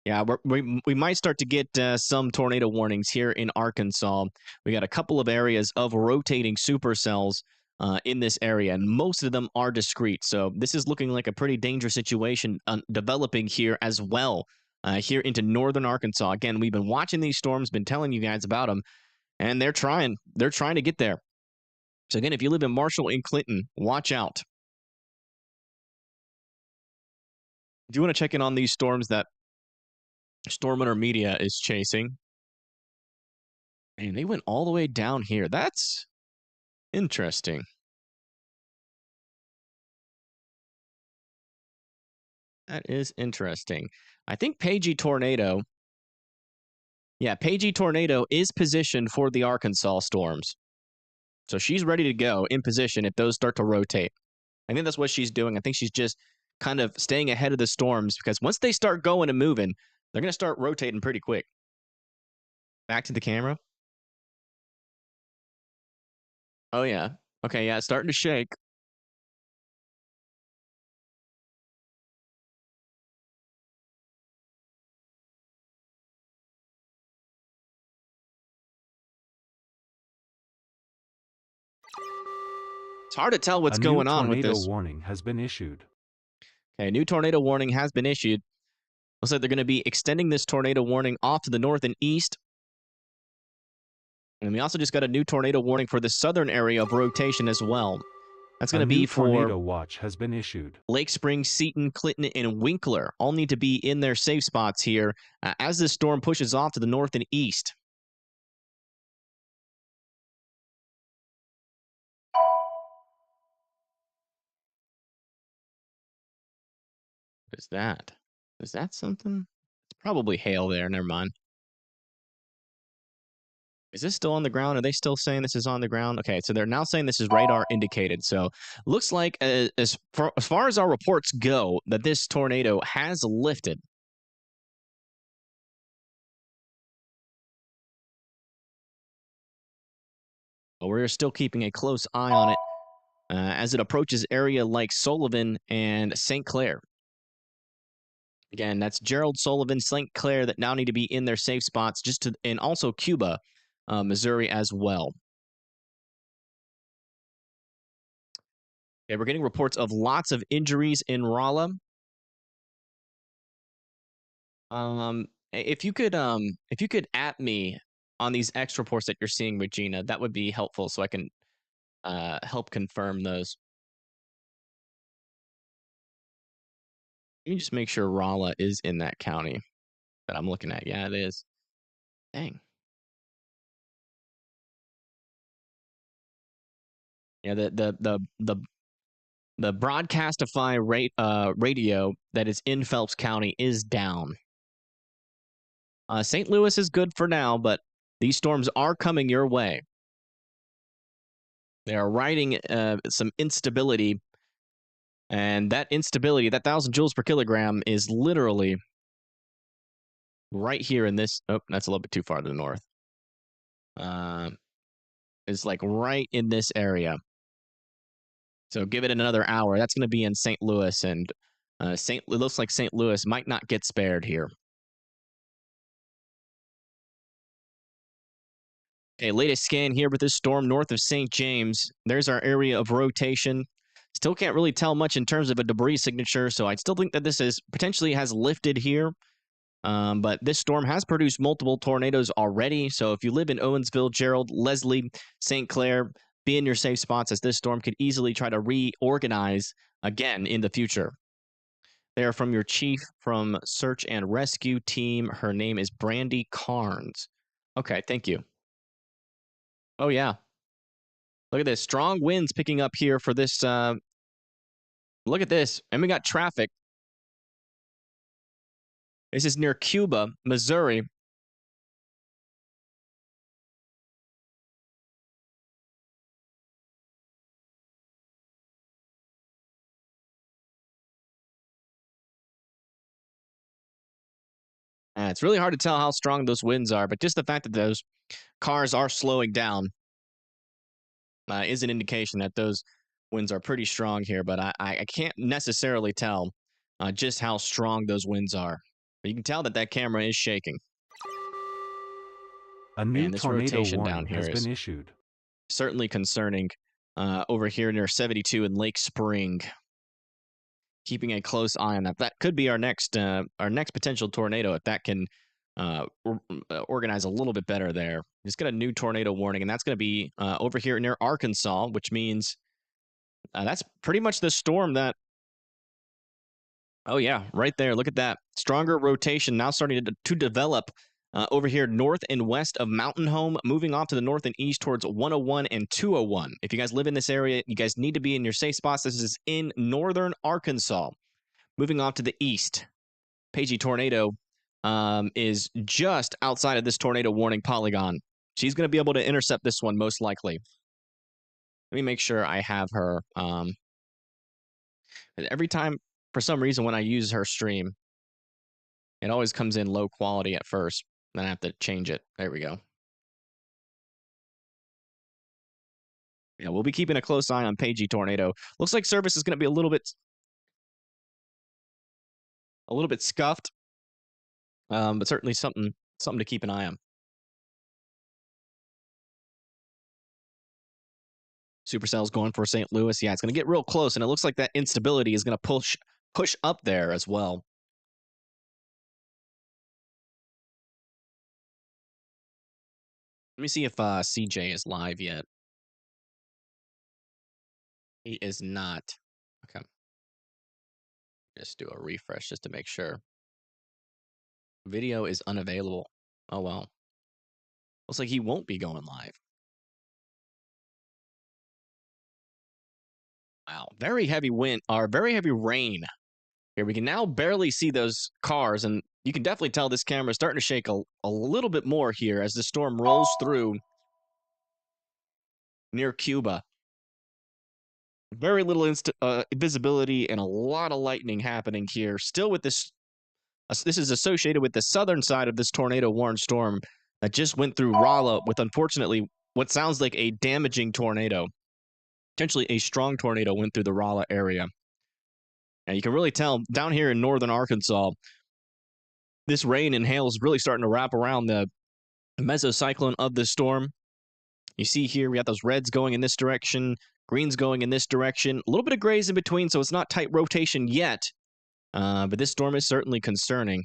Yeah, we might start to get some tornado warnings here in Arkansas. We got a couple of areas of rotating supercells in this area, and most of them are discrete. So this is looking like a pretty dangerous situation developing here as well, here into northern Arkansas. Again, we've been watching these storms, been telling you guys about them, and they're trying to get there. So again, if you live in Marshall and Clinton, watch out. Do you want to check in on these storms that Storm Winter Media is chasing? And they went all the way down here. That's interesting. That is interesting. I think Pagey Tornado. Yeah, Pagey Tornado is positioned for the Arkansas storms. So she's ready to go in position if those start to rotate. I think that's what she's doing. I think she's just kind of staying ahead of the storms because once they start going and moving, they're going to start rotating pretty quick. Back to the camera. Oh, yeah. Okay, yeah, it's starting to shake. It's hard to tell what's going on with this. A new tornado warning has been issued. Okay, a new tornado warning has been issued. Looks like they're going to be extending this tornado warning off to the north and east. And we also just got a new tornado warning for the southern area of rotation as well. That's going to be for tornado watch has been issued. Lake Springs, Seaton, Clinton, and Winkler all need to be in their safe spots here as this storm pushes off to the north and east. What is that? Is that something? Probably hail there. Never mind. Is this still on the ground? Are they still saying this is on the ground? Okay, so they're now saying this is radar indicated. So looks like as far as our reports go, that this tornado has lifted. But we're still keeping a close eye on it as it approaches area like Sullivan and St. Clair. Again, that's Gerald, Sullivan, St. Clair that now need to be in their safe spots, and also Cuba, Missouri as well. Okay, we're getting reports of lots of injuries in Rolla. If you could at me on these X reports that you're seeing, Regina, that would be helpful, so I can help confirm those. You can just make sure Rolla is in that county that I'm looking at. Yeah, it is. Dang. Yeah, the Broadcastify radio that is in Phelps County is down. St. Louis is good for now, but these storms are coming your way. They are riding some instability, and that instability, that 1,000 joules per kilogram, is literally right here in this. Oh, that's a little bit too far to the north. It's like right in this area. So give it another hour. That's going to be in St. Louis, and it looks like St. Louis might not get spared here. Okay, latest scan here with this storm north of St. James. There's our area of rotation. Still can't really tell much in terms of a debris signature, so I still think that this is potentially has lifted here. But this storm has produced multiple tornadoes already. So if you live in Owensville, Gerald, Leslie, St. Clair, be in your safe spots, as this storm could easily try to reorganize again in the future. They are from your chief from search and rescue team. Her name is Brandy Carnes. Okay, thank you. Oh, yeah. Look at this. Strong winds picking up here for this. Look at this. And we got traffic. This is near Cuba, Missouri. It's really hard to tell how strong those winds are, but just the fact that those cars are slowing down is an indication that those winds are pretty strong here, but I can't necessarily tell just how strong those winds are. But you can tell that that camera is shaking. A new tornado warning has been issued. Certainly concerning over here near 72 in Lake Spring. Keeping a close eye on that. That could be our next potential tornado if that can organize a little bit better there. Just got a new tornado warning, and that's going to be over here near Arkansas, which means that's pretty much the storm that. Oh yeah, right there. Look at that. Stronger rotation now starting to develop over here north and west of Mountain Home, moving off to the north and east towards 101 and 201. If you guys live in this area, you guys need to be in your safe spots. This is in northern Arkansas. Moving off to the east, Pagey Tornado is just outside of this tornado warning polygon. She's going to be able to intercept this one most likely. Let me make sure I have her. Every time, for some reason, when I use her stream, it always comes in low quality at first. Then I have to change it. There we go. Yeah, we'll be keeping a close eye on Pagey Tornado. Looks like service is going to be a little bit scuffed, but certainly something to keep an eye on. Supercell's going for St. Louis. Yeah, it's going to get real close, and it looks like that instability is going to push up there as well. Let me see if CJ is live yet. He is not. Okay. Just do a refresh just to make sure. Video is unavailable. Oh, well. Looks like he won't be going live. Wow. Very heavy wind, or very heavy rain Here we can now barely see those cars, and you can definitely tell this camera is starting to shake a little bit more here as the storm rolls through near Cuba. Very little visibility and a lot of lightning happening here. Still with this is associated with the southern side of this tornado-warned storm that just went through Rolla with, unfortunately, what sounds like a damaging tornado. Potentially a strong tornado went through the Rolla area. And you can really tell down here in northern Arkansas, this rain and hail is really starting to wrap around the mesocyclone of the storm. You see here, we got those reds going in this direction, greens going in this direction, a little bit of grays in between, so it's not tight rotation yet. But this storm is certainly concerning.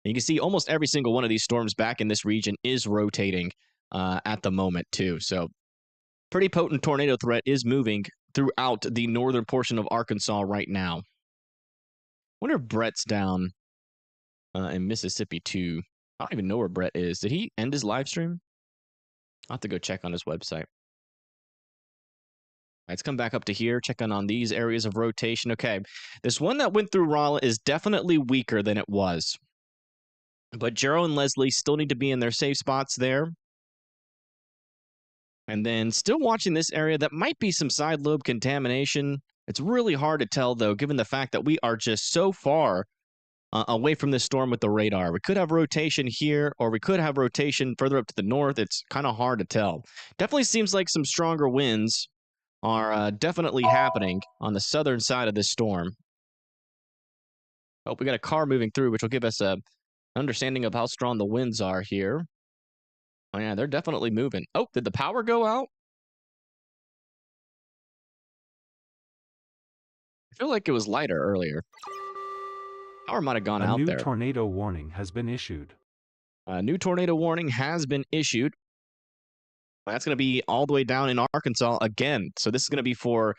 And you can see almost every single one of these storms back in this region is rotating at the moment, too. So pretty potent tornado threat is moving throughout the northern portion of Arkansas right now. Wonder if Brett's down in Mississippi, too. I don't even know where Brett is. Did he end his live stream? I'll have to go check on his website. Let's come back up to here, checking on these areas of rotation. Okay, this one that went through Rolla is definitely weaker than it was. But Jero and Leslie still need to be in their safe spots there. And then still watching this area, that might be some side lobe contamination. It's really hard to tell, though, given the fact that we are just so far away from this storm with the radar. We could have rotation here, or we could have rotation further up to the north. It's kind of hard to tell. Definitely seems like some stronger winds are definitely happening on the southern side of this storm. Oh, we got a car moving through, which will give us an understanding of how strong the winds are here. Oh, yeah, they're definitely moving. Oh, did the power go out? I feel like it was lighter earlier. Power might have gone out there. A new tornado warning has been issued. A new tornado warning has been issued. That's going to be all the way down in Arkansas again. So this is going to be for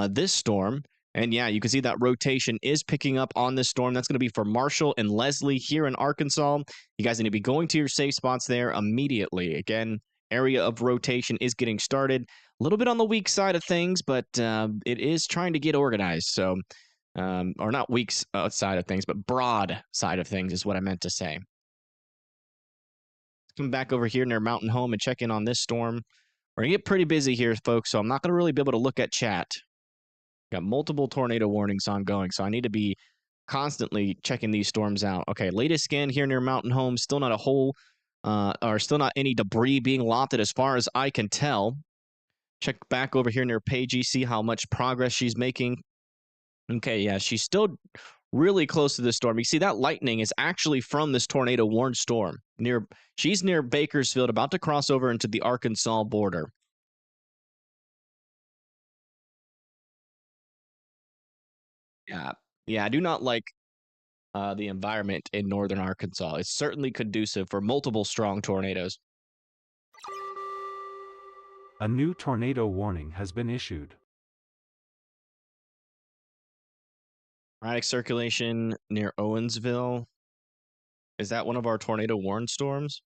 this storm. And yeah, you can see that rotation is picking up on this storm. That's going to be for Marshall and Leslie here in Arkansas. You guys need to be going to your safe spots there immediately. Again, area of rotation is getting started. A little bit on the weak side of things, but it is trying to get organized. So, or not weak side of things, but broad side of things is what I meant to say. Come back over here near Mountain Home and check in on this storm. We're going to get pretty busy here, folks, so I'm not going to really be able to look at chat. Got multiple tornado warnings ongoing, so I need to be constantly checking these storms out. Okay, latest scan here near Mountain Home. Still not a hole, or still not any debris being lofted as far as I can tell. Check back over here near Paigey, see how much progress she's making. Okay, yeah, she's still really close to this storm. You see that lightning is actually from this tornado warned storm. She's near Bakersfield, about to cross over into the Arkansas border. Yeah, I do not like the environment in northern Arkansas. It's certainly conducive for multiple strong tornadoes. A new tornado warning has been issued. Erratic circulation near Owensville. Is that one of our tornado warned storms?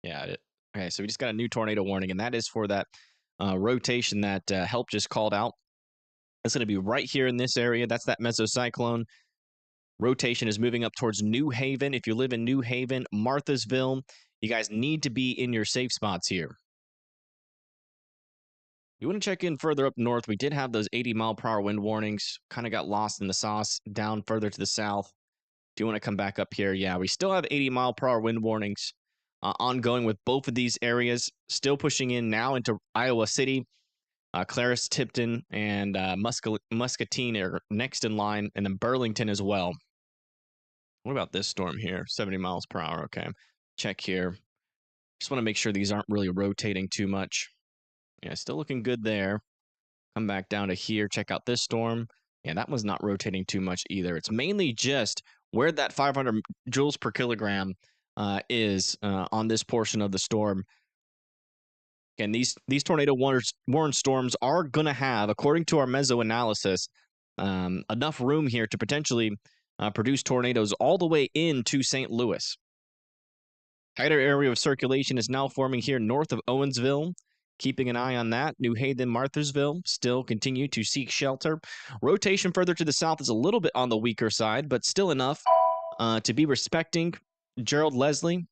Yeah. Okay, so we just got a new tornado warning, and that is for that rotation that Help just called out. It's going to be right here in this area. That's that mesocyclone. Rotation is moving up towards New Haven. If you live in New Haven, Marthasville, you guys need to be in your safe spots here. You want to check in further up north. We did have those 80-mile-per-hour wind warnings. Kind of got lost in the sauce down further to the south. Do you want to come back up here? Yeah, we still have 80-mile-per-hour wind warnings ongoing with both of these areas. Still pushing in now into Iowa City. Claris, Tipton, and Muscatine are next in line, and then Burlington as well. What about this storm here? 70 miles per hour. Okay. Check here. Just want to make sure these aren't really rotating too much. Yeah, still looking good there. Come back down to here. Check out this storm. Yeah, that one's not rotating too much either. It's mainly just where that 500 joules per kilogram is on this portion of the storm. And these tornado warned storms are going to have, according to our meso analysis, enough room here to potentially produce tornadoes all the way into St. Louis. Tighter area of circulation is now forming here north of Owensville. keeping an eye on that. New Haven, Marthasville still continue to seek shelter. Rotation further to the south is a little bit on the weaker side, but still enough to be respecting. Gerald Leslie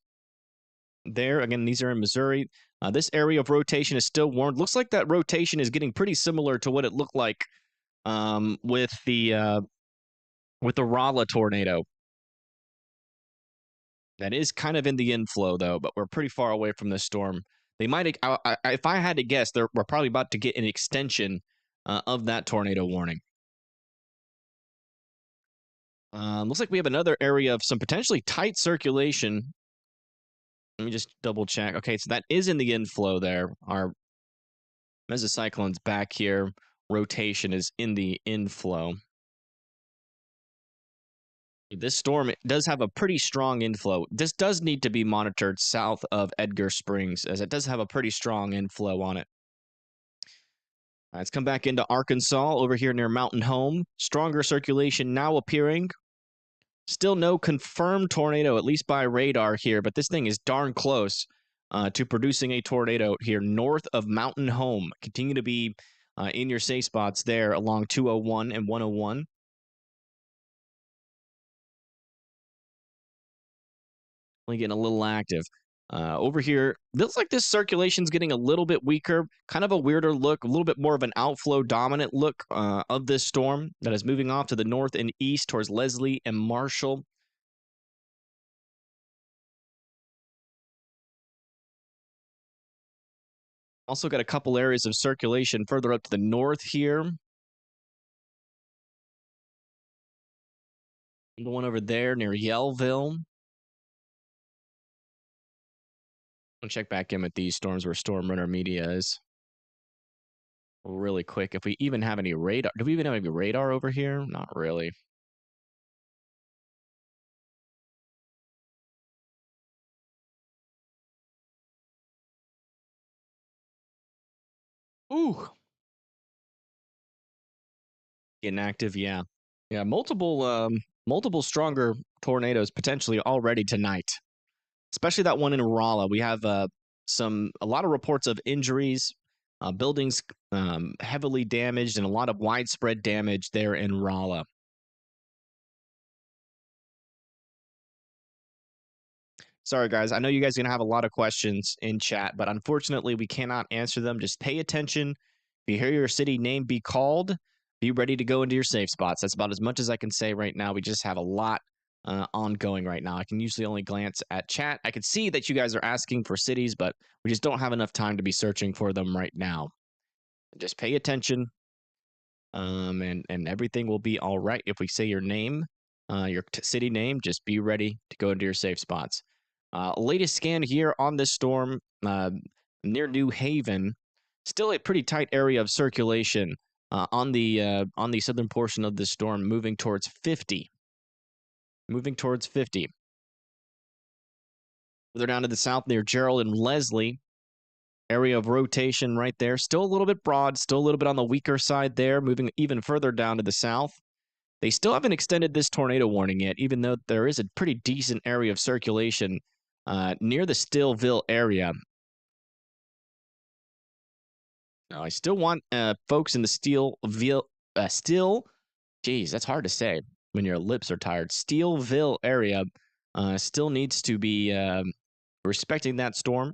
there. Again, these are in Missouri. This area of rotation is still warned. Looks like that rotation is getting pretty similar to what it looked like with the Raleigh tornado. That is kind of in the inflow, though, but we're pretty far away from this storm. They might, if I had to guess, we're probably about to get an extension of that tornado warning. Looks like we have another area of some potentially tight circulation. Let me just double check. Okay, so that is in the inflow there. Our mesocyclone's back here. Rotation is in the inflow. This storm does have a pretty strong inflow. This does need to be monitored south of Edgar Springs, as it does have a pretty strong inflow on it. Let's come back into Arkansas over here near Mountain Home. Stronger circulation now appearing. Still no confirmed tornado, at least by radar here, but this thing is darn close to producing a tornado here north of Mountain Home. Continue to be in your safe spots there along 201 and 101. Getting a little active. Over here, looks like this circulation's getting a little bit weaker, kind of a weirder look, a little bit more of an outflow dominant look of this storm that is moving off to the north and east towards Leslie and Marshall. Also got a couple areas of circulation further up to the north here. The one over there near Yellville. I'll check back in with these storms where Storm Runner Media is. Really quick, if we even have any radar. Do we even have any radar over here? Not really. Ooh. Getting active, yeah. Yeah, multiple stronger tornadoes potentially already tonight. Especially that one in Raleigh. We have a lot of reports of injuries, buildings heavily damaged, and a lot of widespread damage there in Raleigh. Sorry, guys. I know you guys are going to have a lot of questions in chat, but unfortunately, we cannot answer them. Just pay attention. If you hear your city name be called, be ready to go into your safe spots. That's about as much as I can say right now. We just have a lot ongoing right now. I can usually only glance at chat. I can see that you guys are asking for cities, but we just don't have enough time to be searching for them right now. Just pay attention, and everything will be all right. If we say your name, your city name, just be ready to go into your safe spots. Latest scan here on this storm near New Haven. Still a pretty tight area of circulation on the southern portion of this storm, moving towards 50. Moving towards 50. Further down to the south near Gerald and Leslie. Area of rotation right there. Still a little bit broad, still a little bit on the weaker side there, moving even further down to the south. They still haven't extended this tornado warning yet, even though there is a pretty decent area of circulation near the Stillville area. Now, I still want folks in the geez, that's hard to say when your lips are tired. Steelville area still needs to be respecting that storm.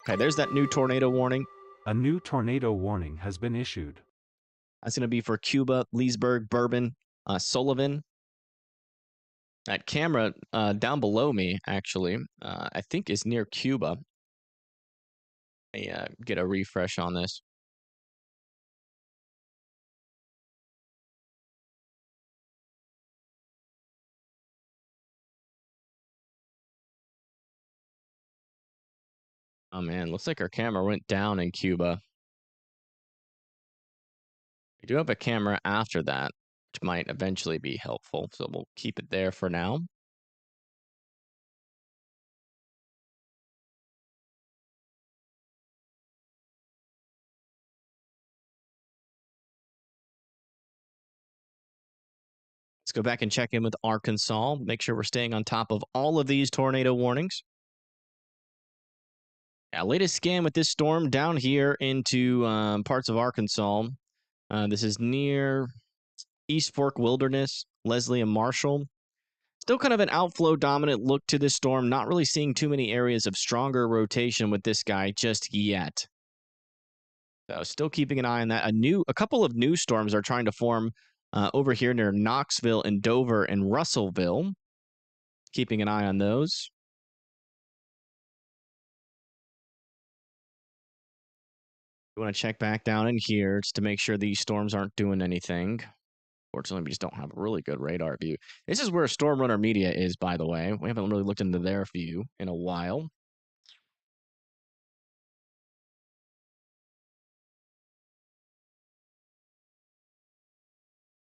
Okay, there's that new tornado warning. A new tornado warning has been issued. That's going to be for Cuba, Leesburg, Bourbon, Sullivan. That camera down below me, actually, I think is near Cuba. Let me get a refresh on this. Oh man, looks like our camera went down in Cuba. We do have a camera after that, which might eventually be helpful, so we'll keep it there for now. Let's go back and check in with Arkansas, make sure we're staying on top of all of these tornado warnings. Yeah, latest scan with this storm down here into parts of Arkansas. This is near East Fork Wilderness, Leslie and Marshall. Still kind of an outflow dominant look to this storm. Not really seeing too many areas of stronger rotation with this guy just yet. So still keeping an eye on that. A couple of new storms are trying to form over here near Knoxville and Dover and Russellville. Keeping an eye on those. We want to check back down in here just to make sure these storms aren't doing anything. Fortunately, we just don't have a really good radar view. This is where Storm Runner Media is, by the way. We haven't really looked into their view in a while.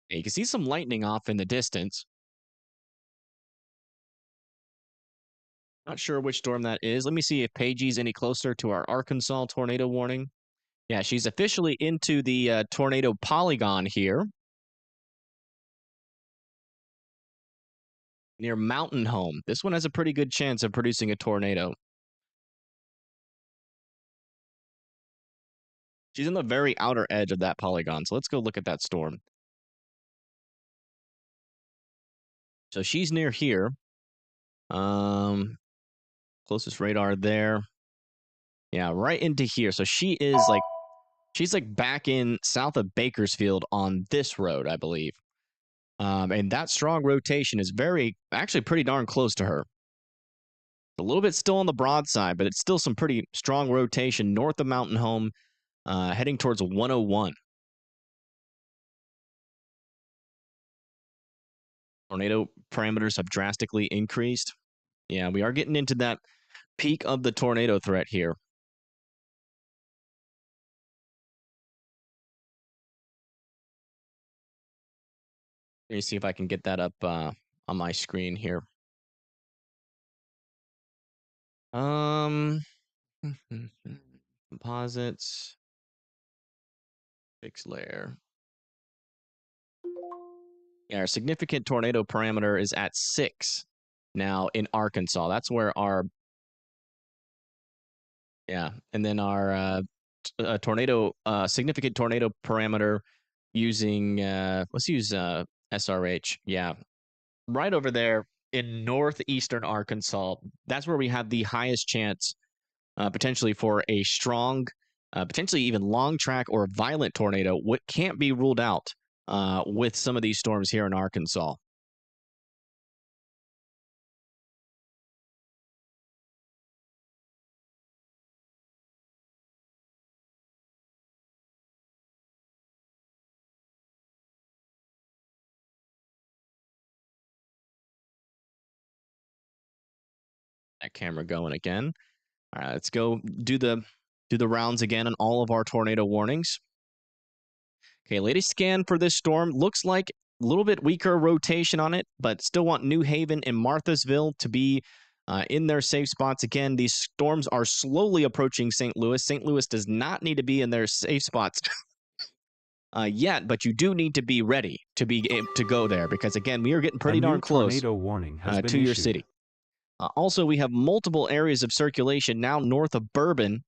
Yeah, you can see some lightning off in the distance. Not sure which storm that is. Let me see if Pagey's any closer to our Arkansas tornado warning. Yeah, she's officially into the tornado polygon here. Near Mountain Home. This one has a pretty good chance of producing a tornado. She's in the very outer edge of that polygon, so let's go look at that storm. So she's near here. Closest radar there. Yeah, right into here. So she's like back in south of Bakersfield on this road, I believe. And that strong rotation is actually pretty darn close to her. A little bit still on the broadside, but it's still some pretty strong rotation north of Mountain Home, heading towards 101. Tornado parameters have drastically increased. Yeah, we are getting into that peak of the tornado threat here. Let me see if I can get that up on my screen here. Composites. Fixed layer. Yeah, our significant tornado parameter is at 6 now in Arkansas. That's where our... Yeah, and then our significant tornado parameter using... let's use SRH. Yeah, right over there in northeastern Arkansas. That's where we have the highest chance potentially for a strong, potentially even long track or violent tornado. What can't be ruled out with some of these storms here in Arkansas. That camera going again. All right, let's go do the rounds again on all of our tornado warnings. Okay, latest scan for this storm looks like a little bit weaker rotation on it, but still want New Haven and Marthasville to be in their safe spots. Again, these storms are slowly approaching St. Louis. St. Louis does not need to be in their safe spots yet, but you do need to be ready to be able to go there because, again, we are getting pretty darn close tornado warning has been to your issued. city. Also, we have multiple areas of circulation now north of Bourbon.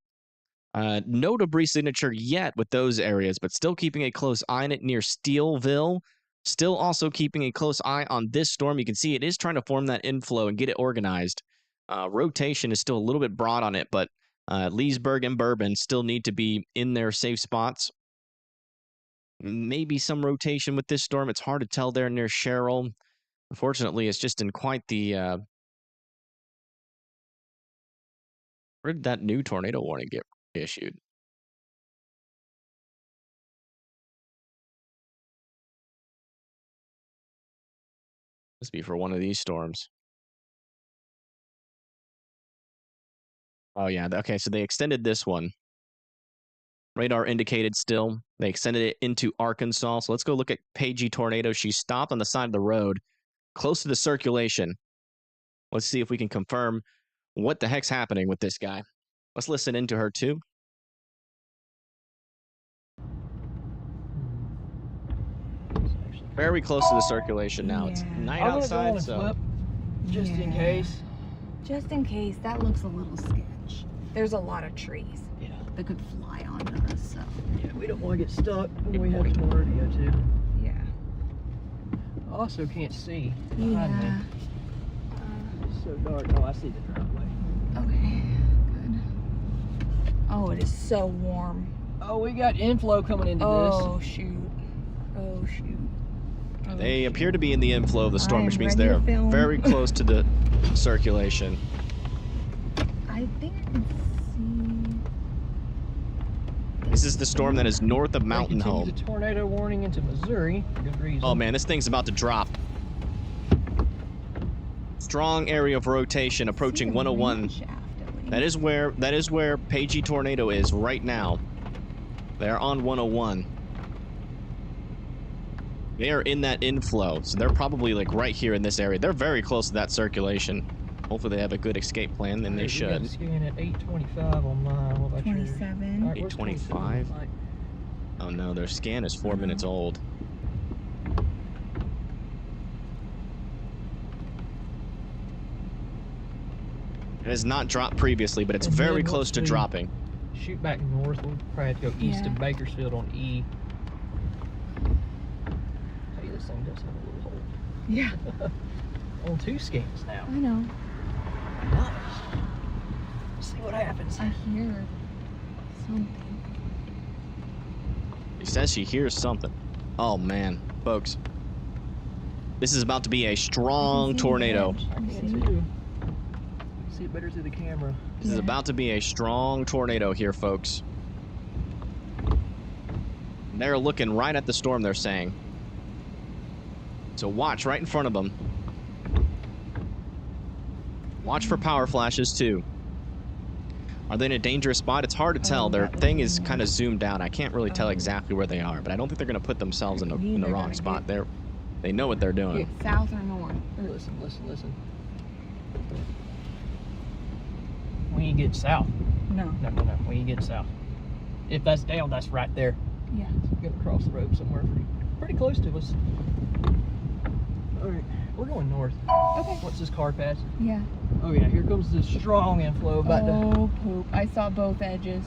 No debris signature yet with those areas, but still keeping a close eye on it near Steelville. Still also keeping a close eye on this storm. You can see it is trying to form that inflow and get it organized. Rotation is still a little bit broad on it, but Leesburg and Bourbon still need to be in their safe spots. Maybe some rotation with this storm. It's hard to tell there near Sherrill. Unfortunately, it's just in quite the... Where did that new tornado warning get issued? Must be for one of these storms. Oh, yeah. Okay, so they extended this one. Radar indicated still. They extended it into Arkansas. So let's go look at Pagey Tornado. She stopped on the side of the road, close to the circulation. Let's see if we can confirm what the heck's happening with this guy. Let's listen into her, too. Very close to the circulation now. Yeah. It's night outside, so... Just in case. Just in case. That looks a little sketch. there's a lot of trees. Yeah. That could fly onto us, so. Yeah, we don't want to get stuck when we have tomorrow to go to. Yeah. I also can't see. Yeah. It's so dark. Oh, I see the driveway. Okay, good. Oh, it is so warm. Oh, we got inflow coming into Oh, shoot. Oh, shoot. Oh, They appear to be in the inflow of the storm, I'm which means ready they're to film. very close to the circulation. I think I can see. This is the storm that is north of They Mountain continue Home. the tornado warning into Missouri. Good reason. Oh man, this thing's about to drop. Strong area of rotation approaching 101. That is where Pagey Tornado is right now. They're on 101. They are in that inflow, so they're probably like right here in this area. They're very close to that circulation. Hopefully they have a good escape plan, and they should. We got scan at 8:25 on mine. What about 27. yours? 8:25. Oh no, their scan is 4 minutes old. It has not dropped previously, but it's And very then close to once we dropping. Shoot back north. We'll probably have to go east of Bakersfield on E. Hey, this thing does have a little hole. Yeah. On 2 scans now. I know. Nice. Let's see what happens. I hear something. He says she hears something. Oh man, folks. This is about to be a strong tornado. I can too. See it better through the camera. This is about to be a strong tornado here, folks. They're looking right at the storm, they're saying. So watch right in front of them. Watch for power flashes, too. Are they in a dangerous spot? It's hard to tell. Their thing is kind of zoomed out. I can't really tell exactly where they are, but I don't think they're going to put themselves in the wrong spot. They know what they're doing. South or north? Listen. When you get south. No. No. When you get south. If that's down, that's right there. Yeah. It's gonna cross the road somewhere pretty close to us. All right, we're going north. Okay. Once this car passes. Yeah. Oh yeah, here comes the strong inflow. Oh, poop. I saw both edges.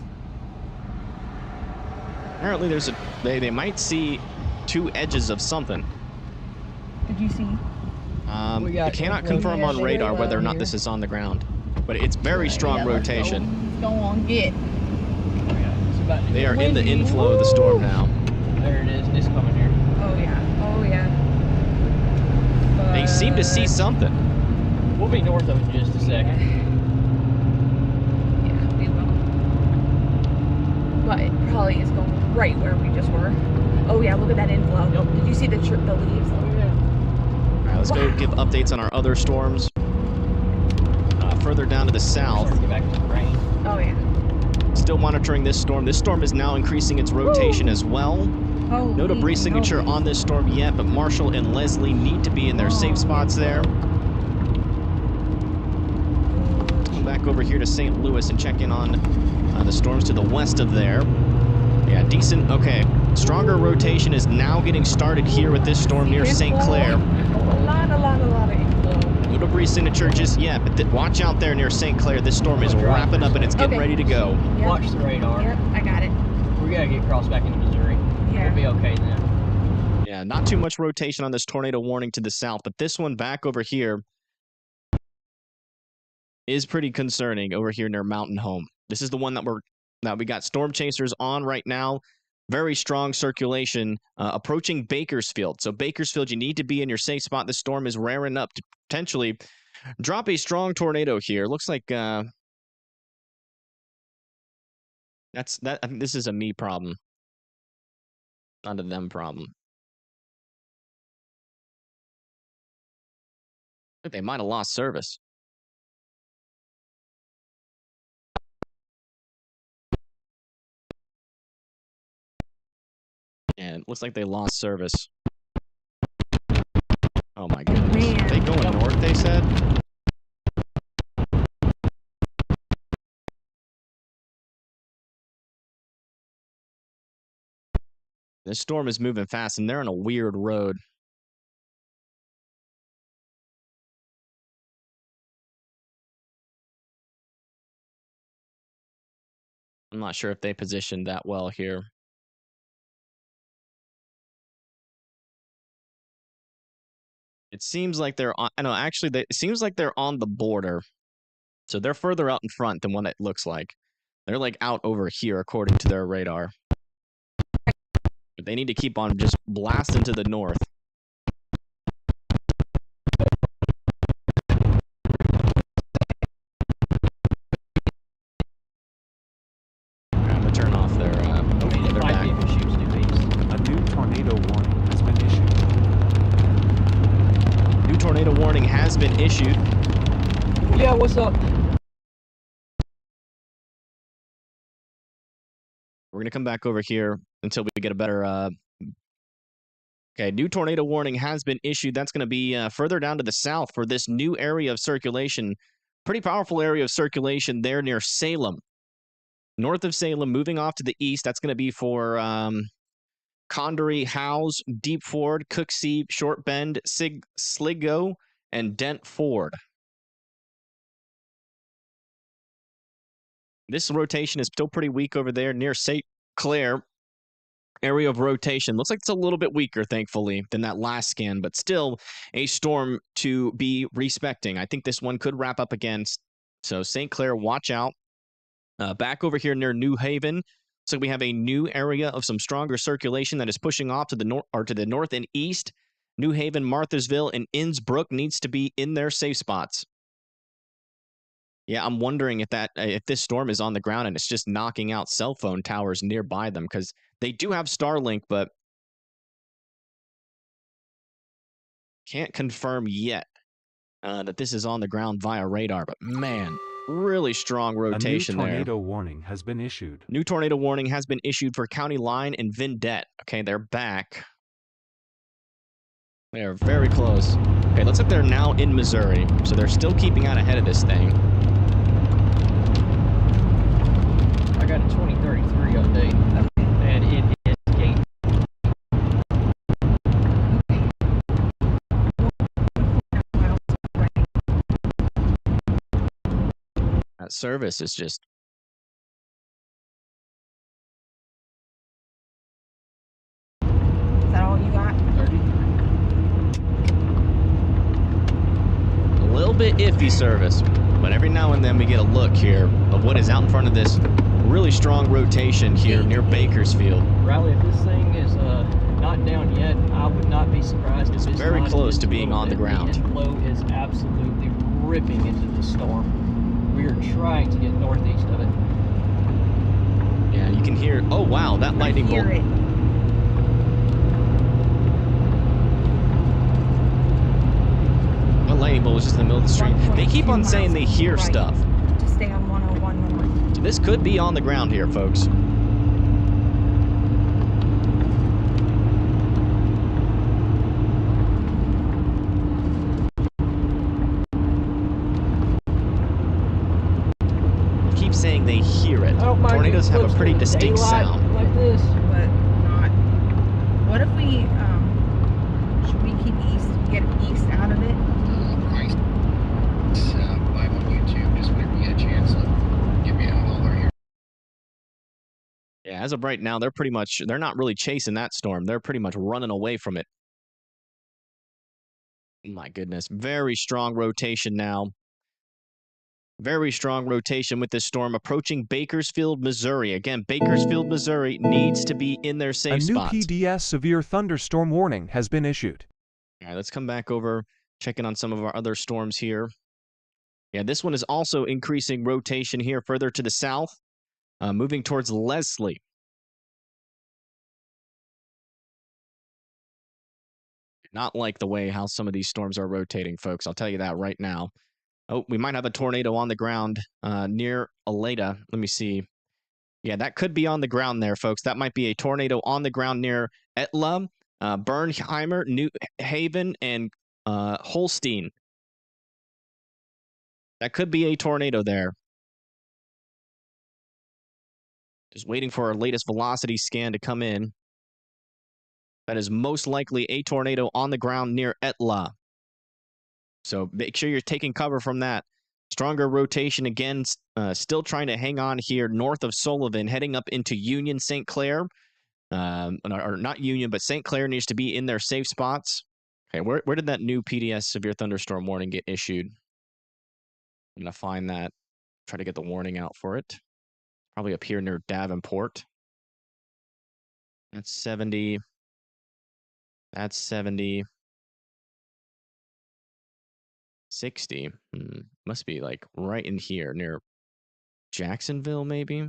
Apparently there's they might see 2 edges of something. Did you see? I cannot confirm on radar whether or not this is on the ground, but it's very strong rotation. Go on, get. They are in the inflow of the storm now. There it is. It's coming here. Oh yeah. They seem to see something. We'll be north of it in just a second. Yeah, we will. But it probably is going right where we just were. Oh yeah, look at that inflow. Yep. Did you see the leaves? Oh yeah. All right, let's go give updates on our other storms. Further down to the south. Get back to the rain. Oh yeah. Still monitoring this storm. This storm is now increasing its rotation as well. No debris signature on this storm yet, but Marshall and Leslie need to be in their safe spots there. Go back over here to St. Louis and check in on the storms to the west of there. Yeah, decent. Okay, stronger rotation is now getting started here with this storm near St. Clair. A lot of inflow. No debris signature just yet, but watch out there near St. Clair. This storm is wrapping up and it's getting ready to go. Yep. Watch the radar. Yep, I got it. We gotta get across back into Missouri. Yeah. We'll be okay then. Yeah, not too much rotation on this tornado warning to the south, but this one back over here is pretty concerning over here near Mountain Home. This is the one that we got storm chasers on right now. Very strong circulation approaching Bakersfield. So Bakersfield, you need to be in your safe spot. The storm is raring up to potentially drop a strong tornado here. Looks like I think this is a me problem, not a them problem. I think they might have lost service. And it looks like they lost service. Oh my goodness. Man. Are they going north, they said? This storm is moving fast and they're on a weird road. I'm not sure if they positioned that well here. It seems like they're on, I know, actually, it seems like they're on the border. So they're further out in front than what it looks like. They're like out over here, according to their radar. But they need to keep on just blasting to the north. I'm going to turn off their, they're back. A new tornado warning has been issued. New tornado warning has been issued. Yeah, what's up? We're going to come back over here until we get a better... Okay, new tornado warning has been issued. That's going to be further down to the south for this new area of circulation. Pretty powerful area of circulation there near Salem. North of Salem, moving off to the east. That's going to be for Condery, Howes, Deep Ford, Cooksey, Short Bend, Sligo, and Dent Ford. This rotation is still pretty weak over there near St. Clair. Area of rotation. Looks like it's a little bit weaker, thankfully, than that last scan, but still a storm to be respecting. I think this one could wrap up against. So St. Clair, watch out. Back over here near New Haven. So we have a new area of some stronger circulation that is pushing off to the north or to the north and east. New Haven, Marthasville, and Innsbruck needs to be in their safe spots. Yeah, I'm wondering if this storm is on the ground and it's just knocking out cell phone towers nearby them, because they do have Starlink, but can't confirm yet that this is on the ground via radar. But man, really strong rotation there. A new tornado warning has been issued. New tornado warning has been issued for County Line and Vendette. Okay, they're back. They are very close. Okay, looks like they're now in Missouri, so they're still keeping out ahead of this thing. I got a 2033 update, and it is gate. That service is just... Is that all you got? 33. A little bit iffy service, but every now and then we get a look here of what is out in front of this really strong rotation here near Bakersfield. Riley, if this thing is not down yet, I would not be surprised if it's very not close just to being a little on the bit. ground. The flow is absolutely ripping into the storm. We are trying to get northeast of it. Yeah, you can hear... Oh, wow, that lightning bolt. That lightning bolt was just in the middle of the street. They keep on saying they hear stuff. To stay on 101 north. So this could be on the ground here, folks. Keep saying they hear it. Tornadoes have a pretty distinct sound. Like this, but not. What if we should we keep east, get east out of it? Live on YouTube, just whenever you get a chance, give me a holler here. Yeah, as of right now, they're not really chasing that storm. They're pretty much running away from it. My goodness, very strong rotation now. Very strong rotation with this storm approaching Bakersfield, Missouri. Again, Bakersfield, Missouri needs to be in their safe spots. A new PDS severe thunderstorm warning has been issued. All right, let's come back over, checking on some of our other storms here. Yeah, this one is also increasing rotation here further to the south, moving towards Leslie. Not like the way how some of these storms are rotating, folks. I'll tell you that right now. Oh, we might have a tornado on the ground near Aleta. Let me see. Yeah, that could be on the ground there, folks. That might be a tornado on the ground near Etla, Bernheimer, New Haven, and Holstein. That could be a tornado there. Just waiting for our latest velocity scan to come in. That is most likely a tornado on the ground near Etla. So make sure you're taking cover from that. Stronger rotation again, still trying to hang on here north of Sullivan, heading up into Union, St. Clair. Or not Union, but St. Clair needs to be in their safe spots. Okay, where did that new PDS severe thunderstorm warning get issued? I'm going to find that, try to get the warning out for it. Probably up here near Davenport. That's 70. That's 70. 60. Must be like right in here near Jacksonville, maybe.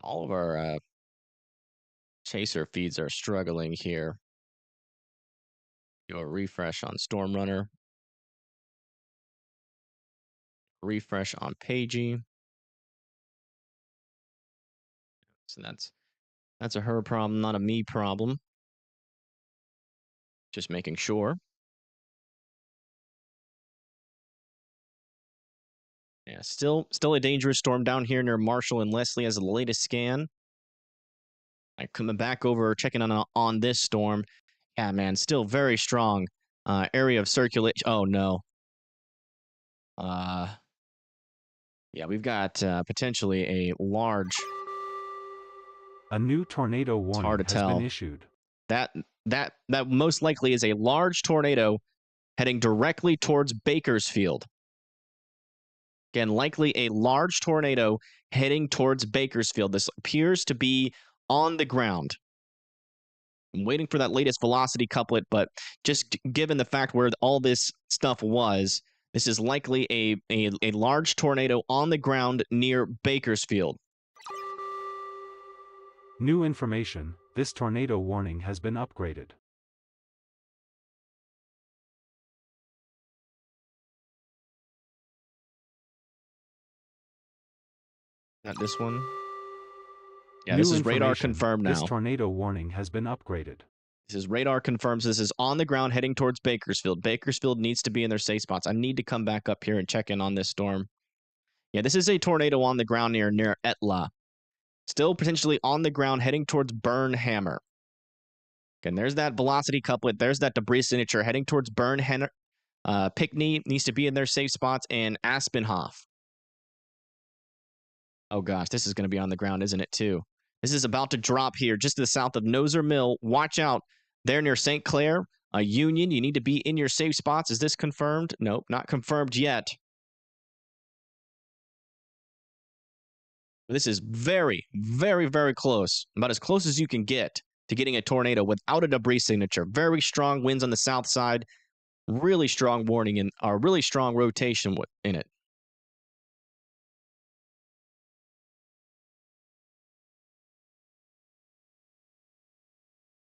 All of our chaser feeds are struggling here. Do a refresh on Storm Runner. Refresh on Pagey. So that's a her problem, not a me problem. Just making sure. Yeah, still a dangerous storm down here near Marshall and Leslie as the latest scan. I'm coming back over, checking on this storm. Yeah, man, still very strong area of circulation. Oh, no. Yeah, we've got potentially a large... A new tornado warning has been issued. That most likely is a large tornado heading directly towards Bakersfield. Again, likely a large tornado heading towards Bakersfield. This appears to be on the ground. I'm waiting for that latest velocity couplet, but just given the fact where all this stuff was, this is likely a large tornado on the ground near Bakersfield. New information, this tornado warning has been upgraded. Not this one. Yeah, this is radar confirmed now. This tornado warning has been upgraded. This is radar confirms this is on the ground heading towards Bakersfield. Bakersfield needs to be in their safe spots. I need to come back up here and check in on this storm. Yeah, this is a tornado on the ground near Etla. Still potentially on the ground heading towards Burnhammer. Again, there's that velocity couplet. There's that debris signature heading towards Burnhammer. Pickney needs to be in their safe spots, and Aspenhof. Oh gosh, this is going to be on the ground, isn't it, too? This is about to drop here just to the south of Noser Mill. Watch out. There near St. Clair. Union, you need to be in your safe spots. Is this confirmed? Nope, not confirmed yet. This is very, very, very close. About as close as you can get to getting a tornado without a debris signature. Very strong winds on the south side. Really strong warning and a really strong rotation in it.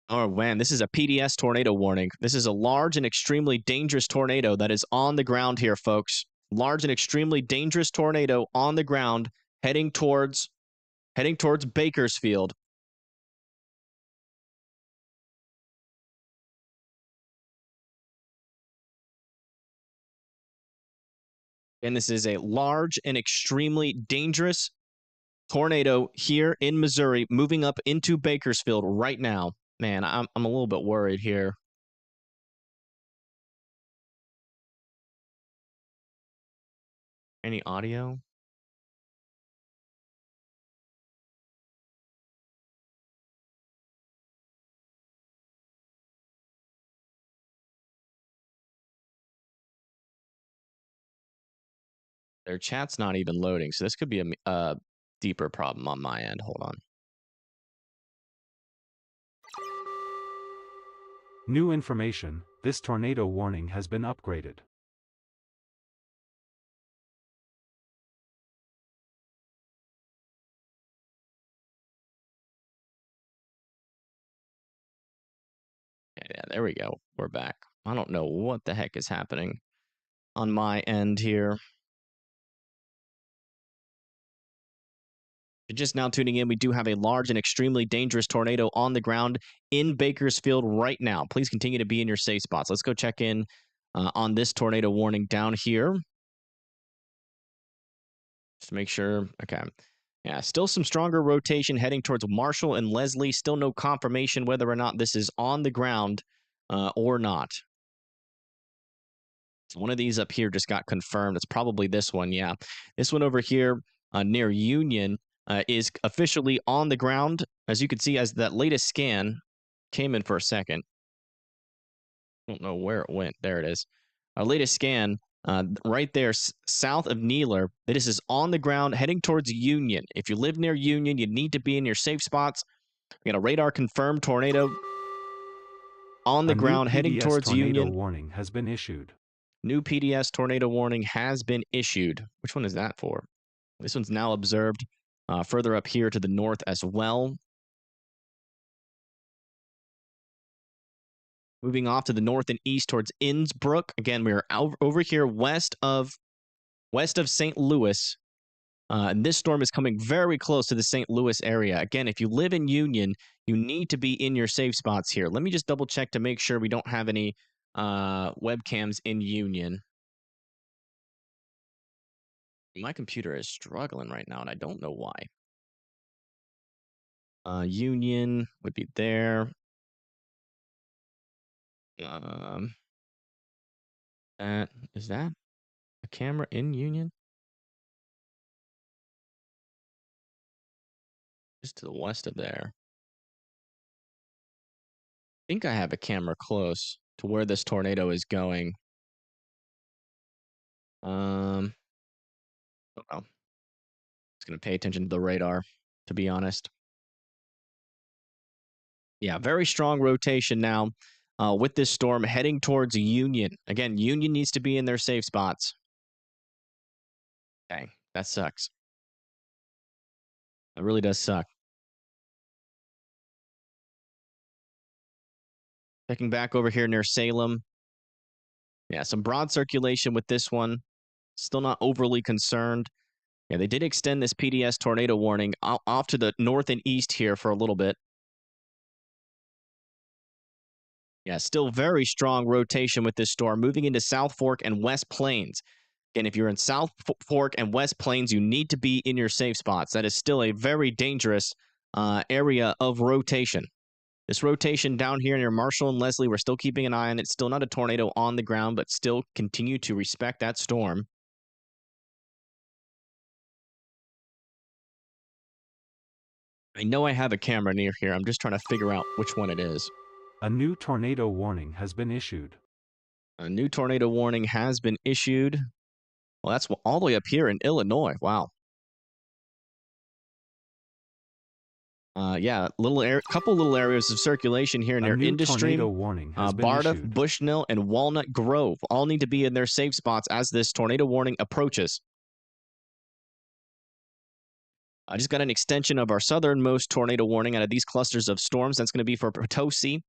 Oh, man, this is a PDS tornado warning. This is a large and extremely dangerous tornado that is on the ground here, folks. Large and extremely dangerous tornado on the ground heading towards Bakersfield. And this is a large and extremely dangerous tornado here in Missouri, moving up into Bakersfield right now. Man, I'm a little bit worried here. Any audio? Their chat's not even loading, so this could be a deeper problem on my end. Hold on. New information, this tornado warning has been upgraded. Yeah, there we go. We're back. I don't know what the heck is happening on my end here. If you're just now tuning in, we do have a large and extremely dangerous tornado on the ground in Bakersfield right now. Please continue to be in your safe spots. Let's go check in on this tornado warning down here. Just make sure. Okay. Yeah, still some stronger rotation heading towards Marshall and Leslie. Still no confirmation whether or not this is on the ground or not. So one of these up here just got confirmed. It's probably this one. Yeah. This one over here near Union is officially on the ground. As you can see, as that latest scan came in for a second. I don't know where it went. There it is. Our latest scan right there south of Neeler. This is on the ground heading towards Union. If you live near Union, you need to be in your safe spots. We got a radar confirmed tornado on the ground heading towards Union. Tornado warning has been issued. New PDS tornado warning has been issued. Which one is that for? This one's now observed further up here to the north as well. Moving off to the north and east towards Innsbruck. Again, we are over here west of St. Louis. And this storm is coming very close to the St. Louis area. Again, if you live in Union, you need to be in your safe spots here. Let me just double check to make sure we don't have any webcams in Union. My computer is struggling right now, and I don't know why. Union would be there. Is that a camera in Union? Just to the west of there. I think I have a camera close to where this tornado is going. I don't know. Just gonna pay attention to the radar, to be honest. Yeah, very strong rotation now with this storm heading towards Union. Again, Union needs to be in their safe spots. Dang, that sucks. It really does suck. Checking back over here near Salem. Yeah, some broad circulation with this one. Still not overly concerned. Yeah, they did extend this PDS tornado warning off to the north and east here for a little bit. Yeah, still very strong rotation with this storm, moving into South Fork and West Plains. Again, if you're in South Fork and West Plains, you need to be in your safe spots. That is still a very dangerous area of rotation. This rotation down here near Marshall and Leslie, we're still keeping an eye on it. Still not a tornado on the ground, but still continue to respect that storm. I know I have a camera near here. I'm just trying to figure out which one it is. A new tornado warning has been issued. A new tornado warning has been issued. Well, that's all the way up here in Illinois. Wow. Yeah, couple little areas of circulation here near Industry, Barda, Bushnell, and Walnut Grove all need to be in their safe spots as this tornado warning approaches. I just got an extension of our southernmost tornado warning out of these clusters of storms. That's going to be for Potosi.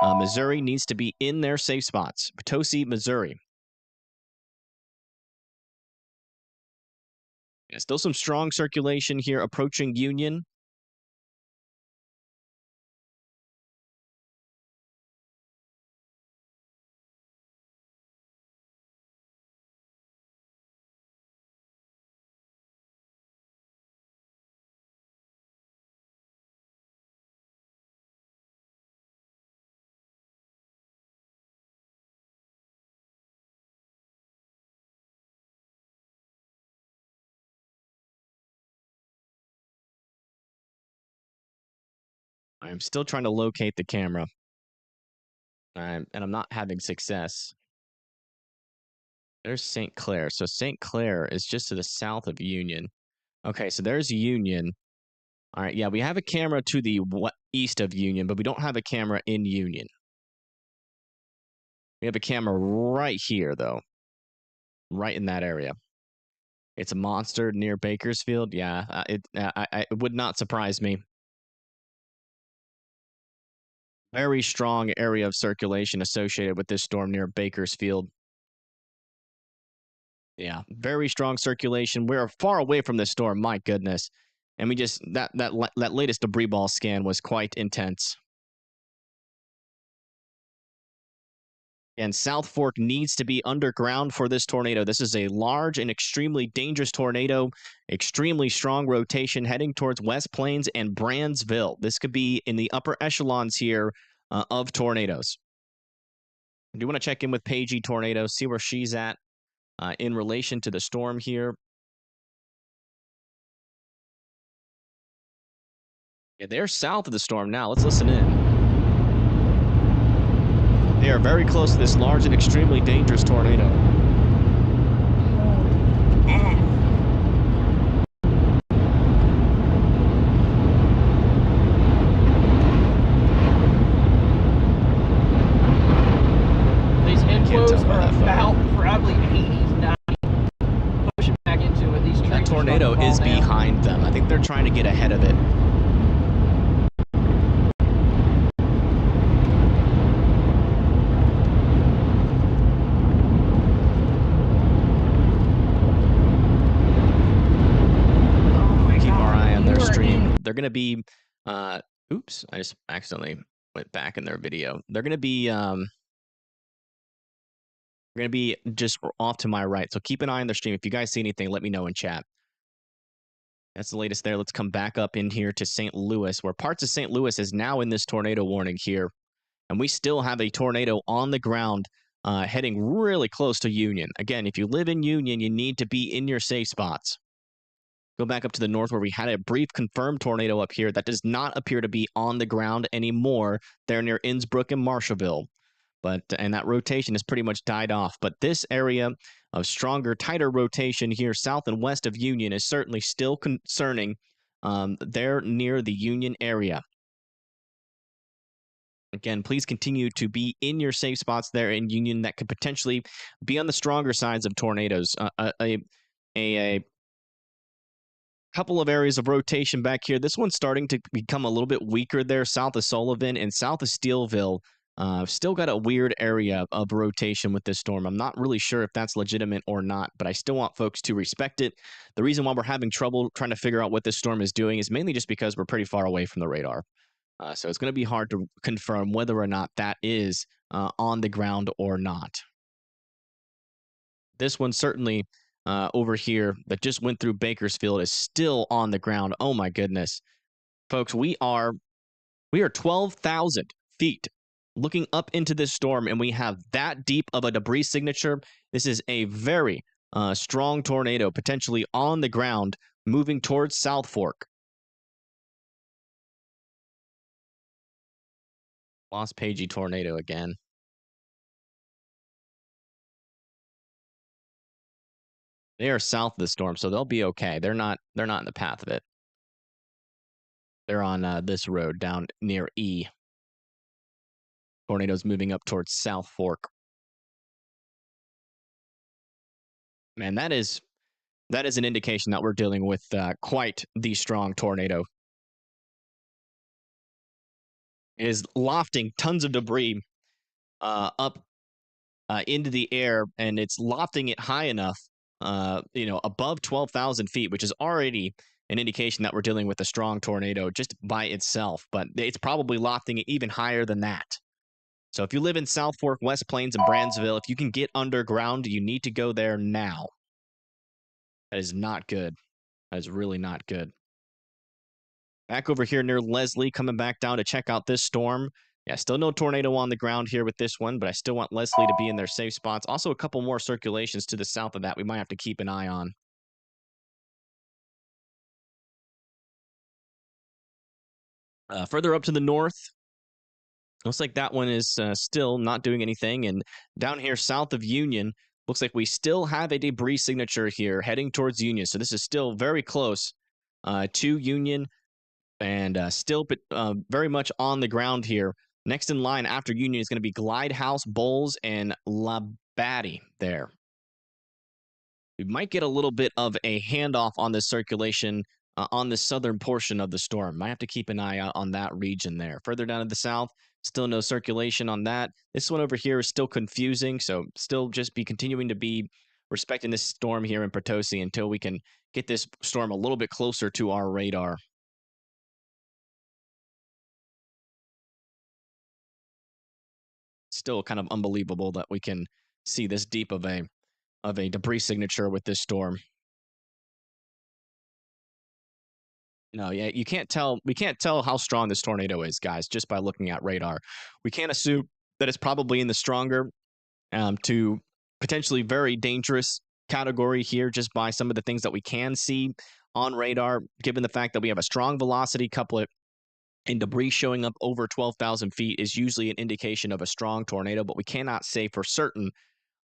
Missouri needs to be in their safe spots. Potosi, Missouri. Yeah, still some strong circulation here approaching Union. I'm still trying to locate the camera. And I'm not having success. There's St. Clair. So St. Clair is just to the south of Union. Okay, so there's Union. All right, yeah, we have a camera to the east of Union, but we don't have a camera in Union. We have a camera right here, though. Right in that area. It's a monster near Bakersfield. Yeah, it would not surprise me. Very strong area of circulation associated with this storm near Bakersfield. Yeah, very strong circulation. We're far away from this storm, my goodness. And we just that latest debris ball scan was quite intense. And South Fork needs to be underground for this tornado. This is a large and extremely dangerous tornado, extremely strong rotation heading towards West Plains and Brandsville. This could be in the upper echelons here of tornadoes. I do want to check in with Paigey Tornado, see where she's at in relation to the storm here. Yeah, they're south of the storm now. Let's listen in. They are very close to this large and extremely dangerous tornado. These inflows are about probably 80s, 90s. Pushing back into it. These trees that tornado is behind them. I think they're trying to get ahead of it. They're going to be, oops, I just accidentally went back in their video. They're going to be just off to my right. So keep an eye on their stream. If you guys see anything, let me know in chat. That's the latest there. Let's come back up in here to St. Louis, where parts of St. Louis is now in this tornado warning here. And we still have a tornado on the ground heading really close to Union. Again, if you live in Union, you need to be in your safe spots. Go back up to the north where we had a brief confirmed tornado up here that does not appear to be on the ground anymore. They're near Innsbruck and Marshallville. And that rotation has pretty much died off. But this area of stronger, tighter rotation here south and west of Union is certainly still concerning. They're near the Union area. Again, please continue to be in your safe spots there in Union that could potentially be on the stronger sides of tornadoes. A couple of areas of rotation back here. This one's starting to become a little bit weaker there south of Sullivan and south of Steelville. Still got a weird area of rotation with this storm. I'm not really sure if that's legitimate or not, but I still want folks to respect it. The reason why we're having trouble trying to figure out what this storm is doing is mainly just because we're pretty far away from the radar. So it's going to be hard to confirm whether or not that is on the ground or not. This one certainly over here that just went through Bakersfield is still on the ground. Oh my goodness. Folks, we are 12,000 feet looking up into this storm, and we have that deep of a debris signature. This is a very strong tornado, potentially on the ground, moving towards South Fork. Lost Paigey tornado again. They are south of the storm, so they'll be okay. They're not in the path of it. They're on this road down near E. Tornadoes moving up towards South Fork. Man, that is an indication that we're dealing with quite the strong tornado. It is lofting tons of debris up into the air, and it's lofting it high enough, above 12,000 feet, which is already an indication that we're dealing with a strong tornado just by itself. But it's probably lofting it even higher than that. So if you live in South Fork, West Plains, and Brandsville, if you can get underground, you need to go there now. That is not good. That is really not good. Back over here near Leslie, coming back down to check out this storm. Yeah, still no tornado on the ground here with this one, but I still want Leslie to be in their safe spots. Also, a couple more circulations to the south of that we might have to keep an eye on. Further up to the north, looks like that one is still not doing anything. And down here south of Union, looks like we still have a debris signature here heading towards Union. So this is still very close to Union and still very much on the ground here. Next in line after Union is going to be Glide House, Bowles, and Labadie there. We might get a little bit of a handoff on this circulation on the southern portion of the storm. Might have to keep an eye out on that region there. Further down to the south, still no circulation on that. This one over here is still confusing, so still just be continuing to be respecting this storm here in Potosi until we can get this storm a little bit closer to our radar. Still kind of unbelievable that we can see this deep of a debris signature with this storm. No, yeah, you can't tell. We can't tell how strong this tornado is, guys, just by looking at radar. We can't assume that it's probably in the stronger to potentially very dangerous category here just by some of the things that we can see on radar, given the fact that we have a strong velocity couplet and debris showing up over 12,000 feet is usually an indication of a strong tornado, but we cannot say for certain.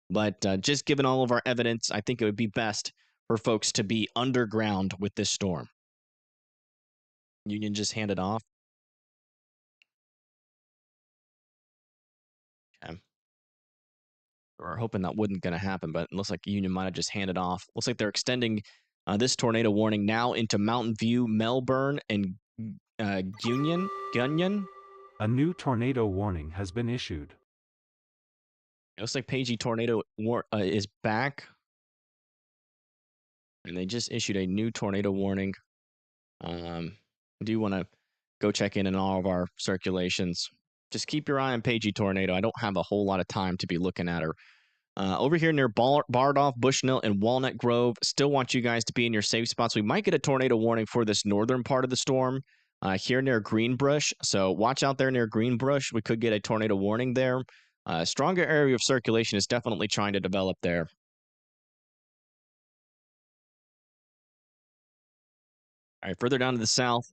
But just given all of our evidence, I think it would be best for folks to be underground with this storm. Union just handed off. Okay. We were hoping that wasn't going to happen, but it looks like Union might have just handed off. Looks like they're extending this tornado warning now into Mountain View, Melbourne, and Gunyon. A new tornado warning has been issued. It looks like Pagey tornado is back. And they just issued a new tornado warning. I do want to go check in all of our circulations. Just keep your eye on Pagey tornado. I don't have a whole lot of time to be looking at her. Over here near Bardolph, Bushnell, and Walnut Grove, still want you guys to be in your safe spots. We might get a tornado warning for this northern part of the storm here near Greenbush. So watch out there near Greenbush. We could get a tornado warning there. Stronger area of circulation is definitely trying to develop there. All right, further down to the south,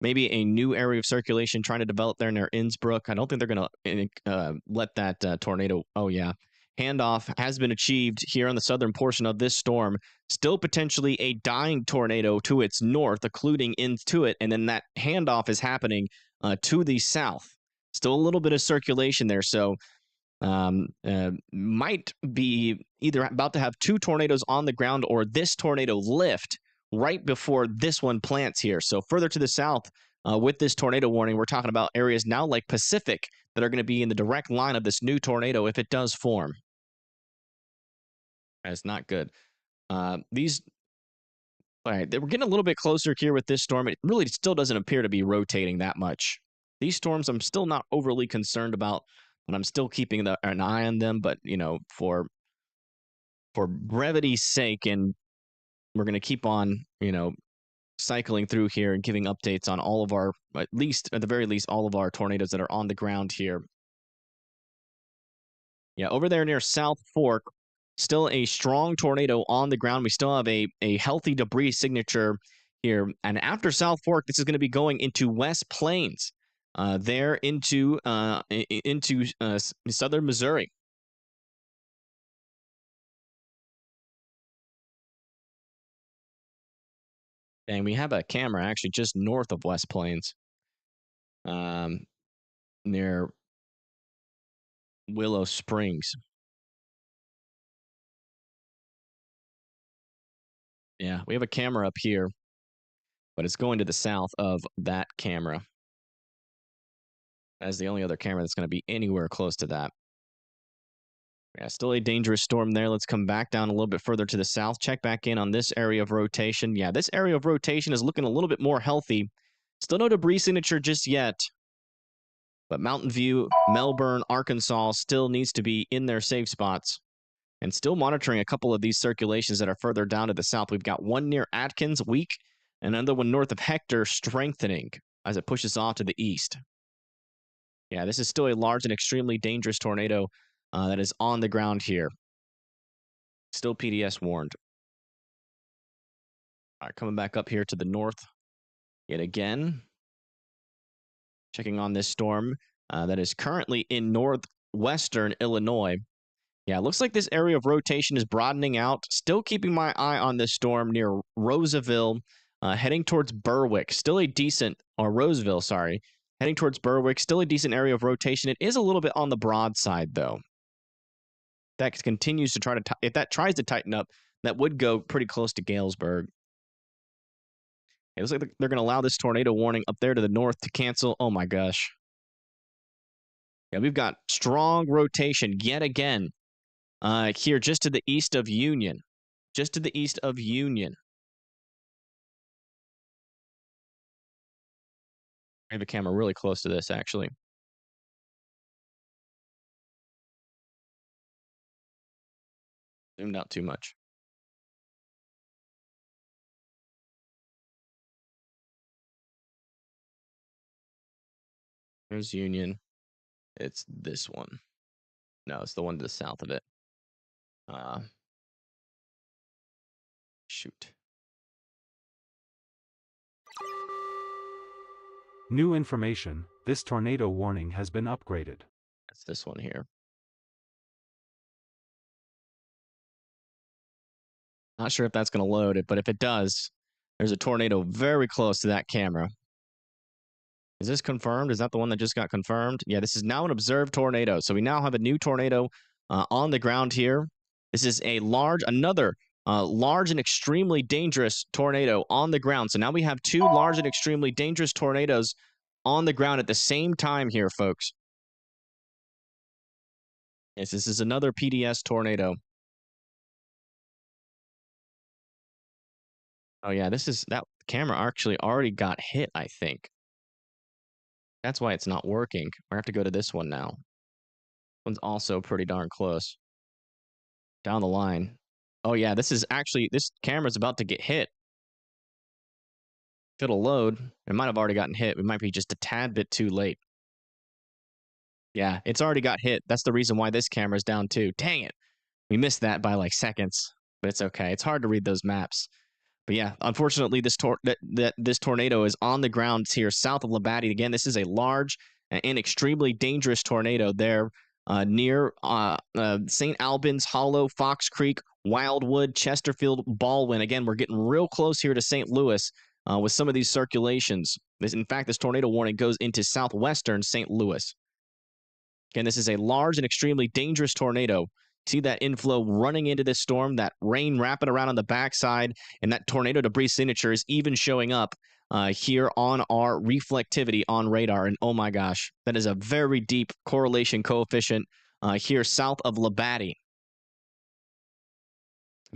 maybe a new area of circulation trying to develop there near Innsbruck. I don't think they're going to let that tornado. Oh, yeah. Handoff has been achieved here on the southern portion of this storm. Still potentially a dying tornado to its north, occluding into it. And then that handoff is happening to the south. Still a little bit of circulation there. So might be either about to have two tornadoes on the ground or this tornado lift right before this one plants here. So further to the south with this tornado warning, we're talking about areas now like Pacific that are going to be in the direct line of this new tornado if it does form. That's not good. All right, we're getting a little bit closer here with this storm. It really still doesn't appear to be rotating that much. These storms I'm still not overly concerned about, but I'm still keeping an eye on them. But, you know, for brevity's sake, and we're going to keep on, you know, cycling through here and giving updates on all of our, at the very least, all of our tornadoes that are on the ground here. Yeah, over there near South Fork, still a strong tornado on the ground. We still have a healthy debris signature here. And after South Fork, this is going to be going into West Plains, there into southern Missouri. And we have a camera actually just north of West Plains, near Willow Springs. Yeah, we have a camera up here, but it's going to the south of that camera. That's the only other camera that's going to be anywhere close to that. Yeah, still a dangerous storm there. Let's come back down a little bit further to the south. Check back in on this area of rotation. Yeah, this area of rotation is looking a little bit more healthy. Still no debris signature just yet. But Mountain View, Melbourne, Arkansas still needs to be in their safe spots. And still monitoring a couple of these circulations that are further down to the south. We've got one near Atkins, weak, and another one north of Hector, strengthening as it pushes off to the east. Yeah, this is still a large and extremely dangerous tornado that is on the ground here. Still PDS warned. All right, coming back up here to the north yet again. Checking on this storm that is currently in northwestern Illinois. Yeah, it looks like this area of rotation is broadening out. Still keeping my eye on this storm near Roseville, heading towards Berwick. Still a decent, or Roseville, sorry. Heading towards Berwick. Still a decent area of rotation. It is a little bit on the broad side, though. That continues to try to, if that tries to tighten up, that would go pretty close to Galesburg. It looks like they're going to allow this tornado warning up there to the north to cancel. Oh my gosh. Yeah, we've got strong rotation yet again here just to the east of Union. Just to the east of Union. I have a camera really close to this, actually. Zoomed out too much. There's Union. It's this one. No, it's the one to the south of it. Shoot. New information, this tornado warning has been upgraded. That's this one here. Not sure if that's going to load it, but if it does, there's a tornado very close to that camera. Is this confirmed? Is that the one that just got confirmed? Yeah, this is now an observed tornado. So we now have a new tornado on the ground here. This is another large and extremely dangerous tornado on the ground. So now we have two large and extremely dangerous tornadoes on the ground at the same time here, folks. Yes, this is another PDS tornado. Oh yeah, that camera actually already got hit, I think. That's why it's not working. We have to go to this one now. One's also pretty darn close. Down the line. Oh yeah, this camera's about to get hit. If it'll load, it might have already gotten hit. We might be just a tad bit too late. Yeah, it's already got hit. That's the reason why this camera's down too. Dang it. We missed that by like seconds, but it's okay. It's hard to read those maps. But yeah, unfortunately, this tornado is on the ground here south of Labatt. Again, this is a large and extremely dangerous tornado there near St. Albans, Hollow, Fox Creek, Wildwood, Chesterfield, Baldwin. Again, we're getting real close here to St. Louis with some of these circulations. In fact, this tornado warning goes into southwestern St. Louis. Again, this is a large and extremely dangerous tornado. See that inflow running into this storm, that rain wrapping around on the backside, and that tornado debris signature is even showing up here on our reflectivity on radar. And oh my gosh, that is a very deep correlation coefficient here south of Labatt. Let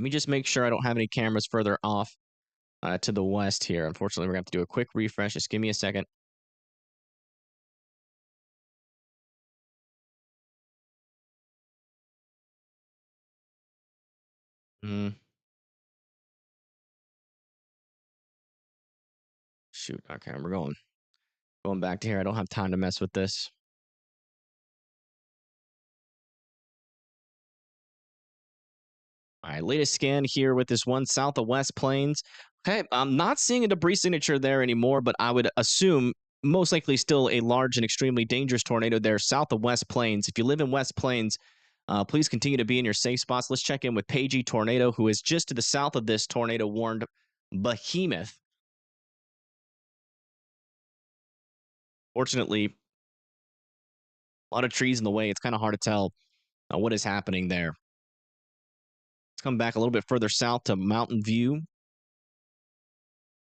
me just make sure I don't have any cameras further off to the west here. Unfortunately, we're going to have to do a quick refresh. Just give me a second. Shoot. Okay, we're going back to here. I don't have time to mess with this. All right, latest scan here with this one south of West Plains. Okay, I'm not seeing a debris signature there anymore, but I would assume most likely still a large and extremely dangerous tornado there south of West Plains. If you live in West Plains, please continue to be in your safe spots. Let's check in with Pagey Tornado, who is just to the south of this tornado-warned behemoth. Fortunately, a lot of trees in the way. It's kind of hard to tell what is happening there. Let's come back a little bit further south to Mountain View.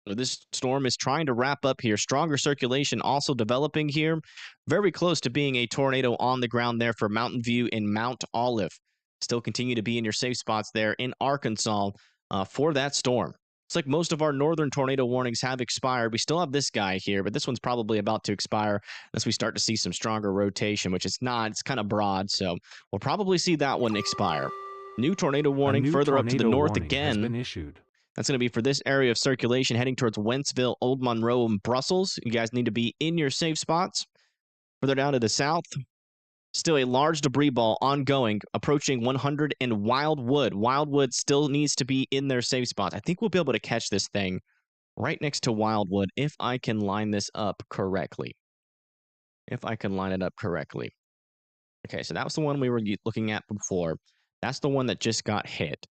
So this storm is trying to wrap up here. Stronger circulation also developing here. Very close to being a tornado on the ground there for Mountain View and Mount Olive. Still continue to be in your safe spots there in Arkansas for that storm. It's like most of our northern tornado warnings have expired. We still have this guy here, but this one's probably about to expire unless we start to see some stronger rotation, which it's not. It's kind of broad, so we'll probably see that one expire. New tornado warning further up to the north again. Has been issued. That's going to be for this area of circulation heading towards Wentzville, Old Monroe, and Brussels. You guys need to be in your safe spots. Further down to the south, still a large debris ball ongoing, approaching 100 in Wildwood. Wildwood still needs to be in their safe spots. I think we'll be able to catch this thing right next to Wildwood if I can line this up correctly. If I can line it up correctly. Okay, so that was the one we were looking at before. That's the one that just got hit.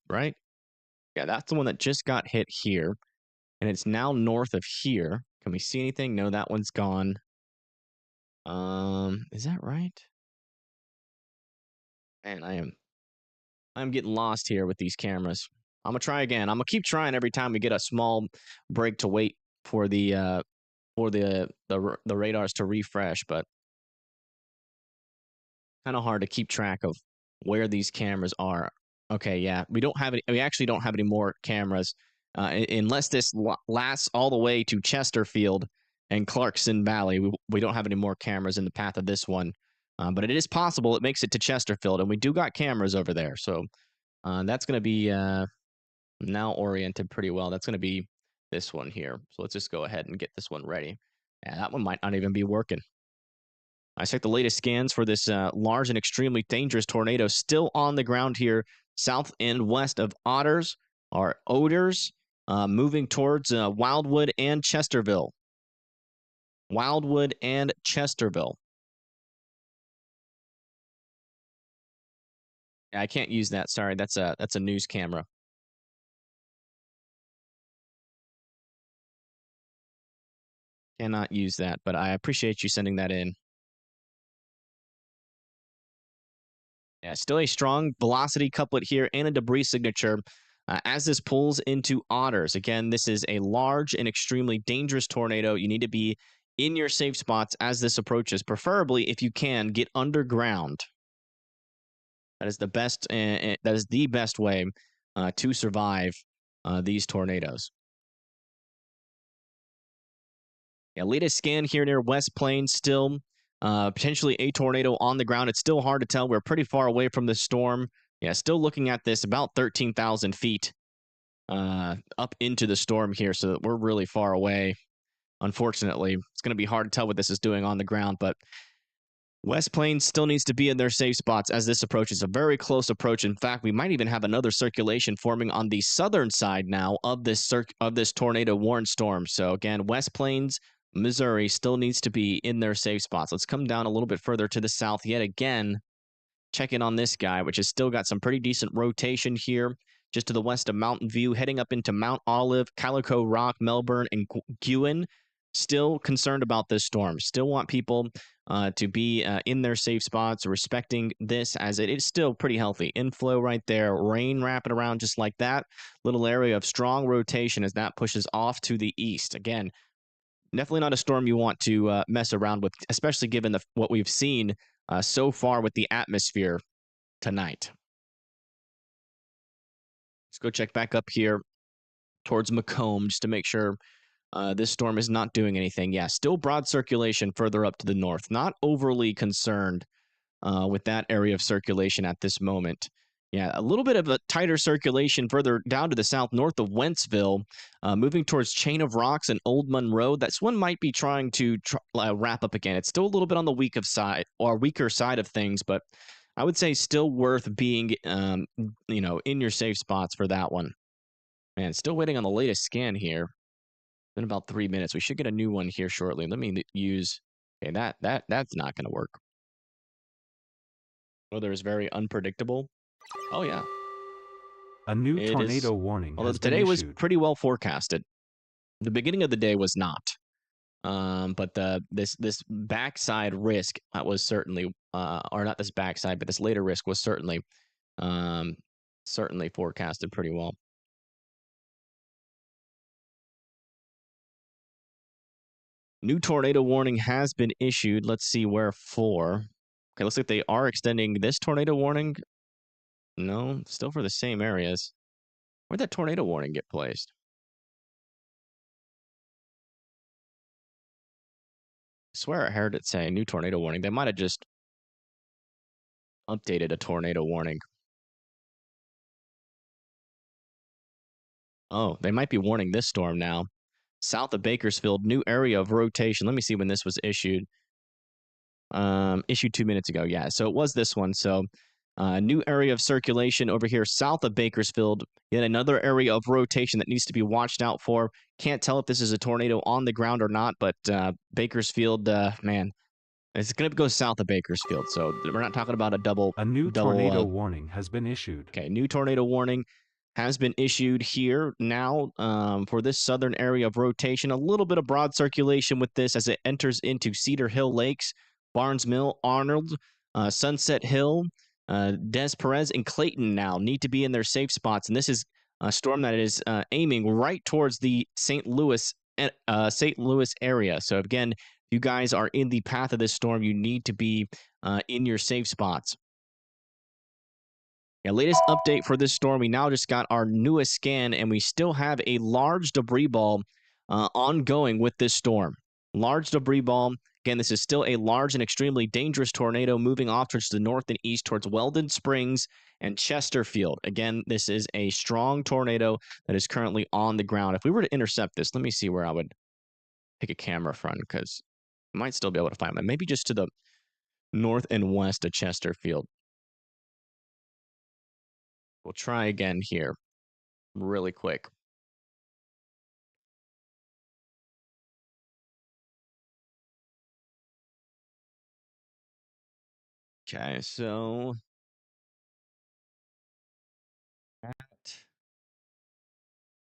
Right? Yeah, that's the one that just got hit here. And it's now north of here. Can we see anything? No, that one's gone. Is that right? Man, I'm getting lost here with these cameras. I'm gonna try again. I'm gonna keep trying every time we get a small break to wait for the for the radars to refresh, but kind of hard to keep track of where these cameras are. Okay, yeah, we actually don't have any more cameras unless this lasts all the way to Chesterfield and Clarkson Valley. We don't have any more cameras in the path of this one, but it is possible it makes it to Chesterfield, and we do got cameras over there. So that's going to be now oriented pretty well. That's going to be this one here. So let's just go ahead and get this one ready. Yeah, that one might not even be working. I checked the latest scans for this large and extremely dangerous tornado still on the ground here, south and west of Otters, or Oders, moving towards Wildwood and Chesterville. Wildwood and Chesterville. Yeah, I can't use that. Sorry, that's a news camera. Cannot use that, but I appreciate you sending that in. Yeah, still a strong velocity couplet here and a debris signature as this pulls into Otters. Again, this is a large and extremely dangerous tornado. You need to be in your safe spots as this approaches. Preferably, if you can, get underground. That is the best. That is the best way to survive these tornadoes. Yeah, latest scan here near West Plains, still potentially a tornado on the ground. It's still hard to tell. We're pretty far away from the storm. Yeah, still looking at this about 13,000 feet up into the storm here, so we're really far away. Unfortunately, it's going to be hard to tell what this is doing on the ground, but West Plains still needs to be in their safe spots as this approaches. A very close approach. In fact, we might even have another circulation forming on the southern side now of this tornado warned storm. So again, West Plains, Missouri still needs to be in their safe spots. Let's come down a little bit further to the south yet again. Check in on this guy, which has still got some pretty decent rotation here, just to the west of Mountain View, heading up into Mount Olive, Calico Rock, Melbourne, and Guin. Still concerned about this storm. Still want people to be in their safe spots, respecting this as it is still pretty healthy. Inflow right there, rain wrapping around just like that. Little area of strong rotation as that pushes off to the east. Again, definitely not a storm you want to mess around with, especially given what we've seen so far with the atmosphere tonight. Let's go check back up here towards Macomb just to make sure this storm is not doing anything. Yeah, still broad circulation further up to the north. Not overly concerned with that area of circulation at this moment. Yeah, a little bit of a tighter circulation further down to the south, north of Wentzville, moving towards Chain of Rocks and Old Monroe. That's one might be trying to wrap up again. It's still a little bit on the weaker side of things, but I would say still worth being, in your safe spots for that one. Man, still waiting on the latest scan here. Been about 3 minutes. We should get a new one here shortly. Let me use. Okay, that's not going to work. Weather is very unpredictable. Oh yeah. A new tornado warning. Although today was pretty well forecasted. The beginning of the day was not. But this backside risk was certainly, or not this backside, but this later risk was certainly forecasted pretty well. New tornado warning has been issued. Let's see where for. Okay, looks like they are extending this tornado warning. No, still for the same areas. Where'd that tornado warning get placed? I swear I heard it say new tornado warning. They might have just updated a tornado warning. Oh, they might be warning this storm now. South of Bakersfield, new area of rotation. Let me see when this was issued. Issued 2 minutes ago. Yeah, so it was this one. So new area of circulation over here south of Bakersfield. Yet another area of rotation that needs to be watched out for. Can't tell if this is a tornado on the ground or not, but Bakersfield, man, it's going to go south of Bakersfield. So we're not talking about a new tornado warning has been issued. Okay, new tornado warning has been issued here now for this southern area of rotation. A little bit of broad circulation with this as it enters into Cedar Hill Lakes, Barnes Mill, Arnold, Sunset Hill, Des Perez, and Clayton now need to be in their safe spots. And this is a storm that is aiming right towards the St. Louis St. Louis area. So again, if you guys are in the path of this storm, you need to be in your safe spots. Yeah, latest update for this storm. We now just got our newest scan, and we still have a large debris ball ongoing with this storm. Large debris ball. Again, this is still a large and extremely dangerous tornado moving off towards the north and east towards Weldon Springs and Chesterfield. Again, this is a strong tornado that is currently on the ground. If we were to intercept this, let me see where I would pick a camera from, because I might still be able to find it. Maybe just to the north and west of Chesterfield. We'll try again here really quick. Okay, so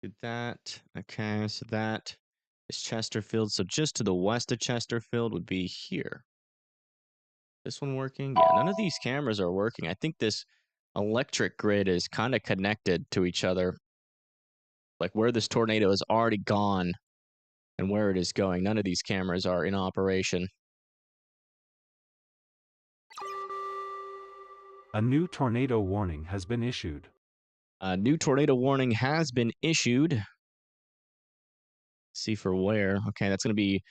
did that. Okay, so that is Chesterfield. So just to the west of Chesterfield would be here. This one working? Yeah, none of these cameras are working. I think this electric grid is kind of connected to each other. Like where this tornado is already gone and where it is going. None of these cameras are in operation. A new tornado warning has been issued. A new tornado warning has been issued. See for where. Okay, that's going to be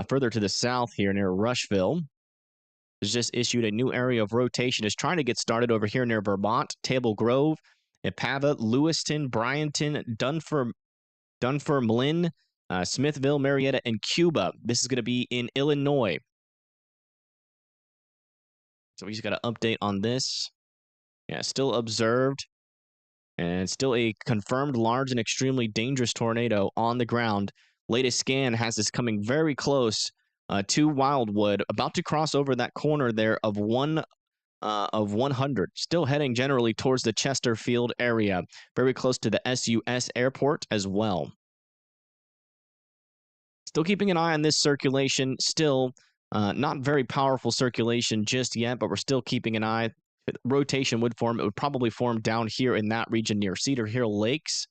further to the south here near Rushville. Has just issued a new area of rotation. Is trying to get started over here near Vermont, Table Grove, Ipava, Lewiston, Bryanton, Dunfermline, Smithville, Marietta, and Cuba. This is going to be in Illinois. So we just got an update on this. Yeah, still observed. And still a confirmed large and extremely dangerous tornado on the ground. Latest scan has this coming very close to Wildwood, about to cross over that corner there of 100. Still heading generally towards the Chesterfield area, very close to the SUS airport as well. Still keeping an eye on this circulation. Still not very powerful circulation just yet, but we're still keeping an eye. If rotation would form, it would probably form down here in that region near Cedar Hill Lakes.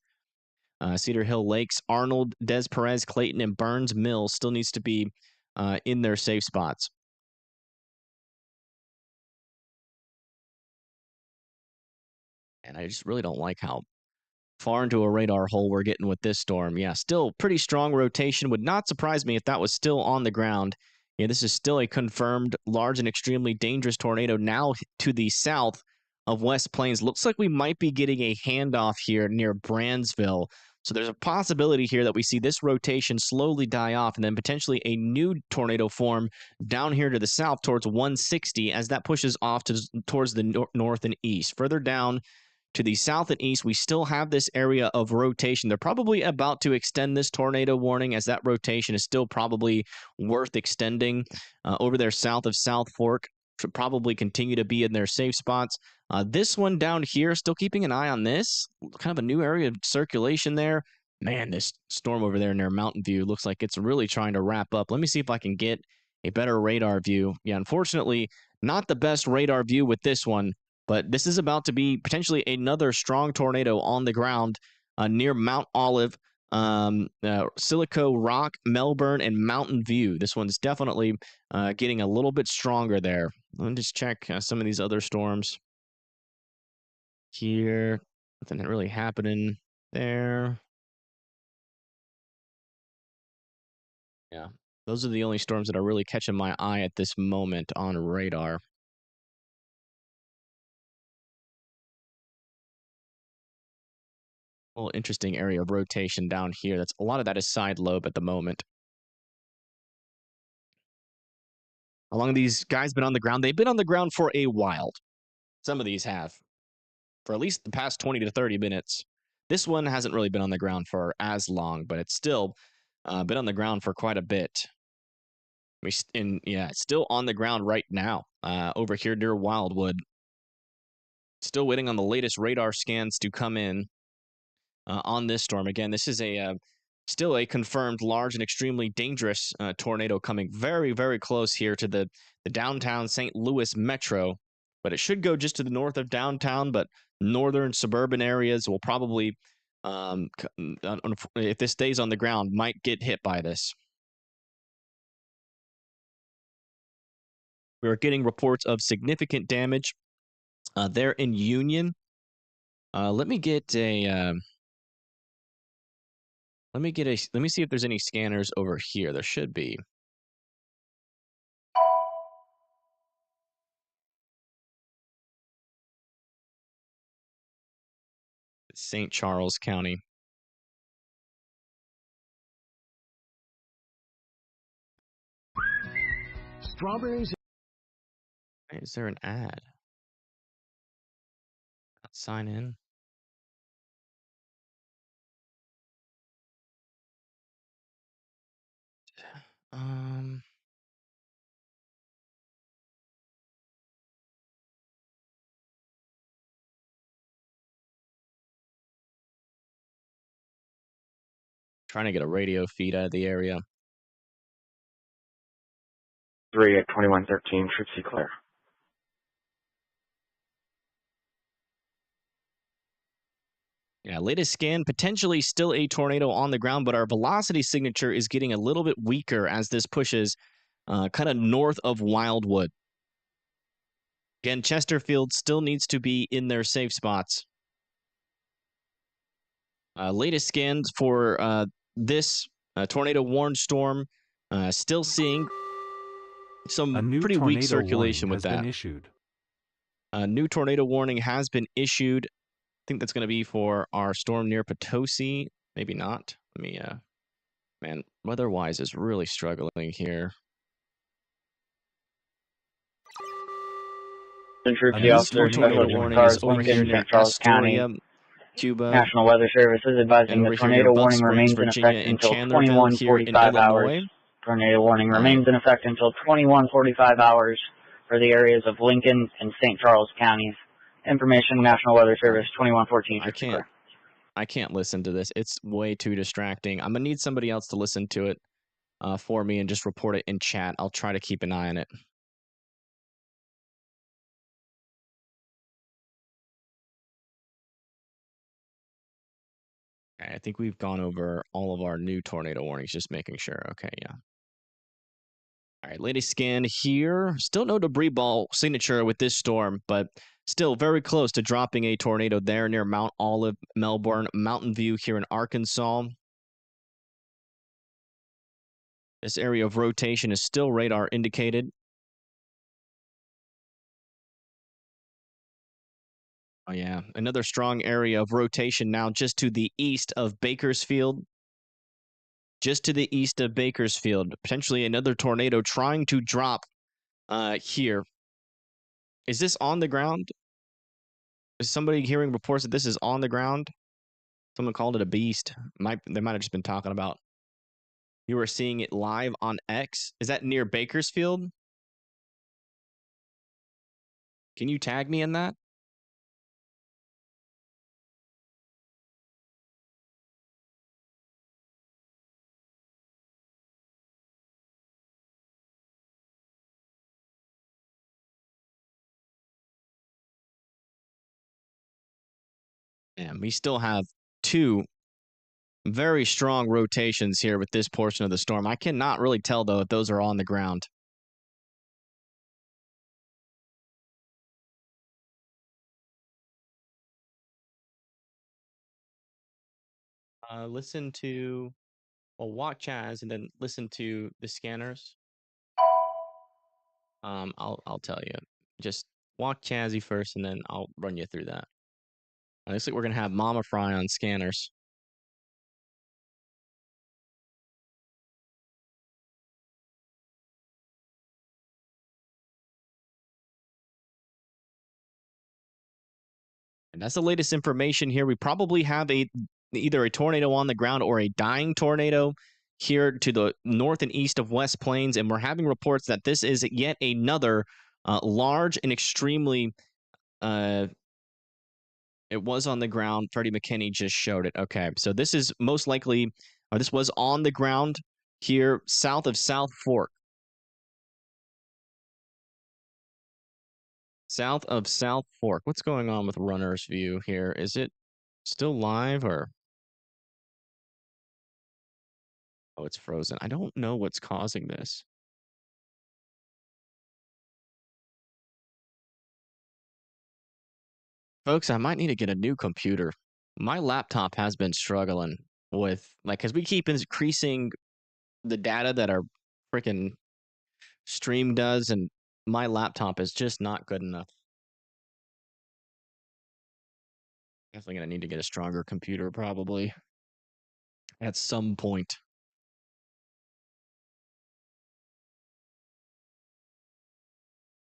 Arnold, Des Perez, Clayton, and Burns Mills still needs to be in their safe spots. And I just really don't like how far into a radar hole we're getting with this storm. Yeah, still pretty strong rotation. Would not surprise me if that was still on the ground. Yeah, this is still a confirmed large and extremely dangerous tornado now to the south of West Plains. Looks like we might be getting a handoff here near Brandsville. So there's a possibility here that we see this rotation slowly die off and then potentially a new tornado form down here to the south towards 160 as that pushes off towards the north and east. Further down to the south and east, we still have this area of rotation. They're probably about to extend this tornado warning as that rotation is still probably worth extending over there south of South Fork. Should probably continue to be in their safe spots. This one down here, still keeping an eye on this. Kind of a new area of circulation there. Man, this storm over there near Mountain View looks like it's really trying to wrap up. Let me see if I can get a better radar view. Yeah, unfortunately, not the best radar view with this one. But this is about to be potentially another strong tornado on the ground near Mount Olive, Silico Rock, Melbourne, and Mountain View. This one's definitely getting a little bit stronger there. Let me just check some of these other storms. Here, nothing really happening there. Yeah, those are the only storms that are really catching my eye at this moment on radar. Little interesting area of rotation down here. That's a lot of that is side lobe at the moment. How long have these guys been on the ground? They've been on the ground for a while. Some of these have. For at least the past 20 to 30 minutes. This one hasn't really been on the ground for as long, but it's still been on the ground for quite a bit. It's still on the ground right now over here near Wildwood. Still waiting on the latest radar scans to come in. On this storm. Again, this is still a confirmed large and extremely dangerous tornado coming very, very close here to the downtown St. Louis metro. But it should go just to the north of downtown, but northern suburban areas will probably If this stays on the ground, might get hit by this. We are getting reports of significant damage there in Union. Let me see if there's any scanners over here. There should be. St. Charles County. Strawberries. Is there an ad? Sign in. Trying to get a radio feed out of the area. 3 at 2113, should see clear. Yeah, latest scan, potentially still a tornado on the ground, but our velocity signature is getting a little bit weaker as this pushes kind of north of Wildwood. Again, Chesterfield still needs to be in their safe spots. Latest scans for this tornado warned storm, still seeing some pretty weak circulation with that. A new tornado warning has been issued. I think that's going to be for our storm near Potosi. Maybe not. Let me, man, weather-wise is really struggling here. Troops, officers, special cars, Lincoln, St. Charles County, Cuba, National Weather Service is advising the tornado warning remains in effect until 21:45 hours. Tornado warning remains in effect until 21:45 hours for the areas of Lincoln and St. Charles counties. Information, National Weather Service, 2114. I can't listen to this. It's way too distracting. I'm gonna need somebody else to listen to it for me and just report it in chat. I'll try to keep an eye on it. Okay, I think we've gone over all of our new tornado warnings, just making sure. Okay, yeah. All right, latest scan here. Still no debris ball signature with this storm, but still very close to dropping a tornado there near Mount Olive, Melbourne, Mountain View here in Arkansas. This area of rotation is still radar indicated. Oh, yeah. Another strong area of rotation now just to the east of Bakersfield. Just to the east of Bakersfield. Potentially another tornado trying to drop here. Is this on the ground? Is somebody hearing reports that this is on the ground? Someone called it a beast. They might have just been talking about. You were seeing it live on X. Is that near Bakersfield? Can you tag me in that? And we still have two very strong rotations here with this portion of the storm. I cannot really tell, though, if those are on the ground. Listen to, well, walk Chaz and then listen to the scanners. I'll tell you. Just walk Chazzy first, and then I'll run you through that. Looks like we're gonna have Mama Fry on scanners. And that's the latest information here. We probably have either a tornado on the ground or a dying tornado here to the north and east of West Plains, and we're having reports that this is yet another large and extremely it was on the ground. Freddie McKinney just showed it. Okay, so this is most likely, or this was on the ground here south of South Fork. South of South Fork. What's going on with Runner's View here? Is it still live or? Oh, it's frozen. I don't know what's causing this. Folks, I might need to get a new computer. My laptop has been struggling with, like, because we keep increasing the data that our freaking stream does, and my laptop is just not good enough. Definitely going to need to get a stronger computer, probably, at some point.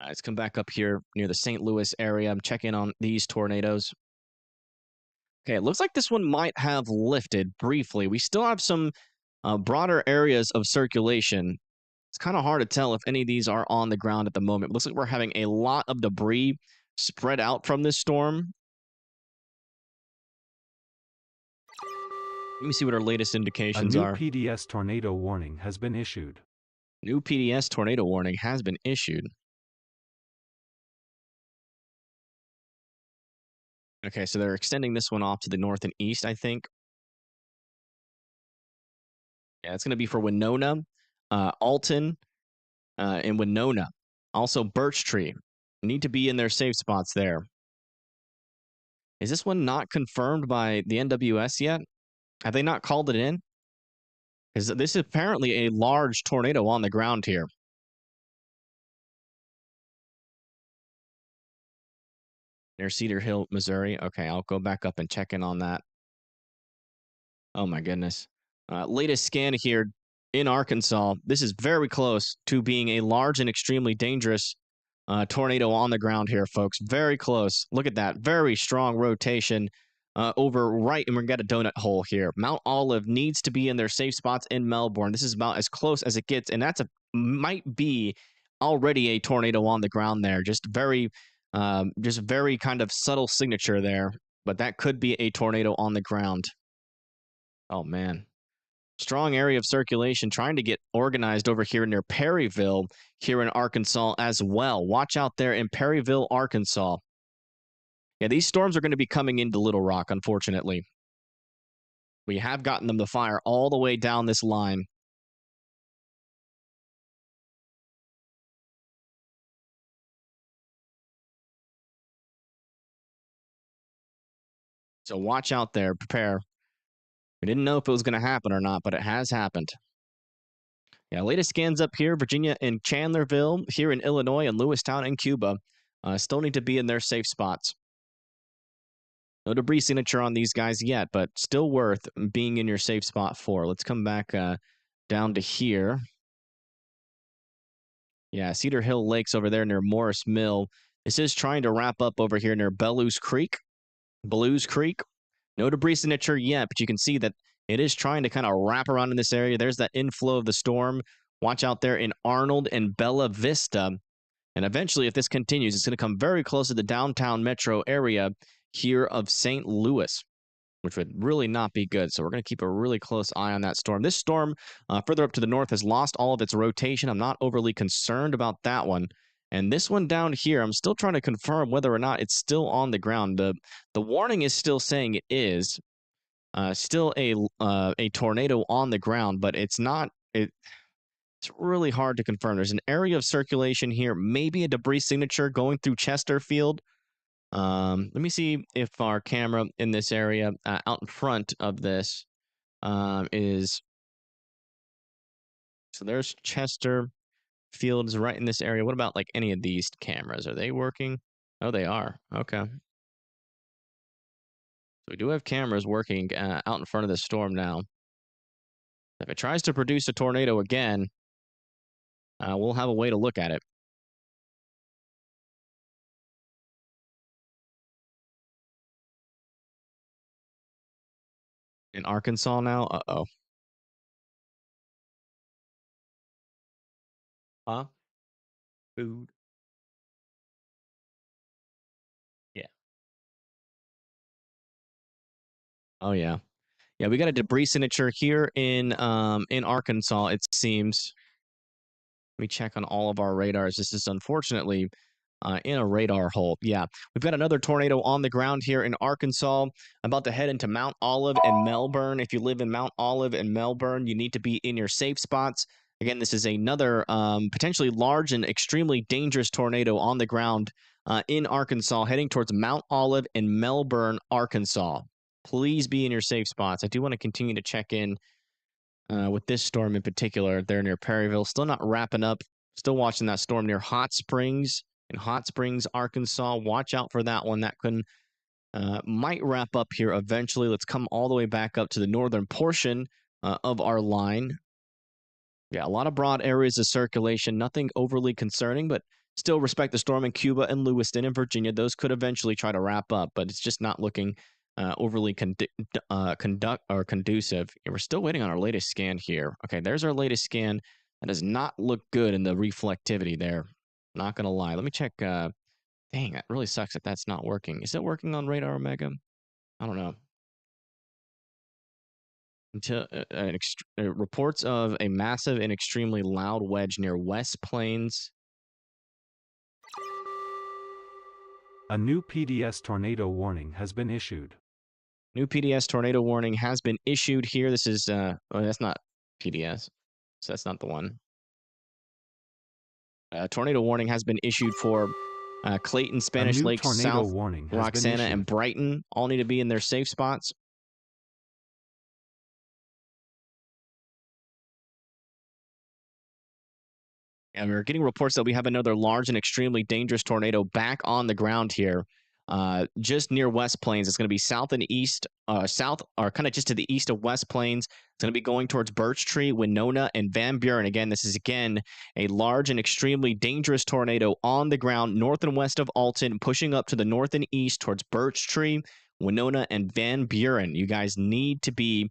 Let's come back up here near the St. Louis area. I'm checking on these tornadoes. Okay, it looks like this one might have lifted briefly. We still have some broader areas of circulation. It's kind of hard to tell if any of these are on the ground at the moment. It looks like we're having a lot of debris spread out from this storm. Let me see what our latest indications are. A new PDS tornado warning has been issued. New PDS tornado warning has been issued. Okay, so they're extending this one off to the north and east, I think. Yeah, it's going to be for Winona, Alton, and Winona. Also, Birch Tree. Need to be in their safe spots there. Is this one not confirmed by the NWS yet? Have they not called it in? Because this is apparently a large tornado on the ground here. Near Cedar Hill, Missouri. Okay, I'll go back up and check in on that. Oh my goodness. Latest scan here in Arkansas. This is very close to being a large and extremely dangerous tornado on the ground here, folks. Very close. Look at that. Very strong rotation over right, and we've got a donut hole here. Mount Olive needs to be in their safe spots in Melbourne. This is about as close as it gets, and that's might be already a tornado on the ground there. Just very kind of subtle signature there, but that could be a tornado on the ground. Oh man. Strong area of circulation trying to get organized over here near Perryville here in Arkansas as well. Watch out there in Perryville, Arkansas. Yeah, these storms are going to be coming into Little Rock, unfortunately. We have gotten them to fire all the way down this line. So watch out there. Prepare. We didn't know if it was going to happen or not, but it has happened. Yeah, latest scans up here, Virginia and Chandlerville, here in Illinois, and Lewistown and Cuba still need to be in their safe spots. No debris signature on these guys yet, but still worth being in your safe spot for. Let's come back down to here. Yeah, Cedar Hill Lakes over there near Morris Mill. This is trying to wrap up over here near Blues Creek. No debris signature yet, but you can see that it is trying to kind of wrap around in this area. There's that inflow of the storm. Watch out there in Arnold and Bella Vista. And eventually, if this continues, it's going to come very close to the downtown metro area here of St. Louis, which would really not be good. So we're going to keep a really close eye on that storm. This storm further up to the north has lost all of its rotation. I'm not overly concerned about that one. And this one down here, I'm still trying to confirm whether or not it's still on the ground. The warning is still saying it is still a tornado on the ground, but it's not. It's really hard to confirm. There's an area of circulation here, maybe a debris signature going through Chesterfield. Let me see if our camera in this area out in front of this is. So there's Chesterfield is right in this area. What about like any of these cameras? Are they working? Oh, they are. Okay. So we do have cameras working out in front of the storm now. If it tries to produce a tornado again, we'll have a way to look at it. In Arkansas now? Uh-oh. Huh? Food. Yeah. Oh, yeah. Yeah, we got a debris signature here in Arkansas, it seems. Let me check on all of our radars. This is unfortunately in a radar hole. Yeah, we've got another tornado on the ground here in Arkansas. I'm about to head into Mount Olive and Melbourne. If you live in Mount Olive and Melbourne, you need to be in your safe spots. Again, this is another potentially large and extremely dangerous tornado on the ground in Arkansas, heading towards Mount Olive and Melbourne, Arkansas. Please be in your safe spots. I do want to continue to check in with this storm in particular there near Perryville. Still not wrapping up. Still watching that storm near Hot Springs in Hot Springs, Arkansas. Watch out for that one. That might wrap up here eventually. Let's come all the way back up to the northern portion of our line. Yeah, a lot of broad areas of circulation. Nothing overly concerning, but still respect the storm in Cuba and Lewiston and Virginia. Those could eventually try to wrap up, but it's just not looking overly conducive. We're still waiting on our latest scan here. Okay, there's our latest scan. That does not look good in the reflectivity there. Not going to lie. Let me check. Dang, that really sucks that that's not working. Is it working on Radar Omega? I don't know. Until reports of a massive and extremely loud wedge near West Plains. A new PDS tornado warning has been issued. New PDS tornado warning has been issued here. This is, that's not PDS. So that's not the one. Tornado warning has been issued for Clayton, Spanish Lake, South, Roxana, and Brighton. All need to be in their safe spots. And we're getting reports that we have another large and extremely dangerous tornado back on the ground here. Just near West Plains. It's going to be south and east, south, or kind of just to the east of West Plains. It's going to be going towards Birch Tree, Winona, and Van Buren. Again, this is, a large and extremely dangerous tornado on the ground north and west of Alton, pushing up to the north and east towards Birch Tree, Winona, and Van Buren. You guys need to be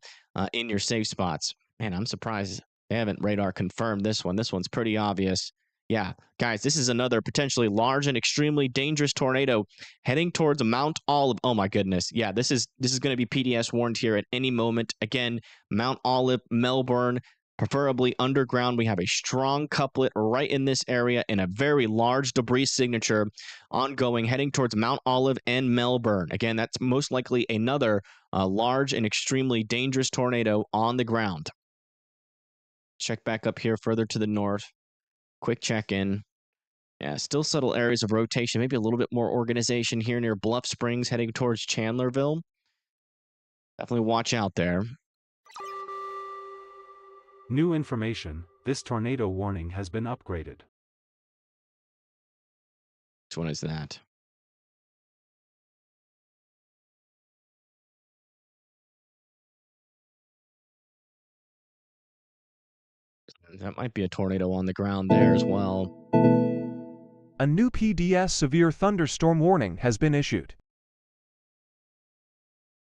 in your safe spots. Man, I'm surprised they haven't radar confirmed this one. This one's pretty obvious. Yeah, guys, this is another potentially large and extremely dangerous tornado heading towards Mount Olive. Oh my goodness. Yeah, this is going to be PDS warned here at any moment. Again, Mount Olive, Melbourne, preferably underground. We have a strong couplet right in this area and a very large debris signature ongoing heading towards Mount Olive and Melbourne. Again, that's most likely another large and extremely dangerous tornado on the ground. Check back up here further to the north. Quick check-in. Yeah, still subtle areas of rotation. Maybe a little bit more organization here near Bluff Springs heading towards Chandlerville. Definitely watch out there. New information. This tornado warning has been upgraded. Which one is that? That might be a tornado on the ground there as well. A new PDS severe thunderstorm warning has been issued.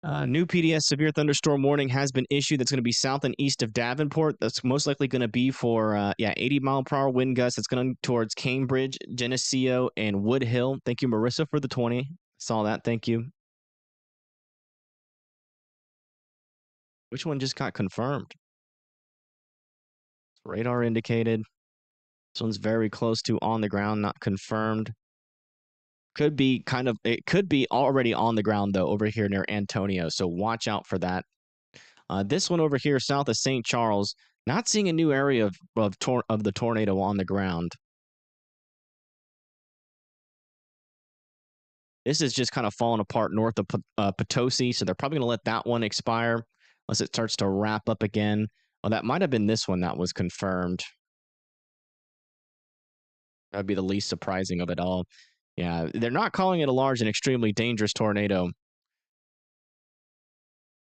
New PDS severe thunderstorm warning has been issued. That's going to be south and east of Davenport. That's most likely going to be for 80-mile-per-hour wind gusts. It's going towards Cambridge, Geneseo, and Wood Hill. Thank you, Marissa, for the 20. Saw that. Thank you. Which one just got confirmed? Radar indicated. This one's very close to on the ground, not confirmed. It could be already on the ground, though, over here near Antonio. So watch out for that. This one over here, south of St. Charles, not seeing a new area of the tornado on the ground. This is just kind of falling apart north of Potosi, so they're probably going to let that one expire unless it starts to wrap up again. Oh, that might have been this one that was confirmed. That would be the least surprising of it all. Yeah, they're not calling it a large and extremely dangerous tornado.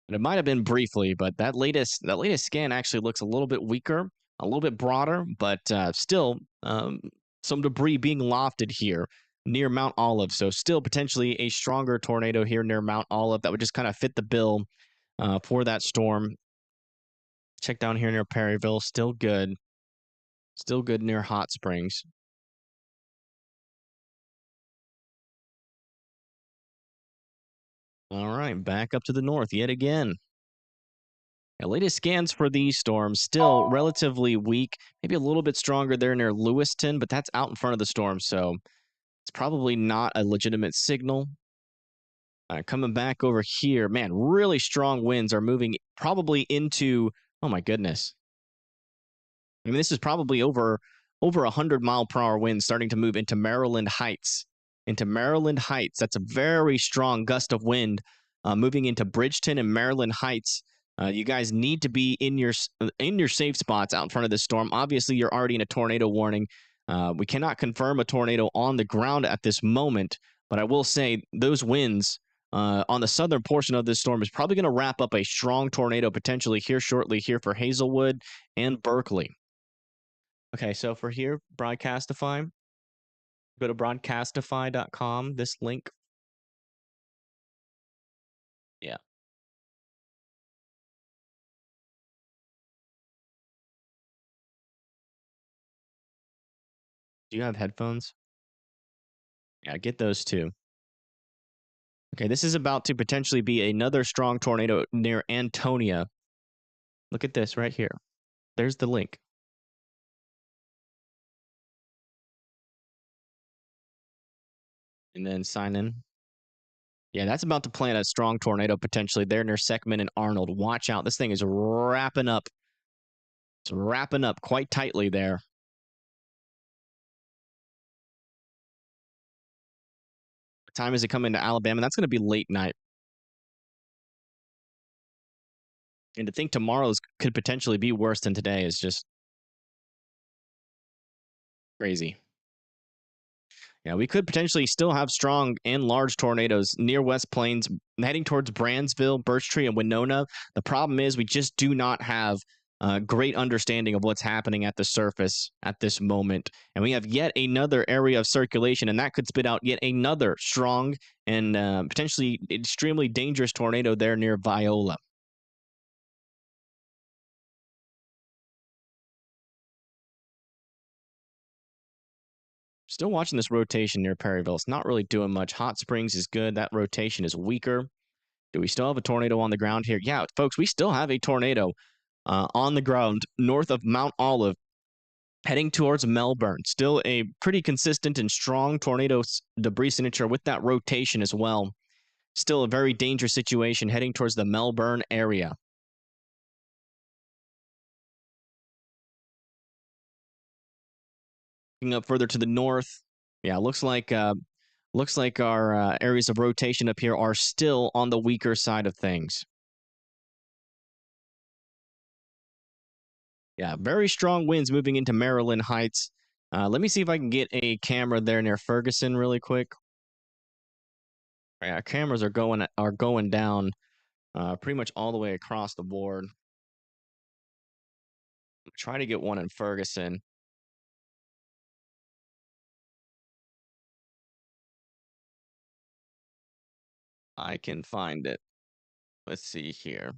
And it might have been briefly, but that latest scan actually looks a little bit weaker, a little bit broader, but still some debris being lofted here near Mount Olive. So still potentially a stronger tornado here near Mount Olive that would just kind of fit the bill for that storm. Check down here near Perryville, still good. Still good near Hot Springs. All right, back up to the north yet again. The latest scans for these storms still relatively weak, maybe a little bit stronger there near Lewiston, but that's out in front of the storm, so It's probably not a legitimate signal. Coming back over here, man, really strong winds are moving probably into, oh my goodness. I mean, this is probably over 100-mile-per-hour winds starting to move into Maryland Heights. That's a very strong gust of wind moving into Bridgeton and Maryland Heights. You guys need to be in your safe spots out in front of this storm. Obviously, you're already in a tornado warning. We cannot confirm a tornado on the ground at this moment, but I will say those winds on the southern portion of this storm is probably going to wrap up a strong tornado potentially here shortly here for Hazelwood and Berkeley. Okay, so for here, Broadcastify, go to broadcastify.com, this link. Yeah. Do you have headphones? Yeah, get those too. Okay, this is about to potentially be another strong tornado near Antonia. Look at this right here. There's the link. And then sign in. Yeah, that's about to plant a strong tornado potentially there near Seckman and Arnold. Watch out. This thing is wrapping up. It's wrapping up quite tightly there. What time is it coming to Alabama? That's going to be late night. And to think tomorrow's could potentially be worse than today is just crazy. Yeah, we could potentially still have strong and large tornadoes near West Plains heading towards Brandsville, Birch Tree, and Winona. The problem is we just do not have a great understanding of what's happening at the surface at this moment. And we have yet another area of circulation, and that could spit out yet another strong and potentially extremely dangerous tornado there near Viola. Still watching this rotation near Perryville. It's not really doing much. Hot Springs is good. That rotation is weaker. Do we still have a tornado on the ground here? Yeah, folks, we still have a tornado on the ground north of Mount Olive heading towards Melbourne. Still a pretty consistent and strong tornado debris signature with that rotation as well. Still a very dangerous situation heading towards the Melbourne area. Looking up further to the north, yeah, looks like our areas of rotation up here are still on the weaker side of things. Yeah, very strong winds moving into Maryland Heights. Let me see if I can get a camera there near Ferguson really quick. Yeah, cameras are going down pretty much all the way across the board. Try to get one in Ferguson. I can find it. Let's see here.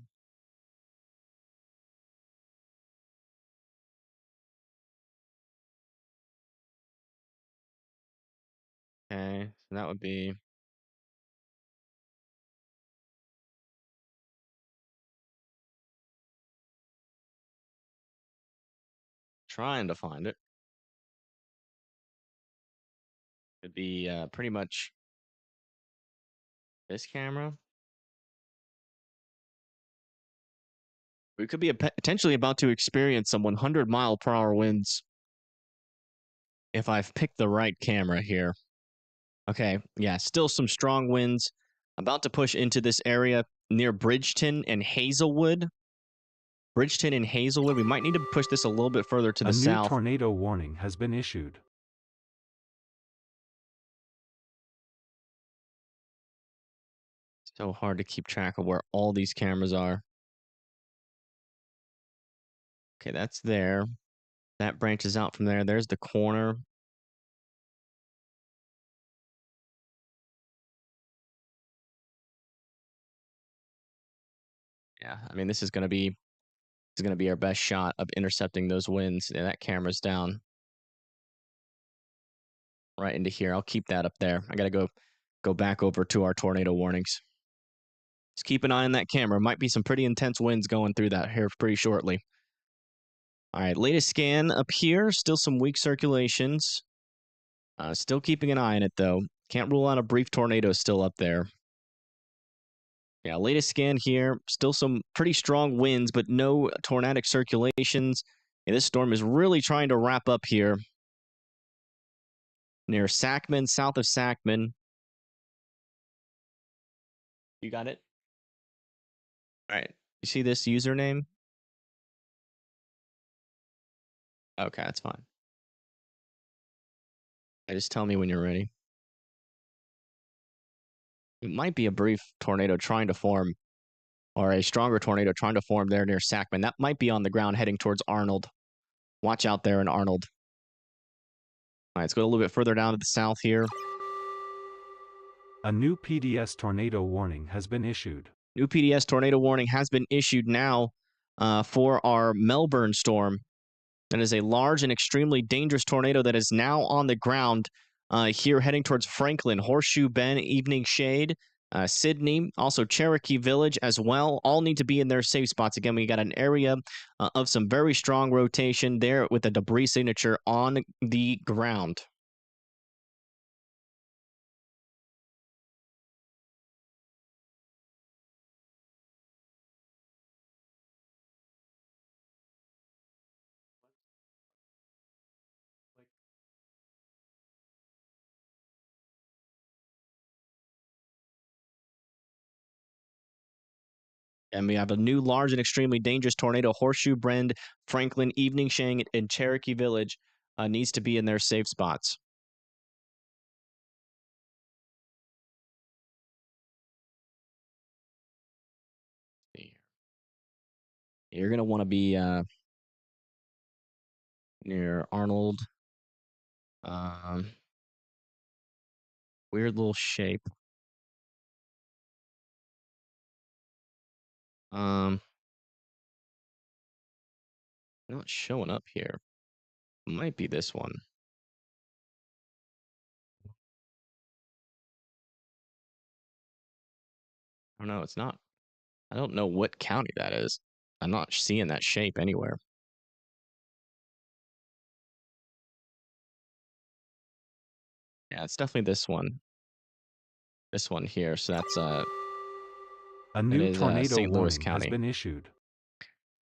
Okay, so that would be trying to find it. It'd be pretty much this camera. We could be potentially about to experience some 100-mile-per-hour winds if I've picked the right camera here. Okay, yeah, still some strong winds about to push into this area near Bridgeton and Hazelwood. We might need to push this a little bit further to the south. A new tornado warning has been issued. So hard to keep track of where all these cameras are. Okay, that's there. That branches out from there. There's the corner. Yeah, I mean, this is going to be our best shot of intercepting those winds. Yeah, that camera's down right into here. I'll keep that up there. I got to go back over to our tornado warnings. Just keep an eye on that camera. Might be some pretty intense winds going through that here pretty shortly. All right, latest scan up here. Still some weak circulations. Still keeping an eye on it, though. Can't rule out a brief tornado still up there. Yeah, latest scan here. Still some pretty strong winds, but no tornadic circulations. Yeah, this storm is really trying to wrap up here. Near Sackman, south of Sackman. You got it? All right. You see this username? Okay, that's fine. Just tell me when you're ready. It might be a brief tornado trying to form, or a stronger tornado trying to form there near Sackman. That might be on the ground heading towards Arnold. Watch out there in Arnold. All right, let's go a little bit further down to the south here. A new PDS tornado warning has been issued. New PDS tornado warning has been issued now for our Melbourne storm. That is a large and extremely dangerous tornado that is now on the ground here heading towards Franklin, Horseshoe Bend, Evening Shade, Sydney, also Cherokee Village as well. All need to be in their safe spots. Again, we got an area of some very strong rotation there with a debris signature on the ground. And we have a new large and extremely dangerous tornado. Horseshoe Bend, Franklin, Evening Shade, and Cherokee Village needs to be in their safe spots. You're going to want to be near Arnold. Weird little shape. Not showing up here. Might be this one. Oh no, it's not. I don't know what county that is. I'm not seeing that shape anywhere. Yeah, it's definitely this one. This one here. So that's a new tornado St. Louis warning County. has been issued.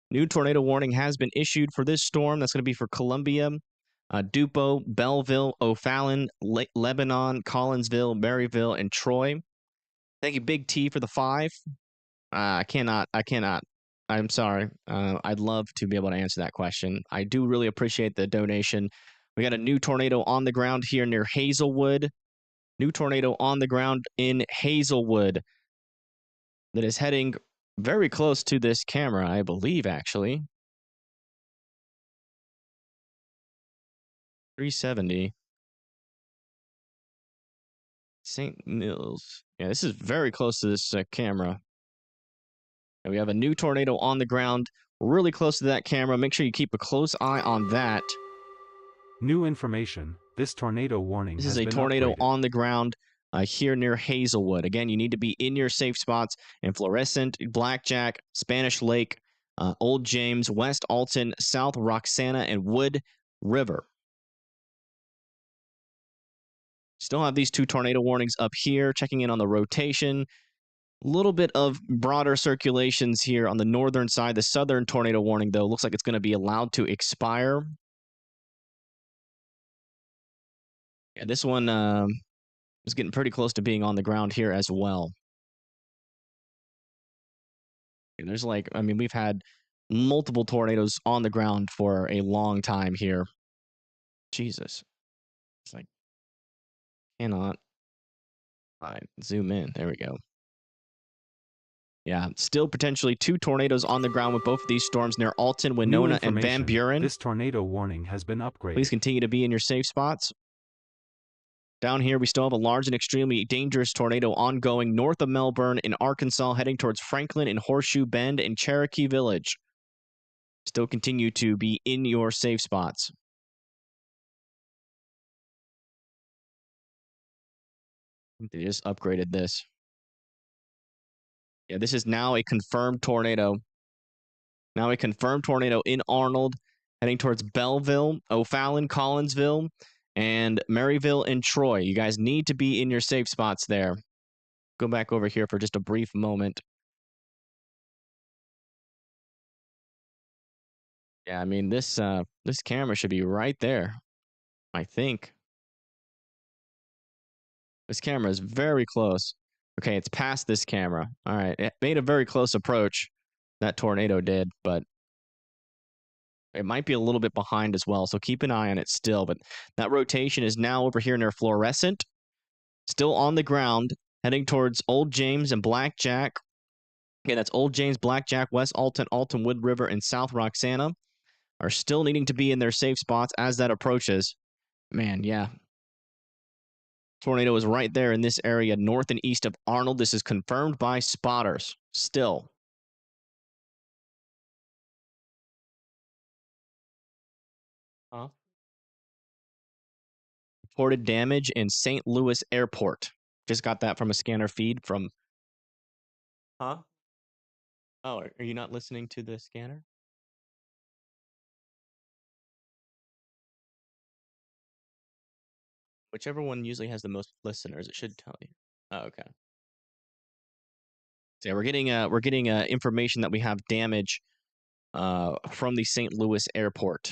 New tornado warning has been issued for this storm. That's going to be for Columbia, Dupo, Belleville, O'Fallon, Lebanon, Collinsville, Maryville, and Troy. Thank you, Big T, for the 5. I cannot. I'm sorry. I'd love to be able to answer that question. I do really appreciate the donation. We got a new tornado on the ground here near Hazelwood. New tornado on the ground in Hazelwood that is heading very close to this camera, I believe, actually. 370. St. Mills. Yeah, this is very close to this camera. And we have a new tornado on the ground, really close to that camera. Make sure you keep a close eye on that. New information. This tornado warning This has is a been tornado upgraded. on the ground here near Hazelwood. Again, you need to be in your safe spots in Florissant, Blackjack, Spanish Lake, Old James, West Alton, South Roxana, and Wood River. Still have these 2 tornado warnings up here. Checking in on the rotation. A little bit of broader circulations here on the northern side. The southern tornado warning, though, looks like it's going to be allowed to expire. Yeah, this one is getting pretty close to being on the ground here as well. And there's we've had multiple tornadoes on the ground for a long time here. Jesus. It's like, cannot. All right, zoom in. There we go. Yeah, still potentially 2 tornadoes on the ground with both of these storms near Alton, Winona, and Van Buren. This tornado warning has been upgraded. Please continue to be in your safe spots. Down here, we still have a large and extremely dangerous tornado ongoing north of Melbourne in Arkansas, heading towards Franklin and Horseshoe Bend and Cherokee Village. Still continue to be in your safe spots. They just upgraded this. Yeah, this is now a confirmed tornado. Now a confirmed tornado in Arnold, heading towards Belleville, O'Fallon, Collinsville, and Maryville and Troy. You guys need to be in your safe spots there. Go back over here for just a brief moment. Yeah, I mean, this camera should be right there, I think. This camera is very close. Okay, it's past this camera. All right, it made a very close approach, that tornado did, but it might be a little bit behind as well, so keep an eye on it still. But that rotation is now over here near Fluorescent, still on the ground, heading towards Old James and Blackjack. Okay, that's Old James, Blackjack, West Alton, Alton, Wood River, and South Roxana are still needing to be in their safe spots as that approaches. Man, yeah. Tornado is right there in this area, north and east of Arnold. This is confirmed by spotters still. Huh? Reported damage in St. Louis Airport. Just got that from a scanner feed from... Huh? Oh, are you not listening to the scanner? Whichever one usually has the most listeners, it should tell you. Oh, okay. So yeah, we're getting information that we have damage from the St. Louis airport.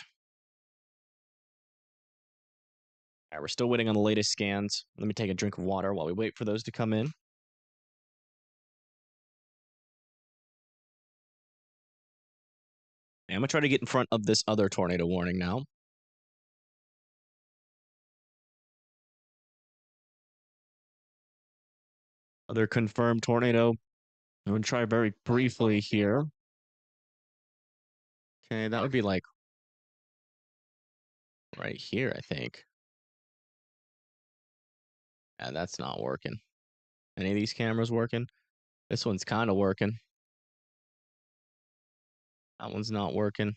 All right, we're still waiting on the latest scans. Let me take a drink of water while we wait for those to come in. And I'm gonna try to get in front of this other tornado warning now. Other confirmed tornado. I'm gonna try very briefly here. Okay, that would be like right here, I think. Yeah, that's not working. Any of these cameras working? This one's kind of working. That one's not working.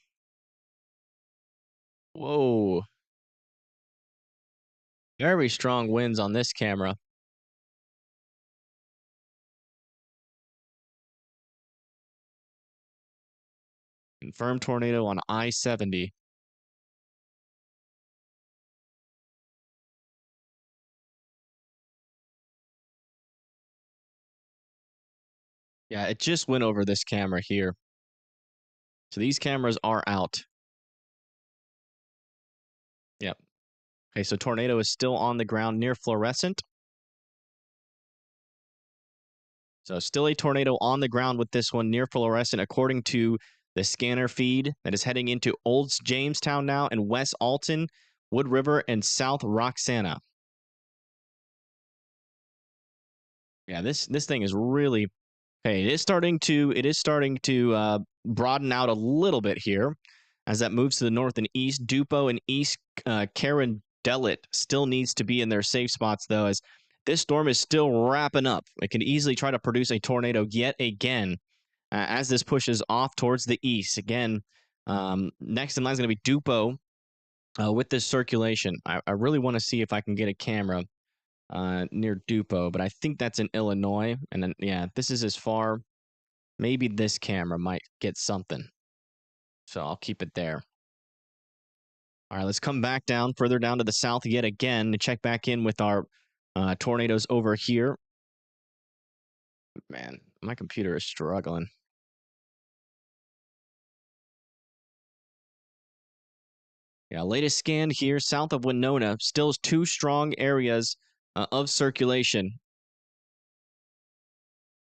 Whoa. Very strong winds on this camera. Confirmed tornado on I-70. Yeah, it just went over this camera here. So these cameras are out. Yep. Okay, so tornado is still on the ground near Fluorescent. So still a tornado on the ground with this one near Fluorescent, according to the scanner feed that is heading into Old Jamestown now and West Alton, Wood River, and South Roxana. Yeah, this thing is really... Okay, it is starting to broaden out a little bit here as that moves to the north and east. Dupo and East Carondelet still needs to be in their safe spots, though, as this storm is still wrapping up. It can easily try to produce a tornado yet again as this pushes off towards the east. Again, next in line is going to be Dupo with this circulation. I really want to see if I can get a camera near Dupo, but I think that's in Illinois. And then, yeah, this is as far. Maybe this camera might get something. So I'll keep it there. All right, let's come back down, further down to the south yet again to check back in with our tornadoes over here. Man, my computer is struggling. Yeah, latest scan here, south of Winona, still 2 strong areas of circulation.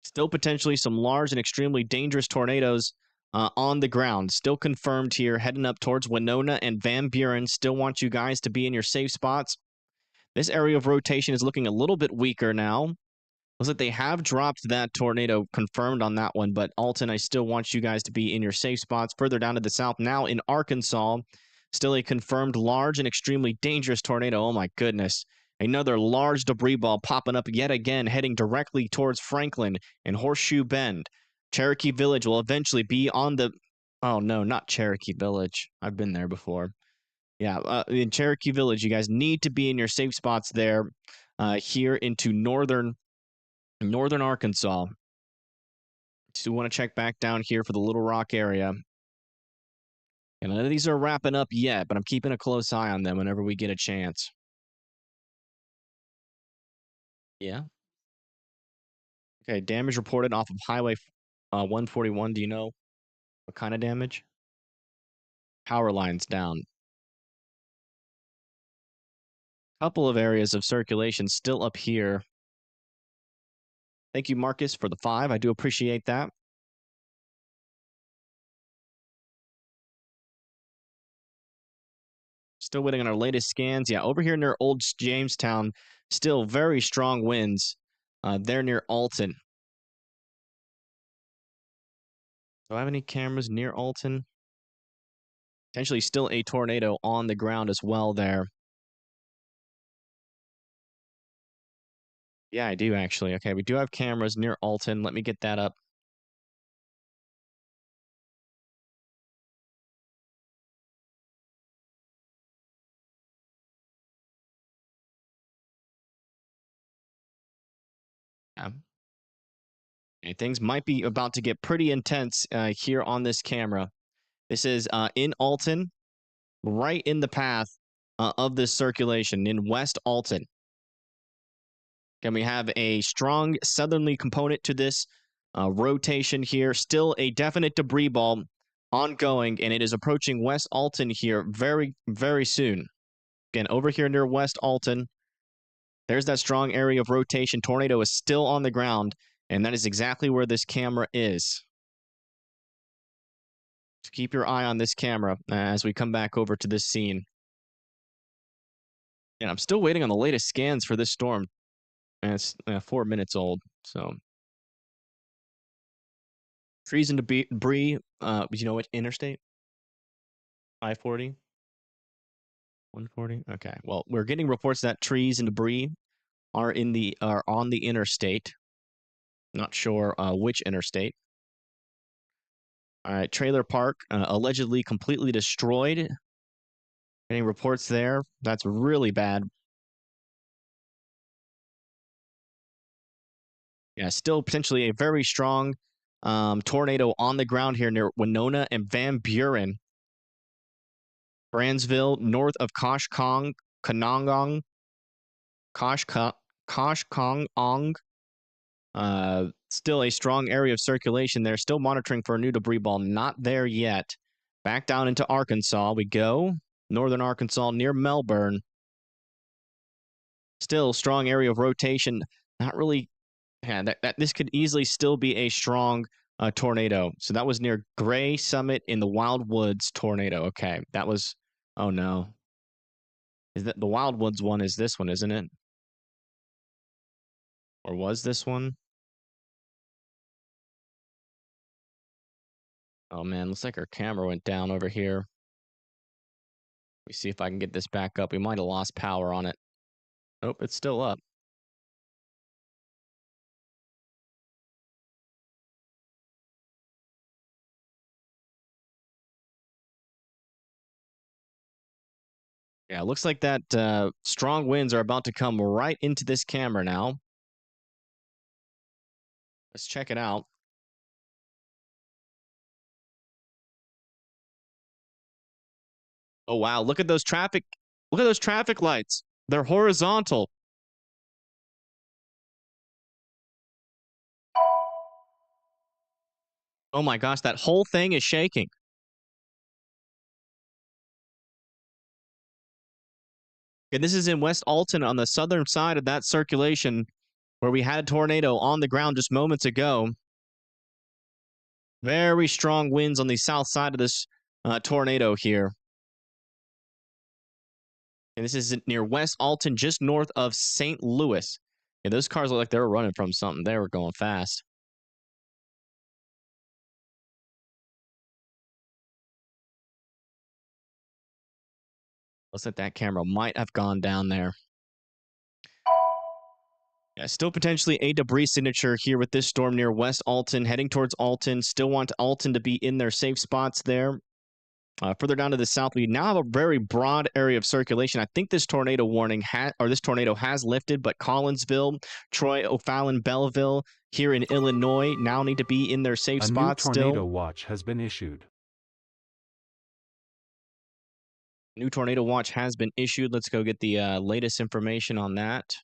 Still potentially some large and extremely dangerous tornadoes on the ground. Still confirmed here, heading up towards Winona and Van Buren. Still want you guys to be in your safe spots. This area of rotation is looking a little bit weaker now. Looks like they have dropped that tornado confirmed on that one, but Alton, I still want you guys to be in your safe spots. Further down to the south now in Arkansas, still a confirmed large and extremely dangerous tornado. Oh my goodness. Another large debris ball popping up yet again, heading directly towards Franklin and Horseshoe Bend. Cherokee Village will eventually be on the... Oh, no, not Cherokee Village. I've been there before. Yeah, in Cherokee Village, you guys need to be in your safe spots there here into northern Arkansas. Still want to check back down here for the Little Rock area. And none of these are wrapping up yet, but I'm keeping a close eye on them whenever we get a chance. Yeah. Okay, damage reported off of Highway 141. Do you know what kind of damage? Power lines down. Couple of areas of circulation still up here. Thank you, Marcus, for the 5. I do appreciate that. Still waiting on our latest scans. Yeah, over here near Old Jamestown, still very strong winds. They're near Alton. Do I have any cameras near Alton? Potentially still a tornado on the ground as well there. Yeah, I do actually. Okay, we do have cameras near Alton. Let me get that up. Yeah. Okay, things might be about to get pretty intense here on this camera. This is in Alton, right in the path of this circulation in West Alton. And we have a strong southerly component to this rotation here. Still a definite debris ball ongoing, and it is approaching West Alton here very, very soon. Again, over here near West Alton, there's that strong area of rotation. Tornado is still on the ground, and that is exactly where this camera is. So keep your eye on this camera as we come back over to this scene. And I'm still waiting on the latest scans for this storm. And it's 4 minutes old, so. Trees and debris, you know what interstate? 540? 140? Okay, well, we're getting reports that trees and debris are on the interstate. Not sure which interstate. All right, trailer park allegedly completely destroyed. Any reports there? That's really bad. Yeah, still potentially a very strong tornado on the ground here near Winona and Van Buren. Bransville, north of Koshkong, Kanongong, Koshkong-ong. Still a strong area of circulation there. Still monitoring for a new debris ball. Not there yet. Back down into Arkansas we go. Northern Arkansas near Melbourne. Still strong area of rotation. Not really. Yeah, this could easily still be a strong tornado. So that was near Gray Summit in the Wild Woods tornado. Okay, that was. Oh no. Is that the Wild Woods one? Is this one, isn't it? Or was this one? Oh man, looks like our camera went down over here. Let me see if I can get this back up. We might have lost power on it. Nope, it's still up. Yeah, looks like that strong winds are about to come right into this camera now. Let's check it out. Oh wow, look at those traffic lights. They're horizontal. Oh my gosh, that whole thing is shaking. And this is in West Alton on the southern side of that circulation where we had a tornado on the ground just moments ago. Very strong winds on the south side of this tornado here. And this is near West Alton, just north of St. Louis. Yeah, those cars look like they were running from something. They were going fast. Looks like that camera might have gone down there. Yeah, still potentially a debris signature here with this storm near West Alton, heading towards Alton. Still want Alton to be in their safe spots there. Further down to the south, we now have a very broad area of circulation. I think this tornado warning this tornado has lifted, but Collinsville, Troy, O'Fallon, Belleville here in Illinois now need to be in their safe spots still. A new tornado watch has been issued. New tornado watch has been issued. Let's go get the latest information on that.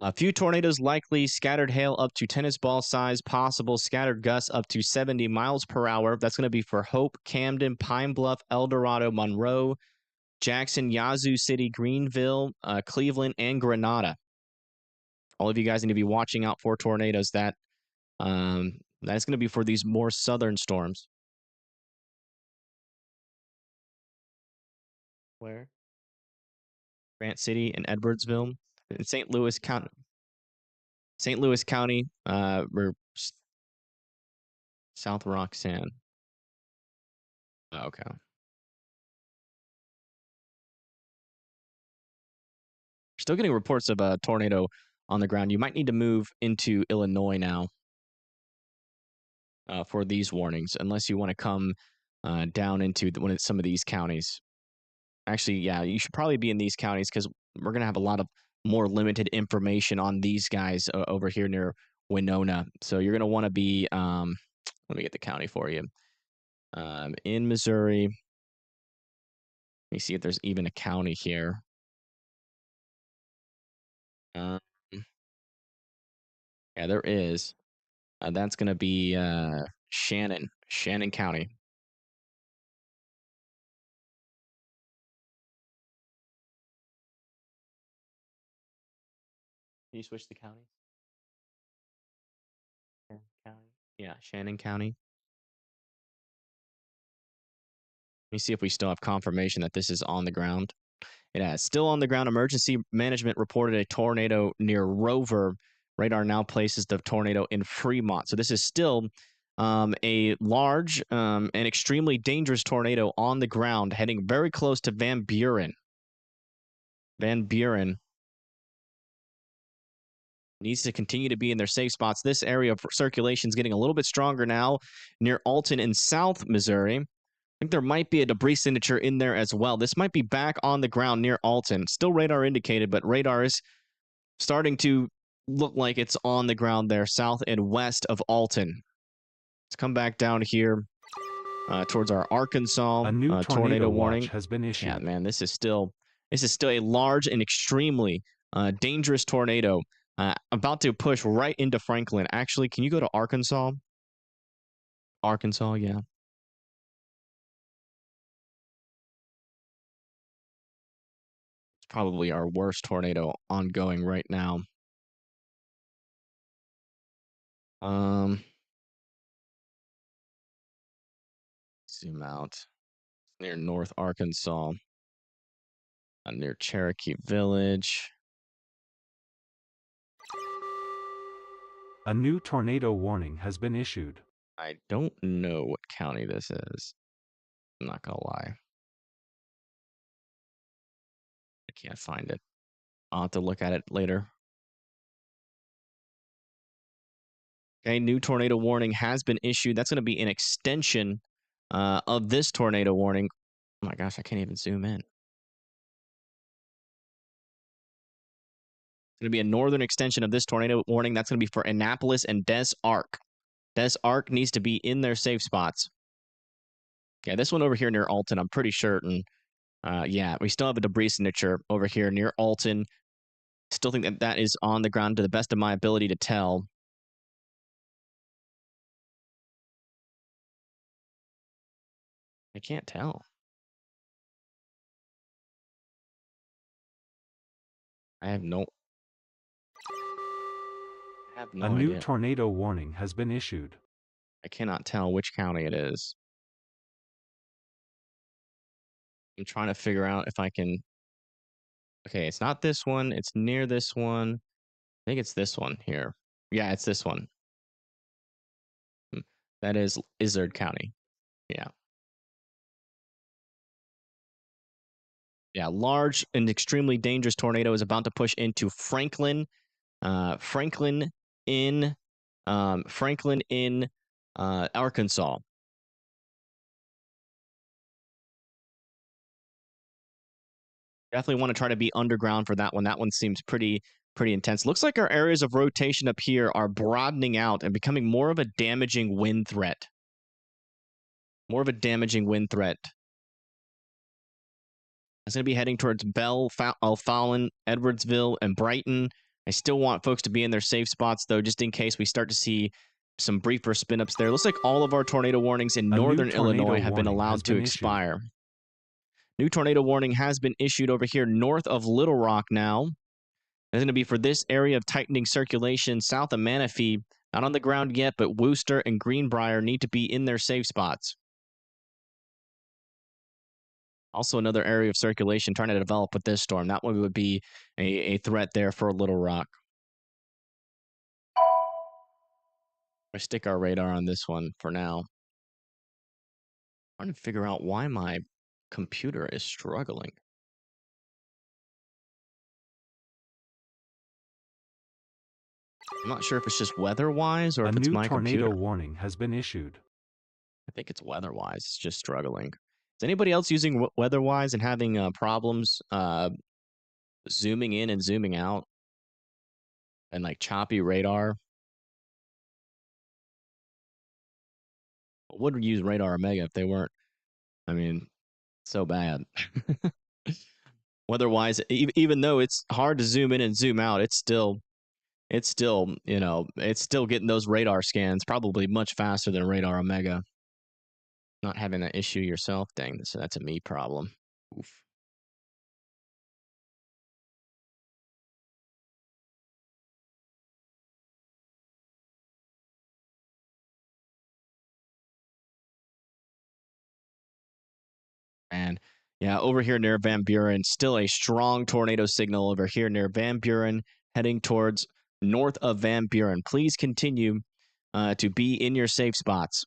A few tornadoes likely, scattered hail up to tennis ball size, possible scattered gusts up to 70 miles per hour. That's going to be for Hope, Camden, Pine Bluff, El Dorado, Monroe, Jackson, Yazoo City, Greenville, Cleveland, and Grenada. All of you guys need to be watching out for tornadoes. That's going to be for these more southern storms. Where? Grant City and Edwardsville. In St. Louis County. St. Louis County, or South Roxanne. Oh, okay. Still getting reports of a tornado on the ground. You might need to move into Illinois now for these warnings, unless you want to come down into some of these counties. Actually, yeah, you should probably be in these counties because we're going to have a lot of more limited information on these guys over here near Winona. So you're going to want to be, let me get the county for you. In Missouri, let me see if there's even a county here. Yeah, there is. That's going to be Shannon County. Can you switch the counties? County. Yeah, Shannon County. Let me see if we still have confirmation that this is on the ground. It has. Still on the ground. Emergency management reported a tornado near Rover. Radar now places the tornado in Fremont. So this is still a large and extremely dangerous tornado on the ground, heading very close to Van Buren. Van Buren needs to continue to be in their safe spots. This area of circulation is getting a little bit stronger now near Alton in South Missouri. I think there might be a debris signature in there as well. This might be back on the ground near Alton. Still radar indicated, but radar is starting to look like it's on the ground there, south and west of Alton. Let's come back down here towards our Arkansas. A new tornado warning watch has been issued. Yeah, man, this is still a large and extremely dangerous tornado about to push right into Franklin. Actually, can you go to Arkansas? Arkansas, yeah. It's probably our worst tornado ongoing right now. Zoom out. Near North Arkansas. Near Cherokee Village. A new tornado warning has been issued. I don't know what county this is. I'm not gonna lie. I can't find it. I'll have to look at it later. Okay, new tornado warning has been issued. That's going to be an extension of this tornado warning. Oh my gosh, I can't even zoom in. It's going to be a northern extension of this tornado warning. That's going to be for Annapolis and Des Arc. Des Arc needs to be in their safe spots. Yeah, this one over here near Alton, I'm pretty certain. Yeah, we still have a debris signature over here near Alton. Still think that is on the ground to the best of my ability to tell. I can't tell. I have no A new idea. tornado warning has been issued. I cannot tell which county it is. I'm trying to figure out if I can. Okay, it's not this one. It's near this one. I think it's this one here. Yeah, it's this one. That is Izard County. Yeah. Yeah, large and extremely dangerous tornado is about to push into Franklin. Franklin in Arkansas. Definitely want to try to be underground for that one. That one seems pretty intense. Looks like our areas of rotation up here are broadening out and becoming more of a damaging wind threat. More of a damaging wind threat. It's going to be heading towards Bell, O'Fallon, Edwardsville, and Brighton. I still want folks to be in their safe spots, though, just in case we start to see some briefer spin-ups there. Looks like all of our tornado warnings in northern Illinois have been allowed to expire. New tornado warning has been issued over here north of Little Rock now. It's going to be for this area of tightening circulation south of Manistee. Not on the ground yet, but Wooster and Greenbrier need to be in their safe spots. Also another area of circulation trying to develop with this storm. That one would be a threat there for Little Rock. I stick our radar on this one for now. I'm trying to figure out why my computer is struggling. I'm not sure if it's just weather-wise or if it's my computer. A new tornado warning has been issued. I think it's weather-wise. It's just struggling. Is anybody else using weather-wise and having problems zooming in and zooming out? And like choppy radar? I would use Radar Omega if they weren't. I mean, so bad. Weather-wise, even though it's hard to zoom in and zoom out, it's still, you know, it's still getting those radar scans probably much faster than Radar Omega. Not having that issue yourself, dang, so that's a me problem. Oof. And yeah, over here near Van Buren, still a strong tornado signal over here near Van Buren, heading towards north of Van Buren. Please continue to be in your safe spots.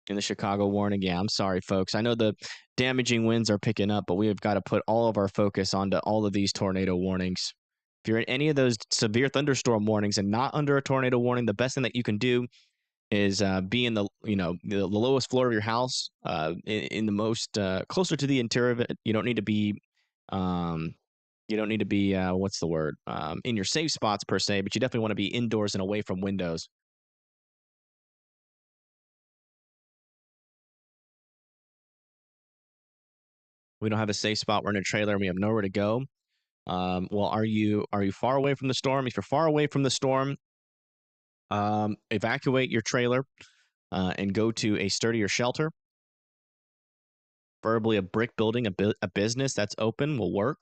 In the Chicago warning, yeah, I'm sorry, folks. I know the damaging winds are picking up, but we have got to put all of our focus onto all of these tornado warnings. If you're in any of those severe thunderstorm warnings and not under a tornado warning, the best thing that you can do is be in the the lowest floor of your house, in the most closer to the interior of it. You don't need to be what's the word, in your safe spots per se, but you definitely want to be indoors and away from windows. We don't have a safe spot. We're in a trailer and we have nowhere to go. Well, are you far away from the storm? If you're far away from the storm, evacuate your trailer and go to a sturdier shelter. Preferably a brick building, a business that's open will work.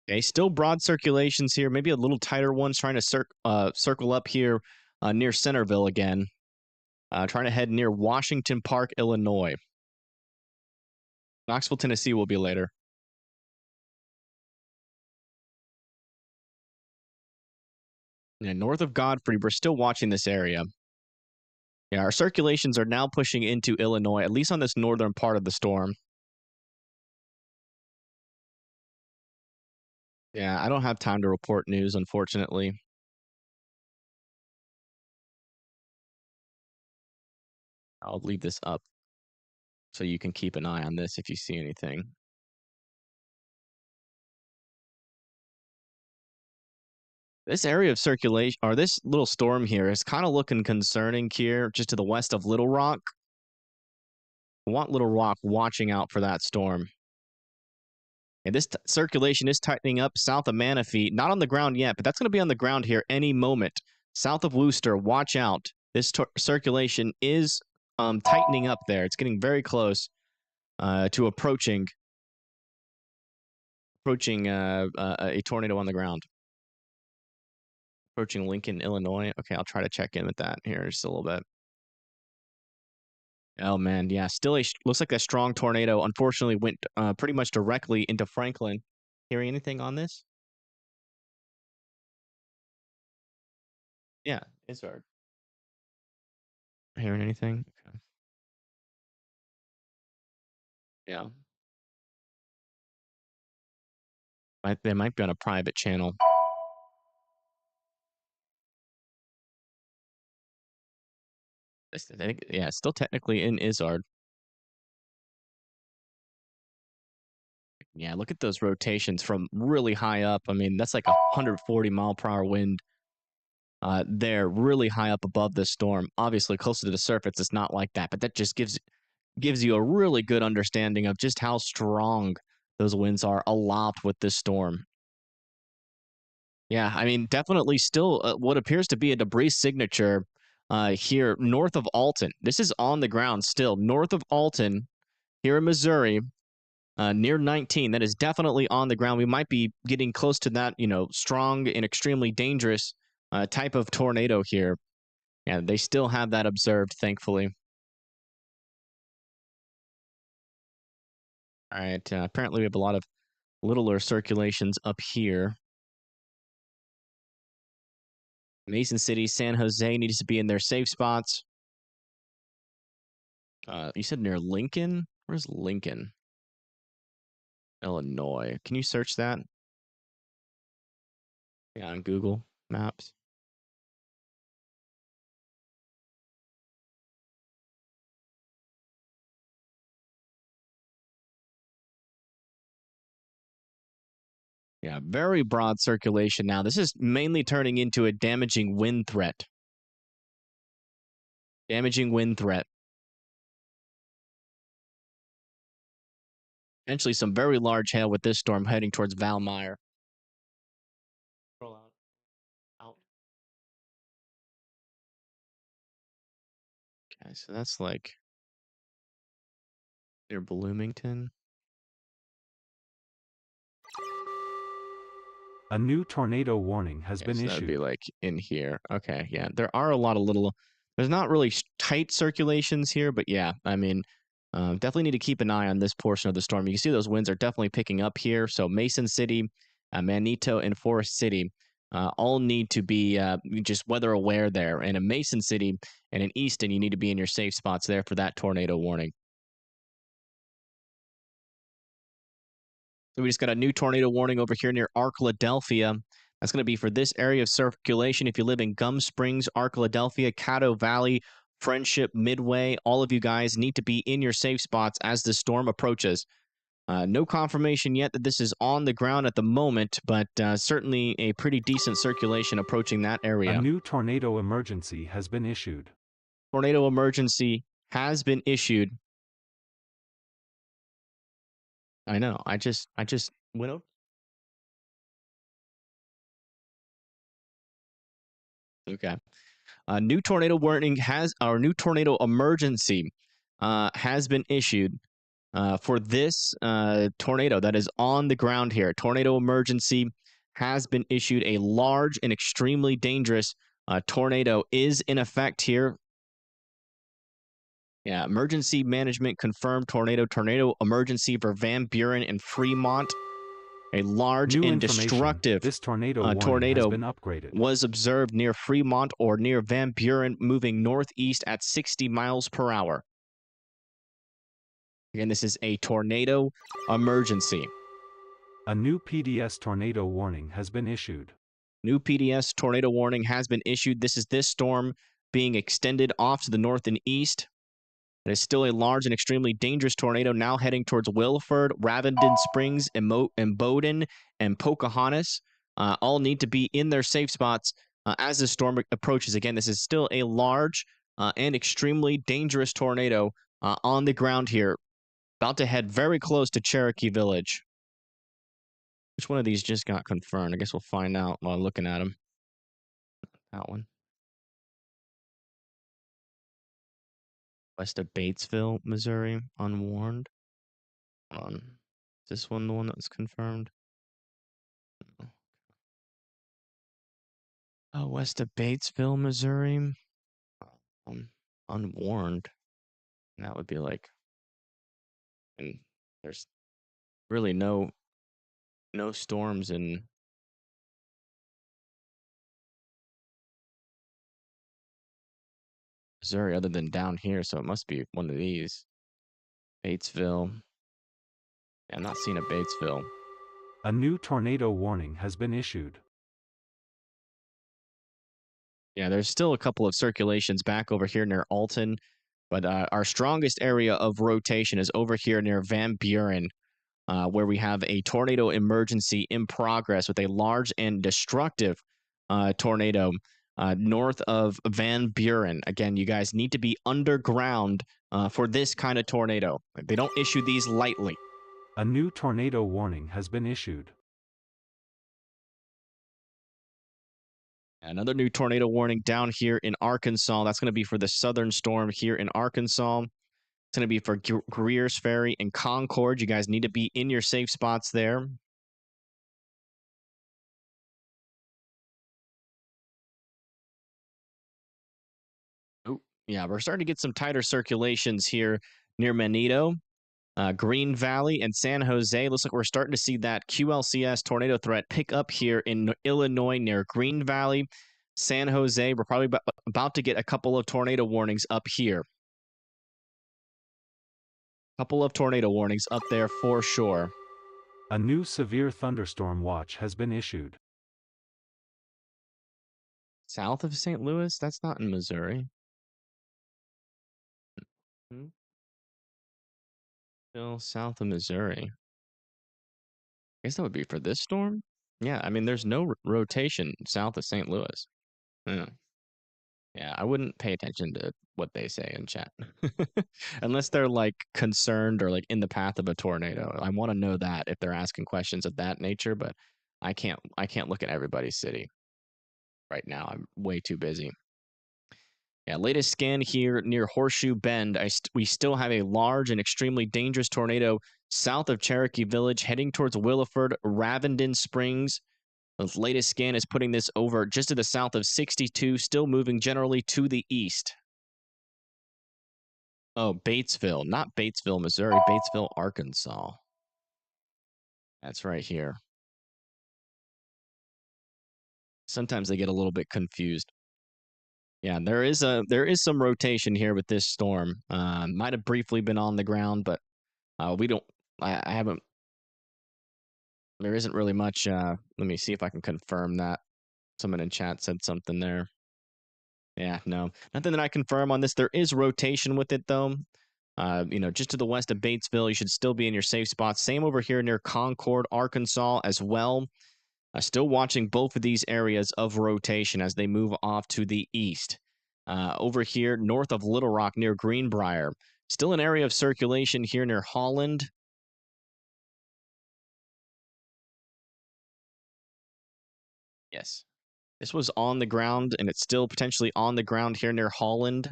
Okay, still broad circulations here. Maybe a little tighter ones trying to circle up here near Centerville again. Trying to head near Washington Park, Illinois. Knoxville, Tennessee will be later. Yeah, north of Godfrey, we're still watching this area. Yeah, our circulations are now pushing into Illinois, at least on this northern part of the storm. Yeah, I don't have time to report news, unfortunately. I'll leave this up so you can keep an eye on this if you see anything. This area of circulation, or this little storm here, is kind of looking concerning here, just to the west of Little Rock. I want Little Rock watching out for that storm. And this circulation is tightening up south of Manistee. Not on the ground yet, but that's going to be on the ground here any moment. South of Wooster, watch out. This circulation is tightening up there. It's getting very close to approaching a tornado on the ground. Approaching Lincoln, Illinois. Okay, I'll try to check in with that here just a little bit. Oh, man, yeah, still looks like a strong tornado. Unfortunately, went pretty much directly into Franklin. Hearing anything on this? Yeah, it's hard. Hearing anything? Okay. Yeah. They might be on a private channel. I think, yeah, it's still technically in Izzard. Yeah, look at those rotations from really high up. I mean, that's like 140 mile per hour wind. They're really high up above the storm. Obviously, closer to the surface, it's not like that, but that just gives gives you a really good understanding of just how strong those winds are aloft with this storm. Yeah, I mean, definitely still what appears to be a debris signature here north of Alton. This is on the ground still north of Alton here in Missouri, near 19. That is definitely on the ground. We might be getting close to that, strong and extremely dangerous type of tornado here. Yeah, they still have that observed, thankfully. All right, apparently we have a lot of littler circulations up here. Mason City, San Jose needs to be in their safe spots. You said near Lincoln? Where's Lincoln? Illinois. Can you search that? Yeah, on Google Maps. Yeah, very broad circulation now. This is mainly turning into a damaging wind threat. Damaging wind threat. Potentially some very large hail with this storm heading towards Valmeyer. Roll out. Okay, so that's like near Bloomington. A new tornado warning has been so issued. That'd be like in here. Okay, yeah. There are a lot of little... There's not really tight circulations here, but yeah, I mean, definitely need to keep an eye on this portion of the storm. You can see those winds are definitely picking up here. So Mason City, Manito, and Forest City all need to be just weather aware there. And in Mason City and in Easton, you need to be in your safe spots there for that tornado warning. So we just got a new tornado warning over here near Arkadelphia. That's going to be for this area of circulation. If you live in Gum Springs, Arkadelphia, Caddo Valley, Friendship, Midway, all of you guys need to be in your safe spots as the storm approaches. No confirmation yet that this is on the ground at the moment, but certainly a pretty decent circulation approaching that area. A new tornado emergency has been issued. Tornado emergency has been issued. I know. I just went over. Okay. New tornado warning new tornado emergency has been issued for this tornado that is on the ground here. Tornado emergency has been issued. A large and extremely dangerous tornado is in effect here. Yeah, emergency management confirmed tornado emergency for Van Buren and Fremont. A large and destructive tornado has been upgraded. Was observed near Fremont or near Van Buren, moving northeast at 60 miles per hour. Again, this is a tornado emergency. A new PDS tornado warning has been issued. New PDS tornado warning has been issued. This is this storm being extended off to the north and east. It is still a large and extremely dangerous tornado now heading towards Wilford, Ravenden Springs, and Bowdoin, and Pocahontas. All need to be in their safe spots as the storm approaches. Again, this is still a large and extremely dangerous tornado on the ground here. About to head very close to Cherokee Village. Which one of these just got confirmed? I guess we'll find out while looking at them. That one. West of Batesville, Missouri, unwarned. Hold on. Is this one the one that was confirmed? Oh, west of Batesville, Missouri. Unwarned. And that would be like... And there's really no storms in... Missouri other than down here, so it must be one of these. Batesville. Yeah, I'm not seeing a Batesville. A new tornado warning has been issued. Yeah, there's still a couple of circulations back over here near Alton, but our strongest area of rotation is over here near Van Buren, where we have a tornado emergency in progress with a large and destructive tornado north of Van Buren. Again, you guys need to be underground for this kind of tornado. They don't issue these lightly. A new tornado warning has been issued. Another new tornado warning down here in Arkansas. That's going to be for the southern storm here in Arkansas. It's going to be for Greer's Ferry and Concord. You guys need to be in your safe spots there. Oh, yeah, we're starting to get some tighter circulations here near Manito, Green Valley, and San Jose. Looks like we're starting to see that QLCS tornado threat pick up here in Illinois near Green Valley, San Jose. We're probably about to get a couple of tornado warnings up here. Couple of tornado warnings up there for sure. A new severe thunderstorm watch has been issued. South of St. Louis? That's not in Missouri. Still south of Missouri. I guess that would be for this storm? Yeah, I mean, there's no rotation south of St. Louis. Yeah. Yeah, I wouldn't pay attention to what they say in chat. Unless they're like concerned or like in the path of a tornado. I want to know that if they're asking questions of that nature, but I can't look at everybody's city right now. I'm way too busy. Yeah, latest scan here near Horseshoe Bend. We still have a large and extremely dangerous tornado south of Cherokee Village heading towards Williford, Ravenden Springs. The latest scan is putting this over just to the south of 62, still moving generally to the east. Oh, Batesville, not Batesville, Missouri, Batesville, Arkansas. That's right here. Sometimes they get a little bit confused. Yeah, there is some rotation here with this storm. Might have briefly been on the ground, but I haven't. There isn't really much. Let me see if I can confirm that. Someone in chat said something there. Yeah, no, nothing that I confirm on this. There is rotation with it though. Just to the west of Batesville, you should still be in your safe spots. Same over here near Concord, Arkansas as well. Still watching both of these areas of rotation as they move off to the east. Over here, north of Little Rock near Greenbrier. Still an area of circulation here near Holland. Yes. This was on the ground, and it's still potentially on the ground here near Holland.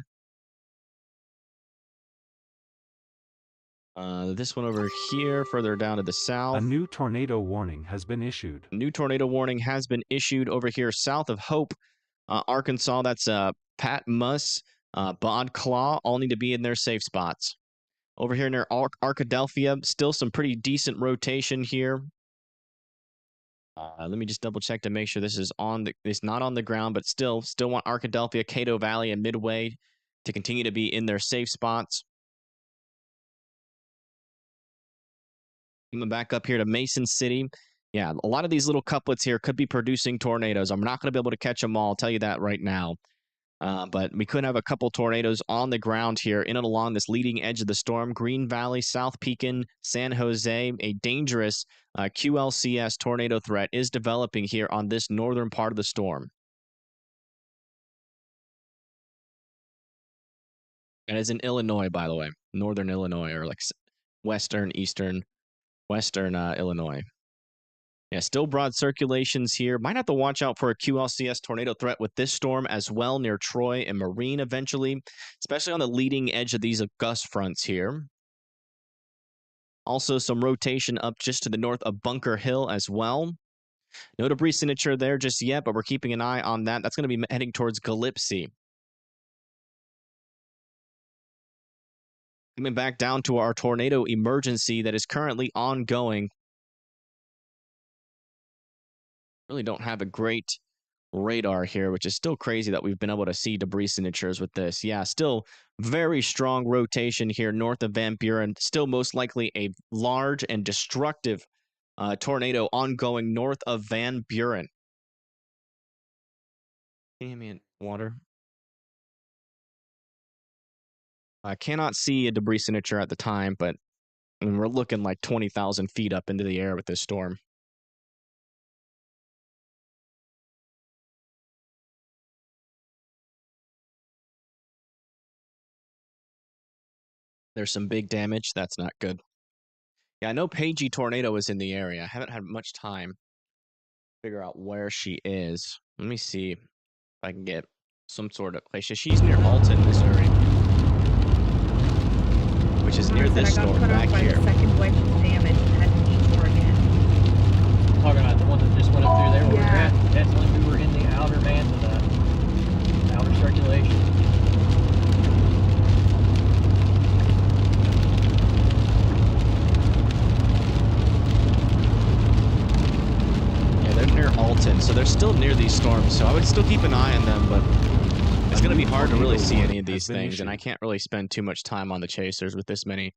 This one over here, further down to the south. A new tornado warning has been issued. New tornado warning has been issued over here south of Hope, Arkansas. That's Pat Muss, Bod Claw, all need to be in their safe spots. Over here near Arkadelphia, still some pretty decent rotation here. Let me just double check to make sure this is it's not on the ground, but still want Arkadelphia, Cato Valley, and Midway to continue to be in their safe spots. Coming back up here to Mason City. Yeah, a lot of these little couplets here could be producing tornadoes. I'm not going to be able to catch them all, I'll tell you that right now. But we could have a couple tornadoes on the ground here in and along this leading edge of the storm. Green Valley, South Pekin, San Jose, a dangerous QLCS tornado threat is developing here on this northern part of the storm. And it's in Illinois, by the way. Northern Illinois, or like western Illinois. Yeah, still broad circulations here. Might have to watch out for a QLCS tornado threat with this storm as well near Troy and Marine eventually, especially on the leading edge of these gust fronts here. Also, some rotation up just to the north of Bunker Hill as well. No debris signature there just yet, but we're keeping an eye on that. That's going to be heading towards Gillespie. Coming back down to our tornado emergency that is currently ongoing. Really don't have a great radar here, which is still crazy that we've been able to see debris signatures with this. Yeah, still very strong rotation here north of Van Buren. Still most likely a large and destructive tornado ongoing north of Van Buren. Ambient water. I cannot see a debris signature at the time, but I mean, we're looking like 20,000 feet up into the air with this storm. There's some big damage. That's not good. Yeah, I know Paigey Tornado is in the area. I haven't had much time to figure out where she is. Let me see if I can get some sort of place. She's near Alton, Missouri, which is near this storm back here. Second wedge of damage and had to detour again. Talking about the one that just went up through there where we're at. Definitely we were in the outer band of the outer circulation. Yeah, they're near Alton, so they're still near these storms, so I would still keep an eye on them, but it's going to be hard to really see any of these things, and I can't really spend too much time on the chasers with this many.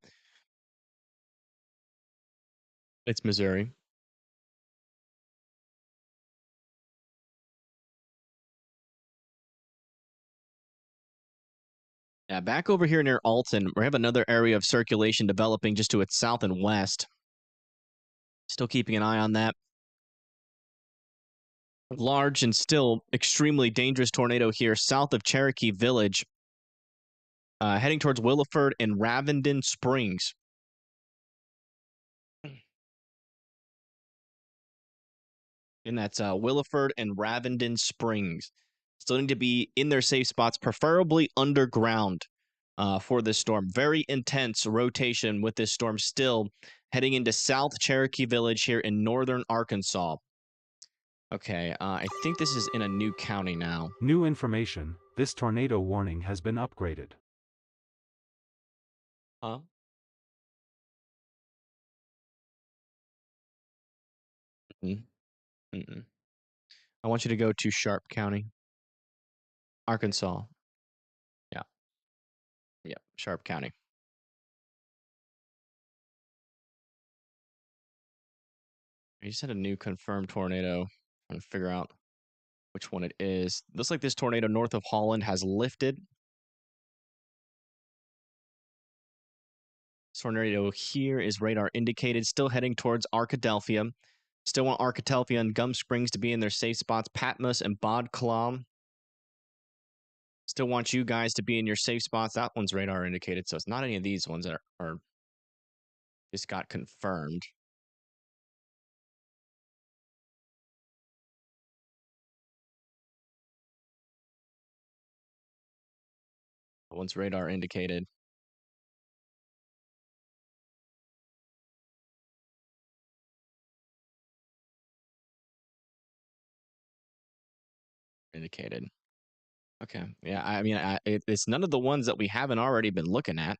It's Missouri. Yeah, back over here near Alton, we have another area of circulation developing just to its south and west. Still keeping an eye on that. Large and still extremely dangerous tornado here south of Cherokee Village, heading towards Williford and Ravenden Springs. And that's Williford and Ravenden Springs. Still need to be in their safe spots, preferably underground for this storm. Very intense rotation with this storm still heading into South Cherokee Village here in northern Arkansas. Okay, I think this is in a new county now. New information. This tornado warning has been upgraded. Huh? I want you to go to Sharp County, Arkansas. Yeah. Yep, Sharp County. I just had a new confirmed tornado. Trying to figure out which one it is. Looks like this tornado north of Holland has lifted. This tornado here is radar indicated, still heading towards Arkadelphia. Still want Arkadelphia and Gum Springs to be in their safe spots. Patmos and Bodclaw. Still want you guys to be in your safe spots. That one's radar indicated, so it's not any of these ones that are just got confirmed. That one's radar indicated. Indicated. Okay. Yeah, I mean, it's none of the ones that we haven't already been looking at.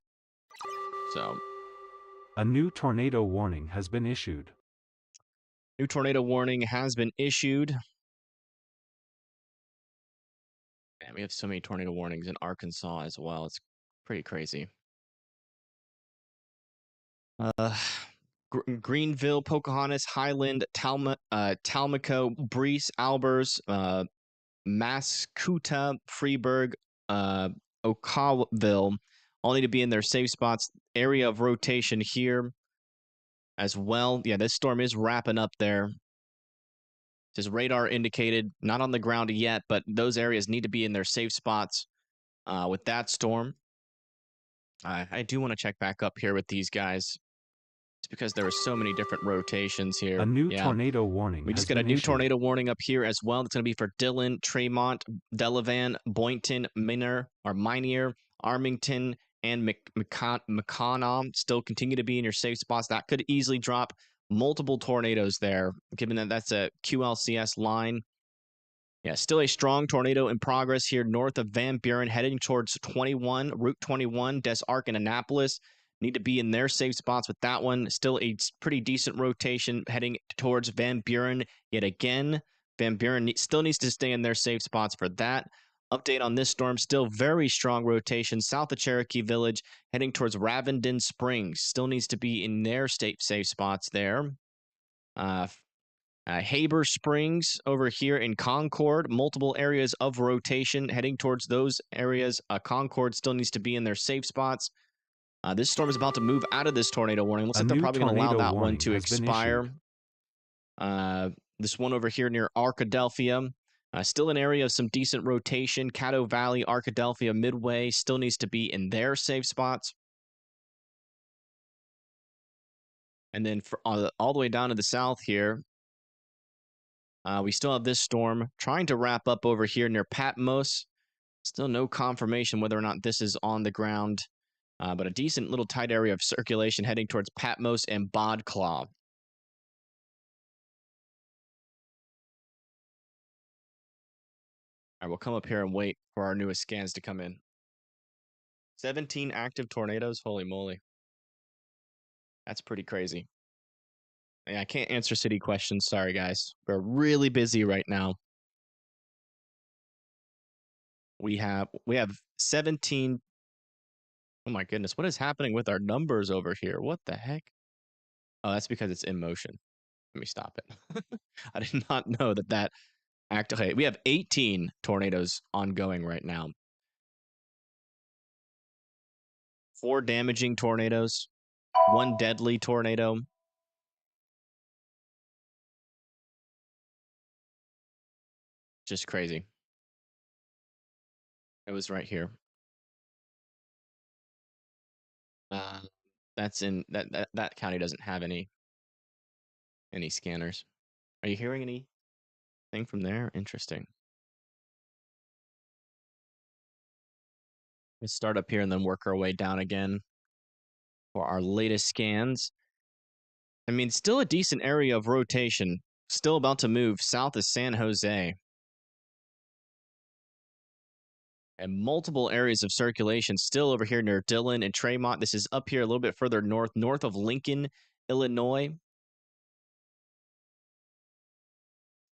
So. A new tornado warning has been issued. New tornado warning has been issued. Man, we have so many tornado warnings in Arkansas as well. It's pretty crazy. Greenville, Pocahontas, Highland, Talmaco, Breese, Albers, Mascoutah, Freeburg, Okawville all need to be in their safe spots. Area of rotation here as well. Yeah, this storm is wrapping up there. It says radar indicated, not on the ground yet, but those areas need to be in their safe spots with that storm. I do want to check back up here with these guys. It's because there are so many different rotations here. A new tornado warning. We just got a new tornado warning up here as well. It's going to be for Dillon, Tremont, Delavan, Boynton, Minier, Armington, and McConnell. Still continue to be in your safe spots. That could easily drop multiple tornadoes there, given that that's a QLCS line. Yeah, still a strong tornado in progress here north of Van Buren, heading towards Route 21, Des Arc and Annapolis. Need to be in their safe spots with that one. Still a pretty decent rotation heading towards Van Buren yet again. Van Buren still needs to stay in their safe spots for that. Update on this storm, still very strong rotation south of Cherokee Village, heading towards Ravenden Springs. Still needs to be in their safe spots there. Haber Springs over here in Concord, multiple areas of rotation heading towards those areas. Concord still needs to be in their safe spots. This storm is about to move out of this tornado warning. Looks like they're probably going to allow that one to expire. This one over here near Arkadelphia, still an area of some decent rotation. Caddo Valley, Arkadelphia, Midway still needs to be in their safe spots. And then for all the way down to the south here, we still have this storm trying to wrap up over here near Patmos. Still no confirmation whether or not this is on the ground, but a decent little tight area of circulation heading towards Patmos and Bodclaw. All right, we'll come up here and wait for our newest scans to come in. 17 active tornadoes? Holy moly. That's pretty crazy. Yeah, I can't answer city questions. Sorry, guys. We're really busy right now. We have 17. Oh my goodness, what is happening with our numbers over here? What the heck? Oh, that's because it's in motion. Let me stop it. I did not know that okay, we have 18 tornadoes ongoing right now. 4 damaging tornadoes, 1 deadly tornado. Just crazy. It was right here. That's in that county doesn't have any scanners. Are you hearing anything from there? Interesting. Let's start up here and then work our way down again for our latest scans. I mean, still a decent area of rotation. Still about to move south of San Jose. And multiple areas of circulation still over here near Dillon and Tremont. This is up here a little bit further north of Lincoln, Illinois.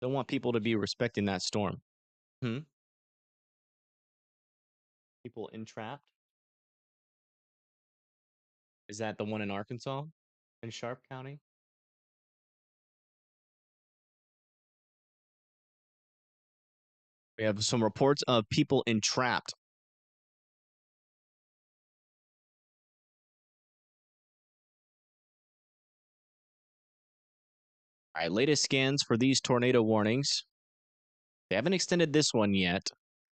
Don't want people to be respecting that storm. People entrapped? Is that the one in Arkansas? In Sharp County? We have some reports of people entrapped. All right, latest scans for these tornado warnings. They haven't extended this one yet,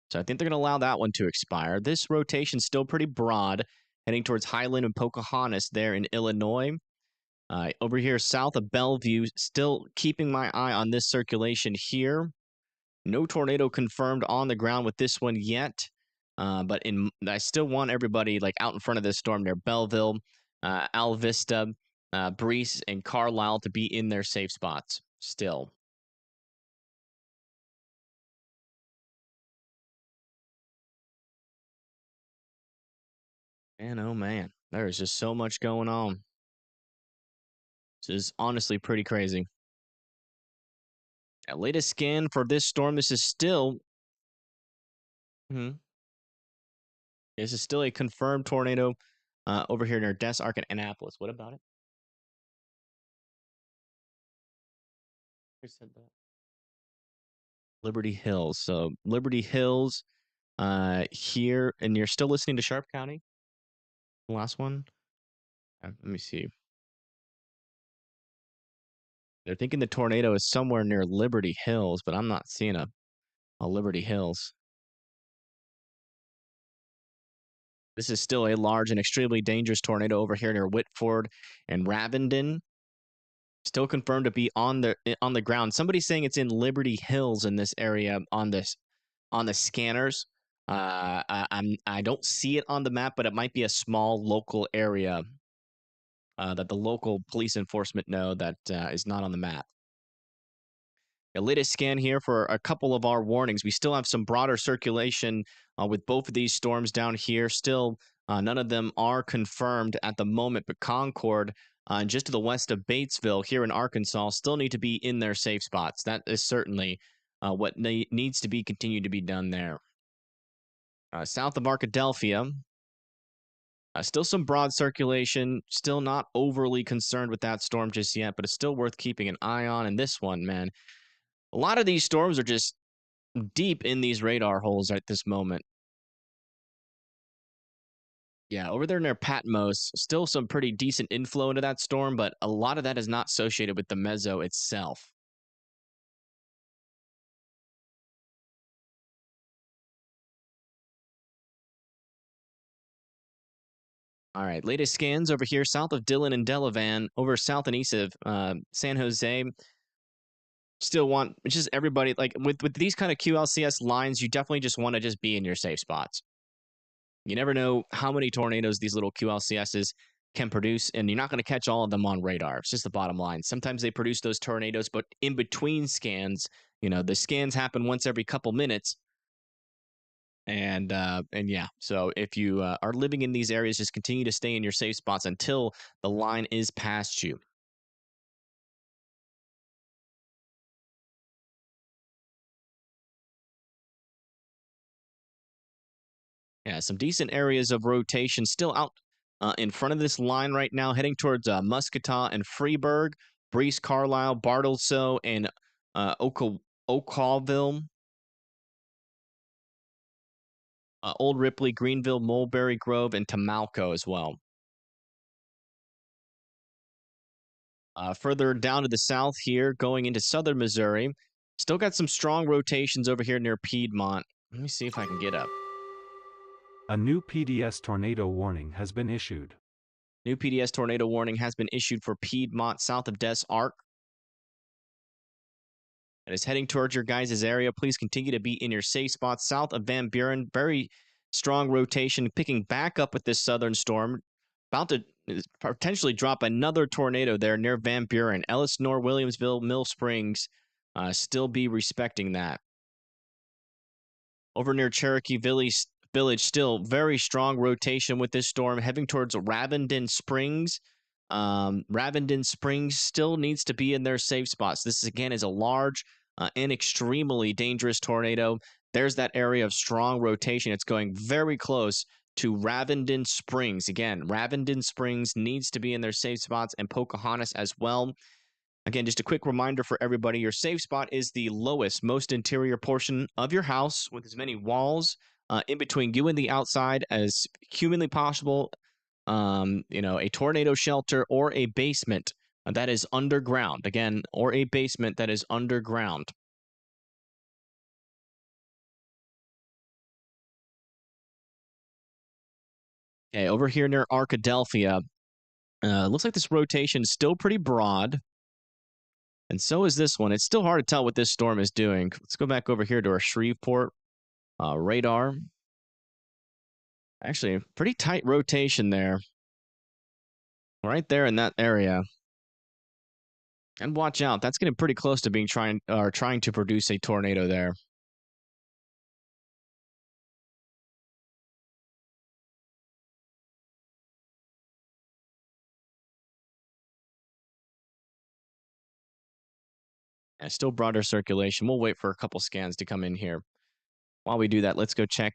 so I think they're going to allow that one to expire. This rotation's still pretty broad, heading towards Highland and Pocahontas there in Illinois. Over here south of Bellevue, still keeping my eye on this circulation here. No tornado confirmed on the ground with this one yet, but I still want everybody like out in front of this storm near Belleville, Alvista, Breese, and Carlisle to be in their safe spots still. Man, oh man, there is just so much going on. This is honestly pretty crazy. Latest scan for this storm, this is still... This is still a confirmed tornado over here near Des Arc and Annapolis. What about it? Who said that? Liberty Hills. So Liberty Hills here, and you're still listening to Sharp County? The last one? Let me see. They're thinking the tornado is somewhere near Liberty Hills, but I'm not seeing a Liberty Hills. This is still a large and extremely dangerous tornado over here near Whitford and Ravenden. Still confirmed to be on the ground. Somebody's saying it's in Liberty Hills in this area on the scanners. I don't see it on the map, but it might be a small local area that the local police enforcement know that is not on the map. The latest scan here for a couple of our warnings. We still have some broader circulation with both of these storms down here. Still, none of them are confirmed at the moment, but Concord, just to the west of Batesville here in Arkansas, still need to be in their safe spots. That is certainly what needs to be continued to be done there. South of Arkadelphia, still some broad circulation. Still not overly concerned with that storm just yet, but it's still worth keeping an eye on. And this one, man, a lot of these storms are just deep in these radar holes at this moment. Yeah, over there near Patmos, still some pretty decent inflow into that storm, but a lot of that is not associated with the meso itself. All right, latest scans over here south of Dillon and Delavan, over south and east of San Jose. Still want just everybody, like with these kind of QLCS lines, you definitely just want to just be in your safe spots. You never know how many tornadoes these little QLCSs can produce, and you're not going to catch all of them on radar. It's just the bottom line. Sometimes they produce those tornadoes, but in between scans, the scans happen once every couple minutes. And yeah, so if you are living in these areas, just continue to stay in your safe spots until the line is past you. Yeah, some decent areas of rotation still out in front of this line right now, heading towards Muscatah and Freeburg, Breese, Carlisle, Bartlesville, and Oakville, Old Ripley, Greenville, Mulberry Grove, and Tamalco as well. Further down to the south here, going into southern Missouri, still got some strong rotations over here near Piedmont. Let me see if I can get up. A new PDS tornado warning has been issued. New PDS tornado warning has been issued for Piedmont, south of Des Arc. It is heading towards your guys' area. Please continue to be in your safe spots. South of Van Buren, very strong rotation, picking back up with this southern storm. About to potentially drop another tornado there near Van Buren. Ellis, North Williamsville, Mill Springs, still be respecting that. Over near Cherokee Village, still very strong rotation with this storm, heading towards Ravenden Springs. Ravenden Springs still needs to be in their safe spots. This, again, is a large and extremely dangerous tornado. There's that area of strong rotation. It's going very close to Ravenden Springs. Again, Ravenden Springs needs to be in their safe spots, and Pocahontas as well. Again, just a quick reminder for everybody, your safe spot is the lowest, most interior portion of your house with as many walls in between you and the outside as humanly possible. A tornado shelter or a basement that is underground. Again, or a basement that is underground. Okay, over here near Arkadelphia, looks like this rotation is still pretty broad. And so is this one. It's still hard to tell what this storm is doing. Let's go back over here to our Shreveport radar. Actually, pretty tight rotation there. Right there in that area. And watch out. That's getting pretty close to being trying to produce a tornado there. And still broader circulation. We'll wait for a couple scans to come in here. While we do that, let's go check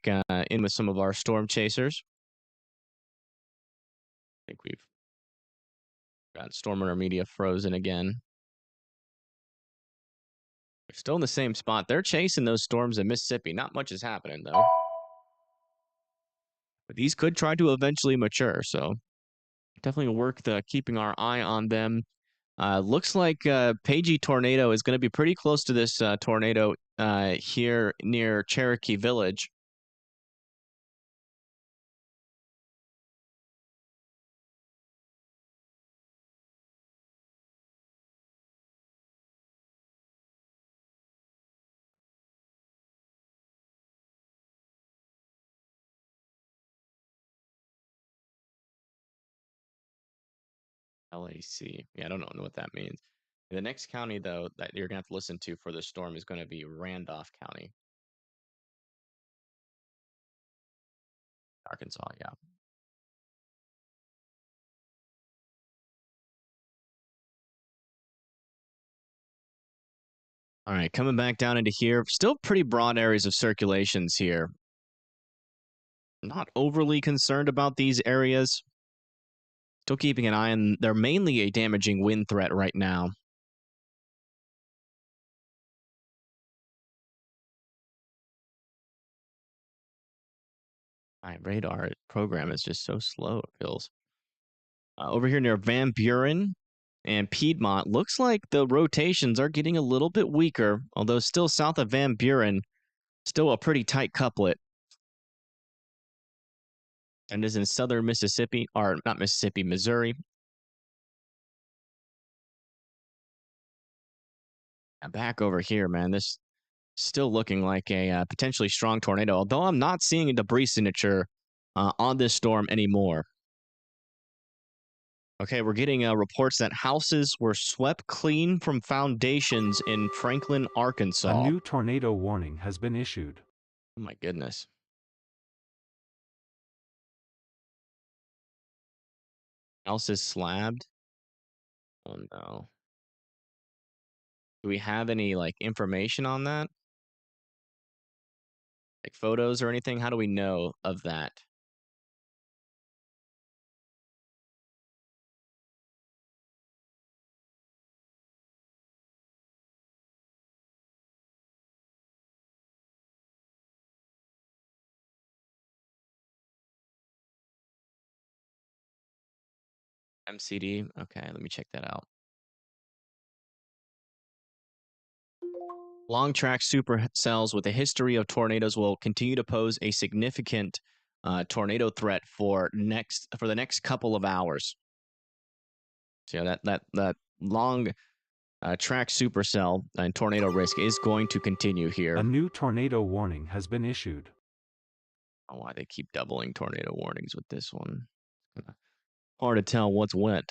in with some of our storm chasers. I think we've got Storm Runner Media frozen again. They're still in the same spot. They're chasing those storms in Mississippi. Not much is happening, though. But these could try to eventually mature, so definitely worth keeping our eye on them. Looks like Pagey Tornado is going to be pretty close to this tornado here near Cherokee Village. LAC. Yeah, I don't know what that means. The next county, though, that you're going to have to listen to for the storm is going to be Randolph County. Arkansas, yeah. All right, coming back down into here. Still pretty broad areas of circulations here. Not overly concerned about these areas. Still keeping an eye on, they're mainly a damaging wind threat right now. My radar program is just so slow, it feels. Over here near Van Buren and Piedmont, looks like the rotations are getting a little bit weaker, although still south of Van Buren, still a pretty tight couplet. and is in southern Mississippi, or not Mississippi, Missouri. And back over here, man, this still looking like a potentially strong tornado, although I'm not seeing a debris signature on this storm anymore. Okay, we're getting reports that houses were swept clean from foundations in Franklin, Arkansas. A new tornado warning has been issued. Oh my goodness. House is slabbed. Oh no. Do we have any like information on that? Like photos or anything? How do we know of that? MCD. Okay, let me check that out. Long track supercells with a history of tornadoes will continue to pose a significant tornado threat for the next couple of hours. So that long track supercell and tornado risk is going to continue here. A new tornado warning has been issued. Oh, why they keep doubling tornado warnings with this one? Hard to tell what's what.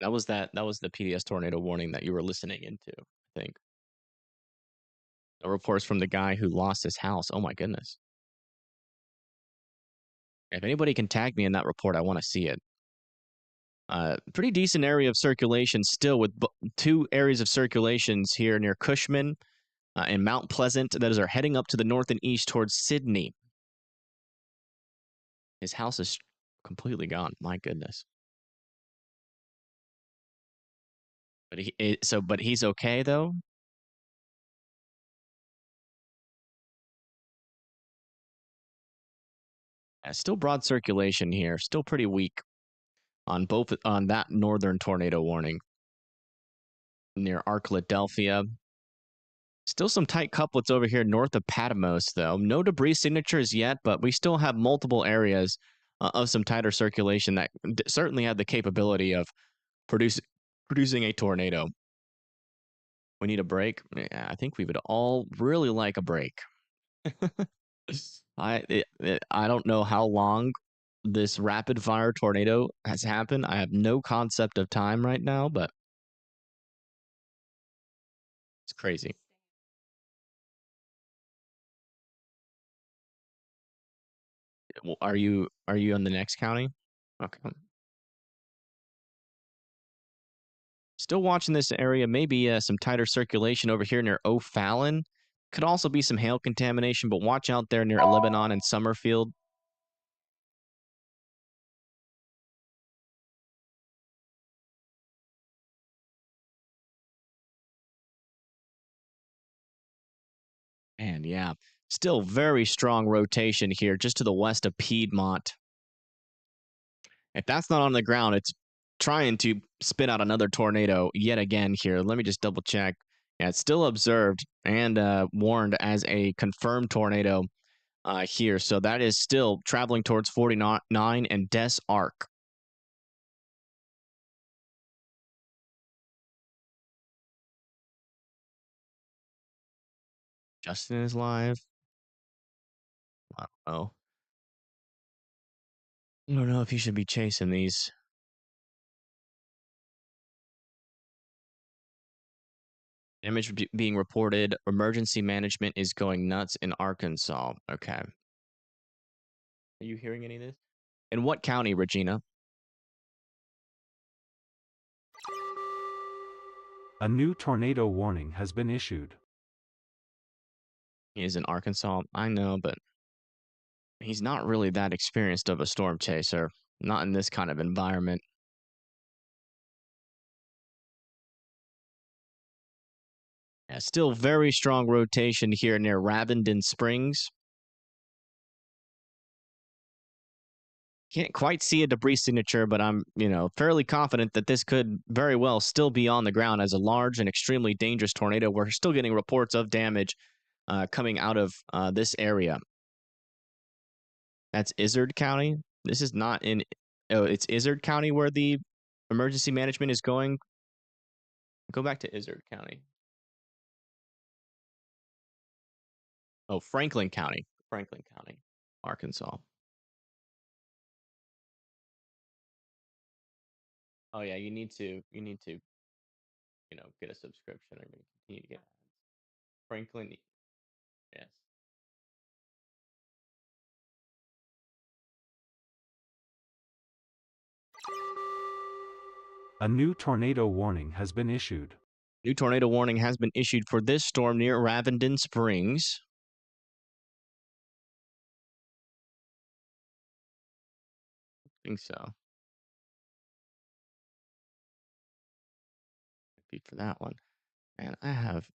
That was the PDS tornado warning that you were listening into, I think. The reports from the guy who lost his house. Oh my goodness. If anybody can tag me in that report, I want to see it. Pretty decent area of circulation still, with two areas of circulations here near Cushman and Mount Pleasant that are heading up to the north and east towards Sydney. His house is completely gone. My goodness. But he's okay though. Still broad circulation here. Still pretty weak on that northern tornado warning near Arkladelphia. Still some tight couplets over here north of Patmos, though. No debris signatures yet, but we still have multiple areas of some tighter circulation that certainly have the capability of producing a tornado. We need a break. Yeah, I think we would all really like a break. I don't know how long this rapid fire tornado has happened. I have no concept of time right now, but it's crazy. Are you in the next county? Okay. Still watching this area. Maybe some tighter circulation over here near O'Fallon. Could also be some hail contamination, but watch out there near Lebanon and Summerfield. And yeah, still very strong rotation here just to the west of Piedmont. If that's not on the ground, it's trying to spit out another tornado yet again here. Let me just double check. Yeah, it's still observed and warned as a confirmed tornado here. So that is still traveling towards 49 and Des Arc. Justin is live. I don't know if you should be chasing these. Damage being reported. Emergency management is going nuts in Arkansas. Okay. Are you hearing any of this? In what county, Regina? A new tornado warning has been issued. He is in Arkansas. I know, but he's not really that experienced of a storm chaser. Not in this kind of environment. Yeah, still very strong rotation here near Ravenden Springs. Can't quite see a debris signature, but I'm, fairly confident that this could very well still be on the ground as a large and extremely dangerous tornado. We're still getting reports of damage coming out of this area. That's Izard County. This is not in. Oh, it's Izard County where the emergency management is going. Go back to Izard County. Oh, Franklin County. Franklin County, Arkansas. Oh yeah, you need to, get a subscription or continue to get ads. Franklin, yes. A new tornado warning has been issued. New tornado warning has been issued for this storm near Ravenden Springs. I think so. Beat for that one. And I have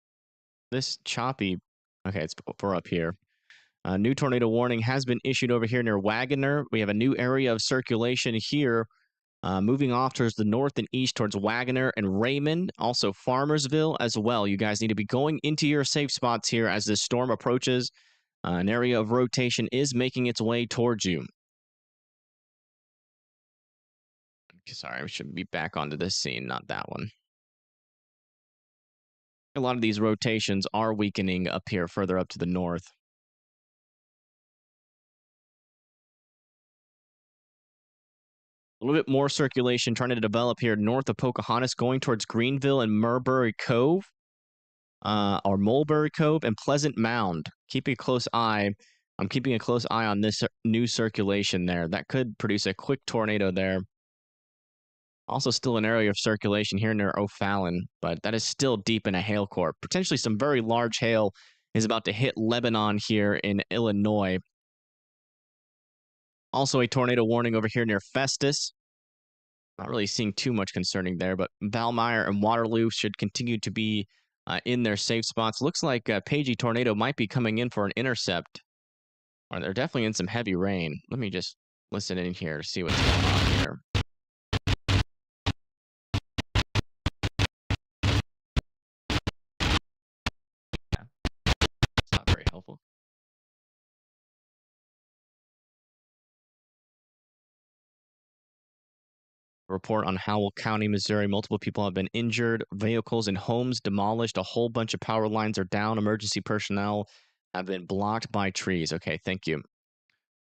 this choppy. Okay, we're up here. A new tornado warning has been issued over here near Wagoner. We have a new area of circulation here, moving off towards the north and east towards Wagoner and Raymond, also Farmersville as well. You guys need to be going into your safe spots here as this storm approaches. An area of rotation is making its way towards you. Sorry, we should be back onto this scene, not that one. A lot of these rotations are weakening up here further up to the north. A little bit more circulation trying to develop here north of Pocahontas, going towards Greenville and Mulberry Cove, or Mulberry Cove and Pleasant Mound. Keeping a close eye. I'm keeping a close eye on this new circulation there. That could produce a quick tornado there. Also still an area of circulation here near O'Fallon, but that is still deep in a hail core. Potentially some very large hail is about to hit Lebanon here in Illinois. Also a tornado warning over here near Festus. Not really seeing too much concerning there, but Valmeyer and Waterloo should continue to be in their safe spots. Looks like Pagey Tornado might be coming in for an intercept. Or they're definitely in some heavy rain. Let me just listen in here to see what's going on here. Yeah, it's not very helpful. Report on Howell County, Missouri. Multiple people have been injured. Vehicles and homes demolished. A whole bunch of power lines are down. Emergency personnel have been blocked by trees. Okay, thank you.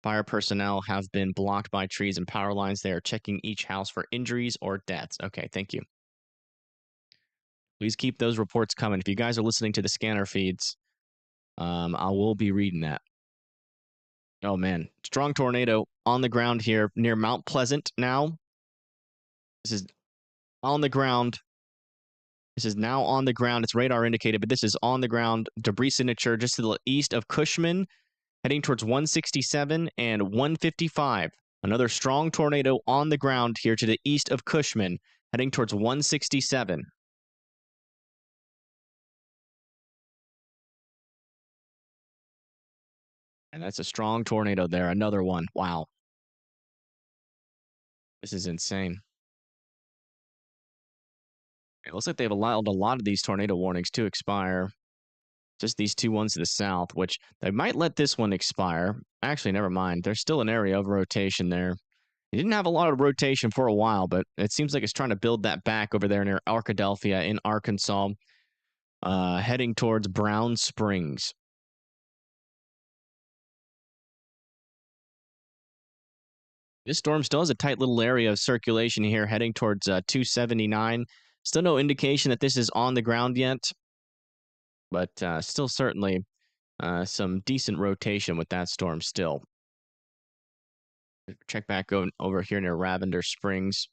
Fire personnel have been blocked by trees and power lines. They are checking each house for injuries or deaths. Okay, thank you. Please keep those reports coming. If you guys are listening to the scanner feeds, I will be reading that. Oh, man. Strong tornado on the ground here near Mount Pleasant now. This is on the ground. This is now on the ground. It's radar indicated, but this is on the ground. Debris signature just to the east of Cushman, heading towards 167 and 155. Another strong tornado on the ground here to the east of Cushman, heading towards 167. And that's a strong tornado there. Another one. Wow. This is insane. It looks like they've allowed a lot of these tornado warnings to expire. Just these two ones to the south, which they might let this one expire. Actually, never mind. There's still an area of rotation there. It didn't have a lot of rotation for a while, but it seems like it's trying to build that back over there near Arkadelphia in Arkansas, heading towards Brown Springs. This storm still has a tight little area of circulation here, heading towards 279. Still no indication that this is on the ground yet, but still certainly some decent rotation with that storm still. Check back over here near Ravender Springs.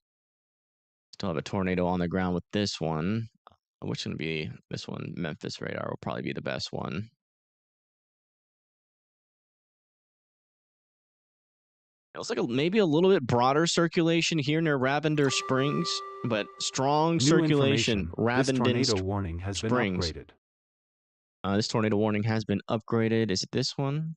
Still have a tornado on the ground with this one. Which one would be this one? Memphis radar will probably be the best one. It looks like maybe a little bit broader circulation here near Ravender Springs, but strong circulation. Ravender This tornado warning has been upgraded. This tornado warning has been upgraded. Is it this one?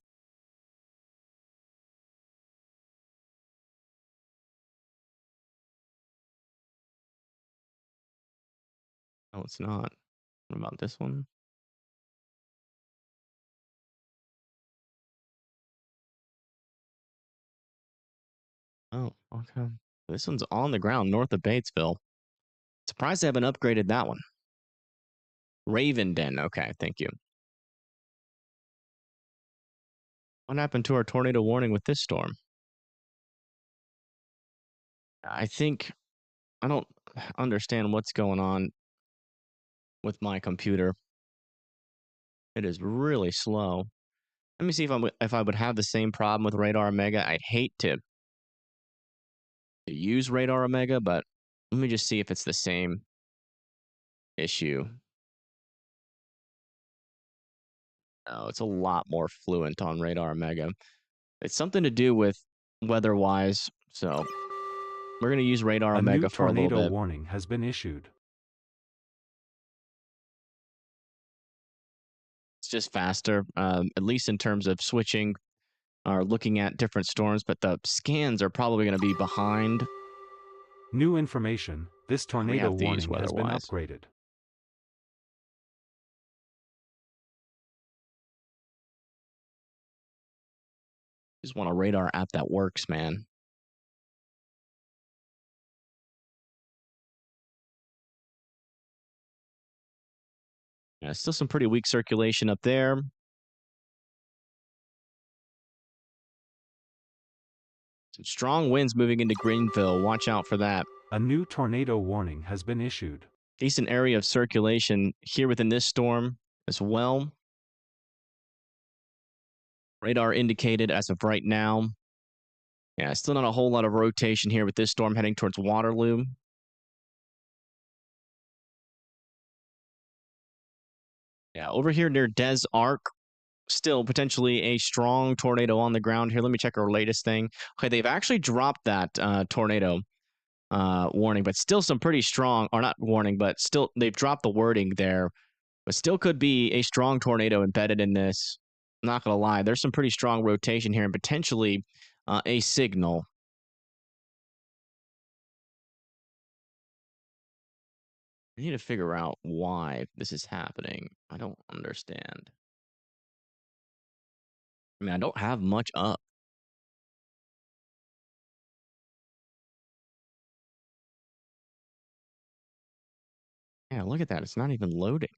No, it's not. What about this one? Okay. This one's on the ground north of Batesville. Surprised they haven't upgraded that one. Raven Den. Okay, thank you. What happened to our tornado warning with this storm? I don't understand what's going on with my computer. It is really slow. Let me see if I would have the same problem with Radar Omega. I'd hate to use Radar Omega, but let me just see if it's the same issue. Oh, it's a lot more fluent on Radar Omega. It's something to do with weather-wise, so we're going to use Radar Omega for a little bit. A new tornado warning has been issued. It's just faster, at least in terms of switching or looking at different storms, but the scans are probably going to be behind. New information. This tornado warning has been upgraded. Just want a radar app that works, man. Yeah, still some pretty weak circulation up there. Some strong winds moving into Greenville. Watch out for that. A new tornado warning has been issued. Decent area of circulation here within this storm as well. Radar indicated as of right now. Yeah, still not a whole lot of rotation here with this storm heading towards Waterloo. Yeah, over here near Des Arc, still potentially a strong tornado on the ground here. Let me check our latest thing. Okay, they've actually dropped that tornado warning, but still some pretty strong, or not warning, but still they've dropped the wording there, but still could be a strong tornado embedded in this. Not going to lie, there's some pretty strong rotation here and potentially a signal. I need to figure out why this is happening. I don't understand. I mean, I don't have much up. Yeah, look at that. It's not even loading.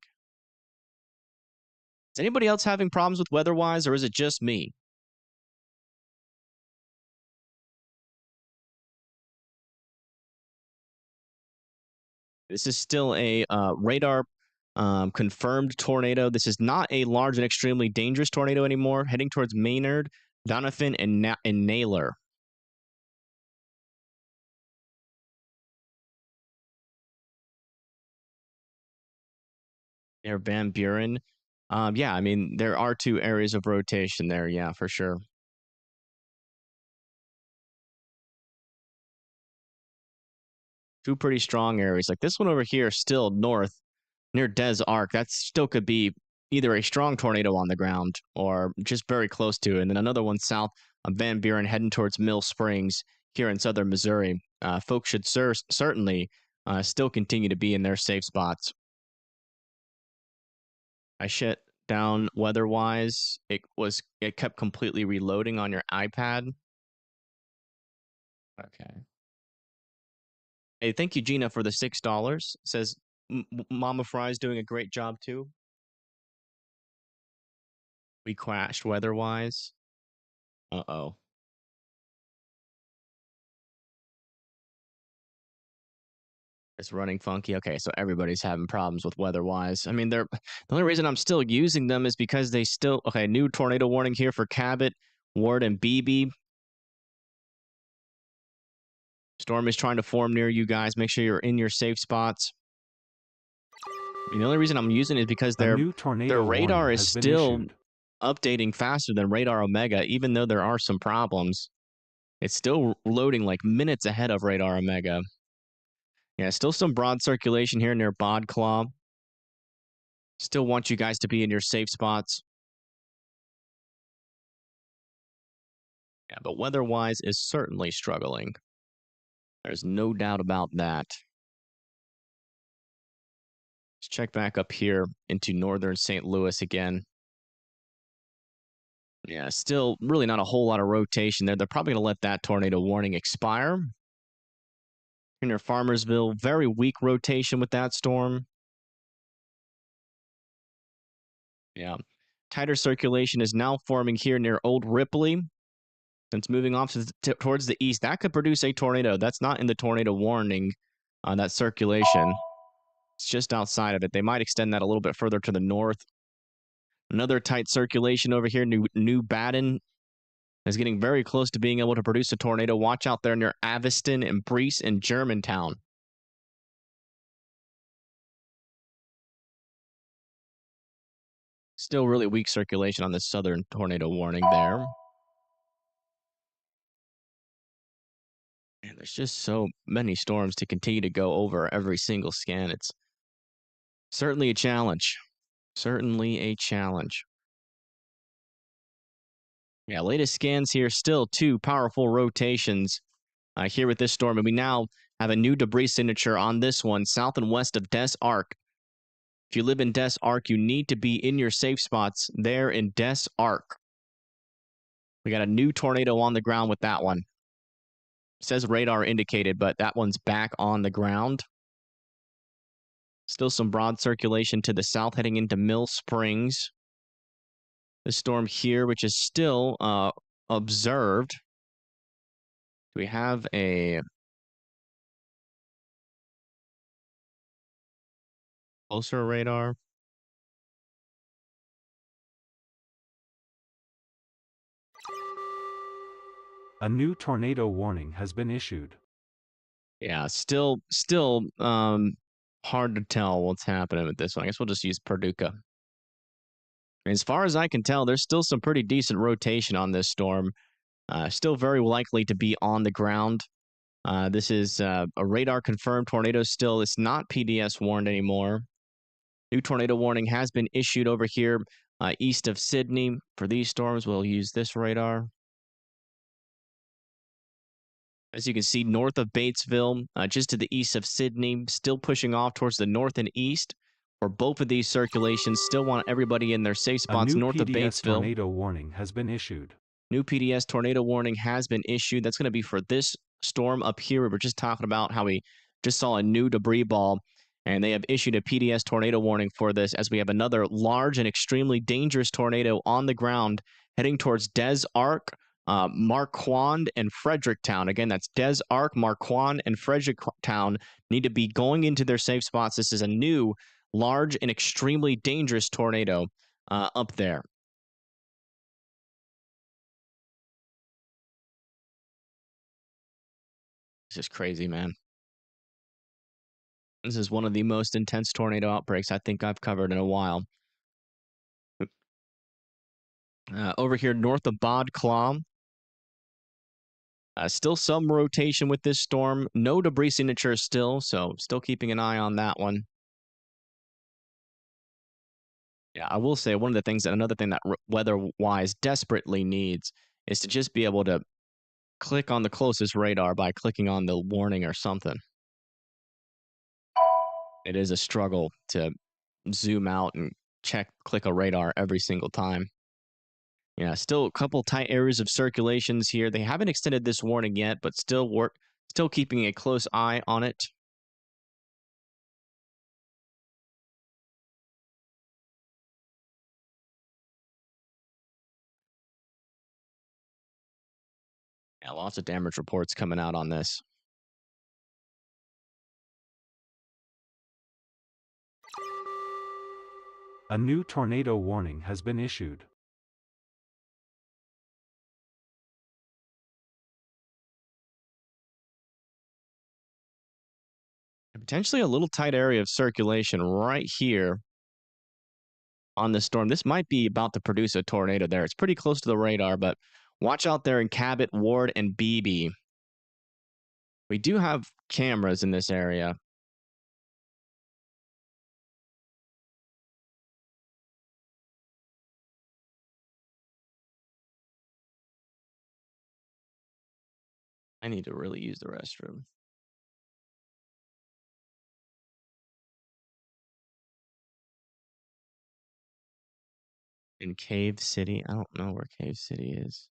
Is anybody else having problems with weather-wise, or is it just me? This is still a radar confirmed tornado. This is not a large and extremely dangerous tornado anymore, heading towards Maynard, Doniphan, and Naylor. Near Van Buren. Yeah, I mean, there are two areas of rotation there. Yeah, for sure. Two pretty strong areas. Like this one over here, still north, near Des Arc. That still could be either a strong tornado on the ground or just very close to it. And then another one south of Van Buren heading towards Mill Springs here in southern Missouri. Folks should certainly still continue to be in their safe spots. I shut down weather-wise. It kept completely reloading on your iPad. Okay. Hey, thank you, Gina, for the $6. Says Mama Fry's doing a great job too. We crashed weather-wise. Uh-oh. It's running funky. Okay, so everybody's having problems with weather-wise. I mean, the only reason I'm still using them is because they still... Okay, new tornado warning here for Cabot, Ward, and Beebe. Storm is trying to form near you guys. Make sure you're in your safe spots. I mean, the only reason I'm using it is because their radar is still updating faster than Radar Omega, even though there are some problems. It's still loading like minutes ahead of Radar Omega. Yeah, still some broad circulation here near Bodclaw. Still want you guys to be in your safe spots. Yeah, but weather-wise is certainly struggling. There's no doubt about that. Let's check back up here into northern St. Louis again. Yeah, still really not a whole lot of rotation there. They're probably going to let that tornado warning expire. Near Farmersville, very weak rotation with that storm. Yeah. Tighter circulation is now forming here near Old Ripley. Since moving off towards the east, that could produce a tornado. That's not in the tornado warning, that circulation. It's just outside of it. They might extend that a little bit further to the north. Another tight circulation over here. New Baden is getting very close to being able to produce a tornado. Watch out there near Aviston and Breese and Germantown. Still really weak circulation on the southern tornado warning there. And there's just so many storms to continue to go over every single scan. It's certainly a challenge. Certainly a challenge. Yeah, latest scans here, still 2 powerful rotations here with this storm. And we now have a new debris signature on this one, south and west of Des Arc. If you live in Des Arc, you need to be in your safe spots there in Des Arc. We got a new tornado on the ground with that one. It says radar indicated, but that one's back on the ground. Still some broad circulation to the south heading into Mill Springs. The storm here, which is still observed. Do we have a closer radar? A new tornado warning has been issued. Yeah, still hard to tell what's happening with this one. I guess we'll just use Paducah. As far as I can tell, there's still some pretty decent rotation on this storm. Still very likely to be on the ground. This is a radar confirmed tornado still. It's not PDS warned anymore. New tornado warning has been issued over here east of Sydney. For these storms, we'll use this radar. As you can see, north of Batesville, just to the east of Sydney, still pushing off towards the north and east. For both of these circulations, still want everybody in their safe spots north of Batesville. A new PDS tornado warning has been issued. New PDS tornado warning has been issued. That's going to be for this storm up here. We were just talking about how we just saw a new debris ball, and they have issued a PDS tornado warning for this as we have another large and extremely dangerous tornado on the ground heading towards Des Arc, Marquand, and Fredericktown. Again, that's Des Arc, Marquand, and Fredericktown need to be going into their safe spots. This is a new, large, and extremely dangerous tornado up there. This is crazy, man. This is one of the most intense tornado outbreaks I think I've covered in a while. Over here north of Bodclaw, still some rotation with this storm. No debris signature still, so still keeping an eye on that one. Yeah, I will say another thing that weather-wise desperately needs is to just be able to click on the closest radar by clicking on the warning or something. It is a struggle to zoom out and click a radar every single time. Yeah, still a couple tight areas of circulations here. They haven't extended this warning yet, but still keeping a close eye on it. Yeah, lots of damage reports coming out on this. A new tornado warning has been issued. Potentially a little tight area of circulation right here on this storm. This might be about to produce a tornado there. It's pretty close to the radar, but watch out there in Cabot, Ward, and Beebe. We do have cameras in this area. I need to really use the restroom. In Cave City? I don't know where Cave City is.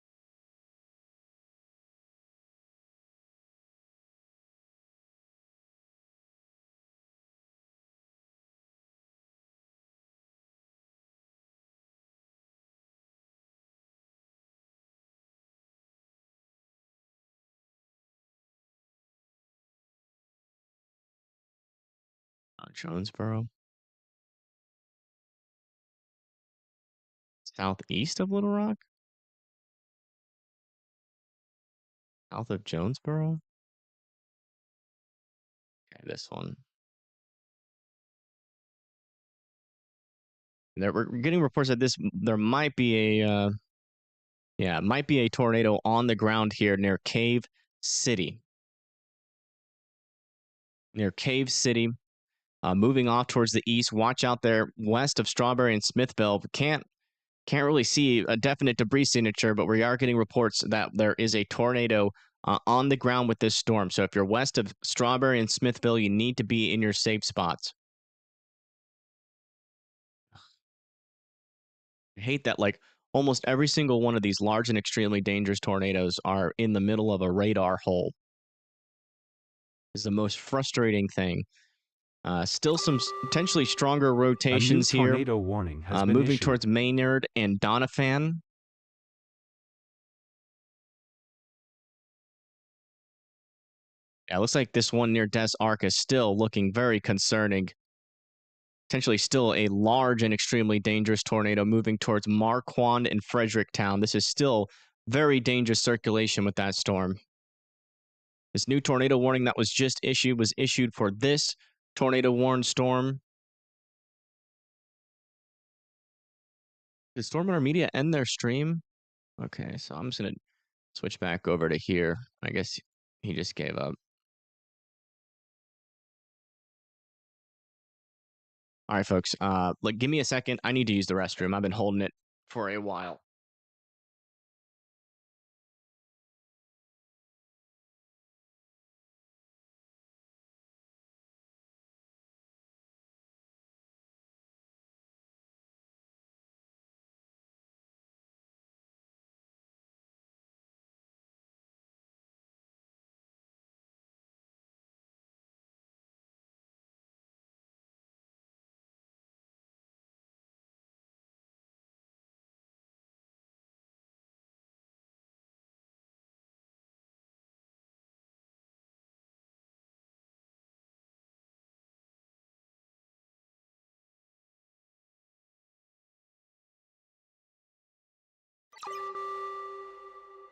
Jonesboro. Southeast of Little Rock? South of Jonesboro? Okay, this one. We're getting reports that there might be a it might be a tornado on the ground here near Cave City. Near Cave City. Moving off towards the east. Watch out there west of Strawberry and Smithville. Can't really see a definite debris signature, but we are getting reports that there is a tornado on the ground with this storm. So if you're west of Strawberry and Smithville, you need to be in your safe spots. I hate that almost every single one of these large and extremely dangerous tornadoes are in the middle of a radar hole. Is the most frustrating thing. Still some potentially stronger rotations here. A new tornado warning has been moving issued. Towards Maynard and Doniphan. Yeah, it looks like this one near Des Arc is still looking very concerning. Potentially still a large and extremely dangerous tornado moving towards Marquand and Fredericktown. This is still very dangerous circulation with that storm. This new tornado warning that was just issued was issued for this tornado warned storm. Did Storm Runner Media end their stream? Okay, so I'm just going to switch back over to here. I guess he just gave up. All right, folks. Give me a second. I need to use the restroom. I've been holding it for a while.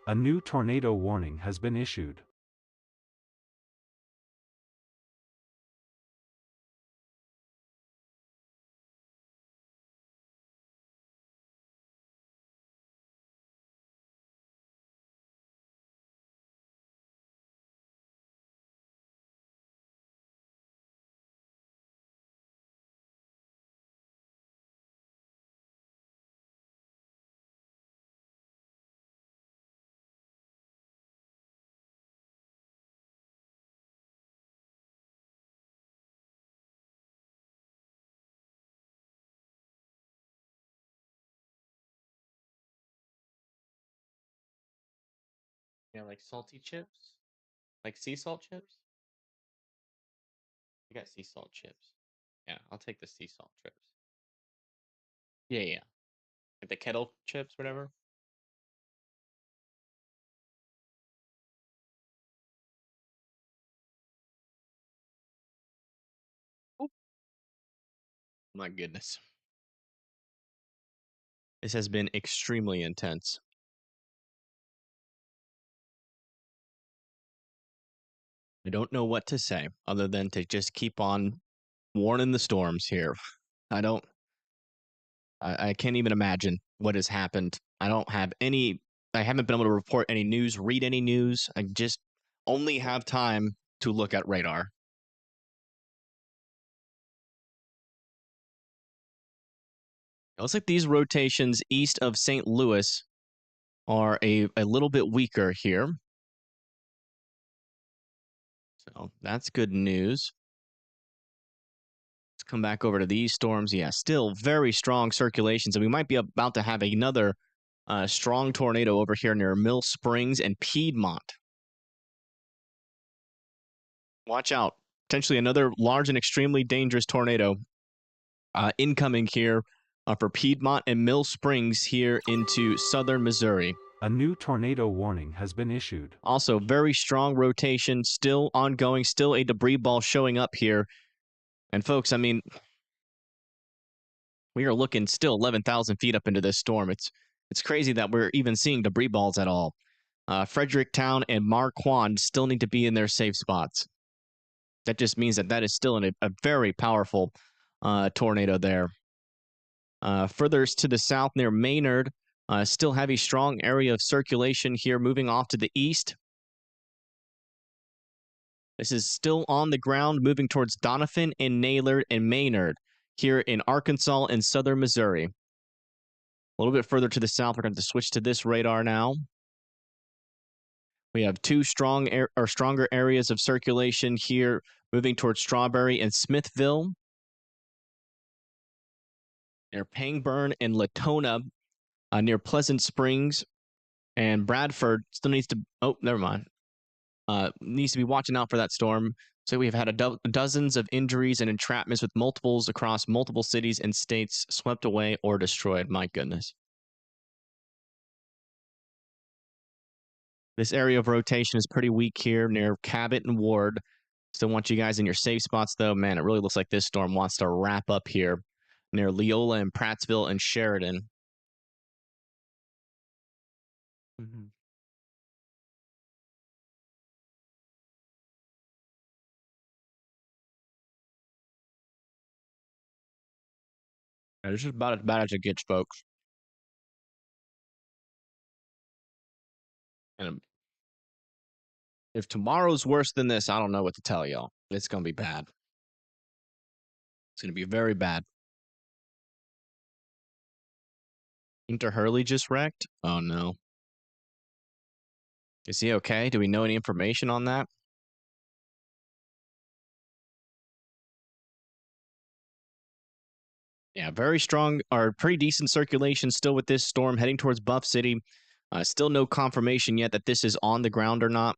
A new tornado warning has been issued. Yeah, like salty chips? Like sea salt chips? You got sea salt chips. Yeah, I'll take the sea salt chips. Yeah. Like the kettle chips, whatever. Oop. My goodness. This has been extremely intense. I don't know what to say other than to just keep on warning the storms here. I can't even imagine what has happened. I haven't been able to report any news, read any news. I just only have time to look at radar. It looks like these rotations east of St. Louis are a little bit weaker here. So that's good news. Let's Come back over to these storms. Yeah, still very strong circulations, and we might be about to have another strong tornado over here near Mill Springs and Piedmont. Watch out. Potentially another large and extremely dangerous tornado incoming here for Piedmont and Mill Springs here into southern Missouri. A new tornado warning has been issued. Also, very strong rotation, still ongoing, still a debris ball showing up here. And folks, I mean, we are looking still 11,000 feet up into this storm. It's crazy that we're even seeing debris balls at all. Fredericktown and Marquand still need to be in their safe spots. That just means that is still a very powerful tornado there. Further to the south near Maynard, still have a strong area of circulation here moving off to the east. This is still on the ground moving towards Doniphan and Naylor and Maynard here in Arkansas and southern Missouri. A little bit further to the south, we're going to switch to this radar now. We have two stronger areas of circulation here moving towards Strawberry and Smithville. Near Pangburn and Latona, near Pleasant Springs, and Bradford still needs to. Oh, never mind. Needs to be watching out for that storm. So we have had dozens of injuries and entrapments with multiples across multiple cities and states swept away or destroyed. My goodness. This area of rotation is pretty weak here near Cabot and Ward. Still want you guys in your safe spots, though. Man, it really looks like this storm wants to wrap up here near Leola and Prattsville and Sheridan. This is about as bad as it gets, folks. And if tomorrow's worse than this, I don't know what to tell y'all. It's going to be bad. It's going to be very bad. Inter Hurley just wrecked? Oh, no. Is he okay? Do we know any information on that? Yeah, very strong or pretty decent circulation still with this storm heading towards Buff City. Still no confirmation yet that this is on the ground or not.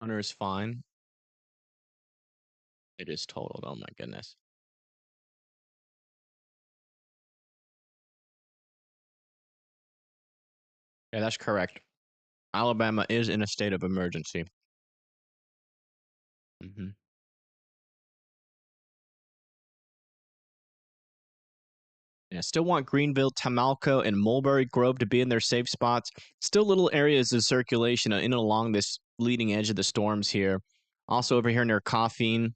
Hunter is fine. It is totaled. Oh my goodness. Yeah, that's correct. Alabama is in a state of emergency. Yeah, still want Greenville, Tamalco, and Mulberry Grove to be in their safe spots. Still little areas of circulation in and along this leading edge of the storms here. Also over here near Coffeen,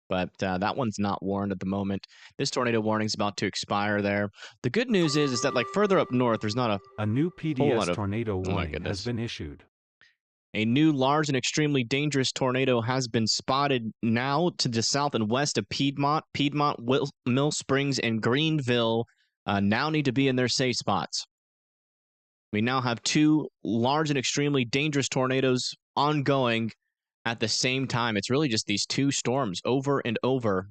but that one's not warned at the moment. This tornado warning is about to expire there. The good news is that like further up north, there's not a new PDS tornado warning has been issued. A new large and extremely dangerous tornado has been spotted now to the south and west of Piedmont. Piedmont, Mill Springs, and Greenville now need to be in their safe spots. We now have two large and extremely dangerous tornadoes ongoing at the same time. It's really just these two storms over and over.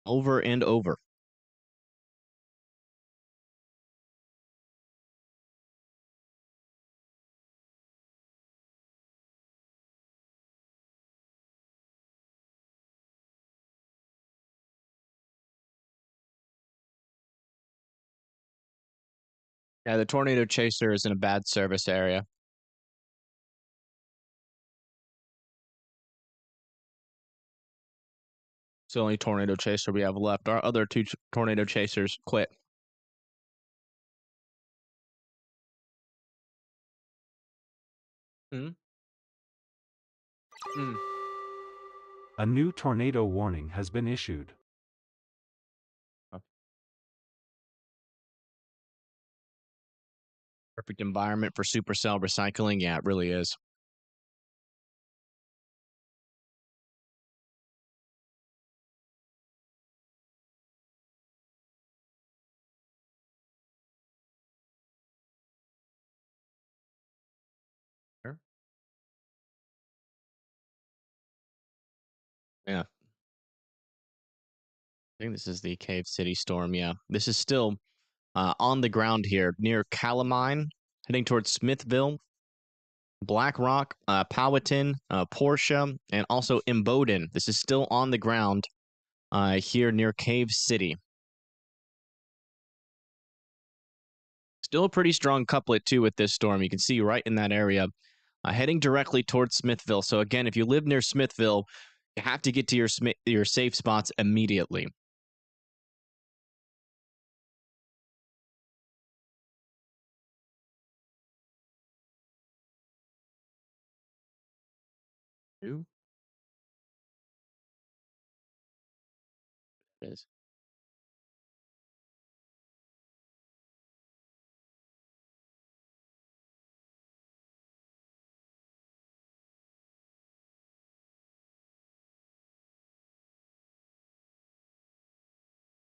Over and over. Yeah, the tornado chaser is in a bad service area. It's the only tornado chaser we have left. Our other two tornado chasers quit. A new tornado warning has been issued. Perfect environment for supercell recycling. Yeah, it really is. Sure. Yeah. I think this is the Cave City storm. Yeah. This is still on the ground here near Calamine, heading towards Smithville, Black Rock, Powhatan, Portia, and also Imboden. This is still on the ground here near Cave City. Still a pretty strong couplet, too, with this storm. You can see right in that area, heading directly towards Smithville. So, again, if you live near Smithville, you have to get to your safe spots immediately. Who? It is.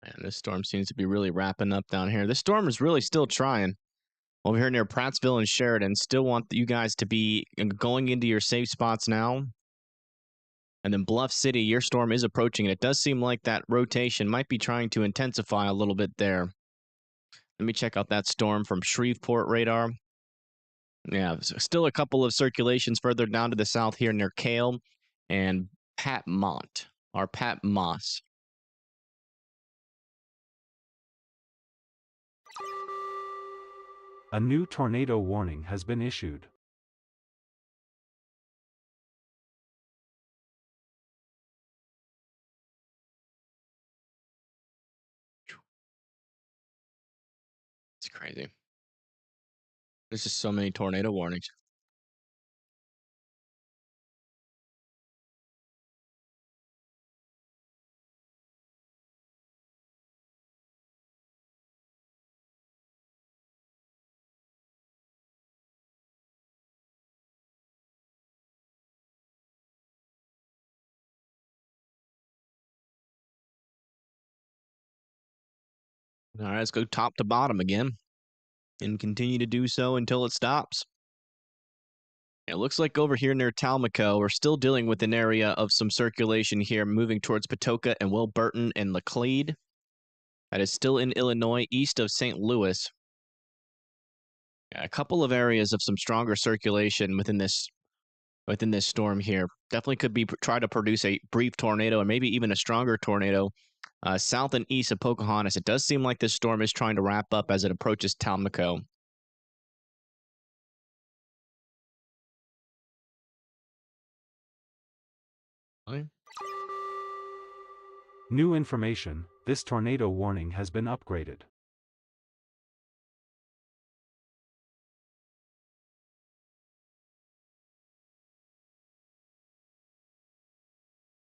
Man, this storm seems to be really wrapping up down here. This storm is really still trying. Over here near Prattsville and Sheridan, still want you guys to be going into your safe spots now. And then Bluff City, your storm is approaching, and it does seem like that rotation might be trying to intensify a little bit there. Let me check out that storm from Shreveport radar. Yeah, still a couple of circulations further down to the south here near Cale and Pat Mont, or Pat Moss. A new tornado warning has been issued. It's crazy. There's just so many tornado warnings. All right, let's go top to bottom again and continue to do so until it stops. It looks like over here near Talmaco, we're still dealing with an area of some circulation here, moving towards Patoka and Will Burton and Laclede. That is still in Illinois, east of St. Louis. Yeah, a couple of areas of some stronger circulation within this storm here. Definitely could be try to produce a brief tornado or maybe even a stronger tornado south and east of Pocahontas. It does seem like this storm is trying to wrap up as it approaches Talmaco. Okay. New information, this tornado warning has been upgraded.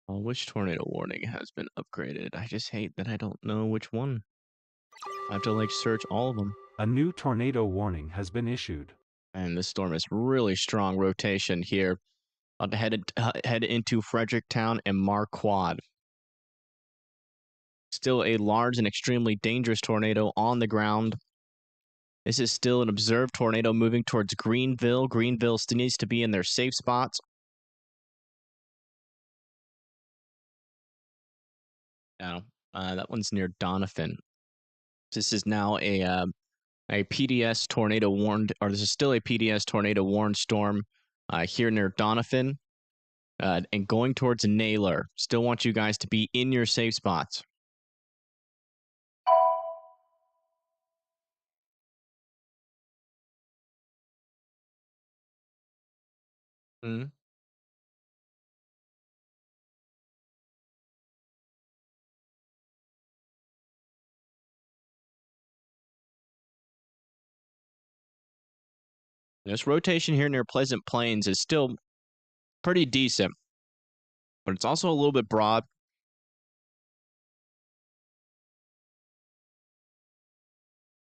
Which tornado warning has been upgraded? I just hate that I don't know which one. I have to search all of them. A new tornado warning has been issued. And this storm is really strong rotation here. Head into Fredericktown and Marquard. Still a large and extremely dangerous tornado on the ground. This is still an observed tornado moving towards Greenville. Greenville still needs to be in their safe spots. Now, that one's near Doniphan. This is now a PDS tornado warned, or this is still a PDS tornado warned storm here near Doniphan and going towards Naylor. Still want you guys to be in your safe spots. Mm-hmm. This rotation here near Pleasant Plains is still pretty decent, but it's also a little bit broad.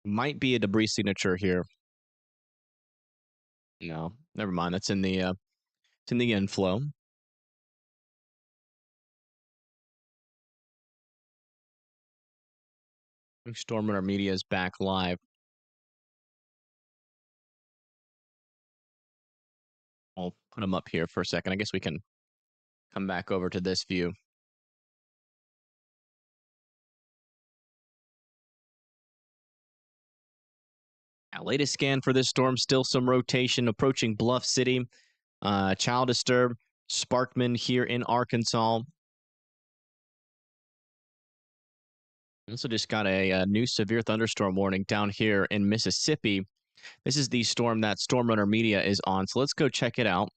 Might be a debris signature here. No, never mind. That's in the it's in the inflow. Storm Runner Media is back live. I'll put them up here for a second. I guess we can come back over to this view. Now, latest scan for this storm, still some rotation approaching Bluff City, Childisturb, Sparkman here in Arkansas. Also just got a new severe thunderstorm warning down here in Mississippi. This is the storm that Storm Runner Media is on. So let's go check it out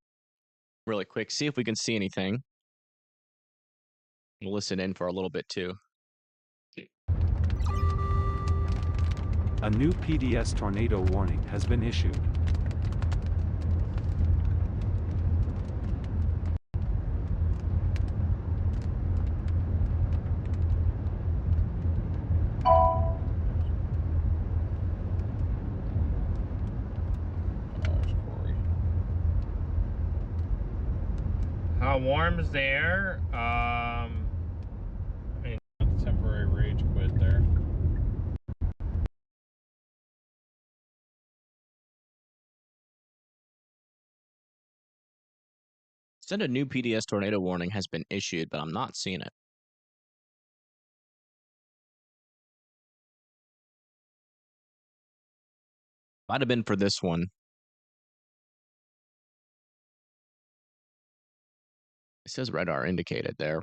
really quick, see if we can see anything. We'll listen in for a little bit too. A new PDS tornado warning has been issued. How warm is the air? Temporary rage quit there. Said a new PDS tornado warning has been issued, but I'm not seeing it. Might have been for this one. It says radar indicated there.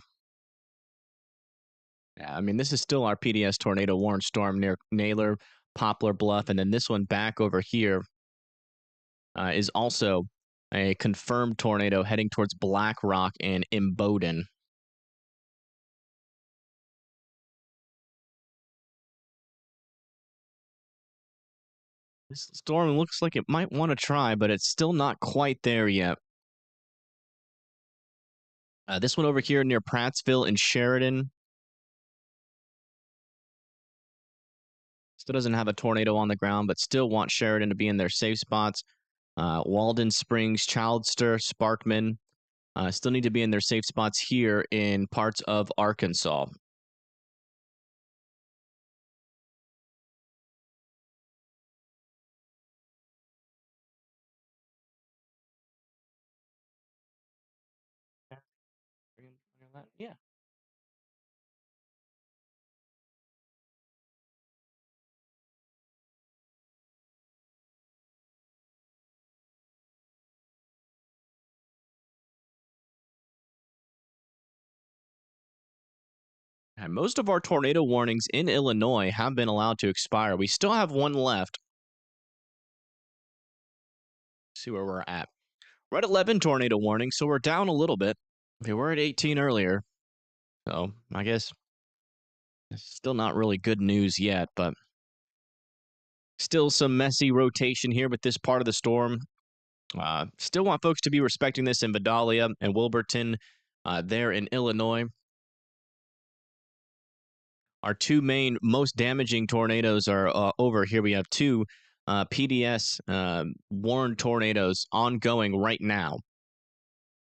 Yeah, I mean, this is still our PDS tornado warning storm near Naylor, Poplar Bluff, and then this one back over here is also a confirmed tornado heading towards Black Rock and Imboden. This storm looks like it might want to try, but it's still not quite there yet. This one over here near Prattsville and Sheridan still doesn't have a tornado on the ground, but still want Sheridan to be in their safe spots. Walden Springs, Childster, Sparkman still need to be in their safe spots here in parts of Arkansas. Yeah. And most of our tornado warnings in Illinois have been allowed to expire. We still have one left. Let's see where we're at. We're at 11 tornado warnings, so we're down a little bit. We were at 18 earlier. So I guess it's still not really good news yet, but still some messy rotation here with this part of the storm. Still want folks to be respecting this in Vidalia and Wilburton there in Illinois. Our two main most damaging tornadoes are over here. We have two PDS warned tornadoes ongoing right now.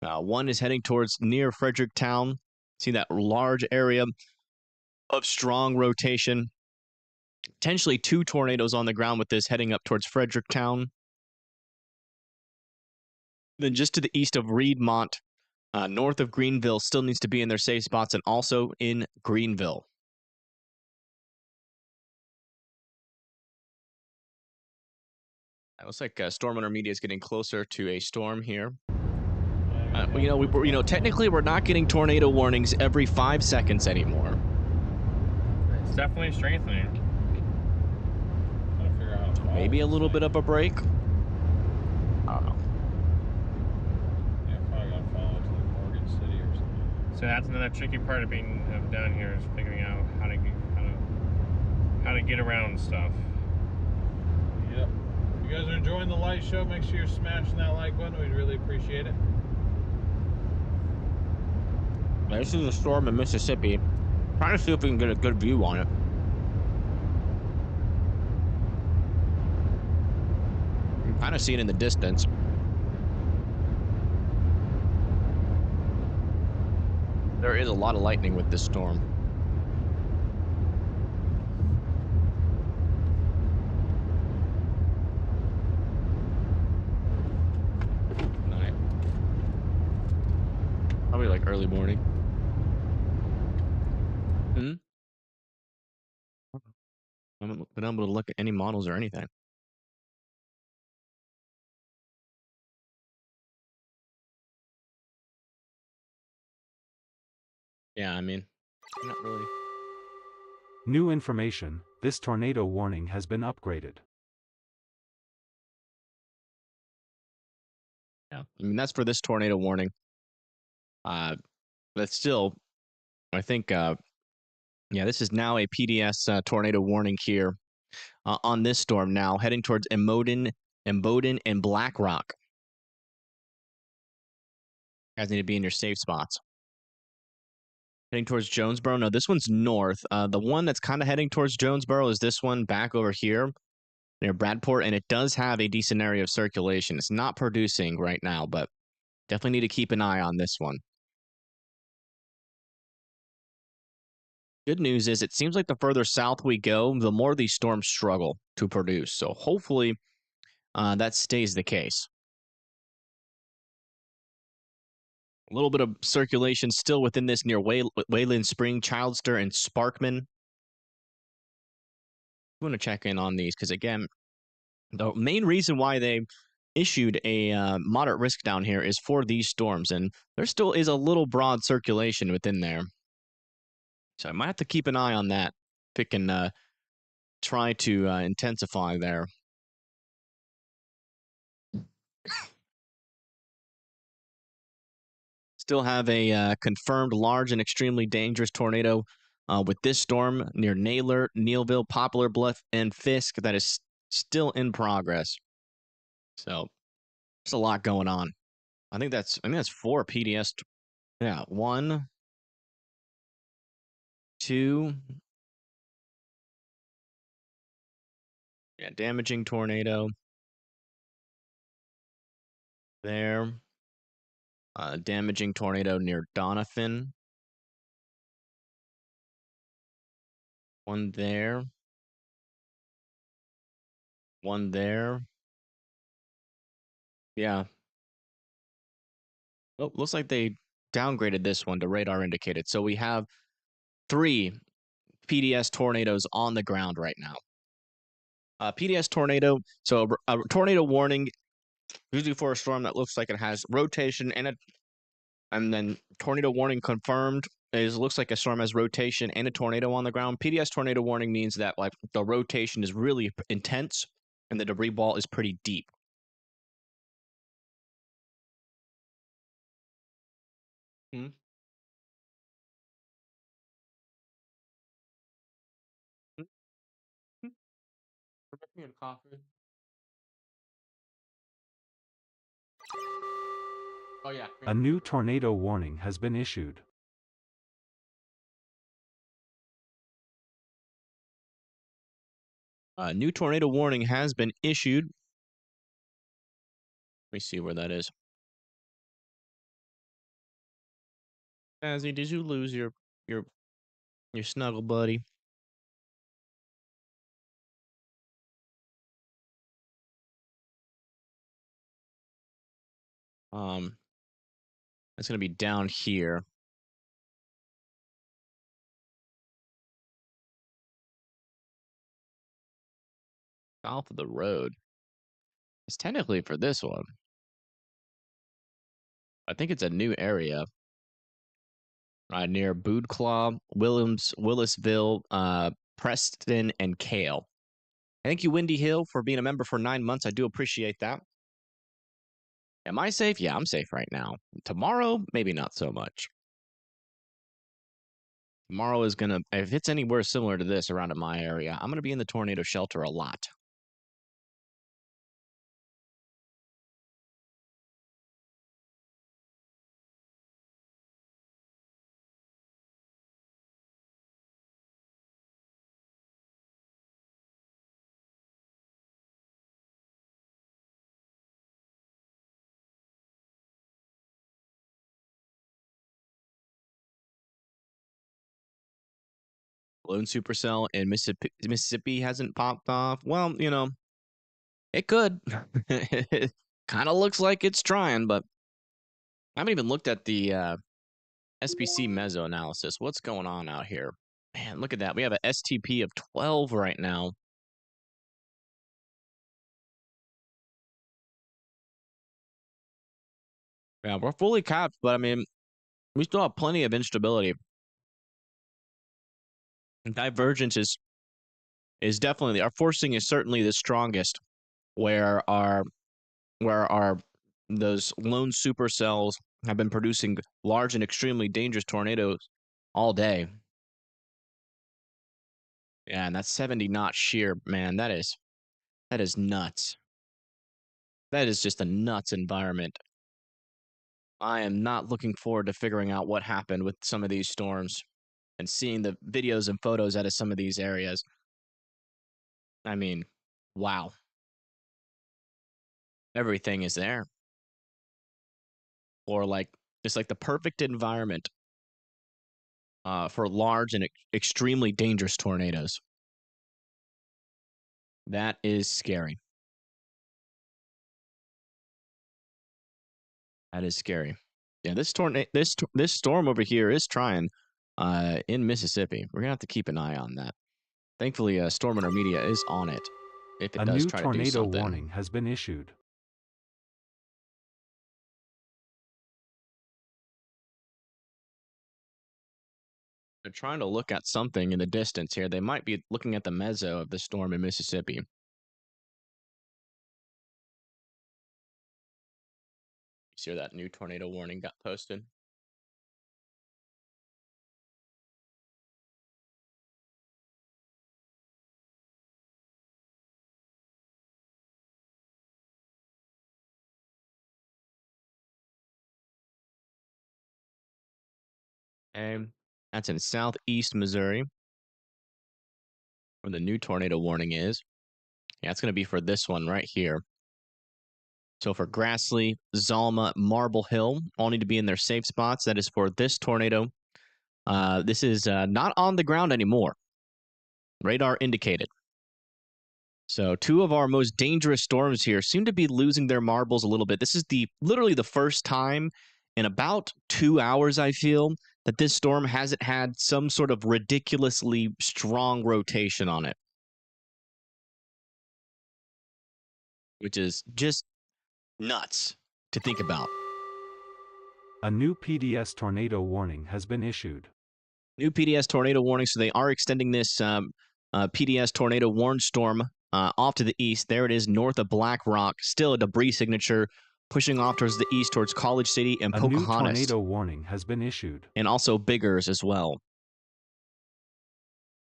One is heading towards near Fredericktown. See that large area of strong rotation. Potentially two tornadoes on the ground with this heading up towards Fredericktown. Then just to the east of Reedmont, north of Greenville, still needs to be in their safe spots, and also in Greenville. It looks like Storm Runner Media is getting closer to a storm here. Technically we're not getting tornado warnings every 5 seconds anymore. It's definitely strengthening. Maybe a little bit of a break. I don't know. Yeah, probably got to follow it to like Morgan City or something. So that's another tricky part of being down here is figuring out how to get around stuff. Yep. If you guys are enjoying the light show, make sure you're smashing that like button. We'd really appreciate it. This is a storm in Mississippi. Trying to see if we can get a good view on it. Kind of see it in the distance. There is a lot of lightning with this storm. Night. Probably like early morning. I haven't been able to look at any models or anything. Yeah, I mean, not really. New information, this tornado warning has been upgraded. Yeah, I mean, that's for this tornado warning. But still, I think, yeah, this is now a PDS tornado warning here on this storm now, heading towards Emodin, and BlackRock. You guys need to be in your safe spots. Heading towards Jonesboro. No, this one's north. The one that's kind of heading towards Jonesboro is this one back over here near Bradport, and it does have a decent area of circulation. It's not producing right now, but definitely need to keep an eye on this one. Good news is it seems like the further south we go, the more these storms struggle to produce. So hopefully that stays the case. A little bit of circulation still within this near Wayland Spring, Childster, and Sparkman. I want to check in on these because, again, the main reason why they issued a moderate risk down here is for these storms, and there still is a little broad circulation within there. So I might have to keep an eye on that. Pick and try to intensify there. Still have a confirmed large and extremely dangerous tornado with this storm near Naylor, Nealville, Poplar Bluff, and Fisk that is still in progress. So there's a lot going on. I think that's 4 PDS. Yeah, 1, 2. Yeah, damaging tornado. There. Damaging tornado near Doniphan. 1 there. 1 there. Yeah. Oh, looks like they downgraded this one to radar indicated. So we have 3 PDS tornadoes on the ground right now. PDS tornado. So a tornado warning, usually for a storm that looks like it has rotation and then tornado warning confirmed looks like a storm has rotation and a tornado on the ground. PDS tornado warning means that like the rotation is really intense and the debris ball is pretty deep. Oh, yeah. A new tornado warning has been issued. A new tornado warning has been issued. Let me see where that is. Azzy, did you lose your snuggle buddy? It's gonna be down here. South of the road. It's technically for this one. I think it's a new area. Near Boodclaw, Willisville, Preston, and Kale. Thank you, Windy Hill, for being a member for 9 months. I do appreciate that. Am I safe? Yeah, I'm safe right now. Tomorrow, maybe not so much. Tomorrow is gonna, if it's anywhere similar to this around in my area, I'm gonna be in the tornado shelter a lot. lone supercell in Mississippi hasn't popped off. Well, you know, it could. It kind of looks like it's trying, but I haven't even looked at the SPC meso analysis. What's going on out here? Man, look at that. We have an STP of 12 right now. Yeah, we're fully capped, but I mean, we still have plenty of instability. And divergence is definitely, our forcing is certainly the strongest, where those lone supercells have been producing large and extremely dangerous tornadoes all day. Yeah, and that's 70 knot shear, man. That is nuts. That is just a nuts environment. I am not looking forward to figuring out what happened with some of these storms and seeing the videos and photos out of some of these areas. I mean, wow. Everything is there. Or like, it's like the perfect environment for large and extremely dangerous tornadoes. That is scary. That is scary. Yeah, this storm over here is trying in Mississippi. We're gonna have to keep an eye on that. Thankfully, Storm Intermedia is on it. If it does try to do something. A new tornado warning has been issued. They're trying to look at something in the distance here. They might be looking at the meso of the storm in Mississippi. You see that new tornado warning got posted? And that's in southeast Missouri, where the new tornado warning is. Yeah, it's going to be for this one right here. So for Grassley, Zalma, Marble Hill, all need to be in their safe spots. That is for this tornado. This is not on the ground anymore. Radar indicated. So two of our most dangerous storms here seem to be losing their marbles a little bit. This is literally the first time in about 2 hours, I feel, that this storm hasn't had some sort of ridiculously strong rotation on it. Which is just nuts to think about. A new PDS tornado warning has been issued. New PDS tornado warning, so they are extending this PDS tornado warn storm off to the east. There it is, north of Black Rock. Still a debris signature pushing off towards the east, towards College City and Pocahontas. A new tornado warning has been issued. And also Biggers as well.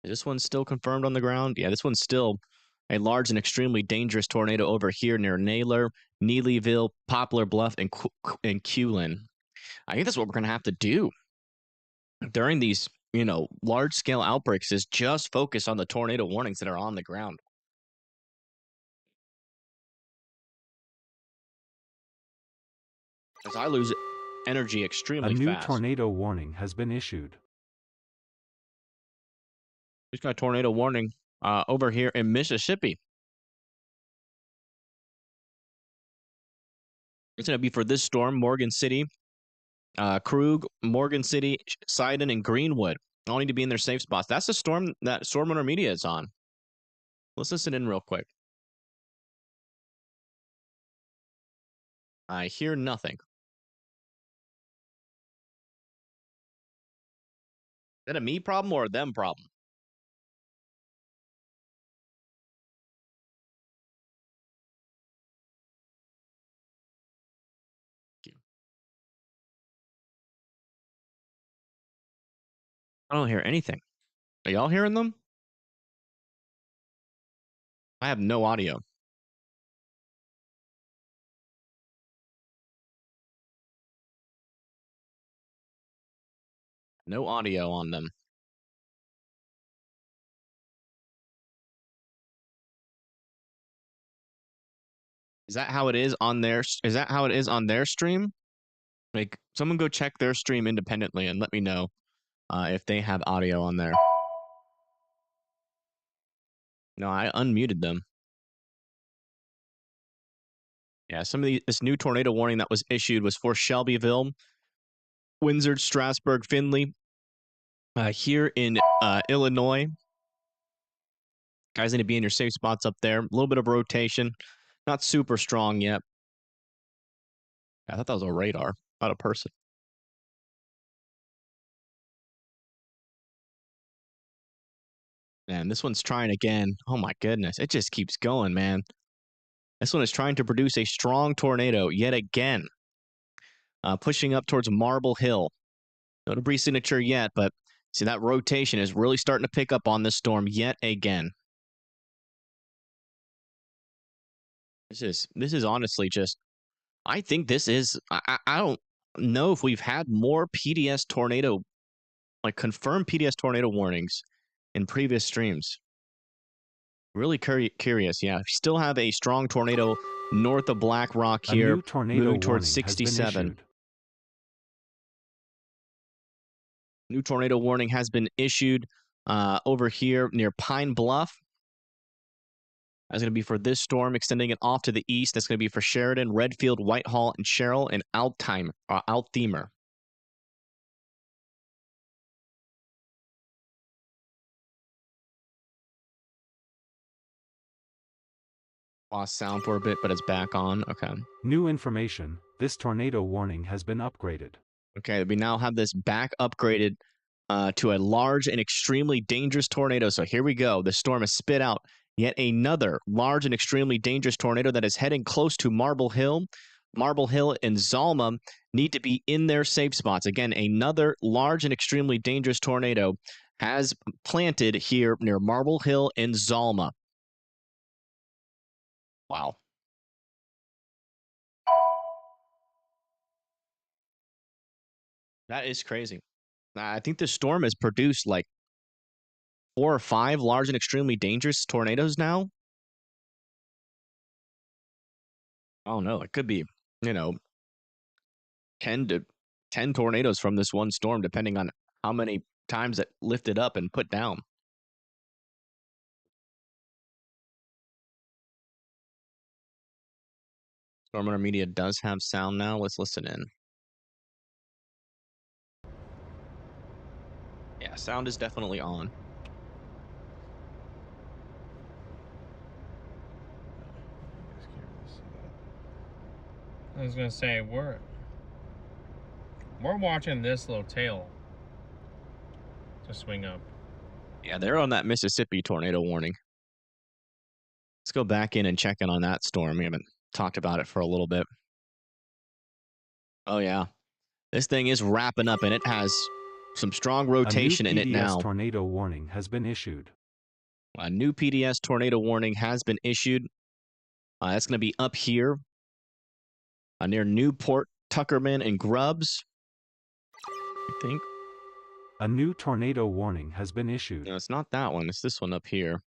Is this one still confirmed on the ground? Yeah, this one's still a large and extremely dangerous tornado over here near Naylor, Neelyville, Poplar Bluff, and Culin. I think that's what we're going to have to do during these, large-scale outbreaks, is just focus on the tornado warnings that are on the ground. As I lose energy extremely fast. A new tornado warning has been issued. We've got a tornado warning over here in Mississippi. It's going to be for this storm, Morgan City, Krug, Morgan City, Sidon, and Greenwood. All need to be in their safe spots. That's the storm that Storm Intermedia is on. Let's listen in real quick. I hear nothing. Is that a me problem or a them problem? I don't hear anything. Are y'all hearing them? I have no audio. No audio on them. Is that how it is on their? Is that how it is on their stream? Like, someone go check their stream independently and let me know if they have audio on there. No, I unmuted them. Yeah, this new tornado warning that was issued was for Shelbyville, Windsor, Strasburg, Findlay. Here in Illinois, guys need to be in your safe spots up there. A little bit of rotation, not super strong yet. I thought that was a radar, not a person. Man, this one's trying again. Oh my goodness, it just keeps going, man. This one is trying to produce a strong tornado yet again. Pushing up towards Marble Hill. No debris signature yet, but see that rotation is really starting to pick up on this storm yet again. This is honestly just, I think this is, I don't know if we've had more PDS tornado, like confirmed PDS tornado warnings in previous streams. Really curious, yeah. Still have a strong tornado north of Black Rock here, a new tornado moving towards warning 67. New tornado warning has been issued over here near Pine Bluff. That's going to be for this storm, extending it off to the east. That's going to be for Sheridan, Redfield, Whitehall, and Sherrill, and Althemer. Lost sound for a bit, but it's back on. Okay. New information. This tornado warning has been upgraded. Okay, we now have this back upgraded to a large and extremely dangerous tornado. So here we go. The storm has spit out yet another large and extremely dangerous tornado that is heading close to Marble Hill. Marble Hill and Zalma need to be in their safe spots. Again, another large and extremely dangerous tornado has planted here near Marble Hill and Zalma. Wow. That is crazy. I think this storm has produced like 4 or 5 large and extremely dangerous tornadoes now. Oh no, it could be, 10 tornadoes from this one storm, depending on how many times it lifted up and put down. Stormwater Media does have sound now. Let's listen in. Yeah, sound is definitely on. I was gonna say we're watching this little tail to swing up. Yeah, they're on that Mississippi tornado warning. Let's go back in and check in on that storm. We haven't talked about it for a little bit. Oh yeah, this thing is wrapping up, and it has some strong rotation in it now. A new PDS tornado warning has been issued. A new PDS tornado warning has been issued. That's going to be up here near Newport, Tuckerman, and Grubbs, I think. A new tornado warning has been issued. No, it's not that one. It's this one up here.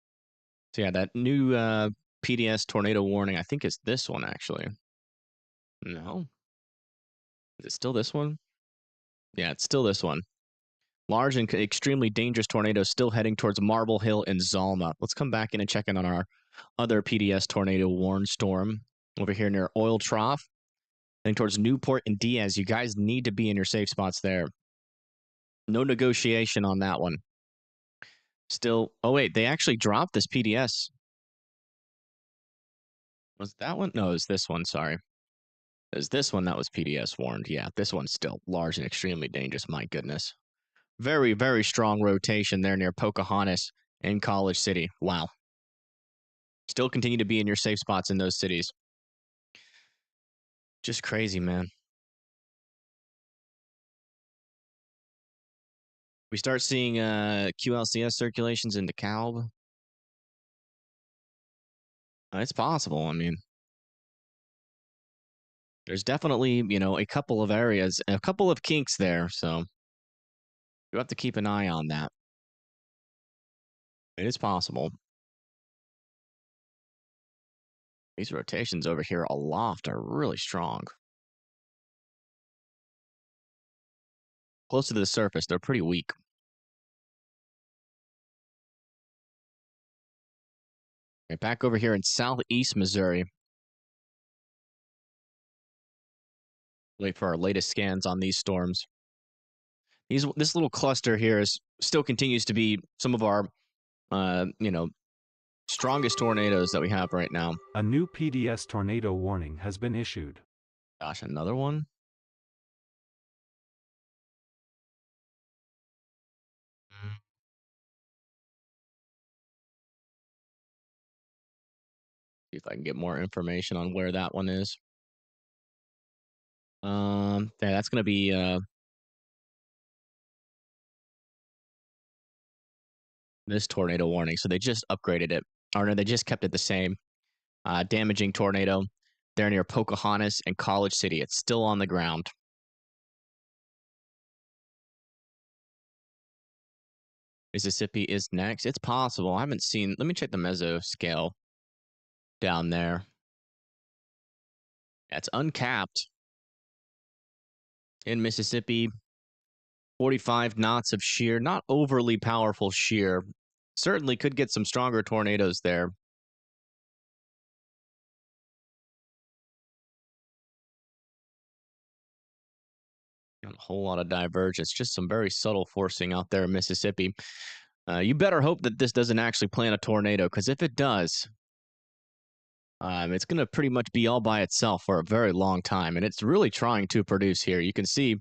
So yeah, that new PDS tornado warning, I think it's this one, actually. No. Is it still this one? Yeah, it's still this one. Large and extremely dangerous tornadoes still heading towards Marble Hill and Zalma. Let's come back in and check in on our other PDS tornado warn storm over here near Oil Trough. Heading towards Newport and Diaz. You guys need to be in your safe spots there. No negotiation on that one. Still, oh wait, they actually dropped this PDS. Was that one? No, it was this one, sorry. It was this one that was PDS warned. Yeah, this one's still large and extremely dangerous, my goodness. Very, very strong rotation there near Pocahontas and College City. Wow. Still continue to be in your safe spots in those cities. Just crazy, man. We start seeing QLCS circulations in DeKalb. It's possible. I mean, there's definitely, a couple of areas, a couple of kinks there. So you have to keep an eye on that. It is possible. These rotations over here aloft are really strong. Close to the surface, they're pretty weak. Right, back over here in southeast Missouri. Wait for our latest scans on these storms. This little cluster here still continues to be some of our, strongest tornadoes that we have right now. A new PDS tornado warning has been issued. Gosh, another one? See if I can get more information on where that one is. Yeah, that's going to be this tornado warning. So they just upgraded it. Or no, they just kept it the same. Damaging tornado. They're near Pocahontas and College City. It's still on the ground. Mississippi is next. It's possible. I haven't seen. Let me check the Mesoscale down there. Yeah, it's uncapped in Mississippi. 45 knots of shear. Not overly powerful shear. Certainly could get some stronger tornadoes there. A whole lot of divergence, just some very subtle forcing out there in Mississippi. You better hope that this doesn't actually plant a tornado, because if it does, it's going to pretty much be all by itself for a very long time, and it's really trying to produce here. You can see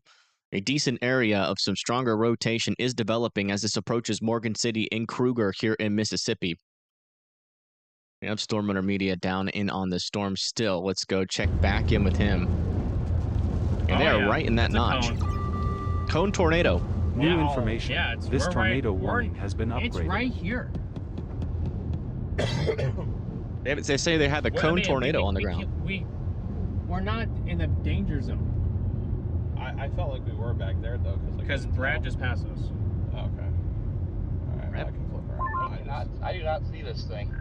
a decent area of some stronger rotation is developing as this approaches Morgan City and Kruger here in Mississippi. We have Storm Runner Media down in on the storm still. Let's go check back in with him. And they are right in that notch. Cone tornado. New information. Yeah, this tornado warning has been upgraded. It's right here. They say they had the cone tornado on the ground. We're not in the danger zone. I felt like we were back there though, because Brad just passed us. Oh, okay. All right, I can flip around. I do not see this thing.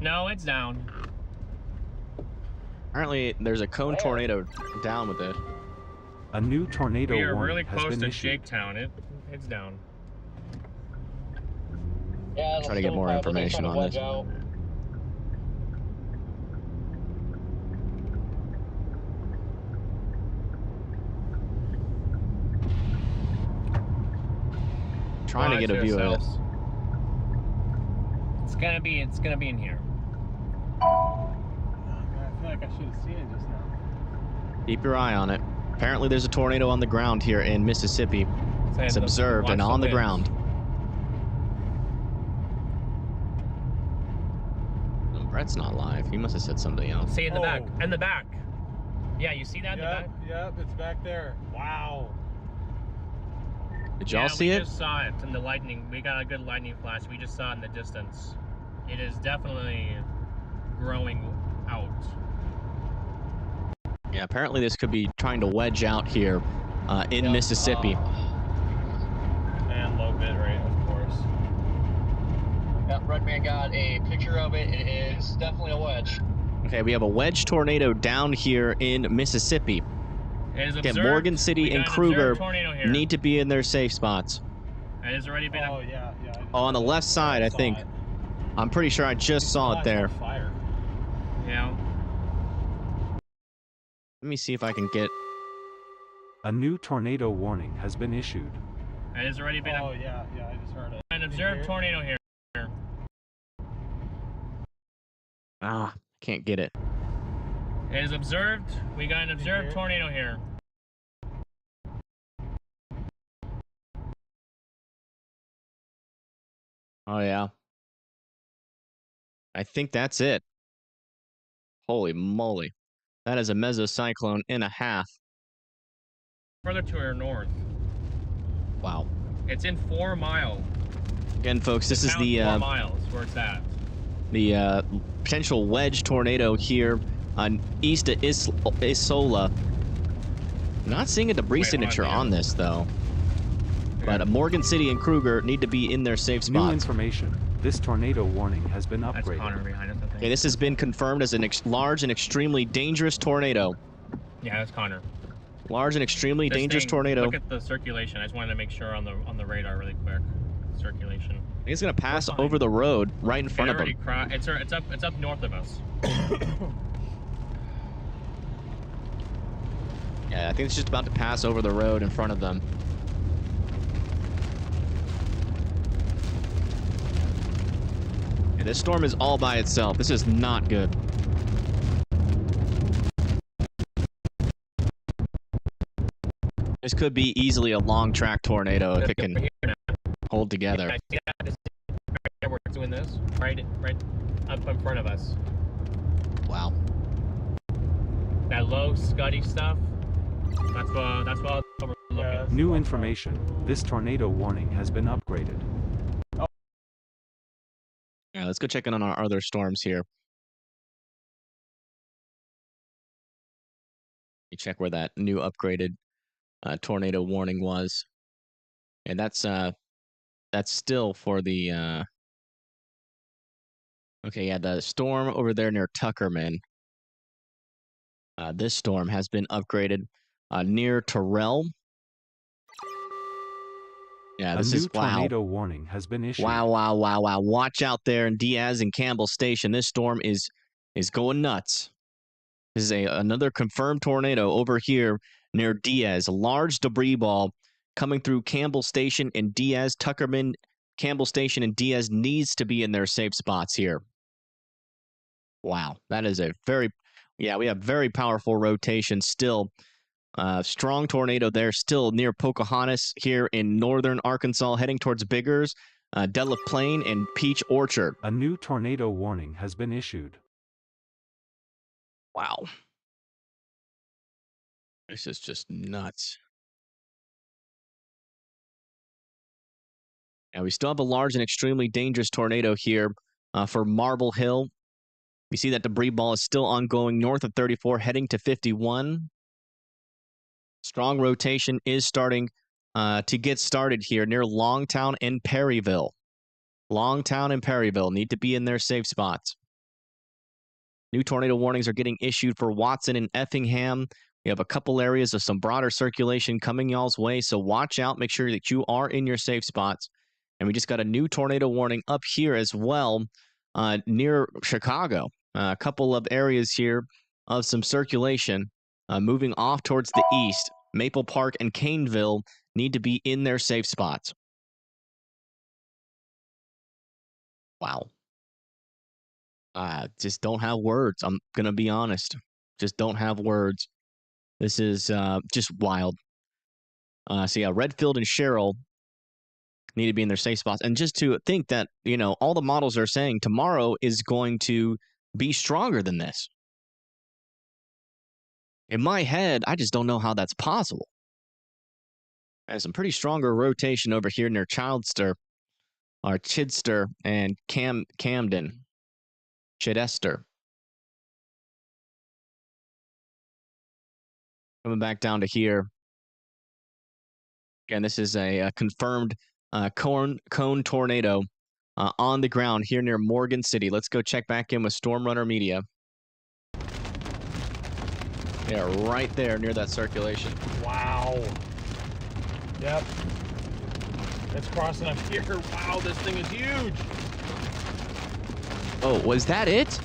No, it's down. Apparently, there's a cone tornado down with it. A new tornado warning warning has been issued. We are really close to Shaketown. It's down. Yeah, try to get more information on this. Trying to get a view of it. It's gonna be in here. I feel like I should have seen it just now. Keep your eye on it. Apparently there's a tornado on the ground here in Mississippi. It's observed and on the ground. Oh, Brett's not live. He must have said something else. See in the back. In the back. Yeah, you see that in the back? Yep, it's back there. Wow. Did y'all see it? We just saw it in the lightning. We got a good lightning flash. We just saw it in the distance. It is definitely growing out. Yeah, apparently this could be trying to wedge out here in Mississippi. And low bit rate, of course. Yep, Redman got a picture of it. It is definitely a wedge. Okay, we have a wedge tornado down here in Mississippi. Again, Morgan City and Kruger need to be in their safe spots. It has already been. Oh, yeah. Oh, on the left side, I think. I'm pretty sure I just saw it there. Fire. Yeah. Let me see if I can get... A new tornado warning has been issued. It has already been... Oh, yeah, I just heard it. An observed tornado here. Ah, can't get it. It is observed. We got an observed tornado here. Oh, yeah. I think that's it. Holy moly. That is a mesocyclone and a half. Further to our north. Wow. It's in 4 Mile. Again, folks, this is the 4 miles where it's at. The potential wedge tornado here on east of Isola. Not seeing a debris signature on this though. But Morgan City and Kruger need to be in their safe spots. New information. This tornado warning has been upgraded. That's Connor behind us, I think. Okay, this has been confirmed as a large and extremely dangerous tornado. Yeah, that's Connor. Large and extremely dangerous tornado. Look at the circulation. I just wanted to make sure on the radar really quick. circulation. I think it's gonna pass over the road right in front of them. It's up north of us. Yeah, I think it's just about to pass over the road in front of them. Yeah, this storm is all by itself. This is not good. This could be easily a long track tornado if it can hold together. Yeah, we're doing this right up in front of us. Wow. That low, scuddy stuff. That's what we're looking. New information. This tornado warning has been upgraded. Yeah, let's go check in on our other storms here. You check where that new upgraded tornado warning was, and that's still for the okay, yeah, the storm over there near Tuckerman. This storm has been upgraded near Terrell. Yeah, this is wow. A new tornado warning has been issued. Wow. Watch out there in Diaz and Campbell Station. This storm is going nuts. This is another confirmed tornado over here near Diaz. A large debris ball coming through Campbell Station and Diaz. Tuckerman, Campbell Station, and Diaz needs to be in their safe spots here. Wow, that is a we have very powerful rotation still. Strong tornado there still near Pocahontas here in northern Arkansas, heading towards Biggers, Dela Plain, and Peach Orchard. A new tornado warning has been issued. Wow. This is just nuts. And we still have a large and extremely dangerous tornado here for Marble Hill. We see that debris ball is still ongoing north of 34, heading to 51. Strong rotation is starting to get started here near Longtown and Perryville. Longtown and Perryville need to be in their safe spots. New tornado warnings are getting issued for Watson and Effingham. We have a couple areas of some broader circulation coming y'all's way, so watch out. Make sure that you are in your safe spots. And we just got a new tornado warning up here as well near Chicago. A couple of areas here of some circulation moving off towards the east. Maple Park and Caneville need to be in their safe spots. Wow. Just don't have words. I'm going to be honest. Just don't have words. This is just wild. So yeah, Redfield and Sherrill need to be in their safe spots. And just to think that, all the models are saying tomorrow is going to be stronger than this. In my head, I just don't know how that's possible. There's some pretty stronger rotation over here near Chidester and Camden. Chidester. Coming back down to here. Again, this is a confirmed cone tornado on the ground here near Morgan City. Let's go check back in with Storm Runner Media. Yeah, right there near that circulation. Wow. Yep. It's crossing up here. Wow, this thing is huge. Oh, was that it?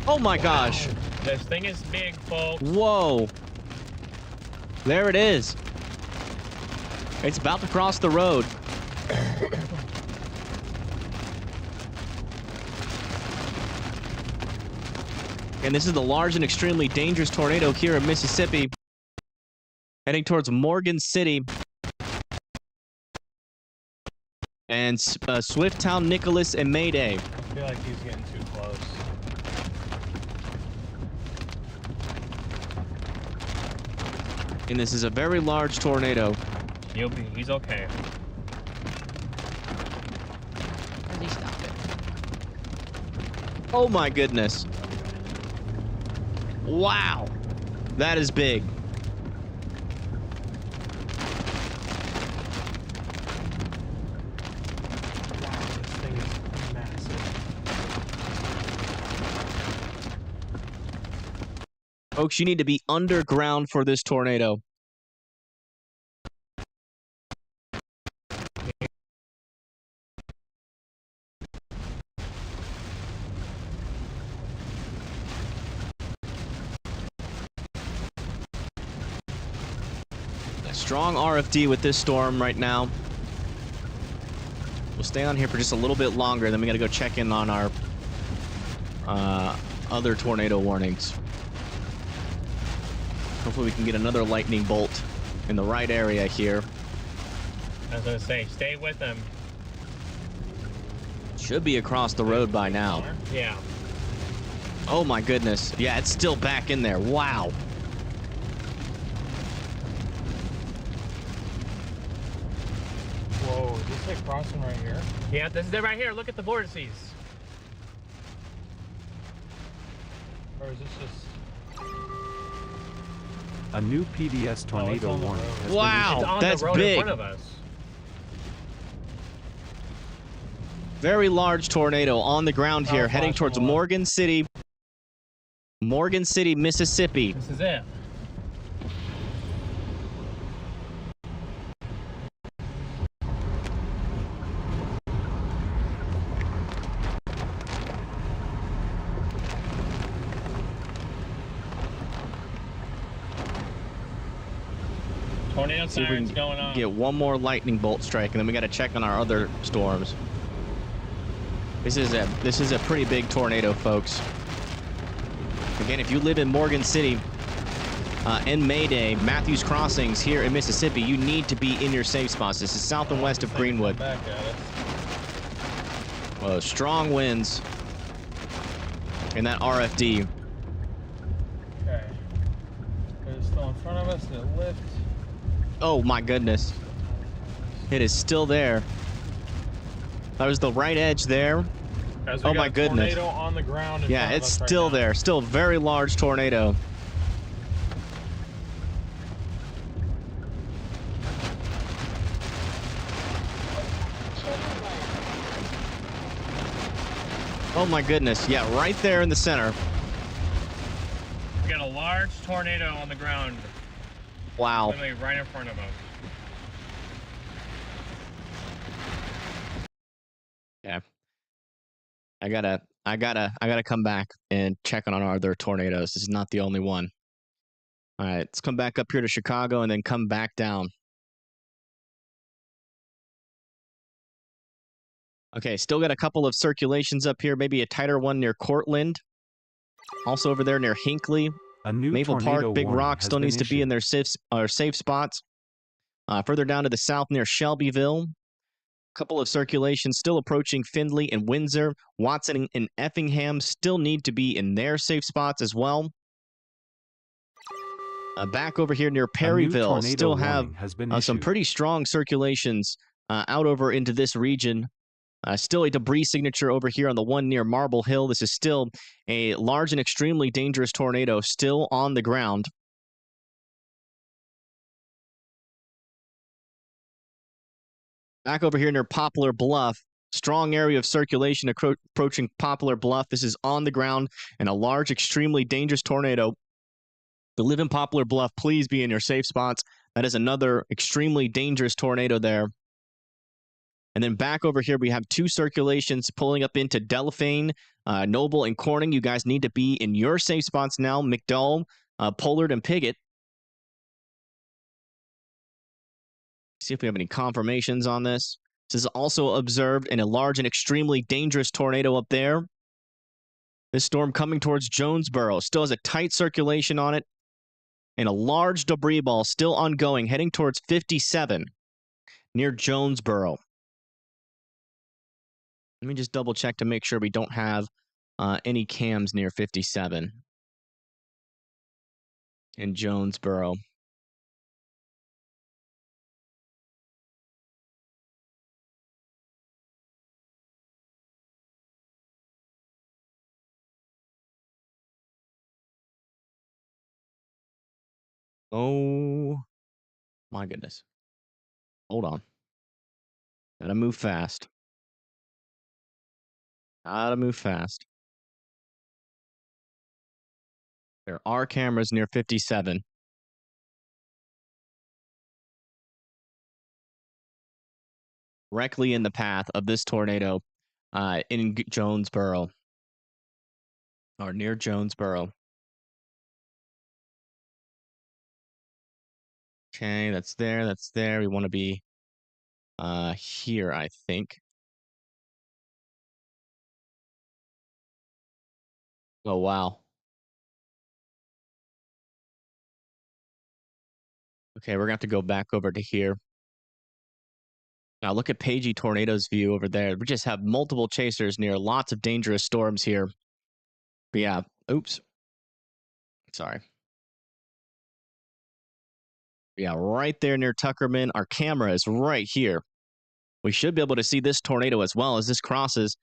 Oh my gosh. This thing is big, folks. Whoa. There it is. It's about to cross the road. And this is the large and extremely dangerous tornado here in Mississippi, heading towards Morgan City and Swifttown, Nicholas, and Mayday. I feel like he's getting too close. And this is a very large tornado. He's okay. He stopped it. Oh my goodness. Wow. That is big. Wow, this thing is massive. Folks, you need to be underground for this tornado. A strong RFD with this storm right now. We'll stay on here for just a little bit longer, then we got to go check in on our other tornado warnings. Hopefully we can get another lightning bolt in the right area here. I was gonna say, stay with them. Should be across the road by now. Yeah. Oh my goodness. Yeah, it's still back in there. Wow. Whoa, is this like crossing right here? Yeah, this is it right here. Look at the vortices. Or is this just... A new PDS tornado warning has been Wow, It's on that's the road big. in front of us. Very large tornado on the ground here, heading towards Morgan City, Mississippi. This is it. Tornado See if we sirens can going on. get one more lightning bolt strike, and then we got to check on our other storms. This is a pretty big tornado, folks. Again, if you live in Morgan City and Mayday, Matthews Crossings here in Mississippi, you need to be in your safe spots. This is south and west of Greenwood. Back at us. Whoa, strong winds in that RFD. Okay. It's still in front of us. It lifts. Oh my goodness. It is still there. That was the right edge there. Guys, we Oh got my a goodness. tornado on the ground in Yeah, front of it's us right still now. there. Still a very large tornado. Oh my goodness. Yeah, right there in the center. We got a large tornado on the ground. Wow. Literally right in front of us. Yeah. I gotta come back and check on our other tornadoes. This is not the only one. All right, let's come back up here to Chicago and then come back down. Okay, still got a couple of circulations up here. Maybe a tighter one near Cortland. Also over there near Hinckley. A new Maple tornado Park, Big warning Rock has still been needs to be in issued. their safe spots. Further down to the south near Shelbyville. Couple of circulations still approaching Findlay and Windsor. Watson and Effingham still need to be in their safe spots as well. Back over here near Perryville, still have some pretty strong circulations out over into this region. Still a debris signature over here on the one near Marble Hill. This is still a large and extremely dangerous tornado still on the ground. Back over here near Poplar Bluff. Strong area of circulation approaching Poplar Bluff. This is on the ground and a large, extremely dangerous tornado. To live in Poplar Bluff, please be in your safe spots. That is another extremely dangerous tornado there. And then back over here, we have two circulations pulling up into Delaphane, Noble, and Corning. You guys need to be in your safe spots now. McDowell, Pollard, and Piggott. See if we have any confirmations on this. This is also observed in a large and extremely dangerous tornado up there. This storm coming towards Jonesboro. Still has a tight circulation on it. And a large debris ball still ongoing, heading towards 57 near Jonesboro. Let me just double check to make sure we don't have any cams near 57 in Jonesboro. Oh my goodness. Hold on. Gotta move fast. Gotta move fast. There are cameras near 57. Directly in the path of this tornado in Jonesboro. Or near Jonesboro. Okay, that's there. That's there. We want to be here, I think. Oh, wow. Okay, we're going to have to go back over to here. Now, look at Pagey Tornado's view over there. We just have multiple chasers near lots of dangerous storms here. But yeah, oops. Sorry. Yeah, right there near Tuckerman. Our camera is right here. We should be able to see this tornado as well as this crosses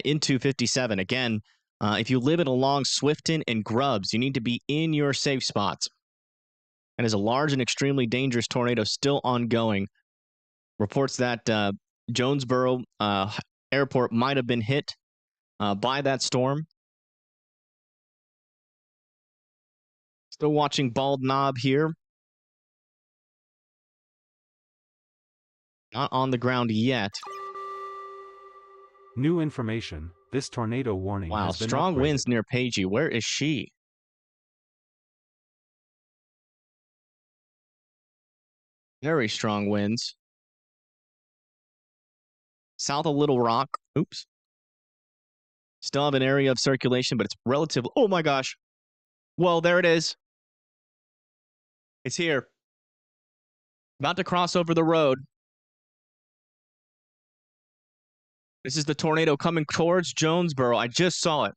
into 57. Again, if you live along Swifton and Grubbs, you need to be in your safe spots. And as a large and extremely dangerous tornado still ongoing, reports that Jonesboro Airport might have been hit by that storm. Still watching Bald Knob here. Not on the ground yet. New information. This tornado warning Wow, has been strong upgraded. winds near Pagey. Where is she? Very strong winds. South of Little Rock. Oops. Still have an area of circulation, but it's relative. Oh my gosh. Well, there it is. It's here. About to cross over the road. This is the tornado coming towards Jonesboro. I just saw it.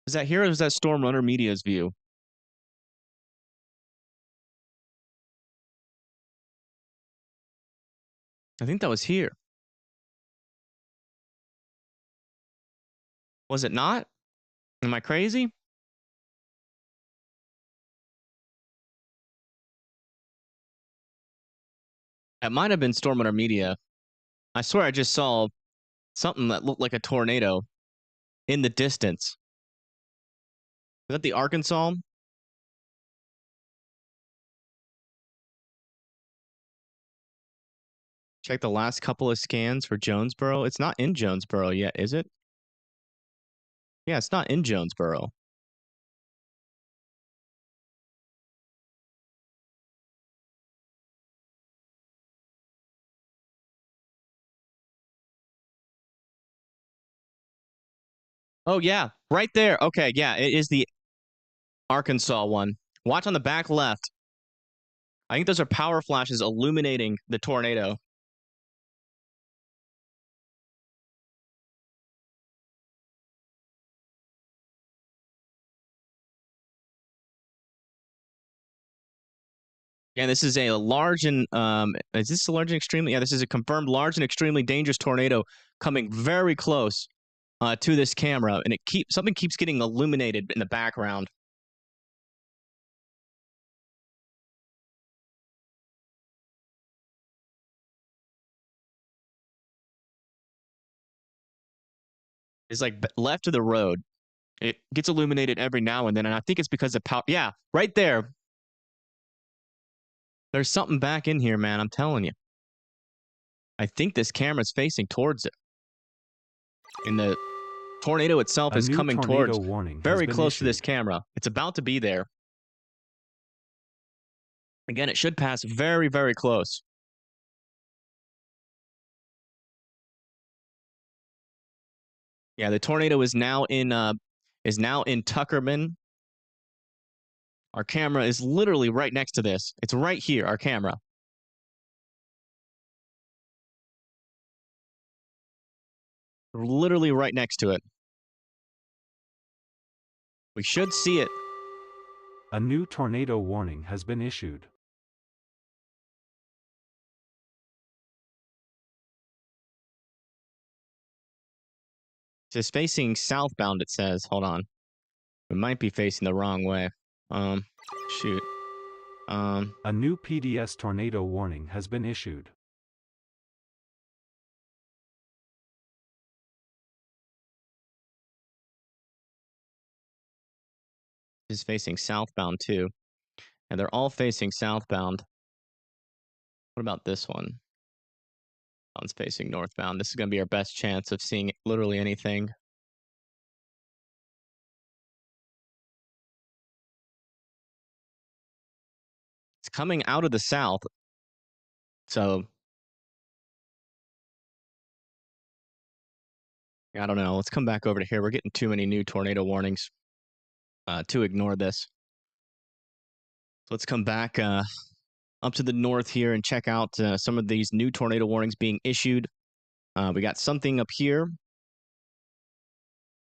Is that here or is that Storm Runner Media's view? I think that was here. Was it not? Am I crazy? It might have been Storm Runner Media. I swear I just saw something that looked like a tornado in the distance. Is that the Arkansas? Check the last couple of scans for Jonesboro. It's not in Jonesboro yet, is it? Yeah, it's not in Jonesboro. Oh, yeah, right there. Okay, yeah, it is the Arkansas one. Watch on the back left. I think those are power flashes illuminating the tornado. And this is a large and is this a large and extremely? Yeah, this is a confirmed large and extremely dangerous tornado coming very close to this camera, and something keeps getting illuminated in the background. It's like left of the road. It gets illuminated every now and then, and I think it's because of power. Yeah, right there. There's something back in here, man. I'm telling you. I think this camera's facing towards it. And the tornado itself is coming towards, very close to this camera. It's about to be there. Again, it should pass very, very close. Yeah, the tornado is now in Tuckerman. Our camera is literally right next to this. It's right here, our camera. We're literally right next to it. We should see it. A new tornado warning has been issued. It's facing southbound, it says. Hold on. We might be facing the wrong way. Shoot. A new PDS tornado warning has been issued. Is facing southbound too. And they're all facing southbound. What about this one? That one's facing northbound. This is going to be our best chance of seeing literally anything. It's coming out of the south. So I don't know. Let's come back over to here. We're getting too many new tornado warnings to ignore this. So let's come back up to the north here and check out some of these new tornado warnings being issued. We got something up here.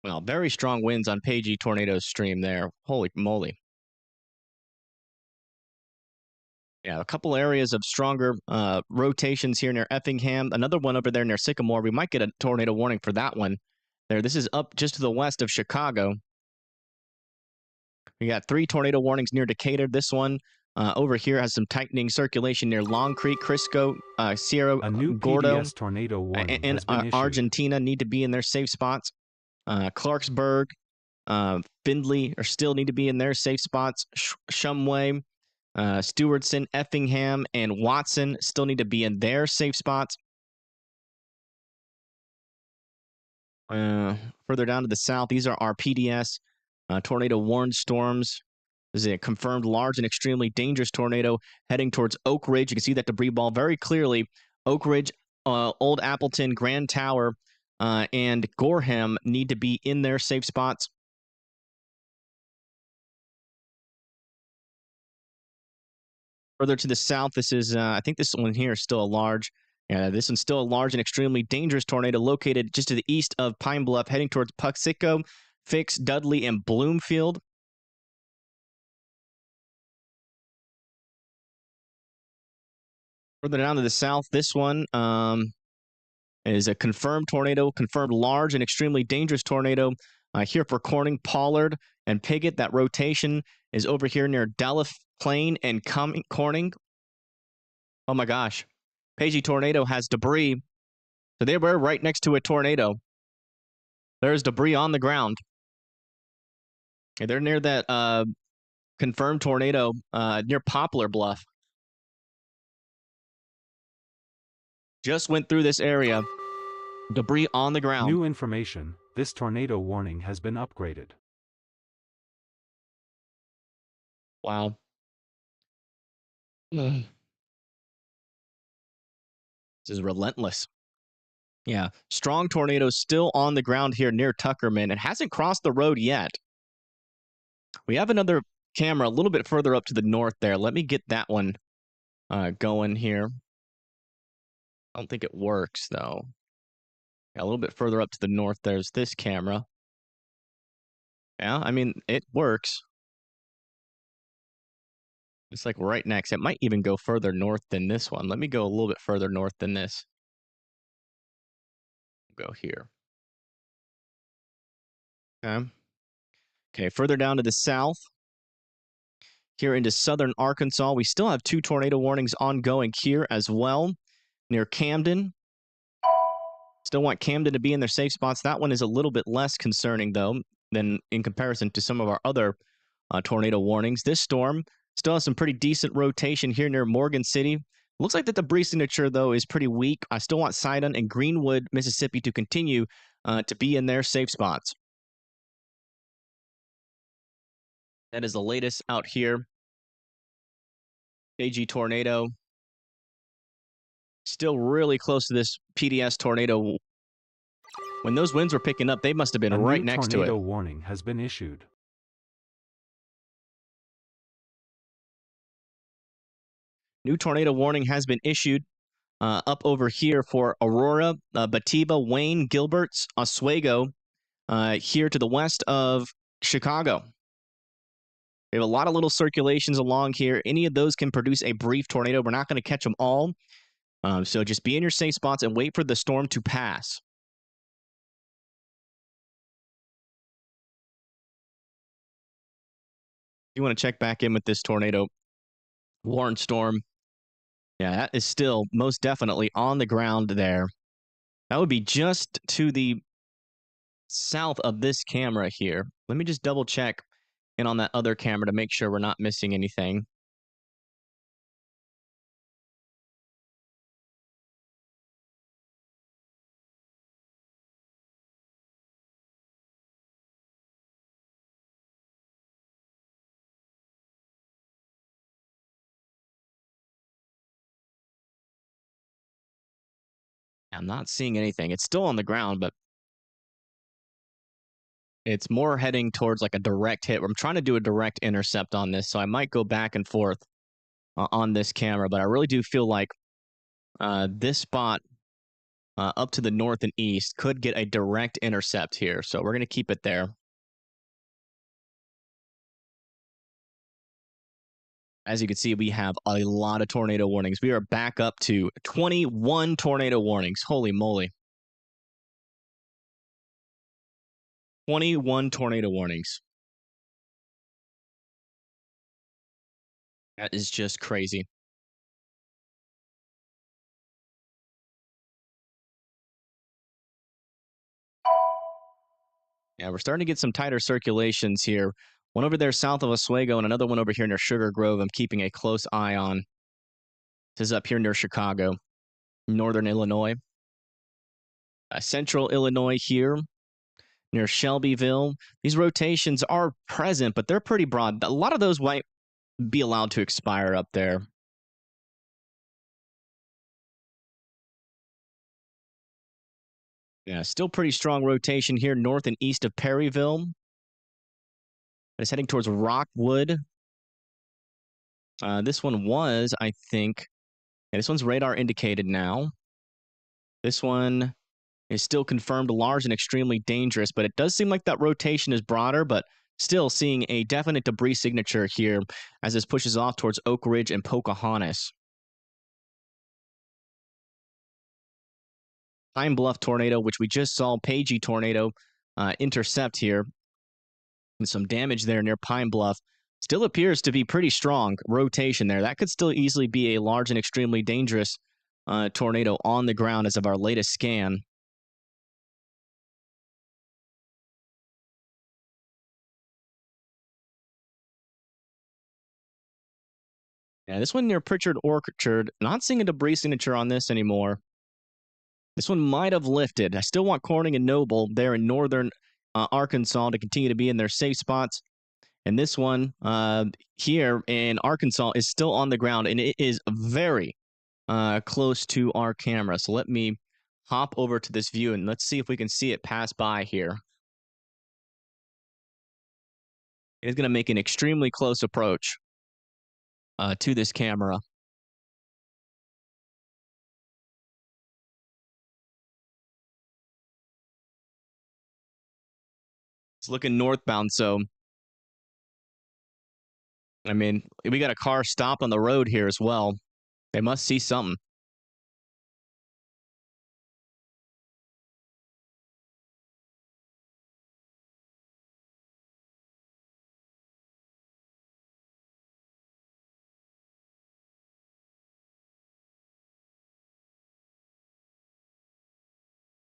Well, very strong winds on Pagey Tornado stream there. Holy moly. Yeah, a couple areas of stronger rotations here near Effingham. Another one over there near Sycamore. We might get a tornado warning for that one. There, this is up just to the west of Chicago. We got 3 tornado warnings near Decatur. This one over here has some tightening circulation near Long Creek, Crisco, Sierra, A new Gordo, PDS tornado warning and has been issued. Argentina need to be in their safe spots. Clarksburg, Findlay are still need to be in their safe spots. Shumway, Stewardson, Effingham, and Watson still need to be in their safe spots. Further down to the south, these are our PDS tornado warned storms. This is a confirmed large and extremely dangerous tornado heading towards Oak Ridge. You can see that debris ball very clearly. Oak Ridge, Old Appleton, Grand Tower, and Gorham need to be in their safe spots. Further to the south, this is, I think this one here is still a large. Yeah, this one's still a large and extremely dangerous tornado located just to the east of Pine Bluff, heading towards Puxico, Fix, Dudley, and Bloomfield. Further down to the south, this one is a confirmed tornado, confirmed large and extremely dangerous tornado here for Corning, Pollard, and Piggott. That rotation is over here near Duluth Plain and Corning. Oh my gosh. Pagey Tornado has debris. So they were right next to a tornado. There's debris on the ground. Okay, they're near that confirmed tornado near Poplar Bluff. Just went through this area. Debris on the ground. New information. This tornado warning has been upgraded. Wow. This is relentless. Yeah, strong tornado still on the ground here near Tuckerman. It hasn't crossed the road yet. We have another camera a little bit further up to the north there. Let me get that one going here. I don't think it works, though. Yeah, a little bit further up to the north, there's this camera. Yeah, I mean, it works. It's like right next. It might even go further north than this one. Let me go a little bit further north than this. Go here. Okay. Okay, further down to the south. Here into southern Arkansas, we still have 2 tornado warnings ongoing here as well. Near Camden. Still want Camden to be in their safe spots. That one is a little bit less concerning, though, than in comparison to some of our other tornado warnings. This storm still has some pretty decent rotation here near Morgan City. Looks like that the debris signature, though, is pretty weak. I still want Sidon and Greenwood, Mississippi, to continue to be in their safe spots. That is the latest out here. AG tornado. Still really close to this PDS tornado. When those winds were picking up, they must have been right next to it. A new tornado warning has been issued. New tornado warning has been issued up over here for Aurora, Batavia, Wayne, Gilberts, Oswego, here to the west of Chicago. We have a lot of little circulations along here. Any of those can produce a brief tornado. We're not going to catch them all. So just be in your safe spots and wait for the storm to pass. You want to check back in with this tornado warned storm. Yeah, that is still most definitely on the ground there. That would be just to the south of this camera here. Let me just double check in on that other camera to make sure we're not missing anything. I'm not seeing anything. It's still on the ground, but it's more heading towards like a direct hit. I'm trying to do a direct intercept on this, so I might go back and forth on this camera, but I really do feel like this spot up to the north and east could get a direct intercept here, so we're going to keep it there. As you can see, we have a lot of tornado warnings. We are back up to 21 tornado warnings. Holy moly. 21 tornado warnings. That is just crazy. Yeah, we're starting to get some tighter circulations here. One over there south of Oswego and another one over here near Sugar Grove I'm keeping a close eye on. This is up here near Chicago, northern Illinois. Central Illinois here near Shelbyville. These rotations are present, but they're pretty broad. A lot of those might be allowed to expire up there. Yeah, still pretty strong rotation here north and east of Perryville. It's heading towards Rockwood. This one was, I think, yeah, this one's radar indicated now. This one is still confirmed large and extremely dangerous, but it does seem like that rotation is broader, but still seeing a definite debris signature here as this pushes off towards Oak Ridge and Pocahontas. Pine Bluff tornado, which we just saw Pagey tornado intercept here. And some damage there near Pine Bluff. Still appears to be pretty strong rotation there. That could still easily be a large and extremely dangerous tornado on the ground as of our latest scan. Yeah, this one near Pritchard Orchard, not seeing a debris signature on this anymore. This one might have lifted. I still want Corning and Noble there in northern Arkansas to continue to be in their safe spots. And this one here in Arkansas is still on the ground, and it is very close to our camera. So let me hop over to this view, and let's see if we can see it pass by here. It is going to make an extremely close approach to this camera. It's looking northbound, so I mean, we got a car stopped on the road here as well. They must see something.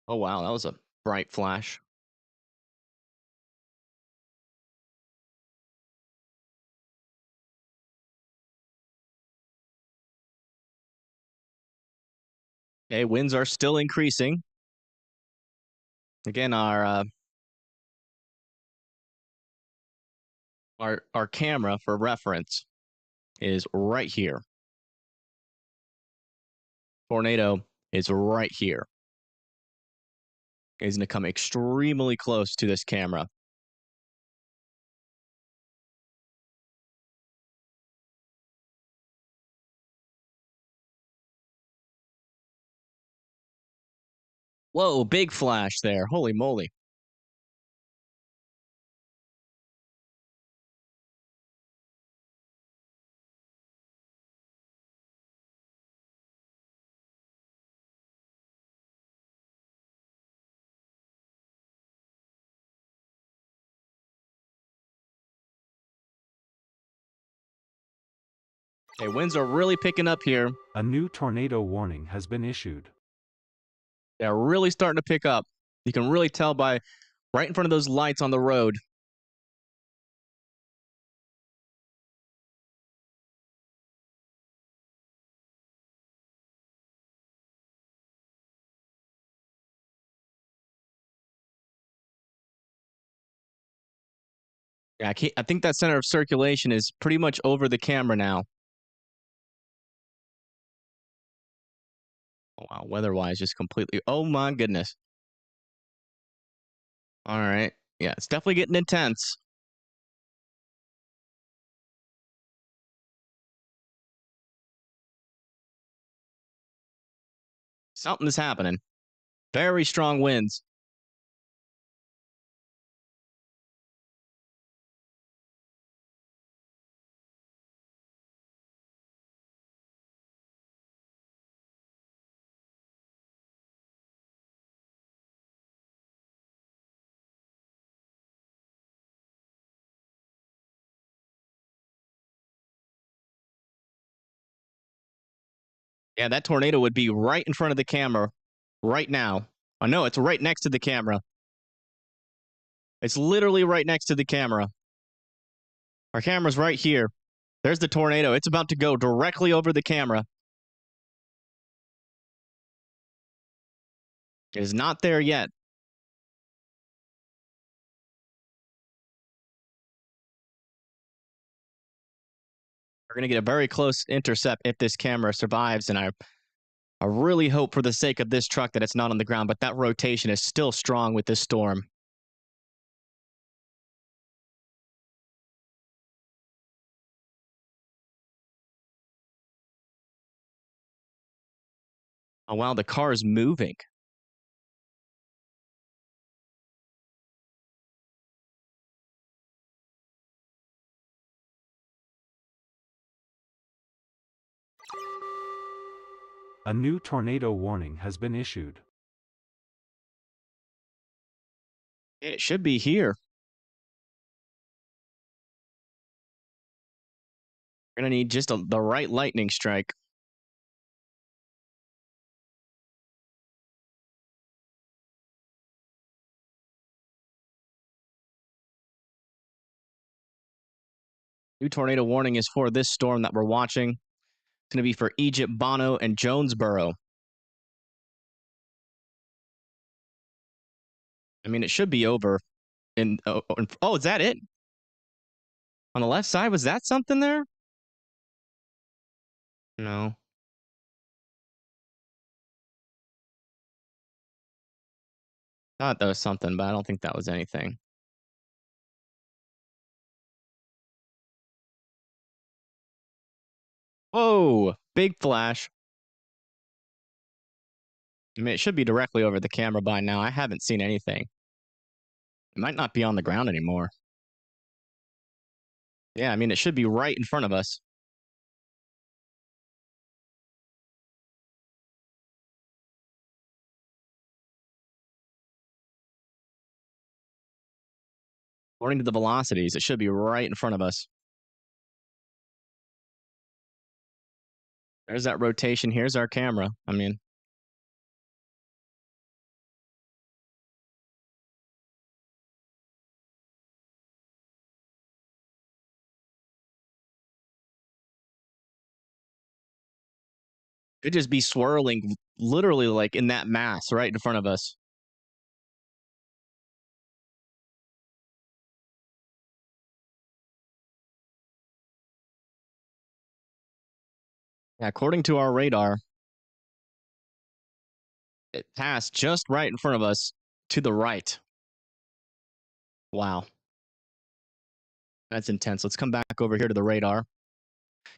Oh, wow, that was a bright flash. Okay, winds are still increasing. Again, our camera for reference is right here. Tornado is right here. It's going to come extremely close to this camera. Whoa, big flash there. Holy moly. Okay, winds are really picking up here. A new tornado warning has been issued. They're really starting to pick up. You can really tell by right in front of those lights on the road. Yeah, I think that center of circulation is pretty much over the camera now. Oh, Wow, weather-wise, just completely... Oh, my goodness. All right. Yeah, it's definitely getting intense. Something's happening. Very strong winds. Yeah, that tornado would be right in front of the camera right now. Oh, no, it's right next to the camera. It's literally right next to the camera. Our camera's right here. There's the tornado. It's about to go directly over the camera. It is not there yet. We're going to get a very close intercept if this camera survives, and I really hope for the sake of this truck that it's not on the ground, but that rotation is still strong with this storm. Oh, wow, the car is moving. A new tornado warning has been issued. It should be here. We're going to need just the right lightning strike. New tornado warning is for this storm that we're watching. It's going to be for Egypt, Bono, and Jonesboro. I mean, it should be over. Oh, is that it? On the left side, was that something there? No. Thought that was something, but I don't think that was anything. Whoa, big flash. I mean, it should be directly over the camera by now. I haven't seen anything. It might not be on the ground anymore. Yeah, I mean, it should be right in front of us. According to the velocities, it should be right in front of us. There's that rotation. Here's our camera. I mean, could just be swirling literally like in that mass right in front of us. Yeah, according to our radar, it passed just right in front of us to the right. Wow. That's intense. Let's come back over here to the radar.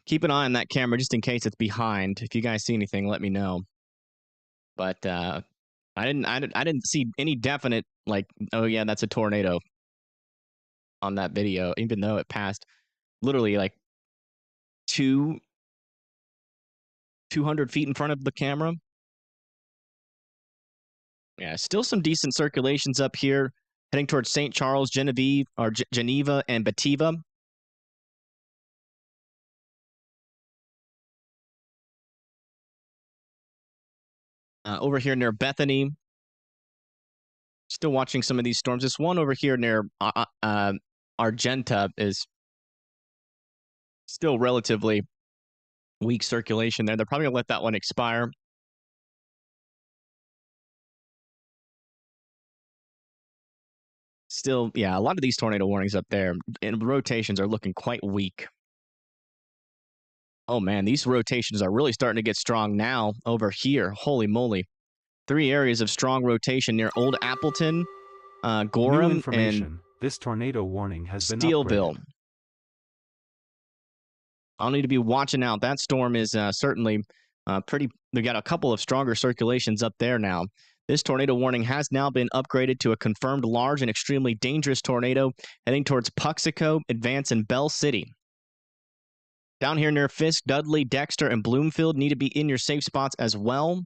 Keep an eye on that camera just in case it's behind. If you guys see anything, let me know. But I didn't see any definite like, oh yeah, that's a tornado on that video, even though it passed literally like 200 feet in front of the camera. Yeah, still some decent circulations up here, heading towards St. Charles, Geneva, and Bativa. Over here near Bethany, still watching some of these storms. This one over here near Argenta is still relatively weak circulation there. They're probably going to let that one expire. Still, yeah, a lot of these tornado warnings up there and rotations are looking quite weak. Oh, man, these rotations are really starting to get strong now over here. Holy moly. 3 areas of strong rotation near Old Appleton, Gorham, and this tornado warning has been Steelville. upgraded. I'll need to be watching out. That storm is certainly pretty. We've got a couple of stronger circulations up there now. This tornado warning has now been upgraded to a confirmed large and extremely dangerous tornado heading towards Puxico, Advance, and Bell City. Down here near Fisk, Dudley, Dexter, and Bloomfield need to be in your safe spots as well.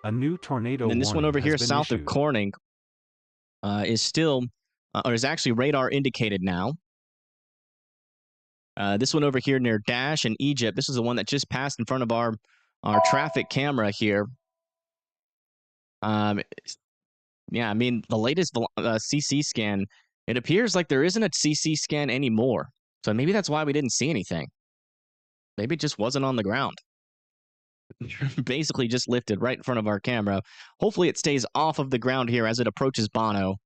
A new tornado And this one over here south of Corning is still, or is actually radar indicated now. This one over here near Dash and Egypt, this is the one that just passed in front of our traffic camera here. Yeah, I mean, the latest CC scan, it appears like there isn't a CC scan anymore. So maybe that's why we didn't see anything. Maybe it just wasn't on the ground. Basically just lifted right in front of our camera. Hopefully it stays off of the ground here as it approaches Bono.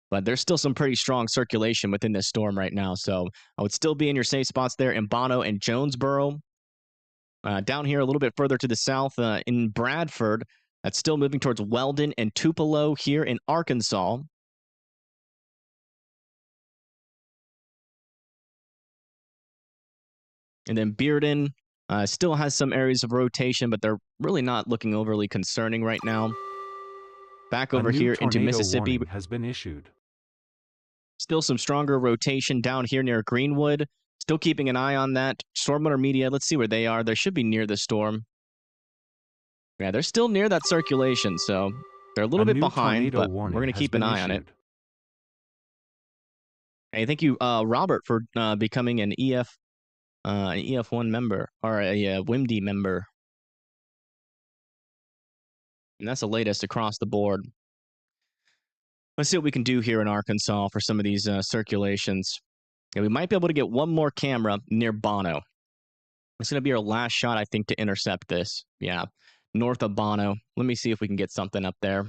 But there's still some pretty strong circulation within this storm right now. So I would still be in your safe spots there in Bono and Jonesboro. Down here a little bit further to the south in Bradford, that's still moving towards Weldon and Tupelo here in Arkansas. And then Bearden still has some areas of rotation, but they're really not looking overly concerning right now. Back over here into Mississippi has been issued. Still some stronger rotation down here near Greenwood. Still keeping an eye on that. Stormwater media, let's see where they are. They should be near the storm. Yeah, they're still near that circulation, so they're a little bit behind, but we're going to keep an eye on it. Hey, thank you, Robert, for becoming an EF1 member, or a WIMD member. And that's the latest across the board. Let's see what we can do here in Arkansas for some of these circulations. Yeah, we might be able to get one more camera near Bono. It's going to be our last shot, I think, to intercept this. Yeah, north of Bono. Let me see if we can get something up there.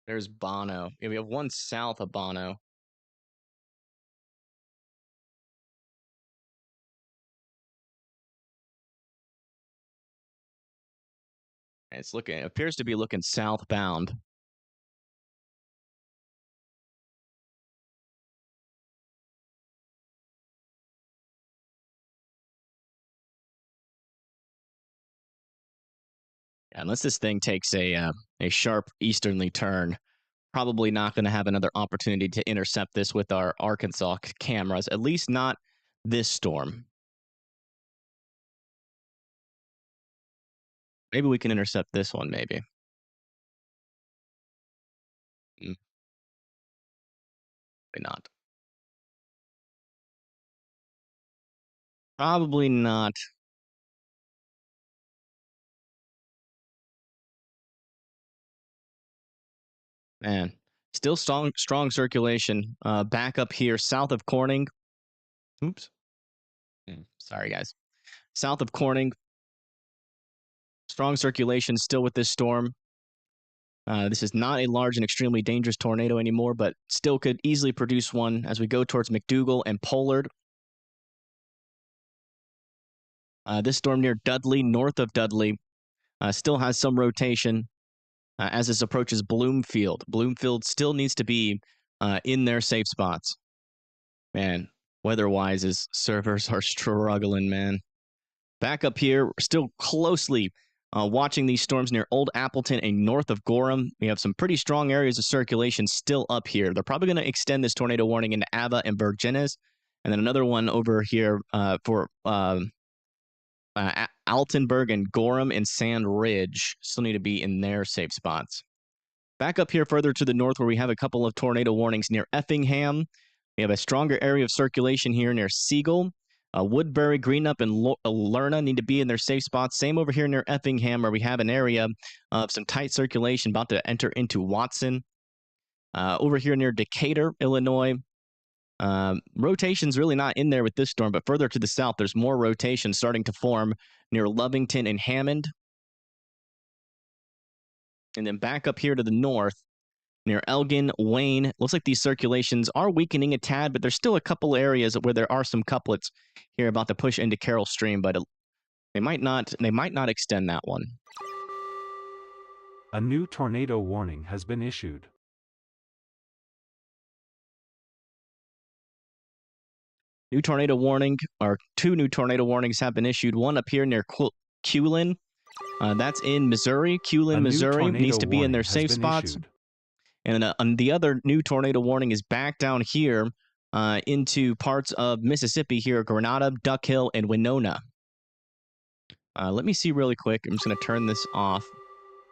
There's Bono. Yeah, we have one south of Bono. It appears to be looking southbound. Unless this thing takes a sharp easterly turn, probably not going to have another opportunity to intercept this with our Arkansas cameras, at least not this storm. Maybe we can intercept this one, maybe. Maybe not. Probably not. Man, still strong circulation back up here south of Corning. Oops. Sorry, guys. South of Corning. Strong circulation still with this storm. This is not a large and extremely dangerous tornado anymore, but still could easily produce one as we go towards McDougal and Pollard. This storm near Dudley, north of Dudley, still has some rotation as this approaches Bloomfield. Bloomfield still needs to be in their safe spots. Man, weather-wise, his servers are struggling, man. Back up here, we're still closely watching these storms near Old Appleton and north of Gorham. We have some pretty strong areas of circulation still up here. They're probably going to extend this tornado warning into Ava and Virginis. And then another one over here for Altenburg and Gorham and Sand Ridge. Still need to be in their safe spots. Back up here further to the north where we have a couple of tornado warnings near Effingham. We have a stronger area of circulation here near Siegel. Woodbury, Greenup, and Lerna need to be in their safe spots. Same over here near Effingham where we have an area of some tight circulation about to enter into Watson. Over here near Decatur, Illinois, Rotation's really not in there with this storm, but further to the south, there's more rotation starting to form near Lovington and Hammond. And then back up here to the north, near Elgin, Wayne. Looks like these circulations are weakening a tad, but there's still a couple areas where there are some couplets here about to push into Carroll Stream, but they might not extend that one. A new tornado warning has been issued. New tornado warning, or 2 new tornado warnings have been issued. One up here near Culin. That's in Missouri. Culin, Missouri needs to be in their safe spots. Issued. And the other new tornado warning is back down here into parts of Mississippi here, Grenada, Duck Hill, and Winona. Let me see really quick. I'm just going to turn this off.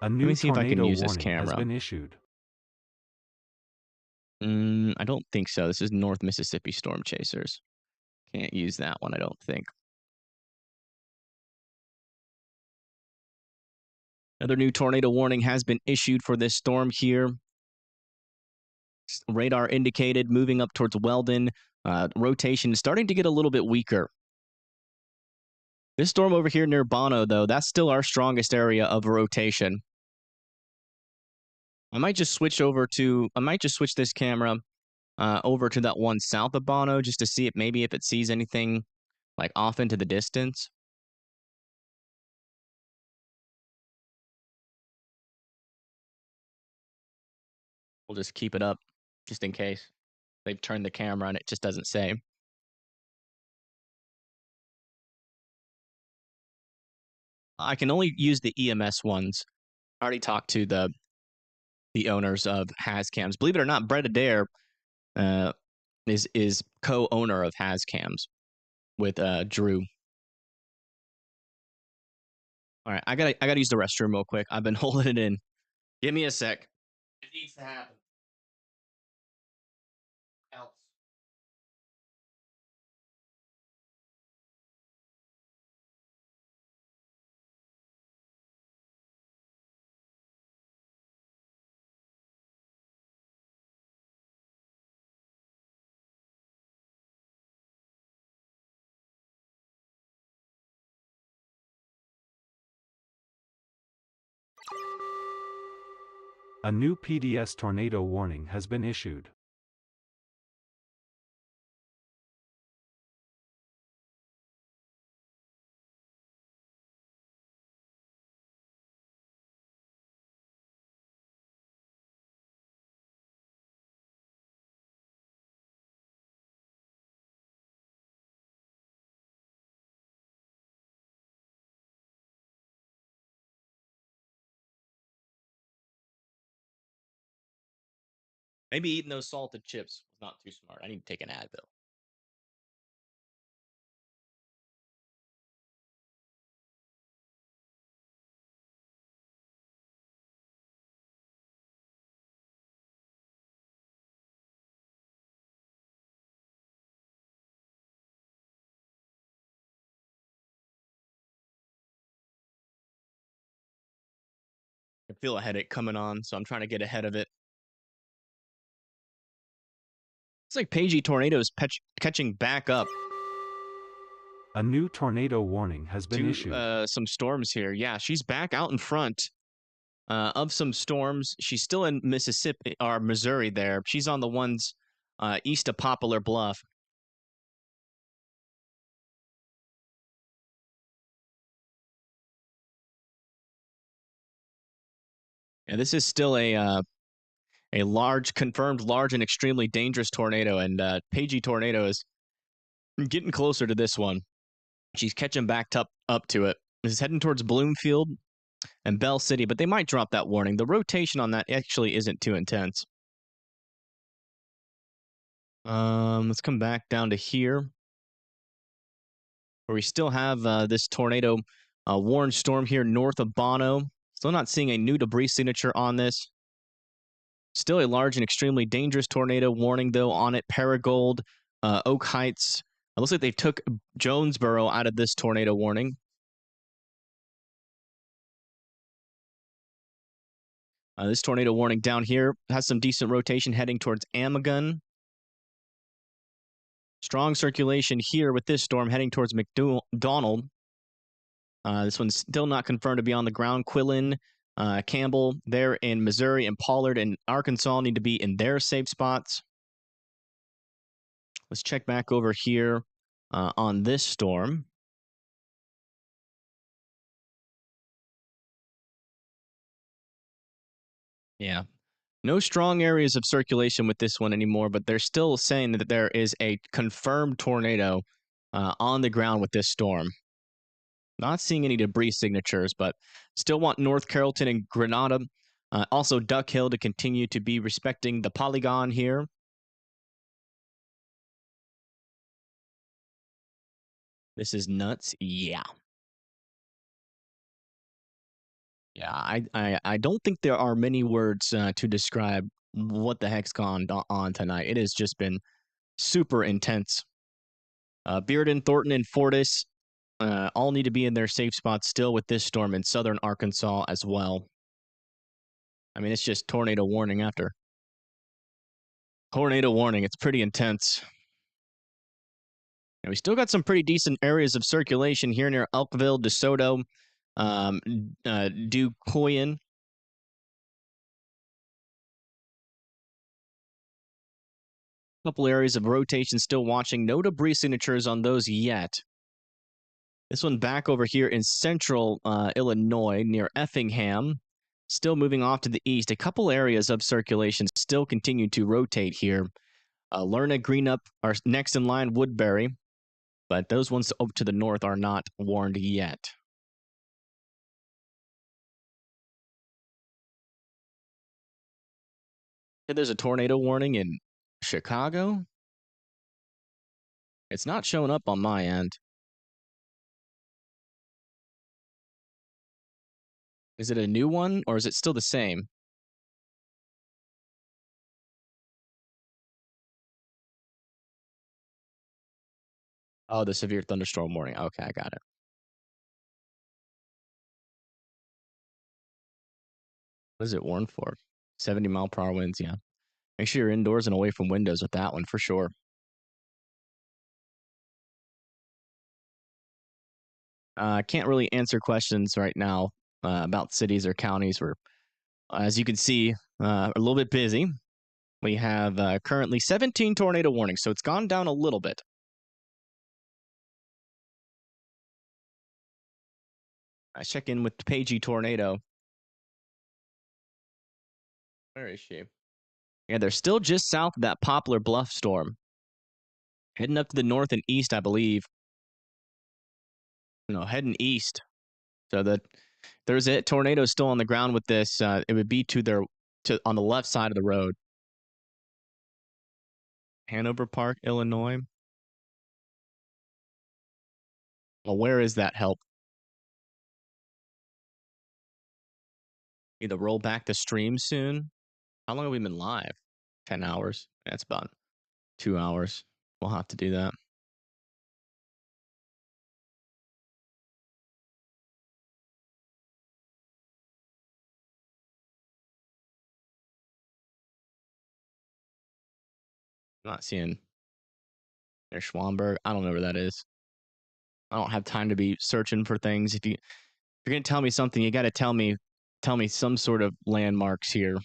A new Let me see if I can use this warning camera. has been issued. I don't think so. This is North Mississippi Storm Chasers. Can't use that one, I don't think. Another new tornado warning has been issued for this storm here. Radar indicated moving up towards Weldon. Rotation is starting to get a little bit weaker. This storm over here near Bono, though, that's still our strongest area of rotation. I might just switch this camera over to that one south of Bono just to see if it sees anything like off into the distance. We'll just keep it up just in case they've turned the camera and it just doesn't say. I can only use the EMS ones. I already talked to the owners of Hazcams. Believe it or not, Brett Adair is co-owner of Hazcams with Drew. All right, I gotta use the restroom real quick. I've been holding it in. Give me a sec. It needs to happen. Else. A new PDS tornado warning has been issued. Maybe eating those salted chips was not too smart. I need to take an Advil. I feel a headache coming on, so I'm trying to get ahead of it. It's like Pagey Tornadoes catching back up. A new tornado warning has been issued. Some storms here. Yeah, she's back out in front of some storms. She's still in Mississippi or Missouri there. She's on the ones east of Poplar Bluff. And this is still a confirmed large and extremely dangerous tornado, and Pagey Tornado is getting closer to this one. She's catching back up to it. This is heading towards Bloomfield and Bell City, but they might drop that warning. The rotation on that actually isn't too intense. Let's come back down to here, where we still have this tornado warned storm here north of Bono. Still not seeing a new debris signature on this. Still a large and extremely dangerous tornado warning, though, on it. Paragould, Oak Heights. It looks like they took Jonesboro out of this tornado warning. This tornado warning down here has some decent rotation heading towards Amagun. Strong circulation here with this storm heading towards McDonald. This one's still not confirmed to be on the ground. Quillen, Campbell there in Missouri, and Pollard and Arkansas need to be in their safe spots. Let's check back over here on this storm. Yeah. No strong areas of circulation with this one anymore, but they're still saying that there is a confirmed tornado on the ground with this storm. Not seeing any debris signatures, but still want North Carrollton and Grenada. Also, Duck Hill to continue to be respecting the polygon here. This is nuts. Yeah. Yeah, I don't think there are many words to describe what the heck's gone on tonight. It has just been super intense. Bearden, Thornton, and Fortis all need to be in their safe spots still with this storm in southern Arkansas as well. I mean, it's just tornado warning after tornado warning. It's pretty intense. And we still got some pretty decent areas of circulation here near Elkville, DeSoto, Duquoin. Couple areas of rotation still watching. No debris signatures on those yet. This one back over here in central Illinois near Effingham. Still moving off to the east. A couple areas of circulation still continue to rotate here. Lerna, Greenup are next in line, Woodbury. But those ones up to the north are not warned yet. There's a tornado warning in Chicago. It's not showing up on my end. Is it a new one or is it still the same? Oh, the severe thunderstorm warning. Okay, I got it. What is it warned for? 70-mile-per-hour winds, yeah. Make sure you're indoors and away from windows with that one for sure. I can't really answer questions right now about cities or counties. We're, as you can see, a little bit busy. We have currently 17 tornado warnings, so it's gone down a little bit. I check in with Pagey Tornado. Where is she? Yeah, they're still just south of that Poplar Bluff storm. Heading up to the north and east, I believe. No, heading east. So that there's a tornado still on the ground with this. It would be on the left side of the road. Hanover Park, Illinois. Well, where is that help? Either roll back the stream soon. How long have we been live? 10 hours. That's about 2 hours. We'll have to do that. I'm not seeing there's Schwamberg. I don't know where that is. I don't have time to be searching for things. If you're gonna tell me something, you got to tell me some sort of landmarks here.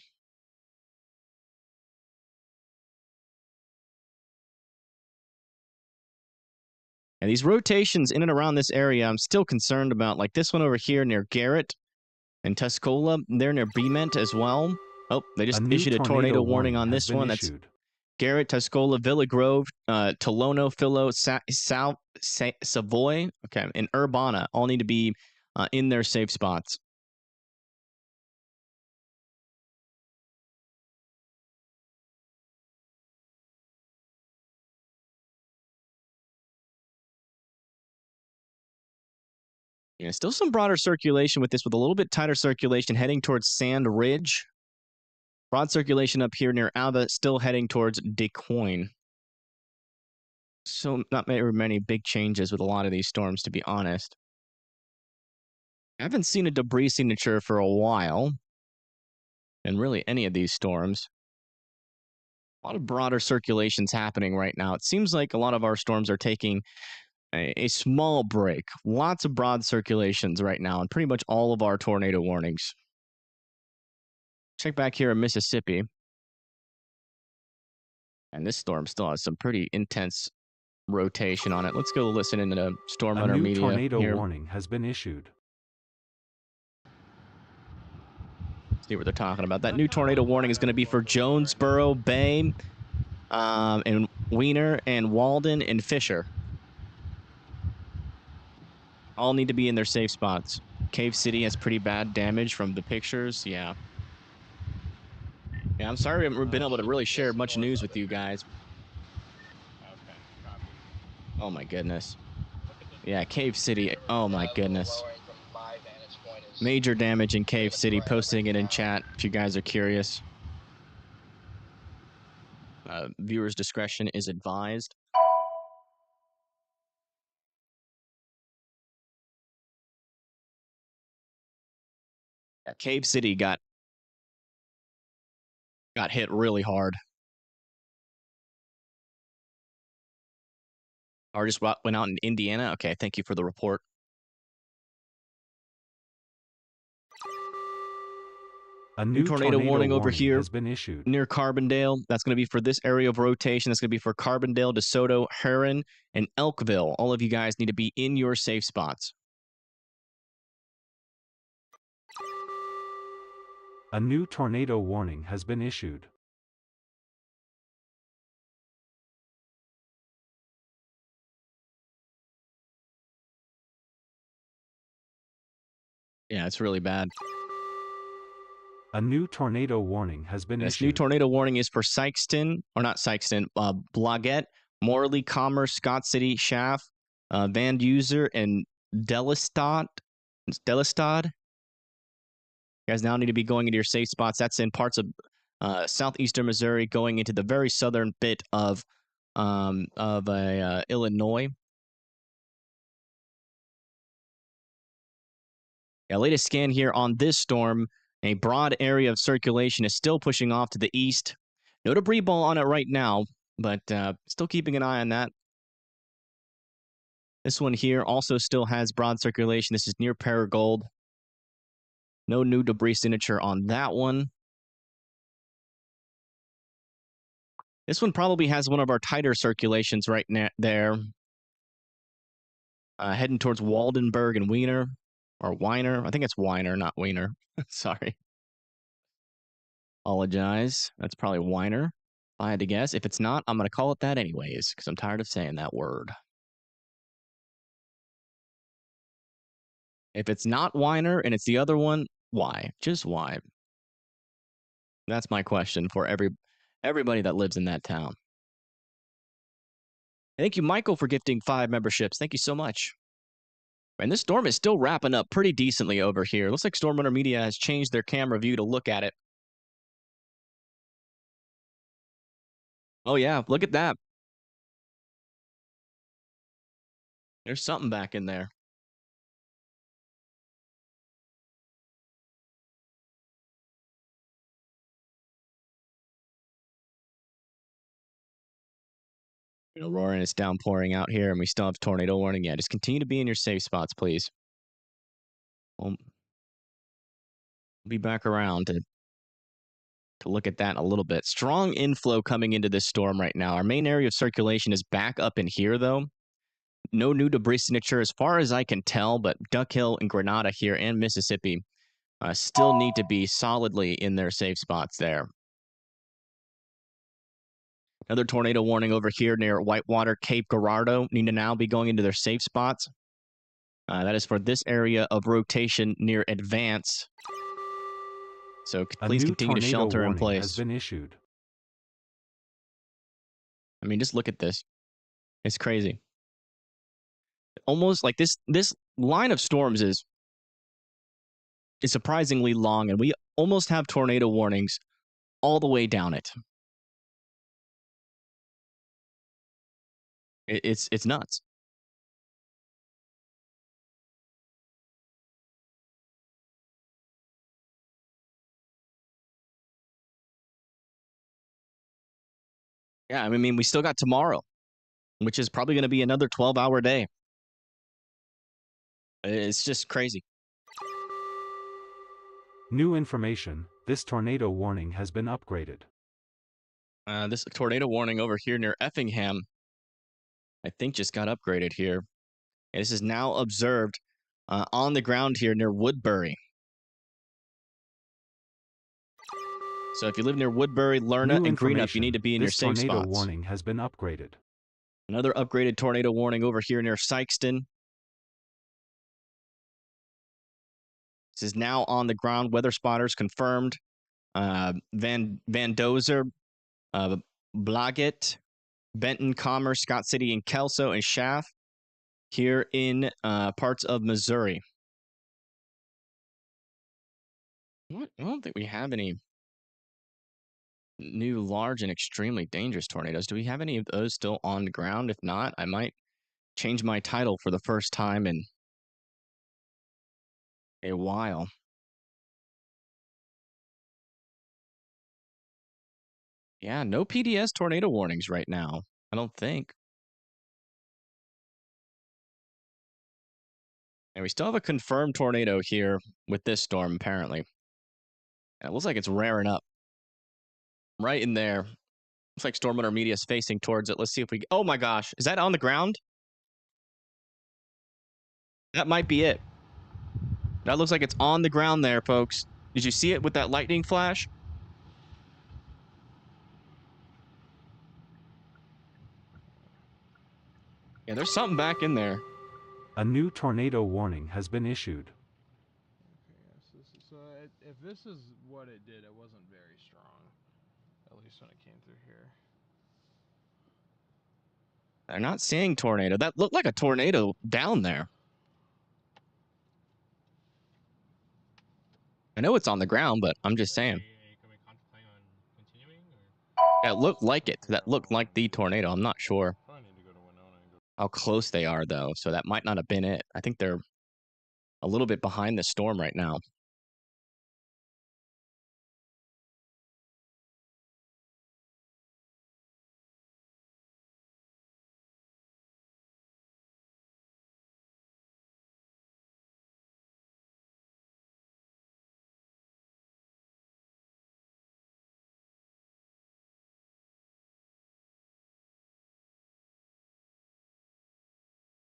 And these rotations in and around this area, I'm still concerned about. Like this one over here near Garrett and Tuscola. They're near Bement as well. Oh, they just issued a tornado warning on this one. That's Garrett, Tuscola, Villa Grove, Tolono, Philo, Savoy, okay, and Urbana all need to be in their safe spots. Yeah, still some broader circulation with this, with a little bit tighter circulation heading towards Sand Ridge. Broad circulation up here near Alva, still heading towards DeQuoin. So not very many big changes with a lot of these storms, to be honest. I haven't seen a debris signature for a while. And really any of these storms. A lot of broader circulations happening right now. It seems like a lot of our storms are taking a small break. Lots of broad circulations right now, and pretty much all of our tornado warnings. Check back here in Mississippi. And this storm still has some pretty intense rotation on it. Let's go listen into the Storm Runner Media. A new tornado here. warning has been issued. See what they're talking about. That new tornado warning is going to be for Jonesboro Bay, and Wiener and Walden and Fisher. All need to be in their safe spots. Cave City has pretty bad damage from the pictures. Yeah. Yeah, I'm sorry I haven't been able to really share much news with you guys. Oh my goodness. Yeah, Cave City. Oh my goodness. Major damage in Cave City. Posting it in chat if you guys are curious. Viewers' discretion is advised. Yeah, Cave City got hit really hard. Or just went out in Indiana. Okay, thank you for the report. A new tornado warning over here has been issued near Carbondale. That's going to be for this area of rotation. That's going to be for Carbondale, DeSoto, Heron, and Elkville. All of you guys need to be in your safe spots. A new tornado warning has been issued. Yeah, it's really bad. A new tornado warning has been This issued. new tornado warning is for Sykeston, or not Sykeston, Blauget, Morley, Commerce, Scott City, Schaff, Van Duzer, and Delestad. You guys now need to be going into your safe spots. That's in parts of southeastern Missouri, going into the very southern bit of Illinois. Yeah, latest scan here on this storm. A broad area of circulation is still pushing off to the east. No debris ball on it right now, but still keeping an eye on that. This one here also still has broad circulation. This is near Paragould. No new debris signature on that one. This one probably has one of our tighter circulations right there. Heading towards Waldenburg and Wiener. Or Weiner. I think it's Weiner, not Wiener. Sorry. Apologize. That's probably Weiner. If I had to guess. If it's not, I'm going to call it that anyways, because I'm tired of saying that word. If it's not Weiner and it's the other one, why? Just why? That's my question for everybody that lives in that town. Thank you, Michael, for gifting 5 memberships. Thank you so much. And this storm is still wrapping up pretty decently over here. Looks like Storm Runner Media has changed their camera view to look at it. Oh, yeah. Look at that. There's something back in there. Aurora, and it's downpouring out here, and we still have tornado warning. Yeah, just continue to be in your safe spots, please. We'll be back around to look at that in a little bit. Strong inflow coming into this storm right now. Our main area of circulation is back up in here, though. No new debris signature as far as I can tell, but Duck Hill and Grenada here and Mississippi still need to be solidly in their safe spots there. Another tornado warning over here near Whitewater, Cape Girardeau. Need to now be going into their safe spots. That is for this area of rotation near Advance. So please continue to shelter in place. Has been issued. I mean, just look at this. It's crazy. Almost like this line of storms is surprisingly long, and we almost have tornado warnings all the way down it. It's nuts. Yeah, I mean, we still got tomorrow, which is probably going to be another 12-hour day. It's just crazy. New information, this tornado warning has been upgraded. This tornado warning over here near Effingham, I think just got upgraded here. And this is now observed on the ground here near Woodbury. So if you live near Woodbury, Lerna, and Greenup, you need to be in your safe spots. This tornado warning has been upgraded. Another upgraded tornado warning over here near Sykeston. This is now on the ground. Weather spotters confirmed. Van Dozer, Blagett, Benton, Commerce, Scott City, and Kelso, and Schaff here in parts of Missouri. What? I don't think we have any new large and extremely dangerous tornadoes. Do we have any of those still on the ground? If not, I might change my title for the first time in a while. Yeah, no PDS tornado warnings right now, I don't think. And we still have a confirmed tornado here with this storm, apparently. It looks like it's raring up. Right in there. Looks like storm intermediate is facing towards it. Let's see if we... Oh my gosh, is that on the ground? That might be it. That looks like it's on the ground there, folks. Did you see it with that lightning flash? Yeah, there's something back in there. A new tornado warning has been issued. Okay, so if this is what it did, it wasn't very strong. At least when it came through here. They're not seeing tornado. That looked like a tornado down there. I know it's on the ground, but I'm just saying. Yeah, it looked like it. That looked like the tornado. I'm not sure how close they are, though. So that might not have been it. I think they're a little bit behind the storm right now.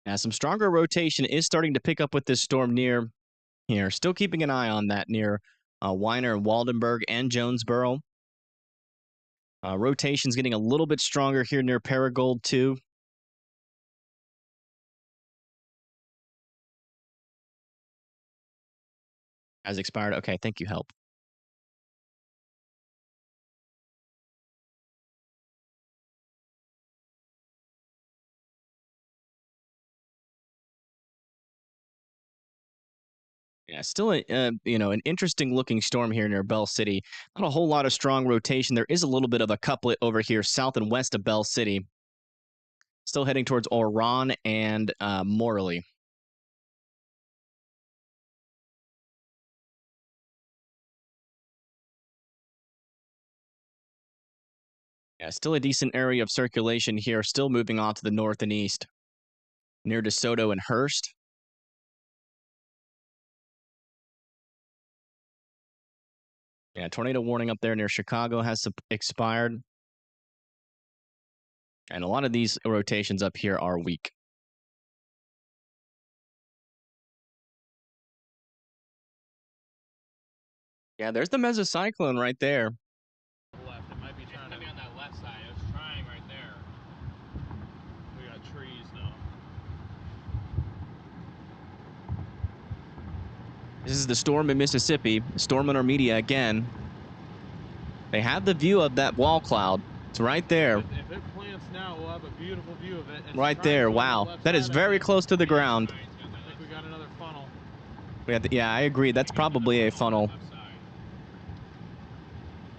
Now, some stronger rotation is starting to pick up with this storm near here. Still keeping an eye on that near Weiner and Waldenburg and Jonesboro. Rotation's getting a little bit stronger here near Paragould, too. Has expired. Okay, thank you, help. Yeah, still an interesting looking storm here near Bell City. Not a whole lot of strong rotation. There is a little bit of a couplet over here south and west of Bell City. Still heading towards Oran and Morley. Yeah, still a decent area of circulation here. Still moving on to the north and east near DeSoto and Hearst. Yeah, tornado warning up there near Chicago has expired. And a lot of these rotations up here are weak. Yeah, there's the mesocyclone right there. Left. It might be trying to be on that left side. It was trying right there. We got trees now. This is the storm in Mississippi. Storm intermedia again. They have the view of that wall cloud. It's right there. If it plants now, we'll have a beautiful view of it. It's right there. Wow. That is very close to the ground. I think we got another funnel. Yeah, I agree. That's probably a funnel.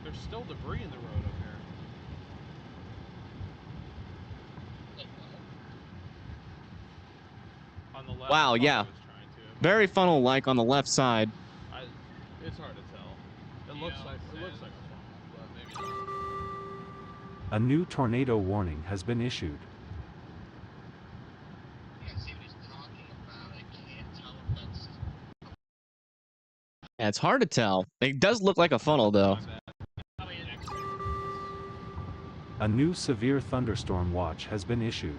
There's still debris in the road up here. On the left. Wow, yeah. Very funnel-like on the left side. It's hard to tell. It looks like a funnel, but maybe not. A new tornado warning has been issued. Yeah, it's hard to tell. It does look like a funnel, though. A new severe thunderstorm watch has been issued.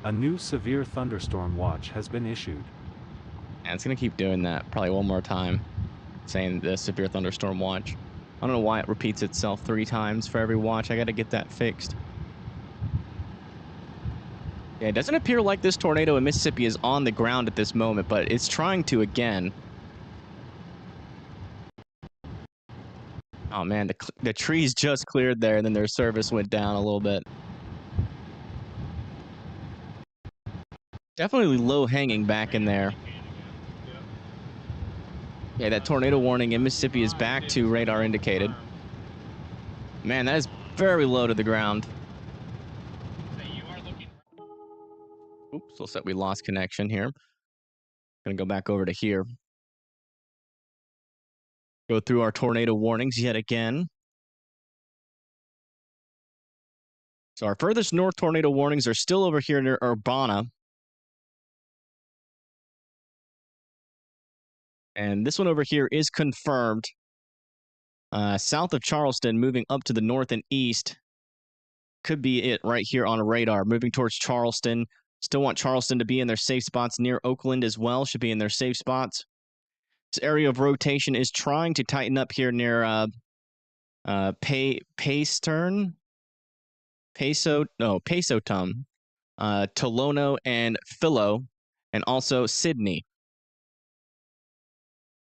A new severe thunderstorm watch has been issued. And it's going to keep doing that probably one more time, saying the severe thunderstorm watch. I don't know why it repeats itself 3 times for every watch. I got to get that fixed. Yeah, it doesn't appear like this tornado in Mississippi is on the ground at this moment, but it's trying to again. Oh man, the trees just cleared there, and then their service went down a little bit. Definitely low hanging back in there. Yeah, that tornado warning in Mississippi is back to radar indicated. Man, that is very low to the ground. Oops, looks like we lost connection here. Gonna go back over to here. Go through our tornado warnings yet again. So our furthest north tornado warnings are still over here near Urbana. And this one over here is confirmed. South of Charleston, moving up to the north and east. Could be it right here on a radar. Moving towards Charleston. Still want Charleston to be in their safe spots. Near Oakland as well. Should be in their safe spots. This area of rotation is trying to tighten up here near Pacetum, Tolono and Philo, and also Sydney.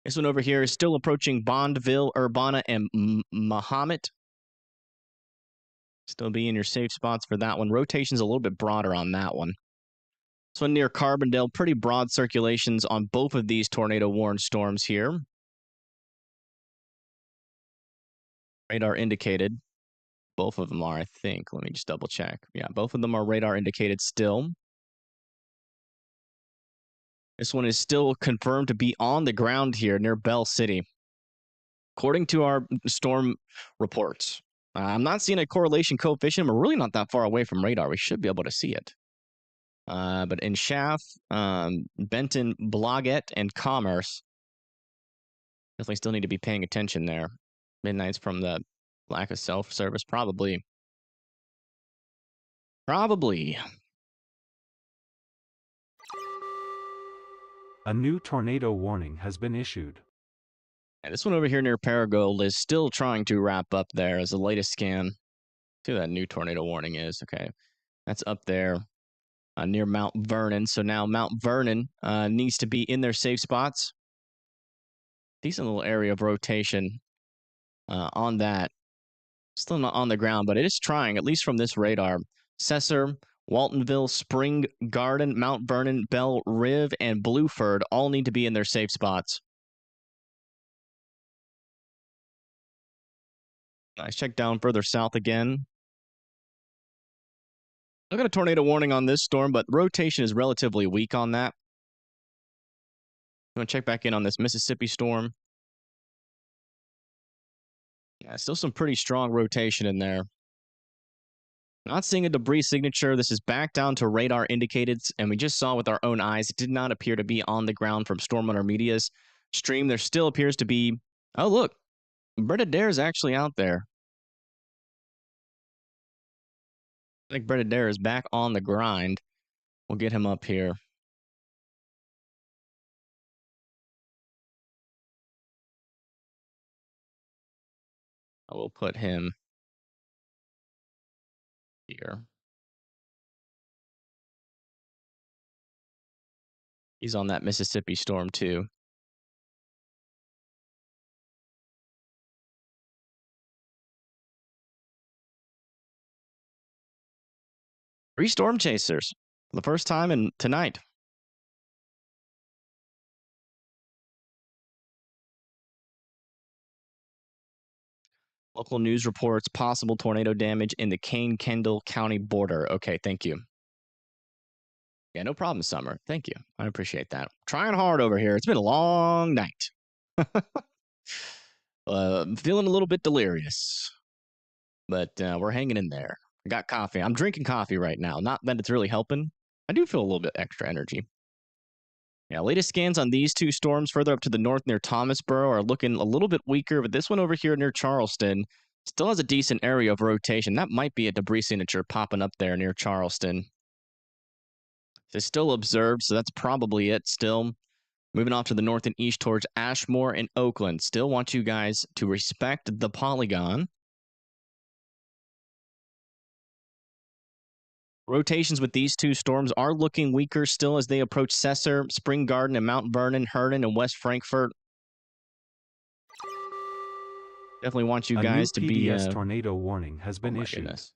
This one over here is still approaching Bondville, Urbana, and Mahomet. Still be in your safe spots for that one. Rotation's a little bit broader on that one. This one near Carbondale, pretty broad circulations on both of these tornado-warned storms here. Radar indicated. Both of them are, I think. Let me just double check. Yeah, both of them are radar indicated still. This one is still confirmed to be on the ground here near Bell City. According to our storm reports. I'm not seeing a correlation coefficient. We're really not that far away from radar. We should be able to see it. But in Schaff, Benton, Blodgett, and Commerce, definitely still need to be paying attention there. Midnight's from the lack of self-service, probably. A new tornado warning has been issued. And this one over here near Paragould is still trying to wrap up there as the latest scan. See who that new tornado warning is. Okay, that's up there near Mount Vernon. So now Mount Vernon needs to be in their safe spots. Decent little area of rotation on that. Still not on the ground, but it is trying, at least from this radar. Cesar, Waltonville, Spring Garden, Mount Vernon, Bell Rive, and Blueford all need to be in their safe spots. Nice. Check down further south again. I've got a tornado warning on this storm, but rotation is relatively weak on that. I'm going to check back in on this Mississippi storm. Yeah, still some pretty strong rotation in there. Not seeing a debris signature. This is back down to radar indicated, and we just saw with our own eyes, it did not appear to be on the ground from Storm Runner Media's stream. There still appears to be... Oh, look. Brett Adair is actually out there. I think Brett Adair is back on the grind. We'll get him up here. I will put him here. He's on that Mississippi storm too. Three storm chasers for the first time tonight. Local news reports possible tornado damage in the Kane-Kendall County border. Okay, thank you. Yeah, no problem, Summer. Thank you. I appreciate that. Trying hard over here. It's been a long night. I'm feeling a little bit delirious, but we're hanging in there. I got coffee. I'm drinking coffee right now. Not that it's really helping. I do feel a little bit extra energy. Yeah, latest scans on these two storms further up to the north near Thomasboro are looking a little bit weaker, but this one over here near Charleston still has a decent area of rotation. That might be a debris signature popping up there near Charleston. It's still observed, so that's probably it still. Moving off to the north and east towards Ashmore and Oakland. Still want you guys to respect the polygon. Rotations with these two storms are looking weaker still as they approach Cesar, Spring Garden, and Mount Vernon, Herndon, and West Frankfort. Definitely want you guys to be... A new PDS tornado warning has been issued. Goodness.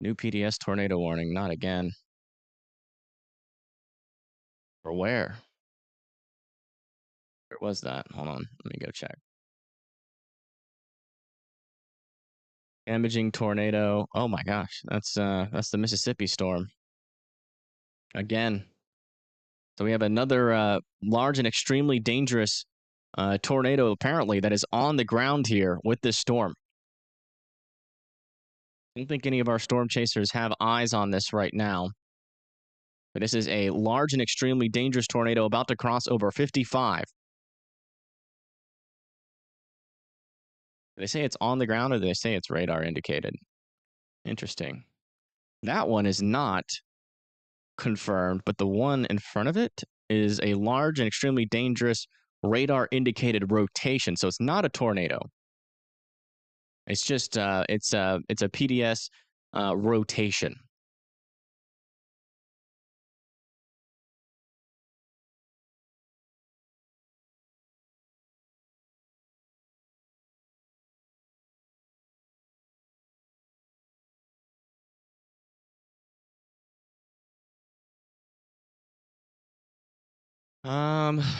New PDS tornado warning. Not again. For where? Where was that? Hold on. Let me go check. Damaging tornado. Oh my gosh. That's the Mississippi storm. Again. So we have another large and extremely dangerous tornado apparently that is on the ground here with this storm. I don't think any of our storm chasers have eyes on this right now. But this is a large and extremely dangerous tornado about to cross over 55. Do they say it's on the ground or do they say it's radar indicated? Interesting. That one is not confirmed, but the one in front of it is a large and extremely dangerous radar indicated rotation. So it's not a tornado. It's just it's a PDS rotation.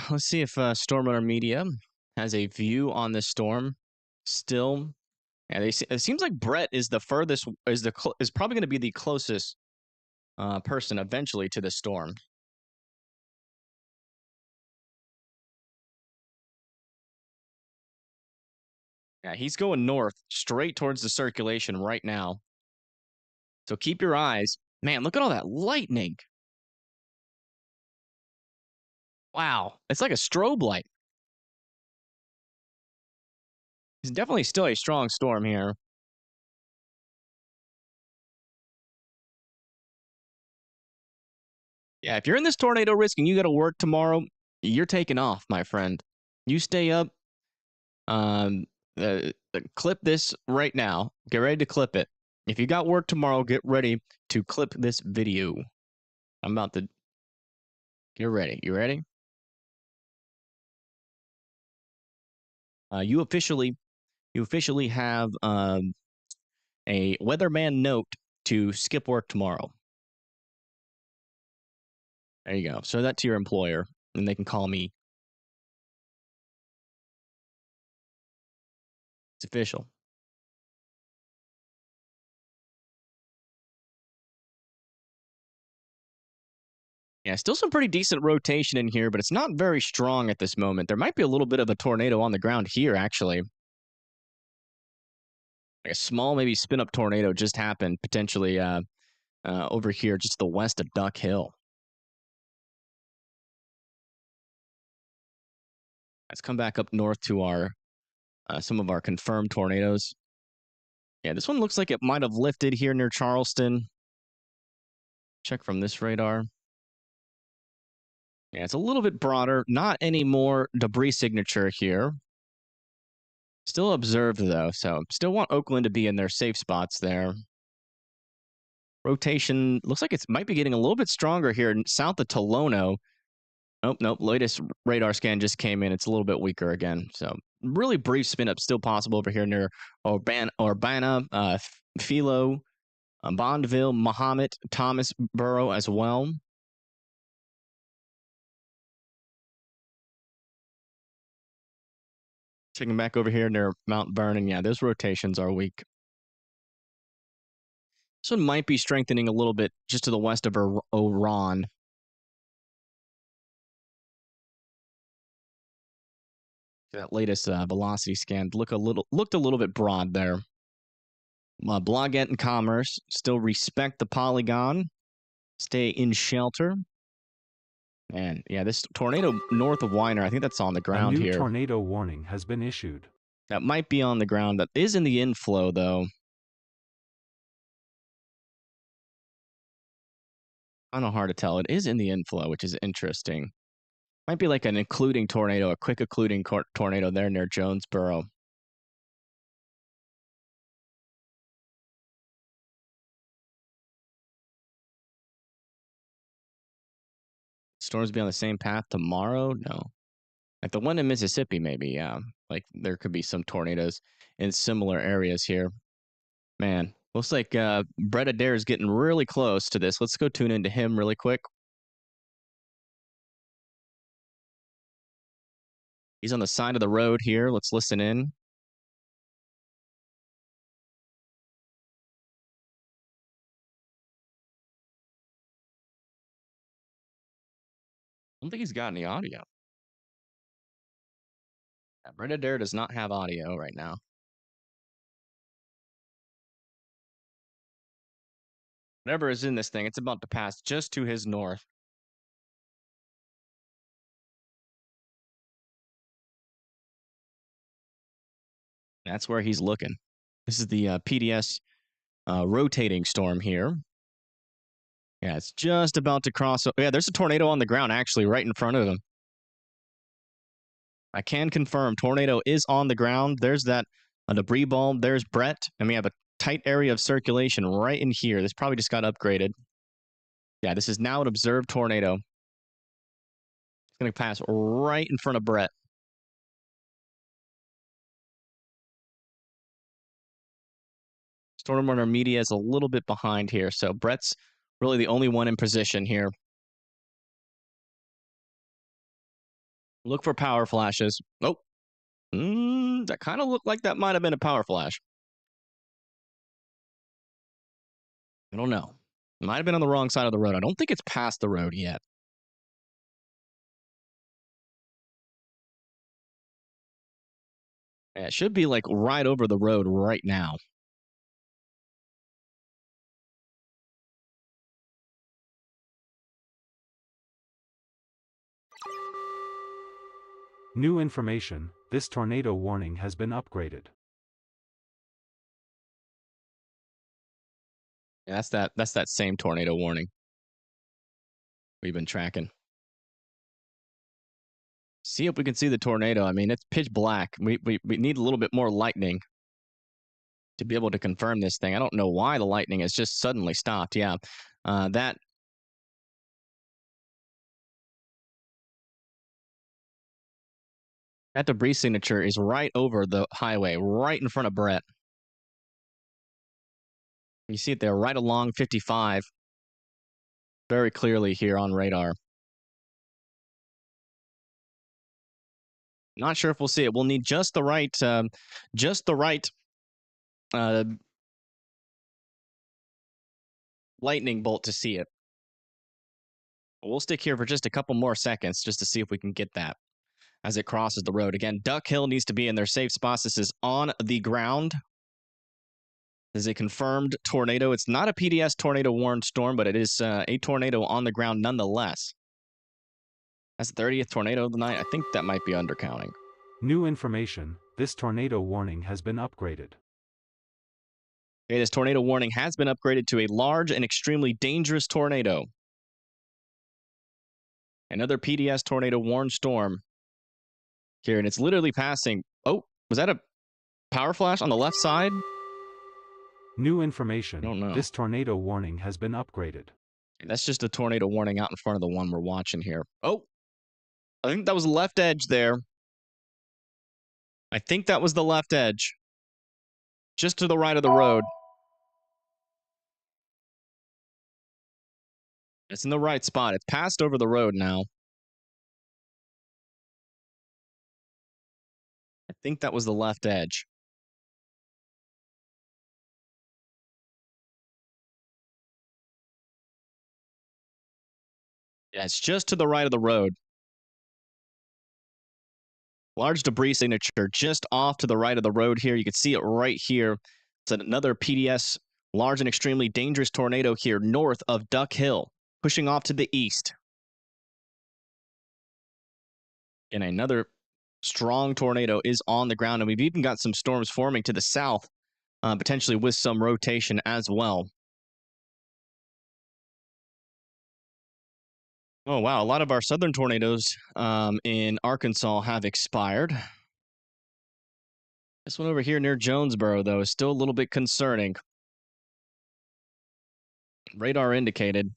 Let's see if Storm Runner Media has a view on this storm. Still, yeah, it seems like Brett is the furthest, is probably going to be the closest person eventually to this storm. Yeah, he's going north, straight towards the circulation right now. So keep your eyes. Man, look at all that lightning. Wow, it's like a strobe light. It's definitely still a strong storm here. Yeah, if you're in this tornado risk and you got to work tomorrow, you're taking off, my friend. You stay up. Clip this right now. Get ready to clip it. If you got work tomorrow, get ready to clip this video. I'm about to... Get ready. You ready? You officially have a weatherman note to skip work tomorrow. There you go. Show that to your employer, and they can call me. It's official. Yeah, still some pretty decent rotation in here, but it's not very strong at this moment. There might be a little bit of a tornado on the ground here, actually. Like a small, maybe spin-up tornado just happened, potentially over here, just to the west of Duck Hill. Let's come back up north to our some of our confirmed tornadoes. Yeah, this one looks like it might have lifted here near Charleston. Check from this radar. Yeah, it's a little bit broader. Not any more debris signature here. Still observed, though, so still want Oakland to be in their safe spots there. Rotation looks like it might be getting a little bit stronger here south of Tolono. Nope. Latest radar scan just came in. It's a little bit weaker again. So really brief spin up still possible over here near Urbana, Philo, Bondville, Mahomet, Thomasboro as well. Checking back over here near Mount Vernon. Yeah, those rotations are weak. This one might be strengthening a little bit just to the west of Oran. That latest velocity scan looked a little bit broad there. Blogget and Commerce still respect the polygon. Stay in shelter. And yeah, this tornado north of Weiner, I think that's on the ground here. A new tornado warning has been issued. That might be on the ground. That is in the inflow, though. Kind of hard to tell. It is in the inflow, which is interesting. Might be like an occluding tornado, a quick occluding tornado there near Jonesboro. Storms be on the same path tomorrow? No. Like the one in Mississippi, maybe, yeah. Like there could be some tornadoes in similar areas here. Man, looks like Brett Adair is getting really close to this. Let's go tune into him really quick. He's on the side of the road here. Let's listen in. I don't think he's got any audio. Yeah, Brett Adair does not have audio right now. Whatever is in this thing, it's about to pass just to his north. That's where he's looking. This is the PDS rotating storm here. Yeah, it's just about to cross. Yeah, there's a tornado on the ground, actually, right in front of him. I can confirm tornado is on the ground. There's that debris ball. There's Brett. And we have a tight area of circulation right in here. This probably just got upgraded. Yeah, this is now an observed tornado. It's going to pass right in front of Brett. Storm Runner Media is a little bit behind here, so Brett's really the only one in position here. Look for power flashes. Oh, that kind of looked like that might have been a power flash. I don't know. It might have been on the wrong side of the road. I don't think it's past the road yet. Yeah, it should be like right over the road right now. New information, this tornado warning has been upgraded. Yeah, that's that same tornado warning we've been tracking. See if we can see the tornado. I mean, it's pitch black. We need a little bit more lightning to be able to confirm this thing. I don't know why the lightning has just suddenly stopped. Yeah, that debris signature is right over the highway, right in front of Brett. You see it there, right along 55. Very clearly here on radar. Not sure if we'll see it. We'll need just the right lightning bolt to see it. We'll stick here for just a couple more seconds just to see if we can get that as it crosses the road. Again, Duck Hill needs to be in their safe spots. This is on the ground. This is a confirmed tornado. It's not a PDS tornado warned storm, but it is a tornado on the ground nonetheless. That's the 30th tornado of the night. I think that might be undercounting. New information, this tornado warning has been upgraded. Okay, this tornado warning has been upgraded to a large and extremely dangerous tornado. Another PDS tornado warned storm here, and it's literally passing. Oh, was that a power flash on the left side? New information, I don't know. This tornado warning has been upgraded. That's just a tornado warning out in front of the one we're watching here. Oh, I think that was the left edge there. I think that was the left edge. Just to the right of the road. It's in the right spot. It's passed over the road now. I think that was the left edge. Yeah, it's just to the right of the road. Large debris signature just off to the right of the road here. You can see it right here. It's another PDS, large and extremely dangerous tornado here north of Duck Hill, pushing off to the east. And another strong tornado is on the ground, and we've even got some storms forming to the south, potentially with some rotation as well. Oh, wow. A lot of our southern tornadoes in Arkansas have expired. This one over here near Jonesboro, though, is still a little bit concerning. Radar indicated.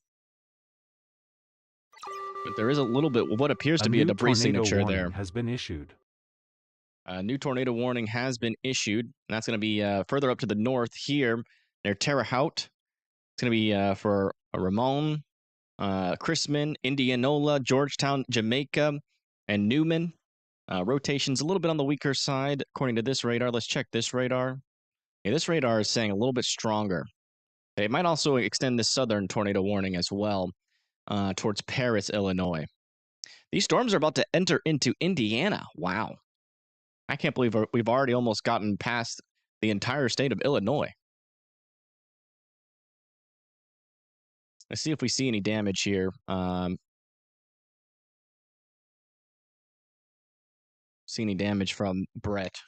But there is a little bit what appears to be a debris signature there. Has been issued. A new tornado warning has been issued. And that's going to be further up to the north here near Terre Haute. It's going to be for Ramon, Chrisman, Indianola, Georgetown, Jamaica, and Newman. Rotation's a little bit on the weaker side, according to this radar. Let's check this radar. Yeah, this radar is saying a little bit stronger. It might also extend this southern tornado warning as well towards Paris, Illinois. These storms are about to enter into Indiana. Wow. I can't believe we've already almost gotten past the entire state of Illinois. Let's see if we see any damage here. See any damage from Brett.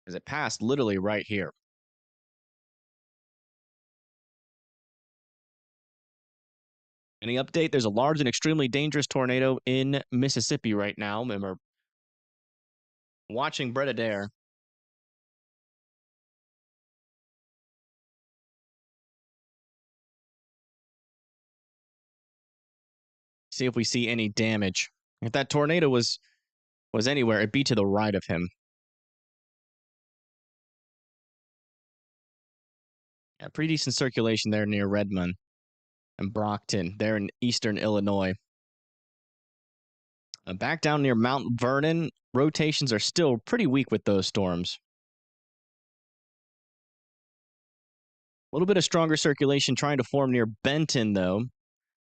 As it passed literally right here. Any update? There's a large and extremely dangerous tornado in Mississippi right now. Remember, watching Brett Adair. See if we see any damage. If that tornado was anywhere, it'd be to the right of him. Yeah, pretty decent circulation there near Redmond and Brockton, there in eastern Illinois. Back down near Mount Vernon, rotations are still pretty weak with those storms. A little bit of stronger circulation trying to form near Benton, though.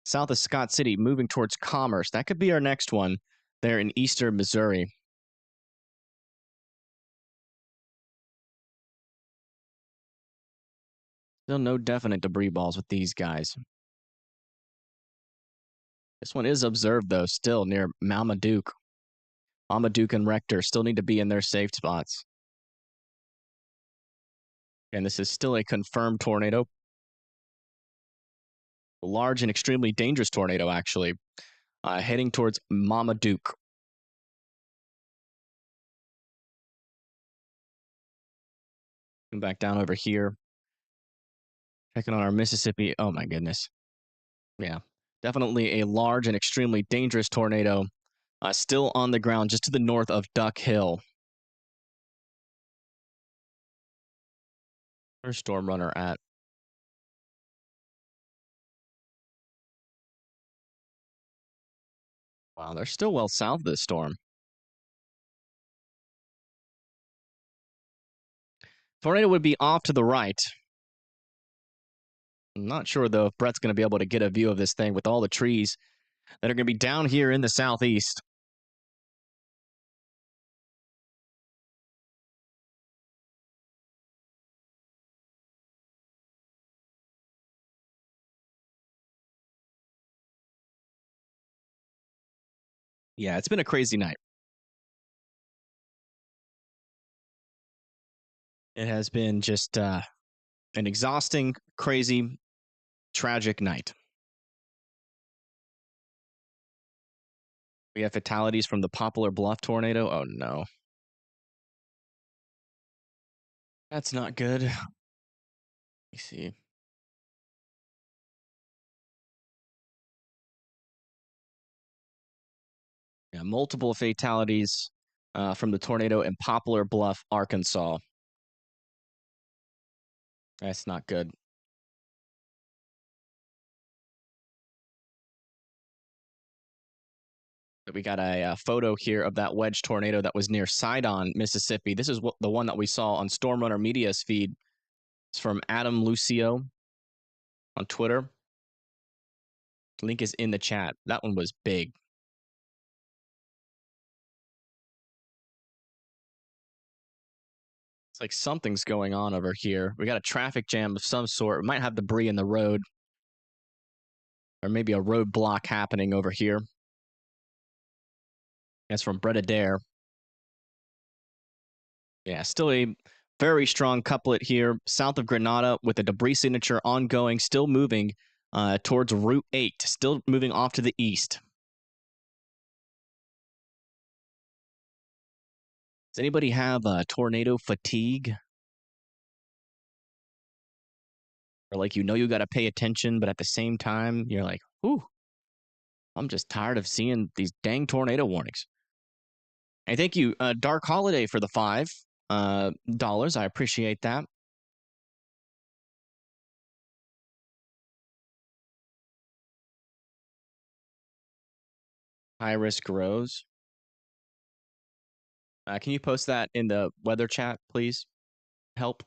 South of Scott City, moving towards Commerce. That could be our next one there in eastern Missouri. Still no definite debris balls with these guys. This one is observed, though, still near Marmaduke. Marmaduke and Rector still need to be in their safe spots. And this is still a confirmed tornado. A large and extremely dangerous tornado, actually, heading towards Marmaduke. Come back down over here. Checking on our Mississippi. Oh, my goodness. Yeah, definitely a large and extremely dangerous tornado still on the ground just to the north of Duck Hill. Where's Storm Runner at? Wow, they're still well south of this storm. Tornado would be off to the right. I'm not sure, though, if Brett's going to be able to get a view of this thing with all the trees that are going to be down here in the southeast. Yeah, it's been a crazy night. It has been just an exhausting, crazy, tragic night. We have fatalities from the Poplar Bluff tornado. Oh, no. That's not good. Let me see. Yeah, multiple fatalities from the tornado in Poplar Bluff, Arkansas. That's not good. But we got a photo here of that wedge tornado that was near Sidon, Mississippi. This is the one that we saw on Storm Runner Media's feed. It's from Adam Lucio on Twitter. Link is in the chat. That one was big. like something's going on over here. We got a traffic jam of some sort. We might have debris in the road. Or maybe a roadblock happening over here. That's from Brett Adair. Yeah, still a very strong couplet here south of Granada with a debris signature ongoing, still moving towards Route 8, still moving off to the east. Does anybody have tornado fatigue? Or like you got to pay attention, but at the same time, you're like, whew, I'm just tired of seeing these dang tornado warnings. And thank you, Dark Holiday, for the $5. I appreciate that. High risk grows. Can you post that in the weather chat, please? Help.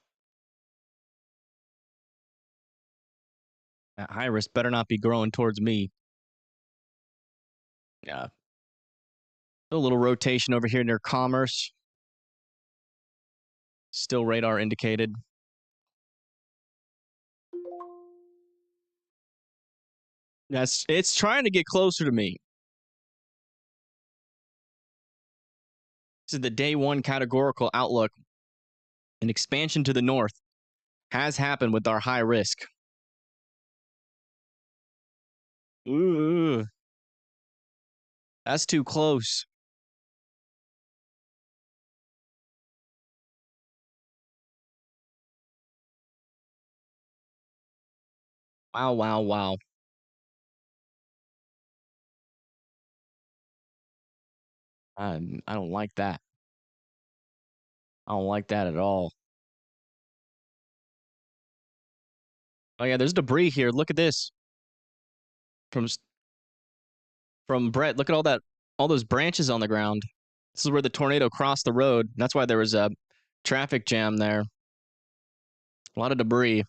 That high risk better not be growing towards me. Yeah. A little rotation over here near Commerce. Still radar indicated. Yes, it's trying to get closer to me. This is the day one categorical outlook. An expansion to the north has happened with our high risk. Ooh. That's too close. Wow, wow, wow. I don't like that. I don't like that at all. Oh yeah, there's debris here. Look at this. From Brett, look at all those branches on the ground. This is where the tornado crossed the road. That's why there was a traffic jam there. A lot of debris.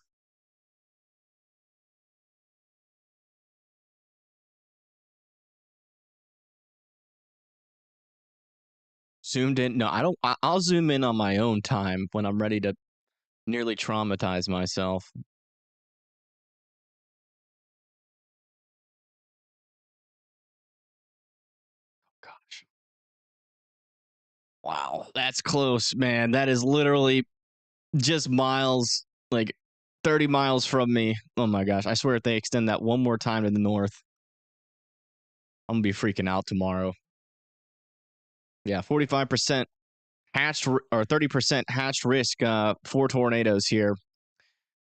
Zoomed in. No, I don't. I'll zoom in on my own time when I'm ready to nearly traumatize myself. Gosh. Wow, that's close, man. That is literally just miles, like 30 miles from me. Oh my gosh. I swear if they extend that one more time to the north, I'm going to be freaking out tomorrow. Yeah, 45% hatched or 30% hatched risk for tornadoes here.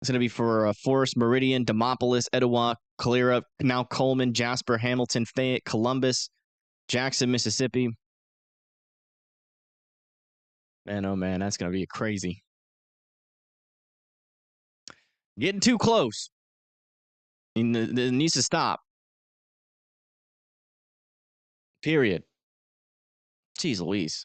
It's going to be for Forest, Meridian, Demopolis, Etowah, Calera, now Coleman, Jasper, Hamilton, Fayette, Columbus, Jackson, Mississippi. Man, oh man, that's going to be crazy. Getting too close. It needs to stop. Period. Jeez Louise.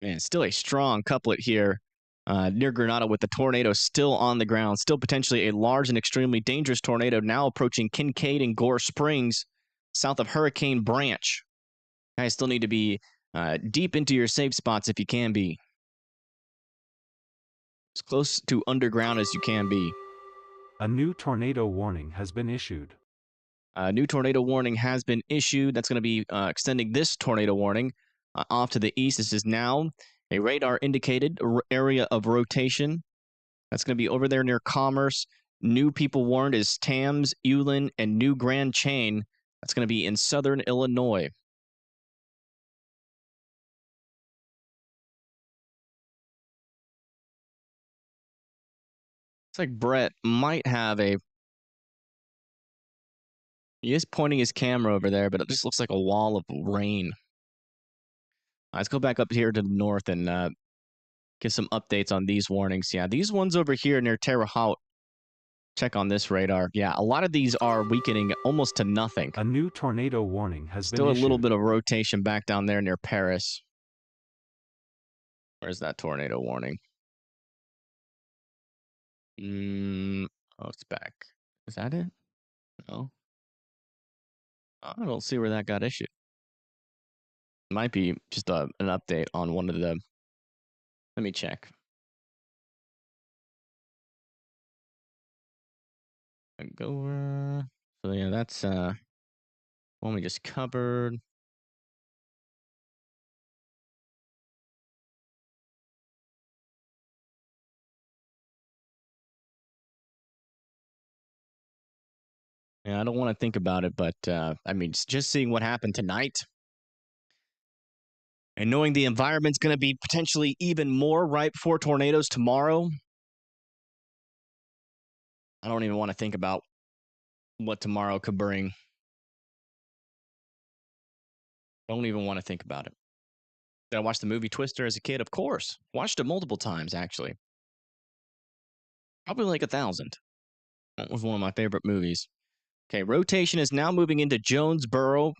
Man, still a strong couplet here near Granada with the tornado still on the ground. Still potentially a large and extremely dangerous tornado now approaching Kincaid and Gore Springs south of Hurricane Branch. Guys still need to be deep into your safe spots if you can be. As close to underground as you can be. A new tornado warning has been issued. A new tornado warning has been issued. That's going to be extending this tornado warning off to the east. This is now a radar indicated area of rotation. That's going to be over there near Commerce. New people warned is Tams, Ulen, and New Grand Chain. That's going to be in southern Illinois. It's like Brett might have a... He is pointing his camera over there, but it just looks like a wall of rain. Let's go back up here to the north and get some updates on these warnings. Yeah, these ones over here near Terre Haute. Check on this radar. Yeah, a lot of these are weakening almost to nothing. A new tornado warning has been issued. Still a little bit of rotation back down there near Paris. Where's that tornado warning? Oh, it's back. Is that it? No. I don't see where that got issued. Might be just an update on one of the Let me check. Go over. So yeah, that's one we just covered. Yeah, I don't want to think about it, but I mean, just seeing what happened tonight and knowing the environment's going to be potentially even more ripe for tornadoes tomorrow, I don't even want to think about what tomorrow could bring. Don't even want to think about it. Did I watch the movie Twister as a kid? Of course. Watched it multiple times, actually. Probably like 1,000. That was one of my favorite movies. Okay, rotation is now moving into Jonesboro,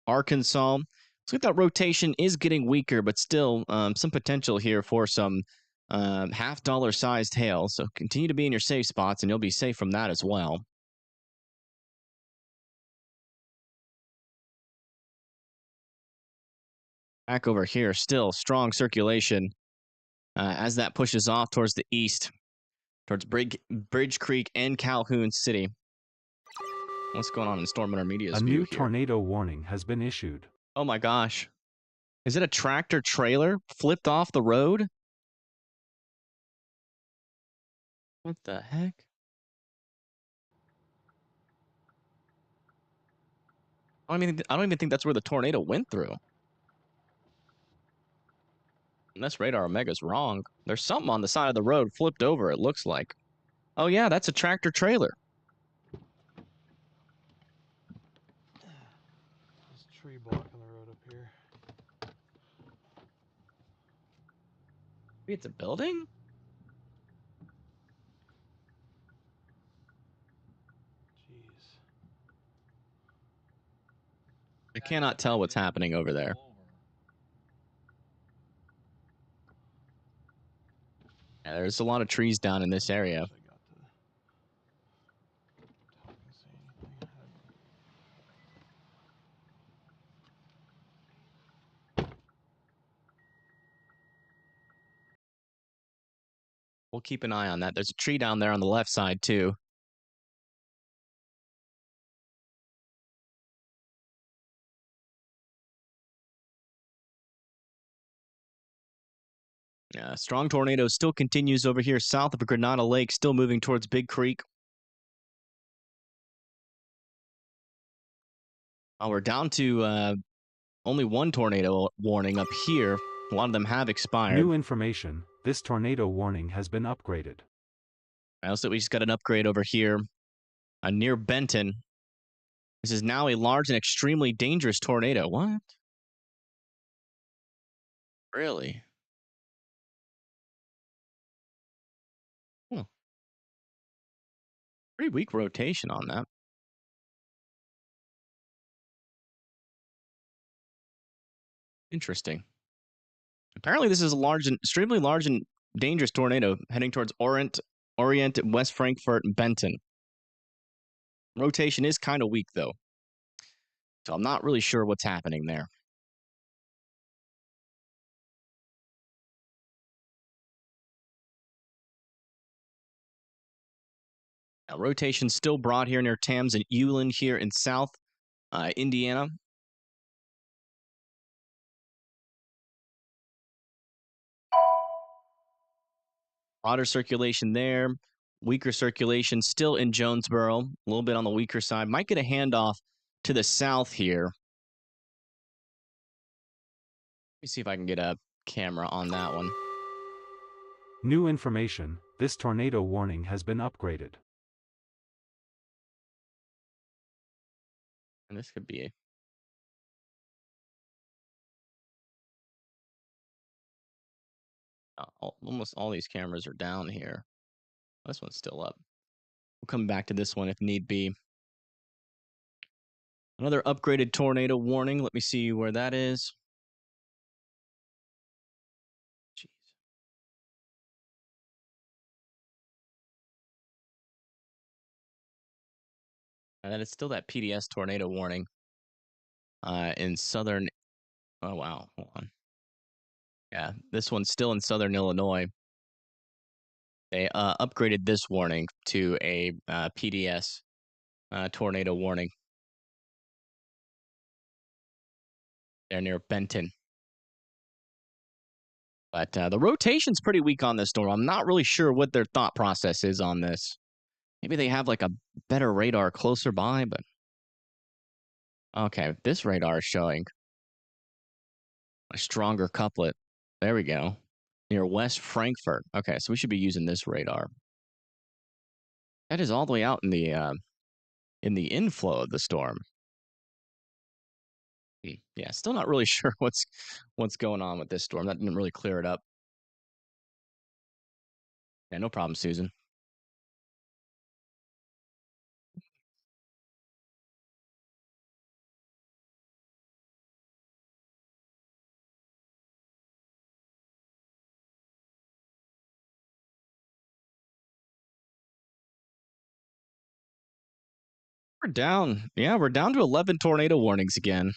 Arkansas. Looks like that rotation is getting weaker, but still some potential here for some $half sized hail. So continue to be in your safe spots, and you'll be safe from that as well. Back over here, still strong circulation as that pushes off towards the east, towards Bridge Creek and Calhoun City. What's going on in Storm Intermedia's view view here? A new tornado warning has been issued. Oh my gosh. Is it a tractor trailer flipped off the road? What the heck? I don't even think that's where the tornado went through. Unless Radar Omega's wrong. There's something on the side of the road flipped over, it looks like. Oh yeah, that's a tractor trailer. There's a tree blocking the road up here. Maybe it's a building? Jeez. I cannot tell what's happening over there. Yeah, there's a lot of trees down in this area. We'll keep an eye on that. There's a tree down there on the left side, too. Strong tornado still continues over here south of Granada Lake, still moving towards Big Creek. We're down to only one tornado warning up here. A lot of them have expired. New information. This tornado warning has been upgraded. I also we just got an upgrade over here near Benton. This is now a large and extremely dangerous tornado. What? Really? Pretty weak rotation on that. Interesting. Apparently, this is a large and extremely large and dangerous tornado heading towards Orient, West Frankfort, and Benton. Rotation is kind of weak, though. So I'm not really sure what's happening there. Now, rotation still broad here near Tams and Uland here in South Indiana. Broader circulation there. Weaker circulation still in Jonesboro. A little bit on the weaker side. Might get a handoff to the south here. Let me see if I can get a camera on that one. New information. This tornado warning has been upgraded. And this could be almost all these cameras are down here. This one's still up. We'll come back to this one if need be. Another upgraded tornado warning. Let me see where that is. Jeez. And then it's still that PDS tornado warning in southern. Oh, wow. Hold on. Yeah, this one's still in southern Illinois. They upgraded this warning to a PDS tornado warning. They're near Benton. But the rotation's pretty weak on this storm. I'm not really sure what their thought process is on this. Maybe they have like a better radar closer by, but okay, this radar is showing a stronger couplet. There we go. Near West Frankfort. Okay, so we should be using this radar. That is all the way out in the inflow of the storm. Yeah, still not really sure what's going on with this storm. That didn't really clear it up. Yeah, no problem, Susan. We're down. Yeah, we're down to 11 tornado warnings again.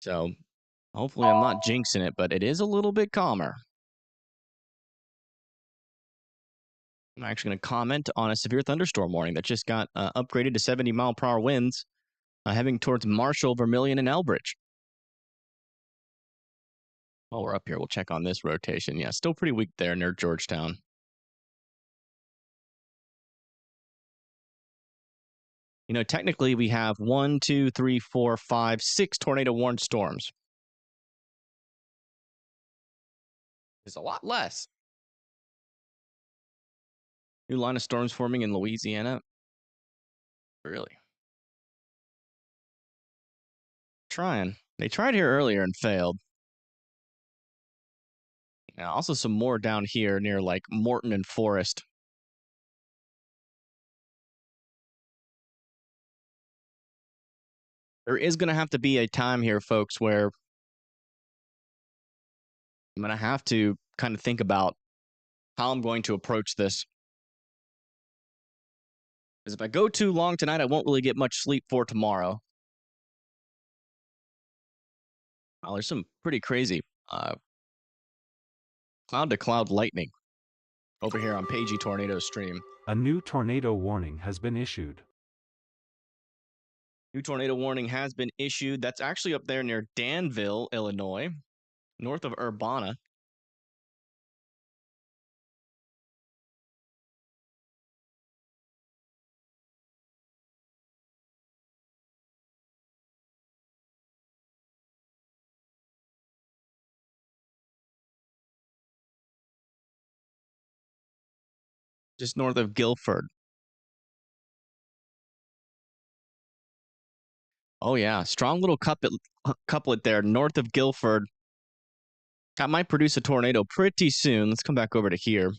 So hopefully I'm not jinxing it, but it is a little bit calmer. I'm actually going to comment on a severe thunderstorm warning that just got upgraded to 70-mile-per-hour winds, heading towards Marshall, Vermilion, and Elbridge. While we're up here, we'll check on this rotation. Yeah, still pretty weak there near Georgetown. You know, technically we have 1, 2, 3, 4, 5, 6 tornado warned storms. It's a lot less. New line of storms forming in Louisiana. Really? Trying. They tried here earlier and failed. Now, also some more down here near like Morton and Forest. There is going to have to be a time here, folks, where I'm going to have to kind of think about how I'm going to approach this. Because if I go too long tonight, I won't really get much sleep for tomorrow. Well, there's some pretty crazy cloud-to-cloud lightning over here on Pagey Tornado Stream. A new tornado warning has been issued. New tornado warning has been issued. That's actually up there near Danville, Illinois, north of Urbana. Just north of Guilford. Oh, yeah. Strong little couplet there north of Guilford. That might produce a tornado pretty soon. Let's come back over to here.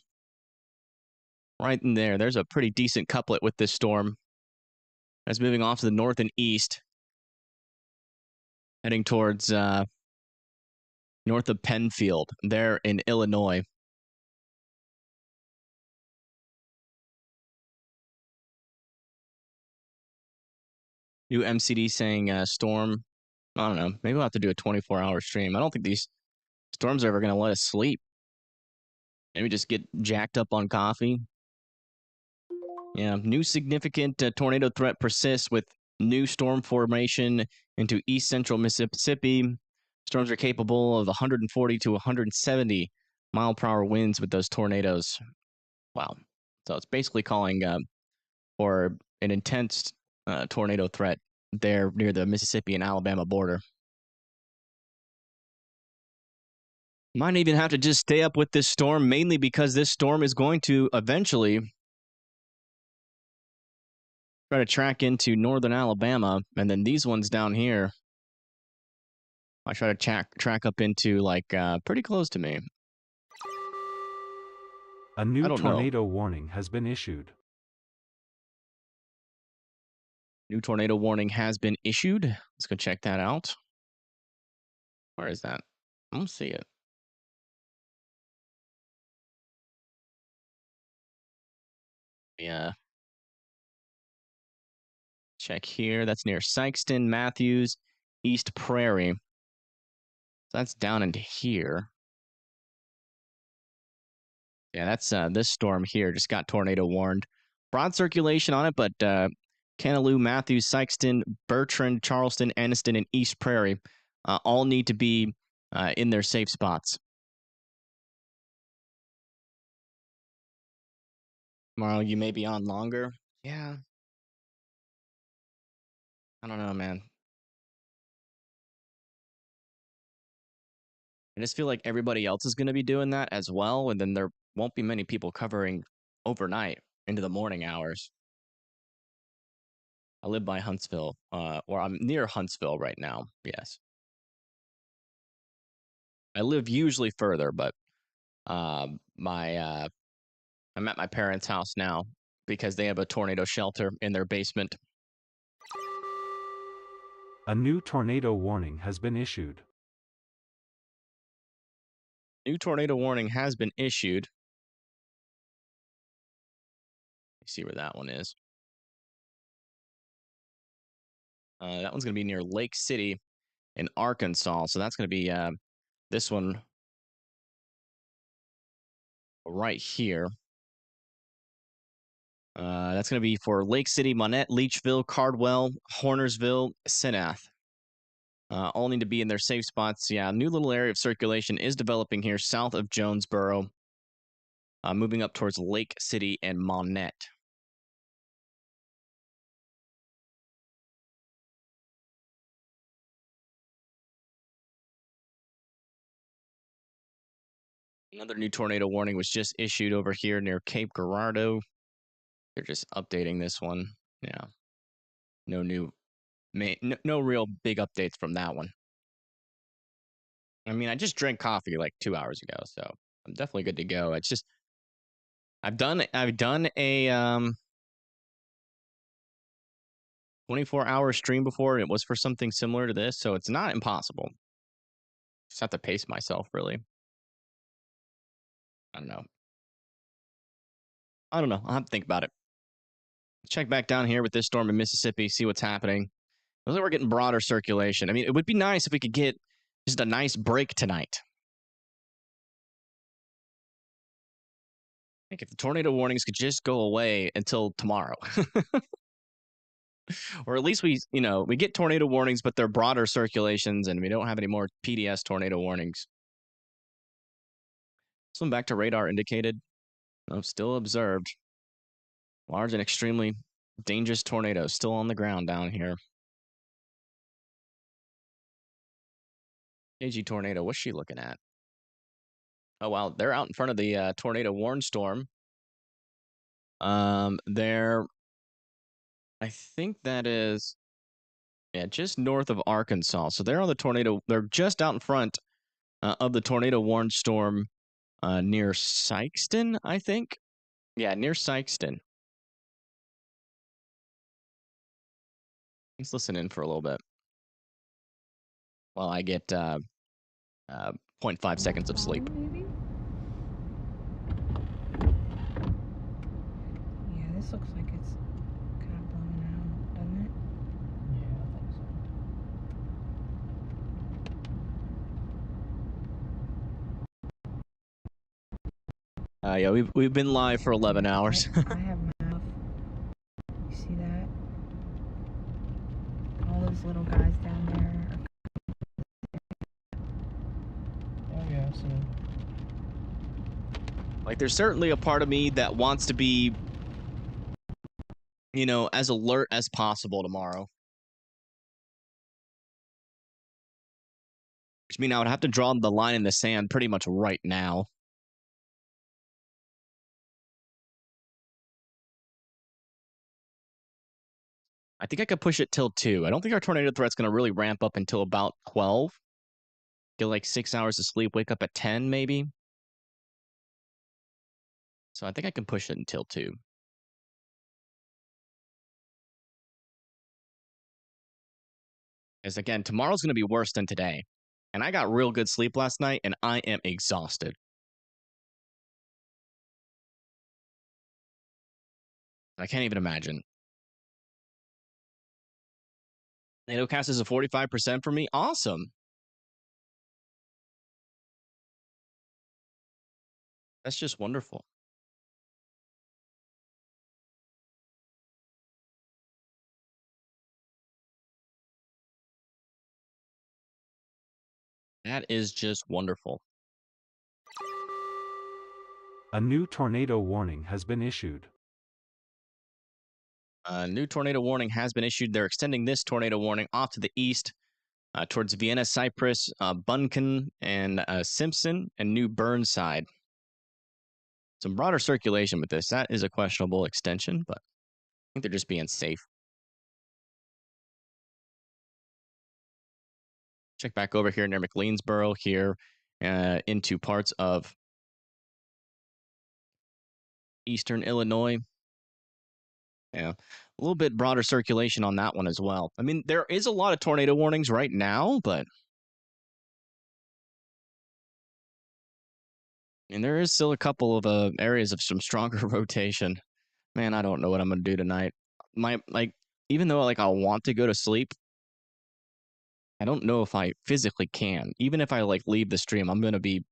Right in there. There's a pretty decent couplet with this storm. That's moving off to the north and east. Heading towards north of Penfield, there in Illinois. New MCD saying storm. I don't know. Maybe we'll have to do a 24-hour stream. I don't think these storms are ever going to let us sleep. Maybe just get jacked up on coffee. Yeah, new significant tornado threat persists with new storm formation into east central Mississippi. Storms are capable of 140 to 170 mile-per-hour winds with those tornadoes. Wow. So it's basically calling for an intense tornado threat there near the Mississippi and Alabama border. Might even have to just stay up with this storm, mainly because this storm is going to eventually try to track into northern Alabama, and then these ones down here, I try to track up into like pretty close to me. A new tornado warning has been issued. New tornado warning has been issued. Let's go check that out. Where is that? I don't see it. Yeah. Check here. That's near Sykeston, Matthews, East Prairie. So that's down into here. Yeah, that's this storm here just got tornado warned. Broad circulation on it, but Canaloo, Matthews, Sykeston, Bertrand, Charleston, Anniston, and East Prairie all need to be in their safe spots. Tomorrow you may be on longer. Yeah. I don't know, man. I just feel like everybody else is going to be doing that as well, and then there won't be many people covering overnight into the morning hours. I live by Huntsville, or I'm near Huntsville right now. Yes. I live usually further, but I'm at my parents' house now because they have a tornado shelter in their basement. A new tornado warning has been issued. New tornado warning has been issued. Let's see where that one is. That one's going to be near Lake City in Arkansas. So that's going to be this one right here. That's going to be for Lake City, Monette, Leachville, Cardwell, Hornersville, Senath. All need to be in their safe spots. Yeah, a new little area of circulation is developing here south of Jonesboro, moving up towards Lake City and Monette. Another new tornado warning was just issued over here near Cape Girardeau. They're just updating this one. Yeah. No real big updates from that one. I mean, I just drank coffee like 2 hours ago, so I'm definitely good to go. It's just I've done a 24-hour stream before, and it was for something similar to this, so it's not impossible. Just have to pace myself, really. I don't know. I'll have to think about it. Check back down here with this storm in Mississippi, see what's happening. Looks like we're getting broader circulation. I mean, it would be nice if we could get just a nice break tonight. Like if the tornado warnings could just go away until tomorrow. Or at least we get tornado warnings, but they're broader circulations, and we don't have any more PDS tornado warnings. This one back to radar indicated. No, still observed. Large and extremely dangerous tornado still on the ground down here. AG tornado, what's she looking at? Oh, wow, they're out in front of the tornado warn storm. They're, I think that is, yeah, just north of Arkansas. So they're on the tornado. They're just out in front of the tornado warn storm near Sykeston, I think. Yeah, near Sykeston. Let's listen in for a little bit while I get 0.5 seconds of sleep. Maybe? Yeah, this looks like it's kind of blowing out, doesn't it? Yeah, I think so. Yeah, we've been live for 11 hours. I have enough. You see that? All those little guys down there. Oh yeah, I've seen. Like, there's certainly a part of me that wants to be, as alert as possible tomorrow. Which means I would have to draw the line in the sand pretty much right now. I think I could push it till 2. I don't think our tornado threat's going to really ramp up until about 12. Get like 6 hours of sleep, wake up at 10 maybe. So I think I can push it until 2. Because again, tomorrow's going to be worse than today. And I got real good sleep last night, and I am exhausted. I can't even imagine. NatoCast is a 45% for me. Awesome. That's just wonderful. That is just wonderful. A new tornado warning has been issued. A new tornado warning has been issued. They're extending this tornado warning off to the east towards Vienna, Cyprus, Bunken, and Simpson, and New Burnside. Some broader circulation with this. That is a questionable extension, but I think they're just being safe. Check back over here near McLeansboro here into parts of eastern Illinois. Yeah, a little bit broader circulation on that one as well. I mean, there is a lot of tornado warnings right now, but and there is still a couple of areas of some stronger rotation. Man, I don't know what I'm gonna do tonight. Even though I want to go to sleep, I don't know if I physically can. Even if I leave the stream, I'm gonna be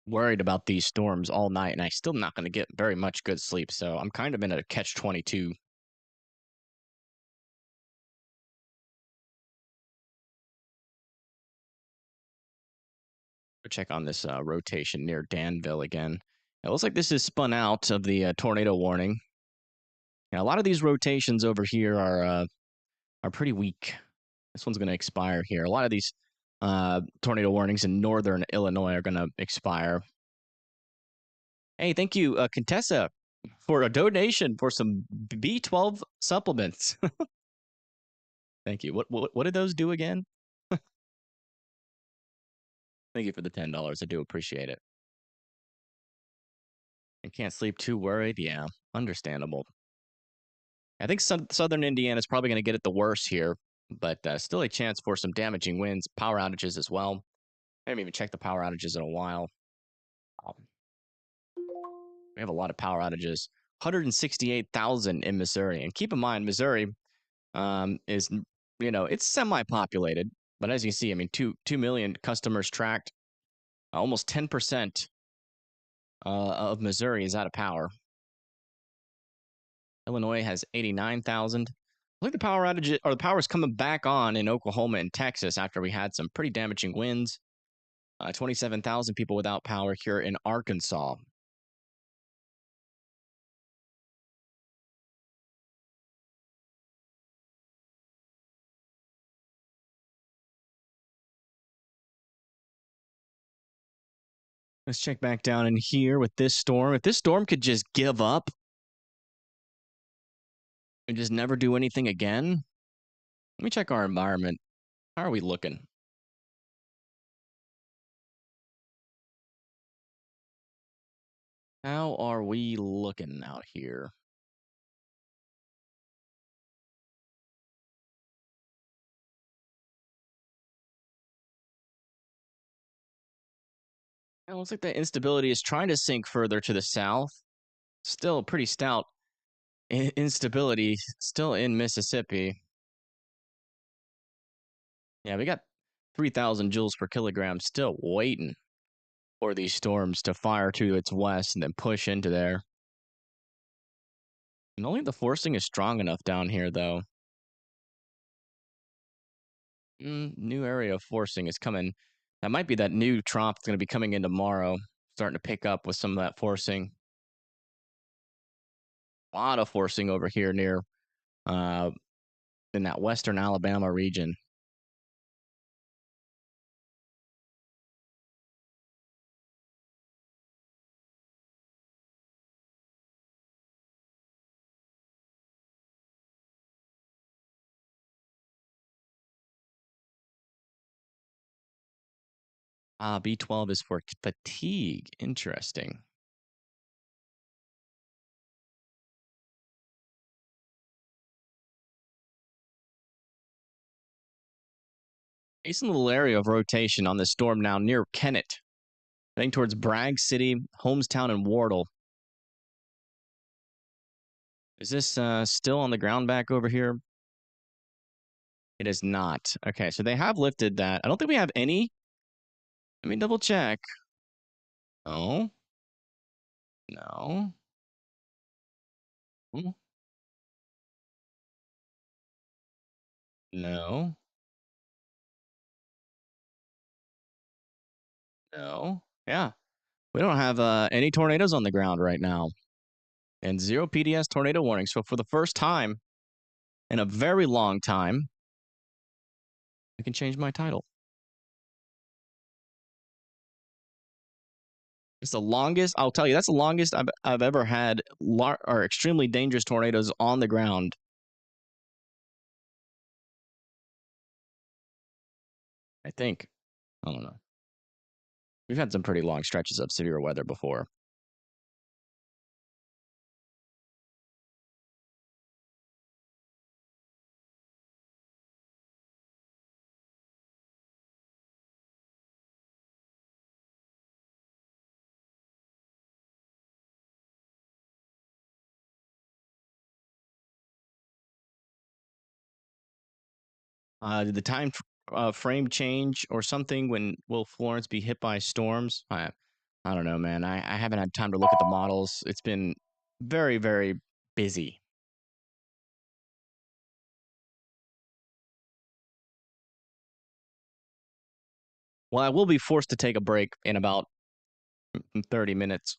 worried about these storms all night, and I'm still not gonna get very much good sleep. So I'm kind of in a catch-22. Go check on this rotation near Danville again. It looks like this is spun out of the tornado warning. Yeah, a lot of these rotations over here are pretty weak. This one's going to expire here. A lot of these tornado warnings in northern Illinois are going to expire. Hey, thank you, Contessa, for a donation for some B12 supplements. Thank you. What did those do again? Thank you for the $10. I do appreciate it. I can't sleep, too worried. Yeah, understandable. I think southern Indiana is probably going to get it the worst here, but still a chance for some damaging winds, power outages as well. I haven't even checked the power outages in a while. We have a lot of power outages. 168,000 in Missouri. And keep in mind, Missouri is, it's semi-populated. But as you see, I mean, 2 million customers tracked. Almost 10% of Missouri is out of power. Illinois has 89,000. I think the power outage or the power is coming back on in Oklahoma and Texas after we had some pretty damaging winds. 27,000 people without power here in Arkansas. Let's check back down in here with this storm. If this storm could just give up and just never do anything again. Let me check our environment. How are we looking? How are we looking out here? It looks like the instability is trying to sink further to the south. Still pretty stout instability still in Mississippi. Yeah, we got 3,000 joules per kilogram still waiting for these storms to fire to its west and then push into there. And only the forcing is strong enough down here, though. New area of forcing is coming. That might be that new trough that's going to be coming in tomorrow. Starting to pick up with some of that forcing. A lot of forcing over here near in that western Alabama region. B12 is for fatigue. Interesting. Decent little area of rotation on this storm now near Kennett. Heading towards Bragg City, Homestown, and Wardle. Is this still on the ground back over here? It is not. Okay, so they have lifted that. I don't think we have any. Let me double check. No. No. No. No. Yeah. We don't have any tornadoes on the ground right now. And 0 PDS tornado warning. So for the first time in a very long time, I can change my title. It's the longest, I'll tell you, that's the longest I've ever had or extremely dangerous tornadoes on the ground. I think. I don't know. We've had some pretty long stretches of severe weather before. Did the time frame change or something? When will Florence be hit by storms? I don't know, man. I haven't had time to look at the models. It's been very, very busy. Well, I will be forced to take a break in about 30 minutes.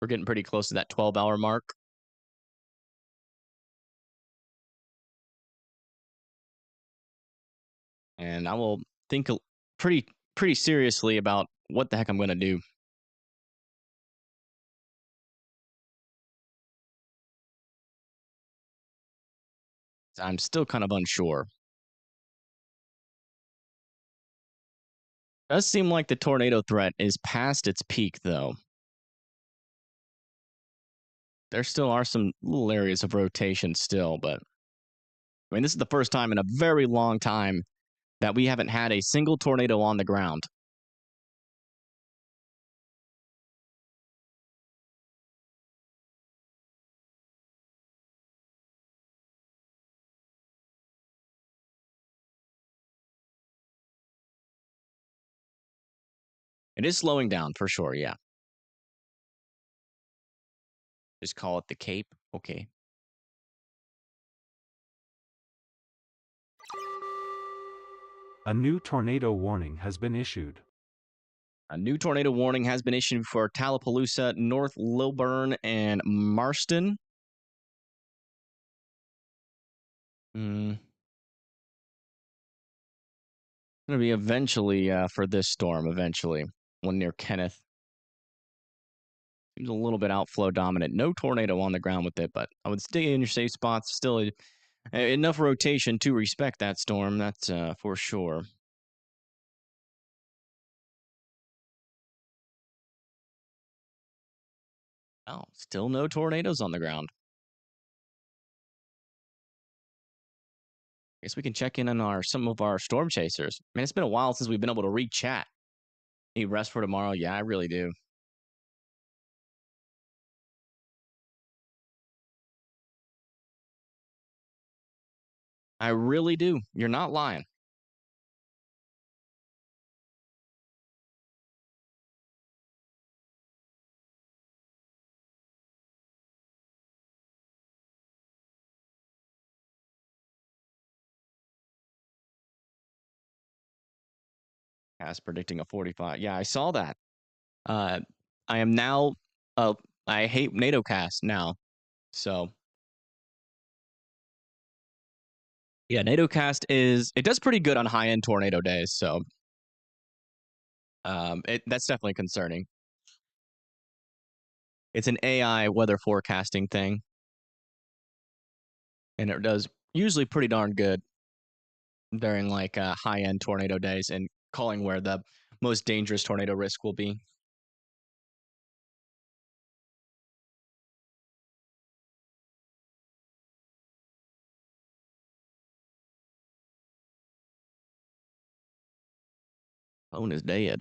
We're getting pretty close to that 12-hour mark. And I will think pretty seriously about what the heck I'm going to do. I'm still kind of unsure. Does seem like the tornado threat is past its peak, though. There still are some little areas of rotation still, but I mean, this is the first time in a very long time that we haven't had a single tornado on the ground. It is slowing down for sure, yeah. Just call it the Cape. Okay. A new tornado warning has been issued. A new tornado warning has been issued for Tallapoosa, North Lilburn, and Marston. Going to be eventually for this storm, eventually. One near Kenneth. Seems a little bit outflow dominant. No tornado on the ground with it, but I would stay in your safe spots. Still enough rotation to respect that storm. That's for sure. Oh, still no tornadoes on the ground. Guess we can check in on some of our storm chasers. Man, it's been a while since we've been able to re-chat. Need rest for tomorrow? Yeah, I really do. I really do. You're not lying. As predicting a 45. Yeah, I saw that. I am now. I hate NATOcast now. So. Yeah, NATOcast it does pretty good on high-end tornado days. So. That's definitely concerning. It's an AI weather forecasting thing, and it does usually pretty darn good during like high-end tornado days and calling where the most dangerous tornado risk will be. Phone is dead.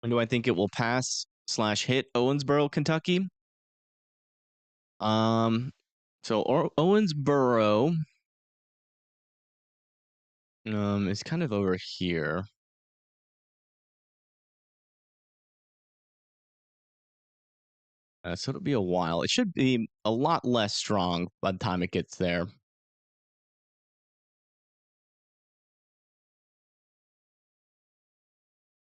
When do I think it will pass / hit Owensboro, Kentucky? Owensboro is kind of over here. So it'll be a while. It should be a lot less strong by the time it gets there.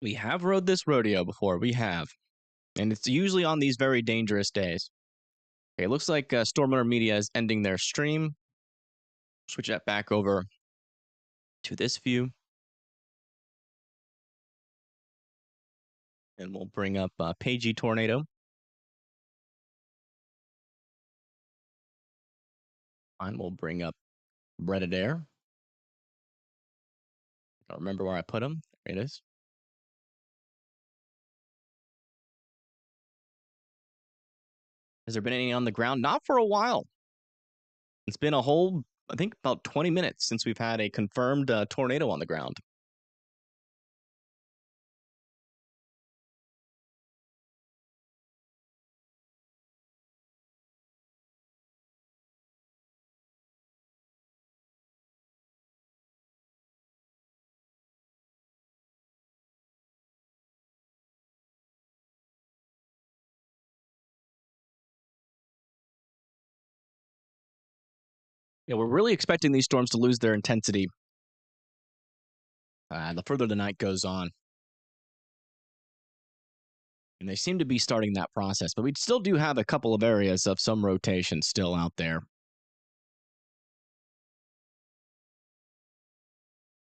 We have rode this rodeo before. We have. And it's usually on these very dangerous days. Okay, it looks like Stormwater Media is ending their stream. Switch that back over to this view. And we'll bring up Pagey Tornado. And we'll bring up Breaded Air. I don't remember where I put them. There it is. Has there been any on the ground? Not for a while. It's been a whole, I think, about 20 minutes since we've had a confirmed tornado on the ground. Yeah, we're really expecting these storms to lose their intensity the further the night goes on. And they seem to be starting that process, but we still do have a couple of areas of some rotation still out there.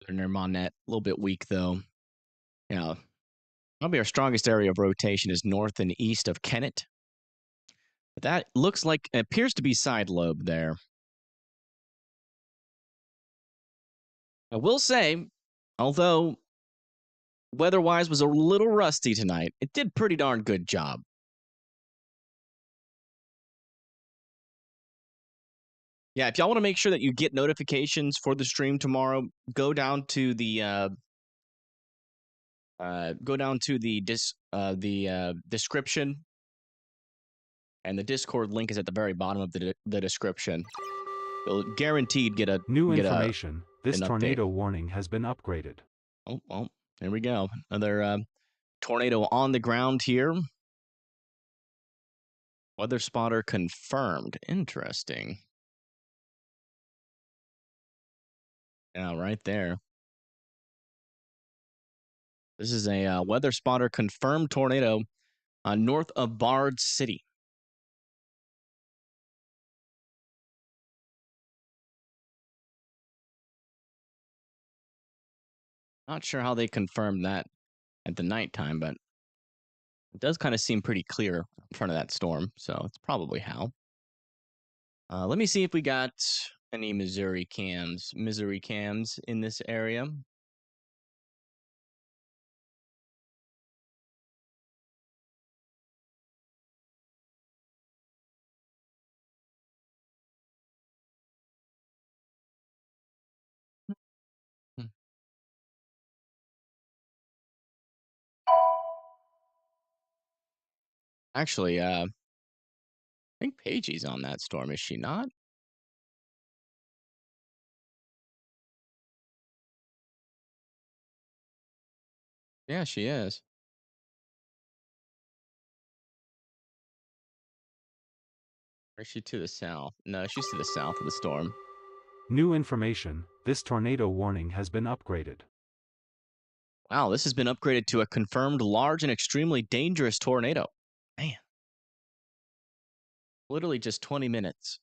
Near Monette, a little bit weak though. Yeah, probably our strongest area of rotation is north and east of Kennett. But that looks like, it appears to be side lobe there. I will say, although weather-wise was a little rusty tonight, it did pretty darn good job. Yeah, if y'all want to make sure that you get notifications for the stream tomorrow, go down to the description, and the Discord link is at the very bottom of the description. You'll guaranteed get a new information. This tornado update. Warning has been upgraded. Oh, well, there we go. Another tornado on the ground here. Weather spotter confirmed. Interesting. Yeah, right there. This is a weather spotter confirmed tornado north of Bard City. Not sure how they confirmed that at the nighttime, but it does kind of seem pretty clear in front of that storm, so it's probably how. Let me see if we got any Missouri cams in this area. Actually, I think Pagey's on that storm, is she not? Yeah, she is. Or is she to the south? No, she's to the south of the storm. New information. This tornado warning has been upgraded. Wow, this has been upgraded to a confirmed large and extremely dangerous tornado. Man. Literally just 20 minutes.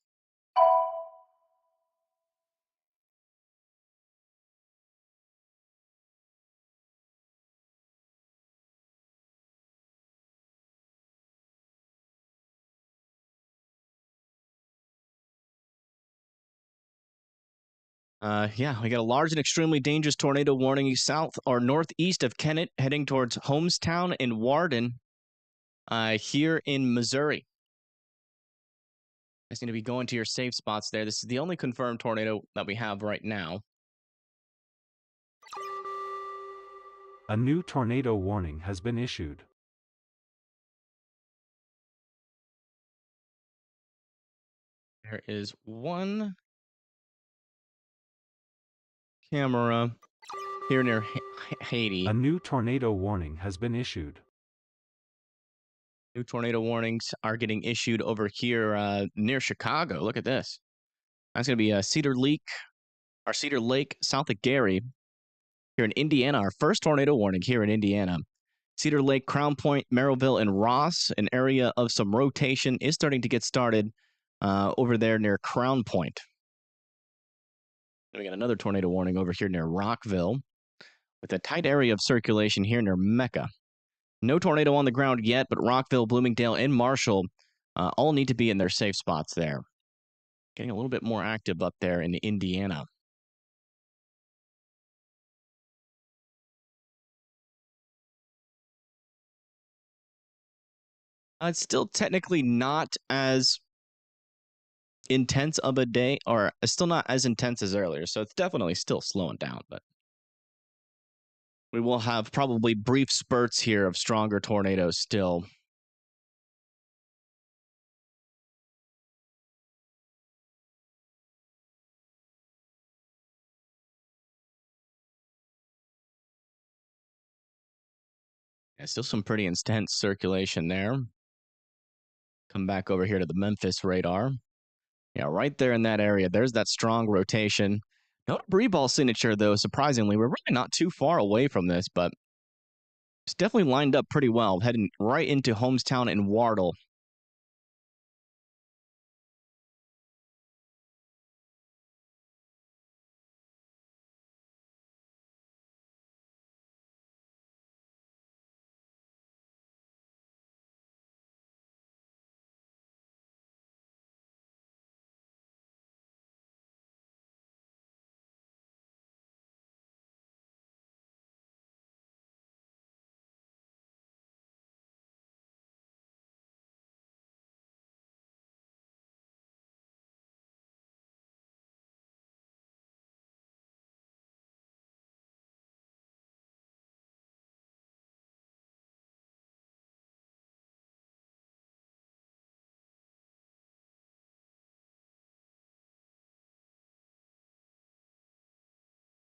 Yeah, we got a large and extremely dangerous tornado warning south or northeast of Kennett, heading towards Homestown and Warden here in Missouri. You guys need to be going to your safe spots there. This is the only confirmed tornado that we have right now. A new tornado warning has been issued. There is one camera here near Haiti. A new tornado warning has been issued. New tornado warnings are getting issued over here near Chicago. Look at this. That's going to be Cedar Lake, south of Gary, here in Indiana. Our first tornado warning here in Indiana. Cedar Lake, Crown Point, Merrillville, and Ross. An area of some rotation is starting to get started over there near Crown Point. We got another tornado warning over here near Rockville, with a tight area of circulation here near Mecca. No tornado on the ground yet, but Rockville, Bloomingdale, and Marshall all need to be in their safe spots there. Getting a little bit more active up there in Indiana. It's still technically not as intense of a day, or still not as intense as earlier, so it's definitely still slowing down, but we will have probably brief spurts here of stronger tornadoes still. Yeah, still some pretty intense circulation there. Come back over here to the Memphis radar. Yeah, right there in that area, there's that strong rotation. No debris ball signature, though, surprisingly. We're really not too far away from this, but it's definitely lined up pretty well, heading right into Homestown and Wardle.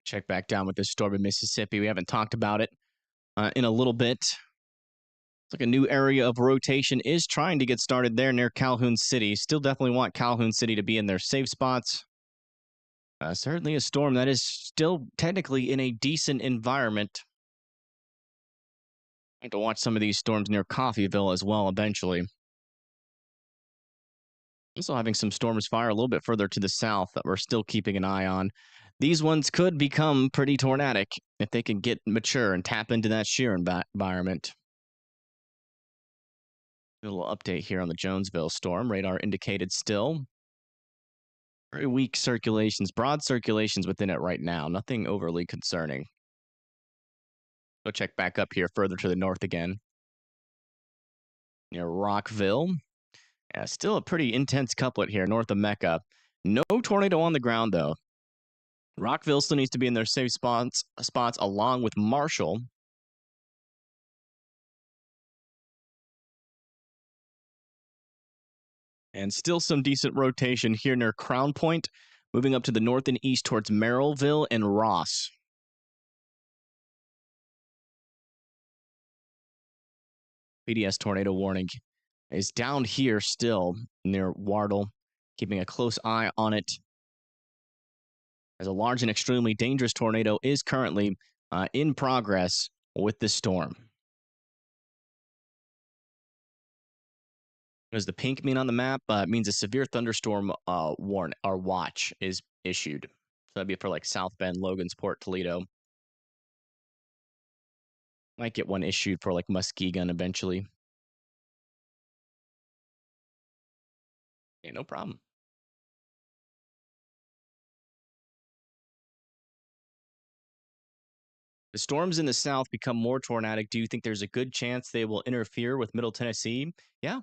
Check back down with this storm in Mississippi. We haven't talked about it in a little bit. It's like a new area of rotation is trying to get started there near Calhoun City. Still definitely want Calhoun City to be in their safe spots. Certainly a storm that is still technically in a decent environment. I have to watch some of these storms near Coffeyville as well eventually. Also having some storms fire a little bit further to the south that we're still keeping an eye on. These ones could become pretty tornadic if they can get mature and tap into that shear environment. A little update here on the Jonesville storm. Radar indicated still. Very weak circulations, broad circulations within it right now. Nothing overly concerning. Go check back up here further to the north again. Near Rockville. Yeah, still a pretty intense couplet here north of Mecca. No tornado on the ground, though. Rockville still needs to be in their safe spots along with Marshall. And still some decent rotation here near Crown Point, moving up to the north and east towards Merrillville and Ross. PDS tornado warning is down here still near Wardle, keeping a close eye on it, as a large and extremely dangerous tornado is currently in progress with this storm. What does the pink mean on the map? It means a severe thunderstorm warn or watch is issued. So that'd be for like South Bend, Logansport, Toledo. Might get one issued for like Muskegon eventually. Yeah, no problem. The storms in the south become more tornadic. Do you think there's a good chance they will interfere with Middle Tennessee? Yeah.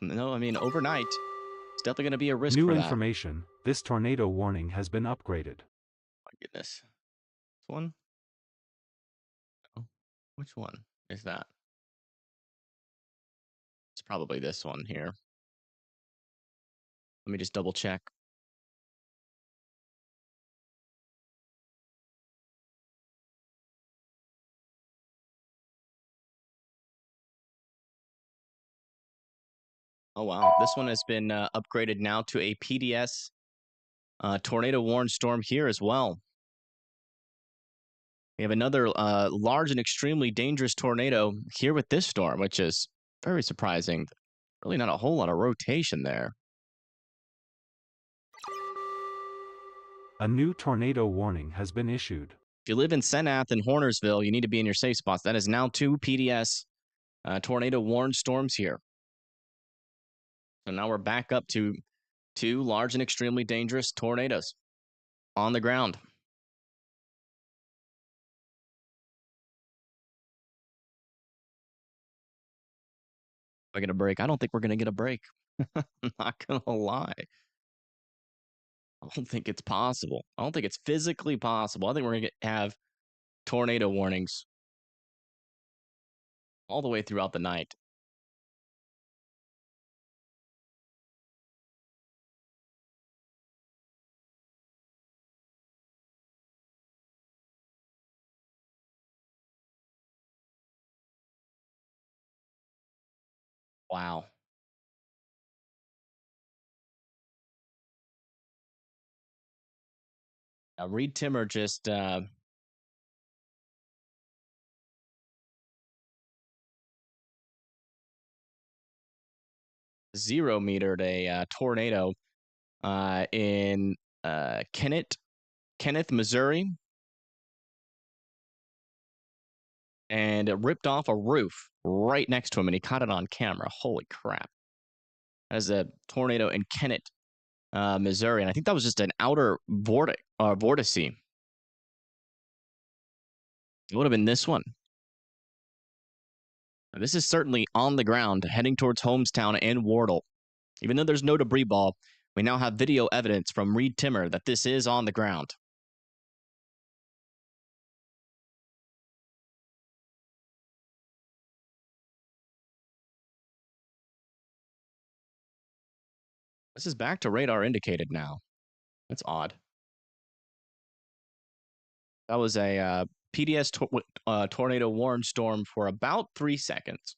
No, I mean, overnight, it's definitely going to be a risk for that. New information. This tornado warning has been upgraded. My goodness. This one? Which one is that? It's probably this one here. Let me just double check. Oh, wow. This one has been upgraded now to a PDS tornado warned storm here as well. We have another large and extremely dangerous tornado here with this storm, which is very surprising. Really not a whole lot of rotation there. A new tornado warning has been issued. If you live in Senath and Hornersville, you need to be in your safe spots. That is now 2 PDS tornado warned storms here. So now we're back up to 2 large and extremely dangerous tornadoes on the ground. I get a break. I don't think we're going to get a break. I'm not going to lie. I don't think it's possible. I don't think it's physically possible. I think we're going to have tornado warnings all the way throughout the night. Wow. Reed Timmer just 0-metered a tornado in Kenneth, Missouri, and it ripped off a roof right next to him, and he caught it on camera. Holy crap. That is a tornado in Kennett, Missouri, and I think that was just an outer vortice. It would have been this one. This is certainly on the ground, heading towards Homestown and Wardle. Even though there's no debris ball, we now have video evidence from Reed Timmer that this is on the ground. This is back to radar indicated now. That's odd. That was a PDS tornado warned storm for about 3 seconds.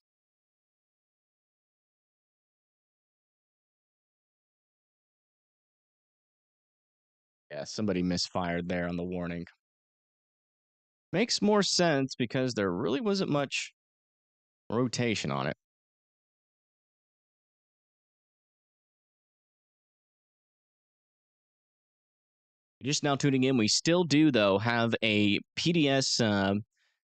Yeah, somebody misfired there on the warning. Makes more sense because there really wasn't much rotation on it. Just now tuning in, we still do, though, have a PDS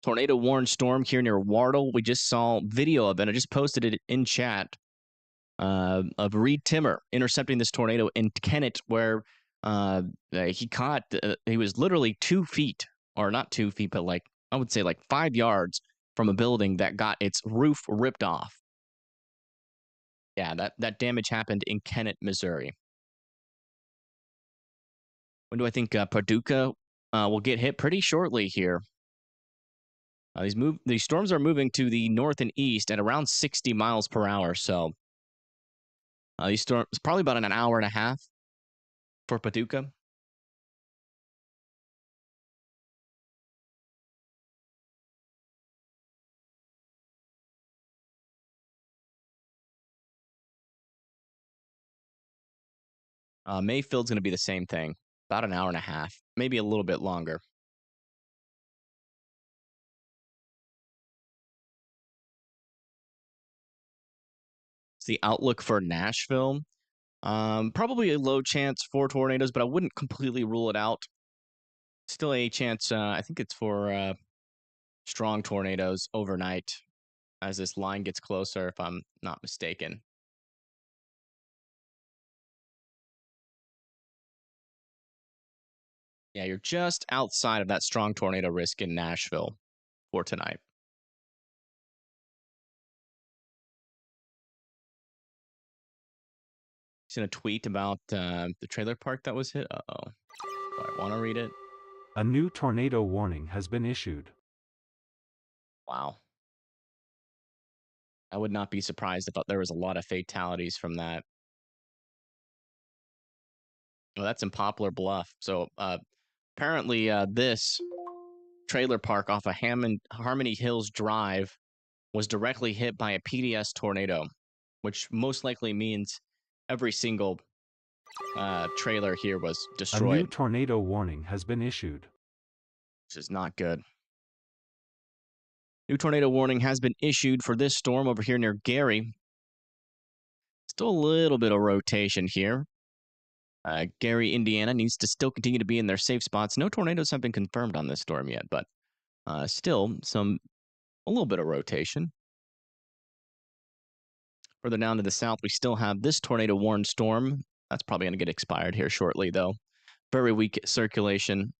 tornado warned storm here near Wardle. We just saw video of it. I just posted it in chat of Reed Timmer intercepting this tornado in Kennett, where he was literally 2 feet, or not 2 feet, but like, I would say like 5 yards from a building that got its roof ripped off. Yeah, that damage happened in Kennett, Missouri. When do I think Paducah will get hit? Pretty shortly here. These storms are moving to the north and east at around 60 miles per hour. So these storms probably about an hour and a half for Paducah. Mayfield's going to be the same thing. About an hour and a half, maybe a little bit longer. It's the outlook for Nashville. Probably a low chance for tornadoes, but I wouldn't completely rule it out. Still a chance. I think it's for strong tornadoes overnight as this line gets closer, if I'm not mistaken. Yeah, you're just outside of that strong tornado risk in Nashville for tonight. Seen a tweet about the trailer park that was hit. Uh-oh. Do I want to read it? A new tornado warning has been issued. Wow. I would not be surprised if there was a lot of fatalities from that. Well, that's in Poplar Bluff. So apparently this trailer park off of Harmony Hills Drive was directly hit by a PDS tornado, which most likely means every single trailer here was destroyed. A new tornado warning has been issued. Which is not good. New tornado warning has been issued for this storm over here near Gary. Still a little bit of rotation here. Gary, Indiana needs to still continue to be in their safe spots. No tornadoes have been confirmed on this storm yet, but still a little bit of rotation. Further down to the south, we still have this tornado warned storm. That's probably going to get expired here shortly, though. Very weak circulation.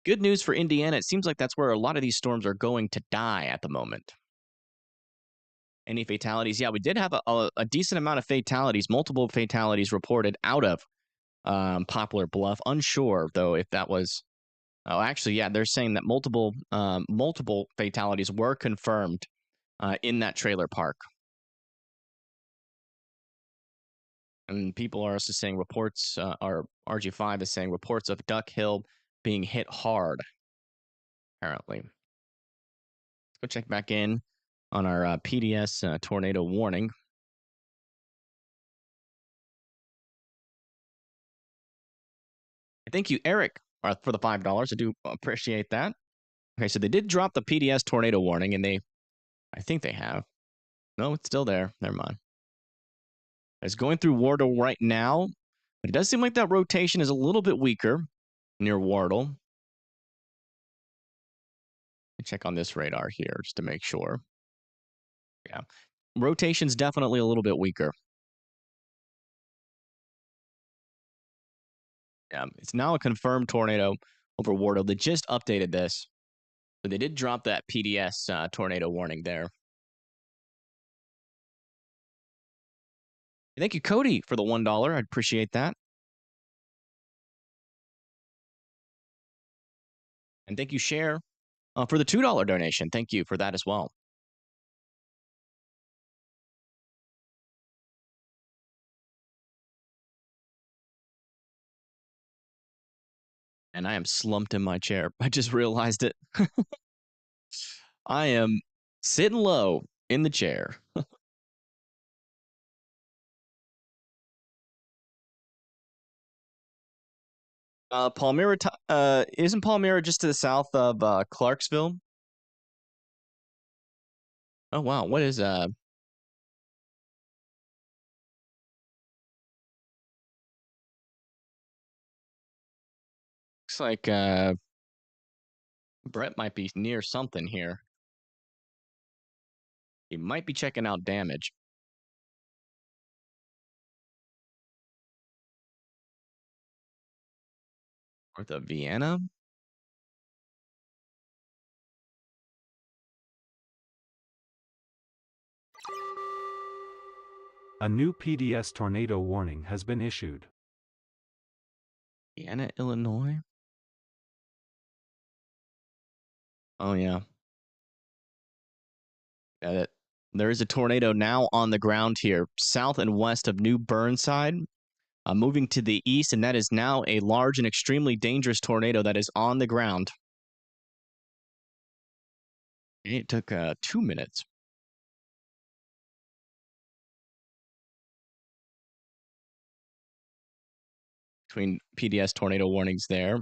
Good news for Indiana. It seems like that's where a lot of these storms are going to die at the moment. Any fatalities? Yeah, we did have a decent amount of fatalities, multiple fatalities reported out of Poplar Bluff. Unsure, though, if that was... Oh, actually, yeah, they're saying that multiple fatalities were confirmed in that trailer park. And people are also saying reports, or RG5 is saying reports of Duck Hill being hit hard, apparently. Let's go check back in on our PDS tornado warning. Thank you, Eric, for the $5. I do appreciate that. Okay, so they did drop the PDS tornado warning, and I think they have. No, it's still there. Never mind. It's going through Wardle right now, but it does seem like that rotation is a little bit weaker near Wardle. Check on this radar here just to make sure. Yeah, rotation's definitely a little bit weaker. Yeah, it's now a confirmed tornado over Wardle. They just updated this, but they did drop that PDS tornado warning there. Thank you, Cody, for the $1. I appreciate that. And thank you, Cher, for the $2 donation. Thank you for that as well. And I am slumped in my chair. I just realized it. I am sitting low in the chair. Palmyra, isn't Palmyra just to the south of Clarksville? Oh wow, what is looks like Brett might be near something here. He might be checking out damage. North of Vienna? A new PDS tornado warning has been issued. Vienna, Illinois? Oh, yeah. There is a tornado now on the ground here, south and west of New Burnside, moving to the east, and that is now a large and extremely dangerous tornado that is on the ground. It took 2 minutes. Between PDS tornado warnings there.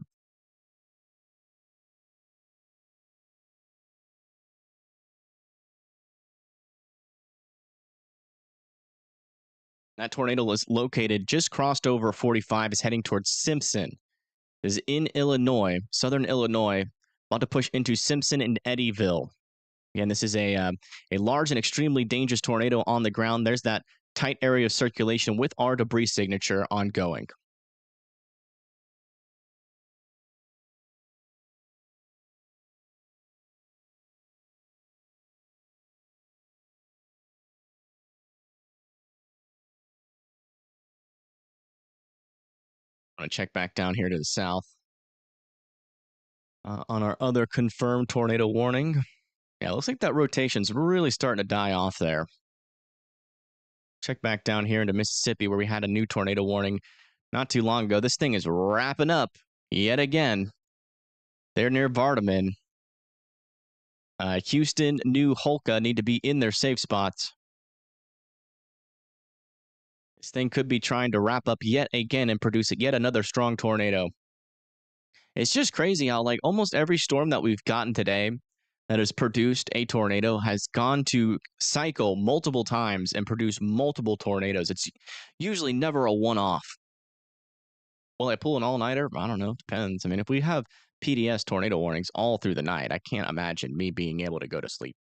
That tornado was located just crossed over 45, is heading towards Simpson. Is in Illinois, southern Illinois, about to push into Simpson and Eddyville. Again, this is a large and extremely dangerous tornado on the ground. There's that tight area of circulation with our debris signature ongoing. I'm going to check back down here to the south. On our other confirmed tornado warning, Yeah, it looks like that rotation's really starting to die off there. Check back down here into Mississippi where we had a new tornado warning not too long ago. This thing is wrapping up yet again. They're near Vardaman. Houston, New Holka need to be in their safe spots. This thing could be trying to wrap up yet again and produce yet another strong tornado. It's just crazy how, like, almost every storm that we've gotten today that has produced a tornado has gone to cycle multiple times and produce multiple tornadoes. It's usually never a one-off. Will I pull an all-nighter? I don't know. Depends. I mean, if we have PDS tornado warnings all through the night, I can't imagine me being able to go to sleep.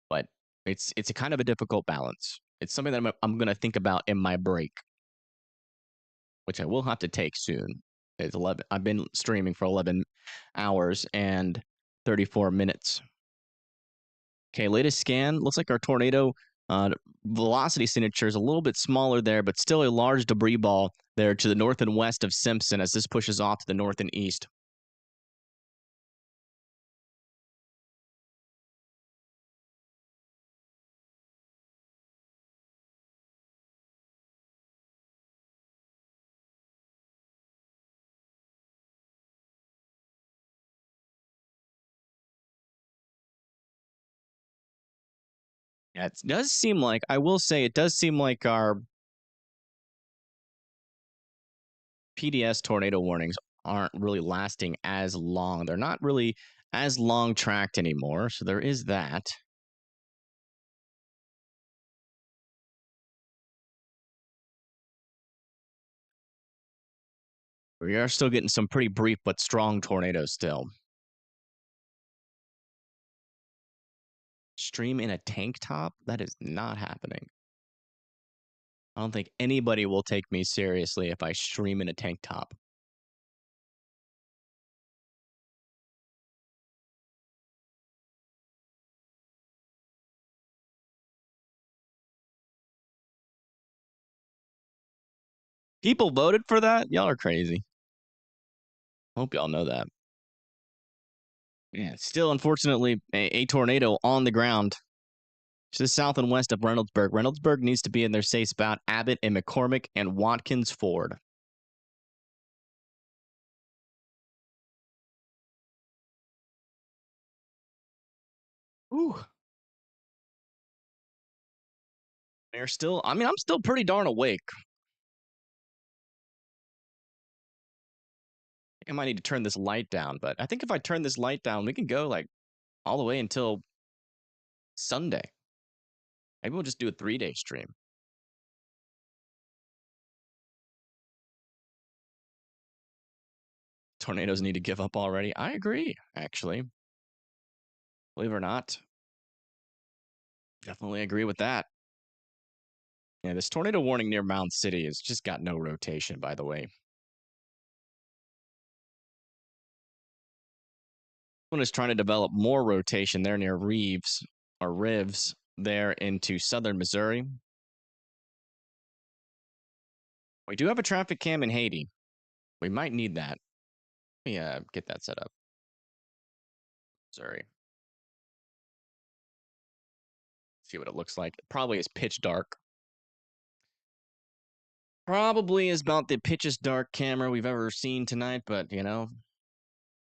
But it's a kind of a difficult balance. It's something that I'm going to think about in my break, which I will have to take soon. It's 11. I've been streaming for 11 hours and 34 minutes. Okay, latest scan. Looks like our tornado velocity signature is a little bit smaller there, but still a large debris ball there to the north and west of Simpson as this pushes off to the north and east. Yeah, it does seem like, I will say, it does seem like our PDS tornado warnings aren't really lasting as long. They're not really as long tracked anymore, so there is that. We are still getting some pretty brief but strong tornadoes still. Stream in a tank top? That is not happening. I don't think anybody will take me seriously if I stream in a tank top. People voted for that? Y'all are crazy. Hope y'all know that. Yeah, still, unfortunately, a tornado on the ground to the south and west of Reynoldsburg. Reynoldsburg needs to be in their safe spot. Abbott and McCormick and Watkins Ford. Ooh. They're still, I mean, I'm still pretty darn awake. I might need to turn this light down, but I think if I turn this light down, we can go like all the way until Sunday. Maybe we'll just do a 3-day stream. Tornadoes need to give up already. I agree, actually. Believe it or not. Definitely agree with that. Yeah, this tornado warning near Mound City has just got no rotation, by the way. One is trying to develop more rotation there near Rivs there into southern Missouri. We do have a traffic cam in Haiti. We might need that. Let me get that set up. Missouri. See what it looks like. It probably is pitch dark. Probably is about the pitchest dark camera we've ever seen tonight, but, you know,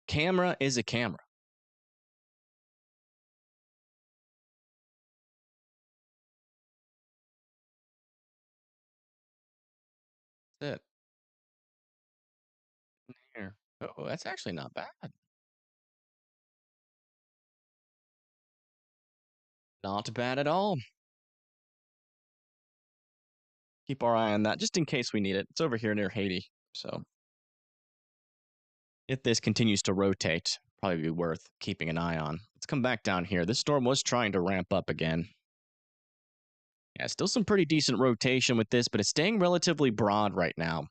camera is a camera. That's it. Here. Oh, that's actually not bad. Not bad at all. Keep our eye on that, just in case we need it. It's over here near Haiti, so if this continues to rotate, probably be worth keeping an eye on. Let's come back down here. This storm was trying to ramp up again. Yeah, still some pretty decent rotation with this, but it's staying relatively broad right now.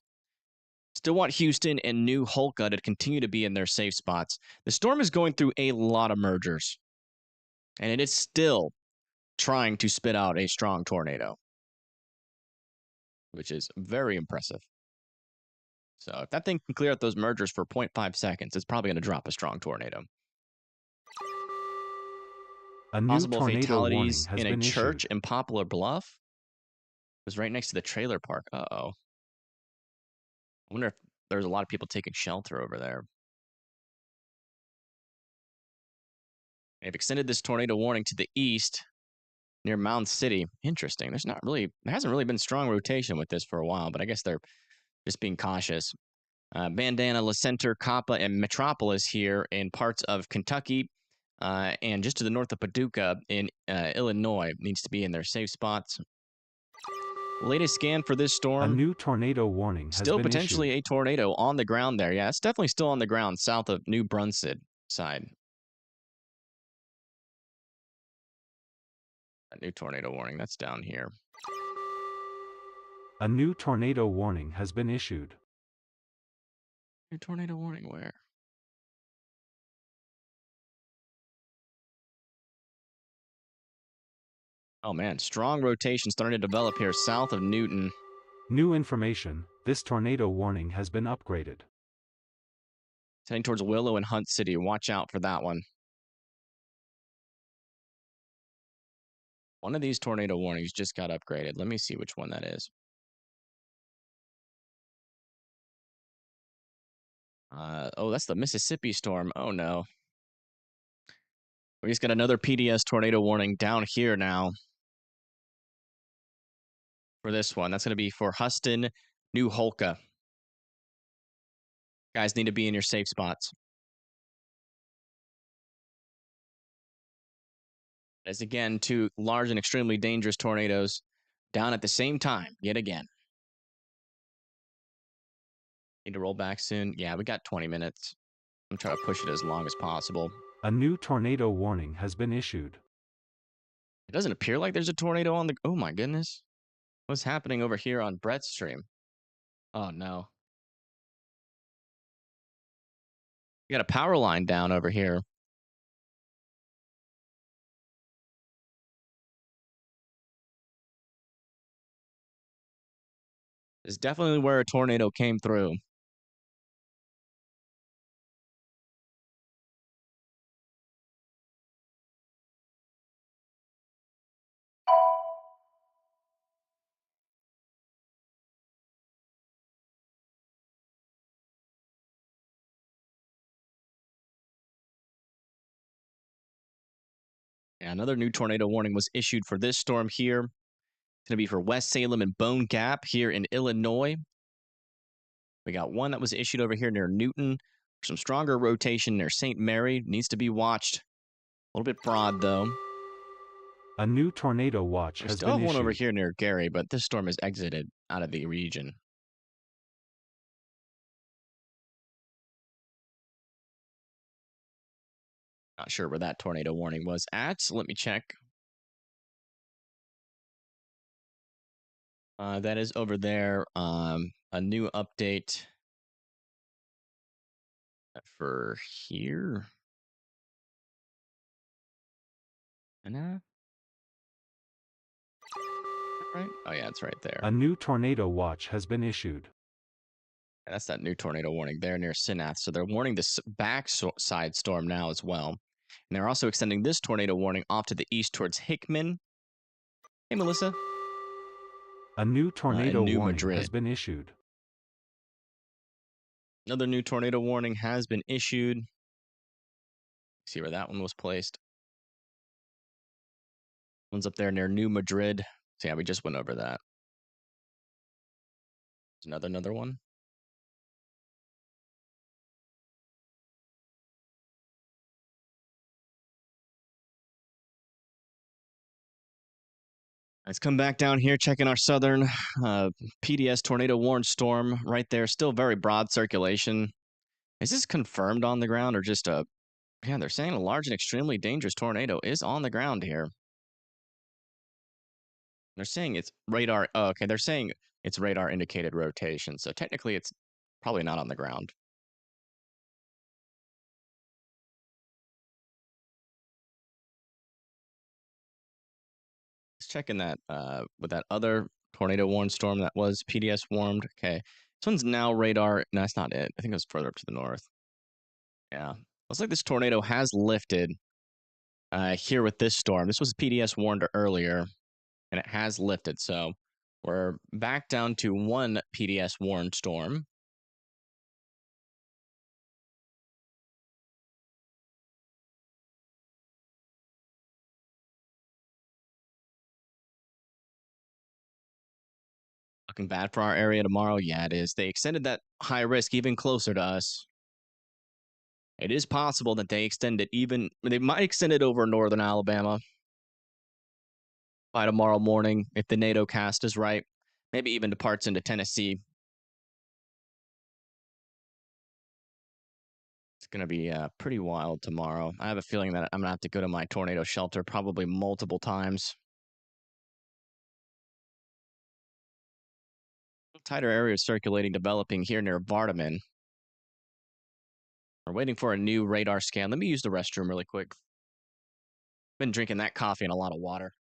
Still want Houston and New Holka to continue to be in their safe spots. The storm is going through a lot of mergers, and it is still trying to spit out a strong tornado, which is very impressive. So if that thing can clear out those mergers for 0.5 seconds, it's probably going to drop a strong tornado. A new Possible tornado warning fatalities has in a been church issued. in Poplar Bluff. It was right next to the trailer park. Uh-oh. I wonder if there's a lot of people taking shelter over there. They've extended this tornado warning to the east near Mound City. Interesting. There hasn't really been strong rotation with this for a while, but I guess they're just being cautious. Bandana, La Center, Coppa, and Metropolis here in parts of Kentucky and just to the north of Paducah in Illinois needs to be in their safe spots. Latest scan for this storm. A new tornado warning has still been potentially issued. a tornado on the ground there. Yeah, it's definitely still on the ground south of New Brunswick side. A new tornado warning. That's down here. A new tornado warning has been issued. New tornado warning where? Oh man, strong rotation starting to develop here south of Newton. New information, this tornado warning has been upgraded. It's heading towards Willow and Hunt City. Watch out for that one. One of these tornado warnings just got upgraded. Let me see which one that is. Oh, that's the Mississippi storm. Oh no. We just got another PDS tornado warning down here now. For this one. That's going to be for Huston, New Holka. Guys need to be in your safe spots. As again, two large and extremely dangerous tornadoes down at the same time, yet again. Need to roll back soon. Yeah, we got 20 minutes. I'm trying to push it as long as possible. A new tornado warning has been issued. It doesn't appear like there's a tornado on the... Oh my goodness. What's happening over here on Brett's stream? Oh no. We got a power line down over here. It's definitely where a tornado came through. Yeah, another new tornado warning was issued for this storm here. It's going to be for West Salem and Bone Gap here in Illinois. We got one that was issued over here near Newton. Some stronger rotation near St. Mary. Needs to be watched. A little bit broad, though. A new tornado watch has Still been have one issued. over here near Gary, but this storm has exited out of the region. Not sure where that tornado warning was at, so let me check. That is over there. A new update for here. And right? Oh yeah, it's right there. A new tornado watch has been issued. And that's that new tornado warning there near Sinath. So they're warning this backside storm now as well. And they're also extending this tornado warning off to the east towards Hickman. Hey, Melissa. A new tornado New warning Madrid. has been issued. Another new tornado warning has been issued. See where that one was placed. One's up there near New Madrid. So yeah, we just went over that. There's another one. Let's come back down here, checking our southern PDS tornado warned storm right there. Still very broad circulation. Is this confirmed on the ground or just a... Yeah, they're saying a large and extremely dangerous tornado is on the ground here. They're saying it's radar... Oh, okay, they're saying it's radar indicated rotation. So technically it's probably not on the ground. Checking that with that other tornado warned storm that was PDS warmed. Okay, this one's now radar. No, that's not it. I think it was further up to the north. Yeah, looks like this tornado has lifted. here with this storm. This was PDS warned earlier, and it has lifted. So we're back down to one PDS warned storm. Looking bad for our area tomorrow. Yeah, it is. They extended that high risk even closer to us. It is possible that they might extend it over northern Alabama by tomorrow morning if the NATO cast is right. Maybe even departs into Tennessee. It's going to be pretty wild tomorrow. I have a feeling that I'm going to have to go to my tornado shelter probably multiple times. Tighter area circulating developing here near Vardaman. We're waiting for a new radar scan. Let me use the restroom really quick. Been drinking that coffee and a lot of water.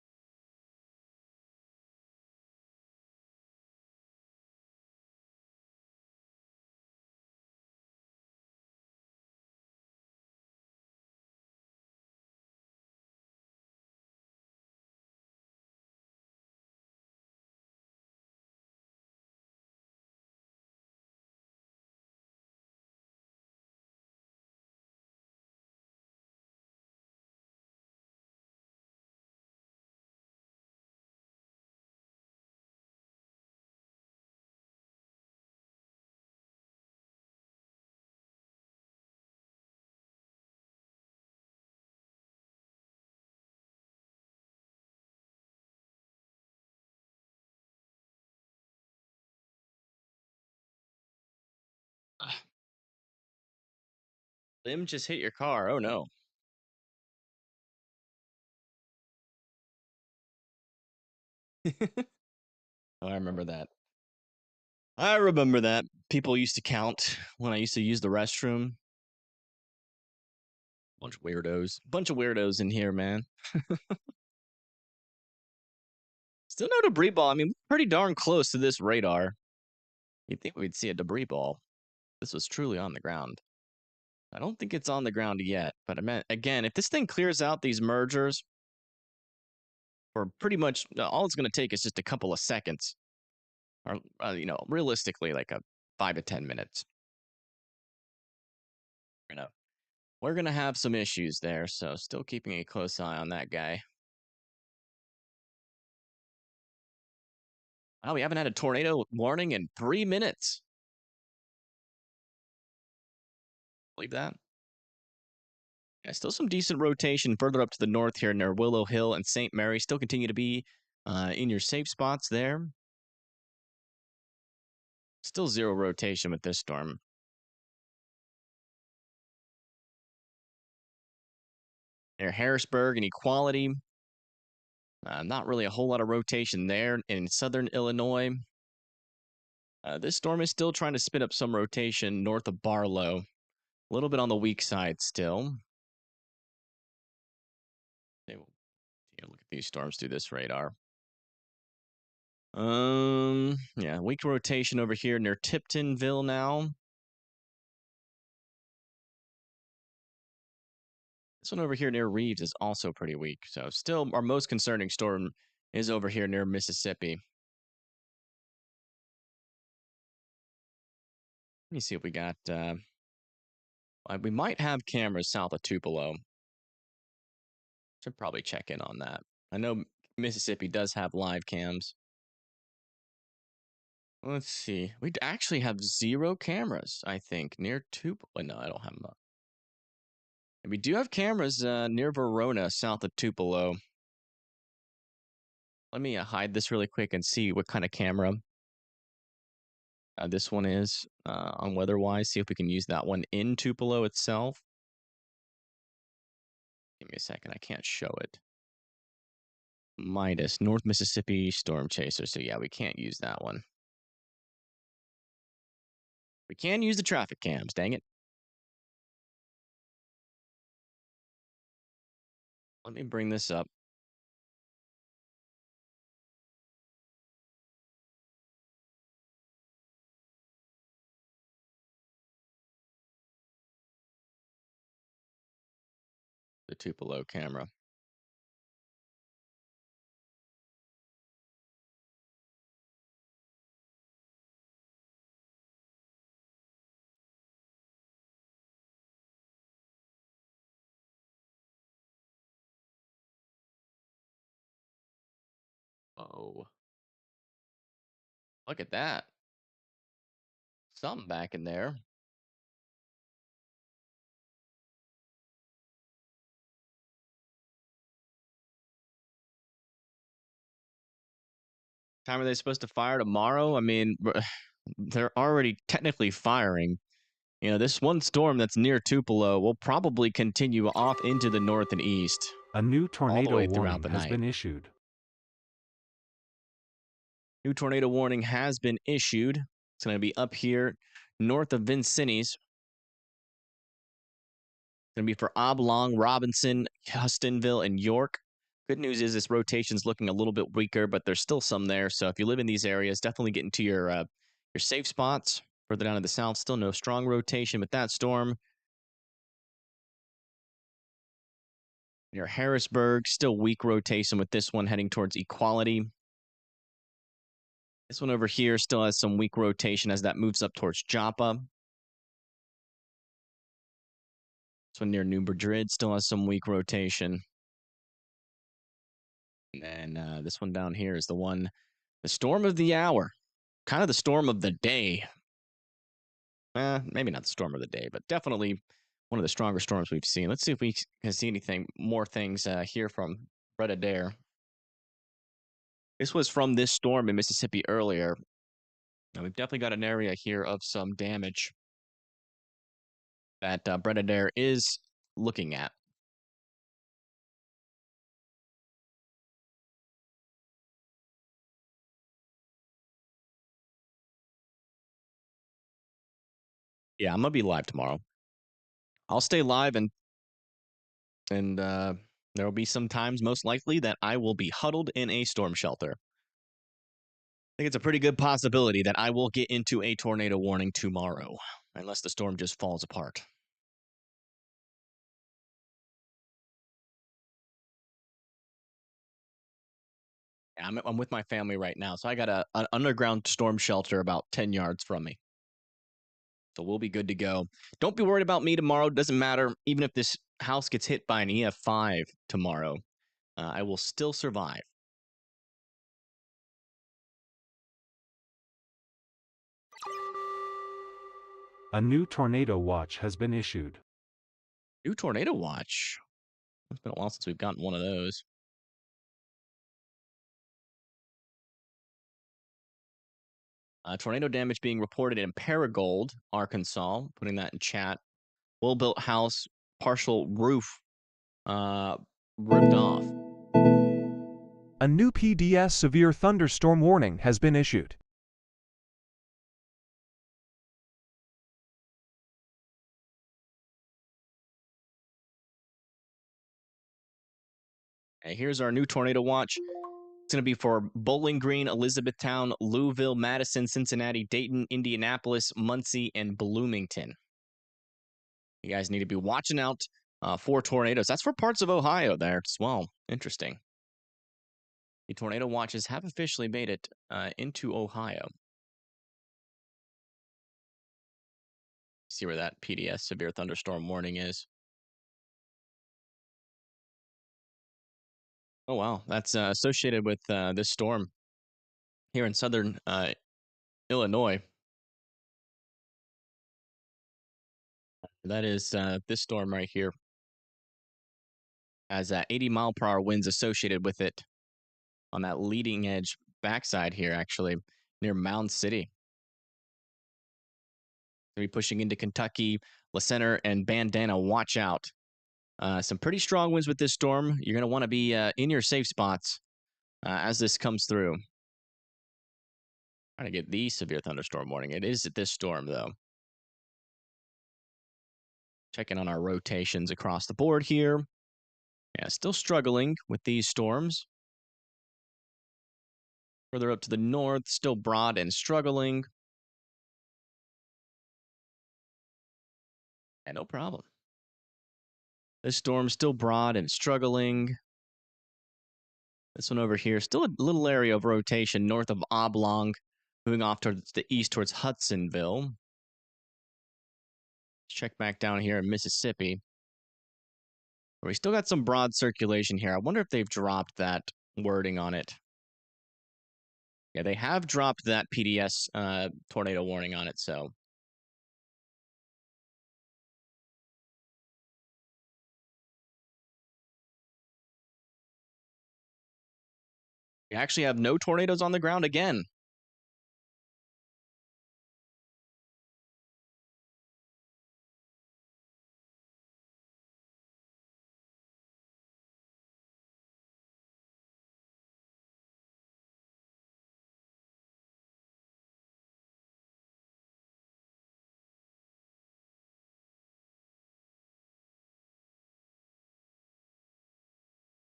Limb just hit your car. Oh no. Oh, I remember that. I remember that. People used to count when I used to use the restroom. Bunch of weirdos in here, man. Still no debris ball. I mean, pretty darn close to this radar. You'd think we'd see a debris ball. This was truly on the ground. I don't think it's on the ground yet, but I meant, again, if this thing clears out these mergers, for pretty much all it's going to take is just a couple of seconds, or realistically, like a 5 to 10 minutes. We're gonna have some issues there, so still keeping a close eye on that guy. Wow, we haven't had a tornado warning in 3 minutes. Believe that? Yeah, still some decent rotation further up to the north here near Willow Hill and St. Mary. Still continue to be in your safe spots there. Still zero rotation with this storm. Near Harrisburg and Equality. Not really a whole lot of rotation there in southern Illinois. This storm is still trying to spin up some rotation north of Barlow. A little bit on the weak side still. Look at these storms through this radar. Yeah, weak rotation over here near Tiptonville now. This one over here near Reeves is also pretty weak. So still our most concerning storm is over here near Mississippi. Let me see if we got, we might have cameras south of Tupelo. Should probably check in on that. I know Mississippi does have live cams. Let's see. We actually have 0 cameras, I think, near Tupelo. No, I don't have them. We do have cameras near Verona, south of Tupelo. Let me hide this really quick and see what kind of camera this one is on WeatherWise. See if we can use that one in Tupelo itself. Give me a second. I can't show it. Midas, North Mississippi Storm Chaser. So yeah, we can't use that one. We can use the traffic cams, dang it. Let me bring this up. The Tupelo camera. Oh. Look at that. Something back in there. Time are they supposed to fire tomorrow? I mean, they're already technically firing. You know, this one storm that's near Tupelo will probably continue off into the north and east. A new tornado all the way warning throughout the has night. been issued. New tornado warning has been issued. It's going to be up here north of Vincennes. It's going to be for Oblong, Robinson, Hustonville, and York. Good news is this rotation's looking a little bit weaker, but there's still some there. So if you live in these areas, definitely get into your safe spots. Further down to the south, still no strong rotation with that storm. Near Harrisburg, still weak rotation with this one heading towards Equality. This one over here still has some weak rotation as that moves up towards Joppa. This one near New Madrid still has some weak rotation. And then this one down here is the storm of the hour. Kind of the storm of the day. Maybe not the storm of the day, but definitely one of the stronger storms we've seen. Let's see if we can see more things here from Brett Adair. This was from this storm in Mississippi earlier. Now we've definitely got an area here of some damage that Brett Adair is looking at. Yeah, I'm gonna be live tomorrow. I'll stay live, and there will be some times, most likely, that I will be huddled in a storm shelter. I think it's a pretty good possibility that I will get into a tornado warning tomorrow, unless the storm just falls apart. Yeah, I'm with my family right now, so I got an underground storm shelter about 10 yards from me. So we'll be good to go. Don't be worried about me tomorrow. Doesn't matter. Even if this house gets hit by an EF5 tomorrow, I will still survive. A new tornado watch has been issued. New tornado watch? It's been a while since we've gotten one of those. Tornado damage being reported in Paragould, Arkansas. Putting that in chat. Well-built house, partial roof ripped off. A new PDS severe thunderstorm warning has been issued. Okay, here's our new tornado watch. It's going to be for Bowling Green, Elizabethtown, Louisville, Madison, Cincinnati, Dayton, Indianapolis, Muncie, and Bloomington. You guys need to be watching out for tornadoes. That's for parts of Ohio there as well. Interesting. The tornado watches have officially made it into Ohio. See where that PDS severe thunderstorm warning is. Oh, wow. That's associated with this storm here in southern Illinois. That is this storm right here. Has 80-mile-per-hour winds associated with it on that leading edge backside here, actually, near Mound City. Going to be pushing into Kentucky, La Center, and Bandana. Watch out. Some pretty strong winds with this storm. You're going to want to be in your safe spots as this comes through. Trying to get the severe thunderstorm warning. It is at this storm, though. Checking on our rotations across the board here. Yeah, still struggling with these storms. Further up to the north, still broad and struggling. Yeah, no problem. This storm's still broad and struggling. This one over here, still a little area of rotation north of Oblong, moving off towards the east towards Hudsonville. Let's check back down here in Mississippi. We still got some broad circulation here. I wonder if they've dropped that wording on it. Yeah, they have dropped that PDS tornado warning on it, so. We actually have no tornadoes on the ground again.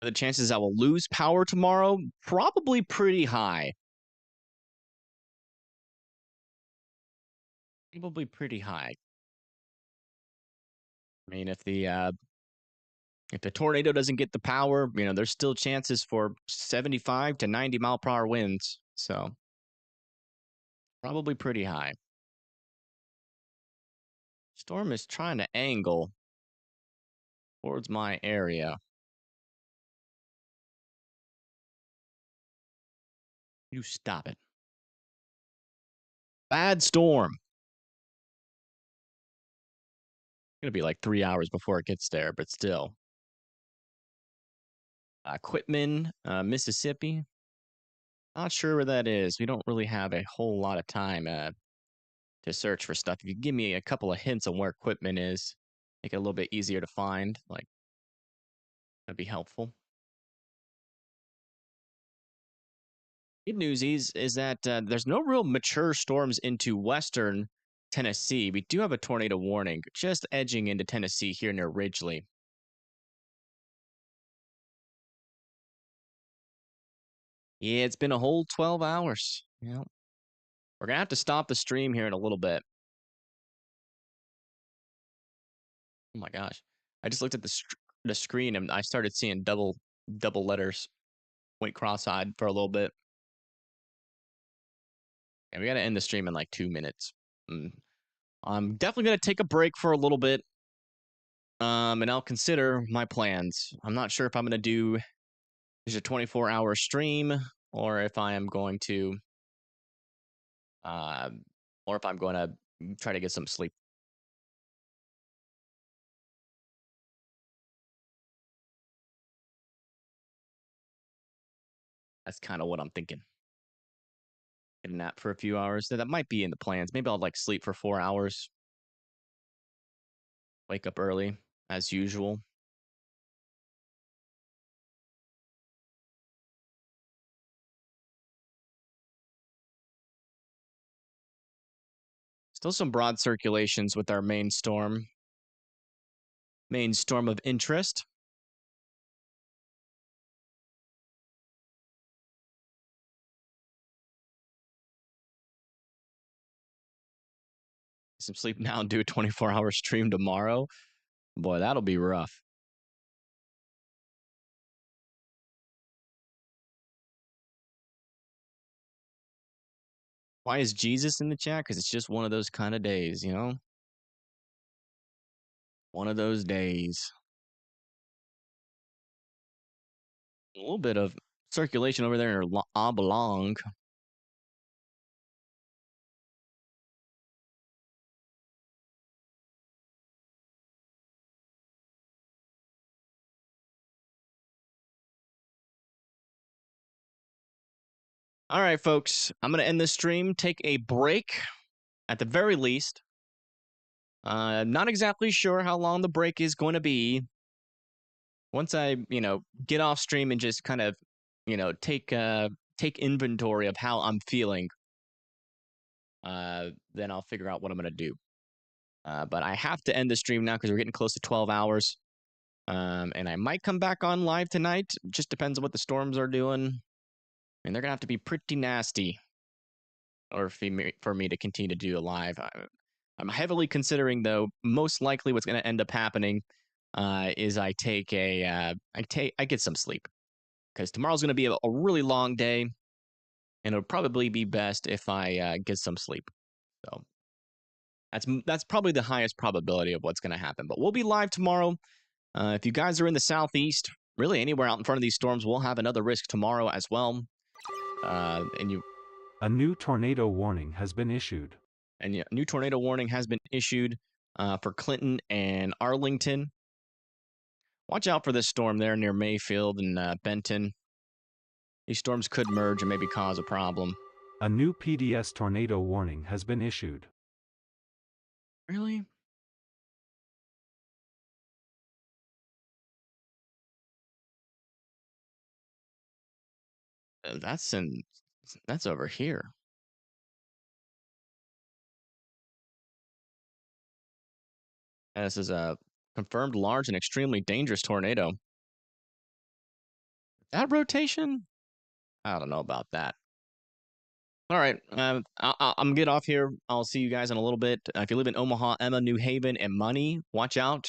The chances I will lose power tomorrow, probably pretty high. Probably pretty high. I mean, if the tornado doesn't get the power, there's still chances for 75 to 90 mile per hour winds. So probably pretty high. Storm is trying to angle towards my area. You stop it. Bad storm. It's going to be like 3 hours before it gets there, but still. Quitman, Mississippi. Not sure where that is. We don't really have a whole lot of time to search for stuff. If you give me a couple of hints on where Quitman is, make it a little bit easier to find. That'd be helpful. Good news is that there's no real mature storms into western Tennessee. We do have a tornado warning just edging into Tennessee here near Ridgely. Yeah, it's been a whole 12 hours. We're going to have to stop the stream here in a little bit. Oh my gosh. I just looked at the screen and I started seeing double letters. Went cross-eyed for a little bit. And we got to end the stream in like 2 minutes. I'm definitely going to take a break for a little bit. And I'll consider my plans. I'm not sure if I'm going to do just a 24-hour stream or if I am going to try to get some sleep. That's kind of what I'm thinking. Get a nap for a few hours. That might be in the plans. Maybe I'll sleep for 4 hours. Wake up early, as usual. Still some broad circulations with our main storm. Main storm of interest. Some sleep now and do a 24-hour stream tomorrow. Boy, that'll be rough. Why is Jesus in the chat? Because it's just one of those kind of days, One of those days. A little bit of circulation over there in Oblong. All right, folks. I'm going to end this stream, take a break at the very least. Not exactly sure how long the break is going to be. Once I, get off stream and just kind of, take inventory of how I'm feeling, then I'll figure out what I'm going to do. But I have to end the stream now because we're getting close to 12 hours. And I might come back on live tonight. Just depends on what the storms are doing. I mean, they're going to have to be pretty nasty or for me to continue to do a live. I'm heavily considering, though, most likely what's going to end up happening is I take I get some sleep, because tomorrow's going to be a really long day, and it'll probably be best if I get some sleep. So that's probably the highest probability of what's going to happen. But we'll be live tomorrow. If you guys are in the southeast, really anywhere out in front of these storms, we'll have another risk tomorrow as well. A new tornado warning has been issued. And a new tornado warning has been issued for Clinton and Arlington. Watch out for this storm there near Mayfield and Benton. These storms could merge and maybe cause a problem. A new PDS tornado warning has been issued. Really? That's over here. This is a confirmed large and extremely dangerous tornado. That rotation? I don't know about that. All right, I'm gonna get off here. I'll see you guys in a little bit. If you live in Omaha, Emma, New Haven, and Money, watch out.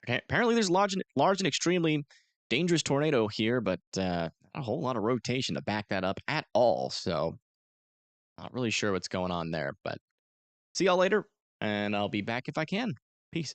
Apparently, there's large and extremely dangerous tornado here, but not a whole lot of rotation to back that up at all. So, not really sure what's going on there. But see y'all later, and I'll be back if I can. Peace.